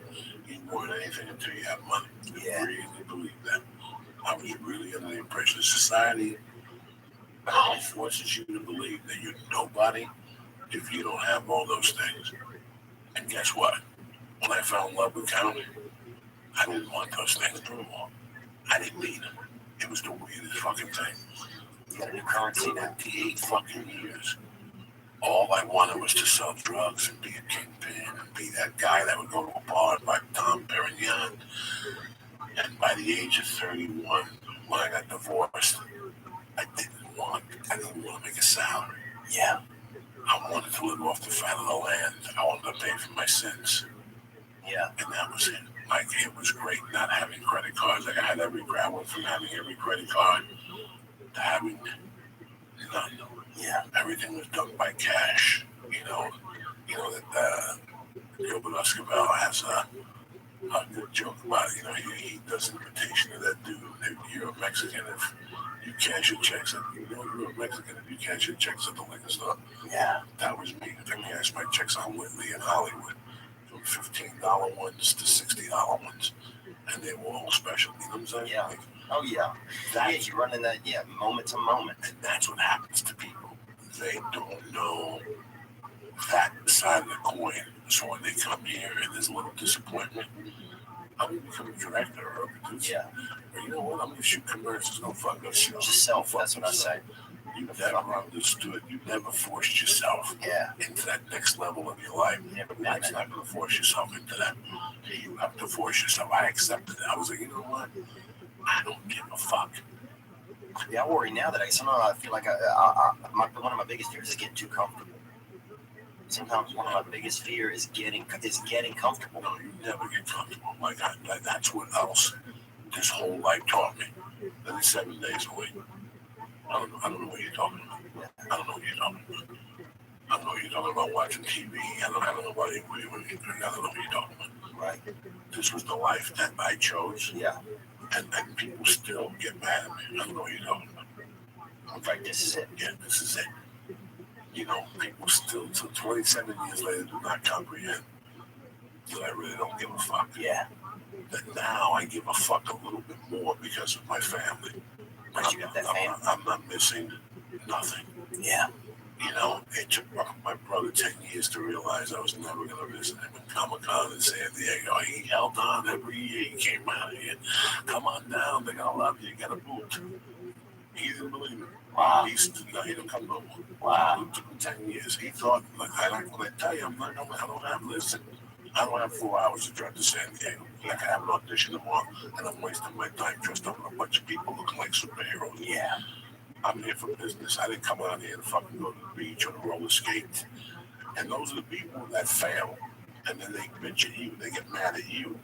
you weren't anything until you have money. Yeah. I really believed that. I was really under the impression that society forces you to believe that you're nobody if you don't have all those things. And guess what? When I fell in love with comedy, I didn't want those things anymore. I didn't need them. It was the weirdest fucking thing. You got a new currency now. 28 fucking years. All I wanted was to sell drugs and be a kingpin and be that guy that would go to a bar and buy Dom Perignon. And by the age of 31, when I got divorced, I didn't want to make a salary. Yeah. I wanted to live off the fat of the land. I wanted to pay for my sins. Yeah. And that was it. Like, it was great not having credit cards. Like, I had I went from having every credit card to having none. Yeah. Everything was done by cash. You know that Gilbert Escobar has a good joke about it. You know, he does an imitation of that dude. If you're a Mexican, if you cash your checks, you're a Mexican if you cash your checks at the liquor store. Yeah. That was me. I cashed my checks on Whitley in Hollywood, from $15 ones to $60 ones, and they were all special. You know what I'm saying? Yeah. Like, Oh, yeah. that's, You're running that, moment to moment. and that's what happens to people. They don't know that side of the coin. So when they come here and there's a little disappointment, I'm going to become a director or a producer. Yeah. Or you know what? I'm going to shoot commercials. No fuck no shit. Just self, that's what I say. You never understood. You never forced yourself Yeah. into that next level of your life. You never Life's not going to force yourself into that. You have to force yourself. I accepted it. I was like, you know what? I don't give a fuck. Yeah, I worry now that somehow I feel like one of my biggest fears is getting too comfortable. Sometimes one of my biggest fears is getting comfortable. No, you never get comfortable. That's what else this whole life taught me. That is 7 days a week. I don't know what you're talking about. I don't know what you're talking about. I don't know what you're talking about watching TV. I don't know what you're talking about. Right. This was the life that I chose. Yeah. And people still get mad at me. I don't know what you're talking about. In fact, this is it. Yeah, this is it. You know, people still, till 27 years later, do not comprehend that I really don't give a fuck. Yeah. That now I give a fuck a little bit more because of my family. Because you got that family. I'm not missing nothing. Yeah. You know, it took my brother for 10 years to realize I was never going to visit him in Comic-Con in San Diego. He held on every year. He came out here. Come on down. They're going to love you. You got a boot. He didn't believe it. Wow. He didn't come no more. Wow. It took him 10 years. He thought, like, when I tell you, I don't have, listen, I don't have 4 hours to drive to San Diego. Like, I have an audition tomorrow, and I'm wasting my time dressed up with a bunch of people looking like superheroes. Yeah. I'm here for business. I didn't come out here to fucking go to the beach or to roller skate. And those are the people that fail. And then they bitch at you. They get mad at you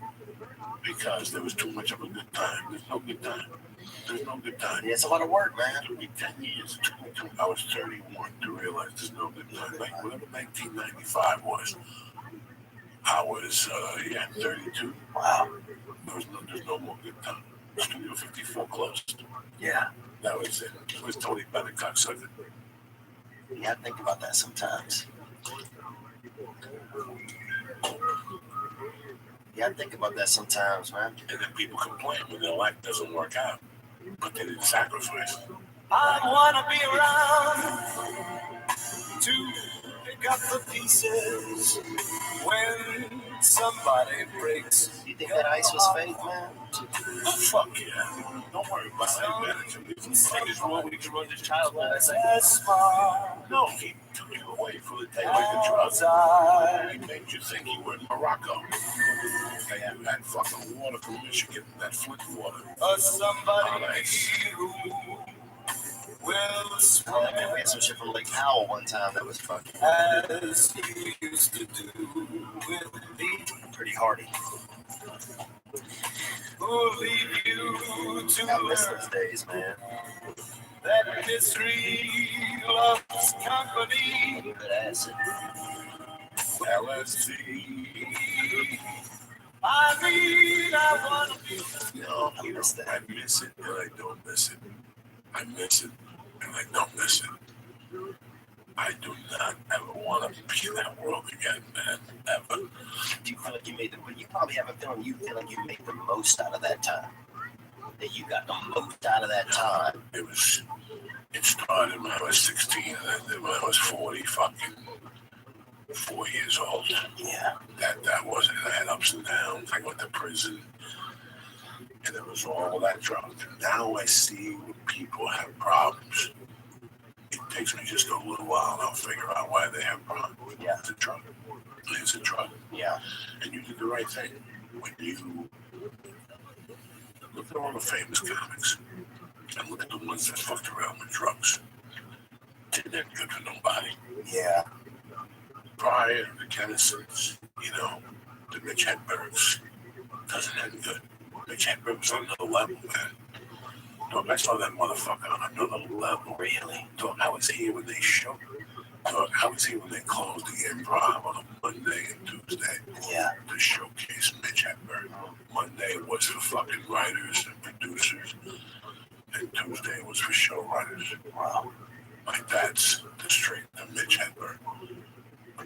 because there was too much of a good time. There's no good time. There's no good time. Yeah, it's a lot of work, man. It took me 10 years. I was 31 to realize there's no good time. Like, whatever 1995 was, I was, 32. Wow. There's no more good time. Studio 54 closed. Yeah. That was it. It was totally better cocksucker. Yeah, I think about that sometimes. Yeah, I think about that sometimes, man. And then people complain when their life doesn't work out, but they didn't sacrifice. I wanna be around to pick up the pieces when somebody breaks. You think that ice was fake, man? Fuck yeah. Don't worry about that manager. Niggas ruined his childhood. I say, No, he took you away for the day like the drugs. He made you think you were in Morocco. They had that fucking water from Michigan, that Flint water. Somebody who will swear Man, we had some shit from Lake Powell one time that was fucking as you used to do with me. pretty hardy. Who'll leave you to I miss learn those days, man. that mystery loves company. Good acid. LSD. I wanna be. No, I miss that. I miss it and I don't miss it. I miss it and I don't miss it. I do not ever want to be in that world again, man. Ever. Do you feel like you made the? You probably have a feeling you feel like you made the most out of that time. That you got the most out of that time. It started when I was 16 and ended when I was 40, fucking 4 years old. Yeah. That wasn't. I had ups and downs. I went to prison, and it was all that drug. And now I see when people have problems. It takes me just a little while, and I'll figure out why they have problems. Yeah. It's a drug. It's a drug. Yeah. And you did the right thing when you look at all the famous comics and look at the ones that fucked around with drugs. It didn't good for nobody. Yeah. Prior to the Kennisons, the Mitch Hedbergs, doesn't end good. Mitch Hedberg was on another level, man. Dog, I saw that motherfucker on another level. Really? Dog, I was here when they showed. Dog, I was here when they closed the Improv on a Monday and Tuesday. Yeah. To showcase Mitch Hedberg. Monday was for fucking writers and producers, and Tuesday was for show writers. Wow. Like, that's the strength of Mitch Hedberg.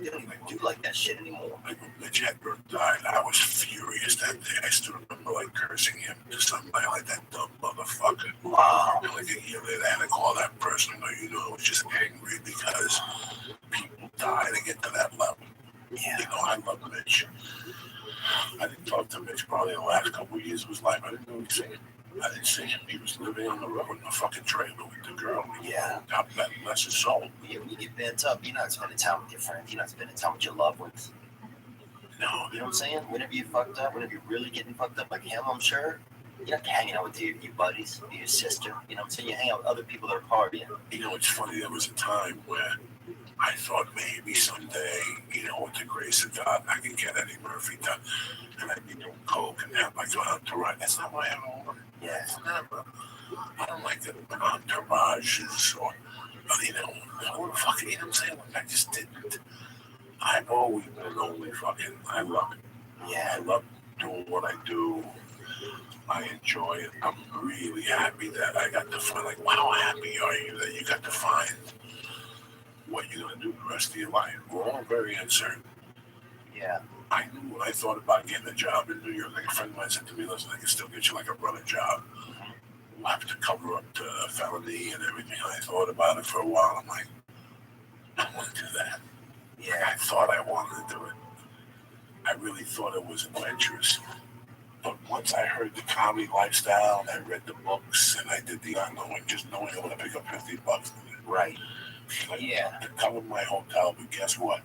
They don't even do like that shit anymore. Like when Mitch Hedberg died, I was furious that day. I still remember like cursing him to somebody like that dumb motherfucker. Wow. And like a year later, I had to call that person. I was just angry because people die to get to that level. Yeah. I love Mitch. I didn't talk to Mitch probably the last couple of years of his life. I didn't really see him. I didn't see him. He was living on the road in a fucking trailer with the girl. Yeah. God bless his soul. Yeah, when you get bent up, you're not spending time with your friends. You're not spending time with your loved ones. No. You know what I'm saying? Whenever you're fucked up, whenever you're really getting fucked up like him, I'm sure, you're not hanging out with your buddies, your sister. You know what I'm saying? You hang out with other people that are partying. It's funny. There was a time where I thought maybe someday, with the grace of God, I could get Eddie Murphy done. And I'd be doing coke and have my entourage. That's not what I want. Yeah. It's never. I don't like the entourages or, fucking, you know what I'm saying? I just didn't. I've always been only fucking, I love it. Yeah, I love doing what I do. I enjoy it. I'm really happy that I got to find, like, how happy are you that you got to find what you're going to do the rest of your life? We're all very uncertain. Yeah. I knew when I thought about getting a job in New York, like a friend of mine said to me, listen, I can still get you like a brother job. We'll have to cover up the felony and everything. I thought about it for a while. I'm like, I want to do that. Yeah. I thought I wanted to do it. I really thought it was adventurous. But once I heard the comedy lifestyle, and I read the books, and I did the unknowing, just knowing I want to pick up $50. Right. Yeah. To cover my hotel, but guess what?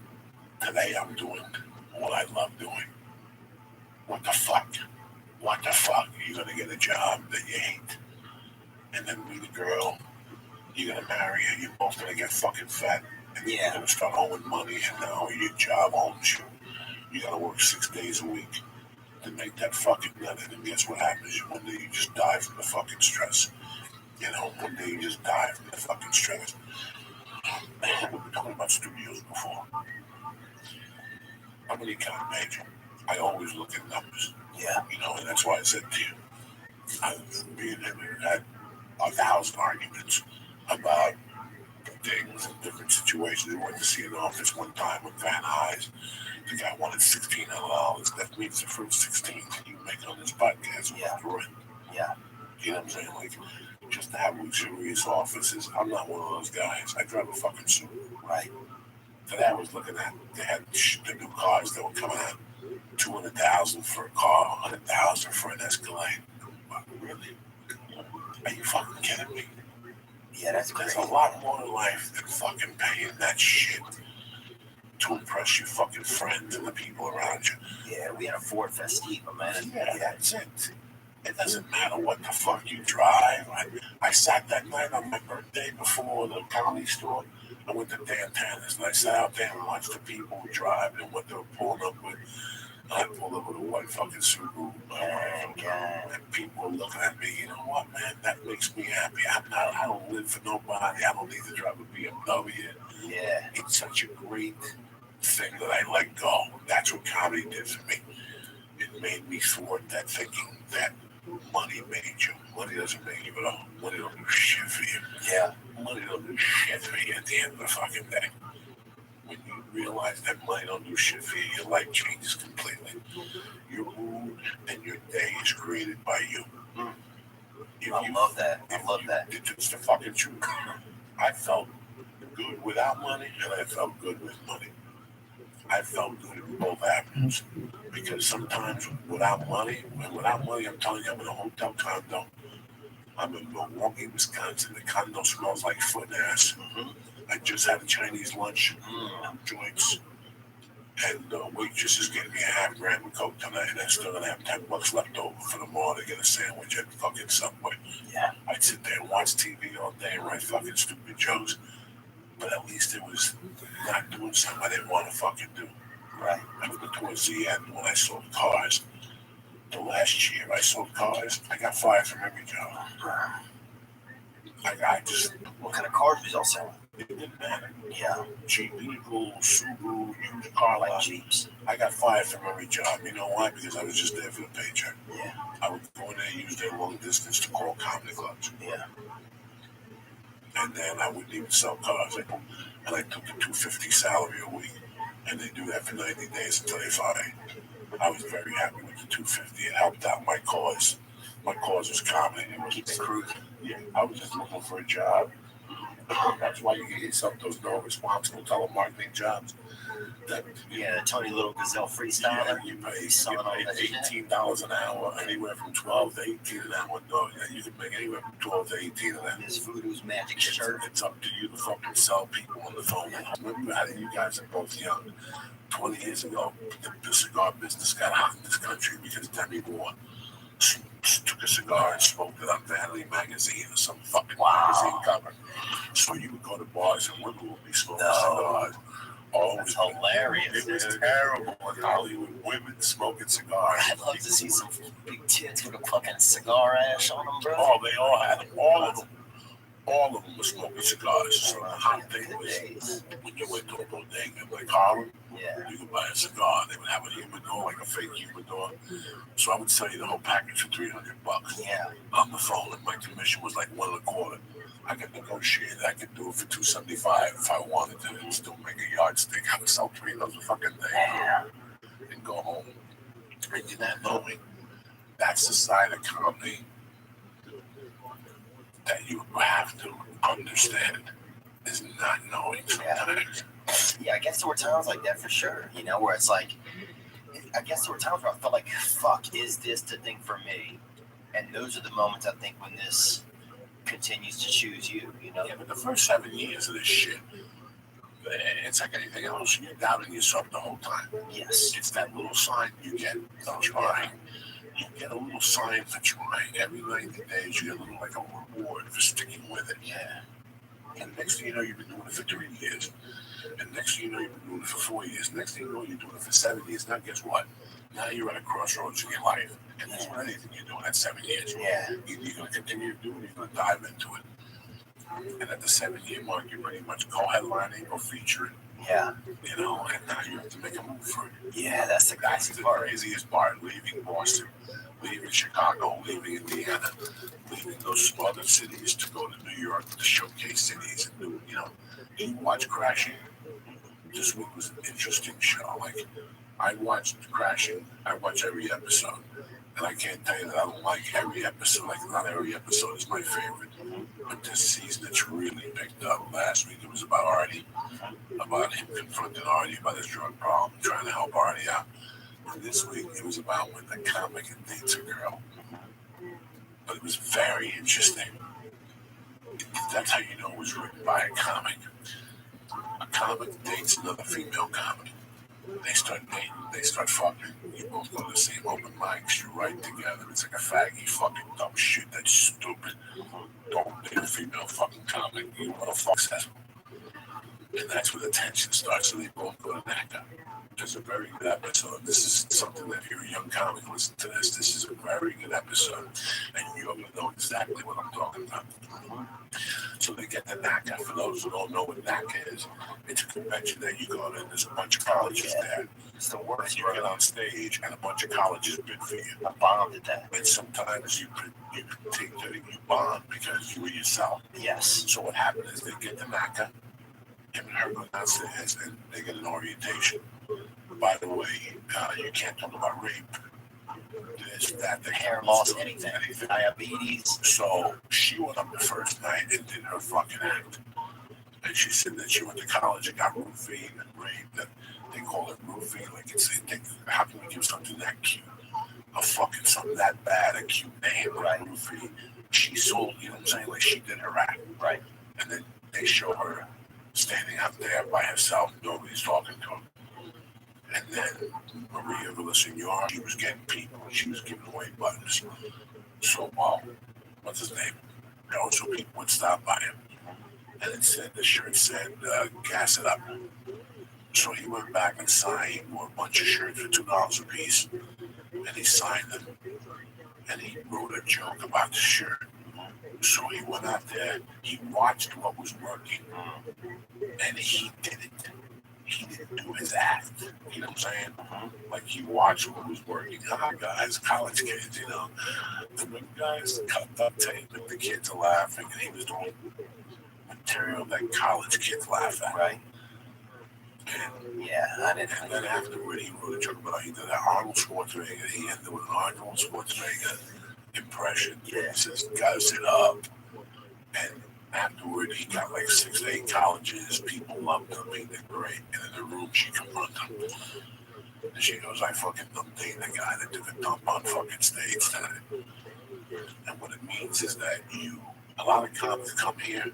Today I'm doing what I love doing. What the fuck? What the fuck? You're gonna get a job that you hate, and then meet a girl. You're gonna marry her. You're both gonna get fucking fat, and you're gonna start owing money, and now your job owns you. You gotta work 6 days a week to make that fucking money. And guess what happens? One day you just die from the fucking stress. You know, one day you just die from the fucking stress. We were talking about studios before. I'm an account major. I always look at numbers. Yeah. You know, and that's why I said to you, me and him had 1,000 arguments about things and different situations. We went to see an office one time with Van Nuys. The guy wanted $1,600. That means the first 16 you make on this podcast. Yeah. Yeah. You know what I'm saying? Like, just to have luxurious offices. I'm not one of those guys. I drive a fucking suit. Right. So that I was looking at, they had the new cars that were coming out. $200,000 for a car, $100,000 for an Escalade. Really? Are you fucking kidding me? Yeah, that's crazy. There's a lot more in life than fucking paying that shit to impress your fucking friends and the people around you. Yeah, we had a Ford Festiva, man. Yeah, that's it. It doesn't matter what the fuck you drive. I sat that night on my birthday before the comedy store. I went to Dan Tanner's and I sat out there and watched the people drive and what they were pulling up with. I pulled up with a white fucking Subaru. And people were looking at me. You know what, man? That makes me happy. I don't live for nobody. I don't need to drive a BMW. Yeah. It's such a great thing that I let go. That's what comedy did for me. It made me thwart that thinking that money made you. Money doesn't make you at all. Money don't do shit for you. Yeah. Money don't do shit for you at the end of the fucking day. When you realize that money don't do shit for you, your life changes completely. Your mood and your day is created by you. I love that. I love that. It's the fucking truth. I felt good without money, and I felt good with money. I felt good in both avenues. Because sometimes without money, I'm telling you, I'm in a hotel condo. I'm in Milwaukee, Wisconsin. The condo smells like foot and ass. I just had a Chinese lunch, joints, and the waitress is getting me a half gram of Coke tonight, and I'm still gonna have $10 left over for tomorrow to get a sandwich at fucking Subway. Yeah. I'd sit there and watch TV all day and write fucking stupid jokes, but at least it was not doing something I didn't want to fucking do. Right. I was towards the end when I sold cars. The last year I sold cars, I got fired from every job. I just... What kind of cars was y'all selling? It didn't matter. Yeah. Jeep, Eagle, Subaru, used car Like lot. Jeeps. I got fired from every job. You know why? Because I was just there for the paycheck. Yeah. I would go in there and use their long distance to call comedy clubs. Yeah. And then I wouldn't even sell cars. And I took the $250 salary a week. And they do that for 90 days until they fire you. I was very happy with the $250. It helped out my cause. My cause was comedy. It was Keep it cruising. Yeah, I was just looking for a job. That's why you get yourself those no-responsible telemarketing jobs. Yeah, the Tony Little Gazelle freestyle. Yeah, you pay $18 an hour, anywhere from 12 to 18 an hour. No, you can make anywhere from 12 to 18 an hour. This Voodoo's magic shirt. It's up to you to fucking sell people on the phone. Remember how you guys are both young. 20 years ago, the cigar business got hot in this country because Demi Moore took a cigar and smoked it on Vanity magazine or some fucking magazine cover. So you would go to bars and women would be smoking cigars. Oh, that's hilarious. It was terrible in Hollywood. Women smoking cigars. I'd love to see some big tits with a fucking cigar ash on them, bro. Oh, they all had them. All of them. All of them were smoking cigars. So the hot thing was when you went to a bodega like Harlem, you could buy a cigar. They would have a humidor, like a fake humidor. So I would sell you the whole package for $300 on the phone, and my commission was like $1.25. I could negotiate. I could do it for $2.75 if I wanted to, and still make a yardstick. I would sell 3 of those a fucking day and go home. And you're not knowing. That's the side of comedy that you have to understand, is not knowing sometimes. Yeah, I guess guess there were times like that for sure, you know, where it's like, I guess there were times where I felt like, fuck, is this the thing for me? And those are the moments I think when this continues to choose you, you know? Yeah, but the first 7 years of this shit, it's like anything else. You're doubting yourself the whole time. Yes. It's that little sign you get for trying. You get a little sign for trying. Every 90 days, you get a little like a reward for sticking with it. Yeah. And next thing you know, you've been doing it for 3 years. And next thing you know, you've been doing it for 4 years. Next thing you know, you're doing it for 7 years. Now, guess what? Now you're at a crossroads in your life. And that's what anything you're doing at 7 years. Yeah. Either you're going to continue to do it or you're going to dive into it. And at the 7-year mark, you're pretty much co-headlining or featuring. Yeah. You know, and now you have to make a move for it. Yeah, that's the That's crazy the part. craziest part. Leaving Boston, leaving Chicago, leaving Indiana, leaving those other cities to go to New York, to showcase cities. And do, you know, you watch Crashing. This week was an interesting show. Like, I watched Crashing. I watch every episode. And I can't tell you that I don't like every episode. Like, not every episode is my favorite. But this season, it's really picked up. Last week, it was about Artie, about him confronting Artie about his drug problem, trying to help Artie out. And this week, it was about when the comic dates a girl. But it was very interesting. That's how you know it was written by a comic. A comic dates another female comic. They start dating, they start fucking. You both go to the same open mics, you write together. It's like a faggy fucking dumb shit that's stupid. Don't date a female fucking comic. You want to fuck successful. And that's where the tension starts, so they both go to NACA. It's a very good episode. This is something that if you're a young comic, listen to this. This is a very good episode. And you're going to know exactly what I'm talking about. So they get to NACA. For those who don't know what NACA is, it's a convention that you go to, and there's a bunch of colleges there. It's the worst. You get on stage, and a bunch of colleges bid for you. I bombed at that. And sometimes you could take that you bond because you were yourself. Yes. So what happened is they get to NACA, him and her go downstairs, and they get an orientation. By the way, you can't talk about rape. This, that, the Hair loss, anything. Diabetes. So she went up the first night and did her fucking act. And she said that she went to college and got roofied and raped. That they call it roofing. Like it's how can we give something that cute? A fucking something that bad, a cute name, right? Roofie. She sold, you know what I'm saying? Like she did her act. Right. And then they show her standing out there by herself. Nobody's talking to her. And then Maria Villasenor, she was getting people. She was giving away buttons. So, what's his name? So people would stop by him. And it said, the shirt said, gas it up. So he went back and signed. He bought a bunch of shirts for $2 a piece. And he signed them. And he wrote a joke about the shirt. So he went out there, he watched what was working, and he did it. He didn't do his act. You know what I'm saying? Like he watched what was working. Our guys, college kids, you know. The big guys cut duct tape and the kids are laughing, and he was doing material that college kids laugh at. Right. And, yeah, I didn't. And then afterward, he wrote a joke about he did an Arnold Schwarzenegger. He ended with an Arnold Schwarzenegger impression. Yeah. He says, "Guys, sit up." And afterward, he got like 6 to 8 colleges. People loved him. He did great. And in the room, she confronted him. And she goes, "I fucking don't date the guy that did the dump on fucking stage tonight." And what it means is that a lot of comics come here.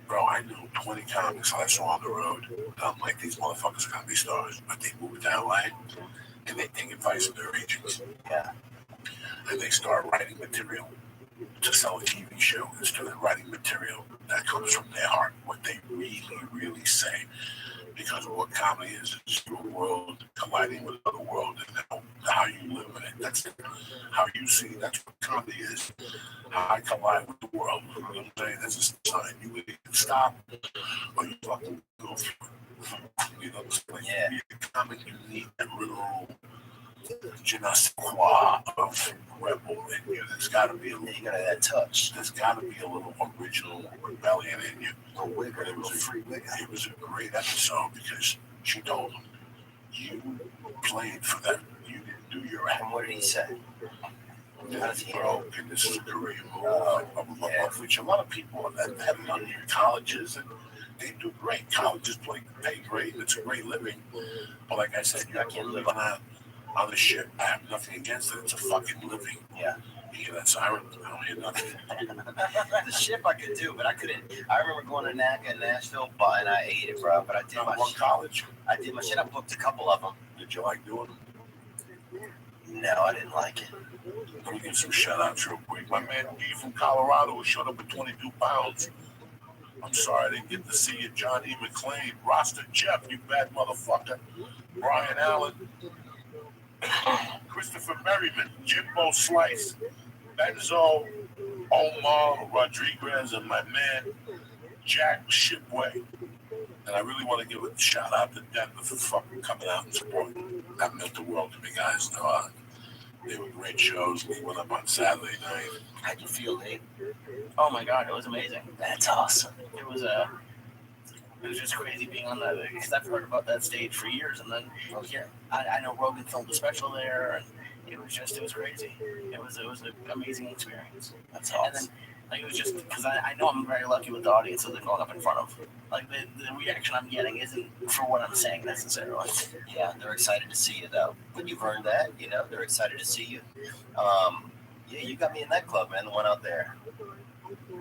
Bro, I knew 20 comics I saw on the road. I'm like, these motherfuckers are gonna be stars. But they move to LA and they take advice from their agents. Yeah. And they start writing material to sell a TV show instead of writing material that comes from their heart, what they really, really say. Because what comedy is your world colliding with another world and how you live in it. That's it. How you see, that's what comedy is. How I collide with the world. You know what I'm saying? That's a sign. You either can stop or you fucking go through it. You know what I'm saying? Like, yeah. You comic, you need that little je ne sais quoi of rebel in you. There's got to be a little. You got that touch. There's got to be a little original rebellion in you. A wigger, it was a free wigger. It was a great episode because she told him, "You played for them. You didn't do your act." And what did he say? That's broke, and this is a career move, which a lot of people that have done your colleges and They do great. Colleges pay great. It's a great living. But like I said, you can't live on the ship. I have nothing against it. It's a fucking living. Yeah. You hear that siren? I don't hear nothing. The ship I could do, but I couldn't. I remember going to NACA in Nashville, and I ate it, bro. But I did my One college. I did my shit. I booked a couple of them. Did you like doing them? No, I didn't like it. Let me give some shout outs real quick. My man D from Colorado who showed up with 22 pounds. I'm sorry I didn't get to see you. John E. McClain, Roster Jeff, you bad motherfucker. Brian Allen, Christopher Merriman, Jimbo Slice, Benzo, Omar Rodriguez, and my man Jack Shipway. And I really want to give a shout out to Denver for fucking coming out and supporting. That meant the world to me, guys. They were great shows. We went up on Saturday night. How'd you feel, Nate? Oh my God, it was amazing. That's awesome. It was just crazy being on that, because I've heard about that stage for years, and then I know Rogan filmed a special there, and it was crazy. It was an amazing experience. That's awesome. And then it was just because I know I'm very lucky with the audience that they're going up in front of. Like the reaction I'm getting isn't for what I'm saying necessarily. Yeah, they're excited to see you though. But you've earned that, they're excited to see you. Yeah, you got me in that club, man. The one out there.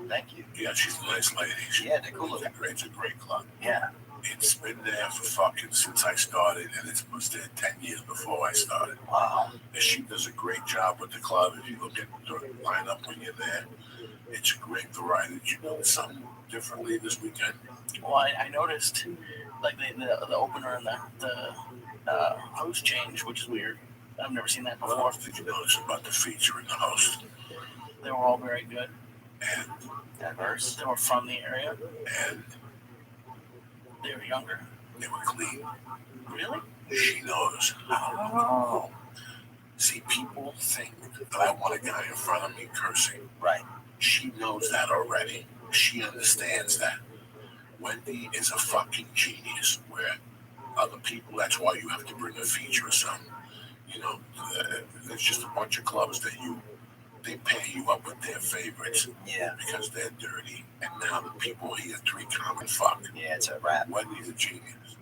Thank you. Yeah, she's a nice lady. Yeah, they're cool. It's a great club. Yeah. It's been there for fucking since I started, and it was there 10 years before I started. Wow. And she does a great job with the club. If you look at the lineup when you're there, it's a great variety. Did you notice something differently this weekend? Well, I noticed like the opener and the host change, which is weird. I've never seen that before. Did you notice about the feature and the host? They were all very good. And diverse. They were from the area. And they were younger. They were clean. Really? She knows how. See, people think that I want a guy in front of me cursing. Right. She knows that already. She understands that. Wendy is a fucking genius where other people, that's why you have to bring a feature or something. There's just a bunch of clubs that they pair you up with their favorites. Yeah. Because they're dirty. And now the people here, three common fuck. Yeah, it's a rap. Wendy's a genius.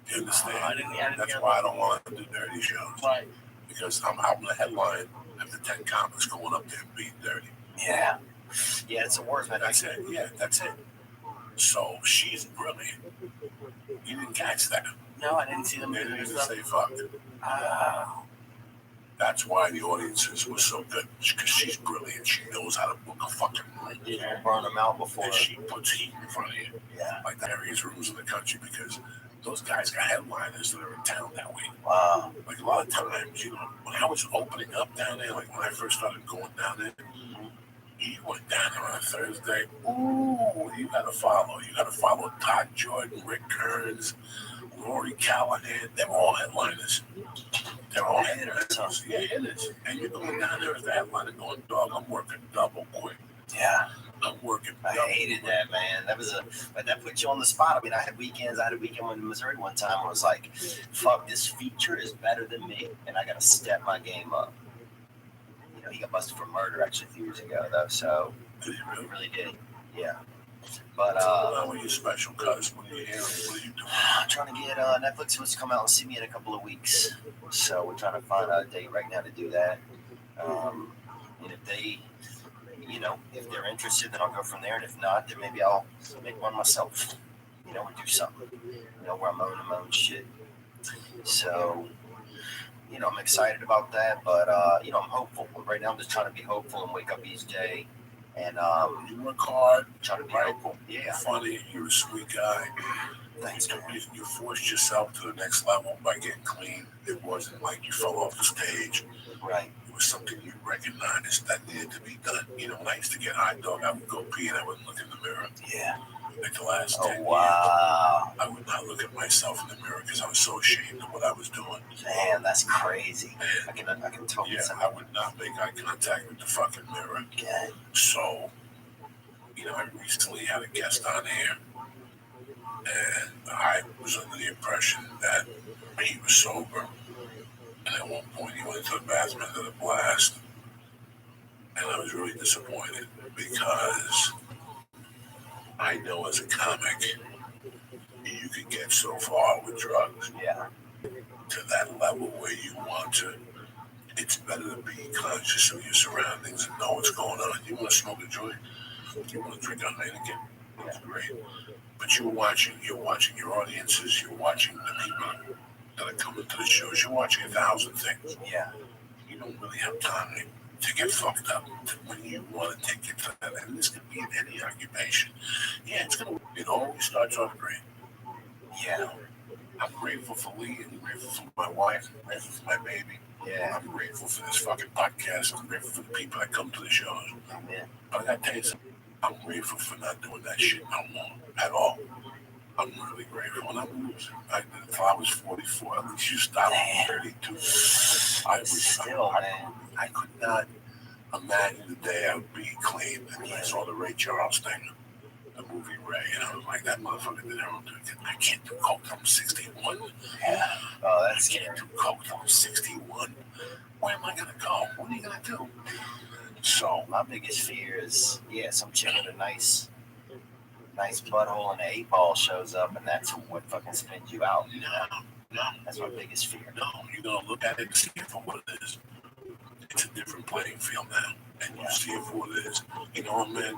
You understand? I didn't That's why I don't want to do dirty shows. Right. Because I'm out in the headline after 10 comics going up there and being dirty. Yeah. Yeah, it's the worst, man. That's it. Yeah, that's it. So she's brilliant. You didn't catch that. No, I didn't see them. They didn't even say fuck. That's why the audiences were so good. Because she's brilliant. She knows how to book a fucking room. Yeah, burn them out before. And she puts heat in front of you. Yeah. Like the various rooms in the country because those guys got headliners that are in town that week. Wow. Like a lot of times, when I was opening up down there, like when I first started going down there, you went down there on a Thursday. Ooh, you gotta follow Todd Jordan, Rick Kearns, Rory Callahan. They're all headliners. They're all headliners. Yeah, hitters. And you're going down there as the headliner going, dog, I'm working double quick. Yeah. I'm working I double hated that, man. But that put you on the spot. I mean, I had weekends. I had a weekend in Missouri one time. I was like, fuck, this feature is better than me. And I got to step my game up. He got busted for murder actually a few years ago, though. So Did he really? he really did. Yeah. But what are you special, cuz? What are you hearing? What are you doing? I'm trying to get Netflix wants to come out and see me in a couple of weeks. So we're trying to find a date right now to do that. And if they, if they're interested, then I'll go from there. And if not, then maybe I'll make one myself. Or do something. Where I'm owning my own shit. So, I'm excited about that. But I'm hopeful. Right now, I'm just trying to be hopeful and wake up each day. And You work hard, try to be right? hopeful. Yeah. You're funny, you're a sweet guy. Thanks, man. You forced yourself to the next level by getting clean. It wasn't like you fell off the stage. Right. It was something you recognized that needed to be done. When I used to get hot dog, I would go pee and I wouldn't look in the mirror. Yeah. Like the last 10 years, Wow. I would not look at myself in the mirror because I was so ashamed of what I was doing. Man, that's crazy. I can totally Yeah, see. I would not make eye contact with the fucking mirror. Okay. So, I recently had a guest on here, and I was under the impression that he was sober. And at one point, he went into the bathroom and did a blast. And I was really disappointed because I know as a comic get so far with drugs Yeah. to that level where you want to, it's better to be conscious of your surroundings and know what's going on. You want to smoke a joint, you want to drink a Heineken, it's great. But you're watching your audiences, you're watching the people that are coming to the shows, you're watching 1,000 things. Yeah. You don't really have time to get fucked up when you want to take it to that. And this could be in any occupation. Yeah, it always starts off great. Yeah. I'm grateful for Lee, I'm grateful for my wife, I'm grateful for my baby. Yeah. I'm grateful for this fucking podcast. I'm grateful for the people that come to the shows. Amen. But I gotta tell you something, I'm grateful for not doing that shit no more at all. I'm really grateful. And I'm losing. Until I was 44, at least you stopped at 32. I could not imagine the day I would be clean. And I saw the Ray Charles thing, the movie Ray, and I was like, that motherfucker did everything. I can't do coke till I'm 61. Yeah. Oh, I can't do coke till I'm 61. Where am I gonna go? What are you gonna do? So my biggest fear is, some chick with a nice butthole and an 8-ball shows up, and that's what fucking spins you out. No. That's my biggest fear. No, you're gonna look at it and see it for what it is. It's a different playing field now, and you see it for what it is. You know what, man?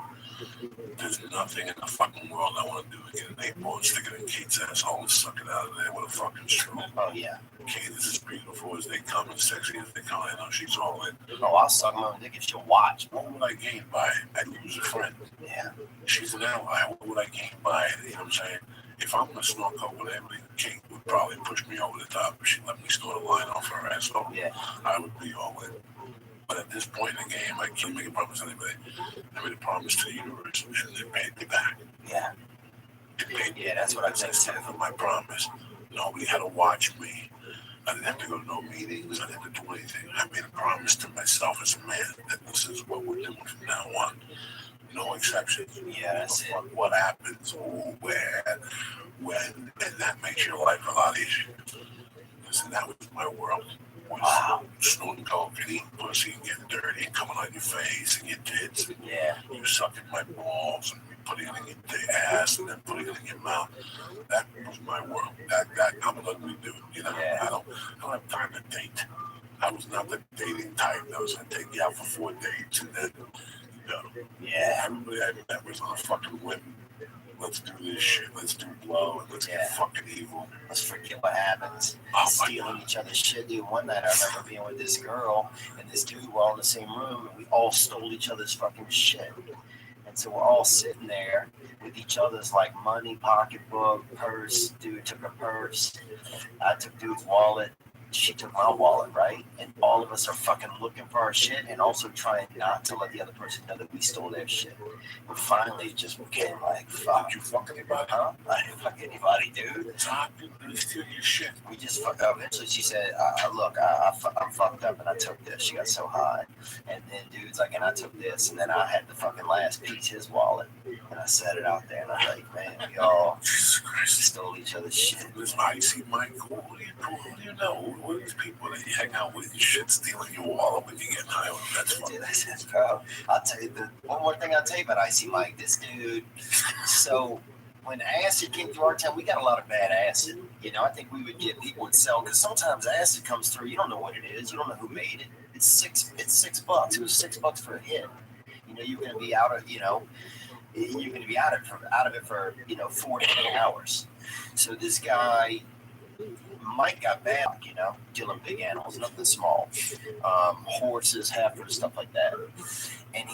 There's nothing in the fucking world I want to do to get an 8-ball and stick it in Kate's asshole and suck it out of there with a fucking straw. Oh, yeah. Kate is as beautiful as they come and sexy as they come. I know she's all in. Oh, I'll suck my own dick if she'll watch. What would I gain by it? I'd lose a friend. Yeah. She's an ally. What would I gain by it? You know what I'm saying? If I'm gonna snort coke with Emily, Kate would probably push me over the top if she let me snort a line off her asshole. Yeah. I would be all in. But at this point in the game, I can't make a promise to anybody. I made a promise to the universe, and they paid me back. Yeah. That's what I think. That's for my promise. Nobody had to watch me. I didn't have to go to no meetings. I didn't have to do anything. I made a promise to myself as a man that this is what we're doing from now on. No exceptions. Yeah, that's it. What happens, who, where, when, and that makes your life a lot easier. Listen, that was my world. Wow. Snorting coke and eating pussy and getting dirty and coming on your face and your tits. And you sucking my balls and putting it in your ass and then putting it in your mouth. That was my world. That I'm an ugly dude. You know, I don't have time to date. I was not the dating type that was gonna take you out for 4 dates and then everybody I met was on a fucking whim. Let's do this shit. Let's do blow and let's get fucking evil. Let's forget what happens. Stealing each other's shit, dude. One night I remember being with this girl and this dude were all in the same room and we all stole each other's fucking shit. And so we're all sitting there with each other's like money, pocketbook, purse. Dude took her purse. I took dude's wallet. She took my wallet, right? And all of us are fucking looking for our shit and also trying not to let the other person know that we stole their shit. But finally, it just became like, fuck. Did you fuck anybody? Huh? I didn't fuck anybody, dude. Top, you steal your shit. We just fucked up. Eventually, she said, look, I'm fucked up and I took this. She got so high. And then dude's like, and I took this. And then I had the fucking last piece, his wallet. And I set it out there. And I'm like, man, we all stole each other's shit. This icy Mike, who do you know? What are these people that you hang out with? You shit stealing your wallet when you get high. That's funny. Dude, that's bro. I'll tell you one more thing I'll tell you about Icy Mike. This dude, so when acid came through our town, we got a lot of bad acid. You know, I think we would get people would sell because sometimes acid comes through. You don't know what it is. You don't know who made it. It's $6. It was $6 for a hit. You know, you're gonna be out of you're gonna be out of it for 4 to 8 hours. So this guy. Mike got bad, killing big animals, nothing small, horses, heifers, stuff like that. And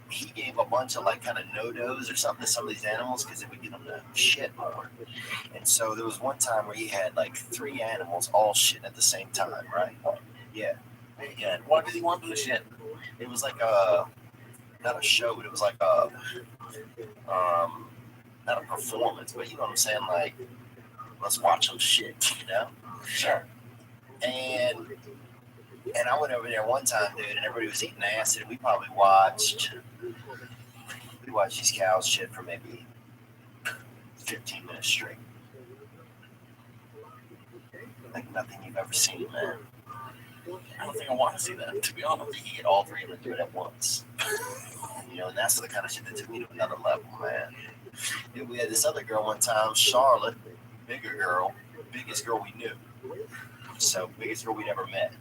he gave a bunch of like kind of no-dos or something to some of these animals because it would get them to shit more. And so there was one time where he had like 3 animals all shitting at the same time, right? Yeah. And Why did he want to shit? it was like not a show, but it was like not a performance, but you know what I'm saying, like. Let's watch some shit, Sure. And I went over there one time, dude, and everybody was eating acid. We probably watched these cows shit for maybe 15 minutes straight. Like nothing you've ever seen, man. I don't think I want to see that, to be honest. You get all three of them do it at once. You know, and that's the kind of shit that took me to another level, man. Yeah, we had this other girl one time, Charlotte, bigger girl, biggest girl we knew. So biggest girl we'd ever met.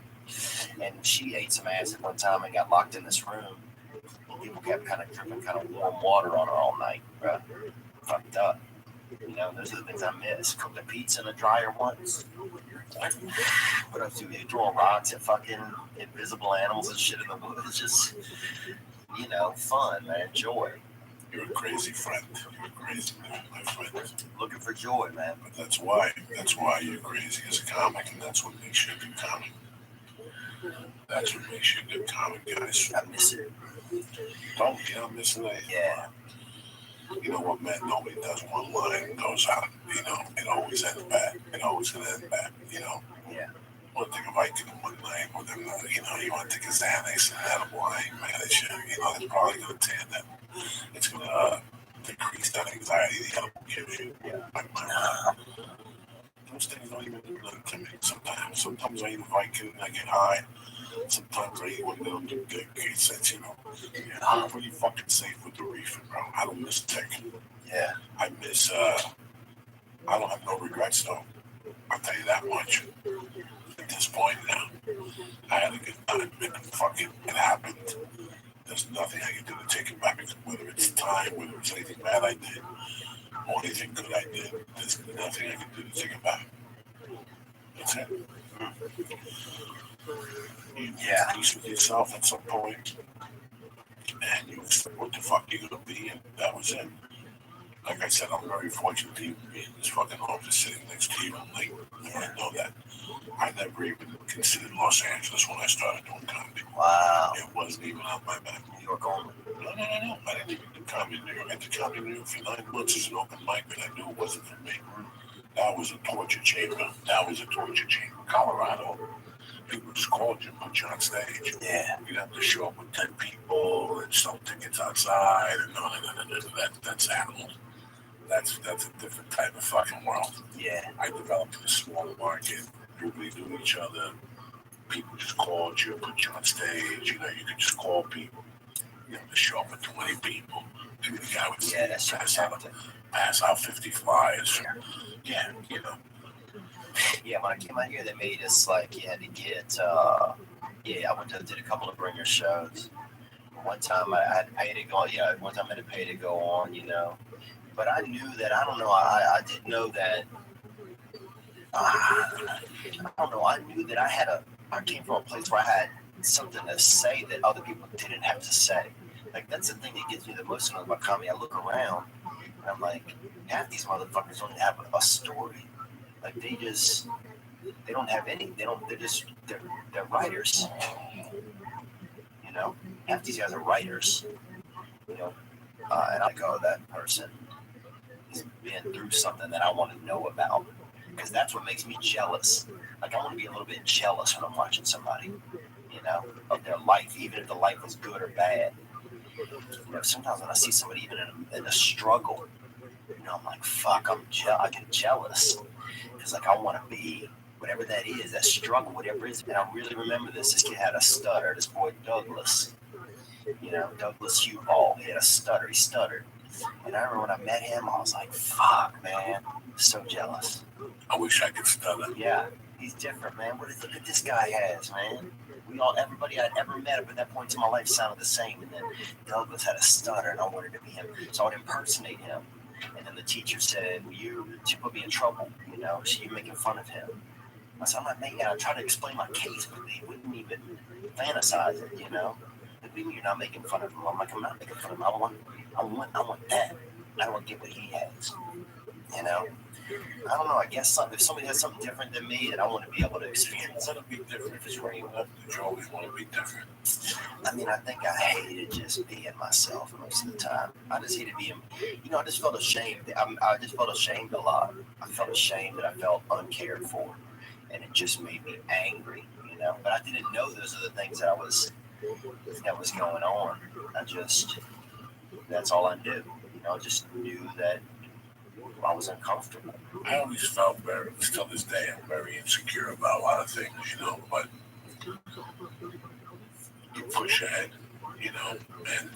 And she ate some acid one time and got locked in this room. People kept kind of dripping kind of warm water on her all night, bro. Fucked up. You know, those are the things I miss. Cooked a pizza in a dryer once. What else do we do? Throwing rocks at fucking invisible animals and shit in the woods. Just, you know, fun, man. Joy. You're a crazy friend. You're crazy, man, my friend. Looking for joy, man. But that's why you're crazy as a comic, and that's what makes you a good comic. That's what makes you a good comic, guys. I miss it. Don't get missing it. Yeah. You know what, man? Nobody does one line, goes out. You know, it always ends bad. It always gonna end bad. You know. Yeah. You want to take a Vicodin one night with them, you know, you want to take a Xanax and that wine, man, that shit, you know, it's probably going to tear that. It's going to decrease that anxiety the other will give you. Yeah. Those things don't even do nothing to me sometimes. Sometimes I eat a Vicodin and I get high. Sometimes I eat one that'll do good sense, you know. And I'm pretty fucking safe with the reefer, bro. I don't miss tech. Yeah. I miss, I don't have no regrets, though. I'll tell you that much. At this point now, I had a good time. It happened. There's nothing I can do to take it back. Whether it's time, whether it's anything bad I did, or anything good I did, there's nothing I can do to take it back. That's it. You Yeah. peace with yourself at some point, and you said what the fuck you're gonna be, and that was it. Like I said, I'm very fortunate to even be in this fucking office sitting next to you. Like, I know that. I never even considered Los Angeles when I started doing comedy. Wow. It wasn't even on my back. New York only. No. I didn't even do comedy in New York. I did comedy in New York for 9 months as an open mic, but I knew it wasn't for me. That was a torture chamber. Colorado. People just called you, put you on stage. Yeah. You'd have to show up with 10 people and sell tickets outside. And no, that's animals. That's a different type of fucking world. Yeah. I developed in a smaller market. Everybody knew each other. People just called you, put you on stage. You know, you could just call people. You know, to show up with 20 people. Maybe the guy would That's pass out 50 flyers. Yeah, you know. Yeah, when I came out here, they made us like you had to get. I did a couple of bringer shows. One time I had to pay to go. Yeah, one time I had to pay to go on. You know, but I knew that. I don't know. I did know that. I don't know. I knew that I came from a place where I had something to say that other people didn't have to say. Like that's the thing that gets me the most about comedy. I look around and I'm like, half these motherfuckers don't have a story. Like they don't have any. They're writers. You know, half these guys are writers. You know, and I go, that person has been through something that I want to know about, because that's what makes me jealous. Like I want to be a little bit jealous when I'm watching somebody, you know, of their life, even if the life was good or bad. You know, sometimes when I see somebody even in a struggle, you know, I'm like, fuck, I get jealous. Because like I want to be whatever that is, that struggle, whatever it is. And I really remember this kid had a stutter, this boy Douglas, you know, Douglas Hugh Hall, he had a stutter, he stuttered. And I remember when I met him, I was like, fuck, man, so jealous. I wish I could stutter. Yeah, he's different, man. Look at this guy has, man. Everybody I'd ever met up at that point in my life sounded the same. And then Douglas had a stutter and I wanted to be him. So I would impersonate him. And then the teacher said, she put me in trouble, you know, so you're making fun of him. I said, I'm not making it. I tried to explain my case, but they wouldn't even fantasize it, you know. You're not making fun of him. I'm like, I'm not making fun of him. I want that. I want to get what he has, you know. I don't know. I guess if somebody has something different than me, then I want to be able to experience it. Want to be different if it's raining up. You always want to be different. I mean, I think I hated just being myself most of the time. I just hated being, you know, I just felt ashamed. I just felt ashamed a lot. I felt ashamed that I felt uncared for. And it just made me angry, you know. But I didn't know those are the things that was going on. That's all I knew. You know, I just knew that I was uncomfortable. I always felt still this day, I'm very insecure about a lot of things, you know, but you push ahead, you know, and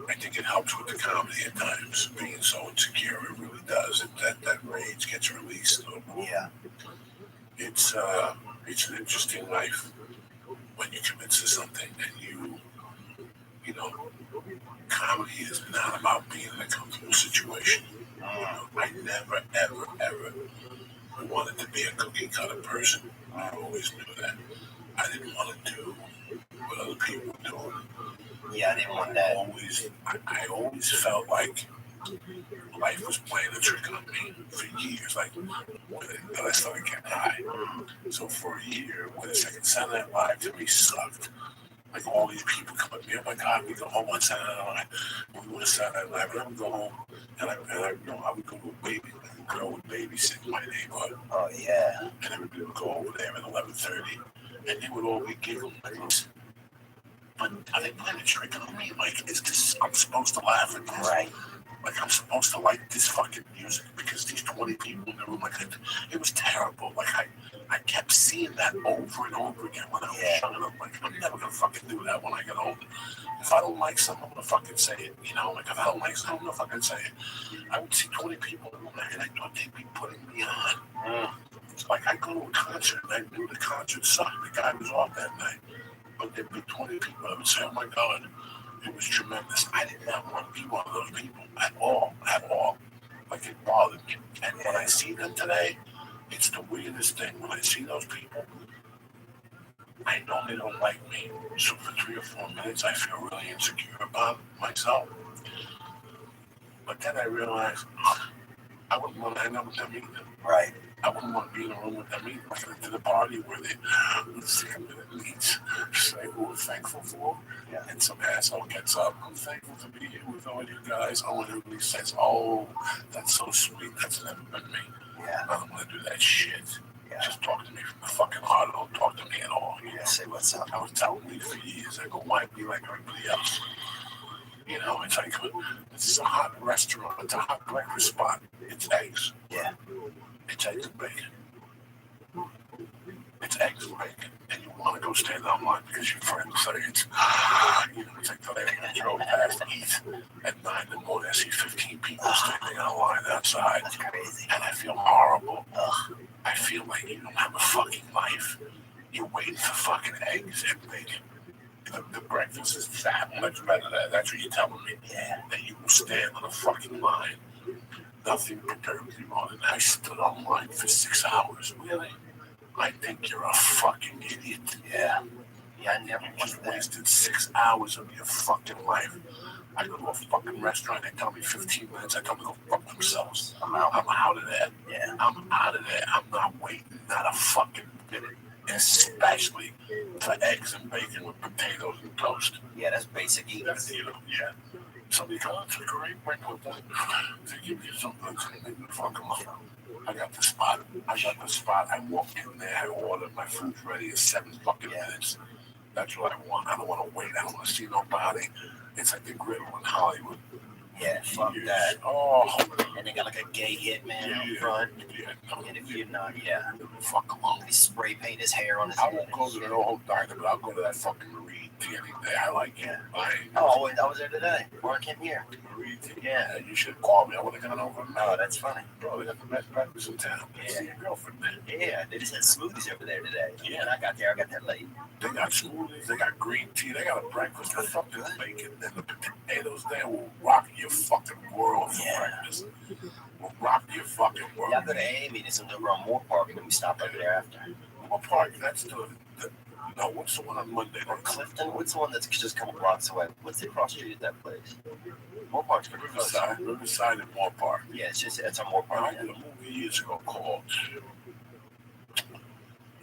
I think it helps with the comedy at times. Being so insecure, it really does. That rage gets released. Yeah. It's an interesting life when you commit to something and you know, comedy is not about being in a comfortable situation. I never, ever, ever wanted to be a cookie cutter person. I always knew that. I didn't want to do what other people were doing. Yeah, I didn't want that. I always felt like life was playing a trick on me for years. Like, until I started getting high. So for a year, when the second Saturday Night Live to me sucked. Like all these people come up to me, oh my God, we go home on Saturday Night Live. We go to Saturday Night Live, and I would go home, and I would go to a baby, a girl would babysit in my neighborhood. Oh yeah. And everybody would go over there at 11:30, and they would all be giggling like this. But are they playing a trick on me? Like, is this? I'm supposed to laugh at this, Right. Like I'm supposed to like this fucking music because these 20 people in the room, like it was terrible. Like I kept seeing that over and over again when I was young. And I'm like, I'm never gonna fucking do that when I get older. If I don't like something, I'm gonna fucking say it. You know, like if I don't like something, I'm gonna fucking say it. I would see 20 people in the room and I thought they'd be putting me on. It's like I go to a concert and I knew the concert sucked. The guy was off that night. But there'd be 20 people that would say, oh my God, it was tremendous. I did not want to be one of those people at all. Like it bothered me. And when I see them today, it's the weirdest thing. When I see those people, I know they don't like me. So for 3 or 4 minutes, I feel really insecure about myself. But then I realized I wouldn't want to hang out with them either. Right. I wouldn't want to be in a room with them either. Like to the party where they would say a minute each, say who we're thankful for. Yeah. And some asshole gets up, I'm thankful to be here with all you guys. Oh, and everybody says, oh, that's so sweet. That's never been me. Yeah. I don't want to do that shit. Yeah. Just talk to me from the fucking heart. Don't talk to me at all. Yeah, say what's up. I was telling me for years, I go, why be like everybody else? You know, it's like, this is a hot restaurant. It's a hot breakfast spot. It's eggs. Yeah. It's eggs and bacon. It's eggs and bacon. And you want to go stand online because your friends say it's, you know, it's like today I drove past East at 9 in the morning. I see 15 people standing online outside. That's crazy. And I feel horrible. Ugh. I feel like you don't have a fucking life. You're waiting for fucking eggs and bacon. The breakfast is that much better. That's what you're telling me. Yeah. That you will stand on a fucking line. Nothing prepared me wrong. And I stood online for 6 hours. Really? I think you're a fucking idiot. Yeah. Yeah, I never You was just that. wasted 6 hours of your fucking life. I go to a fucking restaurant, they tell me 15 minutes, I tell them to go fuck themselves. I'm out of there. Yeah. I'm out of there. I'm not waiting, not a fucking minute. Especially for eggs and bacon with potatoes and toast. Yeah, that's basic eating. That's, you know, yeah. Somebody goes, it's a great breakfast. They give you something to make the fucking love. I got the spot. I walk in there, I order, my food's ready in 7 fucking minutes. That's what I want. I don't want to wait. I don't want to see nobody. It's like the griddle in Hollywood. Yeah, fuck that. Oh. And they got like a gay hitman out front. Yeah. And if you're not, yeah. Fuck alone. He spray paint his hair on his I head. won't go to the whole diner, but I'll go to that fucking Marie Tea any day. I like it. Oh, I was there today. Work came here. Marie Tea. Yeah. You should call me. I would have gone over. Oh, that's funny. Bro, they got the best breakfast in town. Yeah. See your girlfriend there. Yeah, they just had smoothies over there today. Yeah. And I got there late. They got smoothies, they got green tea, they got a breakfast, the fucking bacon, and the potatoes there will rock your fucking world for breakfast. Will rock your fucking world. Yeah, I go to Amy and it's over on Moore Park and then we stop over there after. What park? That's the no, what's the one on Monday? Or Clifton? What's the one that's just a couple blocks away? What's the cross street at that place? Moore Park's pretty close. Riverside and Moore Park. Yeah, it's on Moore Park. I did a movie years ago called,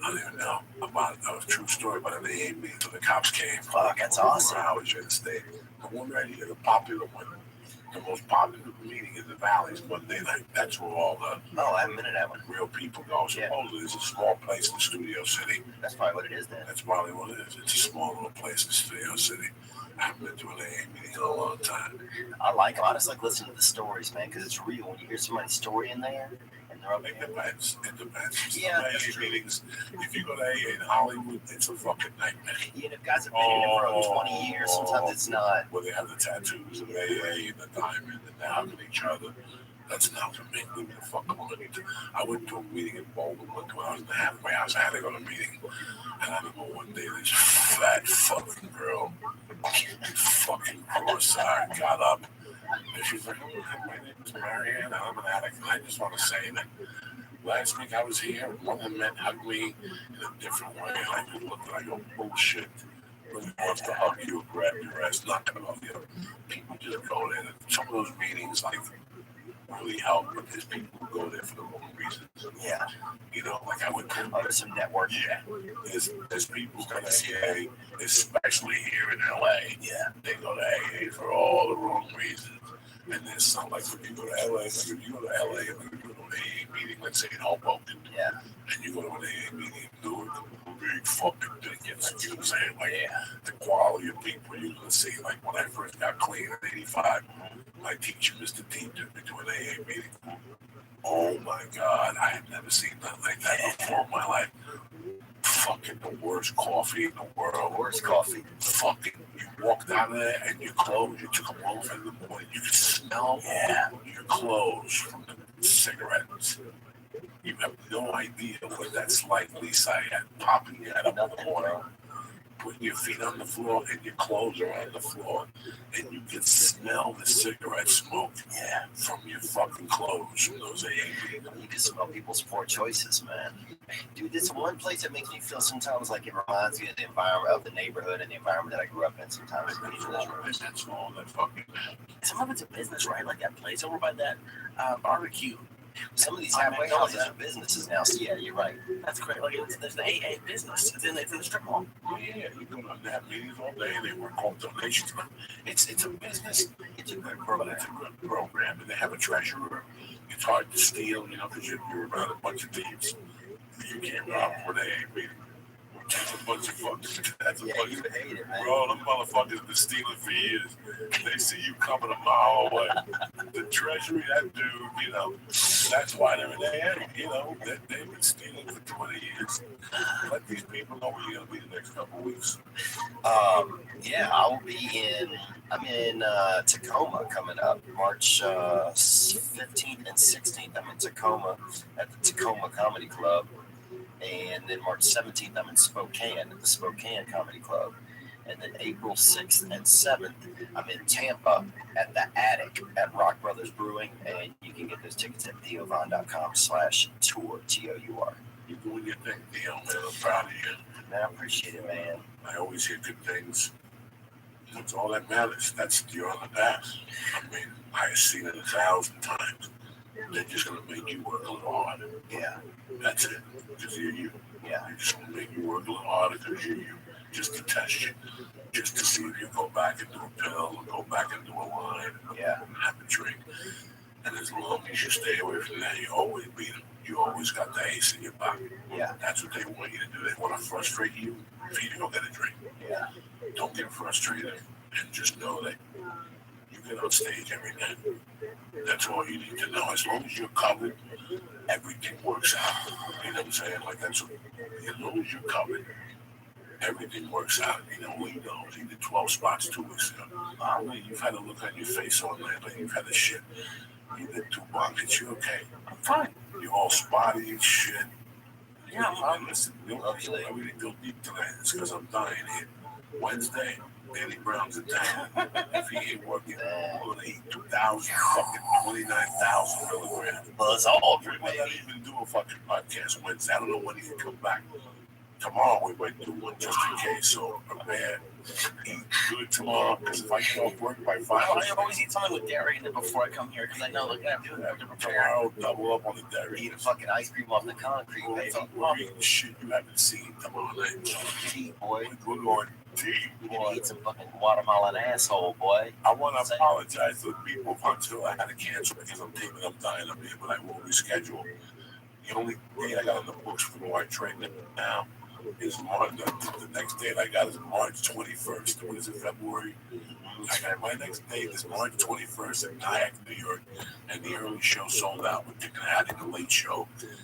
I don't even know, about a true story about an AA meeting till the cops came. Fuck, that's awesome. I was in the state. The one right here, the popular one, the most popular meeting in the valleys Monday night. That's where all the Oh, I haven't been to that one. real people go. Supposedly it's a small place in Studio City. That's probably what it is then. That's probably what it is. It's a small little place in Studio City. I haven't been to an AA meeting in a long time. I like them. I just like listening to the stories, man, because it's real. When you hear somebody's story in there, and It depends. It depends. Yeah, Some AA meetings, if you go to AA in Hollywood, it's a fucking nightmare. You know, guys have been in it for over 20 years. Sometimes it's not. Where they have the tattoos of AA and the diamond and they're hugging each other. That's not for me. Leave me the fuck alone. I went to a meeting in Boulder when I was in the halfway house. I had to go to a meeting. And I remember one day this fat fucking girl, fucking cross-eyed, got up. And she's like, oh, my name is Marianne. I'm an addict. And I just want to say that last week I was here. One of the men hugged me in a different way. And I just looked and I go, bullshit. Really wants to hug you, grab your ass, not going to hug you. People just go there. Some of those meetings, like, really help, but there's people who go there for the wrong reasons. Yeah. You know, like I would go. Oh, there's some network. Yeah. There's people who go to AA, especially here in LA. Yeah. They go to AA for all the wrong reasons. And there's some, like, when you go to LA, like if you go to LA and you go to an AA meeting, let's say in Hoboken, Yeah. and you go to an AA meeting in Newark, big fucking tickets, you know what I'm saying? Like, the quality of people you're going to see. Like, when I first got clean in 85, my teacher, Mr. T, took me to an AA meeting. Oh my God, I had never seen nothing like that before in my life. Fucking the worst coffee in the world. Worst coffee. Fucking, you walked out of there and your clothes, you took them off in the morning. You could smell your clothes from the cigarettes. You have no idea what that's like, Lisa. I had popping your head up in the morning, putting your feet on the floor and your clothes are on the floor, and you can smell the cigarette smoke from your fucking clothes from those AA meetings. You can smell people's poor choices, man. Dude, this one place that makes me feel sometimes like it reminds me of the environment of the neighborhood and the environment that I grew up in sometimes. That's all that fucking. Some of it's a business, right? Like that place over by that barbecue. Some of these halfway houses are businesses now, so yeah, you're right. That's great. Like there's the AA business. It's in the strip mall. Yeah, you go to have meetings all day. They work off donations. It's a business. It's a good program. It's a good program, and they have a treasurer. It's hard to steal, you know, because you're around a bunch of thieves. You can't rob with an AA meeting. That's a bunch of fucks. That's a bunch of hate it, man. bro. Them motherfuckers have been stealing for years. They see you coming a mile away. The treasury, that dude, you know, that's why they're in AA. You know, they've been stealing for 20 years. Let these people know where you're gonna be the next couple of weeks. Yeah, I'm in Tacoma coming up, March 15th and 16th. I'm in Tacoma at the Tacoma Comedy Club. And then March 17th, I'm in Spokane at the Spokane Comedy Club. And then April 6th and 7th, I'm in Tampa at the Attic at Rock Brothers Brewing. And you can get those tickets at theovon.com/tour, TOUR. You're doing your thing, Theo, man. I'm proud of you. Man, I appreciate it, man. I always hear good things. That's all that matters. That's you're on the path. I mean, I've seen it 1,000 times. They're just gonna make you work a little harder. Yeah. That's it. Because you're you. Yeah. They're just gonna make you work a little harder because you're you. Just to test you. Just to see if you go back and do a pill or go back and do a line and have a drink. And as long as you stay away from that, you always beat them. You always got the ace in your pocket. Yeah. That's what they want you to do. They want to frustrate you for you to go get a drink. Yeah. Don't get frustrated and just know that you get on stage every night. That's all you need to know. As long as you're covered, everything works out. You know what I'm saying? Like that's what, as long as you're covered, everything works out. You know, we know you did 12 spots 2 weeks ago. You've had a look on your face all night, like you've had a shit. You did 2 buckets, you okay? I'm fine. You're all spotty and shit. Yeah, I'm fine. Listen, you know, I really go deep tonight. It's because I'm dying here. Wednesday, Danny Brown's in town. If he ain't working, we're gonna eat 2,000, fucking 29,000 milligrams. Buzz Aldrin, We might not baby. even do a fucking podcast Wednesday. I don't know when he can come back. Tomorrow we might do one just in case. So prepare, eat good tomorrow. Because if I get off work by 5, I always eat something with dairy in it before I come here because I know like I have to prepare. tomorrow double up on the dairy. Eat a fucking ice cream off the concrete, baby. We're eating shit you haven't seen tomorrow night. Tea, boy. We're going deep. You can eat some fucking watermelon asshole, boy. I want to apologize to the people until I had to cancel because I'm thinking I'm dying up here, but I will reschedule. The only thing I got on the books for the white train now is March. The next date I got is March 21st. What is it, February? I got my next date is March 21st in Nyack, New York, and the early show sold out. We're thinking of adding a late show.